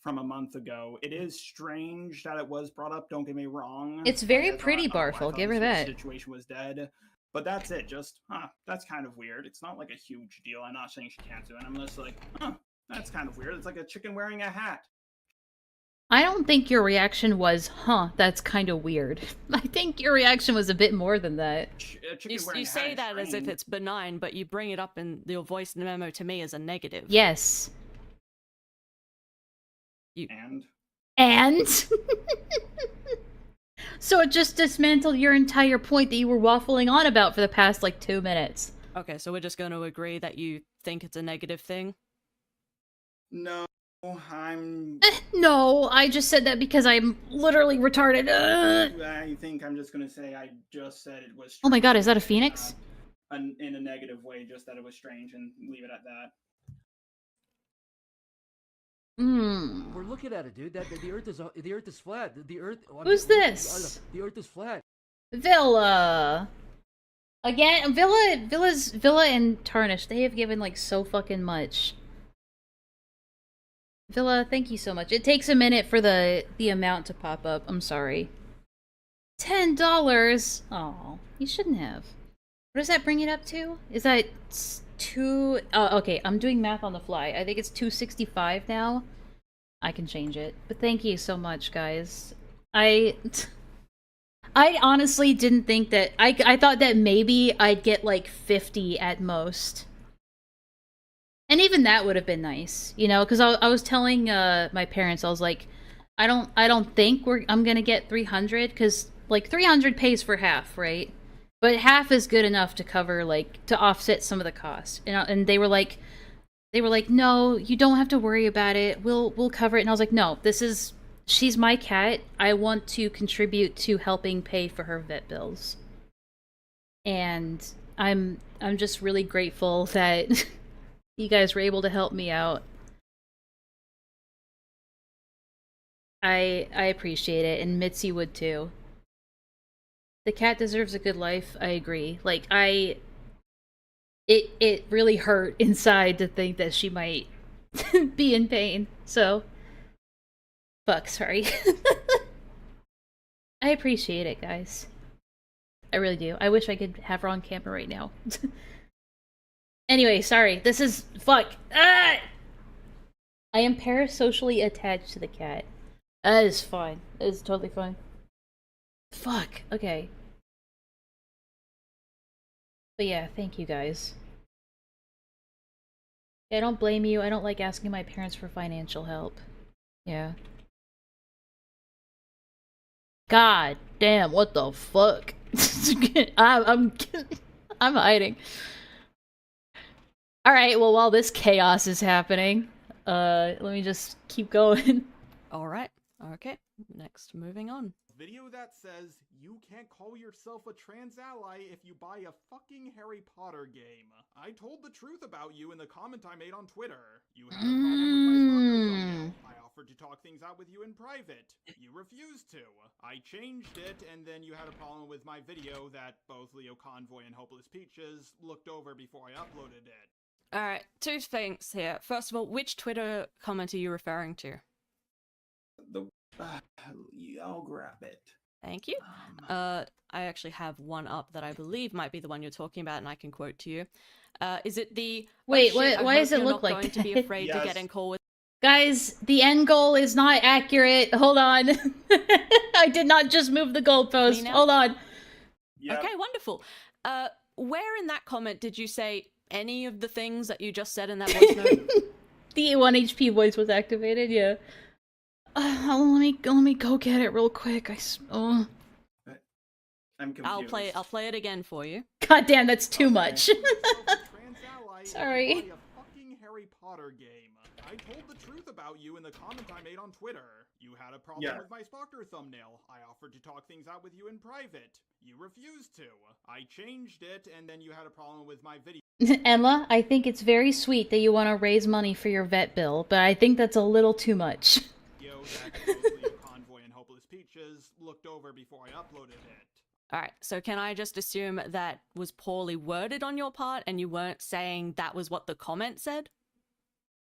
Speaker 14: from a month ago. It is strange that it was brought up, don't get me wrong.
Speaker 1: It's very pretty, Barfel. Give her that.
Speaker 14: The situation was dead. But that's it. Just, that's kind of weird. It's not like a huge deal. I'm not saying she can't do it. I'm just like, that's kind of weird. It's like a chicken wearing a hat.
Speaker 1: I don't think your reaction was, that's kind of weird. I think your reaction was a bit more than that.
Speaker 10: You say that as if it's benign, but you bring it up in your voice memo to me as a negative.
Speaker 1: Yes.
Speaker 14: And?
Speaker 1: So it just dismantled your entire point that you were waffling on about for the past, 2 minutes.
Speaker 10: Okay, so we're just going to agree that you think it's a negative thing?
Speaker 14: No,
Speaker 1: No, I just said that because I'm literally retarded.
Speaker 14: I think I'm just gonna say I just said it was strange.
Speaker 1: Oh my god, is that a phoenix?
Speaker 14: In a negative way, just that it was strange, and leave it at that.
Speaker 19: We're looking at it, dude. That the Earth is flat. The Earth.
Speaker 1: Who's this?
Speaker 19: The Earth is flat.
Speaker 1: Villa. Again, Villa and Tarnish, they have given like so fucking much. Villa, thank you so much. It takes a minute for the amount to pop up. I'm sorry. $10. Oh, you shouldn't have. What does that bring it up to? Is that two? Oh, okay. I'm doing math on the fly. I think it's 265 now. I can change it. But thank you so much, guys. I honestly didn't think that... I thought that maybe I'd get like 50 at most. And even that would have been nice, you know, because I was telling my parents, I was like, I don't think I'm gonna get 300, because like 300 pays for half, right? But half is good enough to cover, like, to offset some of the costs. And they were like, no, you don't have to worry about it. We'll cover it. And I was like, no, she's my cat. I want to contribute to helping pay for her vet bills. And I'm just really grateful that you guys were able to help me out. I appreciate it, and Mitzi would too. The cat deserves a good life. I agree. Like, it really hurt inside to think that she might be in pain. So, fuck, sorry. I appreciate it, guys. I really do. I wish I could have her on camera right now. Anyway, sorry. This is... Fuck. Ah! I am parasocially attached to the cat. That is fine. That is totally fine. Fuck. Okay. But yeah, thank you guys. I don't blame you. I don't like asking my parents for financial help. Yeah. God damn, what the fuck? I'm hiding. Alright, well, while this chaos is happening, let me just keep going.
Speaker 10: Alright, okay. Next, moving on.
Speaker 14: Video that says, you can't call yourself a trans ally if you buy a fucking Harry Potter game. I told the truth about you in the comment I made on Twitter. You had a problem with my stalker thumbnail. I offered to talk things out with you in private. You refused to. I changed it, and then you had a problem with my video that both Leo Convoy and Hopeless Peaches looked over before I uploaded it.
Speaker 10: Alright, two things here. First of all, which Twitter comment are you referring to?
Speaker 14: I'll grab it.
Speaker 10: Thank you. I actually have one up that I believe might be the one you're talking about, and I can quote to you. Is it the...
Speaker 1: Wait,
Speaker 10: oh, shit,
Speaker 1: why does it look
Speaker 10: not
Speaker 1: like
Speaker 10: going to be
Speaker 1: that?
Speaker 10: afraid to get in call with...
Speaker 1: Guys, the end goal is not accurate. Hold on. I did not just move the goalpost. Hold on.
Speaker 10: Yep. Okay, wonderful. Where in that comment did you say any of the things that you just said in that voice note?
Speaker 1: The 1 HP voice was activated, yeah. Let me go get it real quick.
Speaker 14: I'm confused.
Speaker 10: I'll play it again for you.
Speaker 1: God damn, that's too much. Sorry.
Speaker 14: Fucking Harry Potter game. I told the truth about you in the comment I made on Twitter. You had a problem with my Spocker thumbnail. I offered to talk things out with you in private. You refused to. I changed it, and then you had a problem with my video.
Speaker 1: Enlaa, I think it's very sweet that you want to raise money for your vet bill, but I think that's a little too much.
Speaker 14: Convoy and Hopeless Peaches looked over before I uploaded it.
Speaker 10: Alright, so can I just assume that was poorly worded on your part and you weren't saying that was what the comment said?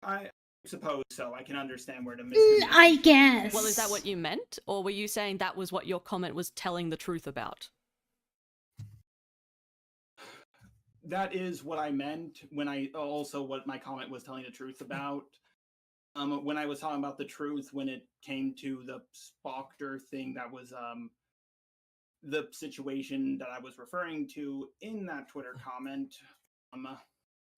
Speaker 14: I suppose so. I can understand where to
Speaker 1: I guess.
Speaker 10: Well, is that what you meant? Or were you saying that was what your comment was telling the truth about?
Speaker 14: That is what I meant when what my comment was telling the truth about. When I was talking about the truth, when it came to the Spockter thing, that was the situation that I was referring to in that Twitter comment.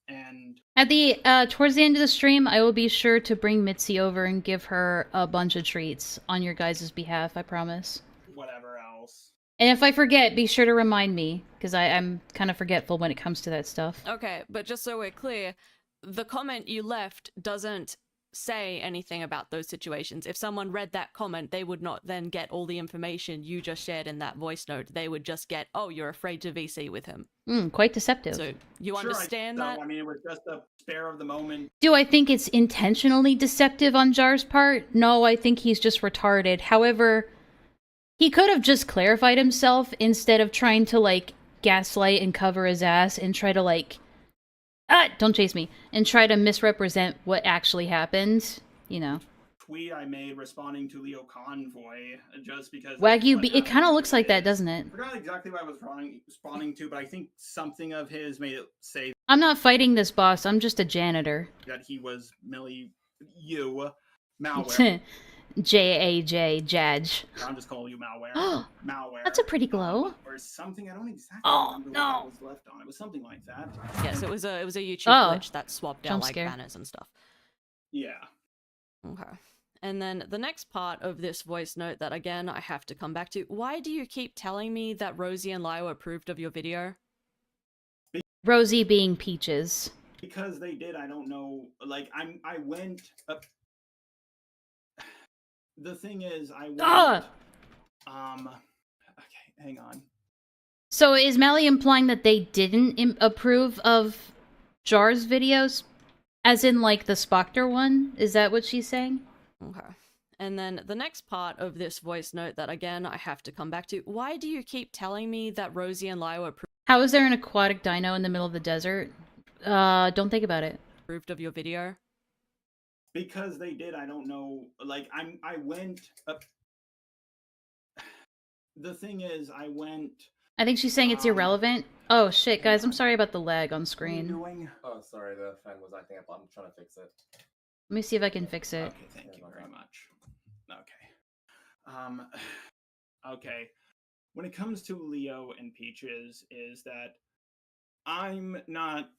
Speaker 14: And
Speaker 1: at the towards the end of the stream, I will be sure to bring Mitzi over and give her a bunch of treats on your guys' behalf. I promise.
Speaker 14: Whatever else.
Speaker 1: And if I forget, be sure to remind me, because I'm kind of forgetful when it comes to that stuff.
Speaker 10: Okay, but just so we're clear, the comment you left doesn't say anything about those situations. If someone read that comment, they would not then get all the information you just shared in that voice note. They would just get, oh, you're afraid to VC with him.
Speaker 1: Quite deceptive.
Speaker 10: So you
Speaker 14: Sure,
Speaker 10: understand
Speaker 14: so,
Speaker 10: that?
Speaker 14: I mean, it was just a spare of the moment.
Speaker 1: Do I think it's intentionally deceptive on Jar's part? No, I think he's just retarded. However, he could have just clarified himself instead of trying to, like, gaslight and cover his ass and try to, like, don't chase me, and try to misrepresent what actually happened, you know.
Speaker 14: Tweet I made responding to Leo Convoy just because
Speaker 1: Wagyu, it kind of looks like that, doesn't it?
Speaker 14: I forgot exactly what I was responding to, but I think something of his made it say
Speaker 1: I'm not fighting this boss, I'm just a janitor.
Speaker 14: that he was malware.
Speaker 1: J-A-J, Jaj.
Speaker 14: I'm just calling you malware. Malware.
Speaker 1: That's a pretty glow.
Speaker 14: Or something, I don't exactly
Speaker 1: Oh,
Speaker 14: remember
Speaker 1: no.
Speaker 14: what was left on. It was something like that.
Speaker 10: Yes, it was a YouTube
Speaker 1: Oh.
Speaker 10: glitch that swapped out
Speaker 1: Jump
Speaker 10: like
Speaker 1: scare.
Speaker 10: banners and stuff.
Speaker 14: Yeah.
Speaker 10: Okay. And then the next part of this voice note that, again, I have to come back to. Why do you keep telling me that Rosie and Lyle approved of your video?
Speaker 1: Rosie being Peaches.
Speaker 14: Because they did, I don't know. Like, I went up. The thing is, I went. Okay, hang on.
Speaker 1: So is Mally implying that they didn't approve of Jar's videos? As in, like, the Spoctor one? Is that what she's saying?
Speaker 10: Okay. And then the next part of this voice note that, again, I have to come back to. Why do you keep telling me that Rosie and Lyle
Speaker 1: How is there an aquatic dino in the middle of the desert? Don't think about it.
Speaker 10: approved of your video?
Speaker 14: Because they did, I don't know. Like, I went up. The thing is, I went.
Speaker 1: I think she's saying it's irrelevant. Oh shit, guys, I'm sorry about the lag on screen.
Speaker 14: Doing.
Speaker 17: Oh, sorry, the fan was acting up. I'm trying to fix it.
Speaker 1: Let me see if I can fix it.
Speaker 14: Okay, thank you very much. Okay. Okay. When it comes to Leo and Peaches, is that I'm not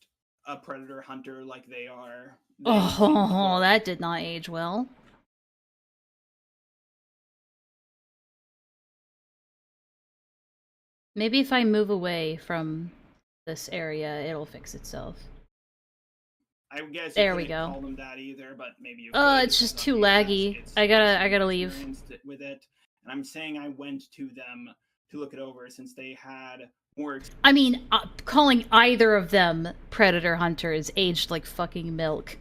Speaker 14: a predator hunter like they are.
Speaker 1: Oh, that did not age well. Maybe if I move away from this area, it'll fix itself.
Speaker 14: I guess
Speaker 1: There
Speaker 14: you
Speaker 1: we
Speaker 14: couldn't
Speaker 1: go.
Speaker 14: call them that either, but maybe you
Speaker 1: Oh,
Speaker 14: could.
Speaker 1: it's just too laggy. I gotta leave.
Speaker 14: Experienced with it, and I'm saying I went to them to look it over since they had more
Speaker 1: I mean, calling either of them predator hunters aged like fucking milk.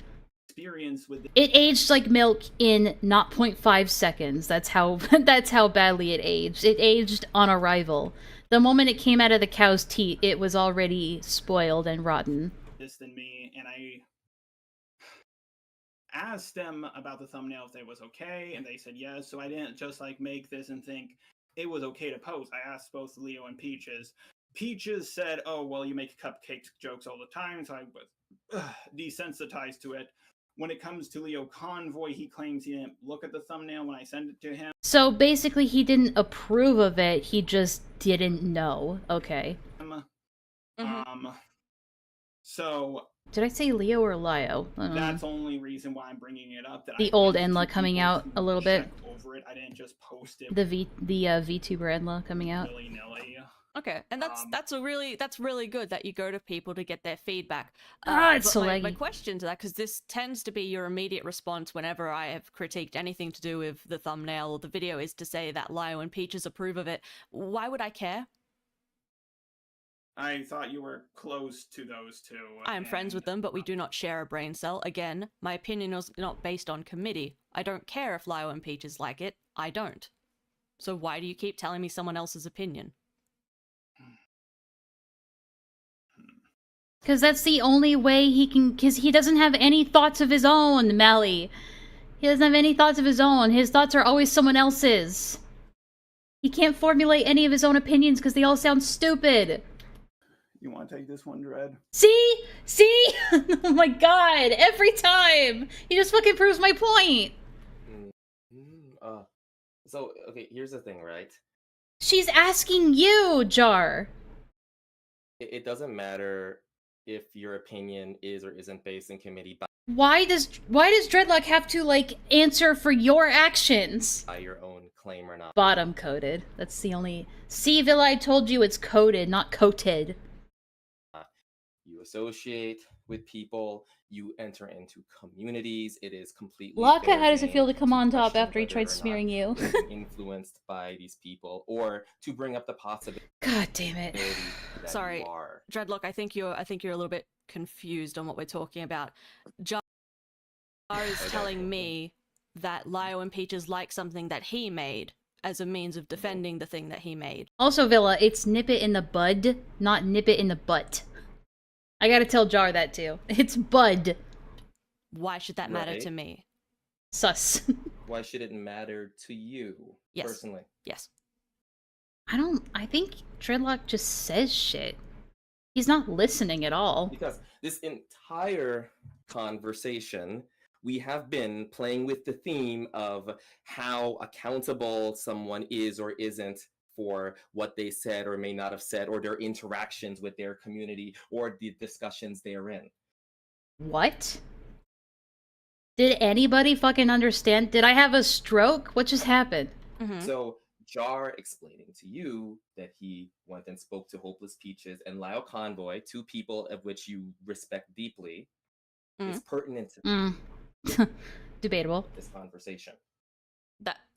Speaker 14: experience with it.
Speaker 1: It aged like milk in not 0.5 seconds. That's how that's how badly it aged. It aged on arrival. The moment it came out of the cow's teat, it was already spoiled and rotten.
Speaker 14: This than me, and I asked them about the thumbnail if they was okay, and they said yes. So I didn't just like make this and think it was okay to post. I asked both Leo and Peaches. Peaches said, "Oh, well, you make cupcake jokes all the time," so I was desensitized to it. When it comes to Leo Convoy, he claims he didn't look at the thumbnail when I sent it to him.
Speaker 1: So basically, he didn't approve of it. He just didn't know. Okay.
Speaker 14: So
Speaker 1: Did I say Leo or Lio?
Speaker 14: that's the only reason why I'm bringing it up. That
Speaker 1: The
Speaker 14: I
Speaker 1: old
Speaker 14: went to
Speaker 1: Enlaa coming
Speaker 14: people
Speaker 1: out
Speaker 14: to
Speaker 1: a little bit.
Speaker 14: check over it. I didn't just post it
Speaker 1: The VTuber Enlaa coming out.
Speaker 14: willy-nilly.
Speaker 10: Okay, and that's really good that you go to people to get their feedback.
Speaker 1: It's
Speaker 10: but
Speaker 1: so
Speaker 10: my
Speaker 1: laggy.
Speaker 10: question to that, because this tends to be your immediate response whenever I have critiqued anything to do with the thumbnail or the video, is to say that Lio and Peaches approve of it. Why would I care?
Speaker 14: I thought you were close to those two.
Speaker 10: I am friends with them, but we do not share a brain cell. Again, my opinion is not based on committee. I don't care if Lio and Peaches like it. I don't. So why do you keep telling me someone else's opinion?
Speaker 1: Because that's the only way he can... Because he doesn't have any thoughts of his own, Melly. He doesn't have any thoughts of his own. His thoughts are always someone else's. He can't formulate any of his own opinions because they all sound stupid.
Speaker 14: You want to take this one, Dread?
Speaker 1: See? See? Oh my god. Every time. He just fucking proves my point.
Speaker 17: So, okay, here's the thing, right?
Speaker 1: She's asking you, Jar.
Speaker 17: It doesn't matter if your opinion is or isn't based in committee
Speaker 1: Why does Dreadlock have to, like, answer for your actions?
Speaker 17: by your own claim or not.
Speaker 1: Bottom coded. That's the only... See, Villa, I told you it's coded, not coated.
Speaker 17: You associate with people. You enter into communities. It is completely
Speaker 1: Laka,
Speaker 17: fair
Speaker 1: how does it
Speaker 17: game
Speaker 1: feel to come on top
Speaker 17: question
Speaker 1: after he
Speaker 17: whether
Speaker 1: tried
Speaker 17: or not
Speaker 1: smearing you?
Speaker 17: you're being influenced by these people, or to bring up the possibility.
Speaker 1: God damn it.
Speaker 17: that
Speaker 10: Sorry,
Speaker 17: you are.
Speaker 10: Dreadlock. I think you're a little bit confused on what we're talking about. Jar is telling me that Lio and Peaches like something that he made as a means of defending the thing that he made.
Speaker 1: Also, Villa, it's nip it in the bud, not nip it in the butt. I gotta tell Jar that too. It's bud.
Speaker 10: Why should that matter
Speaker 17: Right.
Speaker 10: to me?
Speaker 1: Sus.
Speaker 17: Why should it matter to you personally?
Speaker 10: Yes.
Speaker 1: I think Dreadlock just says shit. He's not listening at all.
Speaker 17: Because this entire conversation, we have been playing with the theme of how accountable someone is or isn't for what they said or may not have said, or their interactions with their community, or the discussions they're in.
Speaker 1: What? Did anybody fucking understand? Did I have a stroke? What just happened?
Speaker 17: So Jar explaining to you that he went and spoke to Hopeless Peaches and Lyle Convoy, two people of which you respect deeply, is pertinent to
Speaker 1: Debatable.
Speaker 17: this conversation.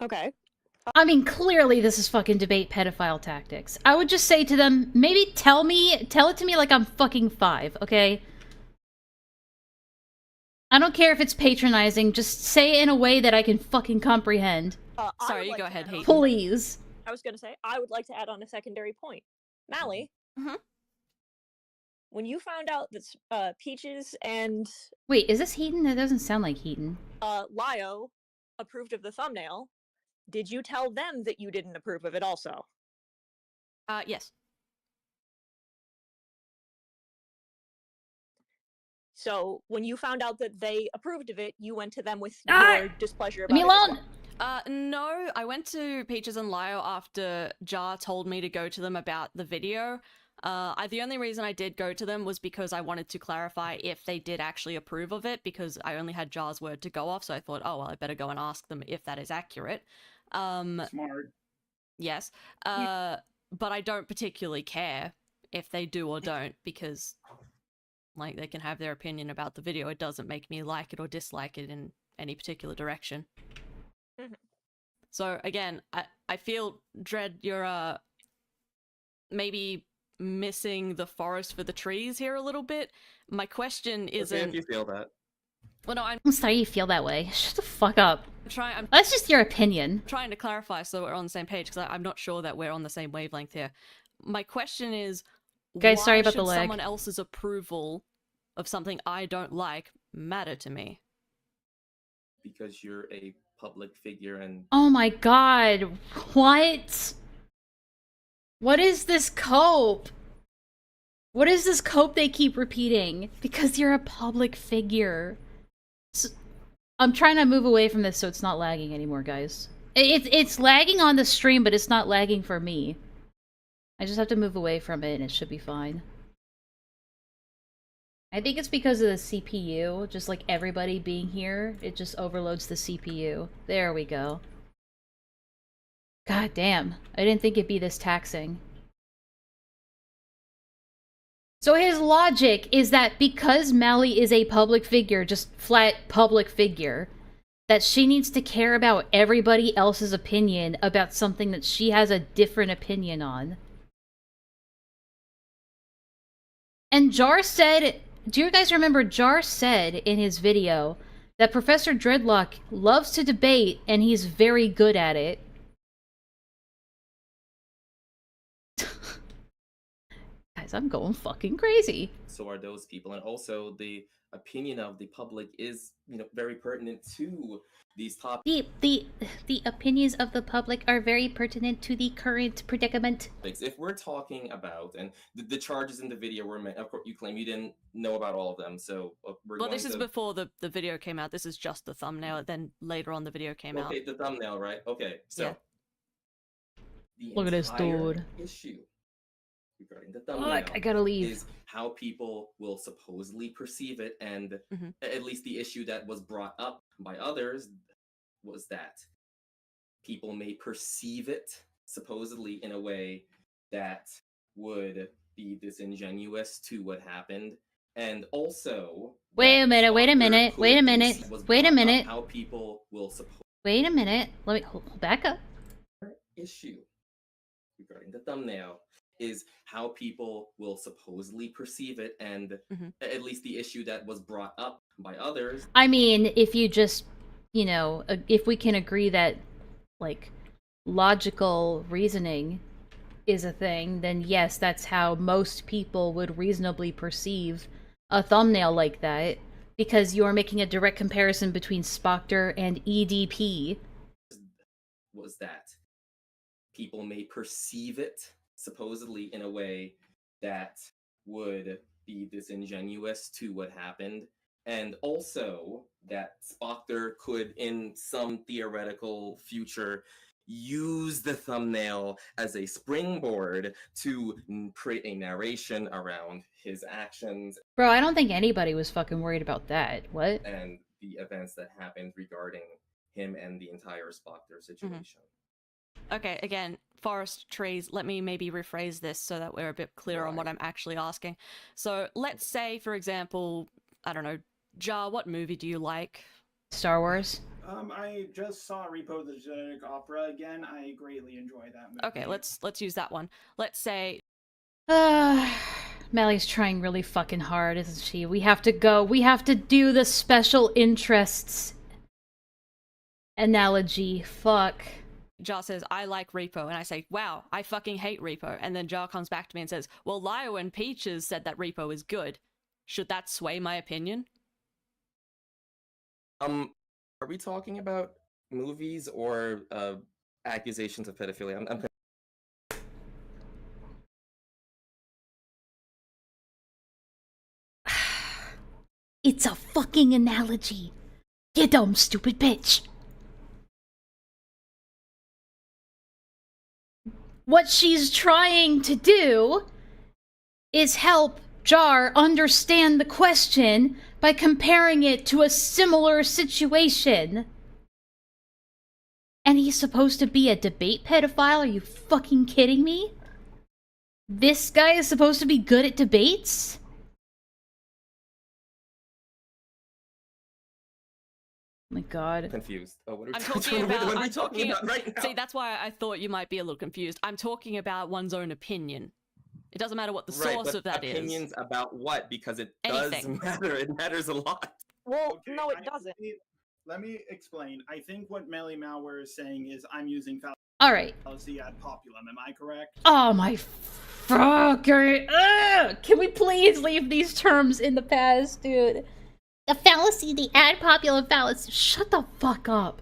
Speaker 16: Okay.
Speaker 1: I mean, clearly this is fucking debate pedophile tactics. I would just say to them, maybe tell it to me like I'm fucking 5, okay? I don't care if it's patronizing, just say it in a way that I can fucking comprehend.
Speaker 10: Sorry, you go ahead, Hayden.
Speaker 1: Please.
Speaker 16: I was going to say, I would like to add on a secondary point. Mally, when you found out that Peaches and
Speaker 1: Wait, is this Heaton? That doesn't sound like Heaton.
Speaker 16: Lio approved of the thumbnail, did you tell them that you didn't approve of it also?
Speaker 10: Yes.
Speaker 16: So when you found out that they approved of it, you went to them with your displeasure about
Speaker 1: Leave me
Speaker 16: it as
Speaker 1: alone!
Speaker 16: well.
Speaker 10: No, I went to Peaches and Lio after Jar told me to go to them about the video. The only reason I did go to them was because I wanted to clarify if they did actually approve of it, because I only had Jar's word to go off, so I thought, oh, well, I better go and ask them if that is accurate.
Speaker 15: Smart.
Speaker 10: Yes. But I don't particularly care if they do or don't, because, like, they can have their opinion about the video. It doesn't make me like it or dislike it in any particular direction. So, again, I feel, Dread, you're, maybe missing the forest for the trees here a little bit. My question isn't...
Speaker 17: Okay, if you feel that.
Speaker 10: Well, no, I'm
Speaker 1: sorry you feel that way. Shut the fuck up.
Speaker 10: I'm
Speaker 1: That's just your opinion.
Speaker 10: trying to clarify so we're on the same page, because I'm not sure that we're on the same wavelength here. My question is,
Speaker 1: Guys,
Speaker 10: why
Speaker 1: sorry about
Speaker 10: should
Speaker 1: the lag.
Speaker 10: someone else's approval of something I don't like matter to me?
Speaker 17: Because you're a public figure and
Speaker 1: Oh my god. What? What is this cope? What is this cope they keep repeating? Because you're a public figure. I'm trying to move away from this so it's not lagging anymore, guys. It's lagging on the stream, but it's not lagging for me. I just have to move away from it and it should be fine. I think it's because of the CPU. Just like everybody being here, it just overloads the CPU. There we go. God damn. I didn't think it'd be this taxing. So his logic is that because Mally is a public figure, just flat public figure, that she needs to care about everybody else's opinion about something that she has a different opinion on. And Jar said, do you guys remember Jar said in his video that Professor Dreadlock loves to debate and he's very good at it? Guys, I'm going fucking crazy.
Speaker 17: so are those people. And also the opinion of the public is, very pertinent to these topics.
Speaker 1: The opinions of the public are very pertinent to the current predicament.
Speaker 17: If we're talking about, and the charges in the video were meant, of course, you claim you didn't know about all of them, so we're
Speaker 10: Well,
Speaker 17: going
Speaker 10: this is before the video came out. This is just the thumbnail. Then later on the video came out.
Speaker 17: Okay, the thumbnail, right? Okay, so the
Speaker 1: Look at this
Speaker 17: entire
Speaker 1: dude.
Speaker 17: issue regarding the thumbnail
Speaker 1: I gotta leave.
Speaker 17: is how people will supposedly perceive it, and at least the issue that was brought up by others was that people may perceive it supposedly in a way that would be disingenuous to what happened, And also,
Speaker 1: Wait a minute, wait a
Speaker 17: Spocker
Speaker 1: minute, wait a
Speaker 17: could
Speaker 1: minute,
Speaker 17: conceive- was
Speaker 1: wait a
Speaker 17: brought up
Speaker 1: minute,
Speaker 17: how people will support
Speaker 1: wait a minute. Let me back up.
Speaker 17: issue regarding the thumbnail is how people will supposedly perceive it, and at least the issue that was brought up by others.
Speaker 1: I mean, if you just, you know, if we can agree that, like, logical reasoning is a thing, then yes, that's how most people would reasonably perceive a thumbnail like that, because you're making a direct comparison between Spoctor and EDP.
Speaker 17: Was that people may perceive it supposedly in a way that would be disingenuous to what happened, and also that Spoctor could, in some theoretical future, use the thumbnail as a springboard to create a narration around his actions.
Speaker 1: Bro, I don't think anybody was fucking worried about that. What?
Speaker 17: And the events that happened regarding him and the entire Spoctor situation.
Speaker 10: Okay, again, forest trees, let me maybe rephrase this so that we're a bit clearer on what I'm actually asking. So let's say, for example, I don't know, Jar, what movie do you like?
Speaker 1: Star Wars.
Speaker 14: I just saw Repo the Genetic Opera again. I greatly enjoy that movie.
Speaker 10: Okay, let's use that one. Let's say
Speaker 1: Mally's trying really fucking hard, isn't she? We have to go. We have to do the special interests analogy. Fuck.
Speaker 10: Jar says, I like Repo, and I say, wow, I fucking hate Repo. And then Jar comes back to me and says, well, Lio and Peaches said that Repo is good. Should that sway my opinion?
Speaker 17: Are we talking about movies or accusations of pedophilia? I'm
Speaker 1: It's a fucking analogy. You dumb stupid bitch. What she's trying to do is help Jar understand the question by comparing it to a similar situation. And he's supposed to be a debate pedophile? Are you fucking kidding me? This guy is supposed to be good at debates? Oh my god.
Speaker 17: confused. Oh, what are we
Speaker 10: I'm
Speaker 17: talking
Speaker 10: talking
Speaker 17: about?
Speaker 10: about.
Speaker 17: What are we
Speaker 10: I'm
Speaker 17: talking
Speaker 10: talking
Speaker 17: about right now?
Speaker 10: See, that's why I thought you might be a little confused. I'm talking about one's own opinion. It doesn't matter what the
Speaker 17: Right,
Speaker 10: source
Speaker 17: but
Speaker 10: of that is.
Speaker 17: opinions about what? Because it
Speaker 10: Anything.
Speaker 17: does matter. It matters a lot.
Speaker 16: Well, no, it doesn't.
Speaker 14: Let me explain. I think what Melly Malware is saying is I'm using
Speaker 1: Alright.
Speaker 14: fallacy ad populum. Am I correct?
Speaker 1: Oh my fucker. Ugh! Can we please leave these terms in the past, dude? The fallacy, the ad populum fallacy. Shut the fuck up.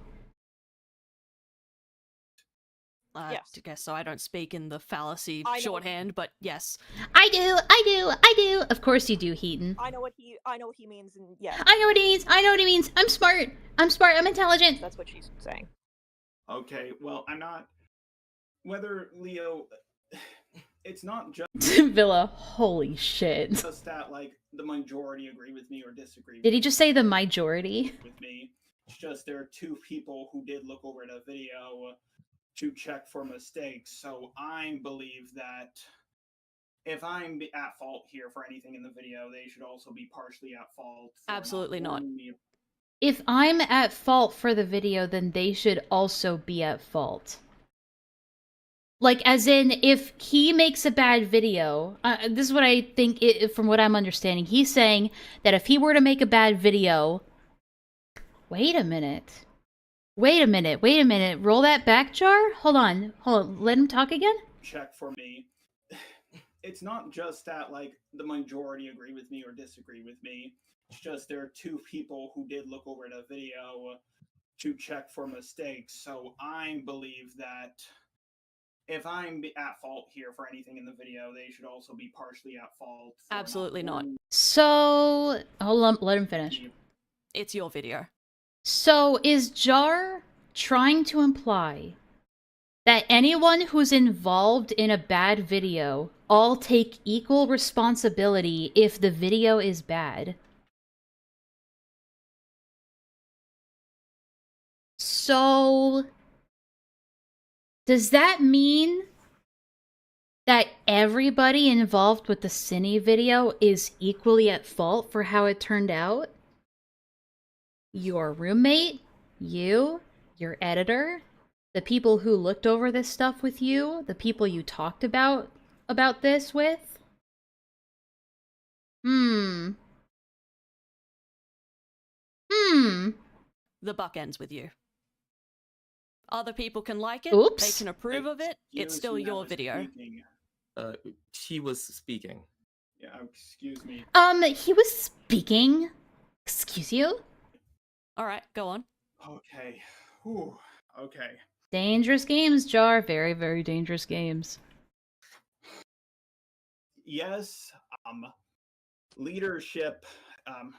Speaker 10: I guess so. I don't speak in the fallacy shorthand, but yes.
Speaker 1: I do. Of course you do, Heaton.
Speaker 16: I know what he means, and yeah.
Speaker 1: I know what he means. I'm smart. I'm intelligent.
Speaker 16: That's what she's saying.
Speaker 14: Okay, well, I'm not. Whether Leo. It's not just.
Speaker 1: Villa, holy shit.
Speaker 14: Just that, like, the majority agree with me or disagree
Speaker 1: Did he just say the majority?
Speaker 14: with me. It's just there are two people who did look over the video to check for mistakes. So I believe that if I'm at fault here for anything in the video, they should also be partially at fault. For
Speaker 10: Absolutely not.
Speaker 14: warning me.
Speaker 1: If I'm at fault for the video, then they should also be at fault. Like, as in, if he makes a bad video, this is what I think, from what I'm understanding. He's saying that if he were to make a bad video... Wait a minute. Roll that back, Jar? Hold on. Let him talk again?
Speaker 14: Check for me. It's not just that, like, the majority agree with me or disagree with me. It's just there are two people who did look over the video to check for mistakes. So I believe that if I'm at fault here for anything in the video, they should also be partially at fault.
Speaker 10: Absolutely not.
Speaker 1: So... Hold on, let him finish.
Speaker 10: It's your video.
Speaker 1: So, is Jar trying to imply that anyone who's involved in a bad video all take equal responsibility if the video is bad? So, does that mean that everybody involved with the Cine video is equally at fault for how it turned out? Your roommate, you, your editor, the people who looked over this stuff with you, the people you talked about this with?
Speaker 10: The buck ends with you. Other people can like it,
Speaker 1: Oops.
Speaker 10: they can approve of it, it's still your video.
Speaker 17: He was speaking.
Speaker 14: Yeah, excuse me.
Speaker 1: He was speaking. Excuse you?
Speaker 10: Alright, go on.
Speaker 14: Okay. Whew. Okay.
Speaker 1: Dangerous games, Jar. Very, very dangerous games.
Speaker 14: Yes, leadership,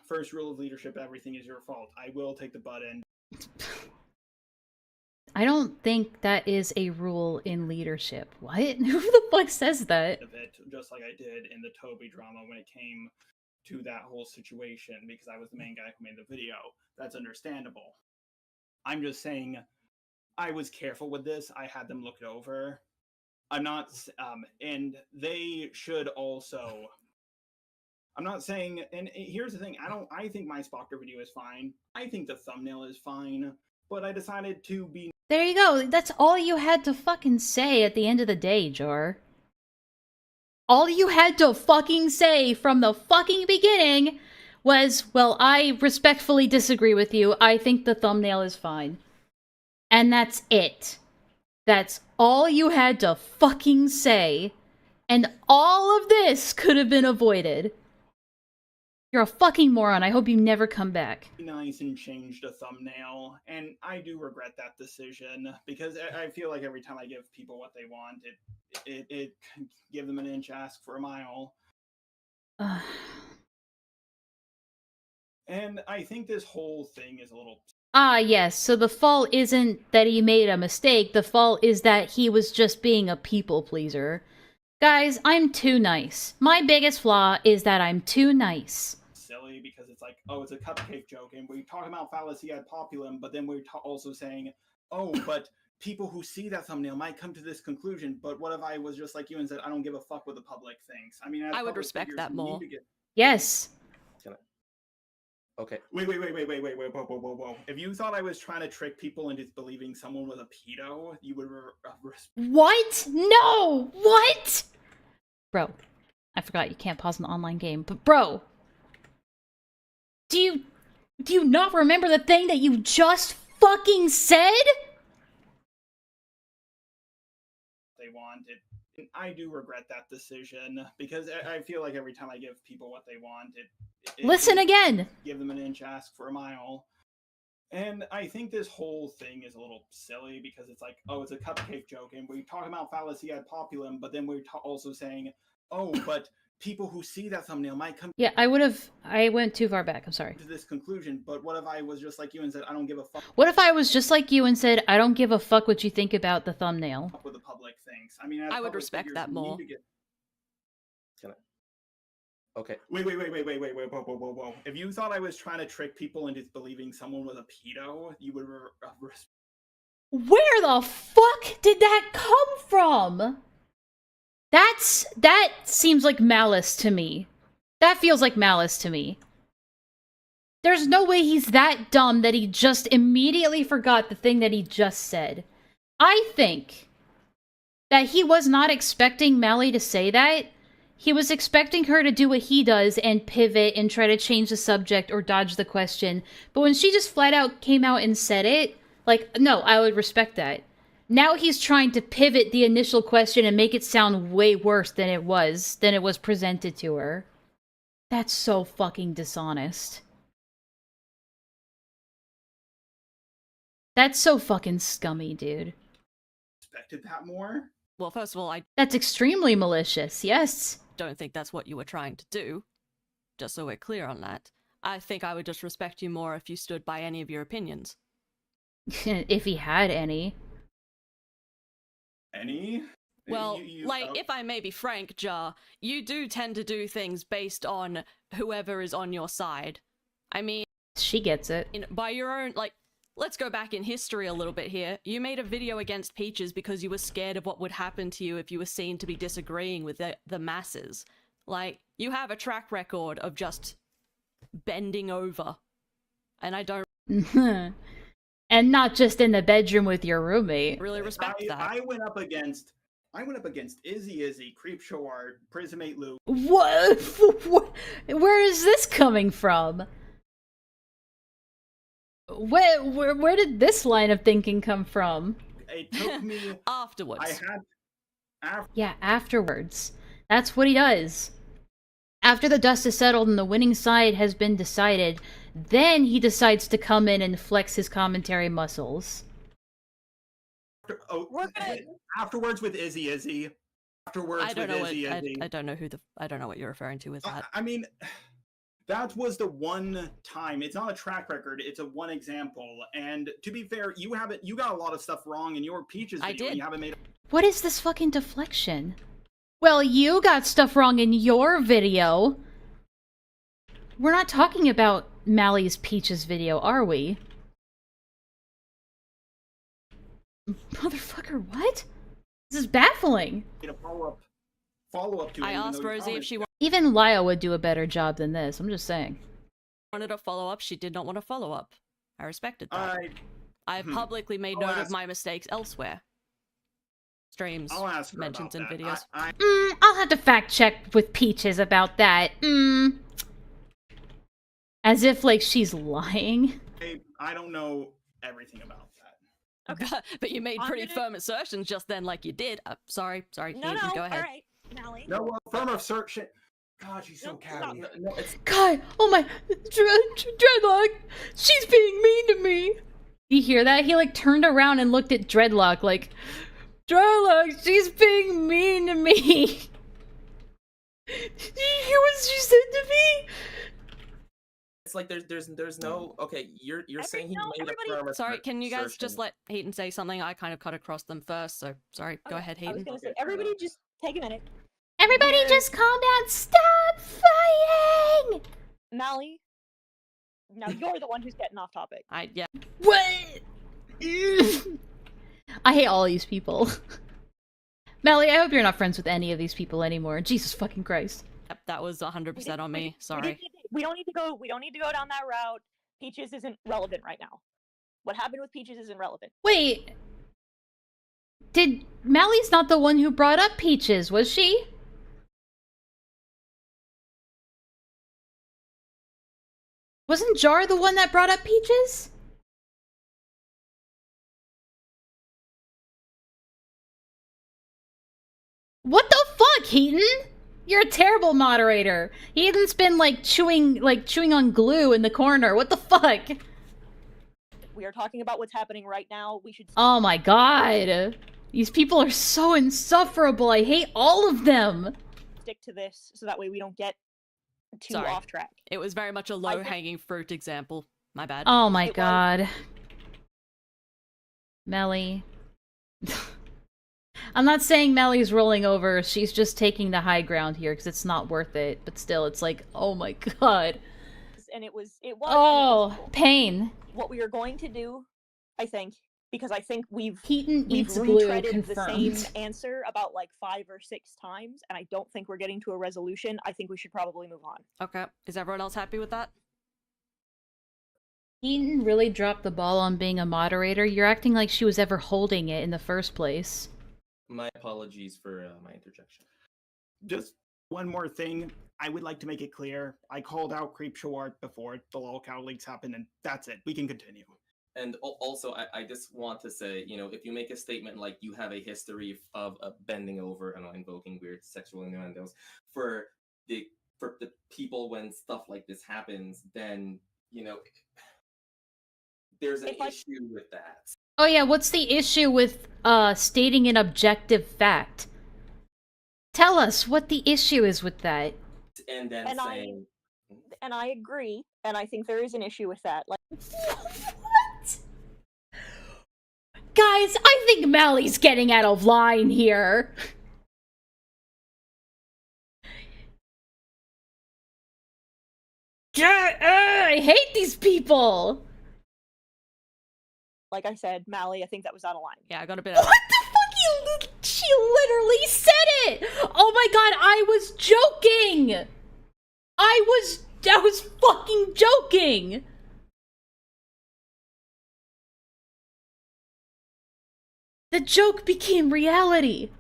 Speaker 14: first rule of leadership, everything is your fault. I will take the butt end.
Speaker 1: I don't think that is a rule in leadership. What? Who the fuck says that?
Speaker 14: Of it, just like I did in the Toby drama when it came to that whole situation, because I was the main guy who made the video. That's understandable. I'm just saying, I was careful with this. I had them look it over. I'm not, and they should also. I'm not saying, and here's the thing, I think my Spockter video is fine. I think the thumbnail is fine, but I decided to be.
Speaker 1: There you go. That's all you had to fucking say at the end of the day, Jar. All you had to fucking say from the fucking beginning was, well, I respectfully disagree with you. I think the thumbnail is fine. And that's it. That's all you had to fucking say. And all of this could have been avoided. You're a fucking moron. I hope you never come back.
Speaker 14: Nice and change the thumbnail, and I do regret that decision because I feel like every time I give people what they want, it give them an inch, ask for a mile. And I think this whole thing is a little.
Speaker 1: Ah, yes. So the fault isn't that he made a mistake. The fault is that he was just being a people pleaser. Guys, I'm too nice. My biggest flaw is that I'm too nice.
Speaker 14: Silly because it's like, oh, it's a cupcake joke, and we talk about fallacy ad populum, but then we're also saying, oh, but people who see that thumbnail might come to this conclusion. But what if I was just like you and said, I don't give a fuck what the public thinks? I mean,
Speaker 10: I would respect that more.
Speaker 1: Yes.
Speaker 17: Okay.
Speaker 14: Wait, whoa. If you thought I was trying to trick people into believing someone was a pedo, you would
Speaker 1: What? No! What? Bro, I forgot you can't pause an online game, but bro, do you not remember the thing that you just fucking said?
Speaker 14: They wanted. I do regret that decision because I feel like every time I give people what they want,
Speaker 1: Listen again.
Speaker 14: Give them an inch, ask for a mile. And I think this whole thing is a little silly because it's like, oh, it's a cupcake joke, and we talk about fallacy ad populum, but then we're also saying, oh, but people who see that thumbnail might come.
Speaker 1: Yeah, I went too far back. I'm sorry.
Speaker 14: To this conclusion, but what if I was just like you and said, I don't give a fuck.
Speaker 1: What if I was just like you and said, I don't give a fuck what you think about the thumbnail?
Speaker 14: What the public thinks. I mean,
Speaker 10: I would respect that more.
Speaker 17: Okay.
Speaker 14: Wait, whoa. If you thought I was trying to trick people into believing someone was a pedo, you would
Speaker 1: Where the fuck did that come from? That seems like malice to me. That feels like malice to me. There's no way he's that dumb that he just immediately forgot the thing that he just said. I think that he was not expecting Mally to say that. He was expecting her to do what he does and pivot and try to change the subject or dodge the question. But when she just flat out came out and said it, like, no, I would respect that. Now he's trying to pivot the initial question and make it sound way worse than it was presented to her. That's so fucking dishonest. That's so fucking scummy, dude.
Speaker 14: Expected that more?
Speaker 10: Well, first of all,
Speaker 1: That's extremely malicious, yes.
Speaker 10: Don't think that's what you were trying to do. Just so we're clear on that. I think I would just respect you more if you stood by any of your opinions.
Speaker 1: If he had any.
Speaker 14: Any?
Speaker 10: Well, if I may be frank, Jar, you do tend to do things based on whoever is on your side. I mean...
Speaker 1: She gets it.
Speaker 10: By your own, let's go back in history a little bit here. You made a video against Peaches because you were scared of what would happen to you if you were seen to be disagreeing with the masses. Like, you have a track record of just bending over. And I don't
Speaker 1: And not just in the bedroom with your roommate.
Speaker 10: really respect that.
Speaker 14: I went up against Izzy, Creepshow Art, Prismate Luke.
Speaker 1: What? Where is this coming from? Where did this line of thinking come from?
Speaker 14: It took me
Speaker 10: afterwards.
Speaker 1: Yeah, afterwards. That's what he does. After the dust is settled and the winning side has been decided, then he decides to come in and flex his commentary muscles.
Speaker 14: Afterwards with Izzy. Afterwards
Speaker 10: I don't
Speaker 14: with
Speaker 10: know
Speaker 14: Izzy.
Speaker 10: I don't know I don't know what you're referring to with that.
Speaker 14: I mean, that was the one time. It's not a track record. It's a one example. And to be fair, you got a lot of stuff wrong in your Peaches video.
Speaker 10: I did.
Speaker 14: You haven't made.
Speaker 1: What is this fucking deflection? Well, you got stuff wrong in your video. We're not talking about Mally's Peaches video, are we? Motherfucker, what? This is baffling.
Speaker 14: A follow up to it.
Speaker 10: I asked Rosie if she
Speaker 1: Even Lyle would do a better job than this, I'm just saying.
Speaker 10: wanted a follow-up. She did not want a follow-up. I respected that. I've publicly made note of my mistakes elsewhere. Streams, mentions, and videos.
Speaker 1: I'll have to fact check with Peaches about that. As if, like, she's lying.
Speaker 14: I don't know everything about that.
Speaker 10: Okay. But you made pretty firm assertions just then, like you did. Sorry, Hayden, go ahead.
Speaker 16: All right, Mally.
Speaker 14: No, firm assertion. God, she's so catty. No,
Speaker 1: God, oh my, Dreadlock, she's being mean to me. You hear that? He, like, turned around and looked at Dreadlock like, Dreadlock, she's being mean to me. Did you hear what she said to me?
Speaker 17: It's like there's no okay. You're saying he made a firm.
Speaker 10: Sorry, can you guys just
Speaker 17: assertion.
Speaker 10: let Hayden say something? I kind of cut across them first, so sorry. Go ahead, Hayden.
Speaker 16: I was gonna say, everybody just take a minute.
Speaker 1: Everybody just calm down. Stop fighting!
Speaker 16: Mally, now you're the one who's getting off topic.
Speaker 10: Yeah.
Speaker 1: What? I hate all these people. Mally, I hope you're not friends with any of these people anymore. Jesus fucking Christ.
Speaker 10: Yep, that was 100% on me. Sorry.
Speaker 16: We don't need to go down that route. Peaches isn't relevant right now. What happened with Peaches isn't relevant.
Speaker 1: Wait. Mally's not the one who brought up Peaches, was she? Wasn't Jar the one that brought up Peaches? What the fuck, Heaton? You're a terrible moderator. Heaton's been like chewing on glue in the corner. What the fuck?
Speaker 16: We are talking about what's happening right now. We should.
Speaker 1: Oh my god. These people are so insufferable. I hate all of them.
Speaker 16: Stick to this so that way we don't get too off track.
Speaker 10: It was very much a low-hanging fruit example. My bad.
Speaker 1: Oh my god. Melly. I'm not saying Melly's rolling over. She's just taking the high ground here because it's not worth it. But still, it's like, oh my god.
Speaker 16: And it was.
Speaker 1: Oh, pain.
Speaker 16: What we are going to do, I think, because I think we've
Speaker 1: eats glue,
Speaker 16: retreaded the
Speaker 1: confirmed.
Speaker 16: same answer about like 5 or 6 times, and I don't think we're getting to a resolution. I think we should probably move on.
Speaker 10: Okay. Is everyone else happy with that?
Speaker 1: Heaton really dropped the ball on being a moderator. You're acting like she was ever holding it in the first place.
Speaker 17: My apologies for my interjection.
Speaker 14: Just one more thing. I would like to make it clear. I called out Creepshow Art before the lolcow leaks happened, and that's it. We can continue.
Speaker 17: And also, I just want to say, you know, if you make a statement like you have a history of bending over and invoking weird sexual innuendos for the people when stuff like this happens, then, you know, there's an issue with that.
Speaker 1: Oh yeah, what's the issue with stating an objective fact? Tell us what the issue is with that.
Speaker 17: And then saying...
Speaker 16: And I agree, and I think there is an issue with that. Like,
Speaker 1: what? Guys, I think Mally's getting out of line here. I hate these people.
Speaker 16: Like I said, Mally, I think that was out of line.
Speaker 10: Yeah, I got a bit.
Speaker 1: What the fuck? She literally said it! Oh my god, I was joking! I was fucking joking! The joke became reality.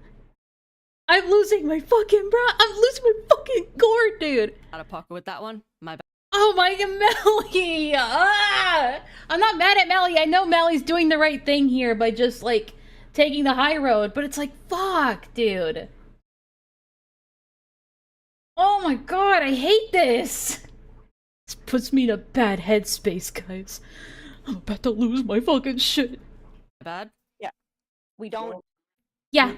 Speaker 1: I'm losing my fucking I'm losing my fucking gourd, dude.
Speaker 10: Out of pocket with that one. My bad.
Speaker 1: Oh my god, Melly! Ah! I'm not mad at Melly. I know Melly's doing the right thing here by just, like, taking the high road, but it's like, fuck, dude. Oh my god, I hate this! This puts me in a bad headspace, guys. I'm about to lose my fucking shit.
Speaker 10: Bad?
Speaker 16: Yeah. We don't...
Speaker 1: Yeah,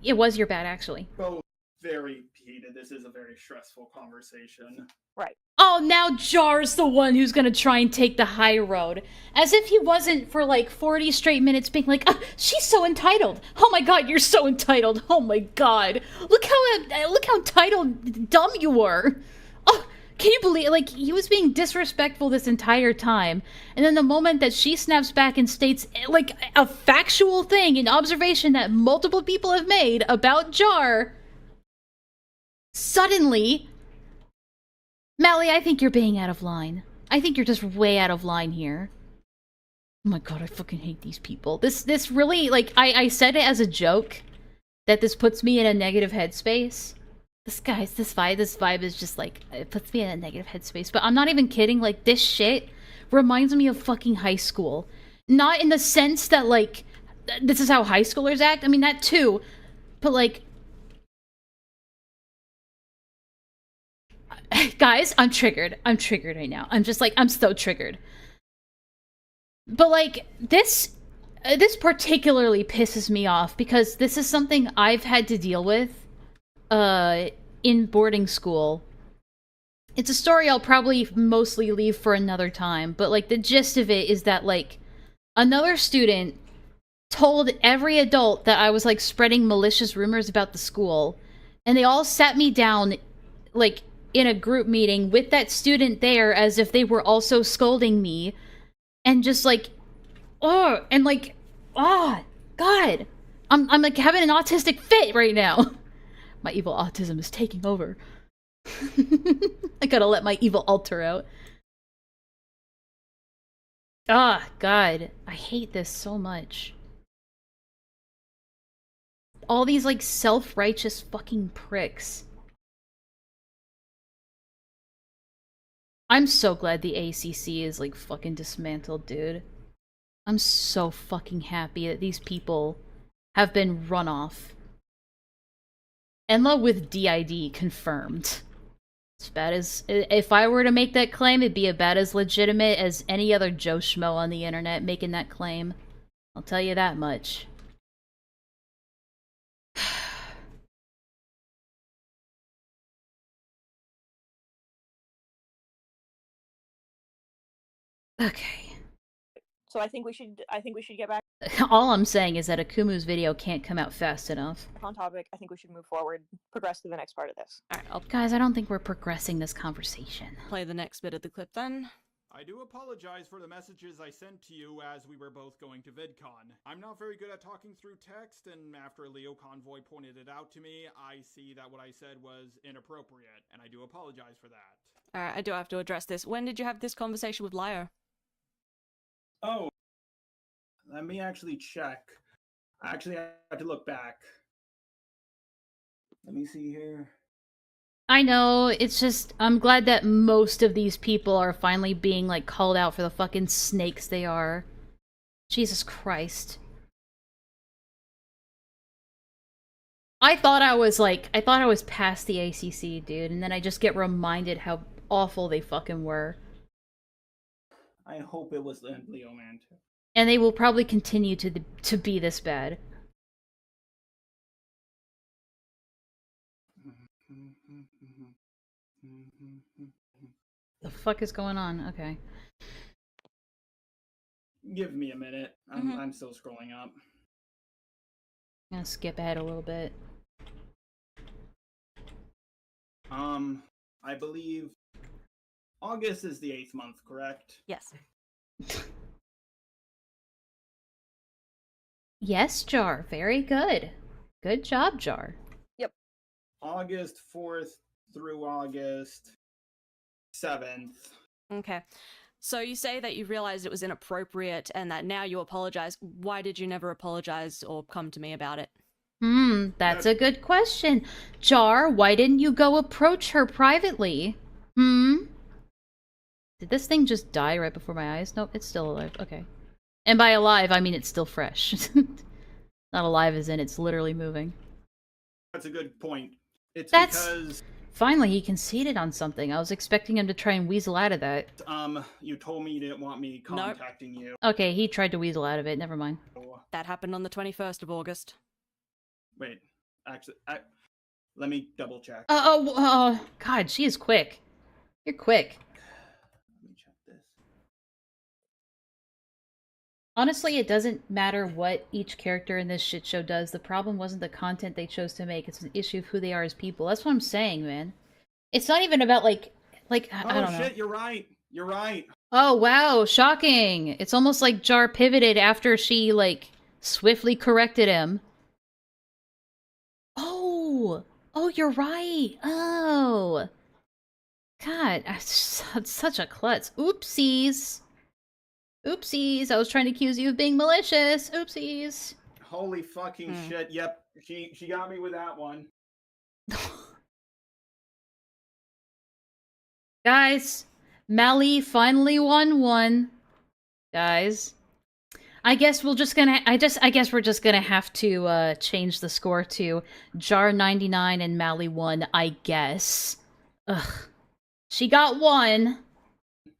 Speaker 1: it was your bad, actually.
Speaker 14: Both very heated. This is a very stressful conversation.
Speaker 16: Right.
Speaker 1: Oh, now Jar's the one who's gonna try and take the high road. As if he wasn't for like 40 straight minutes being like, she's so entitled. Oh my god, you're so entitled. Oh my god. Look how entitled dumb you were. Oh, can you believe, like, he was being disrespectful this entire time. And then the moment that she snaps back and states, like, a factual thing, an observation that multiple people have made about Jar, suddenly... Mally, I think you're being out of line. I think you're just way out of line here. Oh my god, I fucking hate these people. This really, like, I said it as a joke, that this puts me in a negative headspace. This vibe is just like, it puts me in a negative headspace. But I'm not even kidding, like, this shit reminds me of fucking high school. Not in the sense that, like, this is how high schoolers act. I mean, that too. But, like, guys, I'm triggered. I'm triggered right now. I'm just like, I'm so triggered. But like, this particularly pisses me off because this is something I've had to deal with in boarding school. It's a story I'll probably mostly leave for another time, but like the gist of it is that like another student told every adult that I was like spreading malicious rumors about the school, and they all sat me down like in a group meeting with that student there as if they were also scolding me, and just like, oh, and like, oh, God. I'm like having an autistic fit right now. My evil autism is taking over. I gotta let my evil alter out. Ah, God. I hate this so much. All these like self-righteous fucking pricks. I'm so glad the ACC is, like, fucking dismantled, dude. I'm so fucking happy that these people have been run off. Enlaa with DID confirmed. It's bad as... If I were to make that claim, it'd be about as legitimate as any other Joe Schmo on the internet making that claim. I'll tell you that much. Okay.
Speaker 16: So I think we should get back
Speaker 1: All I'm saying is that Akumu's video can't come out fast enough.
Speaker 16: on topic. I think we should move forward, progress to the next part of this.
Speaker 10: Alright,
Speaker 1: Guys, I don't think we're progressing this conversation.
Speaker 10: play the next bit of the clip then.
Speaker 14: I do apologize for the messages I sent to you as we were both going to VidCon. I'm not very good at talking through text, and after Leo Convoy pointed it out to me, I see that what I said was inappropriate, and I do apologize for that.
Speaker 10: Alright, I do have to address this. When did you have this conversation with Lio?
Speaker 14: Oh, let me actually check. I actually have to look back. Let me see here.
Speaker 1: I know, it's just, I'm glad that most of these people are finally being, like, called out for the fucking snakes they are. Jesus Christ. I thought I was past the ACC, dude, and then I just get reminded how awful they fucking were.
Speaker 14: I hope it was Leo Man too.
Speaker 1: And they will probably continue to be this bad. The fuck is going on? Okay.
Speaker 14: Give me a minute. I'm still scrolling up.
Speaker 1: I'm gonna skip ahead a little bit.
Speaker 14: I believe August is the 8th month, correct?
Speaker 10: Yes.
Speaker 1: Yes, Jar. Very good. Good job, Jar.
Speaker 14: August 4th through August 7th.
Speaker 10: Okay. So you say that you realized it was inappropriate and that now you apologize. Why did you never apologize or come to me about it?
Speaker 1: That's a good question. Jar, why didn't you go approach her privately? Did this thing just die right before my eyes? Nope, it's still alive. Okay. And by alive, I mean it's still fresh. Not alive as in it's literally moving.
Speaker 14: That's a good point. It's
Speaker 1: That's...
Speaker 14: because
Speaker 1: Finally, he conceded on something. I was expecting him to try and weasel out of that.
Speaker 14: you told me you didn't want me contacting you.
Speaker 1: Okay, he tried to weasel out of it. Never mind.
Speaker 10: That happened on the 21st of August.
Speaker 14: Wait, actually, let me double check.
Speaker 1: God, she is quick. You're quick.
Speaker 14: Let me check this.
Speaker 1: Honestly, it doesn't matter what each character in this shit show does. The problem wasn't the content they chose to make. It's an issue of who they are as people. That's what I'm saying, man. It's not even about, like I don't know.
Speaker 14: Oh, shit, you're right. You're right.
Speaker 1: Oh, wow, shocking. It's almost like Jar pivoted after she, like, swiftly corrected him. Oh, you're right. Oh. God, that's such a klutz. Oopsies. Oopsies, I was trying to accuse you of being malicious. Oopsies.
Speaker 14: Holy fucking shit. Yep, she got me with that one.
Speaker 1: Guys, Mally finally won one. Guys. I guess we're just gonna have to change the score to Jar 99 and Mally 1, I guess. Ugh. She got one.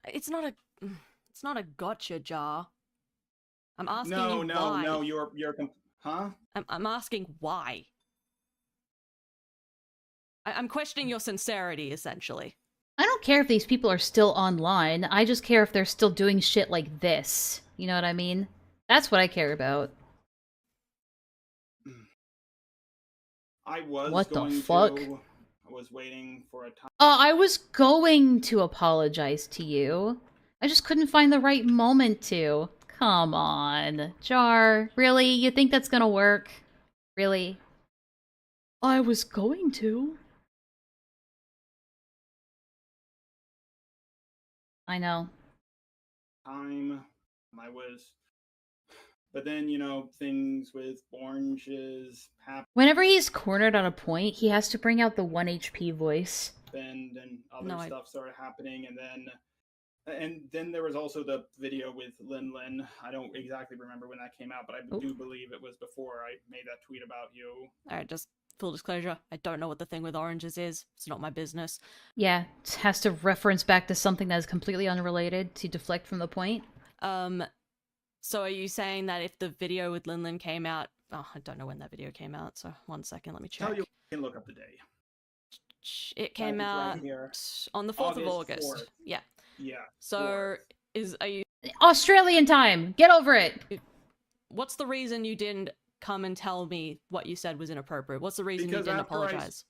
Speaker 10: It's not a gotcha, Jar. I'm asking
Speaker 14: No,
Speaker 10: you why.
Speaker 14: No, you're huh?
Speaker 10: I'm asking why. I'm questioning your sincerity, essentially.
Speaker 1: I don't care if these people are still online. I just care if they're still doing shit like this. You know what I mean? That's what I care about.
Speaker 14: I was
Speaker 1: What the
Speaker 14: going
Speaker 1: fuck?
Speaker 14: to. I was waiting for a time.
Speaker 1: I was going to apologize to you. I just couldn't find the right moment to. Come on. Jar, really? You think that's gonna work? Really? I was going to. I know.
Speaker 14: Time. I was. But then, things with oranges
Speaker 1: Whenever he's cornered on a point, he has to bring out the 1 HP voice.
Speaker 14: happened and other stuff started happening, and then there was also the video with Lin. I don't exactly remember when that came out, but I do believe it was before I made that tweet about you.
Speaker 10: Alright, just full disclosure, I don't know what the thing with oranges is. It's not my business.
Speaker 1: Yeah, it has to reference back to something that is completely unrelated to deflect from the point.
Speaker 10: So are you saying that if the video with Lin came out... Oh, I don't know when that video came out, so 1 second, let me check.
Speaker 14: Tell you, you can look up the day.
Speaker 10: It came out on the 4th of August.
Speaker 14: 4th.
Speaker 10: Yeah.
Speaker 14: Yeah.
Speaker 10: So, are you...
Speaker 1: Australian time! Get over it!
Speaker 10: What's the reason you didn't come and tell me what you said was inappropriate? What's the reason you didn't apologize?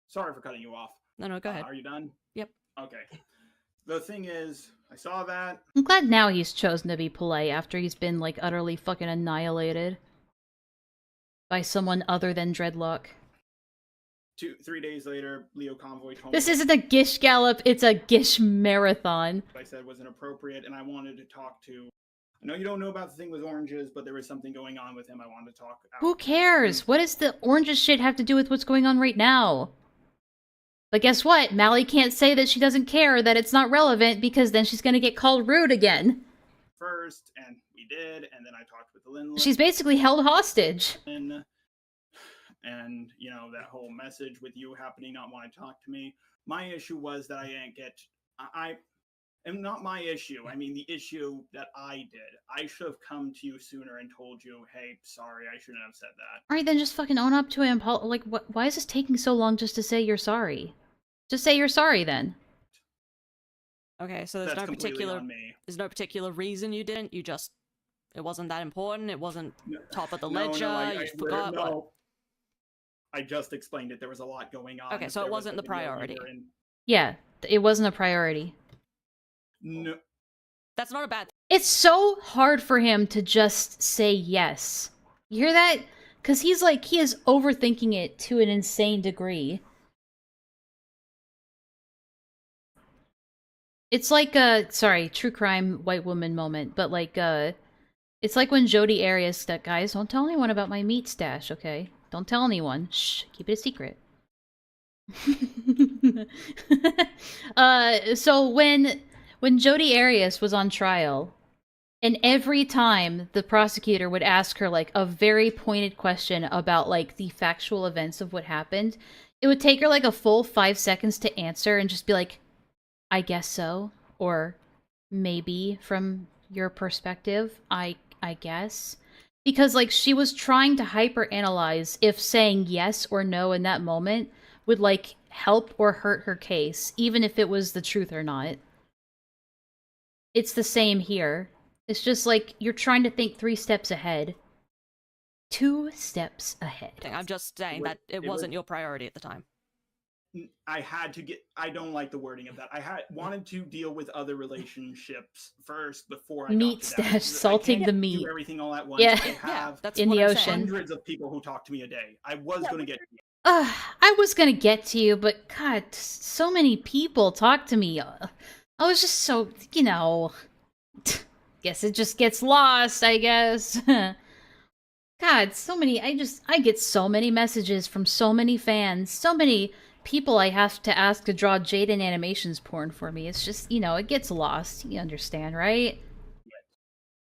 Speaker 14: Sorry for cutting you off.
Speaker 10: No, go ahead.
Speaker 14: Are you done?
Speaker 10: Yep.
Speaker 14: Okay. The thing is, I saw that.
Speaker 1: I'm glad now he's chosen to be polite after he's been, like, utterly fucking annihilated by someone other than Dreadlock.
Speaker 14: 3 days later, Leo Convoy told me
Speaker 1: This isn't a Gish Gallop, it's a Gish Marathon.
Speaker 14: what I said was inappropriate, and I wanted to talk to... I know you don't know about the thing with oranges, but there was something going on with him I wanted to talk about.
Speaker 1: Who cares? What does the oranges shit have to do with what's going on right now? But guess what? Mally can't say that she doesn't care, that it's not relevant, because then she's gonna get called rude again.
Speaker 14: First, and we did, and then I talked with Lin.
Speaker 1: She's basically held hostage.
Speaker 14: And, that whole message with you happening, not wanting to talk to me. My issue was that I didn't get... And not my issue. I mean, the issue that I did. I should have come to you sooner and told you, hey, sorry, I shouldn't have said that.
Speaker 1: Alright, then just fucking own up to him. Like, why is this taking so long just to say you're sorry? Just say you're sorry, then.
Speaker 10: Okay, so there's no particular reason you didn't? You just... It wasn't that important? It wasn't top of the ledger? You forgot? What?
Speaker 14: I just explained it. There was a lot going on.
Speaker 10: Okay, so it wasn't the priority.
Speaker 1: Yeah, it wasn't a priority.
Speaker 14: No.
Speaker 10: That's not a bad
Speaker 1: It's so hard for him to just say yes. You hear that? Because he's like, he is overthinking it to an insane degree. It's like sorry, true crime white woman moment, but like it's like when Jodi Arias that guys, don't tell anyone about my meat stash, okay? Don't tell anyone. Shh, keep it a secret. So when Jodi Arias was on trial, and every time the prosecutor would ask her like a very pointed question about like the factual events of what happened, it would take her like a full 5 seconds to answer and just be like, I guess so, or maybe from your perspective, I guess. Because like she was trying to hyperanalyze if saying yes or no in that moment would like help or hurt her case, even if it was the truth or not. It's the same here. It's just like you're trying to think 3 steps ahead. 2 steps ahead.
Speaker 10: I'm just saying that it wasn't your priority at the time.
Speaker 14: I had to get. I don't like the wording of that. I wanted to deal with other relationships first before I
Speaker 1: meat
Speaker 14: got to that.
Speaker 1: stash, salting the meat.
Speaker 14: Do everything all at once.
Speaker 1: Yeah,
Speaker 14: I have
Speaker 10: that's
Speaker 1: in the ocean.
Speaker 14: hundreds of people who talk to me a day. I was going to get.
Speaker 1: I was gonna get to you, but God, so many people talk to me. I was just so, you know. Guess it just gets lost, I guess. God, so many. I get so many messages from so many fans, so many people I have to ask to draw Jaden Animations porn for me. It's just, you know, it gets lost. You understand, right?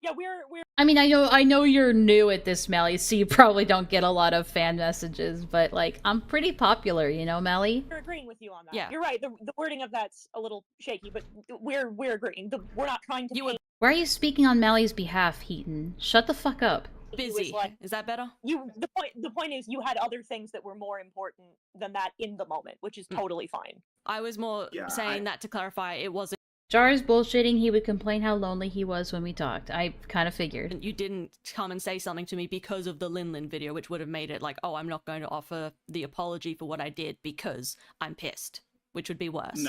Speaker 16: Yeah, we're
Speaker 1: I mean, I know you're new at this, Melly, so you probably don't get a lot of fan messages, but like, I'm pretty popular, you know, Melly?
Speaker 16: We're agreeing with you on that.
Speaker 10: Yeah.
Speaker 16: You're right. The wording of that's a little shaky, but we're agreeing. We're not trying to paint
Speaker 1: Why are you speaking on Melly's behalf, Heaton? Shut the fuck up.
Speaker 10: Busy. Is that better?
Speaker 16: The point is you had other things that were more important than that in the moment, which is totally fine.
Speaker 10: I was more saying that to clarify it wasn't.
Speaker 1: Jar is bullshitting. He would complain how lonely he was when we talked. I kind of figured.
Speaker 10: You didn't come and say something to me because of the Linlin video, which would have made it like, oh, I'm not going to offer the apology for what I did because I'm pissed, which would be worse.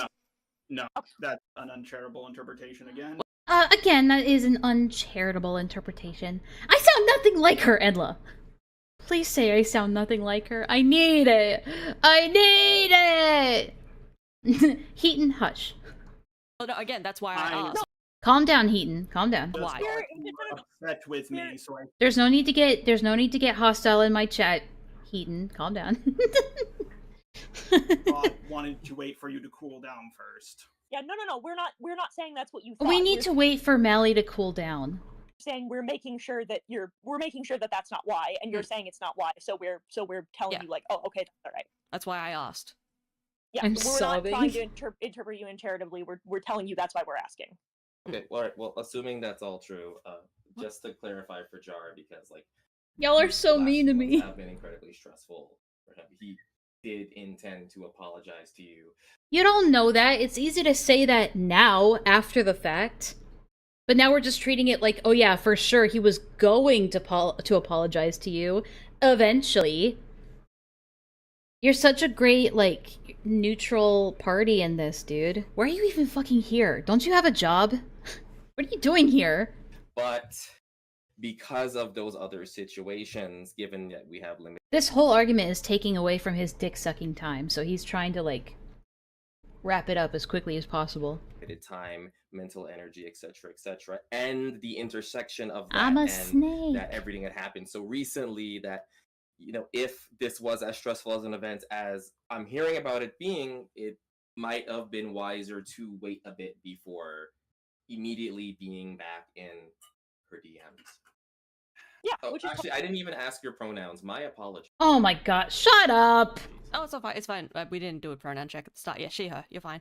Speaker 14: No, that's an uncharitable interpretation again.
Speaker 1: Again, that is an uncharitable interpretation. I sound nothing like her, Enlaa. Please say I sound nothing like her. I need it. I need it. Heaton, hush.
Speaker 10: Well, no, again, that's why I asked.
Speaker 1: Calm down, Heaton. Calm down.
Speaker 10: Why?
Speaker 14: Upset with me, so I
Speaker 1: There's no need to get hostile in my chat, Heaton. Calm down.
Speaker 14: wanted to wait for you to cool down first.
Speaker 16: Yeah, no. We're not saying that's what you thought.
Speaker 1: We need to wait for Melly to cool down.
Speaker 16: Saying we're making sure that that's not why, and you're saying it's not why. So we're telling you like, oh, okay, that's all right.
Speaker 10: That's why I asked.
Speaker 16: Yeah,
Speaker 1: I'm
Speaker 16: we're
Speaker 1: sobbing.
Speaker 16: not trying to interpret you uncharitably. We're telling you that's why we're asking.
Speaker 17: Okay, all right. Well, assuming that's all true, just to clarify for Jar, because like
Speaker 1: y'all are so mean to me.
Speaker 17: Have been incredibly stressful for him. He did intend to apologize to you.
Speaker 1: You don't know that. It's easy to say that now, after the fact. But now we're just treating it like, oh yeah, for sure, he was going to apologize to you. Eventually. You're such a great, like, neutral party in this, dude. Why are you even fucking here? Don't you have a job? What are you doing here?
Speaker 17: But because of those other situations, given that we have limited
Speaker 1: This whole argument is taking away from his dick-sucking time, so he's trying to, like, wrap it up as quickly as possible.
Speaker 17: time, mental energy, etc., and the intersection of that
Speaker 1: I'm a
Speaker 17: and
Speaker 1: snake.
Speaker 17: that everything had happened so recently that, you know, if this was as stressful as an event as I'm hearing about it being, it might have been wiser to wait a bit before immediately being back in her DMs.
Speaker 16: Yeah,
Speaker 17: actually, I didn't even ask your pronouns. My apologies.
Speaker 1: Oh my god, shut up!
Speaker 10: Oh, it's all fine. It's fine. We didn't do a pronoun check at the start. Yeah, she, her. You're fine.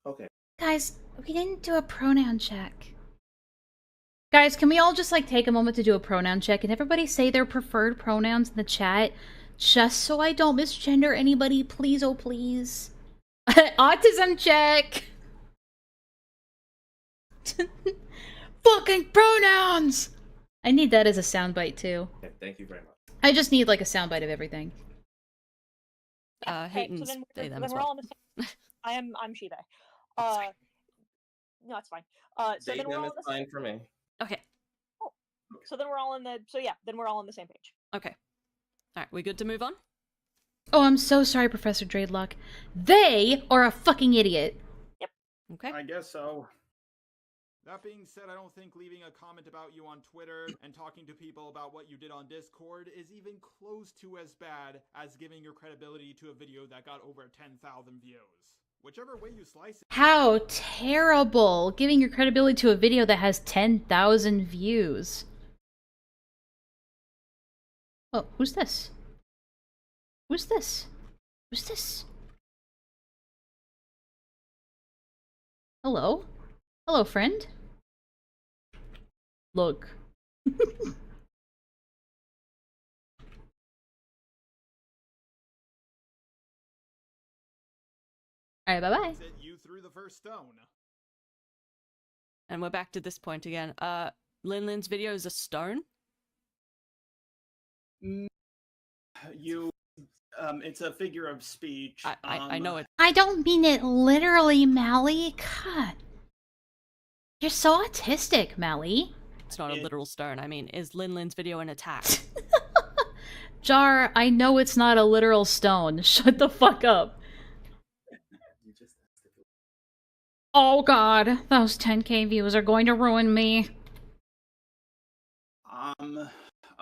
Speaker 17: Okay.
Speaker 1: Guys, we didn't do a pronoun check. Guys, can we all just, like, take a moment to do a pronoun check and everybody say their preferred pronouns in the chat? Just so I don't misgender anybody, please, oh please. Autism check! Fucking pronouns! I need that as a soundbite, too.
Speaker 17: Okay, thank you very much.
Speaker 1: I just need, like, a soundbite of everything.
Speaker 16: Okay, so then we're all on the same. I'm she, they. No, it's fine. So
Speaker 17: Date
Speaker 16: then we're
Speaker 17: them
Speaker 16: all
Speaker 17: is
Speaker 16: on the
Speaker 17: fine for me.
Speaker 10: Okay.
Speaker 16: So then we're all in the. So yeah, then we're all on the same page.
Speaker 10: Okay. Alright, we good to move on?
Speaker 1: Oh, I'm so sorry, Professor Dreadlock. They are a fucking idiot.
Speaker 10: Okay.
Speaker 14: I guess so. That being said, I don't think leaving a comment about you on Twitter and talking to people about what you did on Discord is even close to as bad as giving your credibility to a video that got over 10,000 views. Whichever way you slice it.
Speaker 1: How terrible! Giving your credibility to a video that has 10,000 views. Oh, who's this? Who's this? Who's this? Hello? Hello, friend? Look. Alright, bye-bye.
Speaker 14: You threw the first stone.
Speaker 10: And we're back to this point again. Lin's video is a stone?
Speaker 14: It's a figure of speech.
Speaker 10: I know it.
Speaker 1: I don't mean it literally, Mally. God. You're so autistic, Mally.
Speaker 10: It's not a literal stone. I mean, is Lin's video an attack?
Speaker 1: Jar, I know it's not a literal stone. Shut the fuck up. Oh god, those 10k views are going to ruin me.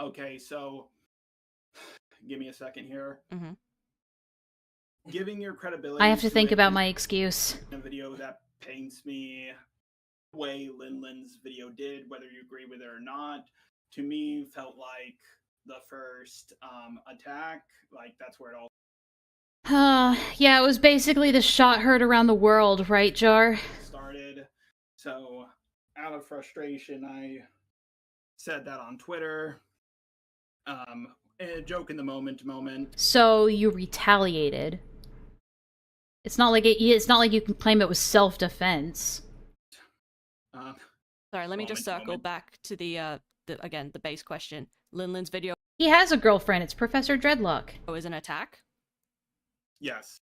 Speaker 14: Okay, so give me a second here.
Speaker 10: Mm-hmm.
Speaker 14: Giving your credibility.
Speaker 1: I have to think about my excuse.
Speaker 14: A video that paints me the way Lin's video did, whether you agree with it or not, to me felt like the first attack. Like that's where it all
Speaker 1: Yeah, it was basically the shot heard around the world, right, Jar?
Speaker 14: started. So, out of frustration, I said that on Twitter. A joke in the moment.
Speaker 1: So you retaliated. It's not like it's not like you can claim it was self-defense.
Speaker 10: Sorry, let me just circle back to the base question. Lin's video.
Speaker 1: He has a girlfriend. It's Professor Dreadlock.
Speaker 10: Oh, is an attack?
Speaker 14: Yes.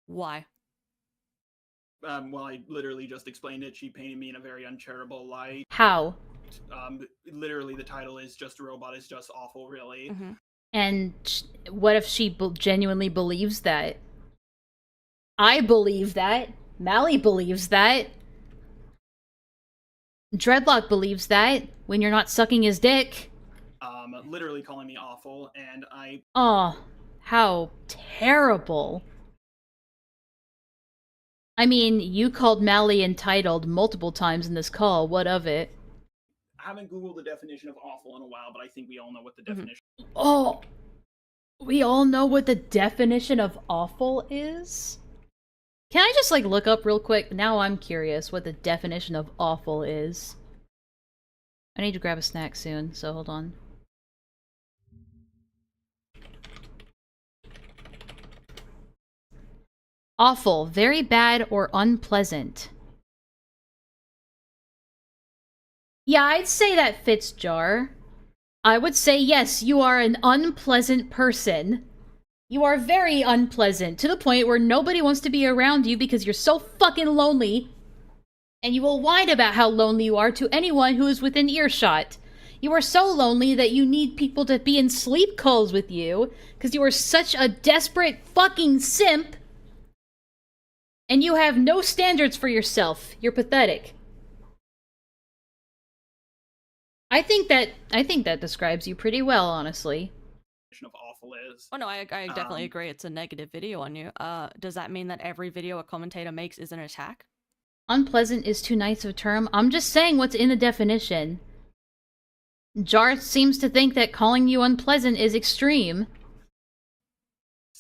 Speaker 10: Why?
Speaker 14: Well, I literally just explained it. She painted me in a very uncharitable light.
Speaker 1: How?
Speaker 14: Literally, the title is "Just a Robot" is just awful, really.
Speaker 10: Mm-hmm.
Speaker 1: And what if she genuinely believes that? I believe that. Mally believes that. Dreadlock believes that when you're not sucking his dick.
Speaker 14: Literally calling me awful, and I...
Speaker 1: Oh, how terrible. I mean, you called Mally entitled multiple times in this call. What of it?
Speaker 14: I haven't Googled the definition of awful in a while, but I think we all know what the definition...
Speaker 1: Oh! We all know what the definition of awful is? Can I just, like, look up real quick? Now I'm curious what the definition of awful is. I need to grab a snack soon, so hold on. Awful, very bad or unpleasant. Yeah, I'd say that fits, Jar. I would say, yes, you are an unpleasant person. You are very unpleasant, to the point where nobody wants to be around you because you're so fucking lonely. And you will whine about how lonely you are to anyone who is within earshot. You are so lonely that you need people to be in sleep calls with you, because you are such a desperate fucking simp. And you have no standards for yourself. You're pathetic. I think that describes you pretty well, honestly.
Speaker 14: of awful is.
Speaker 10: Oh no, I definitely agree. It's a negative video on you. Does that mean that every video a commentator makes is an attack?
Speaker 1: Unpleasant is too nice of a term. I'm just saying what's in the definition. Jar seems to think that calling you unpleasant is extreme.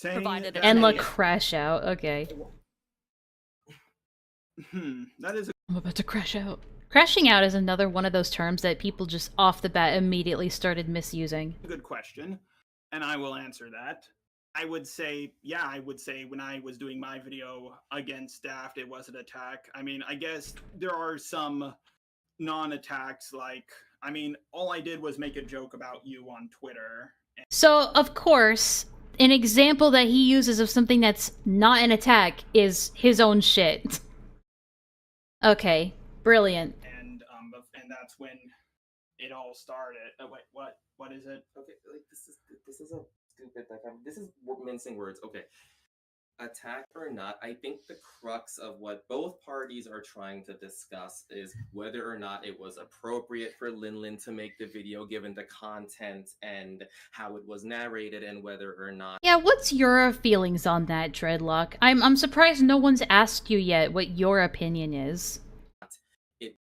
Speaker 10: Provided it's
Speaker 1: Enlaa
Speaker 10: negative.
Speaker 1: crash out. Okay.
Speaker 14: That is
Speaker 1: I'm about to crash out. Crashing out is another one of those terms that people just off the bat immediately started misusing.
Speaker 14: a good question, and I will answer that. I would say when I was doing my video against Daft, it was an attack. I mean, I guess there are some non-attacks, like, I mean, all I did was make a joke about you on Twitter.
Speaker 1: So, of course, an example that he uses of something that's not an attack is his own shit. Okay. Brilliant.
Speaker 14: And that's when it all started. Wait, what is it?
Speaker 17: Okay, like this is a stupid this is mincing words. Okay. Attack or not, I think the crux of what both parties are trying to discuss is whether or not it was appropriate for Lin to make the video given the content and how it was narrated, and whether or not...
Speaker 1: Yeah, what's your feelings on that, Dreadlock? I'm surprised no one's asked you yet what your opinion is.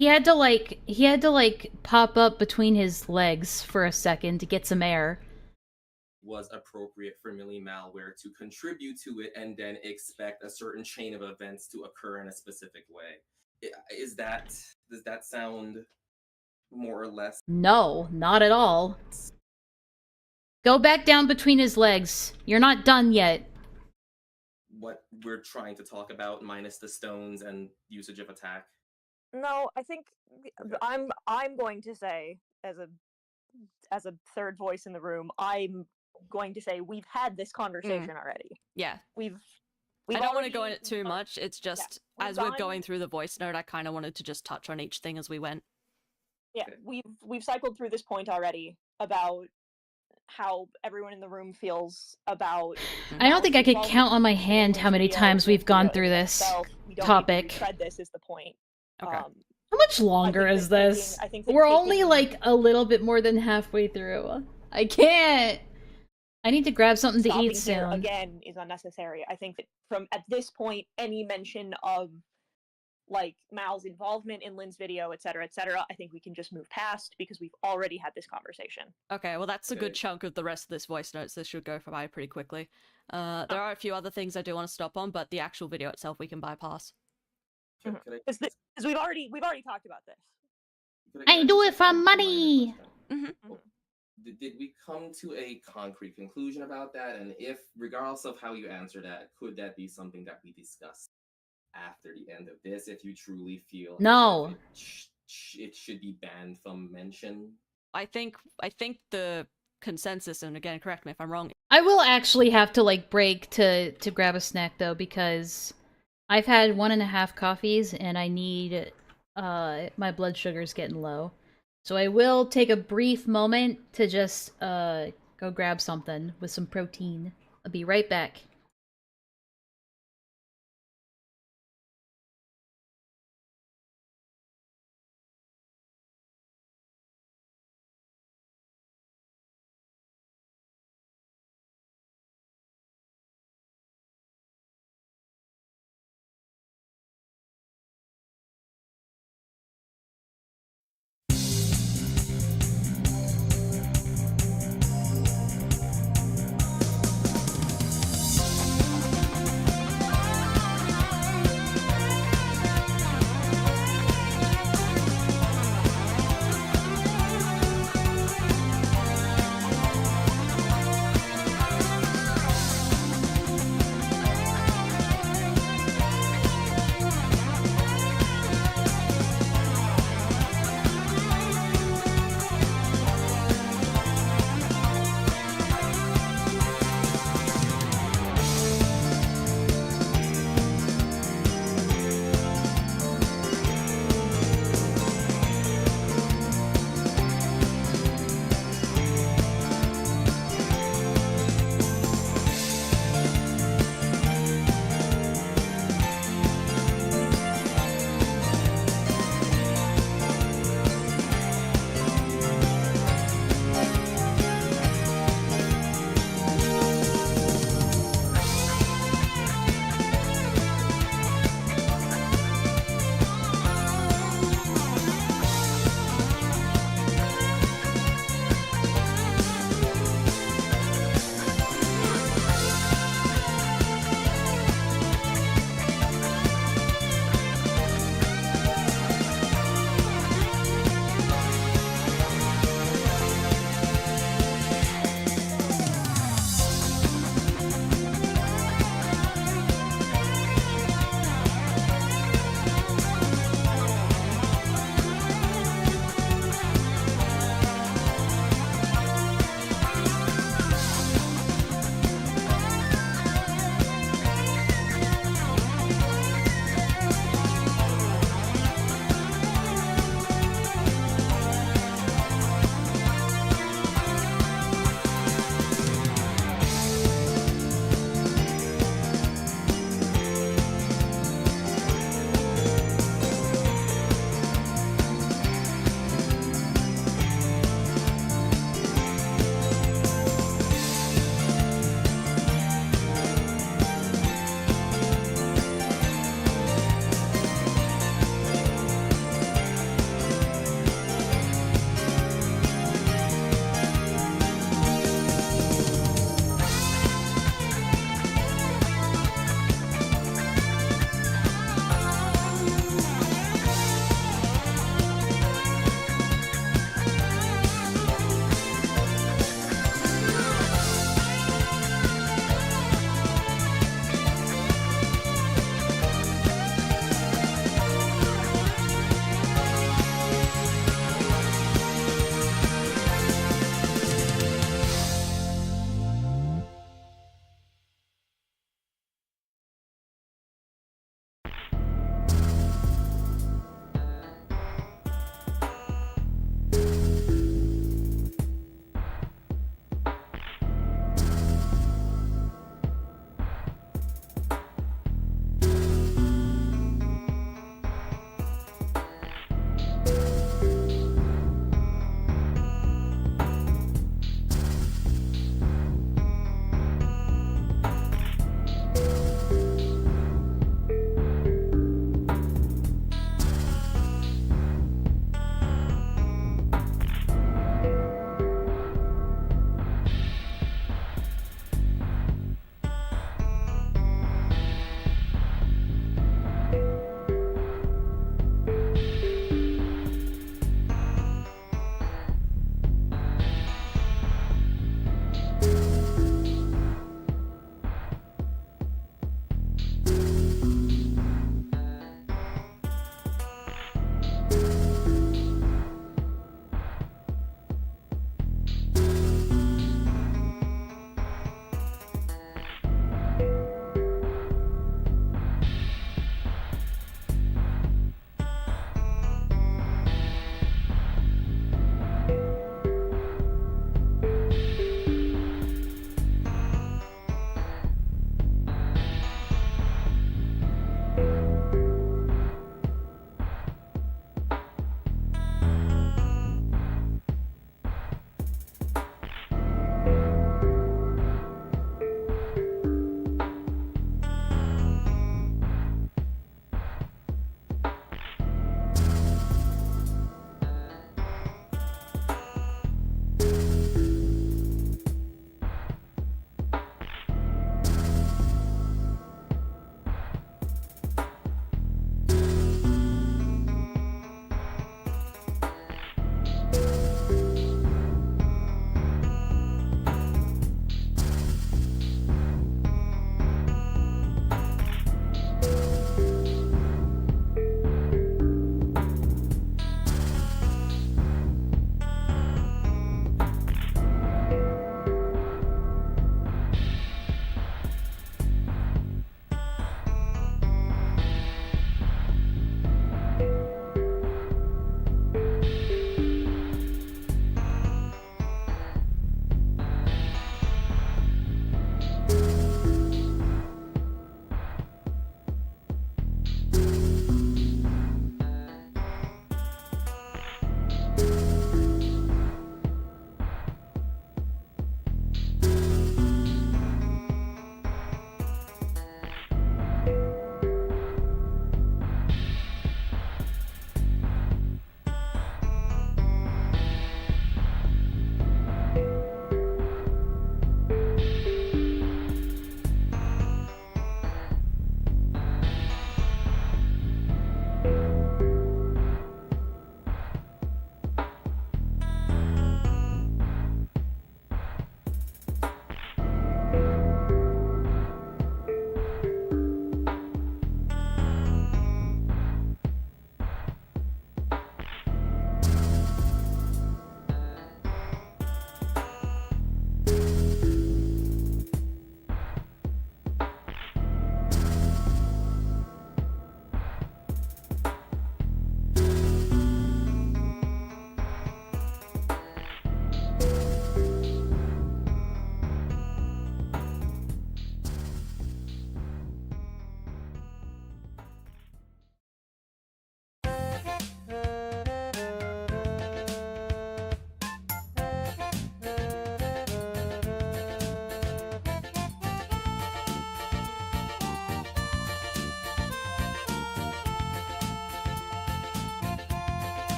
Speaker 1: He had to like pop up between his legs for a second to get some air.
Speaker 17: Was appropriate for Millie Malware to contribute to it and then expect a certain chain of events to occur in a specific way. Does that sound more or less?
Speaker 1: No, not at all. Go back down between his legs. You're not done yet.
Speaker 17: What we're trying to talk about, minus the stones and usage of attack?
Speaker 16: No, I think I'm going to say, as a third voice in the room, I'm going to say we've had this conversation already.
Speaker 10: Yeah.
Speaker 16: We've
Speaker 10: I don't want to go in it too much. It's just, as we're going through the voice note, I kind of wanted to just touch on each thing as we went.
Speaker 16: Yeah, we've cycled through this point already about how everyone in the room feels about...
Speaker 1: I don't think I could count on my hand how many times we've gone through this topic.
Speaker 16: Tread this is the point.
Speaker 10: Okay.
Speaker 1: How much longer is this? We're only like a little bit more than halfway through. I can't. I need to grab something to eat
Speaker 16: Stopping here
Speaker 1: soon.
Speaker 16: again is unnecessary. I think that from at this point, any mention of like Mal's involvement in Lin's video, etc., I think we can just move past because we've already had this conversation.
Speaker 10: Okay, well that's a good chunk of the rest of this voice notes. This should go by pretty quickly. There are a few other things I do want to stop on, but the actual video itself we can bypass.
Speaker 16: Because we've already talked about this.
Speaker 1: I do it for money.
Speaker 17: Did we come to a concrete conclusion about that? And if, regardless of how you answer that, could that be something that we discuss after the end of this? If you truly feel
Speaker 1: No,
Speaker 17: it should be banned from mention.
Speaker 10: I think the consensus, and again, correct me if I'm wrong.
Speaker 1: I will actually have to like break to grab a snack though, because I've had 1.5 coffees and I need my blood sugar's getting low. So I will take a brief moment to just go grab something with some protein. I'll be right back.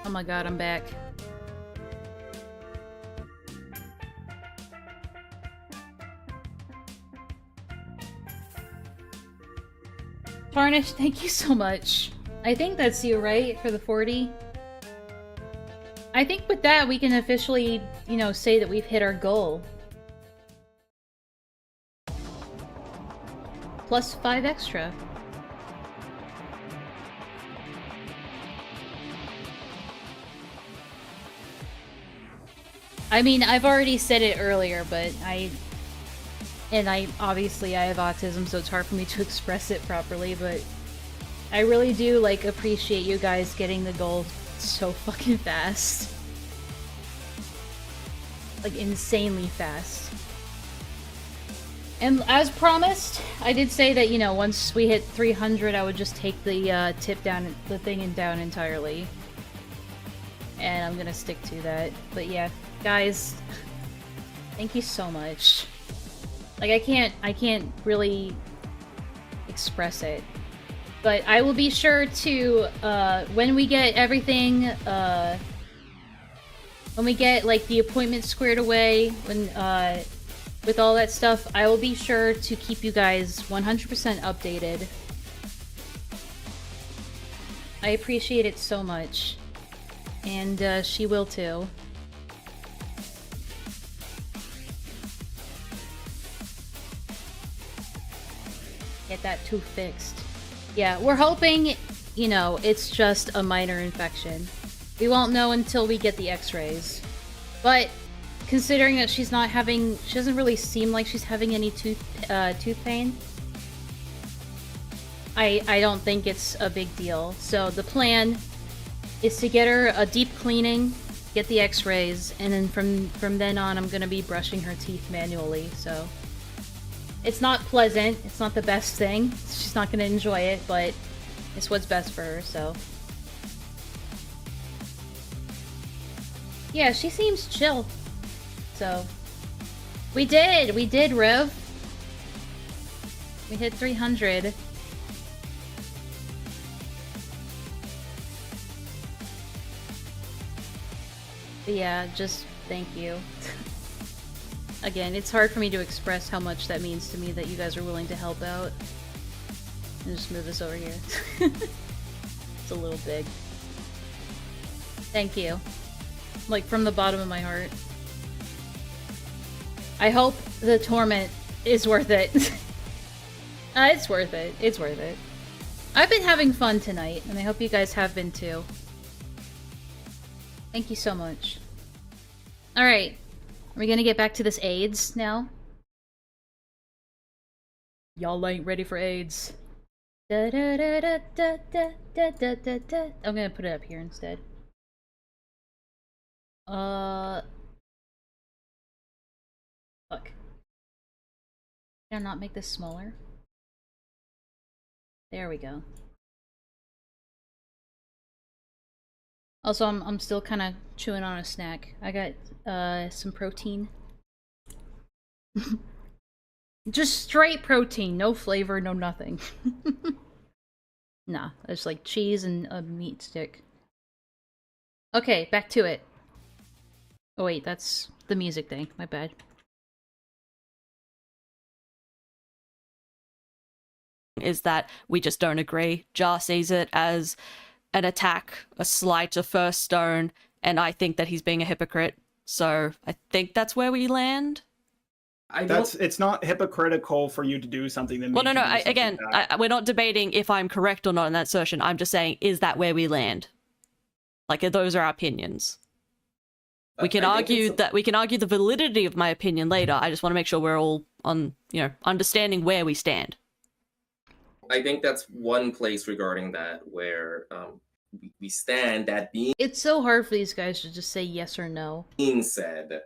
Speaker 1: Oh my god, I'm back. Tarnish, thank you so much. I think that's you, right? For the 40? I think with that, we can officially, you know, say that we've hit our goal. Plus 5 extra. I mean, I've already said it earlier, but obviously I have autism, so it's hard for me to express it properly, but I really do, like, appreciate you guys getting the goal so fucking fast. Like, insanely fast. And as promised, I did say that, you know, once we hit 300, I would just take the the thing down entirely. And I'm gonna stick to that. But yeah, guys, thank you so much. Like, I can't really express it. But I will be sure to, when we get everything, when we get, like, the appointment squared away, when, with all that stuff, I will be sure to keep you guys 100% updated. I appreciate it so much. And, she will too. Get that tooth fixed. Yeah, we're hoping, you know, it's just a minor infection. We won't know until we get the x-rays. But considering that she doesn't really seem like she's having any tooth pain, I don't think it's a big deal. So the plan is to get her a deep cleaning, get the x-rays, and then from then on I'm gonna be brushing her teeth manually, so it's not pleasant, it's not the best thing, she's not gonna enjoy it, but it's what's best for her, so. Yeah, she seems chill. So, we did, Riv. We hit 300. But yeah, just thank you. Again, it's hard for me to express how much that means to me that you guys are willing to help out. And just move this over here. It's a little big. Thank you. Like, from the bottom of my heart. I hope the torment is worth it. It's worth it. It's worth it. I've been having fun tonight, and I hope you guys have been too. Thank you so much. Alright. Are we gonna get back to this AIDS now? Y'all ain't ready for AIDS. Da, da, da, da, da, da, da, da, da, da. I'm gonna put it up here instead. Fuck. Can I not make this smaller? There we go. Also, I'm still kind of chewing on a snack. I got some protein. Just straight protein, no flavor, no nothing. Nah, it's like cheese and a meat stick. Okay, back to it. Oh wait, that's the music thing. My bad.
Speaker 10: Is that we just don't agree. Jar sees it as an attack, a slight to First Stone, and I think that he's being a hypocrite. So I think that's where we land.
Speaker 14: It's not hypocritical for you to do something that.
Speaker 10: Well, no. We're not debating if I'm correct or not in that assertion. I'm just saying, is that where we land? Like, those are our opinions. We can argue the validity of my opinion later. I just want to make sure we're all on, understanding where we stand.
Speaker 17: I think that's one place regarding that where we stand. That
Speaker 1: It's so hard for these guys to just say yes or no.
Speaker 17: being said,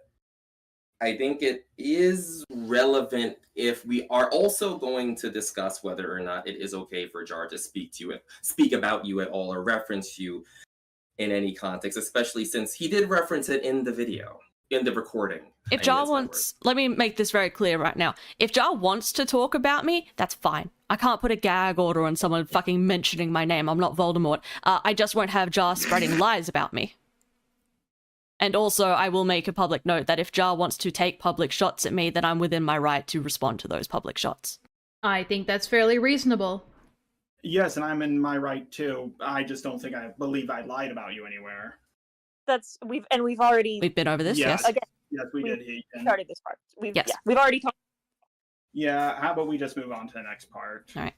Speaker 17: I think it is relevant if we are also going to discuss whether or not it is okay for Jar to speak about you at all or reference you in any context, especially since he did reference it in the video, in the recording.
Speaker 10: If Jar wants, let me make this very clear right now. If Jar wants to talk about me, that's fine. I can't put a gag order on someone fucking mentioning my name. I'm not Voldemort. I just won't have Jar spreading lies about me. And also, I will make a public note that if Jar wants to take public shots at me, then I'm within my right to respond to those public shots.
Speaker 1: I think that's fairly reasonable.
Speaker 14: Yes, and I'm in my right too. I just don't think I believe I lied about you anywhere.
Speaker 16: We've already
Speaker 10: been over this. Yes.
Speaker 16: Again,
Speaker 14: yes, we did.
Speaker 16: Started this part. We've already talked.
Speaker 14: Yeah. How about we just move on to the next part?
Speaker 10: All right.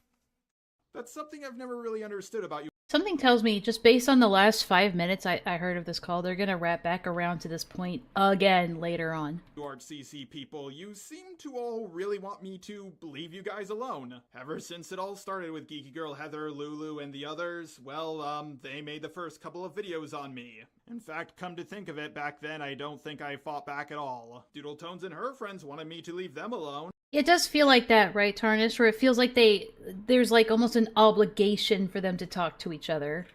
Speaker 14: That's something I've never really understood about you.
Speaker 1: Something tells me, just based on the last 5 minutes I heard of this call, they're gonna wrap back around to this point again later on.
Speaker 14: CC people, you seem to all really want me to leave you guys alone. Ever since it all started with Geeky Girl Heather, Lulu, and the others, well, they made the first couple of videos on me. In fact, come to think of it, back then I don't think I fought back at all. Doodle Tones and her friends wanted me to leave them alone.
Speaker 1: It does feel like that, right, Tarnish? Where it feels like there's like almost an obligation for them to talk to each other.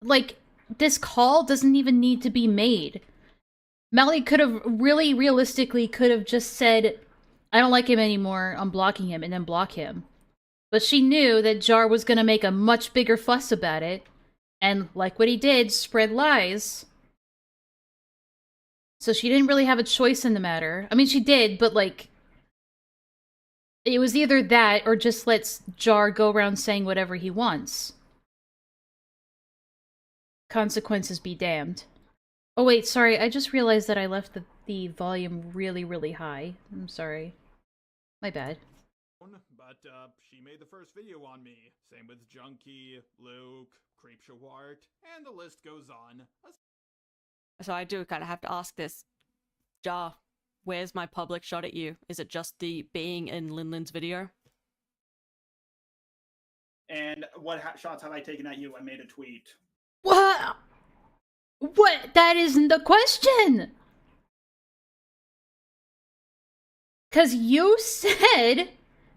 Speaker 1: Like, this call doesn't even need to be made. Mally could have realistically just said, I don't like him anymore, I'm blocking him, and then block him. But she knew that Jar was gonna make a much bigger fuss about it, and like what he did, spread lies. So she didn't really have a choice in the matter. I mean, she did, but like, it was either that or just lets Jar go around saying whatever he wants. Consequences be damned. Oh wait, sorry, I just realized that I left the volume really high. I'm sorry. My bad.
Speaker 14: But she made the first video on me. Same with Junkie, Luke, Creepshawart, and the list goes on.
Speaker 10: So I do kind of have to ask this. Jar, where's my public shot at you? Is it just the being in Linlin's video?
Speaker 14: And what shots have I taken at you? I made a tweet.
Speaker 1: What? What? That isn't the question! Because you said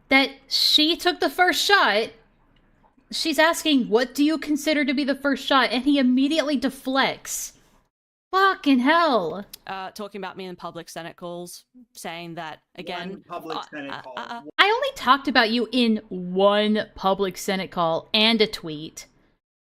Speaker 1: that she took the first shot. She's asking, what do you consider to be the first shot? And he immediately deflects. Fucking hell.
Speaker 10: Talking about me in public Senate calls, saying that, again...
Speaker 14: One public Senate call.
Speaker 1: I only talked about you in one public Senate call and a tweet.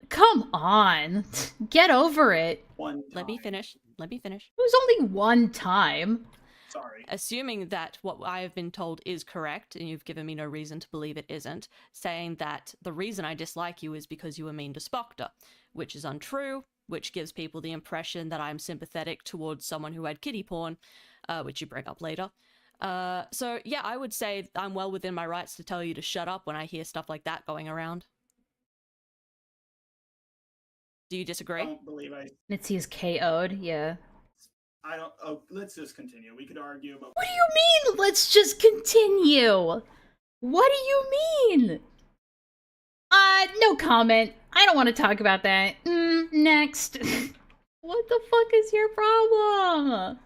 Speaker 1: Come on. Get over it.
Speaker 10: Let me finish.
Speaker 1: It was only one time.
Speaker 14: Sorry.
Speaker 10: Assuming that what I have been told is correct, and you've given me no reason to believe it isn't, saying that the reason I dislike you is because you were mean to Spoctor, which is untrue, which gives people the impression that I'm sympathetic towards someone who had kiddie porn, which you bring up later. So yeah, I would say I'm well within my rights to tell you to shut up when I hear stuff like that going around. Do you disagree?
Speaker 14: I don't believe I...
Speaker 1: Mitzi is KO'd, yeah.
Speaker 14: I don't... Oh, let's just continue. We could argue, but...
Speaker 1: What do you mean, let's just continue? What do you mean? No comment. I don't want to talk about that. Next. What the fuck is your problem?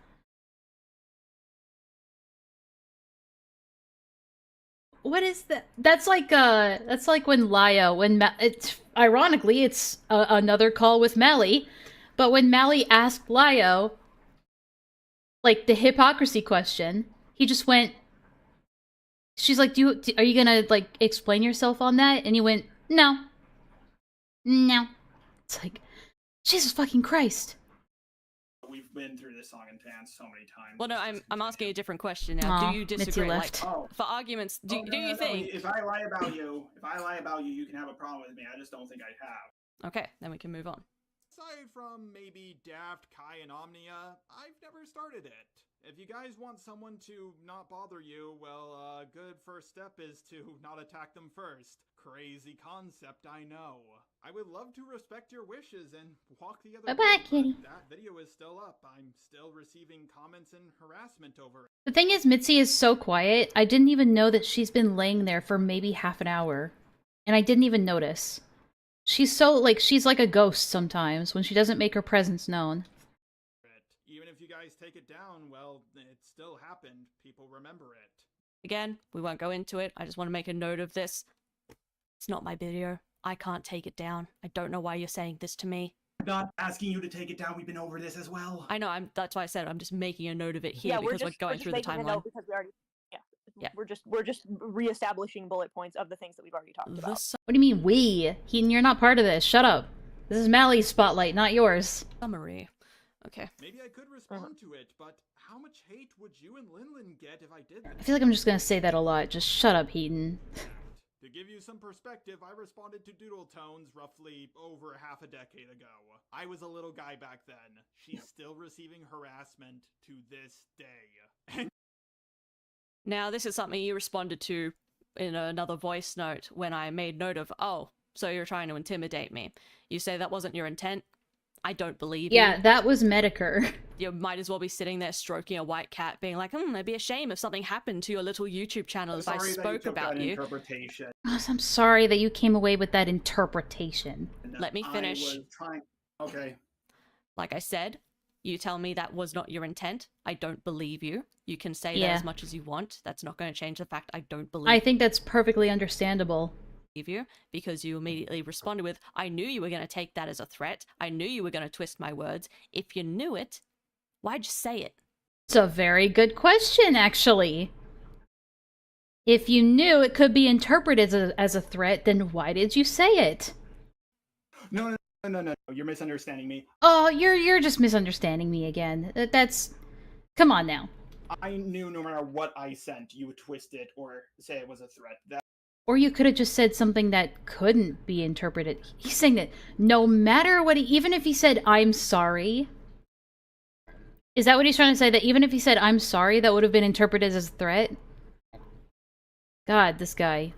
Speaker 1: What is that? That's like when Laya, ironically, it's another call with Mally, but when Mally asked Lio, like, the hypocrisy question, he just went, she's like, are you gonna, like, explain yourself on that? And he went, no. No. It's like, Jesus fucking Christ.
Speaker 14: We've been through this song and dance so many times.
Speaker 10: Well, no, I'm asking a different question now.
Speaker 1: Aw,
Speaker 10: Do you
Speaker 1: Mitzi
Speaker 10: disagree?
Speaker 1: left.
Speaker 10: Like, for arguments, do you think...
Speaker 14: If I lie about you, you can have a problem with me. I just don't think I have.
Speaker 10: Okay, then we can move on.
Speaker 14: Aside from maybe Daft, Kai, and Omnia, I've never started it. If you guys want someone to not bother you, well, a good first step is to not attack them first. Crazy concept, I know. I would love to respect your wishes and walk the other way.
Speaker 1: Bye-bye, kitty.
Speaker 14: That video is still up. I'm still receiving comments and harassment over it.
Speaker 1: The thing is, Mitzi is so quiet, I didn't even know that she's been laying there for maybe half an hour. And I didn't even notice. She's so, like, she's like a ghost sometimes when she doesn't make her presence known.
Speaker 14: Even if you guys take it down, well, it still happened. People remember it.
Speaker 10: Again, we won't go into it. I just want to make a note of this. It's not my video. I can't take it down. I don't know why you're saying this to me.
Speaker 14: I'm not asking you to take it down. We've been over this as well.
Speaker 10: I know. That's why I said I'm just making a note of it here because we're going through the timeline.
Speaker 16: Because we already, yeah. We're just reestablishing bullet points of the things that we've already talked about.
Speaker 1: What do you mean, we? You're not part of this. Shut up. This is Mally's spotlight, not yours.
Speaker 10: Summary. Okay.
Speaker 14: Maybe I could respond to it, but how much hate would you and Linlin get if I did this?
Speaker 1: I feel like I'm just gonna say that a lot. Just shut up, Heaton.
Speaker 14: To give you some perspective, I responded to Doodle Tones roughly over half a decade ago. I was a little guy back then. She's still receiving harassment to this day.
Speaker 10: Now, this is something you responded to in another voice note when I made note of, oh, so you're trying to intimidate me. You say that wasn't your intent? I don't believe you.
Speaker 1: Yeah, that was Medicare.
Speaker 10: You might as well be sitting there stroking a white cat, being like, it'd be a shame if something happened to your little YouTube channel if I spoke about you.
Speaker 1: Oh, I'm sorry that you came away with that interpretation.
Speaker 10: Let me finish.
Speaker 14: I was trying... Okay.
Speaker 10: Like I said, you tell me that was not your intent. I don't believe you. You can say that
Speaker 1: Yeah.
Speaker 10: as much as you want. That's not going to change the fact I don't believe
Speaker 1: I think that's perfectly understandable.
Speaker 10: you because you immediately responded with, I knew you were going to take that as a threat. I knew you were going to twist my words. If you knew it, why'd you say it?
Speaker 1: It's a very good question, actually. If you knew it could be interpreted as a threat, then why did you say it?
Speaker 14: No, you're misunderstanding me.
Speaker 1: Oh, you're just misunderstanding me again. That's... Come on now.
Speaker 14: I knew no matter what I sent, you would twist it or say it was a threat.
Speaker 1: Or you could have just said something that couldn't be interpreted. He's saying that no matter what, even if he said, I'm sorry... Is that what he's trying to say? That even if he said, I'm sorry, that would have been interpreted as a threat? God, this guy.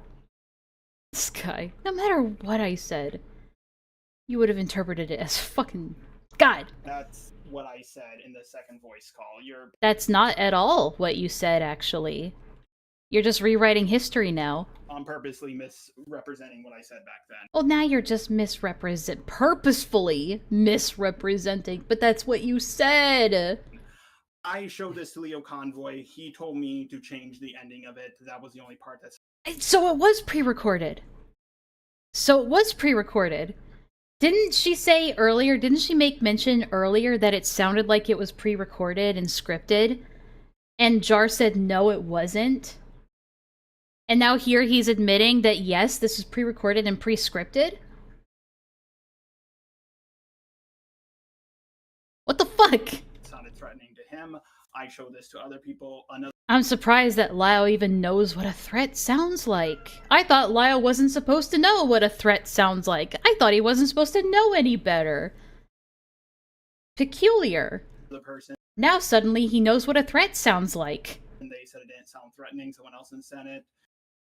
Speaker 1: This guy. No matter what I said, you would have interpreted it as fucking... God!
Speaker 14: That's what I said in the second voice call.
Speaker 1: That's not at all what you said, actually. You're just rewriting history now.
Speaker 14: I'm purposely misrepresenting what I said back then.
Speaker 1: Well, now you're just purposefully misrepresenting, but that's what you said!
Speaker 14: I showed this to Leo Convoy. He told me to change the ending of it. That was the only part that's...
Speaker 1: So it was pre-recorded. Didn't she say earlier, didn't she make mention earlier that it sounded like it was pre-recorded and scripted? And Jar said no, it wasn't? And now here he's admitting that yes, this is pre-recorded and pre-scripted? What the fuck?
Speaker 14: It sounded threatening to him. I show this to other people. Another
Speaker 1: I'm surprised that Lyle even knows what a threat sounds like. I thought Lyle wasn't supposed to know what a threat sounds like. I thought he wasn't supposed to know any better. Peculiar.
Speaker 14: person,
Speaker 1: Now suddenly he knows what a threat sounds like.
Speaker 14: and they said it didn't sound threatening. Someone else in Senate.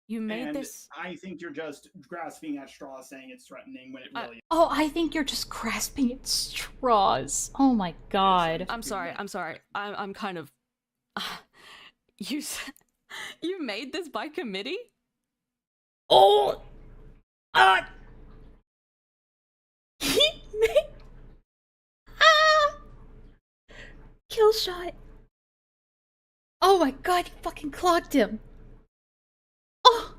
Speaker 10: You made
Speaker 14: And
Speaker 10: this.
Speaker 14: I think you're just grasping at straws, saying it's threatening when it really.
Speaker 1: Oh, I think you're just grasping at straws. Oh my god.
Speaker 10: I'm sorry. I'm kind of. You made this by committee?
Speaker 1: Oh! He made... Kill shot. Oh my god, he fucking clocked him. Oh!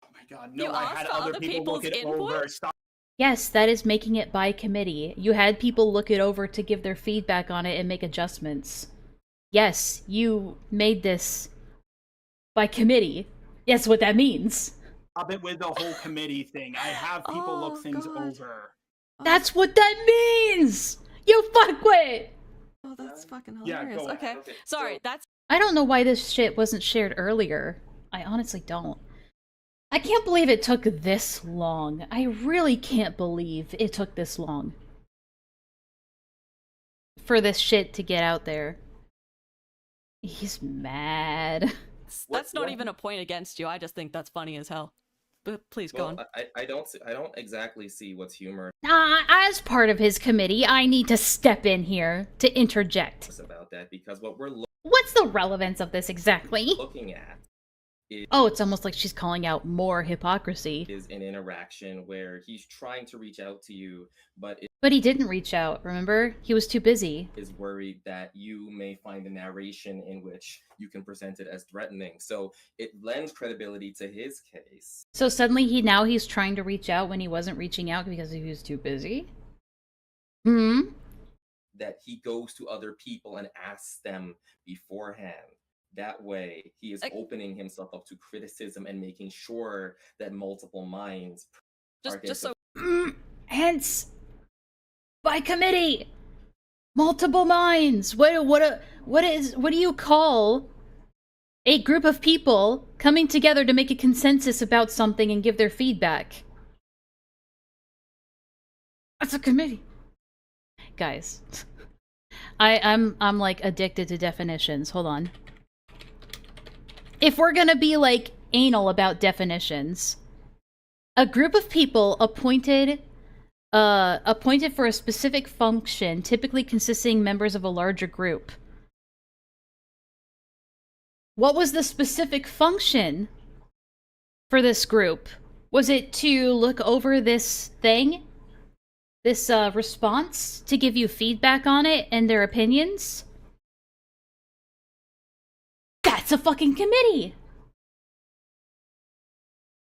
Speaker 14: Oh my god, no,
Speaker 10: You
Speaker 14: I
Speaker 10: asked
Speaker 14: had
Speaker 10: for
Speaker 14: other
Speaker 10: other
Speaker 14: people look
Speaker 10: people's
Speaker 14: it over.
Speaker 10: input?
Speaker 14: Stop.
Speaker 1: Yes, that is making it by committee. You had people look it over to give their feedback on it and make adjustments. Yes, you made this by committee. Yes, what that means.
Speaker 14: Stop it with the whole committee thing. I have people look things over.
Speaker 1: That's what that means! You fuckwit!
Speaker 10: Oh, that's fucking
Speaker 14: Yeah,
Speaker 10: hilarious.
Speaker 14: go ahead.
Speaker 10: Okay, sorry, that's.
Speaker 1: I don't know why this shit wasn't shared earlier. I honestly don't. I can't believe it took this long. I really can't believe it took this long. For this shit to get out there. He's mad.
Speaker 10: That's not even a point against you. I just think that's funny as hell. But please go on.
Speaker 17: I don't exactly see what's humor
Speaker 1: As part of his committee, I need to step in here to interject.
Speaker 17: about that, because what we're
Speaker 1: What's the relevance of this exactly?
Speaker 17: looking at
Speaker 1: Oh, it's almost like she's calling out more hypocrisy.
Speaker 17: is an interaction where he's trying to reach out to you, but
Speaker 1: But he didn't reach out, remember? He was too busy.
Speaker 17: is worried that you may find a narration in which you can present it as threatening. So it lends credibility to his case.
Speaker 1: So suddenly he's trying to reach out when he wasn't reaching out because he was too busy?
Speaker 17: That he goes to other people and asks them beforehand. That way, he is opening himself up to criticism and making sure that multiple minds are
Speaker 10: Just so.
Speaker 1: Hence, by committee, multiple minds. What do you call a group of people coming together to make a consensus about something and give their feedback? That's a committee, guys. I'm like addicted to definitions. Hold on. If we're gonna be like anal about definitions, a group of people appointed for a specific function, typically consisting members of a larger group. What was the specific function for this group? Was it to look over this thing? This response? To give you feedback on it and their opinions? That's a fucking committee!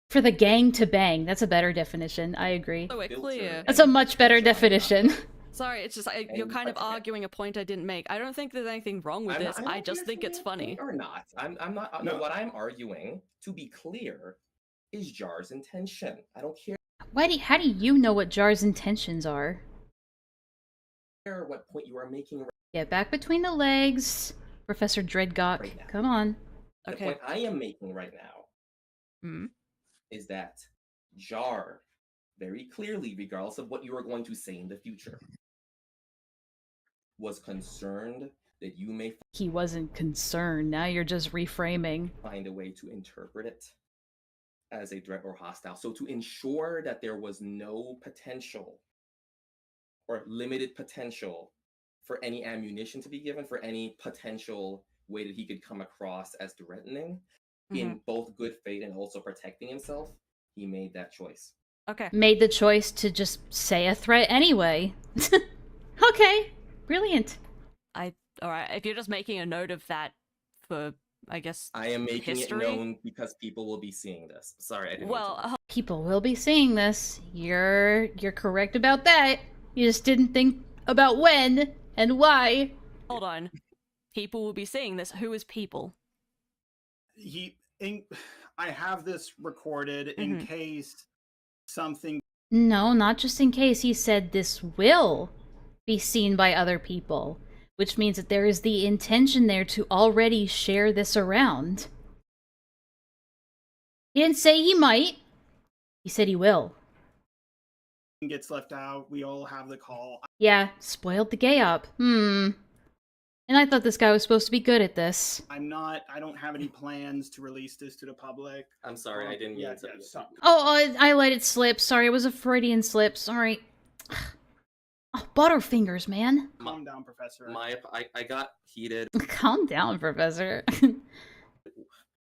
Speaker 1: For the gang to bang. That's a better definition. I agree.
Speaker 10: So we're clear.
Speaker 1: That's a much better definition.
Speaker 10: Sorry, it's just you're kind of arguing a point I didn't make. I don't think there's anything wrong with this. I just think it's funny.
Speaker 17: Or not. I'm not. No, what I'm arguing, to be clear, is Jar's intention. I don't care
Speaker 1: How do you know what Jar's intentions are?
Speaker 17: what point you are making.
Speaker 1: Get back between the legs, Professor Dreadgok. Come on.
Speaker 17: The point I am making right now is that Jar, very clearly, regardless of what you are going to say in the future, was concerned that you may
Speaker 1: He wasn't concerned. Now you're just reframing.
Speaker 17: find a way to interpret it as a threat or hostile. So to ensure that there was no potential or limited potential for any ammunition to be given, for any potential way that he could come across as threatening, in both good faith and also protecting himself, he made that choice.
Speaker 10: Okay.
Speaker 1: Made the choice to just say a threat anyway. Okay. Brilliant.
Speaker 10: Alright, if you're just making a note of that for, I guess,
Speaker 17: I am making
Speaker 10: history?
Speaker 17: it known because people will be seeing this. Sorry, I didn't mean to.
Speaker 1: People will be seeing this. You're correct about that. You just didn't think about when and why.
Speaker 10: Hold on. People will be seeing this. Who is people?
Speaker 14: I have this recorded in case something.
Speaker 1: No, not just in case. He said this will be seen by other people. Which means that there is the intention there to already share this around. He didn't say he might. He said he will.
Speaker 14: Gets left out. We all have the call.
Speaker 1: Yeah, spoiled the gay up. And I thought this guy was supposed to be good at this.
Speaker 14: I don't have any plans to release this to the public.
Speaker 17: I'm sorry, I didn't mean to.
Speaker 1: Oh, I let it slip. Sorry, it was a Freudian slip. Sorry. Oh, Butterfingers, man.
Speaker 14: Calm down, Professor.
Speaker 17: I got heated.
Speaker 1: Calm down, Professor.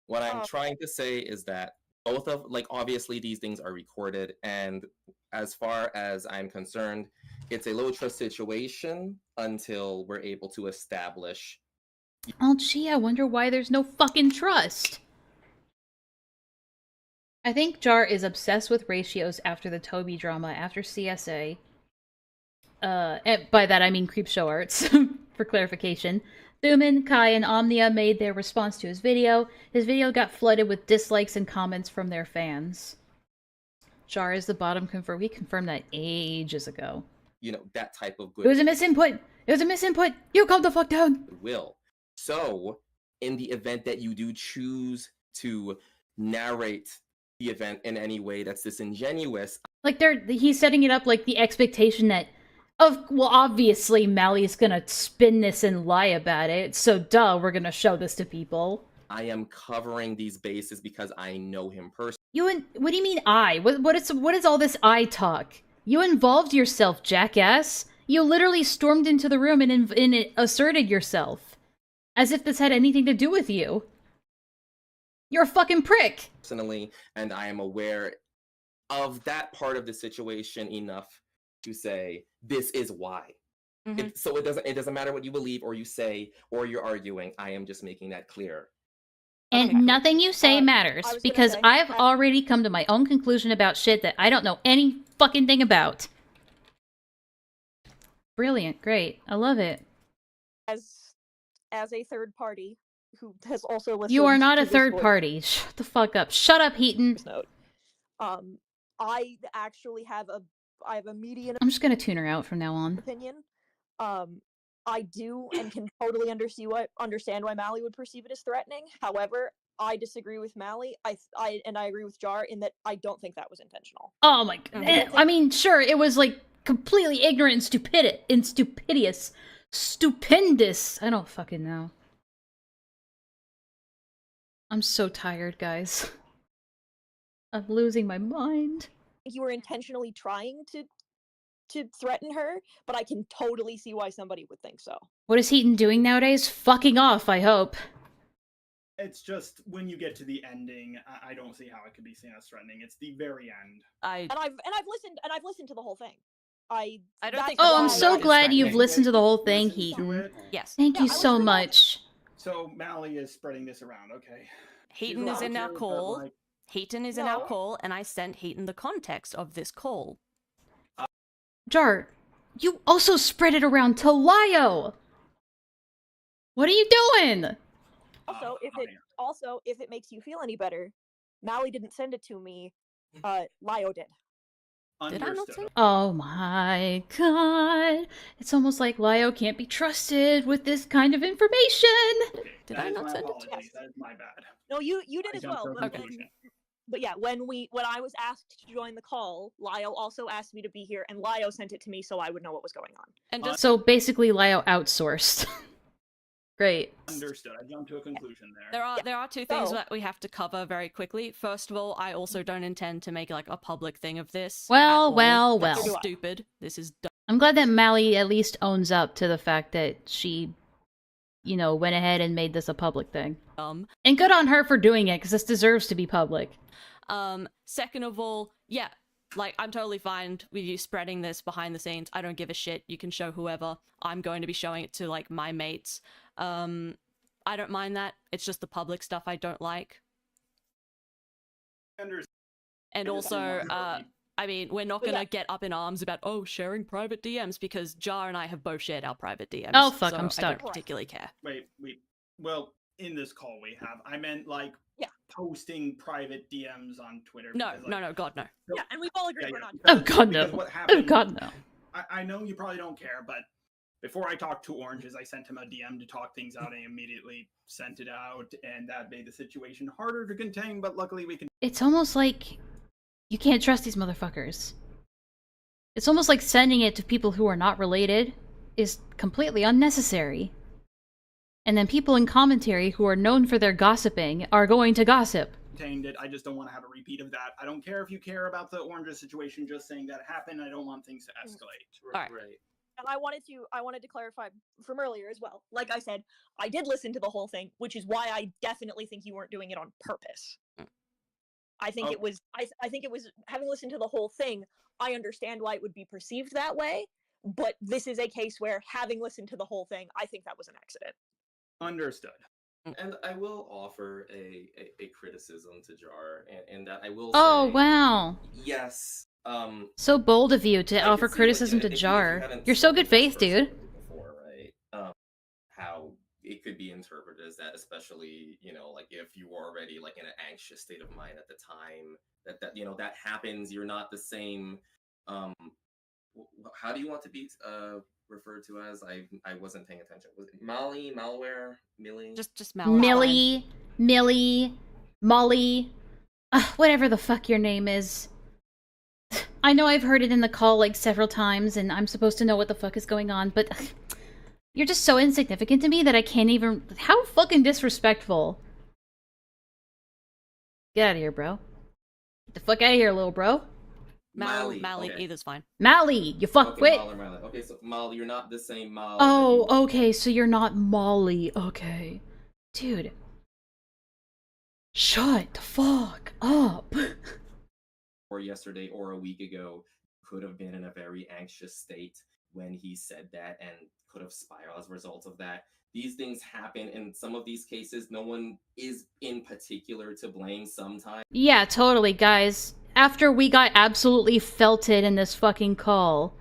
Speaker 17: What I'm trying to say is that both of, like, obviously these things are recorded, and as far as I'm concerned, it's a low trust situation until we're able to establish.
Speaker 1: Oh, gee, I wonder why there's no fucking trust. I think Jar is obsessed with ratios after the Toby drama, after CSA. And by that I mean Creepshow Arts, for clarification. Thuman, Kai, and Omnia made their response to his video. His video got flooded with dislikes and comments from their fans. Jar is the bottom confirmed. We confirmed that ages ago.
Speaker 17: You know, that type of good.
Speaker 1: It was a misinput! It was a misinput! You calm the fuck down!
Speaker 17: Will. So, in the event that you do choose to narrate the event in any way that's disingenuous.
Speaker 1: Like, he's setting it up like the expectation that, well, obviously Mally's gonna spin this and lie about it, so duh, we're gonna show this to people.
Speaker 17: I am covering these bases because I know him personally.
Speaker 1: What do you mean I? What is all this I talk? You involved yourself, jackass. You literally stormed into the room and asserted yourself. As if this had anything to do with you. You're a fucking prick!
Speaker 17: Personally, and I am aware of that part of the situation enough to say, this is why. So it doesn't matter what you believe or you say or you're arguing. I am just making that clear.
Speaker 1: And nothing you say matters, because I've already come to my own conclusion about shit that I don't know any fucking thing about. Brilliant, great, I love it.
Speaker 16: As a third party who has also listened.
Speaker 1: You are not
Speaker 16: to
Speaker 1: a
Speaker 16: this
Speaker 1: third
Speaker 16: voice-
Speaker 1: party. Shut the fuck up. Shut up, Heaton.
Speaker 16: I actually have a median
Speaker 1: I'm just gonna tune her out from now on.
Speaker 16: opinion. I do and can totally understand why Mally would perceive it as threatening. However, I disagree with Mally. I agree with Jar in that I don't think that was intentional.
Speaker 1: Oh my god. I mean, sure, it was like completely ignorant and stupendous. I don't fucking know. I'm so tired, guys. I'm losing my mind.
Speaker 16: You were intentionally trying to threaten her, but I can totally see why somebody would think so.
Speaker 1: What is Heaton doing nowadays? Fucking off, I hope.
Speaker 14: It's just when you get to the ending, I don't see how it could be seen as threatening. It's the very end.
Speaker 16: I've listened to the whole thing. I don't think.
Speaker 1: Oh, I'm so glad you've listened to the whole thing, Heaton.
Speaker 10: Yes.
Speaker 1: Thank you so much.
Speaker 14: So Mally is spreading this around, okay.
Speaker 10: Heaton is in our call. Heaton is in our call, and I sent Heaton the context of this call.
Speaker 1: Jar, you also spread it around to Lio! What are you doing?
Speaker 16: Also, if it makes you feel any better, Mally didn't send it to me. Lio did.
Speaker 10: Did I not send it?
Speaker 1: Oh my god. It's almost like Lio can't be trusted with this kind of information.
Speaker 10: Did I not send it?
Speaker 14: That is my bad.
Speaker 16: No, you did as well.
Speaker 14: Okay.
Speaker 16: But yeah, when I was asked to join the call, Lio also asked me to be here, and Lio sent it to me so I would know what was going on.
Speaker 10: And
Speaker 1: So basically Lio outsourced. Great.
Speaker 14: Understood. I jumped to a conclusion there.
Speaker 10: There are two things that we have to cover very quickly. First of all, I also don't intend to make like a public thing of this.
Speaker 1: Well.
Speaker 10: That's stupid. This is dumb.
Speaker 1: I'm glad that Mally at least owns up to the fact that she, went ahead and made this a public thing. And good on her for doing it, because this deserves to be public.
Speaker 10: Second of all, yeah, like, I'm totally fine with you spreading this behind the scenes. I don't give a shit. You can show whoever. I'm going to be showing it to, like, my mates. I don't mind that. It's just the public stuff I don't like. And also, I mean, we're not gonna get up in arms about, sharing private DMs, because Jar and I have both shared our private DMs.
Speaker 1: Oh, fuck,
Speaker 10: so
Speaker 1: I'm stuck.
Speaker 10: I don't particularly care.
Speaker 14: Wait. Well, in this call we have, I meant, like, posting private DMs on Twitter.
Speaker 10: No,
Speaker 14: because, like,
Speaker 10: no, God, no.
Speaker 16: Yeah, and we've all agreed we're not.
Speaker 1: Oh god, no.
Speaker 14: Because what happened,
Speaker 1: Oh god, no.
Speaker 14: I know you probably don't care, but Before I talked to Oranges, I sent him a DM to talk things out. I immediately sent it out, and that made the situation harder to contain, but luckily we can...
Speaker 1: It's almost like you can't trust these motherfuckers. It's almost like sending it to people who are not related is completely unnecessary. And then people in commentary who are known for their gossiping are going to gossip.
Speaker 14: Contained it. I just don't want to have a repeat of that. I don't care if you care about the Oranges situation, just saying that happened. I don't want things to escalate.
Speaker 16: All right. And I wanted to clarify from earlier as well. Like I said, I did listen to the whole thing, which is why I definitely think you weren't doing it on purpose. I think it was I think it was, having listened to the whole thing, I understand why it would be perceived that way, but this is a case where, having listened to the whole thing, I think that was an accident.
Speaker 14: Understood.
Speaker 17: And I will offer a criticism to Jar, and that I will
Speaker 1: Oh,
Speaker 17: say,
Speaker 1: wow.
Speaker 17: yes,
Speaker 1: So bold of you to
Speaker 17: I
Speaker 1: offer
Speaker 17: can see,
Speaker 1: criticism
Speaker 17: like,
Speaker 1: to
Speaker 17: if you
Speaker 1: Jar.
Speaker 17: haven't
Speaker 1: You're so
Speaker 17: spoken
Speaker 1: good
Speaker 17: to this
Speaker 1: faith,
Speaker 17: person
Speaker 1: dude.
Speaker 17: before, right? How it could be interpreted as that, especially, you know, like if you were already like in an anxious state of mind at the time that you know that happens. You're not the same. How do you want to be referred to as? I wasn't paying attention. Was it Molly, malware, Millie?
Speaker 10: Just Malware.
Speaker 1: Millie, Molly, whatever the fuck your name is. I know I've heard it in the call like several times, and I'm supposed to know what the fuck is going on, but you're just so insignificant to me that I can't even... How fucking disrespectful. Get out of here, bro. Get the fuck out of here, little bro.
Speaker 10: Mally,
Speaker 17: okay.
Speaker 10: either's fine.
Speaker 1: Mally, you fuck
Speaker 17: Okay,
Speaker 1: quit.
Speaker 17: Molly. Okay, so Molly, you're not the same Molly.
Speaker 1: Oh, okay, so you're not Molly. Okay. Dude. Shut the fuck up.
Speaker 17: Or yesterday or a week ago could have been in a very anxious state when he said that and could have spiraled as a result of that. These things happen in some of these cases. No one is in particular to blame sometimes.
Speaker 1: Yeah, totally, guys. After we got absolutely felted in this fucking call,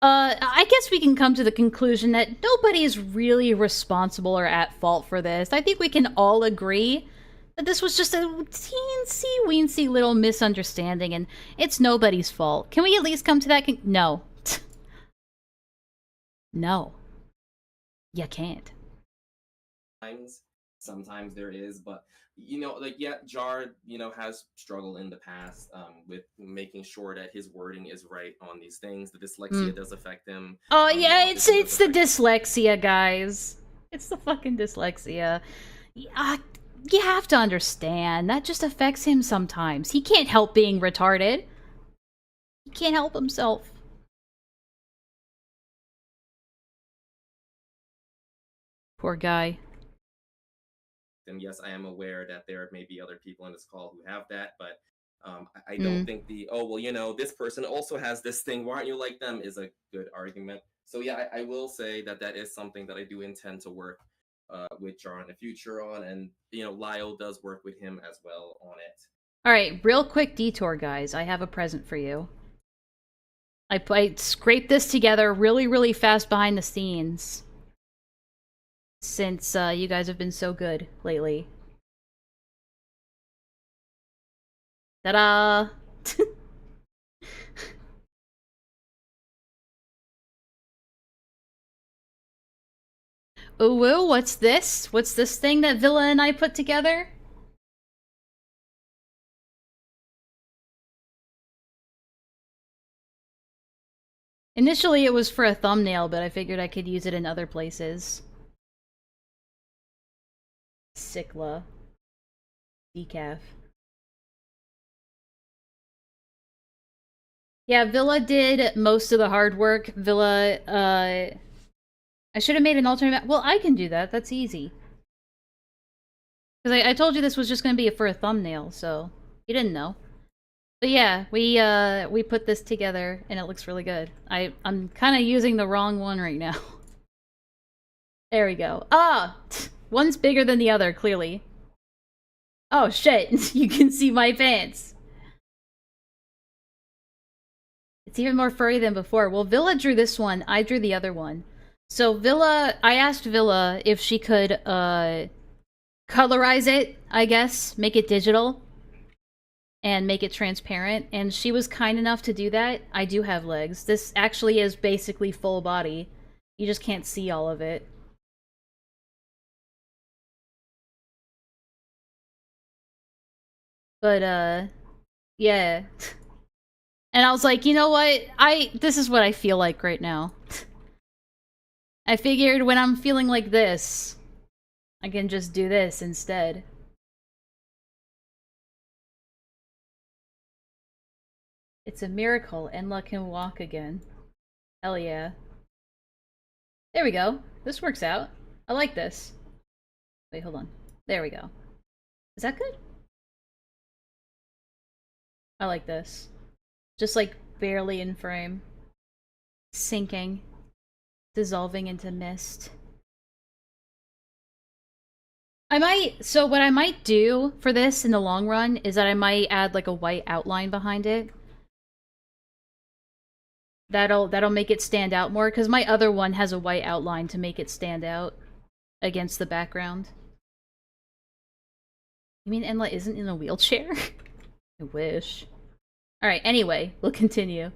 Speaker 1: I guess we can come to the conclusion that nobody is really responsible or at fault for this. I think we can all agree that this was just a teensy-weensy little misunderstanding, and it's nobody's fault. Can we at least come to that No. No. You can't.
Speaker 17: Sometimes there is, but you know, like, yeah, Jar, you know, has struggled in the past with making sure that his wording is right on these things. The dyslexia does affect him.
Speaker 1: Oh yeah, it's the dyslexia, guys. It's the fucking dyslexia. You have to understand, that just affects him sometimes. He can't help being retarded. He can't help himself. Poor guy.
Speaker 17: And yes, I am aware that there may be other people in this call who have that, but I don't think oh, well, you know, this person also has this thing, why aren't you like them, is a good argument. So yeah, I will say that that is something that I do intend to work with Jar in the future on, and, you know, Lyle does work with him as well on it.
Speaker 1: Alright, real quick detour, guys. I have a present for you. I scraped this together really, really fast behind the scenes. Since you guys have been so good lately. Ta-da! Ooh, woo, what's this? What's this thing that Villa and I put together? Initially it was for a thumbnail, but I figured I could use it in other places. Sickla. Decaf. Yeah, Villa did most of the hard work. Villa, I should have made an alternate... Well, I can do that. That's easy. Because I told you this was just going to be for a thumbnail, so... You didn't know. But yeah, we put this together, and it looks really good. I'm kind of using the wrong one right now. There we go. Ah! One's bigger than the other, clearly. Oh shit, you can see my pants. It's even more furry than before. Well, Villa drew this one, I drew the other one. So Villa, I asked Villa if she could, colorize it, I guess, make it digital, and make it transparent, and she was kind enough to do that. I do have legs. This actually is basically full body. You just can't see all of it. But, yeah. And I was like, you know what? This is what I feel like right now. I figured when I'm feeling like this, I can just do this instead. It's a miracle Enlaa can walk again. Hell yeah. There we go. This works out. I like this. Wait, hold on. There we go. Is that good? I like this. Just like barely in frame. Sinking. Dissolving into mist. So what I might do for this in the long run is that I might add like a white outline behind it. That'll make it stand out more, because my other one has a white outline to make it stand out against the background. You mean Enlaa isn't in a wheelchair? I wish. Alright, anyway, we'll continue.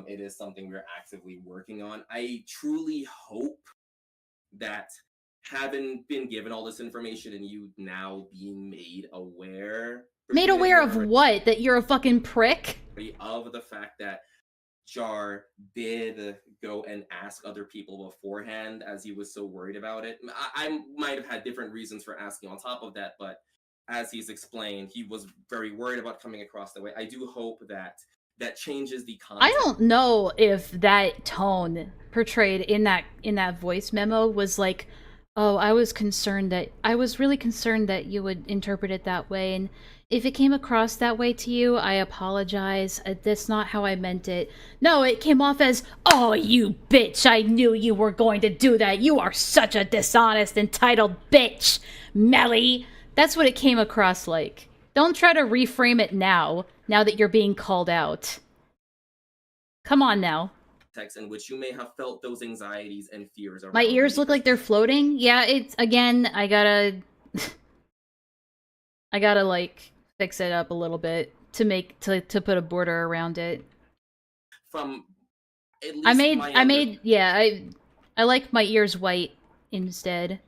Speaker 17: It is something we're actively working on. I truly hope that having been given all this information and you now being made aware...
Speaker 1: Made aware of what? That you're a fucking prick?
Speaker 17: Of the fact that Jar did go and ask other people beforehand, as he was so worried about it. I might have had different reasons for asking on top of that, but as he's explained, he was very worried about coming across that way. I do hope that that changes the context.
Speaker 1: I don't know if that tone portrayed in that voice memo was like, oh, I was really concerned that you would interpret it that way, and if it came across that way to you, I apologize. That's not how I meant it. No, it came off as, oh, you bitch, I knew you were going to do that. You are such a dishonest, entitled bitch, Melly. That's what it came across like. Don't try to reframe it now that you're being called out. Come on now.
Speaker 17: In which you may have felt those anxieties and fears around.
Speaker 1: My ears look like they're floating? Yeah, it's, again, I gotta like fix it up a little bit to put a border around it.
Speaker 17: From at least
Speaker 1: I like my ears white instead.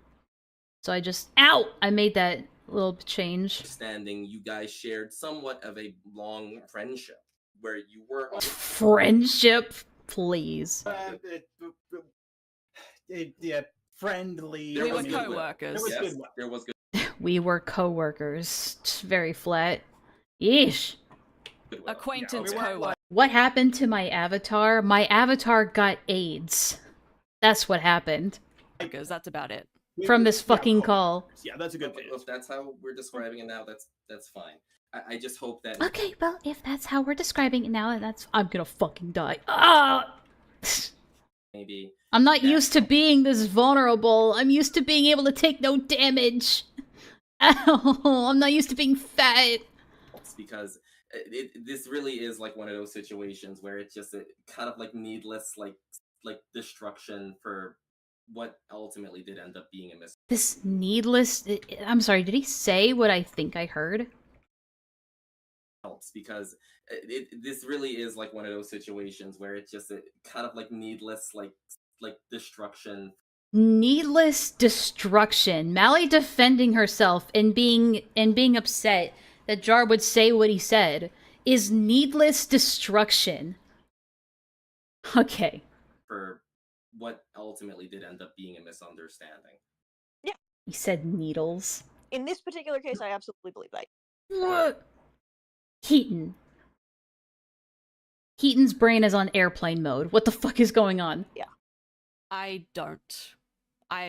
Speaker 1: So I made that little change.
Speaker 17: Understanding, you guys shared somewhat of a long friendship where you were
Speaker 1: friendship, please.
Speaker 14: Yeah, friendly.
Speaker 10: We were co-workers.
Speaker 17: There was good.
Speaker 1: We were co-workers. Very flat. Yeesh.
Speaker 10: Acquaintance co-worker.
Speaker 1: What happened to my avatar? My avatar got AIDS. That's what happened.
Speaker 10: Because that's about it.
Speaker 1: From this fucking call.
Speaker 14: Yeah, that's a good
Speaker 17: thing. If that's how we're describing it now, that's fine. I just hope that...
Speaker 1: Okay, well, if that's how we're describing it now, I'm gonna fucking die. Ah!
Speaker 17: Maybe...
Speaker 1: I'm not used to being this vulnerable. I'm used to being able to take no damage. Ow, I'm not used to being fat.
Speaker 17: It's because this really is like one of those situations where it's just kind of like needless, like destruction for what ultimately did end up being a mistake.
Speaker 1: This needless... I'm sorry, did he say what I think I heard?
Speaker 17: Helps because this really is like one of those situations where it's just kind of like needless, like destruction.
Speaker 1: Needless destruction. Mally defending herself and being upset that Jar would say what he said is needless destruction. Okay.
Speaker 17: For what ultimately did end up being a misunderstanding.
Speaker 16: Yeah.
Speaker 1: He said needles.
Speaker 16: In this particular case, I absolutely believe that.
Speaker 1: What? Keaton. Keaton's brain is on airplane mode. What the fuck is going on?
Speaker 16: Yeah.
Speaker 10: I don't.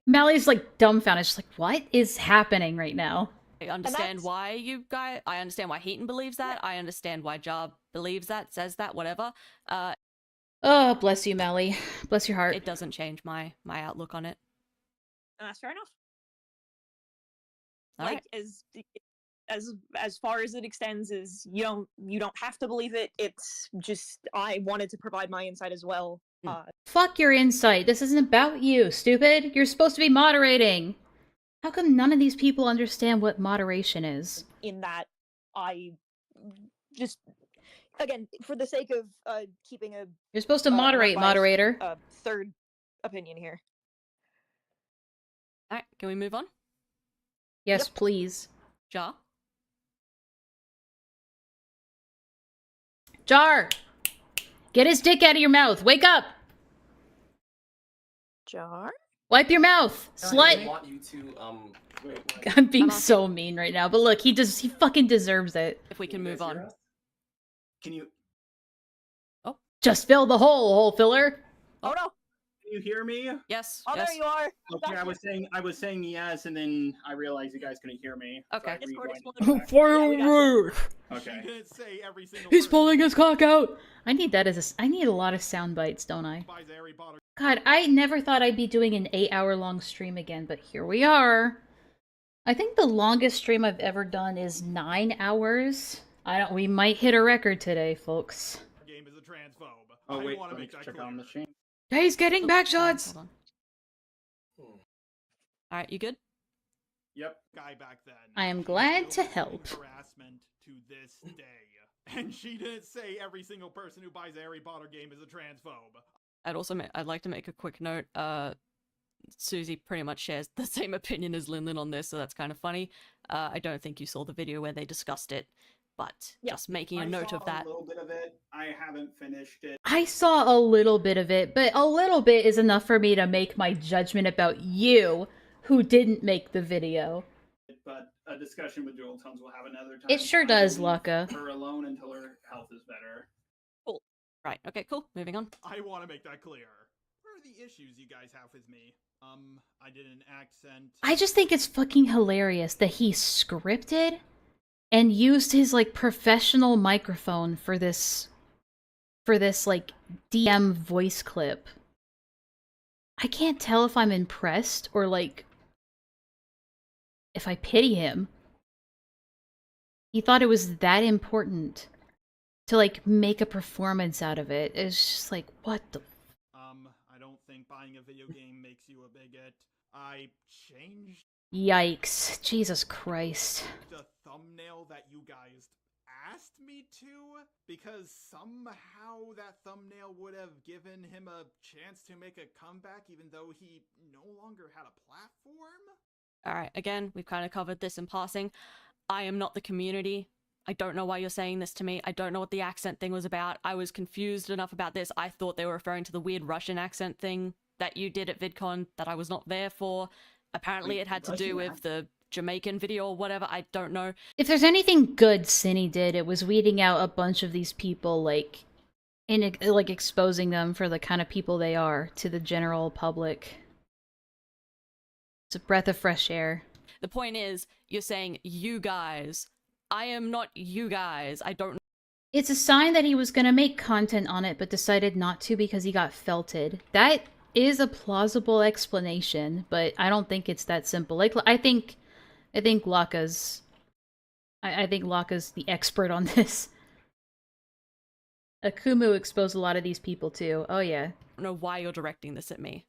Speaker 1: Mally's like dumbfounded. She's like, what is happening right now?
Speaker 10: I understand why you guys... I understand why Heaton believes that. I understand why Jar believes that, says that, whatever.
Speaker 1: Oh, bless you, Mally. Bless your heart.
Speaker 10: It doesn't change my outlook on it.
Speaker 16: And that's fair enough.
Speaker 10: All
Speaker 16: like,
Speaker 10: right.
Speaker 16: As far as it extends is you don't have to believe it. It's just I wanted to provide my insight as well.
Speaker 1: Fuck your insight. This isn't about you, stupid. You're supposed to be moderating. How come none of these people understand what moderation is?
Speaker 16: In that I just again for the sake of keeping a
Speaker 1: You're supposed to moderate, moderator.
Speaker 16: Third opinion here.
Speaker 10: Alright, can we move on?
Speaker 1: Yes, please.
Speaker 10: Jar?
Speaker 1: Jar! Get his dick out of your mouth. Wake up!
Speaker 16: Jar?
Speaker 1: Wipe your mouth,
Speaker 17: I
Speaker 1: slut!
Speaker 17: want you to
Speaker 1: I'm being so mean right now, but look, he fucking deserves it.
Speaker 10: If we can move on.
Speaker 14: Can you
Speaker 1: Just fill the hole filler.
Speaker 16: Oh no!
Speaker 14: can you hear me?
Speaker 10: Yes.
Speaker 16: Oh,
Speaker 10: yes.
Speaker 16: there you are.
Speaker 14: Okay, I was saying yes, and then I realized you guys couldn't hear me.
Speaker 10: Okay.
Speaker 1: Firework!
Speaker 14: Okay.
Speaker 3: She didn't say every single
Speaker 1: He's
Speaker 3: person.
Speaker 1: pulling his cock out. I need that I need a lot of sound bites, don't I?
Speaker 3: Buys a Harry Potter.
Speaker 1: God, I never thought I'd be doing an 8-hour long stream again, but here we are. I think the longest stream I've ever done is 9 hours. We might hit a record today, folks.
Speaker 3: Game is a transphobe.
Speaker 14: Oh
Speaker 3: I
Speaker 14: wait,
Speaker 3: want to
Speaker 14: let me
Speaker 3: make that
Speaker 14: check
Speaker 3: clear.
Speaker 14: on the machine.
Speaker 1: He's getting back shots.
Speaker 10: Hold on. Alright, you good?
Speaker 14: Yep.
Speaker 3: Guy back then.
Speaker 1: I am
Speaker 3: She's
Speaker 1: glad
Speaker 3: still
Speaker 1: to help.
Speaker 3: doing harassment to this day. And she didn't say every single person who buys a Harry Potter game is a transphobe.
Speaker 10: I'd like to make a quick note. Susie pretty much shares the same opinion as Linlin on this, so that's kind of funny. I don't think you saw the video where they discussed it, but just making a note of that.
Speaker 14: A little bit of it. I haven't finished it.
Speaker 1: I saw a little bit of it, but a little bit is enough for me to make my judgment about you, who didn't make the video.
Speaker 14: But a discussion with Dual Tones will have another time.
Speaker 1: It sure does, Laka.
Speaker 14: Her alone until her health is better.
Speaker 10: Cool. Right, okay, cool. Moving on.
Speaker 3: I want to make that clear. What are the issues you guys have with me? I did an accent.
Speaker 1: I just think it's fucking hilarious that he scripted and used his, like, professional microphone for this, like, DM voice clip. I can't tell if I'm impressed or, like, if I pity him. He thought it was that important to, like, make a performance out of it. It's just like, what the...
Speaker 3: I don't think buying a video game makes you a bigot. I changed
Speaker 1: Yikes. Jesus Christ.
Speaker 3: the thumbnail that you guys asked me to, because somehow that thumbnail would have given him a chance to make a comeback even though he no longer had a platform?
Speaker 10: Alright, again, we've kind of covered this in passing. I am not the community. I don't know why you're saying this to me. I don't know what the accent thing was about. I was confused enough about this. I thought they were referring to the weird Russian accent thing that you did at VidCon that I was not there for. Apparently it had to do with the Jamaican video or whatever. I don't know.
Speaker 1: If there's anything good Cinny did, it was weeding out a bunch of these people, like, like exposing them for the kind of people they are to the general public. It's a breath of fresh air.
Speaker 10: The point is, you're saying you guys. I am not you guys. I don't.
Speaker 1: It's a sign that he was gonna make content on it, but decided not to because he got felted. That is a plausible explanation, but I don't think it's that simple. Like, I think Laka's... I think Laka's the expert on this. Akumu exposed a lot of these people too. Oh yeah.
Speaker 10: I don't know why you're directing this at me.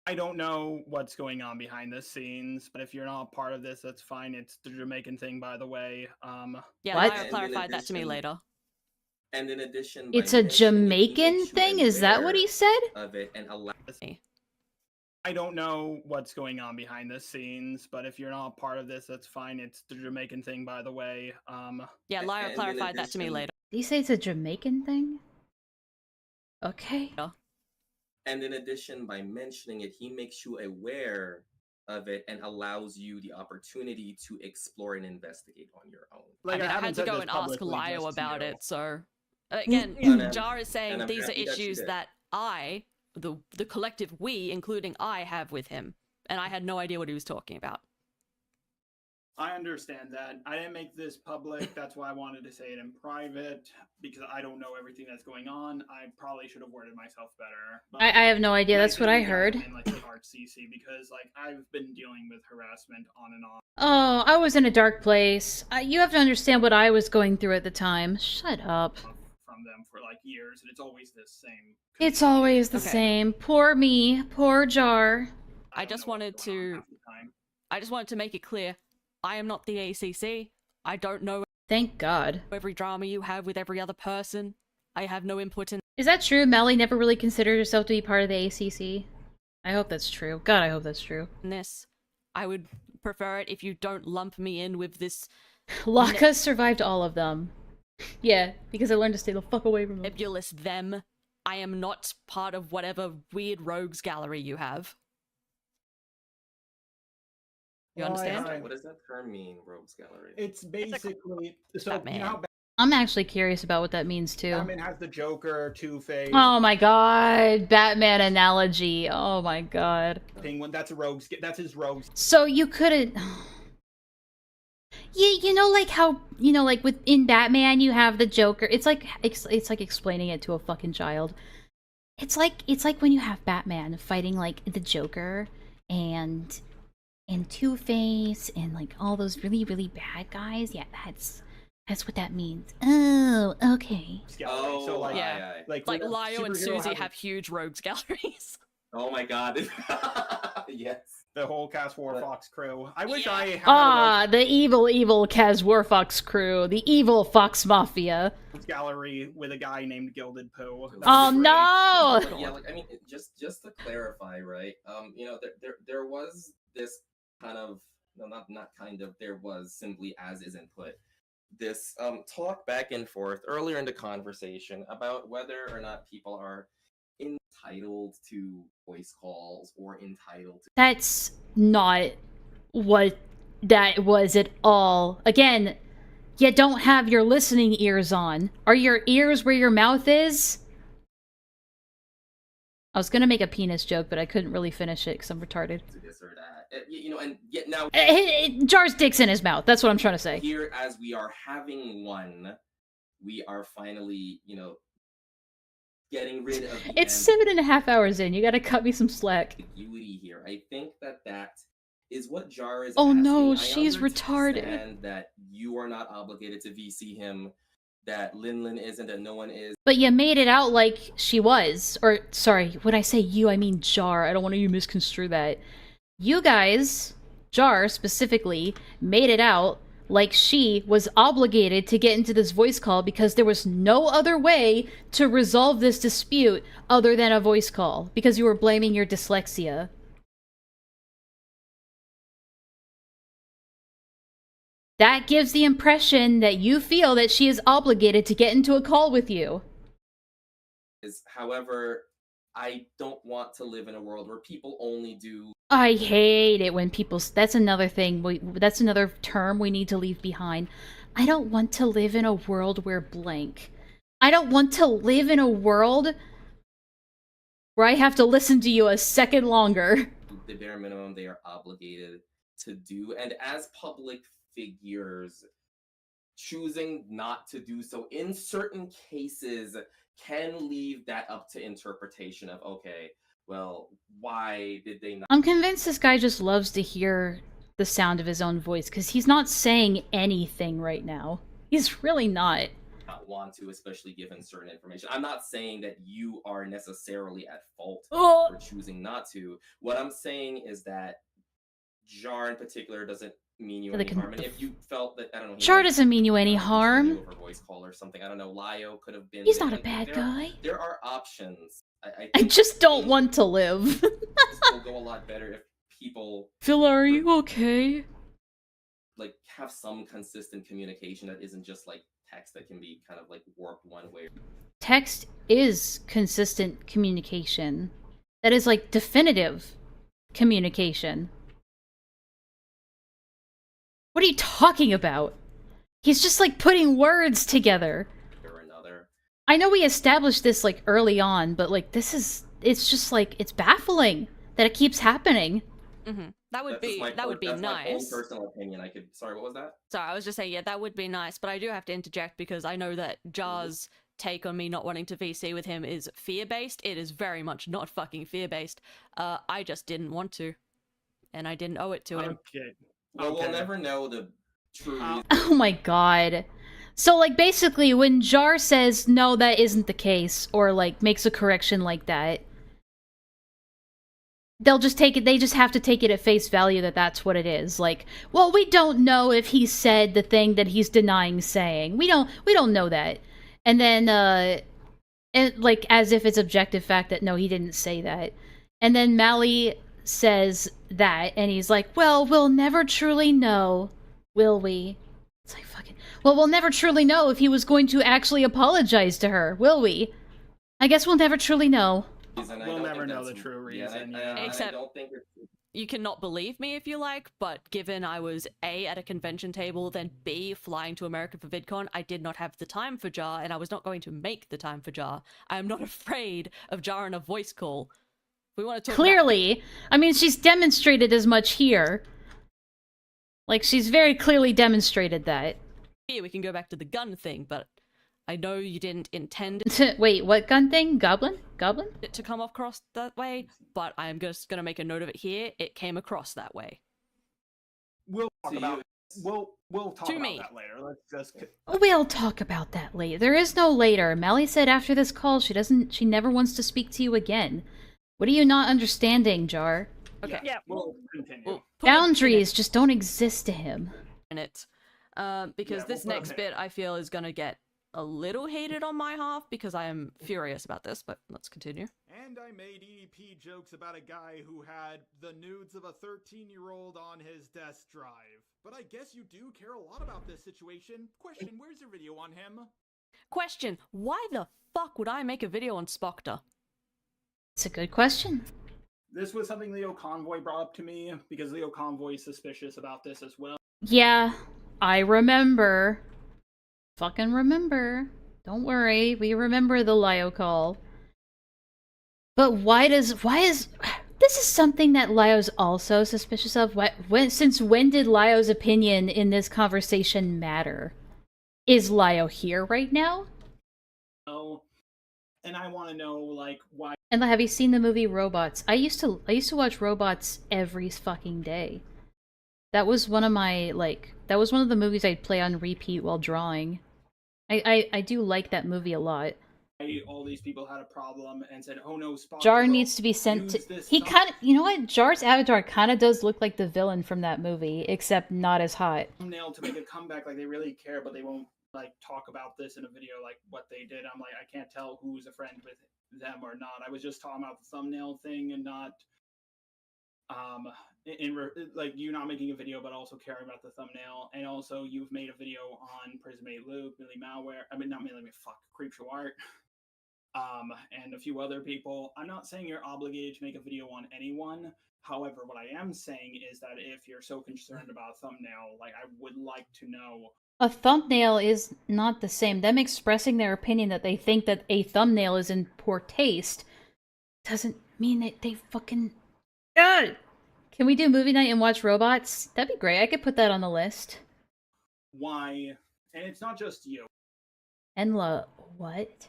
Speaker 14: I don't know what's going on behind the scenes, but if you're not part of this, that's fine. It's the Jamaican thing, by the way.
Speaker 10: Yeah, Lyra clarified that to me later.
Speaker 17: And in addition,
Speaker 1: It's a Jamaican thing? Is that what he said?
Speaker 17: Of it and allow.
Speaker 14: I don't know what's going on behind the scenes, but if you're not part of this, that's fine. It's the Jamaican thing, by the way.
Speaker 10: Yeah, Lyra clarified that to me later.
Speaker 1: Did he say it's a Jamaican thing? Okay.
Speaker 17: And in addition, by mentioning it, he makes you aware of it and allows you the opportunity to explore and investigate on your own.
Speaker 10: I mean, I had to go and ask Lio about it, so... Again,
Speaker 17: And
Speaker 10: Jar is saying
Speaker 17: I'm
Speaker 10: these are
Speaker 17: happy that you
Speaker 10: issues
Speaker 17: did.
Speaker 10: that I, the collective we, including I, have with him. And I had no idea what he was talking about.
Speaker 14: I understand that. I didn't make this public. That's why I wanted to say it in private, because I don't know everything that's going on. I probably should have worded myself better. But
Speaker 1: I have no idea. That's what I heard.
Speaker 14: in, like, the hard CC, because like I've been dealing with harassment on and off.
Speaker 1: Oh, I was in a dark place. You have to understand what I was going through at the time. Shut up.
Speaker 14: From them for like years, and it's always the same.
Speaker 1: It's always the same. Poor me. Poor Jar.
Speaker 10: I just wanted to make it clear. I am not the ACC. I don't know.
Speaker 1: Thank God.
Speaker 10: Every drama you have with every other person. I have no input in.
Speaker 1: Is that true? Melly never really considered herself to be part of the ACC? I hope that's true. God, I hope that's true.
Speaker 10: This, I would prefer it if you don't lump me in with this.
Speaker 1: Laka survived all of them. Yeah, because I learned to stay the fuck away from them.
Speaker 10: Nebulous them. I am not part of whatever weird rogues gallery you have. You understand?
Speaker 17: What does that term mean, rogues gallery?
Speaker 18: It's basically so
Speaker 10: Batman.
Speaker 18: you know how
Speaker 1: I'm actually curious about what that means too.
Speaker 18: Batman has the Joker, Two-Face.
Speaker 1: Oh my god, Batman analogy. Oh my god.
Speaker 18: Penguin. That's a rogues. That's his rogues.
Speaker 1: So you couldn't. You know, like how like in Batman you have the Joker. It's like explaining it to a fucking child. It's like when you have Batman fighting like the Joker and Two-Face and like all those really bad guys. Yeah, that's what that means. Oh, okay.
Speaker 17: Oh,
Speaker 18: so like,
Speaker 10: yeah.
Speaker 18: like
Speaker 10: Lio and
Speaker 18: superhero
Speaker 10: Susie have huge rogues galleries.
Speaker 17: Oh my god. Yes.
Speaker 18: The whole Cast War Fox crew. I wish I had
Speaker 1: Ah, the evil Kaz Warfox crew, the evil Fox Mafia.
Speaker 18: a gallery with a guy named Gilded Pooh.
Speaker 1: Oh no!
Speaker 17: But yeah, like I mean, just to clarify, right? You know, there was this kind of not kind of, there was simply as is input. This talk back and forth earlier in the conversation about whether or not people are entitled to voice calls or entitled to.
Speaker 1: That's not what that was at all. Again, you don't have your listening ears on. Are your ears where your mouth is? I was gonna make a penis joke, but I couldn't really finish it because I'm retarded.
Speaker 17: To this or that, you know, and yet now
Speaker 1: Jar's dick's in his mouth. That's what I'm trying to say.
Speaker 17: here, as we are having one, we are finally, you know, getting rid of the
Speaker 1: It's 7.5 hours in. You gotta cut me some slack.
Speaker 17: ambiguity here. I think that is what Jar is
Speaker 1: Oh
Speaker 17: asking.
Speaker 1: no,
Speaker 17: I
Speaker 1: she's retarded.
Speaker 17: understand that you are not obligated to VC him, that Lin isn't, that no one is.
Speaker 1: But you made it out like she was. Or, sorry, when I say you, I mean Jar. I don't want you to misconstrue that. You guys, Jar specifically, made it out like she was obligated to get into this voice call because there was no other way to resolve this dispute other than a voice call, because you were blaming your dyslexia. That gives the impression that you feel that she is obligated to get into a call with you.
Speaker 17: However, I don't want to live in a world where people only do.
Speaker 1: I hate it when people... That's another thing. That's another term we need to leave behind. I don't want to live in a world where blank. I don't want to live in a world where I have to listen to you a second longer.
Speaker 17: The bare minimum they are obligated to do. And as public figures, choosing not to do so in certain cases can leave that up to interpretation of, okay, well, why did they not?
Speaker 1: I'm convinced this guy just loves to hear the sound of his own voice, because he's not saying anything right now. He's really not.
Speaker 17: Want to, especially given certain information. I'm not saying that you are necessarily at fault for choosing not to. What I'm saying is that Jar in particular doesn't mean you any harm. And if you felt that, I don't know,
Speaker 1: Jar doesn't mean you any harm.
Speaker 17: Over voice call or something, I don't know, Lio could have been.
Speaker 1: He's not a bad guy.
Speaker 17: There are options.
Speaker 1: I just don't want to live.
Speaker 17: This will go a lot better if people.
Speaker 1: Phil, are you okay?
Speaker 17: Like, have some consistent communication that isn't just like text that can be kind of like warped one way.
Speaker 1: Text is consistent communication. That is like definitive communication. What are you talking about? He's just like putting words together.
Speaker 17: Or another.
Speaker 1: I know we established this like early on, but like it's just like, it's baffling that it keeps happening.
Speaker 10: Mm-hmm. That would be nice.
Speaker 17: My own personal opinion. Sorry, what was that?
Speaker 10: Sorry, I was just saying, yeah, that would be nice, but I do have to interject because I know that Jar's take on me not wanting to VC with him is fear-based. It is very much not fucking fear-based. I just didn't want to, and I didn't owe it to him.
Speaker 18: Okay.
Speaker 17: Well, we'll never know the true reason.
Speaker 1: Oh my god. So like basically when Jar says no, that isn't the case, or like makes a correction like that, they'll just take it, they just have to take it at face value that that's what it is. Like, well, we don't know if he said the thing that he's denying saying. We don't know that. And then And, like, as if it's objective fact that, no, he didn't say that. And then Mally says that, and he's like, well, we'll never truly know, will we? It's like, fucking... Well, we'll never truly know if he was going to actually apologize to her, will we? I guess we'll never truly know.
Speaker 18: We'll never know the true reason.
Speaker 10: Except, you cannot believe me if you like, but given I was A, at a convention table, then B, flying to America for VidCon, I did not have the time for Jar, and I was not going to make the time for Jar. I am not afraid of Jar in a voice call. We want to talk
Speaker 1: Clearly. I mean, she's demonstrated as much here. Like, she's very clearly demonstrated that.
Speaker 10: Here, we can go back to the gun thing, but I know you didn't intend
Speaker 1: Wait, what gun thing? Goblin? Goblin?
Speaker 10: it to come across that way, but I'm just gonna make a note of it here. It came across that way.
Speaker 18: We'll talk about we'll talk
Speaker 10: To
Speaker 18: about
Speaker 10: me.
Speaker 18: that later. Let's just
Speaker 1: We'll talk about that later. There is no later. Mally said after this call she never wants to speak to you again. What are you not understanding, Jar?
Speaker 10: Okay.
Speaker 18: Yeah, we'll continue.
Speaker 1: Boundaries just don't exist to him.
Speaker 10: In it. Because this next bit I feel is gonna get a little hated on my half because I am furious about this, but let's continue.
Speaker 3: And I made EDP jokes about a guy who had the nudes of a 13-year-old on his desk drive. But I guess you do care a lot about this situation. Question, where's your video on him?
Speaker 10: Question, why the fuck would I make a video on Spoctor?
Speaker 1: It's a good question.
Speaker 18: This was something Leo Convoy brought up to me because Leo Convoy is suspicious about this as well.
Speaker 1: Yeah, I remember. Fucking remember. Don't worry, we remember the Lio call. But why is... This is something that Lio's also suspicious of. Since when did Lio's opinion in this conversation matter? Is Lio here right now?
Speaker 18: Oh, and I want to know, like, why...
Speaker 1: And have you seen the movie Robots? I used to watch Robots every fucking day. That was one of my, like... That was one of the movies I'd play on repeat while drawing. I do like that movie a lot.
Speaker 18: All these people had a problem and said, oh no, Spock...
Speaker 1: Jar needs to be sent to... He kind of... You know what? Jar's avatar kind of does look like the villain from that movie, except not as hot.
Speaker 18: Thumbnail to make a comeback, like they really care, but they won't, like, talk about this in a video, like, what they did. I'm like, I can't tell who's a friend with them or not. I was just talking about the thumbnail thing and not... like you not making a video but also caring about the thumbnail, and also you've made a video on Prismate Luke, Millie Malware, not Millie, Creepshow Art, and a few other people. I'm not saying you're obligated to make a video on anyone. However, what I am saying is that if you're so concerned about a thumbnail, like, I would like to know.
Speaker 1: A thumbnail is not the same. Them expressing their opinion that they think that a thumbnail is in poor taste doesn't mean that they fucking... Can we do movie night and watch Robots? That'd be great. I could put that on the list.
Speaker 18: Why? And it's not just you.
Speaker 1: Enlaa, what?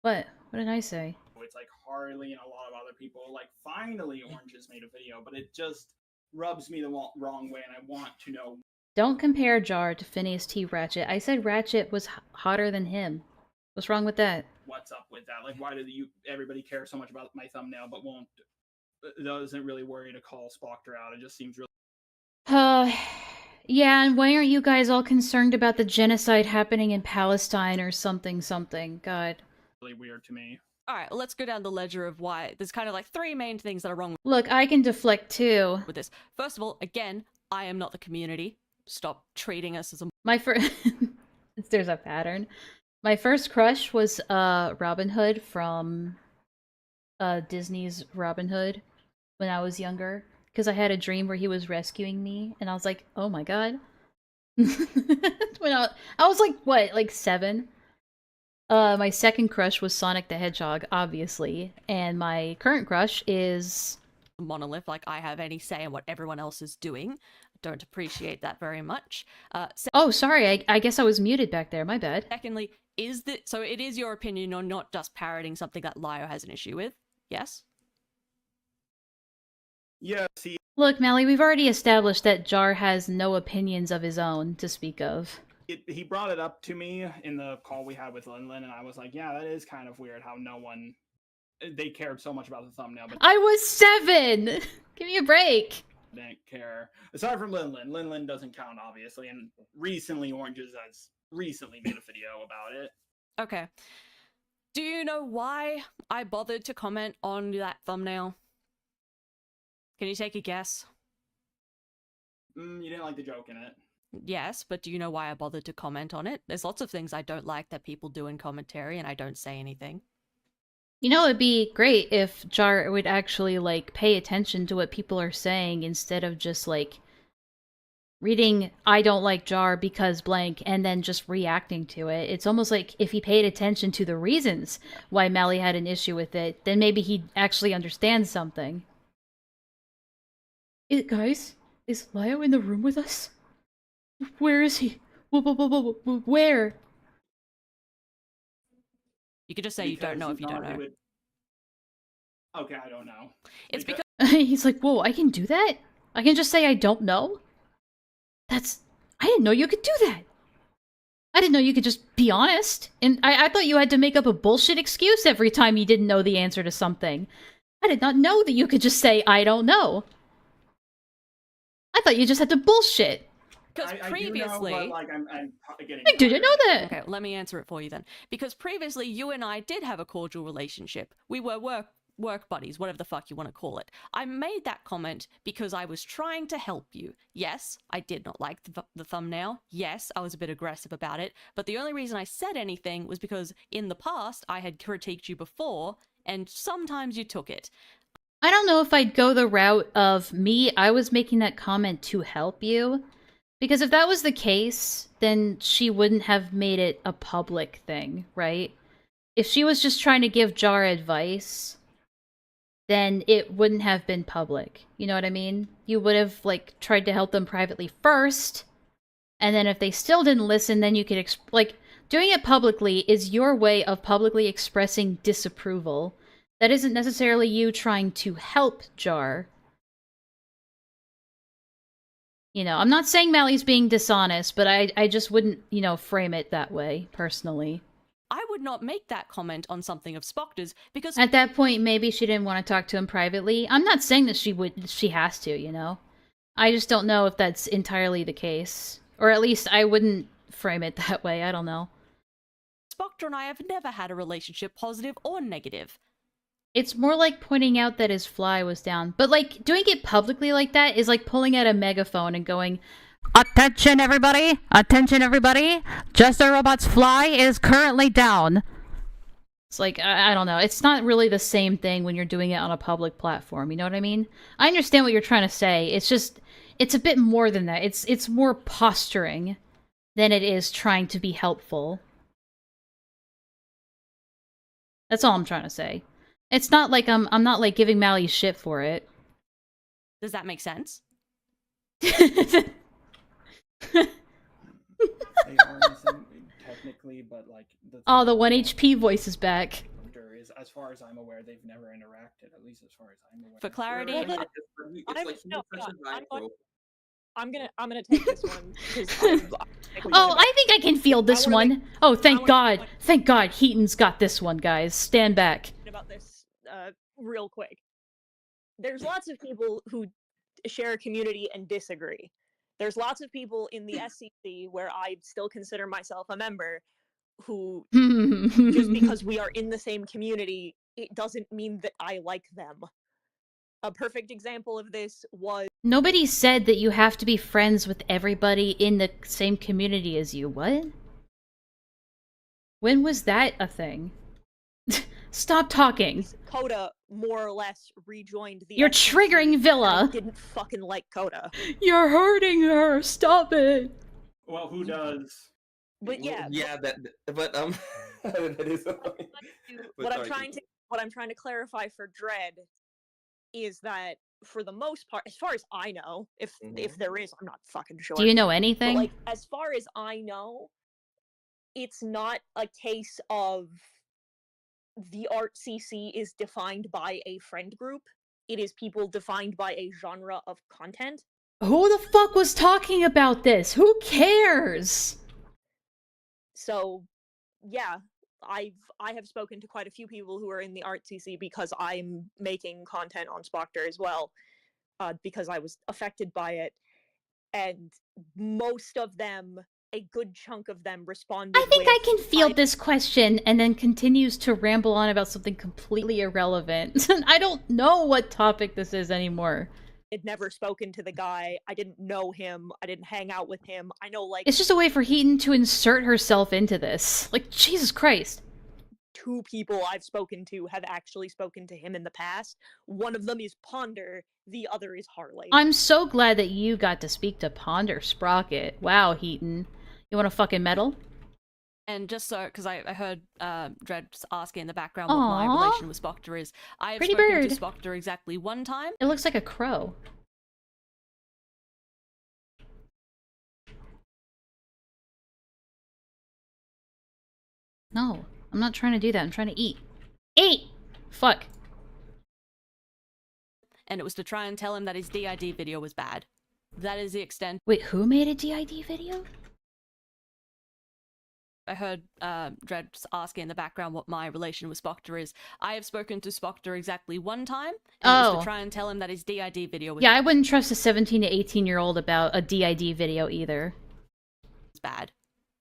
Speaker 1: What? What did I say?
Speaker 18: It's like Harley and a lot of other people. Like, finally Orange has made a video, but it just rubs me the wrong way, and I want to know.
Speaker 1: Don't compare Jar to Phineas T. Ratchet. I said Ratchet was hotter than him. What's wrong with that?
Speaker 18: What's up with that? Like, why do everybody care so much about my thumbnail, but doesn't really worry to call Spoctor out? It just seems really...
Speaker 1: Yeah, and why aren't you guys all concerned about the genocide happening in Palestine or something? God.
Speaker 18: Really weird to me.
Speaker 10: Alright, let's go down the ledger of why. There's kind of like three main things that are wrong
Speaker 1: Look, I can deflect too.
Speaker 10: with this. First of all, again, I am not the community. Stop treating us as a...
Speaker 1: My first... There's a pattern. My first crush was Robin Hood from Disney's Robin Hood when I was younger. Because I had a dream where he was rescuing me, and I was like, oh my god. When I was like, what, like 7? My second crush was Sonic the Hedgehog, obviously. And my current crush is...
Speaker 10: Monolith, like I have any say in what everyone else is doing. I don't appreciate that very much.
Speaker 1: Oh, sorry, I guess I was muted back there, my bad.
Speaker 10: Secondly, so it is your opinion on not just parroting something that Lio has an issue with? Yes?
Speaker 18: Yeah, see...
Speaker 1: Look, Mally, we've already established that Jar has no opinions of his own to speak of.
Speaker 18: He brought it up to me in the call we had with Linlin, and I was like, yeah, that is kind of weird how no one... They cared so much about the thumbnail, but...
Speaker 1: I was 7! Give me a break!
Speaker 18: Didn't care. Aside from Linlin. Linlin doesn't count, obviously, and recently Oranges has recently made a video about it.
Speaker 10: Okay. Do you know why I bothered to comment on that thumbnail? Can you take a guess?
Speaker 18: You didn't like the joke in it.
Speaker 10: Yes, but do you know why I bothered to comment on it? There's lots of things I don't like that people do in commentary, and I don't say anything.
Speaker 1: You know, it'd be great if Jar would actually, like, pay attention to what people are saying instead of just, like, reading I don't like Jar because blank and then just reacting to it. It's almost like if he paid attention to the reasons why Mally had an issue with it, then maybe he'd actually understand something. Guys, is Leo in the room with us? Where is he? Where?
Speaker 10: You could just say you don't know if you don't know.
Speaker 18: Okay, I don't know.
Speaker 10: It's because
Speaker 1: He's like, whoa, I can do that? I can just say I don't know? I didn't know you could do that. I didn't know you could just be honest. And I thought you had to make up a bullshit excuse every time you didn't know the answer to something. I did not know that you could just say, I don't know. I thought you just had to bullshit.
Speaker 10: Because previously...
Speaker 18: I do know, but, like, I'm getting...
Speaker 1: I didn't know that!
Speaker 10: Okay, let me answer it for you then. Because previously, you and I did have a cordial relationship. We were work buddies, whatever the fuck you want to call it. I made that comment because I was trying to help you. Yes, I did not like the thumbnail. Yes, I was a bit aggressive about it. But the only reason I said anything was because in the past, I had critiqued you before, and sometimes you took it.
Speaker 1: I don't know if I'd go the route of I was making that comment to help you. Because if that was the case, then she wouldn't have made it a public thing, right? If she was just trying to give Jar advice, then it wouldn't have been public. You know what I mean? You would have, like, tried to help them privately first, and then if they still didn't listen, then you could, doing it publicly is your way of publicly expressing disapproval. That isn't necessarily you trying to help Jar. You know, I'm not saying Mally's being dishonest, but I just wouldn't, frame it that way, personally.
Speaker 10: I would not make that comment on something of Spoctor's because...
Speaker 1: At that point, maybe she didn't want to talk to him privately. I'm not saying that she has to, you know? I just don't know if that's entirely the case. Or at least I wouldn't frame it that way, I don't know.
Speaker 10: Spoctor and I have never had a relationship, positive or negative.
Speaker 1: It's more like pointing out that his fly was down. But, like, doing it publicly like that is like pulling out a megaphone and going, "Attention, everybody! Attention, everybody! Jester Robot's fly is currently down." It's like, I don't know. It's not really the same thing when you're doing it on a public platform, you know what I mean? I understand what you're trying to say. It's just, it's a bit more than that. It's more posturing than it is trying to be helpful. That's all I'm trying to say. It's not like I'm not like giving Mally shit for it.
Speaker 10: Does that make sense?
Speaker 18: They are the same, technically, but like
Speaker 1: the 1 HP voice is back.
Speaker 18: Is, as far as I'm aware, they've never interacted. At least as far as I'm aware.
Speaker 10: For clarity,
Speaker 16: I'm gonna take this one.
Speaker 1: I think I can field this one. Thank God! Thank God, Heaton's got this one, guys. Stand back.
Speaker 16: About this, real quick. There's lots of people who share a community and disagree. There's lots of people in the SCC where I still consider myself a member who, just because we are in the same community, it doesn't mean that I like them. A perfect example of this was...
Speaker 1: Nobody said that you have to be friends with everybody in the same community as you. What? When was that a thing? Stop talking.
Speaker 16: Coda more or less rejoined the...
Speaker 1: You're triggering Villa.
Speaker 16: I didn't fucking like Coda.
Speaker 1: You're hurting her. Stop it.
Speaker 18: Well, who does?
Speaker 16: But yeah.
Speaker 17: Yeah, that is
Speaker 16: what I'm trying to clarify for Dread is that for the most part, as far as I know, if there is, I'm not fucking sure.
Speaker 1: Do you know anything?
Speaker 16: But, like, as far as I know, it's not a case of the art CC is defined by a friend group. It is people defined by a genre of content.
Speaker 1: Who the fuck was talking about this? Who cares?
Speaker 16: So, yeah, I have spoken to quite a few people who are in the art CC because I'm making content on Spoctor as well, because I was affected by it, and most of them a good chunk of them responded.
Speaker 1: I think I can field this question and then continues to ramble on about something completely irrelevant. I don't know what topic this is anymore.
Speaker 16: I'd never spoken to the guy. I didn't know him. I didn't hang out with him. I know, like...
Speaker 1: It's just a way for Heaton to insert herself into this. Like, Jesus Christ.
Speaker 16: 2 people I've spoken to have actually spoken to him in the past. One of them is Ponder, the other is Harley.
Speaker 1: I'm so glad that you got to speak to Ponder Sprocket. Wow, Heaton. You want a fucking medal?
Speaker 10: And just so, because I heard Dredd asking in the background what my
Speaker 1: Aww.
Speaker 10: relation with Spoctor is. I have
Speaker 1: Pretty
Speaker 10: spoken
Speaker 1: bird.
Speaker 10: to Spoctor exactly 1 time.
Speaker 1: It looks like a crow. No, I'm not trying to do that. I'm trying to eat. Eat! Fuck.
Speaker 10: And it was to try and tell him that his DID video was bad. That is the extent.
Speaker 1: Wait, who made a DID video?
Speaker 10: I heard Dredd asking in the background what my relation with Spoctor is. I have spoken to Spoctor exactly 1 time, and it was to try and tell him that his DID video was
Speaker 1: Yeah, I wouldn't trust a 17 to 18-year-old about a DID video either.
Speaker 10: bad.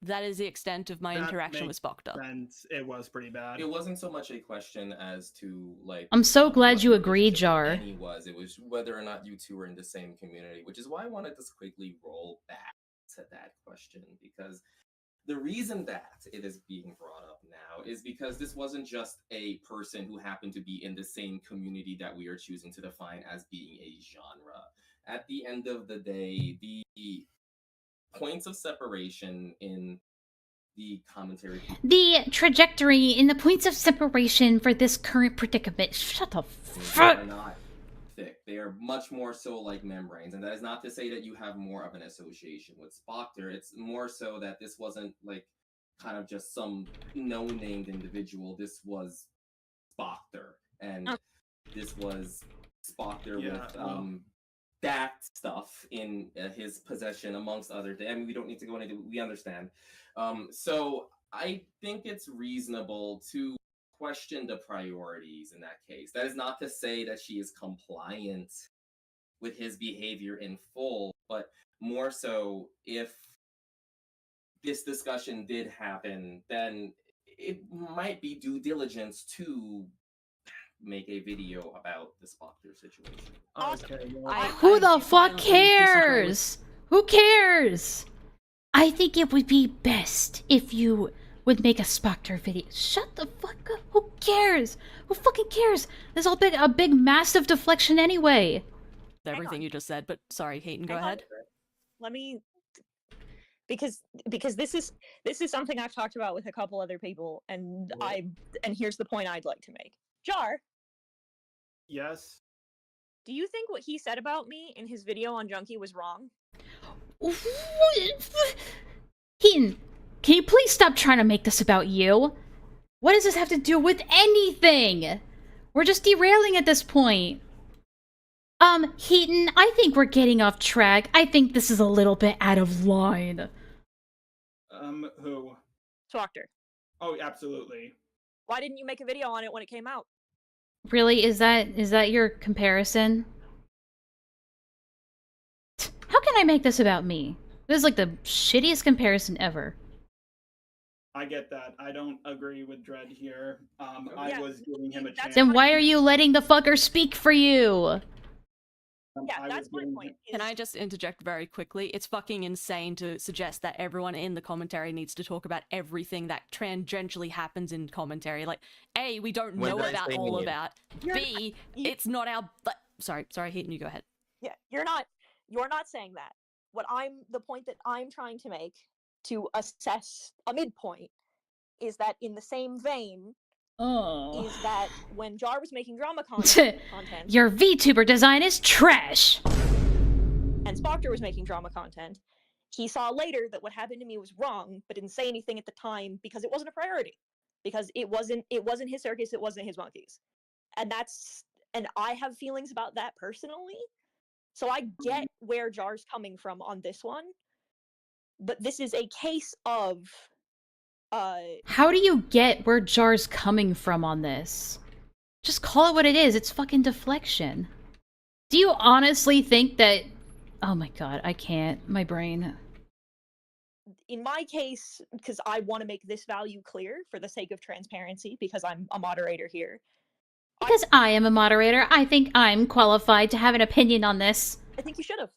Speaker 10: That is the extent of my interaction with Spoctor.
Speaker 18: And it was pretty bad.
Speaker 17: It wasn't so much a question as to, like...
Speaker 1: I'm so glad you agree, Jar.
Speaker 17: It was whether or not you two were in the same community, which is why I wanted to quickly roll back to that question, because the reason that it is being brought up now is because this wasn't just a person who happened to be in the same community that we are choosing to define as being a genre. At the end of the day, the points of separation in the commentary...
Speaker 1: The trajectory in the points of separation for this current predicament. Shut the fuck.
Speaker 17: They are not thick. They are much more so like membranes. And that is not to say that you have more of an association with Spoctor. It's more so that this wasn't like kind of just some no-named individual. This was Spoctor. And this was Spoctor with that stuff in his possession, amongst other things. I mean, we don't need to go into it. We understand. So I think it's reasonable to question the priorities in that case. That is not to say that she is compliant with his behavior in full, but more so if this discussion did happen, then it might be due diligence to make a video about the Spoctor situation.
Speaker 1: Who the fuck cares? Who cares? I think it would be best if you would make a Spoctor video. Shut the fuck up. Who cares? Who fucking cares? There's all a big massive deflection anyway.
Speaker 10: Everything you just said, but sorry, Hayden, go ahead.
Speaker 16: Let me, because this is something I've talked about with a couple other people, and here's the point I'd like to make. Jar.
Speaker 18: Yes.
Speaker 16: Do you think what he said about me in his video on Junkie was wrong?
Speaker 1: Heaton, can you please stop trying to make this about you? What does this have to do with anything? We're just derailing at this point. Heaton, I think we're getting off track. I think this is a little bit out of line.
Speaker 18: Who?
Speaker 16: Spoctor.
Speaker 18: Oh, absolutely.
Speaker 16: Why didn't you make a video on it when it came out?
Speaker 1: Really? Is that your comparison? How can I make this about me? This is like the shittiest comparison ever.
Speaker 18: I get that. I don't agree with Dredd here. I was giving him a chance.
Speaker 1: Then why are you letting the fucker speak for you?
Speaker 16: Yeah, that's my point.
Speaker 10: Can I just interject very quickly? It's fucking insane to suggest that everyone in the commentary needs to talk about everything that tangentially happens in commentary. Like, A, we don't know about all about. B, it's not our... Sorry, Heaton, you go ahead.
Speaker 16: Yeah, you're not saying that. The point that I'm trying to make to assess a midpoint is that in the same vein, is that when Jar was making drama content,
Speaker 1: Your VTuber design is trash!
Speaker 16: And Spoctor was making drama content, he saw later that what happened to me was wrong, but didn't say anything at the time because it wasn't a priority. Because it wasn't his circus, it wasn't his monkeys. And I have feelings about that personally. So I get where Jar's coming from on this one. But this is a case of
Speaker 1: How do you get where Jar's coming from on this? Just call it what it is. It's fucking deflection. Do you honestly think that... Oh my god, I can't. My brain.
Speaker 16: in my case, because I want to make this value clear for the sake of transparency, because I'm a moderator here.
Speaker 1: Because I am a moderator, I think I'm qualified to have an opinion on this.
Speaker 16: I think you should have.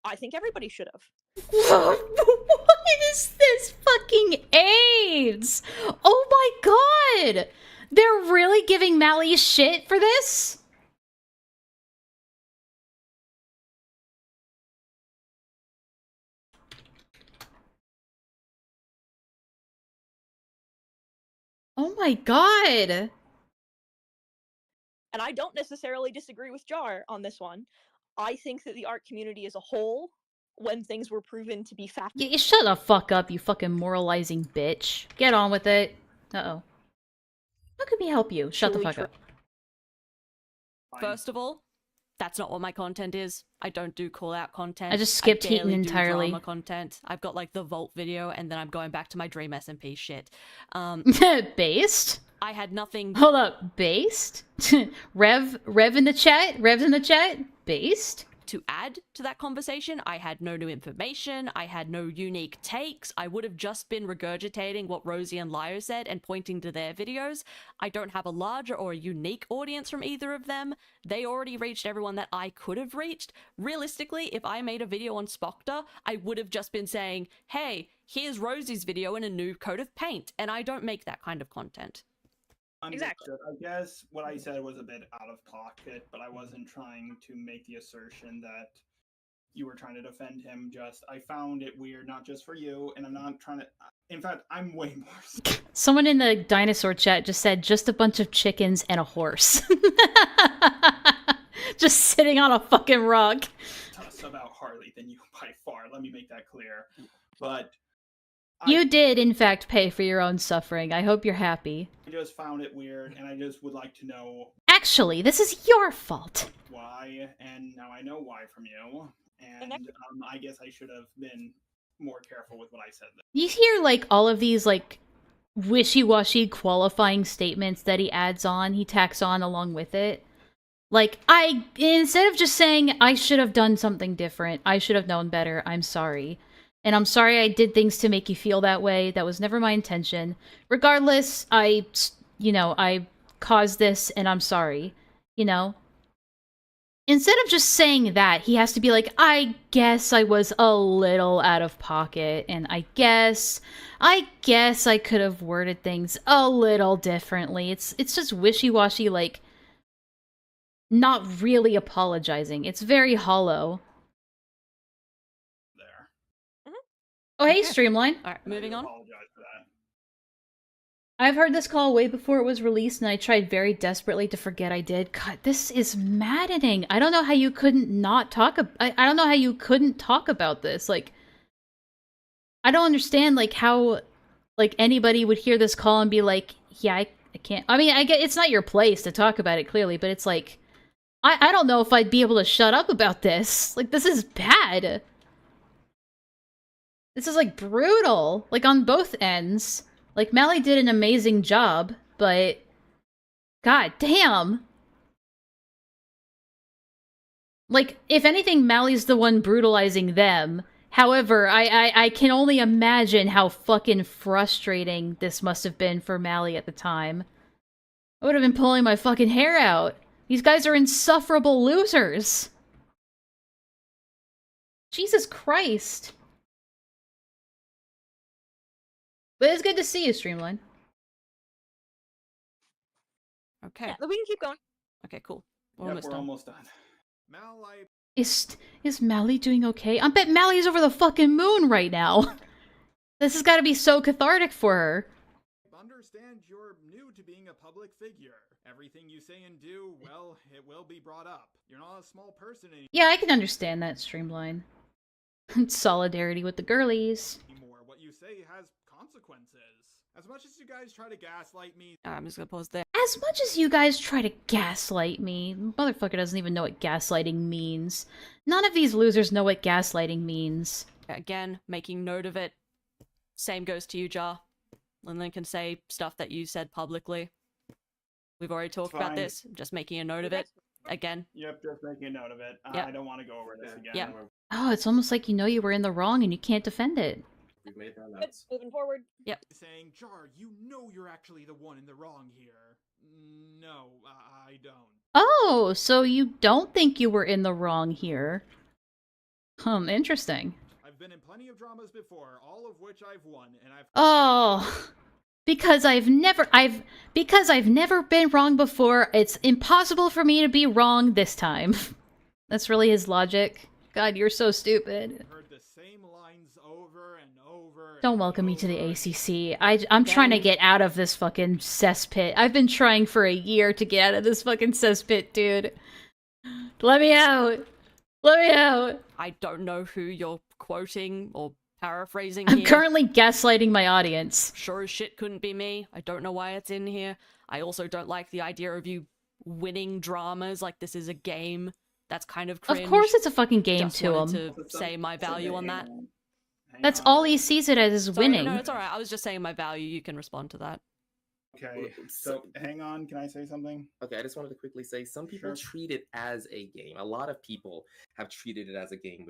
Speaker 16: I think everybody should have.
Speaker 1: What is this fucking AIDS? Oh my god! They're really giving Mally shit for this? Oh my god!
Speaker 16: And I don't necessarily disagree with Jar on this one. I think that the art community as a whole, when things were proven to be fact—
Speaker 1: You shut the fuck up, you fucking moralizing bitch. Get on with it. Uh-oh. How can we help you? Shut the fuck up.
Speaker 10: First of all, that's not what my content is. I don't do call-out content.
Speaker 1: I just skipped Heaton
Speaker 10: barely do
Speaker 1: entirely.
Speaker 10: drama content. I've got like the Vault video, and then I'm going back to my Dream SMP shit.
Speaker 1: Based?
Speaker 10: I had nothing.
Speaker 1: Hold up, based? Rev in the chat? Rev's in the chat? Based?
Speaker 10: To add to that conversation, I had no new information, I had no unique takes, I would have just been regurgitating what Rosie and Lio said and pointing to their videos. I don't have a larger or a unique audience from either of them. They already reached everyone that I could have reached. Realistically, if I made a video on Spoctor, I would have just been saying, hey, here's Rosie's video in a new coat of paint, and I don't make that kind of content.
Speaker 18: Exactly. I guess what I said was a bit out of pocket, but I wasn't trying to make the assertion that you were trying to defend him. Just, I found it weird, not just for you, and I'm not trying to. In fact, I'm way more.
Speaker 1: Someone in the dinosaur chat just said, just a bunch of chickens and a horse. Just sitting on a fucking rock.
Speaker 18: Less about Harley than you by far. Let me make that clear. But
Speaker 1: you did, in fact, pay for your own suffering. I hope you're happy.
Speaker 18: I just found it weird, and I just would like to know
Speaker 1: Actually, this is your fault.
Speaker 18: why, and now I know why from you. And I guess I should have been more careful with what I said there.
Speaker 1: You hear, like, all of these, like, wishy-washy qualifying statements that he adds on, he tacks on along with it. Like, instead of just saying, I should have done something different, I should have known better, I'm sorry. And I'm sorry I did things to make you feel that way. That was never my intention. Regardless, I caused this and I'm sorry. You know? Instead of just saying that, he has to be like, I guess I was a little out of pocket, and I guess I could have worded things a little differently. It's just wishy-washy, like, not really apologizing. It's very hollow. Oh, hey, Streamline.
Speaker 10: Alright, moving on.
Speaker 1: I've heard this call way before it was released, and I tried very desperately to forget I did. God, this is maddening. I don't know how you couldn't not talk I don't know how you couldn't talk about this. Like, I don't understand, like, how, like, anybody would hear this call and be like, yeah, I can't. I mean, I get it's not your place to talk about it, clearly, but it's like, I don't know if I'd be able to shut up about this. Like, this is bad. This is, like, brutal. Like, on both ends. Like, Mally did an amazing job, but god damn. Like, if anything, Mally's the one brutalizing them. However, I can only imagine how fucking frustrating this must have been for Mally at the time. I would have been pulling my fucking hair out. These guys are insufferable losers. Jesus Christ. But it's good to see you, Streamline.
Speaker 10: Okay.
Speaker 16: Yeah, we can keep going.
Speaker 10: Okay, cool.
Speaker 18: We're almost done.
Speaker 1: Is Mally doing okay? I bet Mally's over the fucking moon right now. This has got to be so cathartic for her.
Speaker 3: Understand you're new to being a public figure. Everything you say and do, well, it will be brought up. You're not a small person anymore.
Speaker 1: Yeah, I can understand that, Streamline. Solidarity with the girlies.
Speaker 3: What you say has consequences. As much as you guys try to gaslight me...
Speaker 10: I'm just gonna pause there.
Speaker 1: As much as you guys try to gaslight me, motherfucker doesn't even know what gaslighting means. None of these losers know what gaslighting means.
Speaker 10: Again, making note of it. Same goes to you, Jar. Linlin can say stuff that you said publicly. We've already talked about this. Just making a note of it. Again.
Speaker 18: Yep, just making a note of it.
Speaker 10: Yep.
Speaker 18: I don't want to go over this again.
Speaker 10: Yeah.
Speaker 1: Oh, it's almost like you know you were in the wrong and you can't defend it.
Speaker 17: We've made our
Speaker 16: Good.
Speaker 17: notes.
Speaker 16: Moving forward.
Speaker 10: Yep.
Speaker 3: Saying, Jar, you know you're actually the one in the wrong here. No, I don't.
Speaker 1: Oh, so you don't think you were in the wrong here. Interesting.
Speaker 3: I've been in plenty of dramas before, all of which I've won, and I've...
Speaker 1: Oh, because I've never been wrong before, it's impossible for me to be wrong this time. That's really his logic. God, you're so stupid.
Speaker 3: heard the same lines over and over.
Speaker 1: Don't welcome me to the ACC. I'm trying to get out of this fucking cesspit. I've been trying for a year to get out of this fucking cesspit, dude. Let me out. Let me out.
Speaker 10: I don't know who you're quoting or paraphrasing
Speaker 1: I'm
Speaker 10: here.
Speaker 1: currently gaslighting my audience.
Speaker 10: Sure as shit couldn't be me. I don't know why it's in here. I also don't like the idea of you winning dramas like this is a game. That's kind of cringe.
Speaker 1: Of course it's a fucking game
Speaker 10: Just
Speaker 1: to him.
Speaker 10: wanted to say my value on that.
Speaker 1: That's all he sees it as is
Speaker 10: Sorry,
Speaker 1: winning.
Speaker 10: No, it's alright. I was just saying my value. You can respond to that.
Speaker 18: Okay, so hang on. Can I say something?
Speaker 17: Okay, I just wanted to quickly say some people treat it as a game. A lot of people have treated it as a game.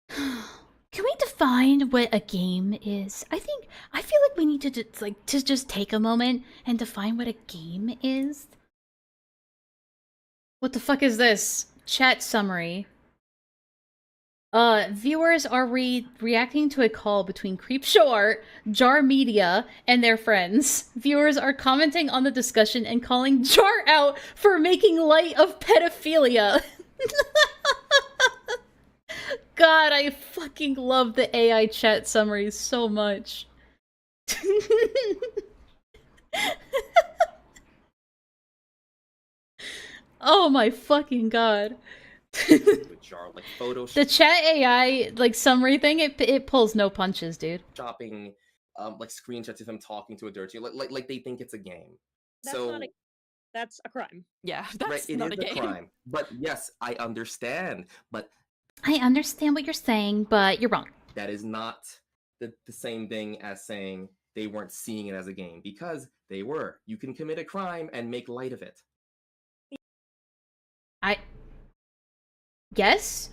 Speaker 1: Can we define what a game is? I feel like we need to just take a moment and define what a game is. What the fuck is this? Chat summary. Viewers are reacting to a call between Creepshow Art, Jar Media, and their friends. Viewers are commenting on the discussion and calling Jar out for making light of pedophilia. God, I fucking love the AI chat summaries so much. Oh my fucking god.
Speaker 17: Jar, like Photoshop.
Speaker 1: The chat AI like summary thing, it pulls no punches, dude.
Speaker 17: Shopping, like screenshots of him talking to a dirty, like they think it's a game.
Speaker 16: That's a crime.
Speaker 10: Yeah,
Speaker 17: right, it is a crime. But yes, I understand. But
Speaker 1: I understand what you're saying, but you're wrong.
Speaker 17: that is not the same thing as saying they weren't seeing it as a game, because they were. You can commit a crime and make light of it.
Speaker 1: Yes?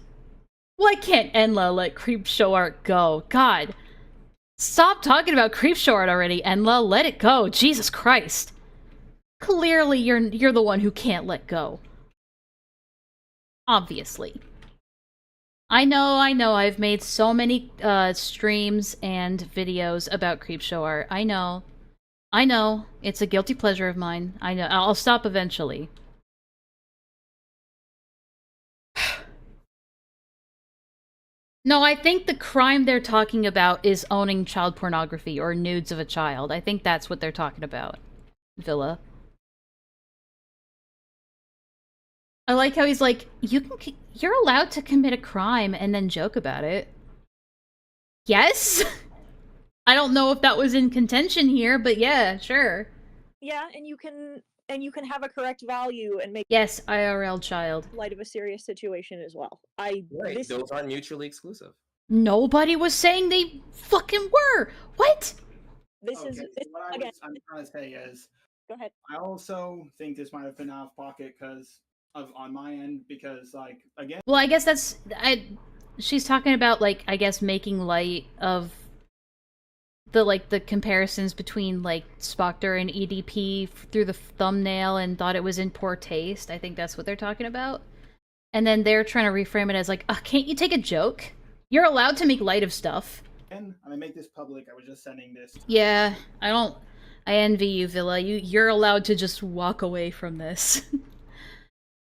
Speaker 1: Why can't Enlaa let Creepshow Art go? God. Stop talking about Creepshow Art already, Enlaa. Let it go. Jesus Christ. Clearly you're the one who can't let go. Obviously. I know, I've made so many streams and videos about Creepshow Art. I know. It's a guilty pleasure of mine. I know. I'll stop eventually. No, I think the crime they're talking about is owning child pornography or nudes of a child. I think that's what they're talking about, Villa. I like how he's like, you're allowed to commit a crime and then joke about it. Yes? I don't know if that was in contention here, but yeah, sure.
Speaker 16: Yeah, and you can have a correct value and make
Speaker 1: Yes, IRL child.
Speaker 16: light of a serious situation as well.
Speaker 17: Right, those aren't mutually exclusive.
Speaker 1: Nobody was saying they fucking were. What?
Speaker 16: This
Speaker 18: Okay,
Speaker 16: is
Speaker 18: so what
Speaker 16: again.
Speaker 18: I'm trying to say is,
Speaker 16: Go ahead.
Speaker 18: I also think this might have been out of pocket because of on my end, because like again.
Speaker 1: Well, I guess she's talking about like I guess making light of the comparisons between like Spoctor and EDP through the thumbnail and thought it was in poor taste. I think that's what they're talking about. And then they're trying to reframe it as like, can't you take a joke? You're allowed to make light of stuff.
Speaker 18: And I'm gonna make this public. I was just sending this.
Speaker 1: Yeah, I envy you, Villa. You're allowed to just walk away from this.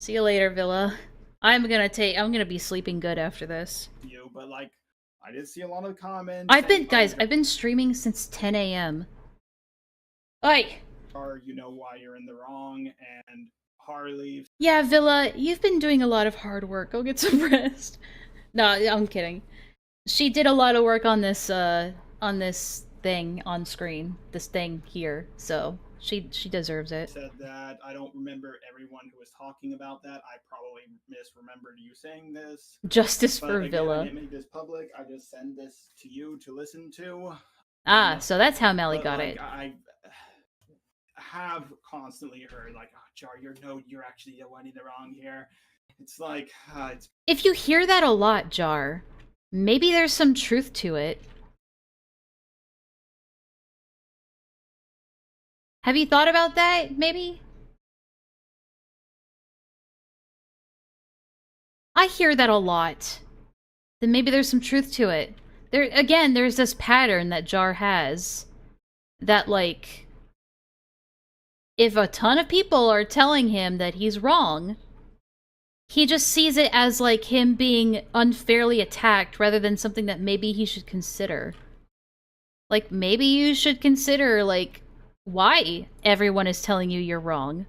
Speaker 1: See you later, Villa. I'm gonna be sleeping good after this.
Speaker 18: You, but like, I did see a lot of comments.
Speaker 1: I've been streaming since 10 a.m. Oi!
Speaker 18: Or you know why you're in the wrong, and Harley.
Speaker 1: Yeah, Villa, you've been doing a lot of hard work. Go get some rest. No, I'm kidding. She did a lot of work on this thing on screen. This thing here, so she deserves it.
Speaker 18: Said that I don't remember everyone who was talking about that. I probably misremembered you saying this.
Speaker 1: Justice
Speaker 18: But
Speaker 1: for
Speaker 18: again,
Speaker 1: Villa.
Speaker 18: I didn't make this public. I just send this to you to listen to.
Speaker 1: Ah, so that's how Melly
Speaker 18: But,
Speaker 1: got
Speaker 18: like,
Speaker 1: it.
Speaker 18: I have constantly heard like, Jar, you're actually the one in the wrong here. It's like, it's
Speaker 1: If you hear that a lot, Jar, maybe there's some truth to it. Have you thought about that, maybe? I hear that a lot. Then maybe there's some truth to it. There's this pattern that Jar has. That, like, if a ton of people are telling him that he's wrong, he just sees it as, like, him being unfairly attacked rather than something that maybe he should consider. Like, maybe you should consider, like, why everyone is telling you you're wrong.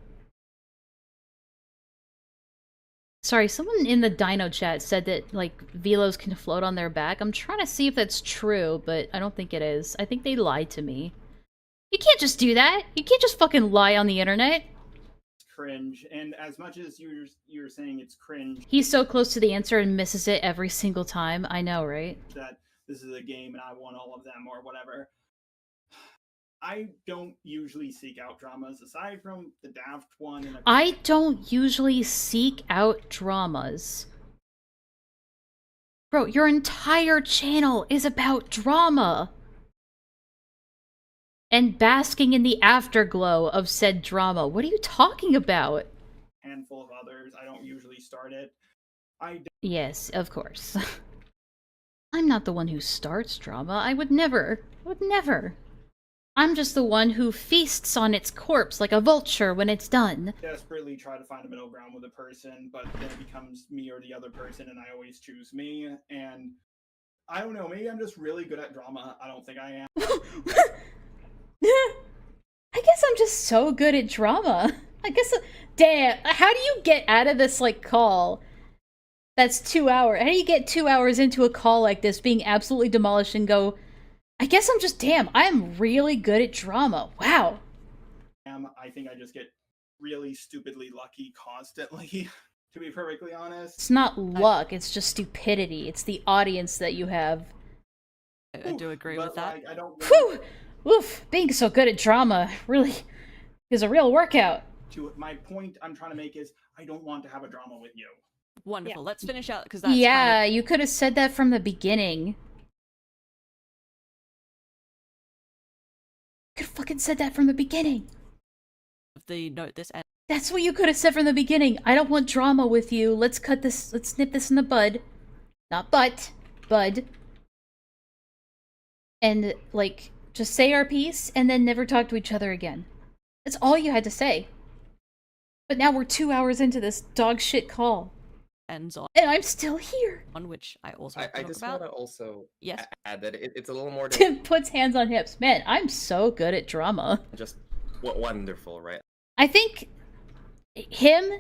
Speaker 1: Sorry, someone in the Dino chat said that, like, velos can float on their back. I'm trying to see if that's true, but I don't think it is. I think they lied to me. You can't just do that. You can't just fucking lie on the internet.
Speaker 18: Cringe, and as much as you're saying it's cringe,
Speaker 1: He's so close to the answer and misses it every single time. I know, right?
Speaker 18: that this is a game and I want all of them or whatever. I don't usually seek out dramas aside from the Daft one. And
Speaker 1: I don't usually seek out dramas. Bro, your entire channel is about drama. And basking in the afterglow of said drama. What are you talking about?
Speaker 18: handful of others. I don't usually start it.
Speaker 1: Yes, of course. I'm not the one who starts drama. I would never. I'm just the one who feasts on its corpse like a vulture when it's done.
Speaker 18: Desperately try to find a middle ground with a person, but then it becomes me or the other person, and I always choose me. And I don't know, maybe I'm just really good at drama. I don't think I am.
Speaker 1: I guess I'm just so good at drama. I guess, damn, how do you get out of this, like, call? That's 2 hours. How do you get 2 hours into a call like this, being absolutely demolished and go, I guess I'm just, damn, I am really good at drama. Wow.
Speaker 18: I think I just get really stupidly lucky constantly, to be perfectly honest.
Speaker 1: It's not luck, it's just stupidity. It's the audience that you have.
Speaker 10: I do agree with that.
Speaker 18: Like, I don't
Speaker 1: Whew! Oof, being so good at drama really is a real workout.
Speaker 18: My point I'm trying to make is, I don't want to have a drama with you.
Speaker 10: Wonderful. Let's finish out, because that's
Speaker 1: Yeah,
Speaker 10: kind
Speaker 1: you could have said that from the beginning. You could have fucking said that from the beginning.
Speaker 10: of the note this end.
Speaker 1: That's what you could have said from the beginning. I don't want drama with you. Let's cut this. Let's nip this in the bud. Not butt. Bud. And, like, just say our piece and then never talk to each other again. That's all you had to say. But now we're 2 hours into this dog shit call.
Speaker 10: Ends on.
Speaker 1: And I'm still here.
Speaker 10: On which I also
Speaker 17: I just want to also add that it's a little more
Speaker 1: Tim puts hands on hips. Man, I'm so good at drama.
Speaker 17: just wonderful, right?
Speaker 1: I think him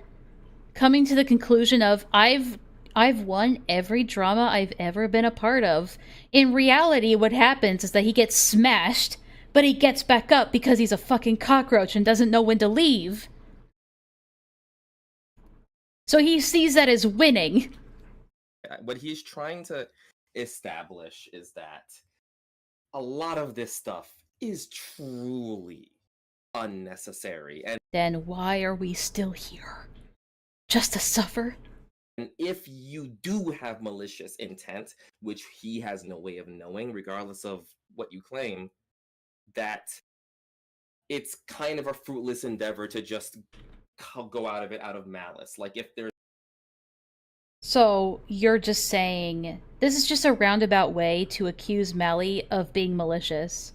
Speaker 1: coming to the conclusion of I've won every drama I've ever been a part of. In reality, what happens is that he gets smashed, but he gets back up because he's a fucking cockroach and doesn't know when to leave. So he sees that as winning.
Speaker 17: What he's trying to establish is that a lot of this stuff is truly unnecessary. And
Speaker 1: Then why are we still here? Just to suffer?
Speaker 17: And if you do have malicious intent, which he has no way of knowing, regardless of what you claim, that it's kind of a fruitless endeavor to just go out of it out of malice. Like, if there's...
Speaker 1: So you're just saying this is just a roundabout way to accuse Mally of being malicious.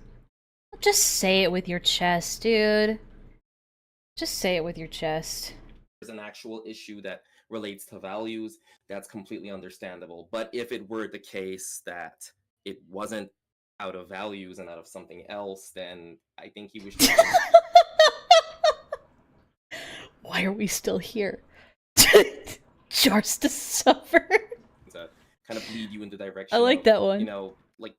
Speaker 1: Just say it with your chest, dude. Just say it with your chest.
Speaker 17: There's an actual issue that relates to values, that's completely understandable. But if it were the case that it wasn't out of values and out of something else, then I think he was just...
Speaker 1: Why are we still here? Just to suffer.
Speaker 17: to kind of lead you in the direction
Speaker 1: I like
Speaker 17: of,
Speaker 1: that one.
Speaker 17: You know, like,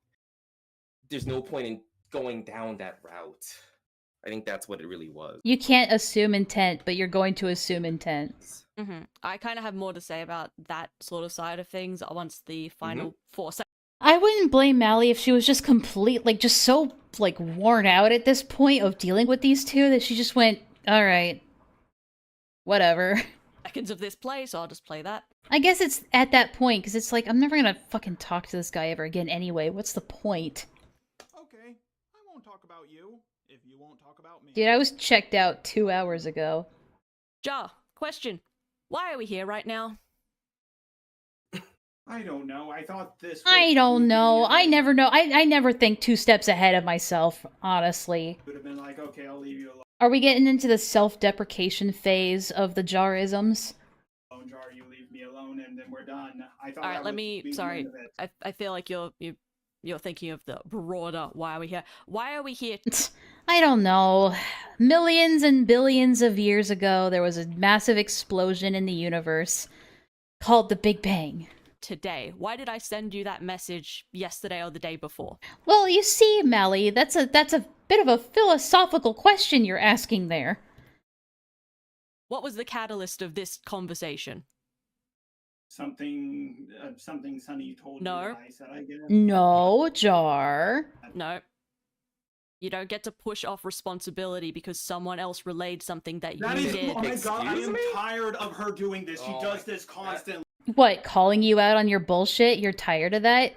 Speaker 17: there's no point in going down that route. I think that's what it really was.
Speaker 1: You can't assume intent, but you're going to assume intent.
Speaker 10: I kind of have more to say about that sort of side of things once the final 4 seconds.
Speaker 1: I wouldn't blame Mally if she was just just so, like, worn out at this point of dealing with these two that she just went, alright, whatever.
Speaker 10: Seconds of this play, so I'll just play that.
Speaker 1: I guess it's at that point, because it's like, I'm never gonna fucking talk to this guy ever again anyway. What's the point?
Speaker 3: Okay, I won't talk about you. if you won't talk about me.
Speaker 1: Dude, I was checked out 2 hours ago.
Speaker 10: Ja, question. Why are we here right now?
Speaker 18: I don't know. I thought this.
Speaker 1: I don't know. I never know. I never think 2 steps ahead of myself, honestly.
Speaker 18: Would have been like, okay, I'll leave you alone.
Speaker 1: Are we getting into the self-deprecation phase of the Jarisms?
Speaker 18: Jar, you leave me alone, and then we're done. I thought.
Speaker 10: All right, let me. Sorry, I feel like you're thinking of the broader. Why are we here? Why are we here?
Speaker 1: I don't know. Millions and billions of years ago, there was a massive explosion in the universe called the Big Bang.
Speaker 10: Today. Why did I send you that message yesterday or the day before?
Speaker 1: Well, you see, Mally, that's a bit of a philosophical question you're asking there.
Speaker 10: What was the catalyst of this conversation?
Speaker 18: Something Sunny told me.
Speaker 10: No.
Speaker 18: I said, I guess.
Speaker 1: No, Jar.
Speaker 10: No. You don't get to push off responsibility because someone else relayed something that you did.
Speaker 18: Oh my god, I am tired of her doing this. She does this constantly.
Speaker 1: What, calling you out on your bullshit? You're tired of that?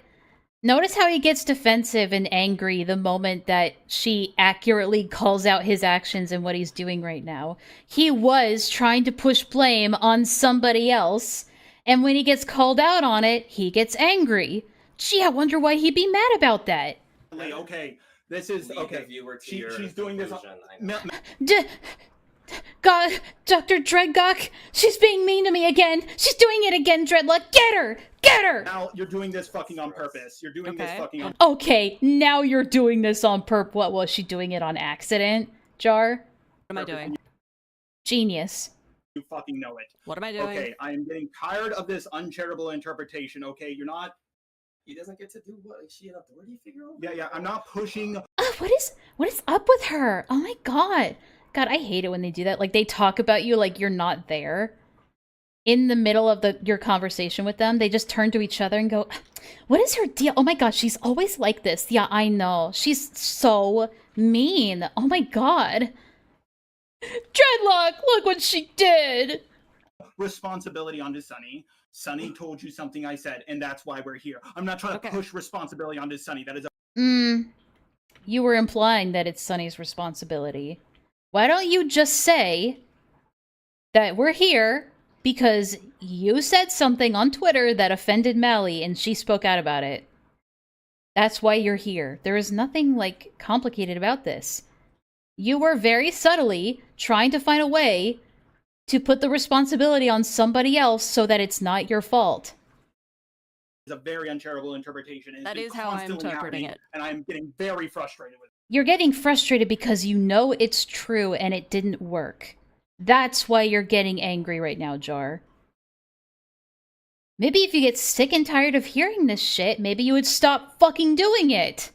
Speaker 1: Notice how he gets defensive and angry the moment that she accurately calls out his actions and what he's doing right now. He was trying to push blame on somebody else, and when he gets called out on it, he gets angry. Gee, I wonder why he'd be mad about that.
Speaker 18: Okay, this is okay. She's doing this.
Speaker 1: God, Dr. Dreadlock, she's being mean to me again. She's doing it again, Dreadlock. Get her! Get her!
Speaker 18: Now you're doing this fucking on purpose. You're doing this fucking on.
Speaker 1: Okay, now you're doing this on purpose. What was she doing it on accident, Jar?
Speaker 10: What am I doing?
Speaker 1: Genius.
Speaker 18: You fucking know it.
Speaker 10: What am I doing?
Speaker 18: Okay, I am getting tired of this uncharitable interpretation. Okay, you're not.
Speaker 17: He doesn't get to do what she had up. Where do you figure out?
Speaker 18: Yeah, I'm not pushing.
Speaker 1: What is up with her? Oh my god. God, I hate it when they do that. Like, they talk about you like you're not there. In the middle of your conversation with them, they just turn to each other and go, what is her deal? Oh my gosh, she's always like this. Yeah, I know. She's so mean. Oh my god. Dreadlock, look what she did.
Speaker 18: Responsibility onto Sunny. Sunny told you something I said, and that's why we're here. I'm not trying to push responsibility onto Sunny. That is
Speaker 1: You were implying that it's Sunny's responsibility. Why don't you just say that we're here because you said something on Twitter that offended Mally and she spoke out about it? That's why you're here. There is nothing, like, complicated about this. You were very subtly trying to find a way to put the responsibility on somebody else so that it's not your fault.
Speaker 18: It's a very uncharitable interpretation.
Speaker 10: That is how I'm interpreting it.
Speaker 18: And I'm getting very frustrated with it.
Speaker 1: You're getting frustrated because you know it's true and it didn't work. That's why you're getting angry right now, Jar. Maybe if you get sick and tired of hearing this shit, maybe you would stop fucking doing it.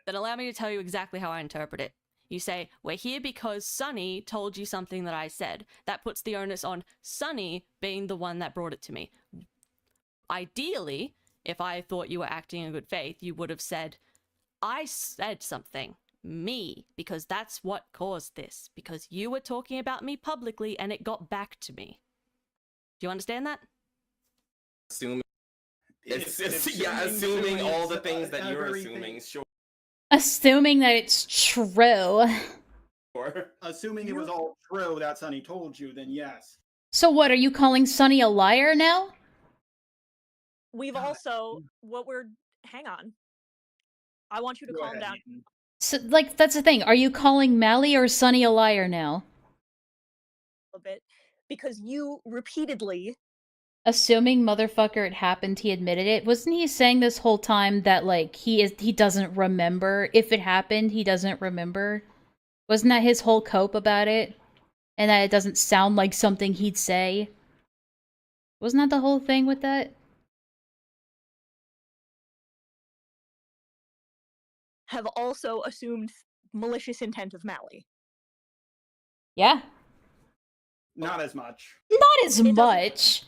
Speaker 10: Then allow me to tell you exactly how I interpret it. You say, we're here because Sunny told you something that I said. That puts the onus on Sunny being the one that brought it to me. Ideally, if I thought you were acting in good faith, you would have said, I said something. Me. Because that's what caused this. Because you were talking about me publicly and it got back to me. Do you understand that?
Speaker 17: Assuming assuming all the things that you're assuming, sure.
Speaker 1: Assuming that it's true.
Speaker 18: Assuming it was all true that Sunny told you, then yes.
Speaker 1: So what, are you calling Sunny a liar now?
Speaker 16: We've also, hang on. I want you to calm down.
Speaker 1: So, like, that's the thing. Are you calling Mally or Sunny a liar now?
Speaker 16: A bit, because you repeatedly...
Speaker 1: Assuming motherfucker it happened, he admitted it. Wasn't he saying this whole time that, like, he doesn't remember? If it happened, he doesn't remember? Wasn't that his whole cope about it? And that it doesn't sound like something he'd say? Wasn't that the whole thing with that?
Speaker 16: Have also assumed malicious intent of Mally.
Speaker 1: Yeah.
Speaker 18: Not as much.
Speaker 1: Not as much.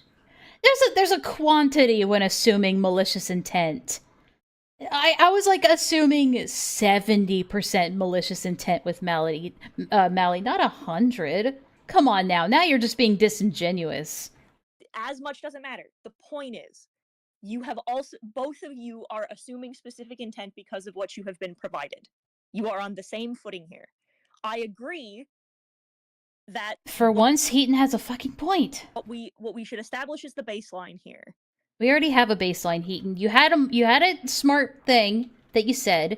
Speaker 1: There's a quantity when assuming malicious intent. I was like assuming 70% malicious intent with Mally, not 100. Come on now you're just being disingenuous.
Speaker 16: As much doesn't matter. The point is, you have also, both of you are assuming specific intent because of what you have been provided. You are on the same footing here. I agree that
Speaker 1: For once, Heaton has a fucking point.
Speaker 16: what we should establish is the baseline here.
Speaker 1: We already have a baseline, Heaton. You had a smart thing that you said.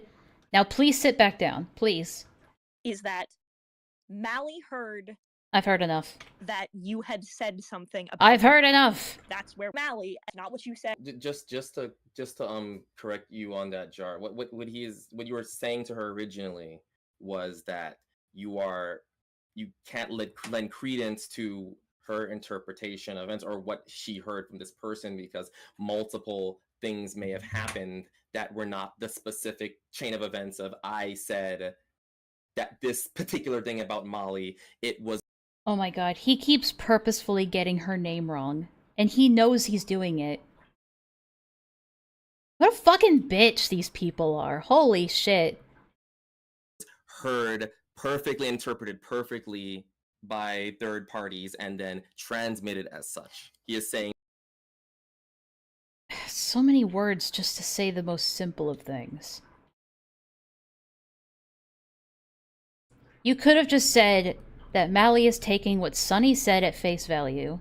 Speaker 1: Now please sit back down, please.
Speaker 16: Is that Mally heard
Speaker 1: I've heard enough.
Speaker 16: that you had said something about
Speaker 1: I've heard enough.
Speaker 16: That's where Mally, not what you said.
Speaker 17: Just to correct you on that, Jar. What you were saying to her originally was that you can't lend credence to her interpretation of events or what she heard from this person because multiple things may have happened that were not the specific chain of events of I said that this particular thing about Molly, it was.
Speaker 1: Oh my god, he keeps purposefully getting her name wrong. And he knows he's doing it. What a fucking bitch these people are. Holy shit.
Speaker 17: Heard perfectly, interpreted perfectly by third parties, and then transmitted as such. He is saying
Speaker 1: so many words just to say the most simple of things. You could have just said that Mally is taking what Sunny said at face value.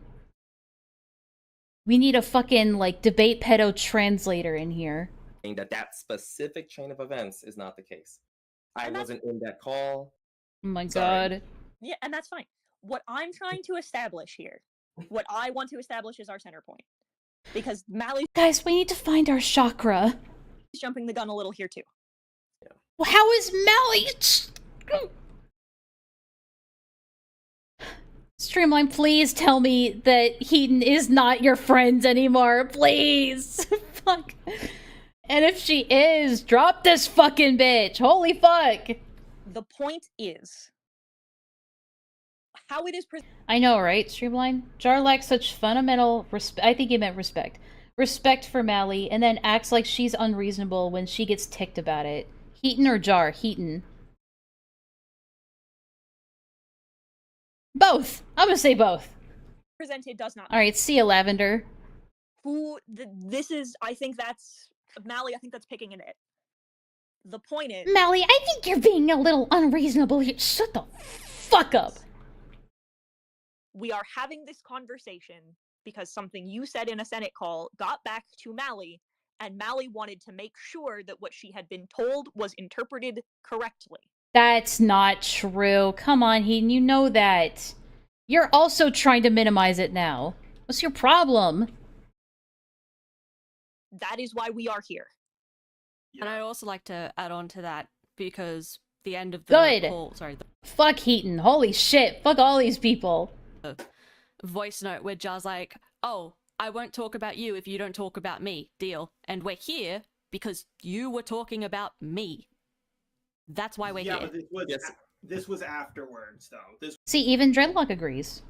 Speaker 1: We need a fucking, like, debate pedo translator in here.
Speaker 17: that specific chain of events is not the case. I wasn't in that call.
Speaker 1: Oh my
Speaker 17: Sorry.
Speaker 1: god.
Speaker 16: Yeah, and that's fine. What I'm trying to establish here, what I want to establish is our center point. Because Mally...
Speaker 1: Guys, we need to find our chakra.
Speaker 16: He's jumping the gun a little here, too.
Speaker 1: Well, how is Mally... Streamline, please tell me that Heaton is not your friend anymore, please. Fuck. And if she is, drop this fucking bitch. Holy fuck.
Speaker 16: The point is... how it is
Speaker 1: I know, right, Streamline? Jar lacks such fundamental respect. I think he meant respect. Respect for Mally, and then acts like she's unreasonable when she gets ticked about it. Heaton or Jar? Heaton. Both! I'm gonna say both.
Speaker 16: presented does not...
Speaker 1: Alright, see ya, Lavender.
Speaker 16: This is... I think that's... Mally, I think that's picking an it. The point is...
Speaker 1: Mally, I think you're being a little unreasonable here. Shut the fuck up.
Speaker 16: We are having this conversation because something you said in a Senate call got back to Mally, and Mally wanted to make sure that what she had been told was interpreted correctly.
Speaker 1: That's not true. Come on, Heaton, you know that. You're also trying to minimize it now. What's your problem?
Speaker 16: That is why we are here.
Speaker 10: And I'd also like to add on to that, because the end of the call... Sorry.
Speaker 1: Fuck Heaton. Holy shit. Fuck all these people.
Speaker 10: Voice note where Jar's like, oh, I won't talk about you if you don't talk about me. Deal. And we're here because you were talking about me. That's why we're here.
Speaker 3: But this was afterwards, though.
Speaker 1: See, even Dreadlock agrees.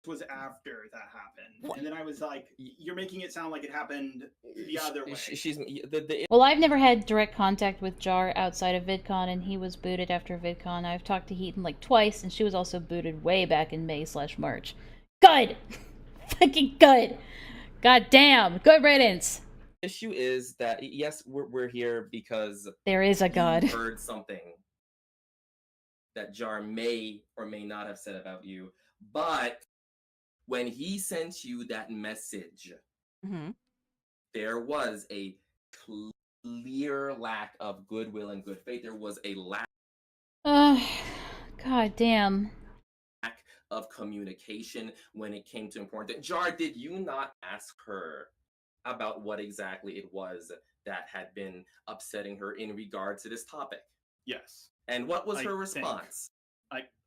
Speaker 3: Was after that happened, and then I was like, "You're making it sound like it happened the other way."
Speaker 1: Well, I've never had direct contact with Jar outside of VidCon, and he was booted after VidCon. I've talked to Heaton like twice, and she was also booted way back in May/March. Good! Fucking good! God damn! Good riddance!
Speaker 17: Issue is that, yes, we're here because...
Speaker 1: there is a god.
Speaker 17: You heard something that Jar may or may not have said about you, but... when he sent you that message, there was a clear lack of goodwill and good faith. There was a lack
Speaker 1: god damn.
Speaker 17: Of communication when it came to important. Jar, did you not ask her about what exactly it was that had been upsetting her in regard to this topic?
Speaker 3: Yes.
Speaker 17: And what was her response?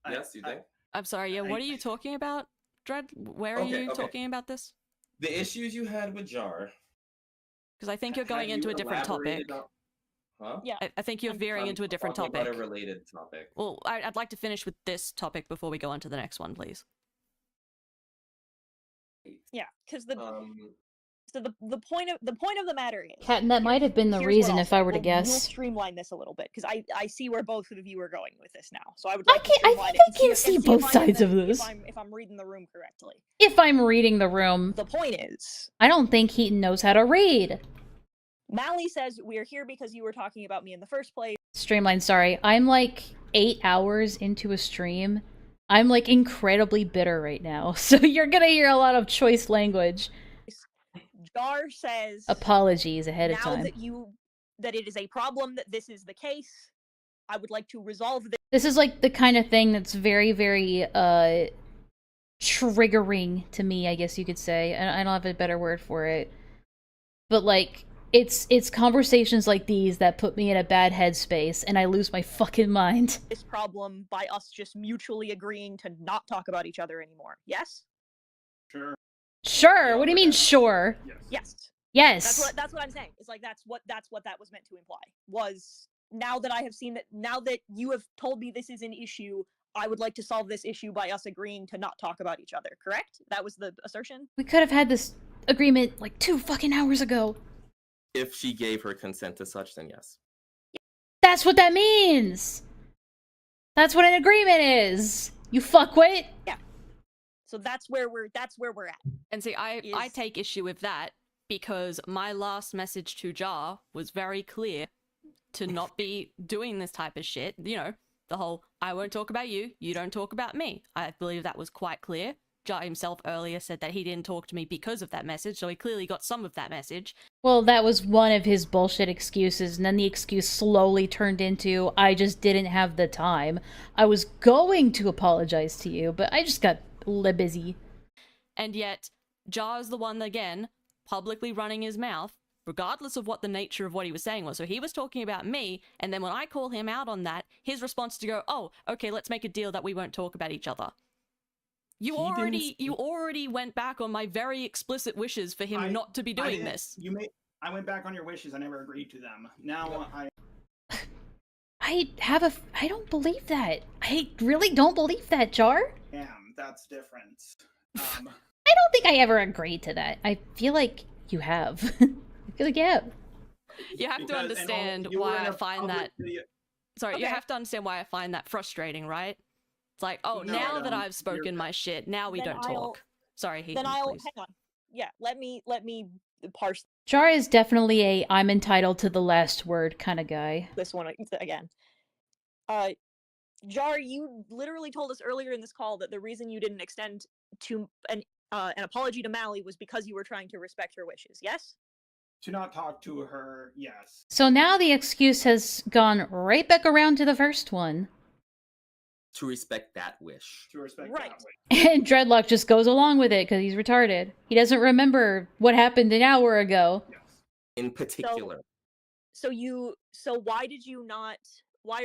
Speaker 17: Yes, you think?
Speaker 10: I'm sorry, yeah, what are you talking about? Dread, where are you talking about this?
Speaker 17: The issues you had with Jar.
Speaker 10: Because I think you're going into a different topic.
Speaker 17: Huh?
Speaker 10: Yeah, I think you're veering into a different topic.
Speaker 17: About a related topic.
Speaker 10: Well, I'd like to finish with this topic before we go on to the next one, please.
Speaker 16: Yeah, because the point of the matter is...
Speaker 1: Cat, and that might have been the reason if I were to guess.
Speaker 16: We'll streamline this a little bit, because I see where both of you are going with this now. So I would like
Speaker 1: I can see both sides of this.
Speaker 16: If I'm reading the room correctly.
Speaker 1: If I'm reading the room.
Speaker 16: The point is...
Speaker 1: I don't think Heaton knows how to read.
Speaker 16: Mally says, we're here because you were talking about me in the first place.
Speaker 1: Streamline, sorry. I'm like 8 hours into a stream. I'm like incredibly bitter right now. So you're gonna hear a lot of choice language.
Speaker 16: Jar says...
Speaker 1: Apologies ahead of time.
Speaker 16: Now that it is a problem that this is the case, I would like to resolve this.
Speaker 1: This is like the kind of thing that's very, very, triggering to me, I guess you could say. I don't have a better word for it. But like, it's conversations like these that put me in a bad headspace, and I lose my fucking mind.
Speaker 16: This problem by us just mutually agreeing to not talk about each other anymore. Yes?
Speaker 18: Sure.
Speaker 1: Sure. What do you mean, sure?
Speaker 16: Yes.
Speaker 1: Yes.
Speaker 16: That's what I'm saying. It's like that's what that was meant to imply. Was now that I have seen that, now that you have told me this is an issue, I would like to solve this issue by us agreeing to not talk about each other. Correct? That was the assertion.
Speaker 1: We could have had this agreement like 2 fucking hours ago.
Speaker 17: If she gave her consent to such, then yes.
Speaker 1: That's what that means. That's what an agreement is. You fuckwit.
Speaker 16: Yeah. So that's where we're at.
Speaker 10: And see, I take issue with that because my last message to Jar was very clear to not be doing this type of shit. You know, the whole I won't talk about you, you don't talk about me. I believe that was quite clear. Jar himself earlier said that he didn't talk to me because of that message, so he clearly got some of that message.
Speaker 1: Well, that was one of his bullshit excuses, and then the excuse slowly turned into, I just didn't have the time. I was going to apologize to you, but I just got busy.
Speaker 10: And yet, Jar is the one, again, publicly running his mouth, regardless of what the nature of what he was saying was. So he was talking about me, and then when I call him out on that, his response is to go, oh, okay, let's make a deal that we won't talk about each other. You already went back on my very explicit wishes for him not to be doing this.
Speaker 18: I went back on your wishes. I never agreed to them. Now
Speaker 1: I don't believe that. I really don't believe that, Jar.
Speaker 18: Damn, that's different.
Speaker 1: I don't think I ever agreed to that. I feel like you have. I feel like you have.
Speaker 10: You have to understand why I find that... Sorry, you have to understand why I find that frustrating, right? It's like, oh, now that I've spoken my shit, now we don't talk. Sorry, Heath,
Speaker 16: Then I'll
Speaker 10: please.
Speaker 16: hang on. Yeah, let me parse
Speaker 1: Jar is definitely a I'm entitled to the last word kind of guy.
Speaker 16: this one again. Jar, you literally told us earlier in this call that the reason you didn't extend to an apology to Mally was because you were trying to respect her wishes. Yes?
Speaker 18: To not talk to her, yes.
Speaker 1: So now the excuse has gone right back around to the first one.
Speaker 17: To respect that wish.
Speaker 18: To respect that wish.
Speaker 1: And Dreadlock just goes along with it because he's retarded. He doesn't remember what happened an hour ago.
Speaker 17: In particular.
Speaker 16: So why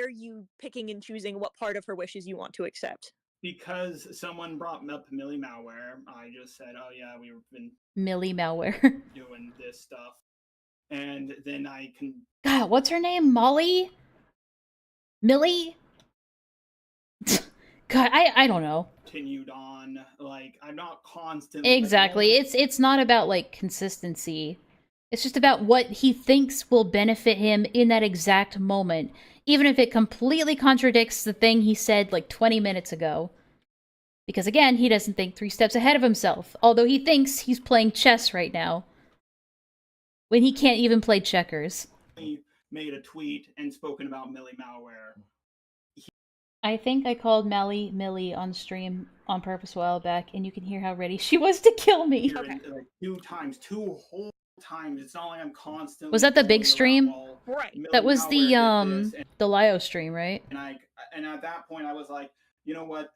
Speaker 16: are you picking and choosing what part of her wishes you want to accept?
Speaker 18: Because someone brought up Millie Malware, I just said, oh yeah, we've been
Speaker 1: Millie Malware.
Speaker 18: doing this stuff. And then I can...
Speaker 1: God, what's her name? Molly? Millie? God, I don't know.
Speaker 18: Continued on, like, I'm not constantly...
Speaker 1: Exactly. It's not about, like, consistency. It's just about what he thinks will benefit him in that exact moment, even if it completely contradicts the thing he said, like, 20 minutes ago. Because, again, he doesn't think 3 steps ahead of himself, although he thinks he's playing chess right now, when he can't even play checkers.
Speaker 18: Made a tweet and spoken about Millie Malware.
Speaker 1: I think I called Millie on stream on purpose a while back, and you can hear how ready she was to kill me.
Speaker 18: Okay. Like 2 whole times. It's not like I'm constantly...
Speaker 1: Was that the big stream?
Speaker 16: Right.
Speaker 1: That was the Lio stream, right?
Speaker 18: And at that point, I was like, you know what?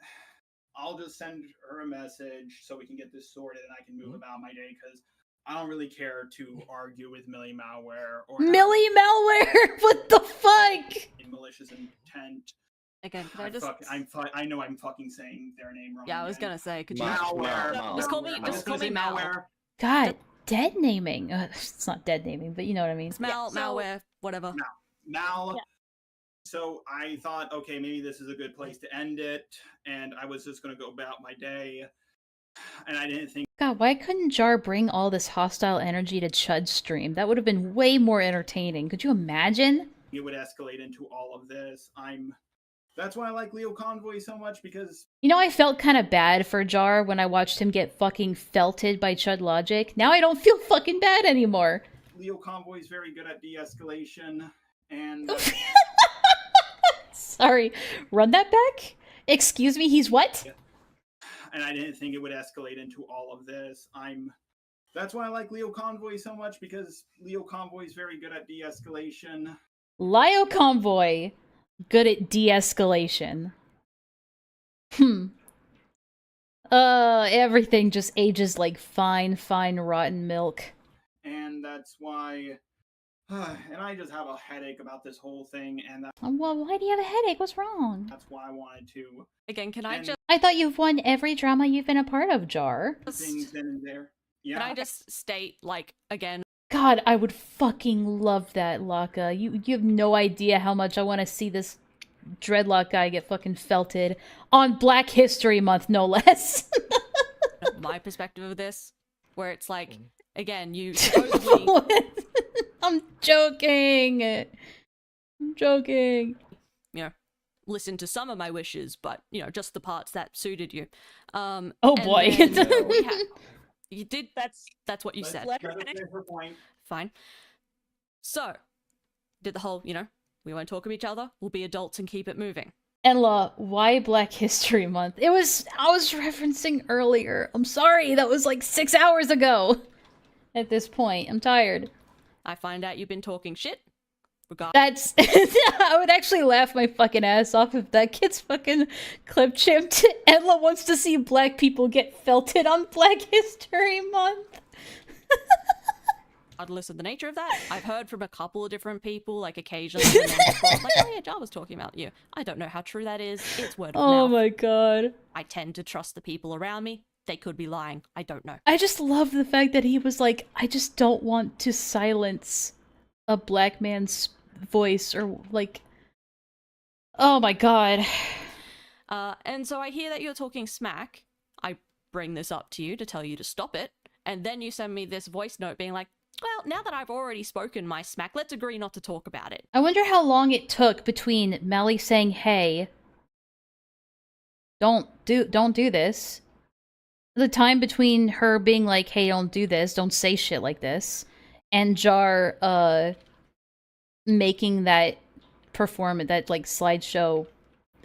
Speaker 18: I'll just send her a message so we can get this sorted and I can move about my day because I don't really care to argue with Millie Malware or
Speaker 1: Millie Malware. What the fuck?
Speaker 18: Malicious intent.
Speaker 10: Again, can I just...
Speaker 18: I know I'm fucking saying their name wrong.
Speaker 10: Yeah, I was gonna say, could you...
Speaker 18: Malware.
Speaker 10: Just call me Malware.
Speaker 1: God, dead naming. It's not dead naming, but you know what I mean.
Speaker 10: It's Malware, whatever.
Speaker 18: Mal. Yeah. So I thought, okay, maybe this is a good place to end it, and I was just gonna go about my day, and I didn't think...
Speaker 1: God, why couldn't Jar bring all this hostile energy to Chud's stream? That would have been way more entertaining. Could you imagine?
Speaker 18: It would escalate into all of this. That's why I like Leo Convoy so much, because...
Speaker 1: You know, I felt kind of bad for Jar when I watched him get fucking felted by Chud Logic. Now I don't feel fucking bad anymore.
Speaker 18: Leo Convoy is very good at de-escalation, and
Speaker 1: Sorry, run that back? Excuse me, he's what?
Speaker 18: and I didn't think it would escalate into all of this. That's why I like Leo Convoy so much, because Leo Convoy is very good at de-escalation.
Speaker 1: Lio Convoy, good at de-escalation. Everything just ages like fine rotten milk.
Speaker 18: And that's why, and I just have a headache about this whole thing, and
Speaker 1: Well, why do you have a headache? What's wrong?
Speaker 18: that's why I wanted to.
Speaker 10: Again, can I just
Speaker 1: I thought you've won every drama you've been a part of, Jar.
Speaker 18: Things then and there. Yeah.
Speaker 10: can I just state, like, again,
Speaker 1: God, I would fucking love that, Laka. You have no idea how much I want to see this dreadlock guy get fucking felted on Black History Month, no less.
Speaker 10: my perspective of this, where it's like, again, you supposedly,
Speaker 1: I'm joking. I'm joking.
Speaker 10: you know, listen to some of my wishes, but, you know, just the parts that suited you.
Speaker 1: Oh
Speaker 10: and
Speaker 1: boy.
Speaker 10: then you did, that's what you
Speaker 18: Let's
Speaker 10: said.
Speaker 18: let her finish her point.
Speaker 10: Fine. So, did the whole, you know, we won't talk of each other, we'll be adults and keep it moving.
Speaker 1: Enlaa, why Black History Month? I was referencing earlier. I'm sorry, that was like 6 hours ago. At this point, I'm tired.
Speaker 10: I find out you've been talking shit.
Speaker 1: That's I would actually laugh my fucking ass off if that gets fucking clip chipped. Enlaa wants to see black people get felted on Black History Month.
Speaker 10: Regardless of the nature of that, I've heard from a couple of different people, like occasionally, when they're like, oh yeah, Jar was talking about you. I don't know how true that is. It's word of mouth.
Speaker 1: Oh my god.
Speaker 10: I tend to trust the people around me. They could be lying. I don't know.
Speaker 1: I just love the fact that he was like, I just don't want to silence a black man's voice, or like, oh my god.
Speaker 10: And so I hear that you're talking smack. I bring this up to you to tell you to stop it, and then you send me this voice note being like, well, now that I've already spoken my smack, let's agree not to talk about it.
Speaker 1: I wonder how long it took between Melly saying, hey, don't do this, the time between her being like, hey, don't do this, don't say shit like this, and Jar making that performance, that like slideshow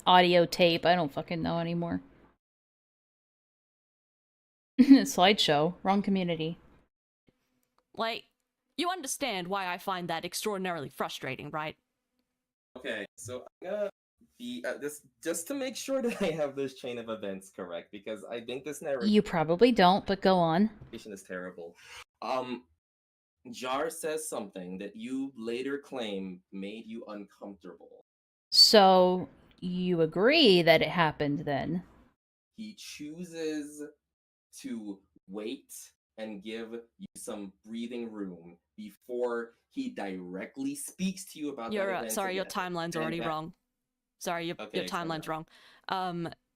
Speaker 1: audio tape. I don't fucking know anymore. Slideshow, wrong community.
Speaker 10: Like, you understand why I find that extraordinarily frustrating, right?
Speaker 17: Okay, so I'm gonna be this just to make sure that I have this chain of events correct, because I think this narration
Speaker 1: You probably don't, but go on.
Speaker 17: is terrible. Jar says something that you later claim made you uncomfortable.
Speaker 1: So, you agree that it happened then?
Speaker 17: He chooses to wait and give you some breathing room before he directly speaks to you about that event
Speaker 10: Sorry, your
Speaker 17: again.
Speaker 10: timeline's
Speaker 17: And
Speaker 10: already
Speaker 17: that-
Speaker 10: wrong. Sorry, your
Speaker 17: Okay,
Speaker 10: timeline's wrong.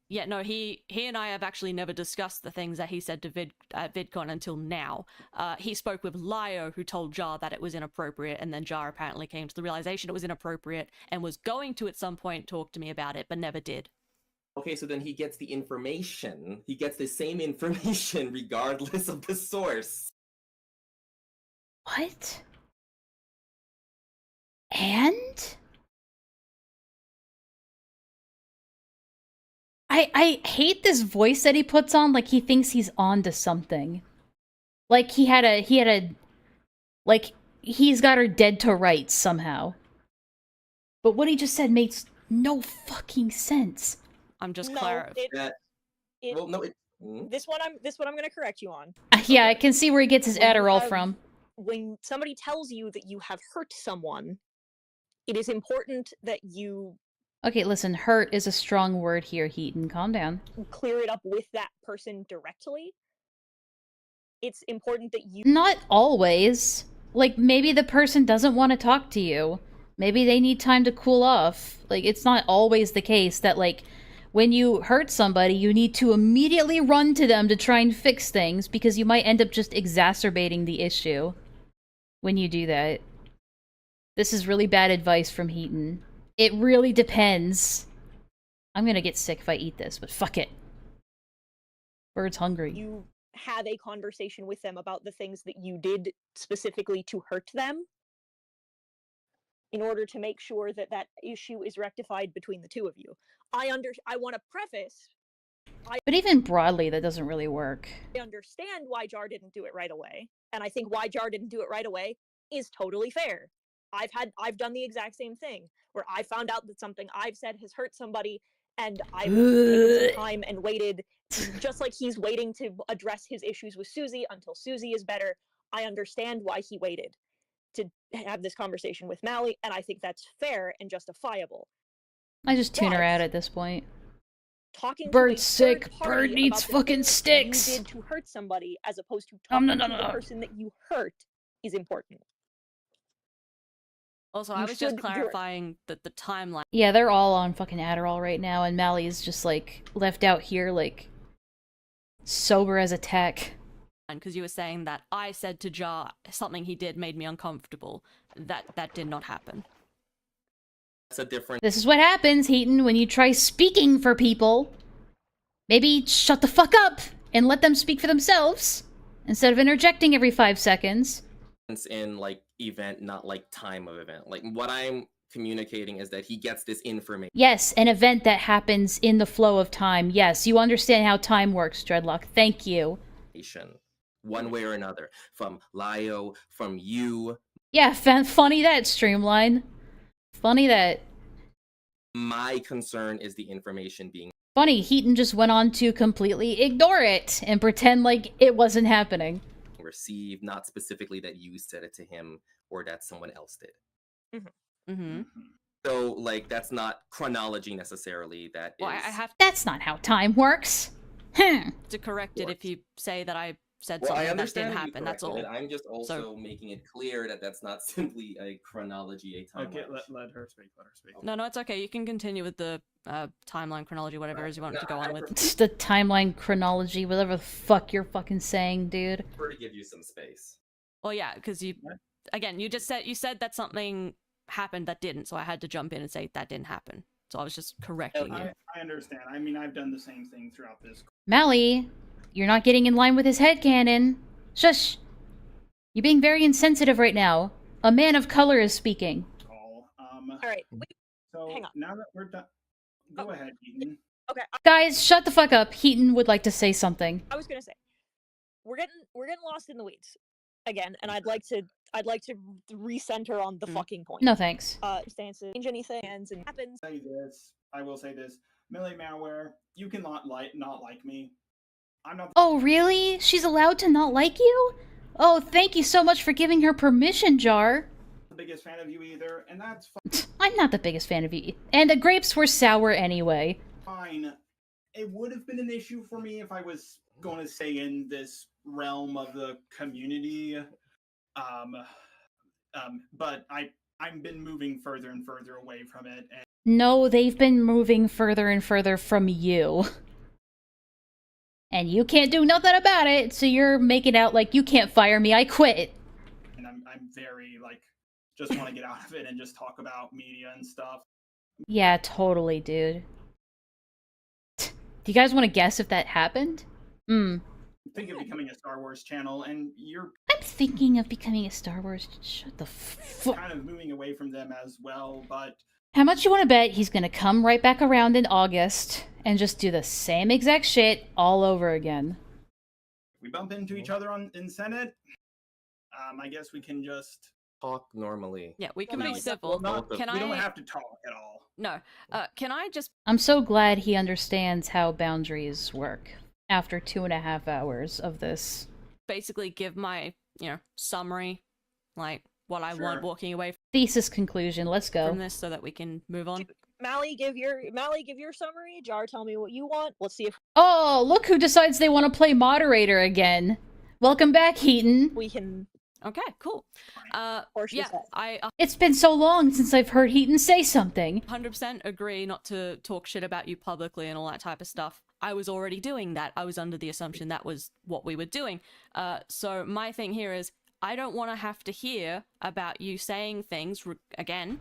Speaker 10: Yeah, no, he and I have actually never discussed the things that he said to VidCon until now. He spoke with Lio, who told Jar that it was inappropriate, and then Jar apparently came to the realization it was inappropriate and was going to at some point talk to me about it, but never did.
Speaker 17: Okay, so then he gets the information. He gets the same information regardless of the source.
Speaker 1: What? And? I hate this voice that he puts on, like he thinks he's on to something. Like he had a like he's got her dead to rights somehow. But what he just said makes no fucking sense.
Speaker 10: I'm just
Speaker 16: No, this one I'm gonna correct you on.
Speaker 1: Yeah, I can see where he gets his
Speaker 16: When you
Speaker 1: Adderall
Speaker 16: have-
Speaker 1: from.
Speaker 16: When somebody tells you that you have hurt someone, it is important that you
Speaker 1: Okay, listen, hurt is a strong word here, Heaton. Calm down.
Speaker 16: clear it up with that person directly. It's important that you
Speaker 1: Not always. Like, maybe the person doesn't want to talk to you. Maybe they need time to cool off. Like, it's not always the case that, like, when you hurt somebody, you need to immediately run to them to try and fix things, because you might end up just exacerbating the issue when you do that. This is really bad advice from Heaton. It really depends. I'm gonna get sick if I eat this, but fuck it. Bird's hungry.
Speaker 16: you have a conversation with them about the things that you did specifically to hurt them in order to make sure that that issue is rectified between the two of you. I want to preface,
Speaker 1: But even broadly, that doesn't really work.
Speaker 16: I understand why Jar didn't do it right away, and I think why Jar didn't do it right away is totally fair. I've done the exact same thing, where I found out that something I've said has hurt somebody, and I've taken some time and waited, just like he's waiting to address his issues with Susie until Susie is better. I understand why he waited to have this conversation with Mally, and I think that's fair and justifiable.
Speaker 1: I just tune her out at this point.
Speaker 16: Talking
Speaker 1: Bird's
Speaker 16: to a
Speaker 1: sick.
Speaker 16: third party
Speaker 1: Bird needs
Speaker 16: about the
Speaker 1: fucking
Speaker 16: things
Speaker 1: sticks.
Speaker 16: you did to hurt somebody, as opposed to talking
Speaker 1: no,
Speaker 16: to the
Speaker 1: no.
Speaker 16: person that you hurt, is important.
Speaker 10: Also,
Speaker 16: You
Speaker 10: I was just
Speaker 16: should do it.
Speaker 10: clarifying that the timeline.
Speaker 1: Yeah, they're all on fucking Adderall right now, and Mally's just, like, left out here, like, sober as a tack.
Speaker 10: Because you were saying that I said to Jar something he did made me uncomfortable. That did not happen.
Speaker 17: That's a different.
Speaker 1: This is what happens, Heaton, when you try speaking for people. Maybe shut the fuck up and let them speak for themselves, instead of interjecting every 5 seconds.
Speaker 17: In like event, not like time of event. Like what I'm communicating is that he gets this information.
Speaker 1: Yes, an event that happens in the flow of time. Yes, you understand how time works, Dreadlock. Thank you.
Speaker 17: One way or another. From Lio, from you.
Speaker 1: Yeah, funny that, Streamline. Funny that.
Speaker 17: My concern is the information being
Speaker 1: Funny, Heaton just went on to completely ignore it and pretend like it wasn't happening.
Speaker 17: received, not specifically that you said it to him or that someone else did. So, like, that's not chronology necessarily.
Speaker 10: Well, I have
Speaker 1: That's not how time works.
Speaker 10: to correct it if you say that I said
Speaker 17: Well, I
Speaker 10: something that
Speaker 17: understand
Speaker 10: didn't
Speaker 17: that you
Speaker 10: happen. That's all.
Speaker 17: corrected it. I'm just also making it clear that that's not simply a chronology, a timeline.
Speaker 18: Okay, let her speak. Let her speak.
Speaker 10: No, it's okay. You can continue with the timeline chronology, whatever it is you want to go on with.
Speaker 1: It's the timeline chronology, whatever the fuck you're fucking saying, dude.
Speaker 17: I prefer to give you some space.
Speaker 10: Well, yeah, because you said that something happened that didn't, so I had to jump in and say that didn't happen. So I was just correcting you.
Speaker 18: I understand. I mean, I've done the same thing throughout this.
Speaker 1: Mally, you're not getting in line with his headcanon. Shush! You're being very insensitive right now. A man of color is speaking.
Speaker 16: All right.
Speaker 18: So
Speaker 16: hang on.
Speaker 18: now that we're done, go ahead, Eaton.
Speaker 16: Okay.
Speaker 1: Guys, shut the fuck up. Heaton would like to say something.
Speaker 16: I was gonna say, we're getting lost in the weeds again, and I'd like to recenter on the fucking point.
Speaker 1: No thanks.
Speaker 16: Stances, change anything, and happens.
Speaker 18: I will say this. Millie Malware, you can not like me. I'm not.
Speaker 1: Oh, really? She's allowed to not like you? Oh, thank you so much for giving her permission, Jar.
Speaker 18: the biggest fan of you either, and that's
Speaker 1: I'm not the biggest fan of you. And the grapes were sour anyway.
Speaker 18: fine. It would have been an issue for me if I was going to stay in this realm of the community. But I've been moving further and further away from it. And
Speaker 1: No, they've been moving further and further from you. And you can't do nothing about it, so you're making out like you can't fire me, I quit.
Speaker 18: I'm very, just want to get out of it and just talk about media and stuff.
Speaker 1: Yeah, totally, dude. Do you guys want to guess if that happened?
Speaker 18: I'm thinking of becoming a Star Wars channel, and you're
Speaker 1: I'm thinking of becoming a Star Wars... Shut the fuck...
Speaker 18: kind of moving away from them as well, but...
Speaker 1: How much you want to bet he's gonna come right back around in August and just do the same exact shit all over again?
Speaker 18: If we bump into each other in Senate, I guess we can just...
Speaker 17: Talk normally.
Speaker 10: Yeah, we can be
Speaker 18: No,
Speaker 10: civil. Can
Speaker 18: we
Speaker 10: I...
Speaker 18: don't have to talk at all.
Speaker 10: No. Can I just...
Speaker 1: I'm so glad he understands how boundaries work after 2.5 hours of this.
Speaker 10: basically give my, summary, like what I want walking away
Speaker 1: Thesis conclusion, let's go.
Speaker 10: from this so that we can move on?
Speaker 16: Mally, give your summary. Jar, tell me what you want. Let's see if
Speaker 1: Oh, look who decides they want to play moderator again. Welcome back, Heaton.
Speaker 16: we can.
Speaker 10: Okay, cool. Yeah, I
Speaker 1: It's been so long since I've heard Heaton say something.
Speaker 10: 100% agree not to talk shit about you publicly and all that type of stuff. I was already doing that. I was under the assumption that was what we were doing. So my thing here is, I don't want to have to hear about you saying things again.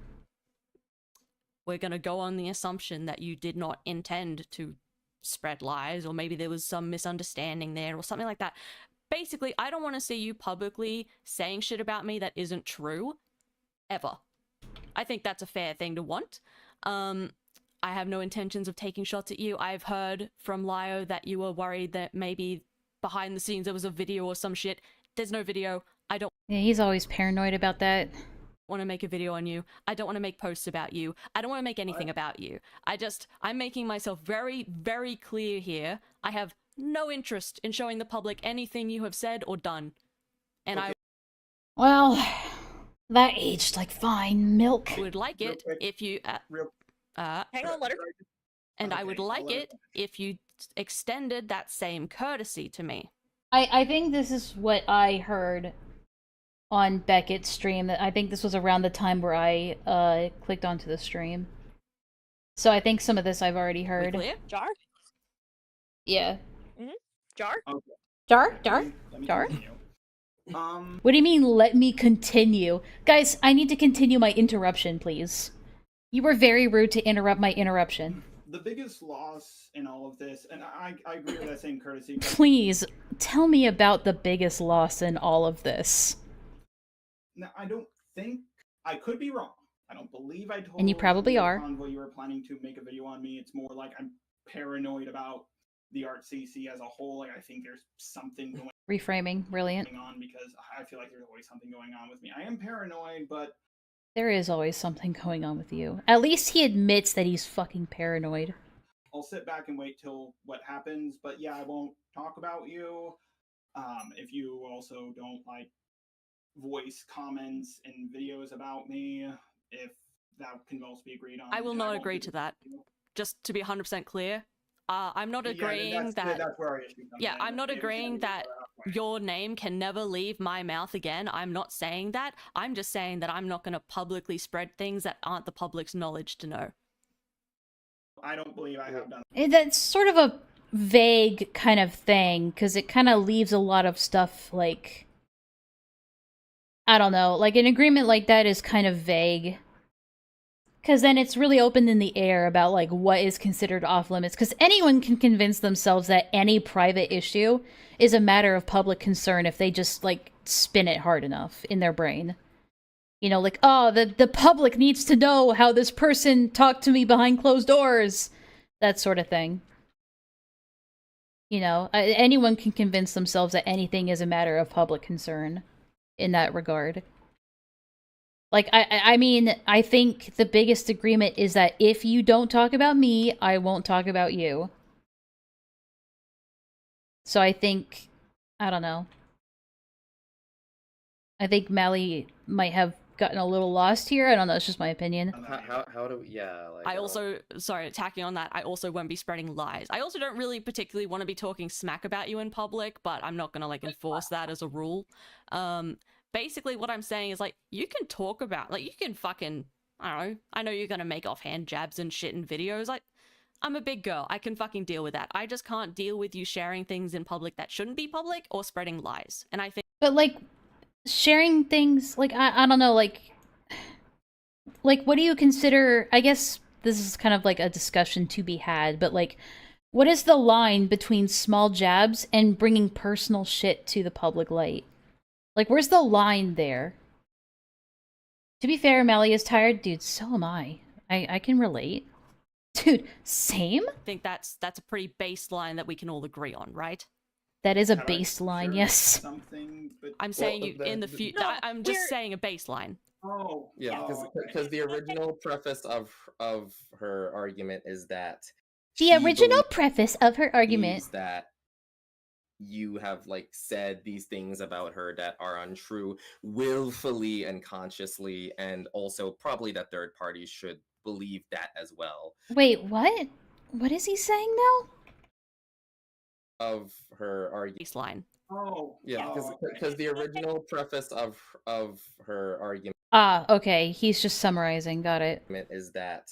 Speaker 10: We're going to go on the assumption that you did not intend to spread lies, or maybe there was some misunderstanding there, or something like that. Basically, I don't want to see you publicly saying shit about me that isn't true, ever. I think that's a fair thing to want. I have no intentions of taking shots at you. I've heard from Lio that you were worried that maybe behind the scenes there was a video or some shit. There's no video. I don't
Speaker 1: Yeah, he's always paranoid about that.
Speaker 10: want to make a video on you. I don't want to make posts about you. I don't want to make anything about you. I'm making myself very, very clear here. I have no interest in showing the public anything you have said or done. And okay.
Speaker 1: Well, that aged like fine milk.
Speaker 10: I would like it if you...
Speaker 16: Hang on, let her...
Speaker 10: And I would like it if you extended that same courtesy to me.
Speaker 1: I think this is what I heard on Beckett's stream. I think this was around the time where I clicked onto the stream. So I think some of this I've already heard.
Speaker 10: Clear?
Speaker 16: Jar?
Speaker 1: Yeah.
Speaker 16: Mm-hmm. Jar?
Speaker 2: Okay.
Speaker 1: Jar? What do you mean, let me continue? Guys, I need to continue my interruption, please. You were very rude to interrupt my interruption.
Speaker 18: The biggest loss in all of this, and I agree with that same courtesy. But
Speaker 1: Please, tell me about the biggest loss in all of this.
Speaker 18: now, I don't think, I could be wrong. I don't believe I told
Speaker 1: And you probably are.
Speaker 18: Convoy you were planning to make a video on me. It's more like I'm paranoid about the art CC as a whole. Like, I think there's something going
Speaker 1: Reframing, brilliant.
Speaker 18: on because I feel like there's always something going on with me. I am paranoid, but
Speaker 1: There is always something going on with you. At least he admits that he's fucking paranoid.
Speaker 18: I'll sit back and wait till what happens. But yeah, I won't talk about you. If you also don't like voice comments and videos about me, if that can also be agreed on.
Speaker 10: I will not agree to that. Just to be 100% clear, I'm not agreeing that...
Speaker 18: That's where our issue comes
Speaker 10: Yeah,
Speaker 18: in.
Speaker 10: I'm not
Speaker 18: Maybe
Speaker 10: agreeing that your name can never leave my mouth again. I'm not saying that. I'm just saying that I'm not going to publicly spread things that aren't the public's knowledge to know.
Speaker 18: I don't believe I have done.
Speaker 1: That's sort of a vague kind of thing, because it kind of leaves a lot of stuff, like... I don't know, like an agreement like that is kind of vague. Because then it's really open in the air about, like, what is considered off limits. Because anyone can convince themselves that any private issue is a matter of public concern if they just, like, spin it hard enough in their brain. You know, like, oh, the public needs to know how this person talked to me behind closed doors. That sort of thing. You know, anyone can convince themselves that anything is a matter of public concern in that regard. Like, I mean, I think the biggest agreement is that if you don't talk about me, I won't talk about you. So I think, I don't know. I think Mally might have gotten a little lost here. I don't know, it's just my opinion.
Speaker 17: How do yeah, like
Speaker 10: I also, sorry, tacking on that, I also won't be spreading lies. I also don't really particularly want to be talking smack about you in public, but I'm not gonna, like, enforce that as a rule. Basically what I'm saying is, like, you can talk about, like, you can fucking, I don't know, I know you're gonna make offhand jabs and shit in videos, like, I'm a big girl, I can fucking deal with that. I just can't deal with you sharing things in public that shouldn't be public, or spreading lies, and I think...
Speaker 1: But, like, sharing things, like, I don't know, like, what do you consider, I guess this is kind of, like, a discussion to be had, but, like, what is the line between small jabs and bringing personal shit to the public light? Like, where's the line there? To be fair, Mally is tired. Dude, so am I. I can relate. Dude, same?
Speaker 10: I think that's a pretty baseline that we can all agree on, right?
Speaker 1: That is a baseline, yes.
Speaker 18: Something, but...
Speaker 10: I'm saying you in the future.
Speaker 16: No,
Speaker 10: I'm just saying a baseline.
Speaker 18: Oh.
Speaker 17: Yeah, because the original preface of her argument is that
Speaker 1: The original preface of her argument
Speaker 17: is that you have, like, said these things about her that are untrue willfully and consciously, and also probably that third parties should believe that as well.
Speaker 1: Wait, what? What is he saying now?
Speaker 17: Of her argument.
Speaker 10: Baseline.
Speaker 18: Oh.
Speaker 17: Yeah, because the original preface of her argument.
Speaker 1: Ah, okay. He's just summarizing. Got it.
Speaker 17: Is that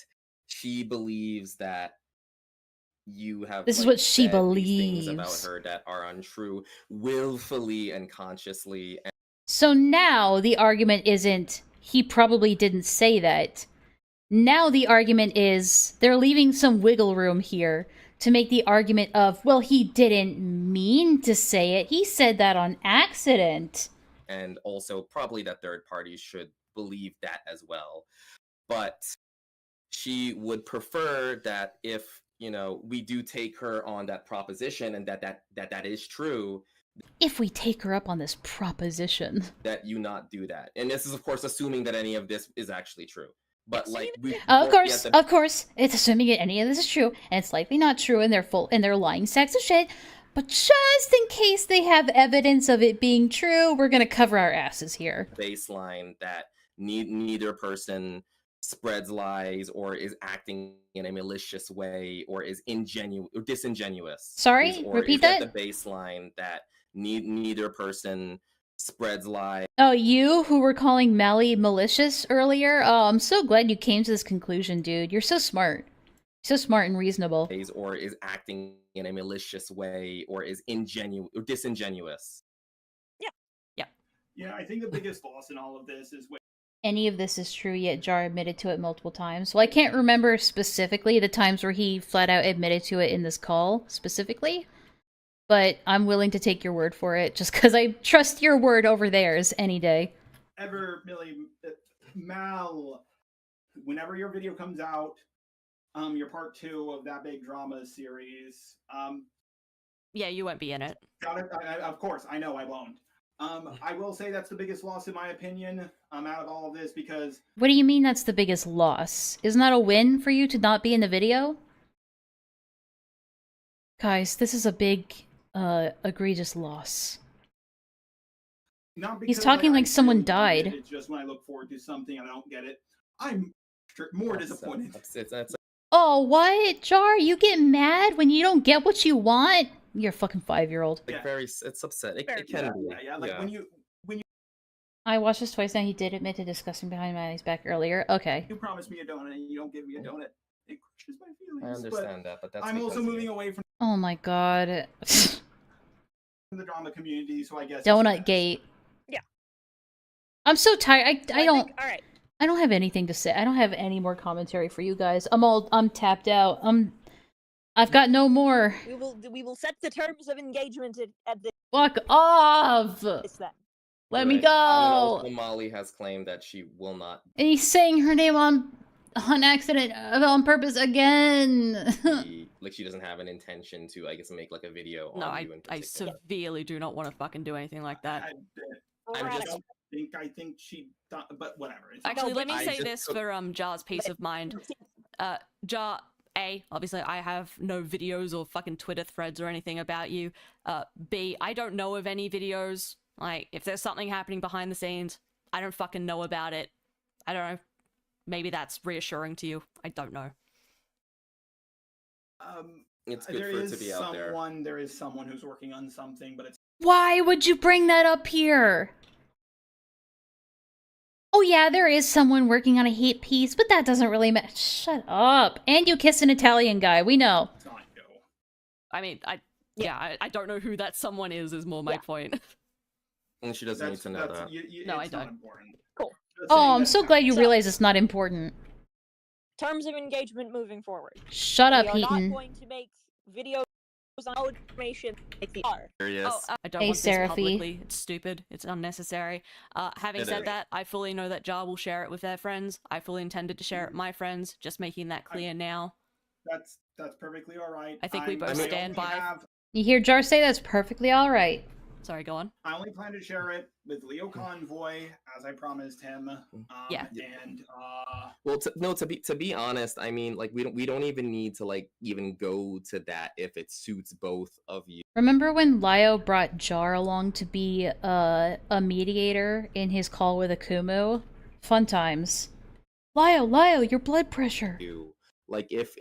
Speaker 17: she believes that you have...
Speaker 1: This is
Speaker 17: like,
Speaker 1: what she
Speaker 17: said these things about
Speaker 1: believes.
Speaker 17: her that are untrue willfully and consciously.
Speaker 1: So now the argument isn't, he probably didn't say that. Now the argument is, they're leaving some wiggle room here to make the argument of, well, he didn't mean to say it. He said that on accident.
Speaker 17: And also probably that third parties should believe that as well. But she would prefer that if, we do take her on that proposition and that is true.
Speaker 1: If we take her up on this proposition.
Speaker 17: That you not do that. And this is, of course, assuming that any of this is actually true. But
Speaker 1: of course, it's assuming that any of this is true, and it's likely not true, and they're lying sacks of shit. But just in case they have evidence of it being true, we're gonna cover our asses here.
Speaker 17: Baseline that neither person spreads lies or is acting in a malicious way or is disingenuous.
Speaker 1: Sorry, repeat that.
Speaker 17: The baseline that neither person spreads lies.
Speaker 1: Oh, you who were calling Mally malicious earlier? Oh, I'm so glad you came to this conclusion, dude. You're so smart. So smart and reasonable.
Speaker 17: Or is acting in a malicious way or is disingenuous.
Speaker 18: Yeah, I think the biggest loss in all of this is when
Speaker 1: Any of this is true, yet Jar admitted to it multiple times. Well, I can't remember specifically the times where he flat out admitted to it in this call, specifically. But I'm willing to take your word for it, just because I trust your word over theirs any day.
Speaker 18: Millie, Mal, whenever your video comes out, your part 2 of that big drama series,
Speaker 10: yeah, you won't be in it.
Speaker 18: Got it. Of course, I know I won't. I will say that's the biggest loss in my opinion, out of all of this, because...
Speaker 1: What do you mean that's the biggest loss? Isn't that a win for you to not be in the video? Guys, this is a big, egregious loss. He's talking like someone died.
Speaker 18: It's just when I look forward to something and I don't get it, I'm more disappointed.
Speaker 1: Oh, what? Jar, you get mad when you don't get what you want? You're a fucking 5-year-old.
Speaker 17: It's upsetting. It can be.
Speaker 18: When you
Speaker 1: I watched this twice now. He did admit to discussing behind Maddie's back earlier. Okay.
Speaker 18: You promise me a donut and you don't give me a donut. It crushes my feelings.
Speaker 17: I understand that, but that's
Speaker 18: I'm also moving away from
Speaker 1: Oh my god.
Speaker 18: the drama community, so I guess
Speaker 1: Donut Gate.
Speaker 16: Yeah.
Speaker 1: I'm so tired. I don't.
Speaker 16: All right.
Speaker 1: I don't have anything to say. I don't have any more commentary for you guys. I'm tapped out. I've got no more.
Speaker 16: We will set the terms of engagement at the
Speaker 1: Fuck off. Let me go.
Speaker 17: Also, Molly has claimed that she will not.
Speaker 1: And he's saying her name on accident, on purpose again.
Speaker 17: Like she doesn't have an intention to, I guess, make like a video.
Speaker 10: No,
Speaker 17: on you in
Speaker 10: I
Speaker 17: particular.
Speaker 10: severely do not want to fucking do anything like that.
Speaker 18: I think she, but whatever.
Speaker 10: Actually, let me say this for Jar's peace of mind. Jar, A, obviously I have no videos or fucking Twitter threads or anything about you. B, I don't know of any videos. Like, if there's something happening behind the scenes, I don't fucking know about it. I don't know. Maybe that's reassuring to you. I don't know.
Speaker 17: It's good for it to be out there.
Speaker 18: There is someone who's working on something, but it's...
Speaker 1: Why would you bring that up here? Oh yeah, there is someone working on a hate piece, but that doesn't really matter. Shut up. And you kiss an Italian guy, we know.
Speaker 10: I mean, I don't know who that someone is more my point.
Speaker 17: And she doesn't need to know that.
Speaker 10: No, I don't.
Speaker 16: Cool.
Speaker 1: Oh, I'm so glad you realize it's not important.
Speaker 16: Terms of engagement moving forward.
Speaker 1: Shut up,
Speaker 16: We are
Speaker 1: Heaton.
Speaker 16: not going to make videos on information like they are.
Speaker 10: I don't want this publicly. It's stupid. It's unnecessary. Having said that, I fully know that Jar will share it with their friends. I fully intended to share it with my friends. Just making that clear now.
Speaker 18: That's perfectly all right.
Speaker 10: I think we both stand by.
Speaker 1: You hear Jar say that's perfectly alright.
Speaker 10: Sorry, go on.
Speaker 18: I only plan to share it with Leo Convoy, as I promised him.
Speaker 10: Yeah.
Speaker 18: And
Speaker 17: well, to be honest, I mean, like we don't even need to like even go to that if it suits both of you.
Speaker 1: Remember when Lio brought Jar along to be a mediator in his call with Akumu? Fun times. Lio, your blood pressure.
Speaker 17: Like if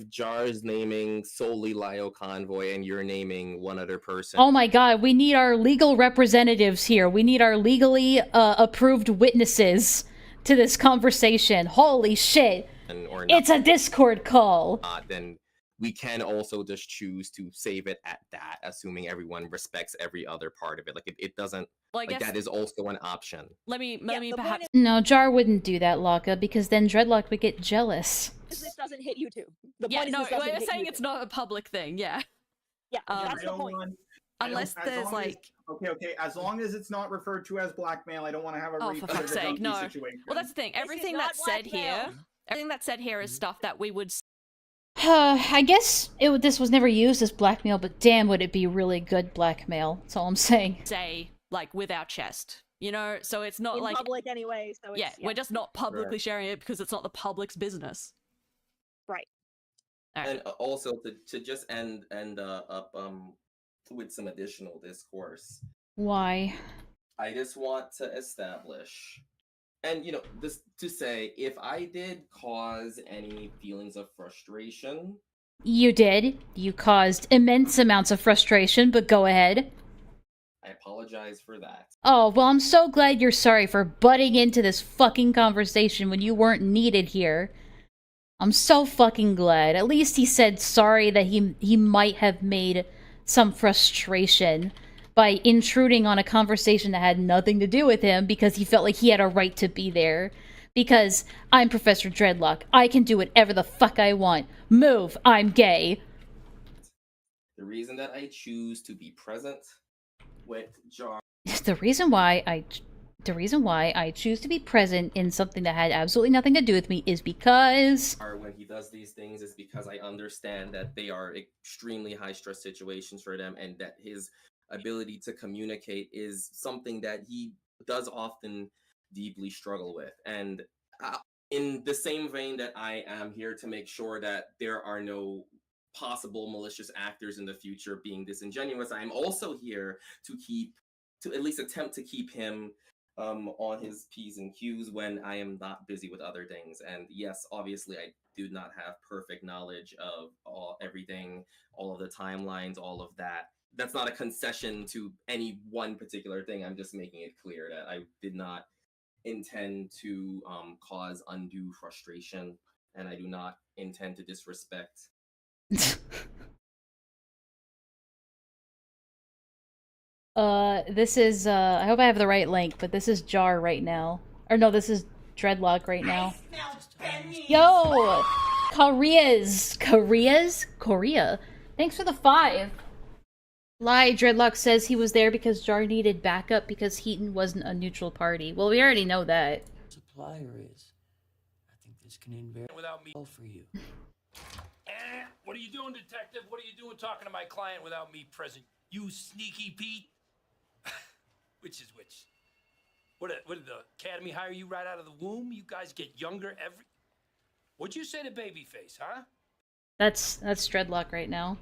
Speaker 17: Jar is naming solely Lio Convoy and you're naming one other person.
Speaker 1: Oh my god, we need our legal representatives here. We need our legally approved witnesses to this conversation. Holy shit. It's a Discord call.
Speaker 17: Then we can also just choose to save it at that, assuming everyone respects every other part of it. Like it doesn't
Speaker 10: Well, I
Speaker 17: like
Speaker 10: guess-
Speaker 17: that is also an option.
Speaker 10: Let me perhaps.
Speaker 1: No, Jar wouldn't do that, Laka, because then Dreadlock would get jealous.
Speaker 16: This doesn't hit YouTube. The
Speaker 10: Yeah,
Speaker 16: point is
Speaker 10: no,
Speaker 16: this doesn't
Speaker 10: we're
Speaker 16: hit
Speaker 10: saying
Speaker 16: YouTube.
Speaker 10: it's not a public thing. Yeah.
Speaker 16: Yeah,
Speaker 10: Um,
Speaker 16: that's the point.
Speaker 10: Unless there's
Speaker 18: Okay. As long as it's not referred to as blackmail, I don't want to have a
Speaker 10: Oh,
Speaker 18: repeat
Speaker 10: for
Speaker 18: of the
Speaker 10: fuck's sake,
Speaker 18: donkey
Speaker 10: no.
Speaker 18: situation.
Speaker 10: Well, that's the thing. Everything that's said here, is stuff that we would
Speaker 1: I guess this was never used as blackmail, but damn, would it be really good blackmail. That's all I'm saying.
Speaker 10: say, like, with our chest. You know, so it's not
Speaker 16: In
Speaker 10: like
Speaker 16: public anyway, so it's,
Speaker 10: yeah, we're just not publicly
Speaker 17: Right.
Speaker 10: sharing it because it's not the public's business.
Speaker 16: Right.
Speaker 17: And also to just end up with some additional discourse.
Speaker 1: Why?
Speaker 17: I just want to establish, and this to say, if I did cause any feelings of frustration,
Speaker 1: You did. You caused immense amounts of frustration, but go ahead.
Speaker 17: I apologize for that.
Speaker 1: Oh, well, I'm so glad you're sorry for butting into this fucking conversation when you weren't needed here. I'm so fucking glad. At least he said sorry that he might have made some frustration by intruding on a conversation that had nothing to do with him because he felt like he had a right to be there. Because I'm Professor Dreadlock. I can do whatever the fuck I want. Move, I'm gay.
Speaker 17: The reason that I choose to be present with Jar
Speaker 1: The reason why I choose to be present in something that had absolutely nothing to do with me is because
Speaker 17: when he does these things is because I understand that they are extremely high stress situations for them, and that his ability to communicate is something that he does often deeply struggle with. And in the same vein that I am here to make sure that there are no possible malicious actors in the future being disingenuous, I'm also here to at least attempt to keep him on his P's and Q's when I am not busy with other things. And yes, obviously I do not have perfect knowledge of everything, all of the timelines, all of that. That's not a concession to any one particular thing. I'm just making it clear that I did not intend to cause undue frustration, and I do not intend to disrespect.
Speaker 1: This is, I hope I have the right link, but this is Jar right now. Or no, this is Dreadlock right now. Yo! Korea. Thanks for the 5. Lie, Dreadlock says he was there because Jar needed backup because Heaton wasn't a neutral party. Well, we already know that.
Speaker 19: Supplier is. I think this can invariably without me for you.
Speaker 20: What are you doing, detective? What are you doing talking to my client without me present? You sneaky Pete. Which is which? What did the academy hire you right out of the womb? You guys get younger every... What'd you say to Babyface, huh?
Speaker 1: That's Dreadlock right now.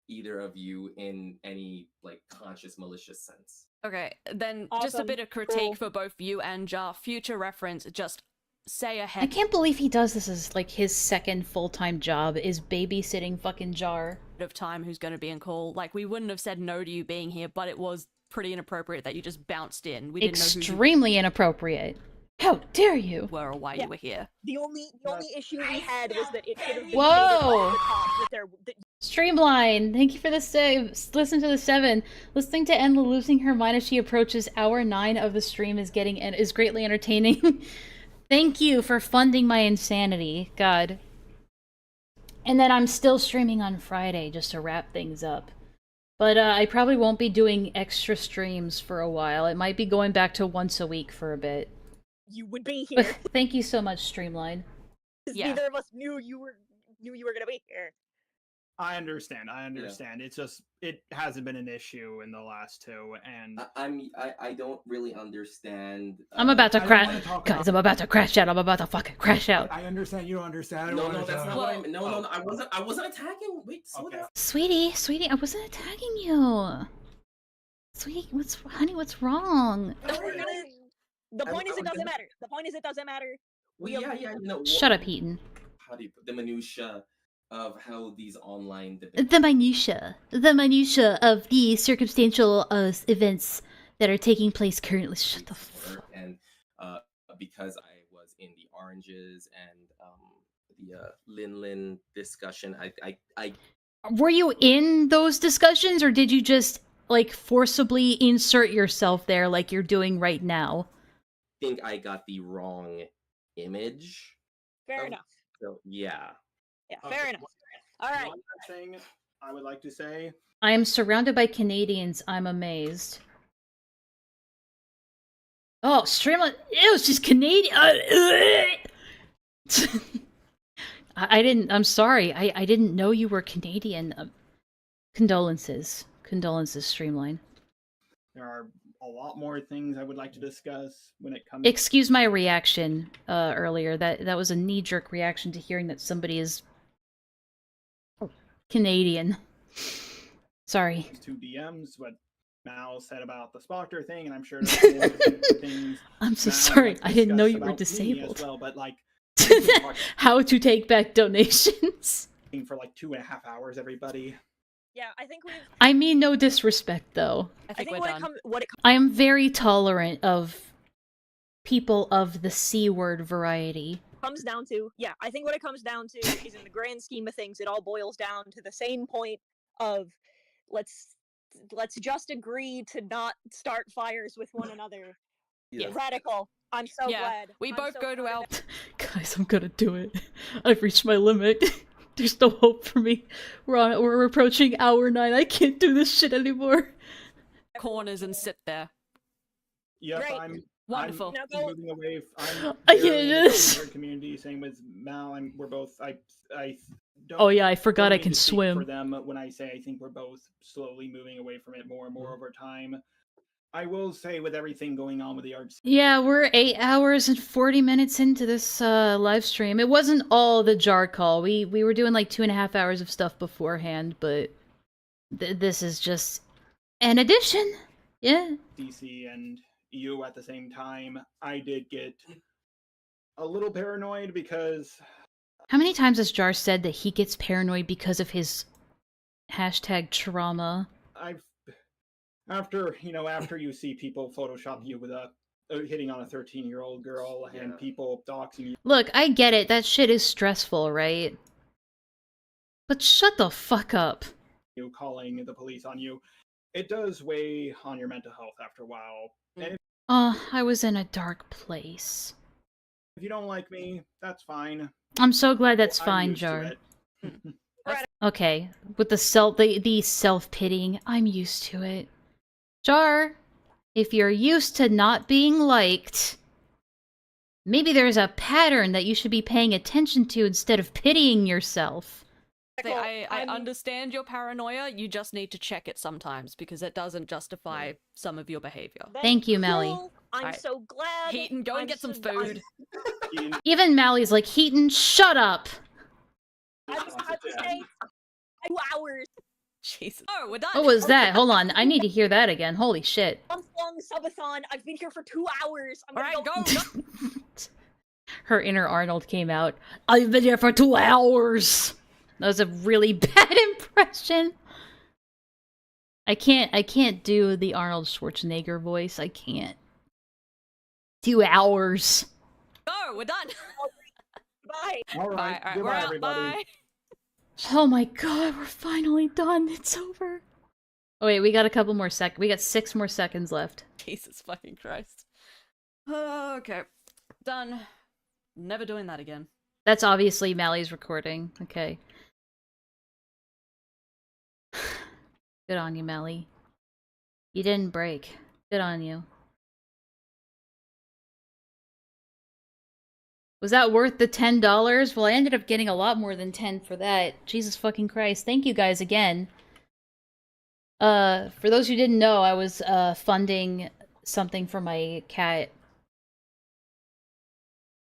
Speaker 17: Either of you in any conscious malicious sense.
Speaker 10: Okay, then just a
Speaker 16: Awesome.
Speaker 10: bit of critique for both you and Jar. Future reference, just say ahead.
Speaker 1: I can't believe he does this as, like, his second full-time job is babysitting fucking Jar.
Speaker 10: Of time who's going to be in call. Like, we wouldn't have said no to you being here, but it was pretty inappropriate that you just bounced in. We didn't know who
Speaker 1: Extremely inappropriate. How dare you?
Speaker 10: were or why you were here.
Speaker 16: The only issue we had was that it should have been
Speaker 1: Whoa!
Speaker 16: stated off the top that there.
Speaker 1: Streamline, thank you for the save. Listen to the 7. Listening to Enlaa losing her mind as she approaches hour 9 of the stream is greatly entertaining. Thank you for funding my insanity. God. And then I'm still streaming on Friday just to wrap things up. But I probably won't be doing extra streams for a while. It might be going back to once a week for a bit.
Speaker 16: You would be here.
Speaker 1: Thank you so much, Streamline.
Speaker 16: Neither of us knew you were gonna be here.
Speaker 18: I understand. It's just it hasn't been an issue in the last 2, and
Speaker 17: I don't really understand.
Speaker 1: I'm about to
Speaker 18: I don't
Speaker 1: crash.
Speaker 18: wanna talk
Speaker 1: Guys, I'm about to crash out. I'm about to fucking crash out.
Speaker 18: I understand. You don't understand.
Speaker 17: No, that's not what I meant. No, I wasn't attacking. Wait, slow down.
Speaker 1: Sweetie, I wasn't attacking you. Sweetie, what's wrong?
Speaker 16: The point is, it doesn't matter. The point is, it doesn't matter.
Speaker 1: Shut up, Heaton.
Speaker 17: How do you put the minutia of how these online debates?
Speaker 1: The minutia of the circumstantial events that are taking place currently. Shut the fuck.
Speaker 17: And because I was in the oranges and Lin Lin discussion. I
Speaker 1: Were you in those discussions, or did you just, like, forcibly insert yourself there like you're doing right now?
Speaker 17: think I got the wrong image.
Speaker 16: Fair enough.
Speaker 17: So yeah.
Speaker 16: Yeah, fair enough. All right.
Speaker 18: One last thing I would like to say.
Speaker 1: I am surrounded by Canadians. I'm amazed. Oh, Streamline. Ew, she's Canadian. I didn't. I'm sorry. I didn't know you were Canadian. Condolences. Condolences, Streamline.
Speaker 18: There are a lot more things I would like to discuss when it comes.
Speaker 1: Excuse my reaction earlier. That was a knee-jerk reaction to hearing that somebody is Canadian. Sorry.
Speaker 18: To DMs, what Mal said about the Spoctor thing, and I'm sure there's more things.
Speaker 1: I'm so
Speaker 18: Mal
Speaker 1: sorry.
Speaker 18: would
Speaker 1: I didn't know
Speaker 18: discuss
Speaker 1: you were
Speaker 18: about me
Speaker 1: disabled.
Speaker 18: As well, but like,
Speaker 1: How to take back donations.
Speaker 18: for like 2.5 hours, everybody.
Speaker 16: Yeah, I think we've.
Speaker 1: I mean no disrespect, though.
Speaker 16: I think when it comes,
Speaker 1: I am very tolerant of people of the C-word variety.
Speaker 16: comes down to, yeah, I think what it comes down to is, in the grand scheme of things, it all boils down to the same point of let's just agree to not start fires with one another.
Speaker 1: Yes.
Speaker 16: Radical. I'm so
Speaker 10: Yeah,
Speaker 16: glad.
Speaker 10: we
Speaker 16: I'm
Speaker 10: both
Speaker 16: so
Speaker 10: go to
Speaker 16: glad
Speaker 10: our.
Speaker 16: that-
Speaker 1: Guys, I'm gonna do it. I've reached my limit. There's no hope for me. We're approaching hour 9. I can't do this shit anymore.
Speaker 10: Corners and sit there.
Speaker 18: Yep,
Speaker 16: Great.
Speaker 18: I'm
Speaker 10: Wonderful.
Speaker 18: I'm moving away. I'm
Speaker 1: I
Speaker 18: very
Speaker 1: can't
Speaker 18: in
Speaker 1: do
Speaker 18: the
Speaker 1: this.
Speaker 18: nerd community. Same with Mal. We're both. I don't.
Speaker 1: Oh yeah, I forgot
Speaker 18: don't
Speaker 1: I
Speaker 18: mean
Speaker 1: can
Speaker 18: to speak
Speaker 1: swim.
Speaker 18: For them, when I say I think we're both slowly moving away from it more and more over time. I will say, with everything going on with the arts.
Speaker 1: Yeah, we're 8 hours and 40 minutes into this live stream. It wasn't all the jar call. We were doing like 2.5 hours of stuff beforehand, but this is just an addition. Yeah.
Speaker 18: DC and EU at the same time, I did get a little paranoid because
Speaker 1: How many times has Jar said that he gets paranoid because of his hashtag trauma?
Speaker 18: after you see people Photoshop you with a hitting on a 13-year-old girl and people doxing you.
Speaker 1: Look, I get it. That shit is stressful, right? But shut the fuck up.
Speaker 18: You calling the police on you, it does weigh on your mental health after a while. And
Speaker 1: I was in a dark place.
Speaker 18: if you don't like me, that's fine.
Speaker 1: I'm so glad that's
Speaker 18: I'm
Speaker 1: fine,
Speaker 18: used to
Speaker 1: Jar.
Speaker 18: it.
Speaker 1: Okay, with the self-pitying, I'm used to it. Jar, if you're used to not being liked, maybe there's a pattern that you should be paying attention to instead of pitying yourself.
Speaker 10: I understand your paranoia, you just need to check it sometimes, because it doesn't justify some of your behavior.
Speaker 1: Thank you, Mally.
Speaker 16: Cool. I'm so glad.
Speaker 10: Heaton, go and get some food.
Speaker 1: Even Mally's like, Heaton, shut up!
Speaker 16: I was about to say 2 hours.
Speaker 10: Jesus. Oh, we're done.
Speaker 1: What was that? Hold on, I need to hear that again. Holy shit.
Speaker 16: Month-long subathon. I've been here for 2 hours. I'm gonna
Speaker 10: Alright, go.
Speaker 1: Her inner Arnold came out. I've been here for 2 hours! That was a really bad impression. I can't do the Arnold Schwarzenegger voice. I can't. 2 hours.
Speaker 10: Go, we're done.
Speaker 16: Bye.
Speaker 18: All right,
Speaker 10: Bye.
Speaker 18: goodbye,
Speaker 10: We're out.
Speaker 18: everybody.
Speaker 10: Bye.
Speaker 1: Oh my god, we're finally done. It's over. Oh wait, we got a couple more we got 6 more seconds left.
Speaker 10: Jesus fucking Christ. Okay. Done. Never doing that again.
Speaker 1: That's obviously Mally's recording. Okay. Good on you, Mally. You didn't break. Good on you. Was that worth the $10? Well, I ended up getting a lot more than 10 for that. Jesus fucking Christ. Thank you guys again. For those who didn't know, I was funding something for my cat.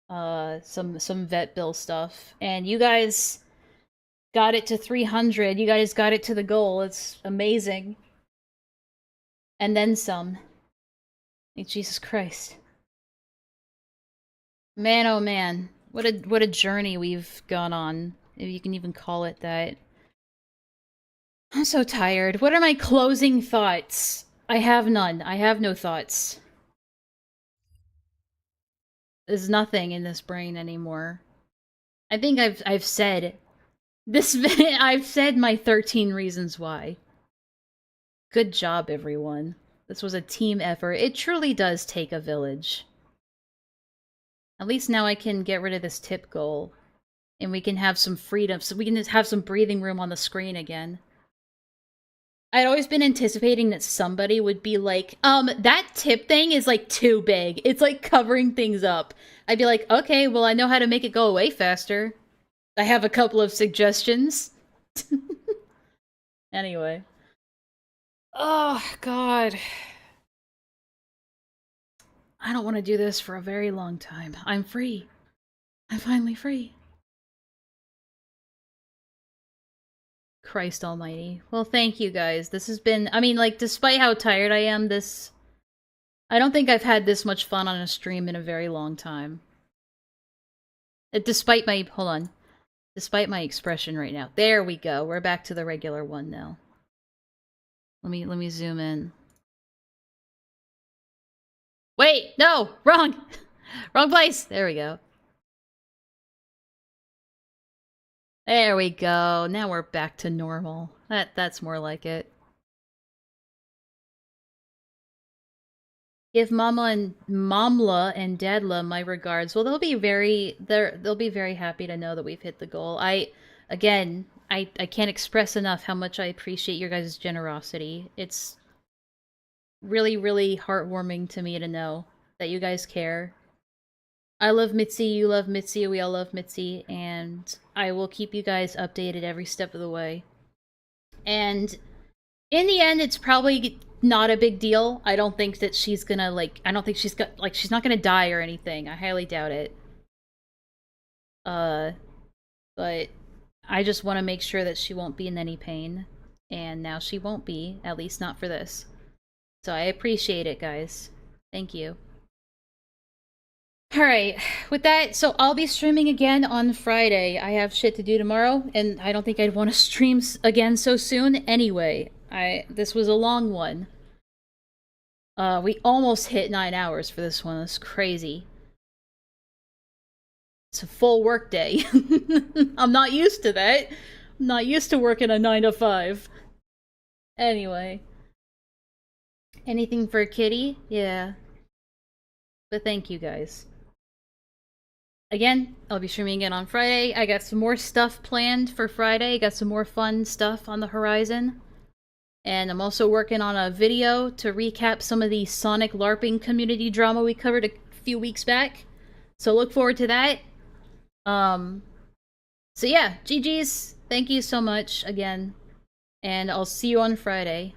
Speaker 1: Some vet bill stuff. And you guys got it to 300. You guys got it to the goal. It's amazing. And then some. Like, Jesus Christ. Man, oh man. What a journey we've gone on. If you can even call it that. I'm so tired. What are my closing thoughts? I have none. I have no thoughts. There's nothing in this brain anymore. I think I've said this. I've said my 13 reasons why. Good job, everyone. This was a team effort. It truly does take a village. At least now I can get rid of this tip goal. And we can have some freedom, so we can just have some breathing room on the screen again. I'd always been anticipating that somebody would be like, that tip thing is like too big. It's like covering things up. I'd be like, okay, well I know how to make it go away faster. I have a couple of suggestions. Anyway. Oh, God. I don't want to do this for a very long time. I'm free. I'm finally free. Christ almighty. Well, thank you guys. This has been, I mean, like, despite how tired I am, I don't think I've had this much fun on a stream in a very long time. Despite my, hold on. Despite my expression right now. There we go. We're back to the regular one now. Let me zoom in. Wait, no, wrong. Wrong place. There we go. There we go. Now we're back to normal. That's more like it. Give Mamla and Dadla my regards. Well, they'll be very happy to know that we've hit the goal. I can't express enough how much I appreciate your guys' generosity. It's really, really heartwarming to me to know that you guys care. I love Mitzi, you love Mitzi, we all love Mitzi, and I will keep you guys updated every step of the way. And in the end, it's probably not a big deal. I don't think that she's gonna, she's not gonna die or anything. I highly doubt it. But I just want to make sure that she won't be in any pain. And now she won't be, at least not for this. So I appreciate it, guys. Thank you. Alright, with that, so I'll be streaming again on Friday. I have shit to do tomorrow, and I don't think I'd want to stream again so soon anyway. This was a long one. We almost hit 9 hours for this one. That's crazy. It's a full work day. I'm not used to that. I'm not used to working a 9 to 5. Anyway. Anything for a kitty? Yeah. But thank you guys. Again, I'll be streaming again on Friday. I got some more stuff planned for Friday. Got some more fun stuff on the horizon. And I'm also working on a video to recap some of the Sonic LARPing community drama we covered a few weeks back. So look forward to that. So yeah, GG's. Thank you so much again. And I'll see you on Friday.